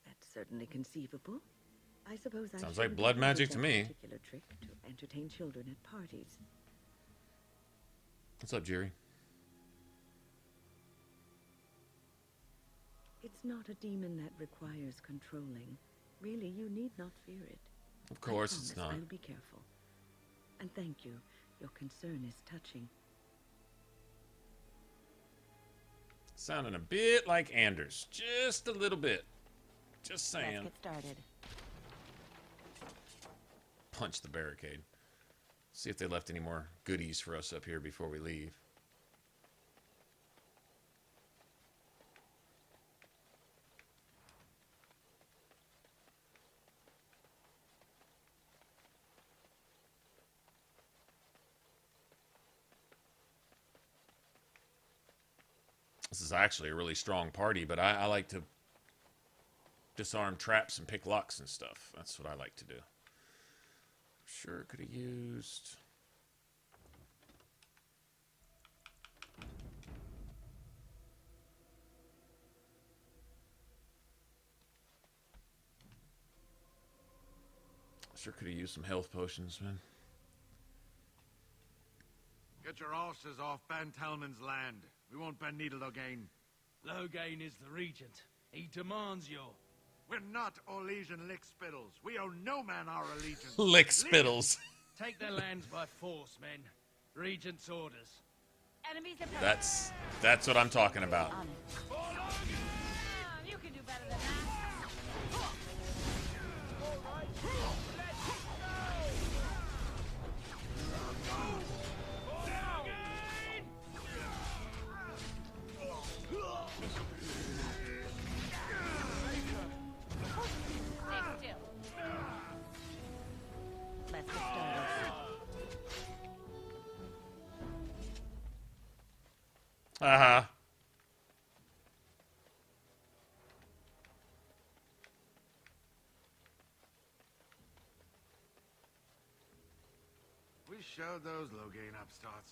that's certainly conceivable. I suppose I Sounds like shouldn't blood have magic used to that me. particular trick to entertain children at parties. What's up, Jerry? It's not a demon that requires controlling. Really, you need not fear it. Of course it's not. I'll be careful. And thank you. Your concern is touching. Sounding a bit like Anders. Just a little bit. Just saying. Let's get started. Punch the barricade. See if they left any more goodies for us up here before we leave. This is actually a really strong party, but I like to disarm traps and pick locks and stuff. That's what I like to do. Sure, could have used... Sure could have used some health potions, man. Get your horses off Ben Talman's land. We won't bend needle again. Loghain is the regent. He demands your... We're not Orlesian lick spittles. We owe no man our allegiance. Lick spittles. Take their lands by force, men. Regent's orders. Enemies approaching. That's what I'm talking about. You can do better than that. Let's get started. Uh-huh. We showed those Loghain upstarts.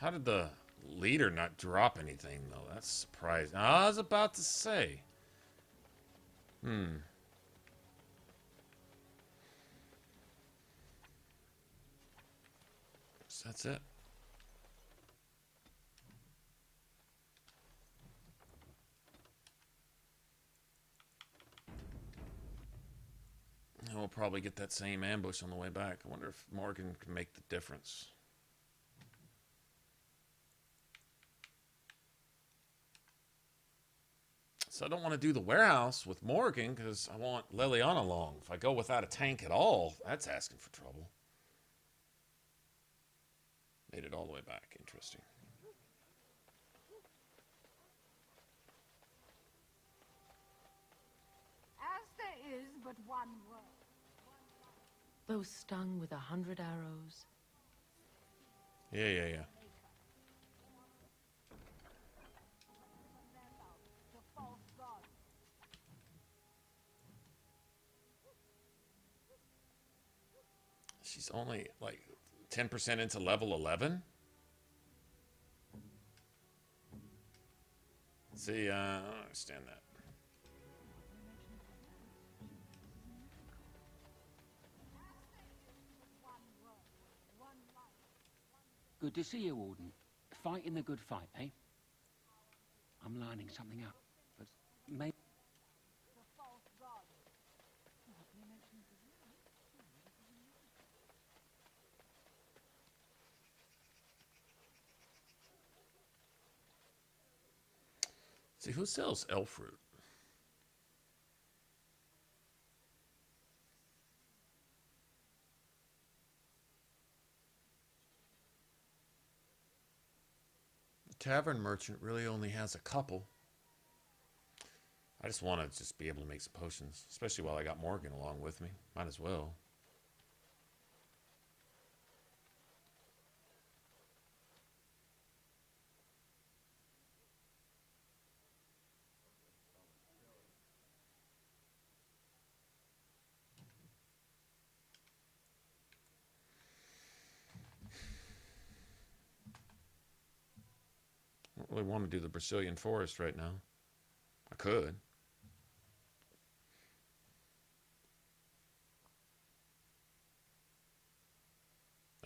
How did the leader not drop anything, though? That's surprising. I was about to say. So that's it. probably get that same ambush on the way back. I wonder if Morgan can make the difference. So I don't want to do the warehouse with Morgan because I want Liliana along. If I go without a tank at all, that's asking for trouble. Made it all the way back. Interesting. As there is but one world. Though stung with 100 arrows. Yeah. She's only like 10% into level 11. See, I don't understand that. Good to see you, Warden. Fighting the good fight, eh? I'm lining something up, but maybe... See, who sells elf fruit? The tavern merchant really only has a couple. I just want to just be able to make some potions, especially while I got Morgan along with me. Might as well. I don't really want to do the Brazilian forest right now. I could.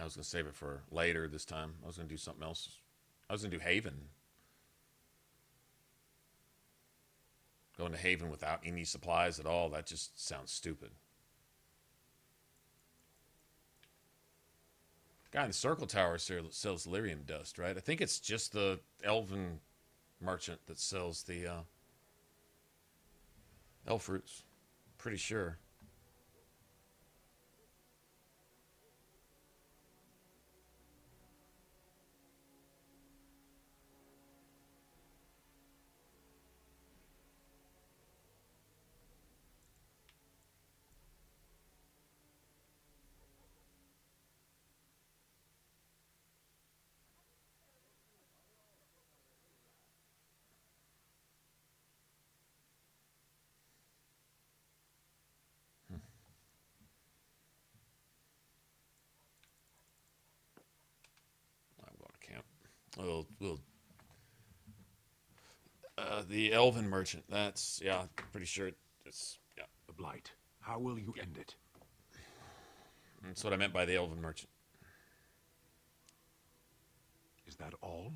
I was going to save it for later this time. I was going to do something else. I was going to do Haven. Going to Haven without any supplies at all, that just sounds stupid. Guy in the Circle Tower sells lyrium dust, right? I think it's just the elven merchant that sells the elf fruits. Pretty sure. The elven merchant. That's, yeah, pretty sure it's, yeah. The blight. How will you end it? That's what I meant by the elven merchant. Is that all?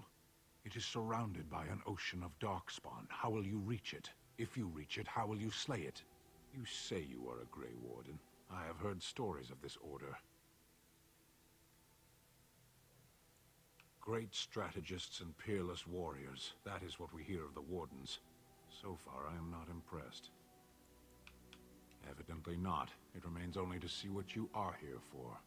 It is surrounded by an ocean of darkspawn. How will you reach it? If you reach it, how will you slay it? You say you are a Grey Warden. I have heard stories of this order. Great strategists and peerless warriors. That is what we hear of the Wardens. So far, I am not impressed. Evidently not. It remains only to see what you are here for.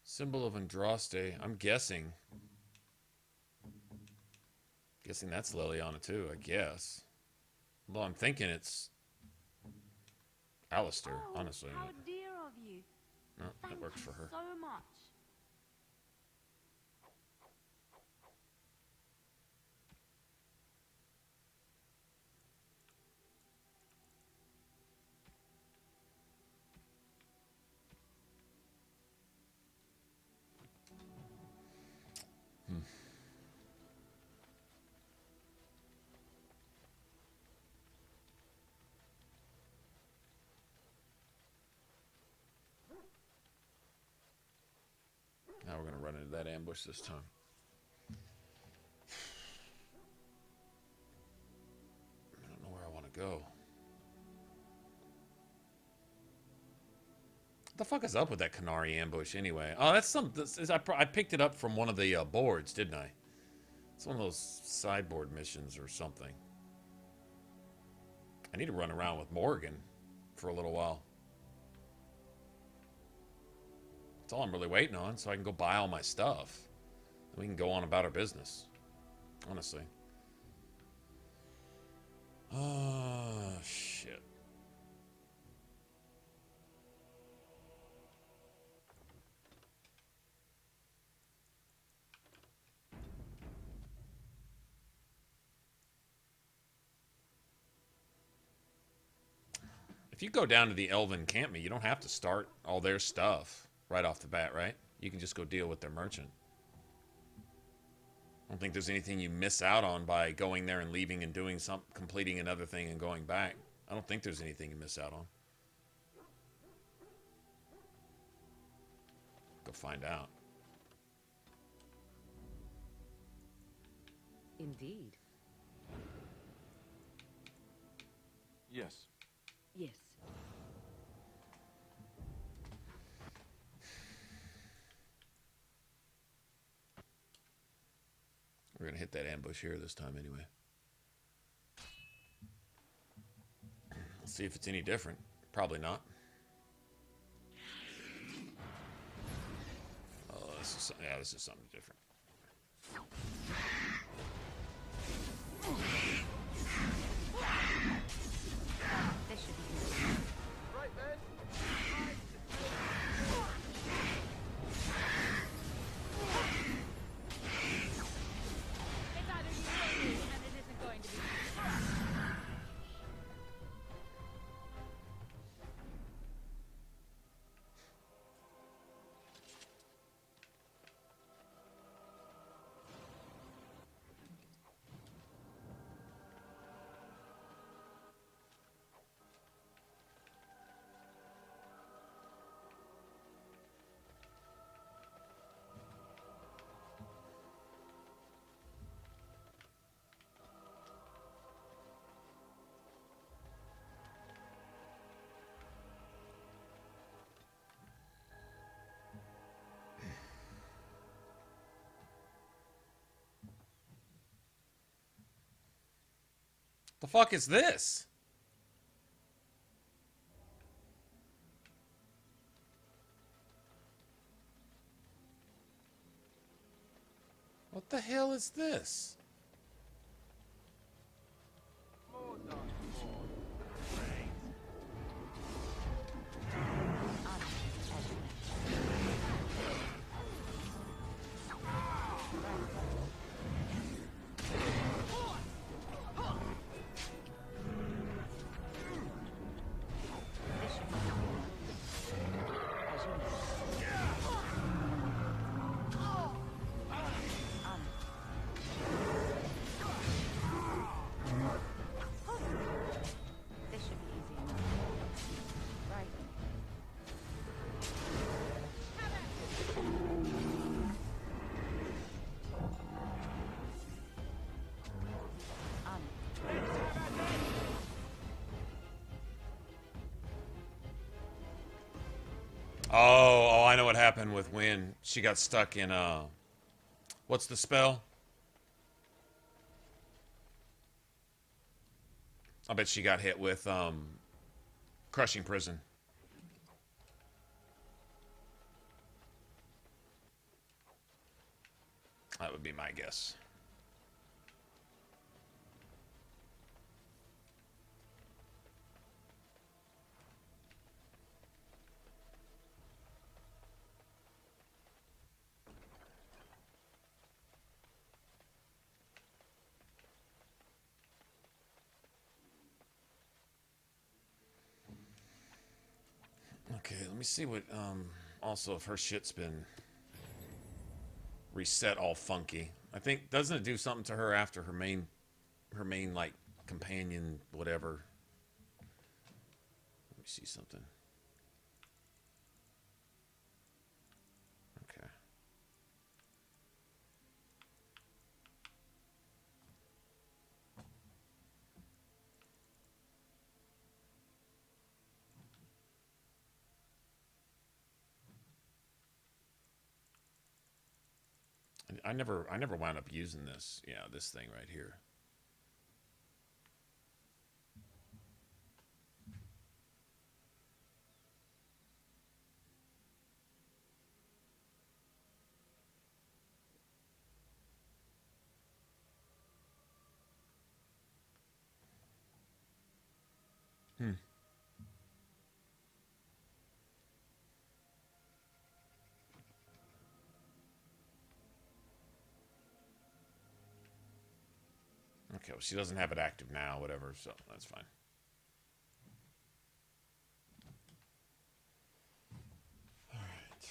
Symbol of Andraste. I'm guessing. Guessing that's Liliana too, I guess. Although I'm thinking it's Alistair, honestly. How dear of you. No, that works for her. So much. Now we're going to run into that ambush this time. I don't know where I want to go. What the fuck is up with that Canary ambush anyway? Oh, that's some. I picked it up from one of the boards, didn't I? It's one of those sideboard missions or something. I need to run around with Morgan for a little while. That's all I'm really waiting on, so I can go buy all my stuff. And we can go on about our business. Honestly. Oh, shit. If you go down to the Elven encampment, you don't have to start all their stuff right off the bat, right? You can just go deal with their merchant. I don't think there's anything you miss out on by going there and leaving and doing completing another thing and going back. I don't think there's anything you miss out on. Go find out. Indeed. Yes. Yes. We're going to hit that ambush here this time anyway. We'll see if it's any different. Probably not. Oh, this is something different. This should be easy. Right then. It's either you or me, and it isn't going to be. The fuck is this? What the hell is this? Oh, I know what happened with when she got stuck in, what's the spell? I bet she got hit with, Crushing Prison. That would be my guess. Okay, let me see what, also if her shit's been reset all funky. I think, doesn't it do something to her after her main, like, companion, whatever? Let me see something. Okay. I never wound up using this. Yeah, this thing right here. Okay, well, she doesn't have it active now, whatever, so that's fine. All right.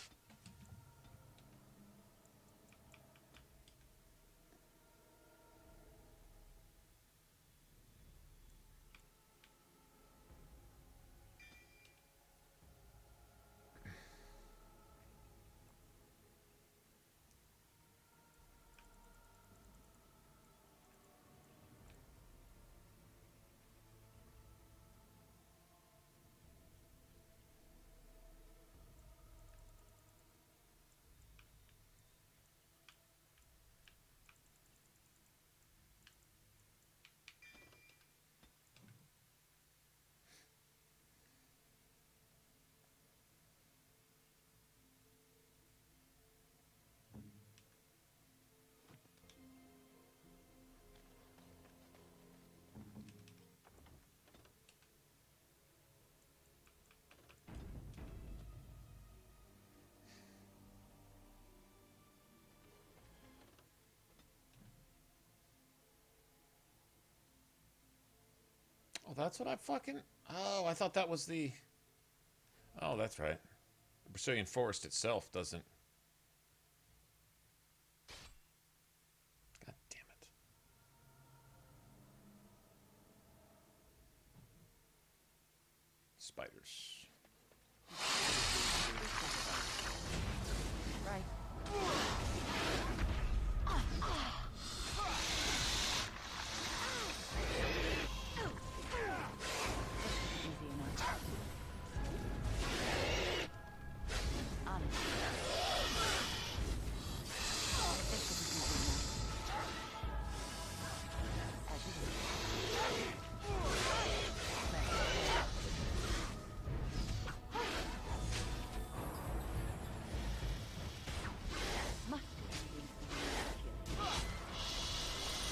Oh, that's what I fucking... Oh, I thought that was the... Oh, that's right. The Brazilian forest itself doesn't... God damn it. Spiders. Right.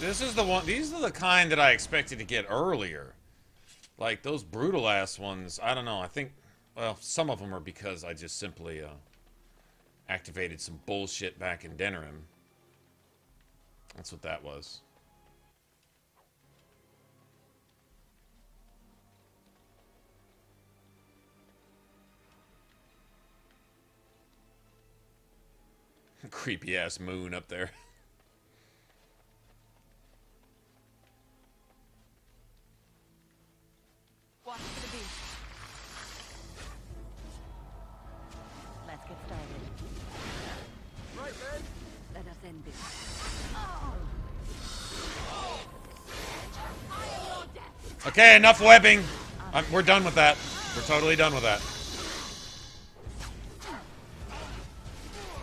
This is the one. These are the kind that I expected to get earlier. Like those brutal ass ones. I don't know. I think, well, some of them are because I just simply activated some bullshit back in Denerim. That's what that was. Creepy ass moon up there. Watch for the beast. Let's get started. Right, man. Let us end this. Okay, enough webbing. We're done with that. We're totally done with that.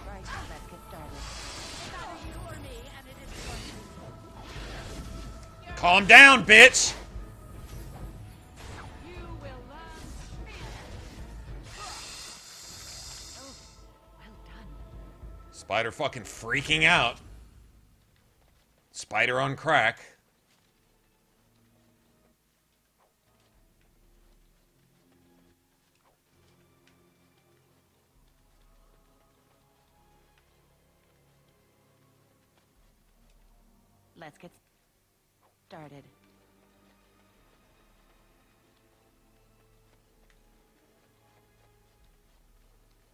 Right, let's get started. Calm down, bitch. Spider fucking freaking out. Spider on crack. Let's get started.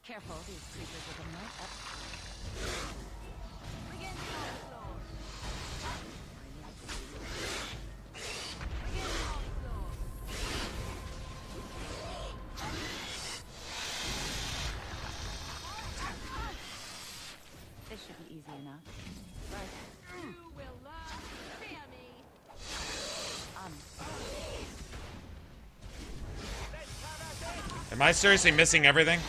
Careful, these creatures with a knife up. Begin the onslaught. Begin the onslaught. This should be easy enough. Right. You will learn to fear me. Am I seriously missing everything?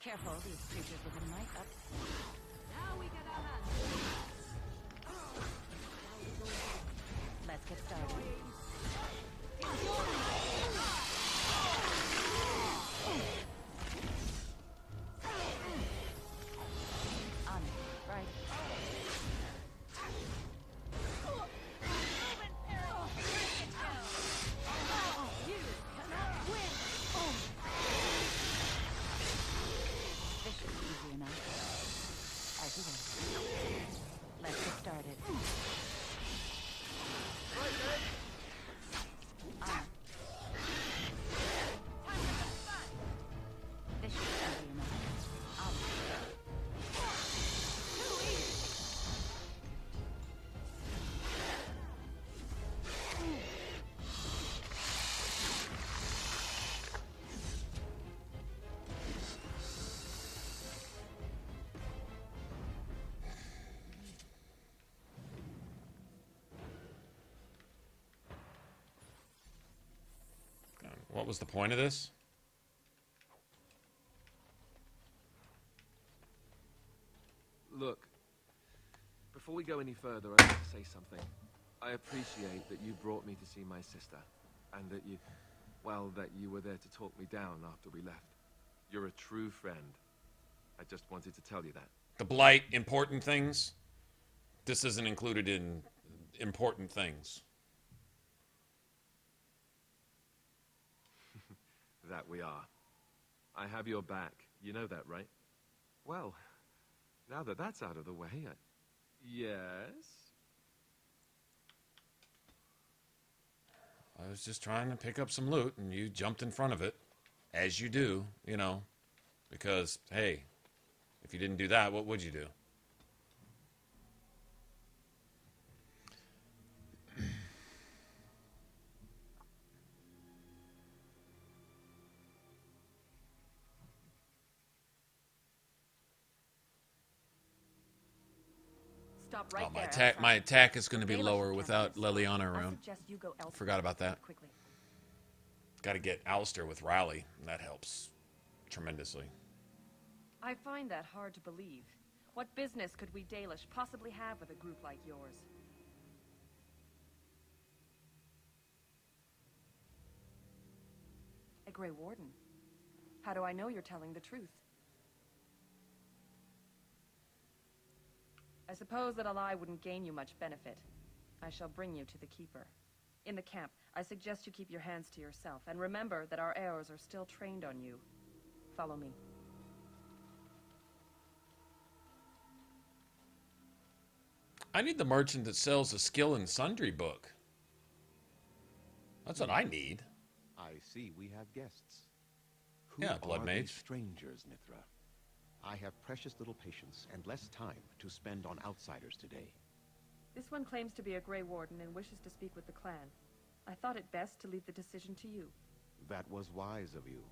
Careful, these creatures with a knife up. Now we get our hands. Let's get started. On it, right? You cannot win. This should be easy enough. As you will. Let's get started. This should be easy enough. What was the point of this? Look, before we go any further, I'd like to say something. I appreciate that you brought me to see my sister, and that you, well, that you were there to talk me down after we left. You're a true friend. I just wanted to tell you that. The Blight, important things? This isn't included in important things. That we are. I have your back. You know that, right? Well, now that that's out of the way, yes? I was just trying to pick up some loot, and you jumped in front of it. As you do, you know. Because, hey, if you didn't do that, what would you do? Stop right Oh, my attack is going to be lower without Leliana around. Forgot about that. Got to get Alistair with Rally, and that helps tremendously. I find that hard to believe. What business could we Dalish possibly have with a group like yours? A Grey Warden. How do I know you're telling the truth? I suppose that a lie wouldn't gain you much benefit. I shall bring you to the Keeper. In the camp, I suggest you keep your hands to yourself, and remember that our arrows are still trained on you. Follow me. I need the merchant that sells a skill and sundry book. That's what I need. I see we have guests. Who Yeah, Blood are Mage. these strangers, Mithra? I have precious little patience and less time to spend on outsiders today. This one claims to be a Grey Warden and wishes to speak with the clan. I thought it best to leave the decision to you. That was wise of you.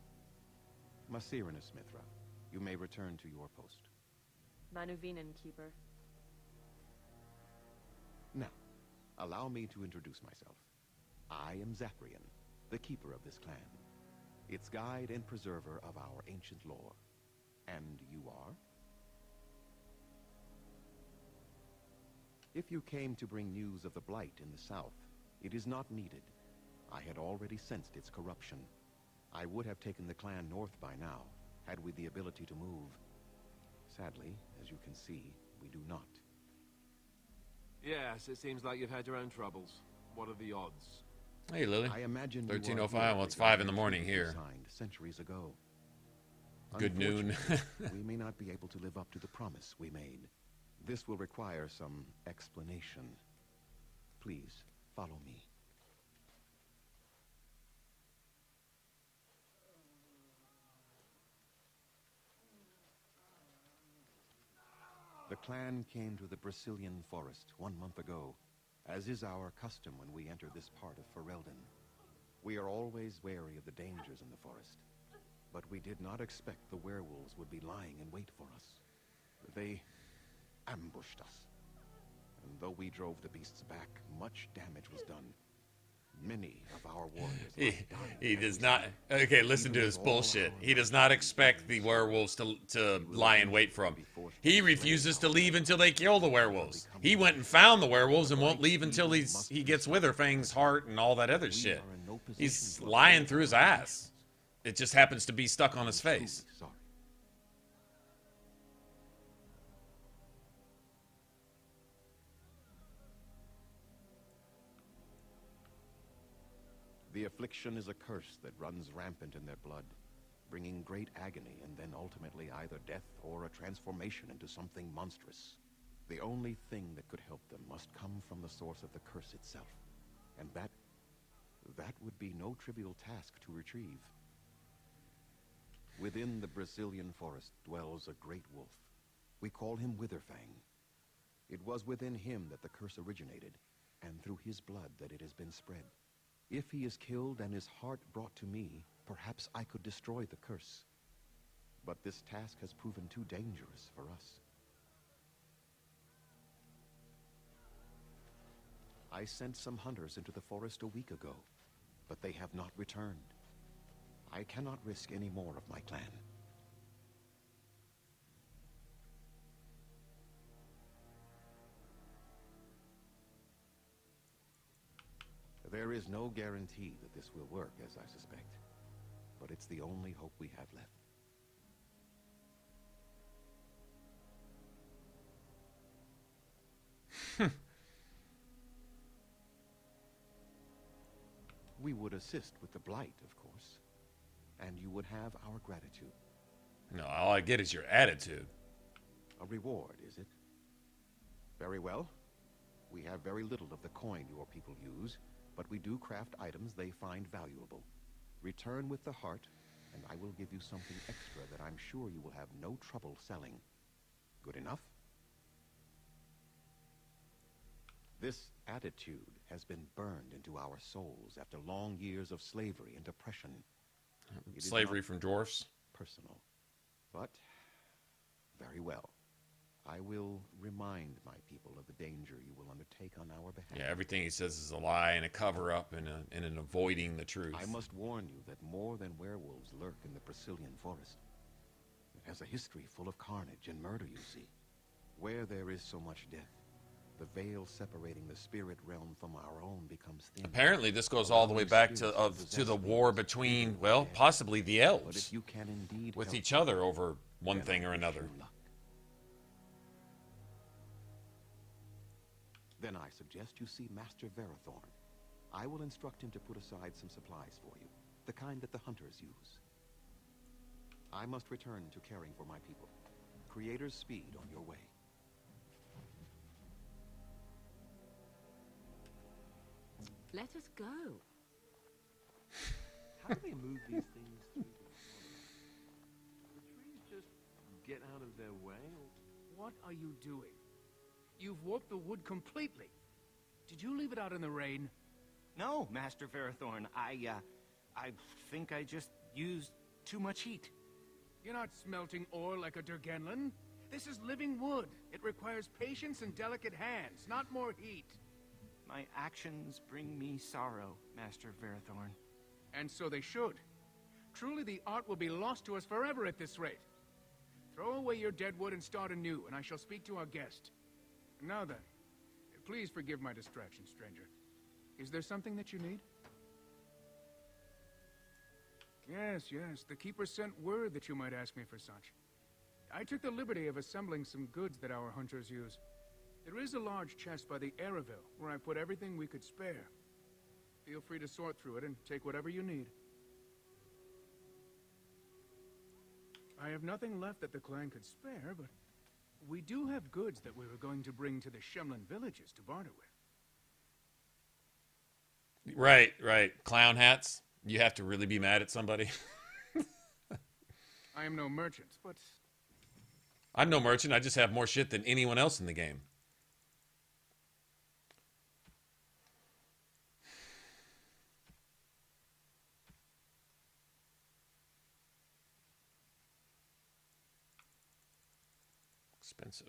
Maserenus, Mithra, you may return to your post. Manuvinen, Keeper. Now, allow me to introduce myself. I am Zafrian, the keeper of this clan, its guide and preserver of our ancient lore. And you are? If you came to bring news of the Blight in the south, it is not needed. I had already sensed its corruption. I would have taken the clan north by now, had we the ability to move. Sadly, as you can see, we do not. Yes, it seems like you've had your own troubles. What are the odds? Hey, Lily. I imagine 13:05. Well, it's 5 in the morning here. Signed centuries ago. Good noon. We may not be able to live up to the promise we made. This will require some explanation. Please, follow me. The clan came to the Brazilian forest 1 month ago, as is our custom when we enter this part of Ferelden. We are always wary of the dangers in the forest, but we did not expect the werewolves would be lying in wait for us. They ambushed us, and though we drove the beasts back, much damage was done. Many of our warriors he does not. Okay, listen to his bullshit. He does not expect the werewolves to lie in wait for him. He refuses to leave until they kill the werewolves. He went and found the werewolves and won't leave until he gets Witherfang's heart and all that other shit. He's lying through his ass. It just happens to be stuck on his face. The affliction is a curse that runs rampant in their blood, bringing great agony and then ultimately either death or a transformation into something monstrous. The only thing that could help them must come from the source of the curse itself, and that would be no trivial task to retrieve. Within the Brazilian forest dwells a great wolf. We call him Witherfang. It was within him that the curse originated, and through his blood that it has been spread. If he is killed and his heart brought to me, perhaps I could destroy the curse. But this task has proven too dangerous for us. I sent some hunters into the forest a week ago, but they have not returned. I cannot risk any more of my clan. There is no guarantee that this will work, as I suspect, but it's the only hope we have left. We would assist with the blight, of course, and you would have our gratitude. No, all I get is your attitude. A reward, is it? Very well. We have very little of the coin your people use, but we do craft items they find valuable. Return with the heart, and I will give you something extra that I'm sure you will have no trouble selling. Good enough? This attitude has been burned into our souls after long years of slavery and oppression. Slavery from dwarfs? Personal. But, very well. I will remind my people of the danger you will undertake on our behalf. Yeah, everything he says is a lie and a cover-up and an avoiding the truth. I must warn you that more than werewolves lurk in the Brazilian forest. It has a history full of carnage and murder, you see. Where there is so much death, the veil separating the spirit realm from our own becomes thin. Apparently, this goes all the way back to the war between, well, possibly the elves with each other over one thing or another. Then I suggest you see Master Verathorn. I will instruct him to put aside some supplies for you, the kind that the hunters use. I must return to caring for my people. Creator's speed on your way. Let us go. How do they move these things through the forest? The trees just get out of their way? What are you doing? You've warped the wood completely. Did you leave it out in the rain? No, Master Verathorn. I think I just used too much heat. You're not smelting ore like a Durgenlin. This is living wood. It requires patience and delicate hands, not more heat. My actions bring me sorrow, Master Verathorn. And so they should. Truly, the art will be lost to us forever at this rate. Throw away your dead wood and start anew, and I shall speak to our guest. Now then, please forgive my distraction, stranger. Is there something that you need? Yes, the Keeper sent word that you might ask me for such. I took the liberty of assembling some goods that our hunters use. There is a large chest by the Araville, where I put everything we could spare. Feel free to sort through it and take whatever you need. I have nothing left that the clan could spare, but we do have goods that we were going to bring to the Shemlin villages to barter with. Right. Clown hats. You have to really be mad at somebody. I am no merchant, but... I'm no merchant. I just have more shit than anyone else in the game. Expensive.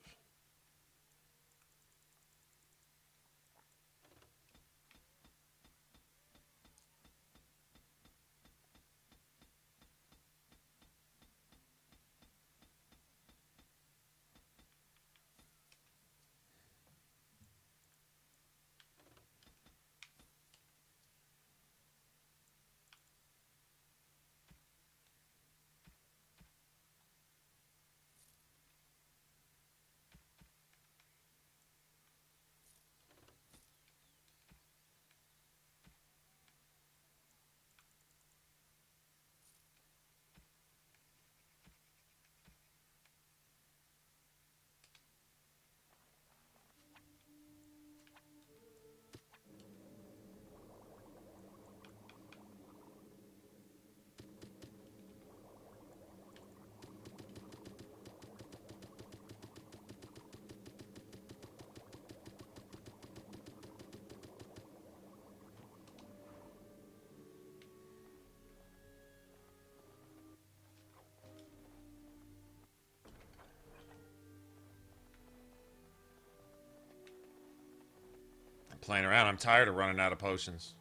playing around. I'm tired of running out of potions.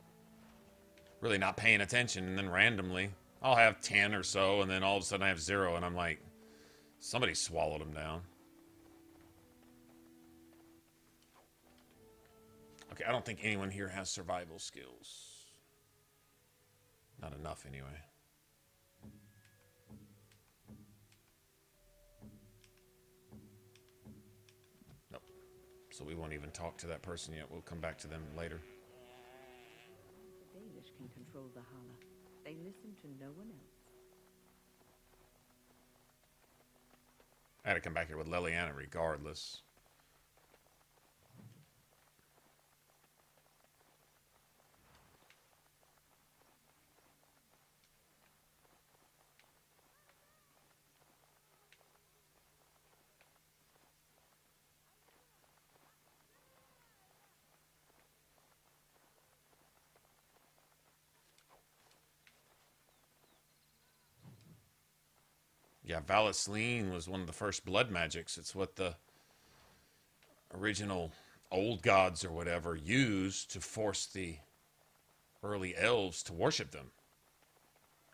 Really not paying attention, and then randomly I'll have 10 or so, and then all of a sudden I have 0, and I'm like, somebody swallowed them down. Okay, I don't think anyone here has survival skills. Not enough, anyway. Nope. So we won't even talk to that person yet. We'll come back to them later. The Danish can control the Hala. They listen to no one else. I had to come back here with Liliana regardless. Yeah, Valisline was one of the first blood magics. It's what the original old gods or whatever used to force the early elves to worship them.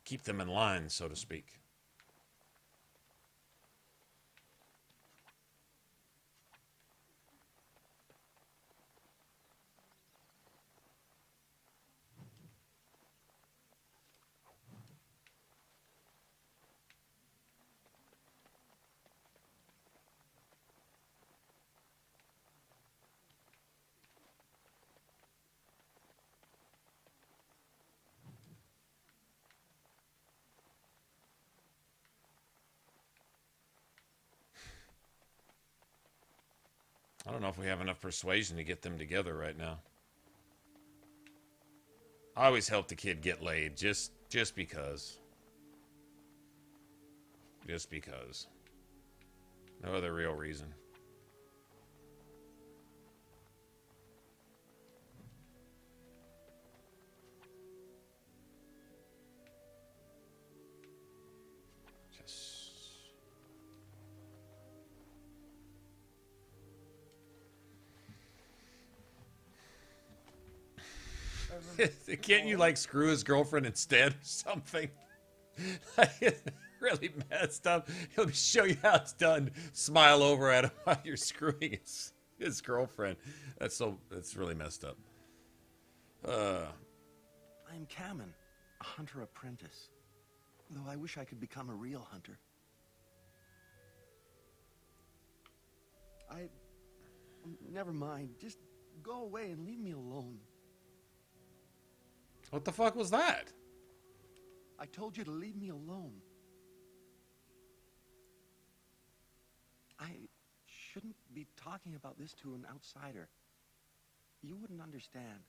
Keep them in line, so to speak. I don't know if we have enough persuasion to get them together right now. I always help the kid get laid, just because. Just because. No other real reason. Can't you, like, screw his girlfriend instead or something? Really messed up. He'll show you how it's done. Smile over at him while you're screwing his girlfriend. That's really messed up. I'm Kamen, a hunter apprentice. Though I wish I could become a real hunter. Never mind. Just go away and leave me alone. What the fuck was that? I told you to leave me alone. I shouldn't be talking about this to an outsider. You wouldn't understand.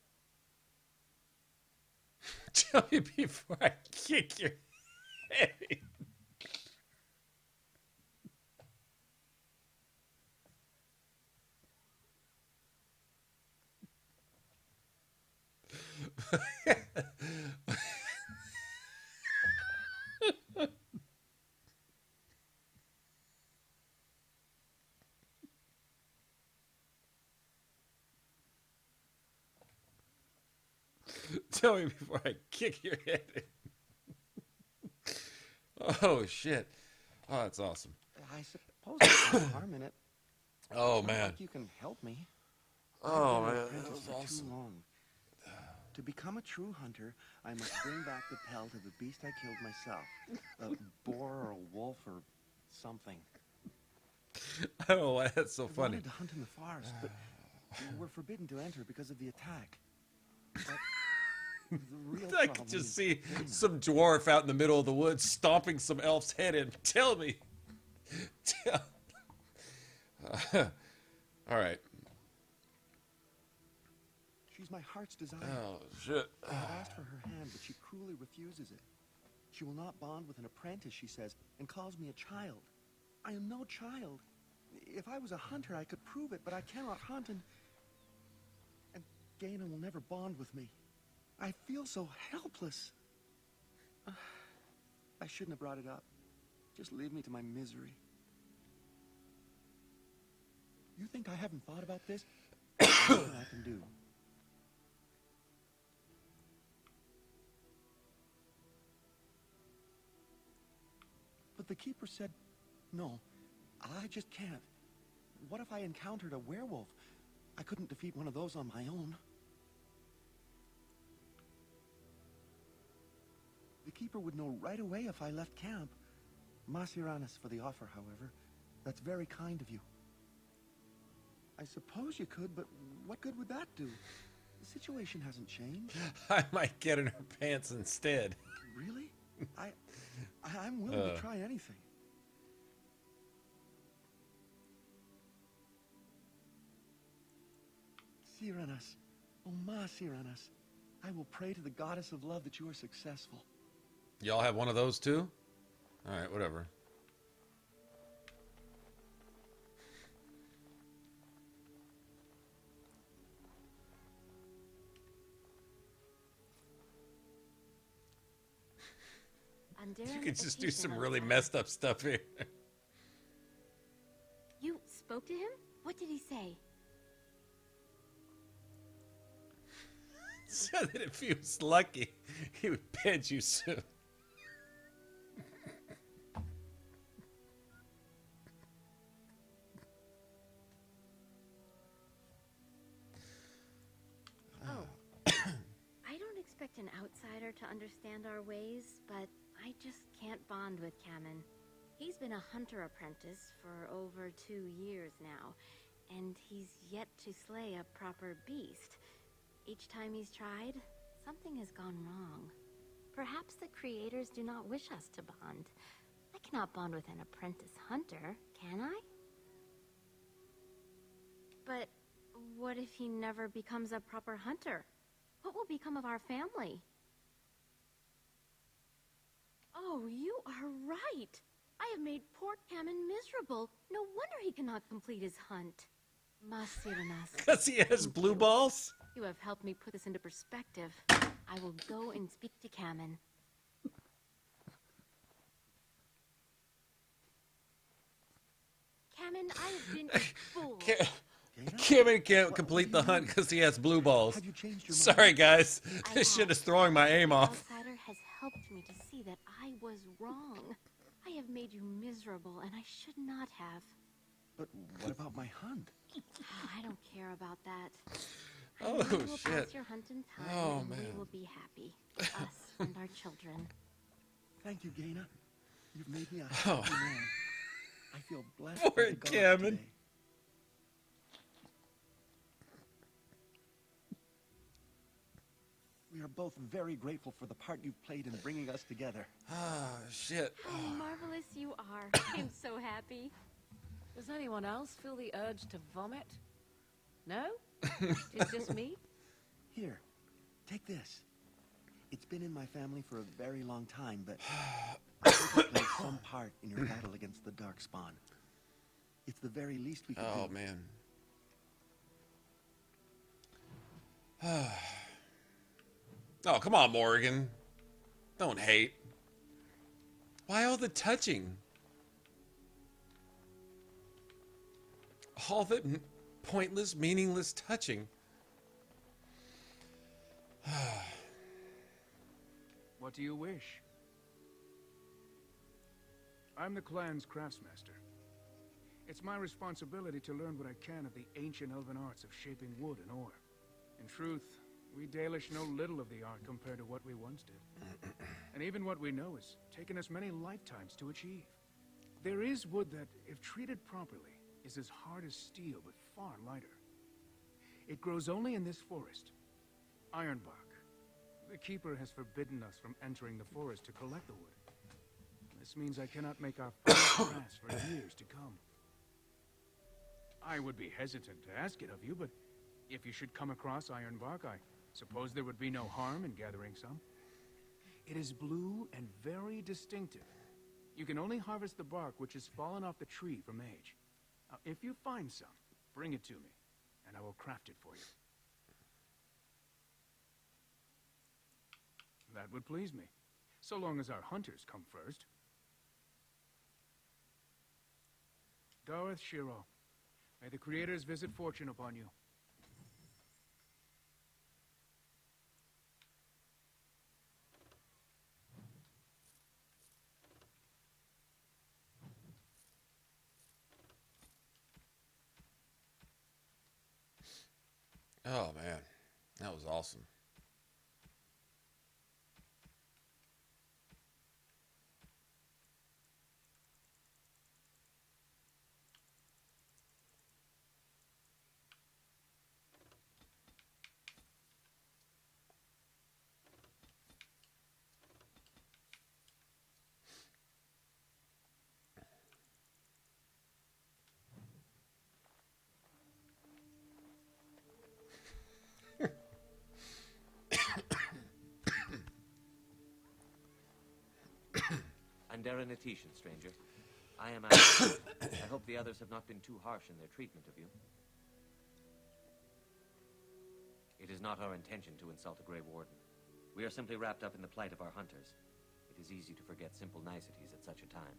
Tell me before I kick your head in. Tell me before I kick your head in. Oh, shit. Oh, that's awesome. I suppose there's no harm in it. Oh, It's not man. like you can help me. Oh, I've been an man, that apprentice was for too awesome. long. To become a true hunter, I must bring back the pelt of the beast I killed myself. A boar or a wolf or something. I don't know why that's so I funny. wanted to hunt in the forest, but we're forbidden to enter because of the attack. But the real I problem could just is see Dana. some dwarf out in the middle of the woods stomping some elf's head in. Tell me. All right. She's my heart's desire. Oh, shit. I have asked for her hand, but she cruelly refuses it. She will not bond with an apprentice, she says, and calls me a child. I am no child. If I was a hunter, I could prove it, but I cannot hunt, and Dana will never bond with me. I feel so helpless. I shouldn't have brought it up. Just leave me to my misery. You think I haven't thought about this? There's nothing I can do. But the Keeper said, no, I just can't. What if I encountered a werewolf? I couldn't defeat one of those on my own. The Keeper would know right away if I left camp. Masiranis for the offer, however. That's very kind of you. I suppose you could, but what good would that do? The situation hasn't changed. I might get in her pants instead. Really? I'm willing to try anything. Siranas, oh ma Siranas, I will pray to the goddess of love that you are successful. Y'all have one of those too? Alright, whatever. You could just do some really messed up stuff here. You spoke to him? What did he say? Said that if he was lucky, he would bed you soon. I don't expect an outsider to understand our ways, but I just can't bond with Kamen. He's been a hunter apprentice for over 2 years now, and he's yet to slay a proper beast. Each time he's tried, something has gone wrong. Perhaps the creators do not wish us to bond. I cannot bond with an apprentice hunter, can I? But what if he never becomes a proper hunter? What will become of our family? Oh, you are right. I have made poor Kamen miserable. No wonder he cannot complete his hunt. Masiranas. Because he has blue balls? You have helped me put this into perspective. I will go and speak to Kamen. Kamen, I have been a fool. Kamen can't complete the hunt because he has blue balls. Sorry, guys. This shit is throwing my aim off. Outsider has helped me to see that I was wrong. I have made you miserable, and I should not have. But what about my hunt? I don't care about that. Oh, I know we'll shit. pass your hunt in time, Oh, and man. we will be happy. Us and our children. Thank you, Gaina. You've made me a Oh. happy man. I feel blessed Poor by the gods Kamen. today. We are both very grateful for the part you've played in bringing us together. Ah, shit. How marvelous you are. I'm so happy. Does anyone else feel the urge to vomit? No? It's just me? Here, take this. It's been in my family for a very long time, but I think it played some part in your battle against the Darkspawn. It's the very least we can do. Oh, man. Oh, come on, Morgan. Don't hate. Why all the touching? All the pointless, meaningless touching. What do you wish? I'm the clan's craftsmaster. It's my responsibility to learn what I can of the ancient elven arts of shaping wood and ore. In truth, we Dalish know little of the art compared to what we once did. And even what we know has taken us many lifetimes to achieve. There is wood that, if treated properly, is as hard as steel but far lighter. It grows only in this forest, Ironbark. The Keeper has forbidden us from entering the forest to collect the wood. This means I cannot make our first grass for years to come. I would be hesitant to ask it of you, but if you should come across Ironbark, I suppose there would be no harm in gathering some. It is blue and very distinctive. You can only harvest the bark which has fallen off the tree from age. Now, if you find some, bring it to me, and I will craft it for you. That would please me, so long as our hunters come first. Dareth Shiro, may the creators visit fortune upon you. Oh, man. That was awesome. Serenity, stranger. I am out. I hope the others have not been too harsh in their treatment of you. It is not our intention to insult a Grey Warden. We are simply wrapped up in the plight of our hunters. It is easy to forget simple niceties at such a time.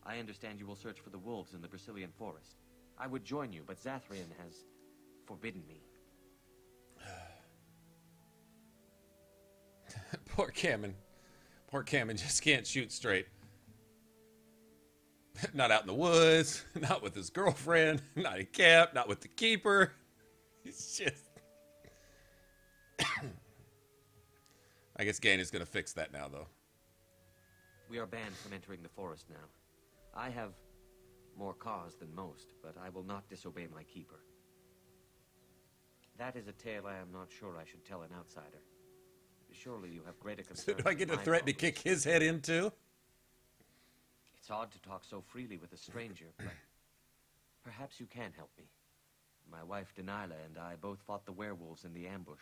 I understand you will search for the wolves in the Brazilian forest. I would join you, but Zathrian has forbidden me. Poor Cameron. Poor Cameron just can't shoot straight. Not out in the woods, not with his girlfriend, not in camp, not with the keeper. He's just... I guess Gain is going to fix that now, though. We are banned from entering the forest now. I have more cause than most, but I will not disobey my keeper. That is a tale I am not sure I should tell an outsider. Surely you have greater concern. So do I get a threat to kick his head in, too? It's odd to talk so freely with a stranger, but perhaps you can help me. My wife, Denilah, and I both fought the werewolves in the ambush.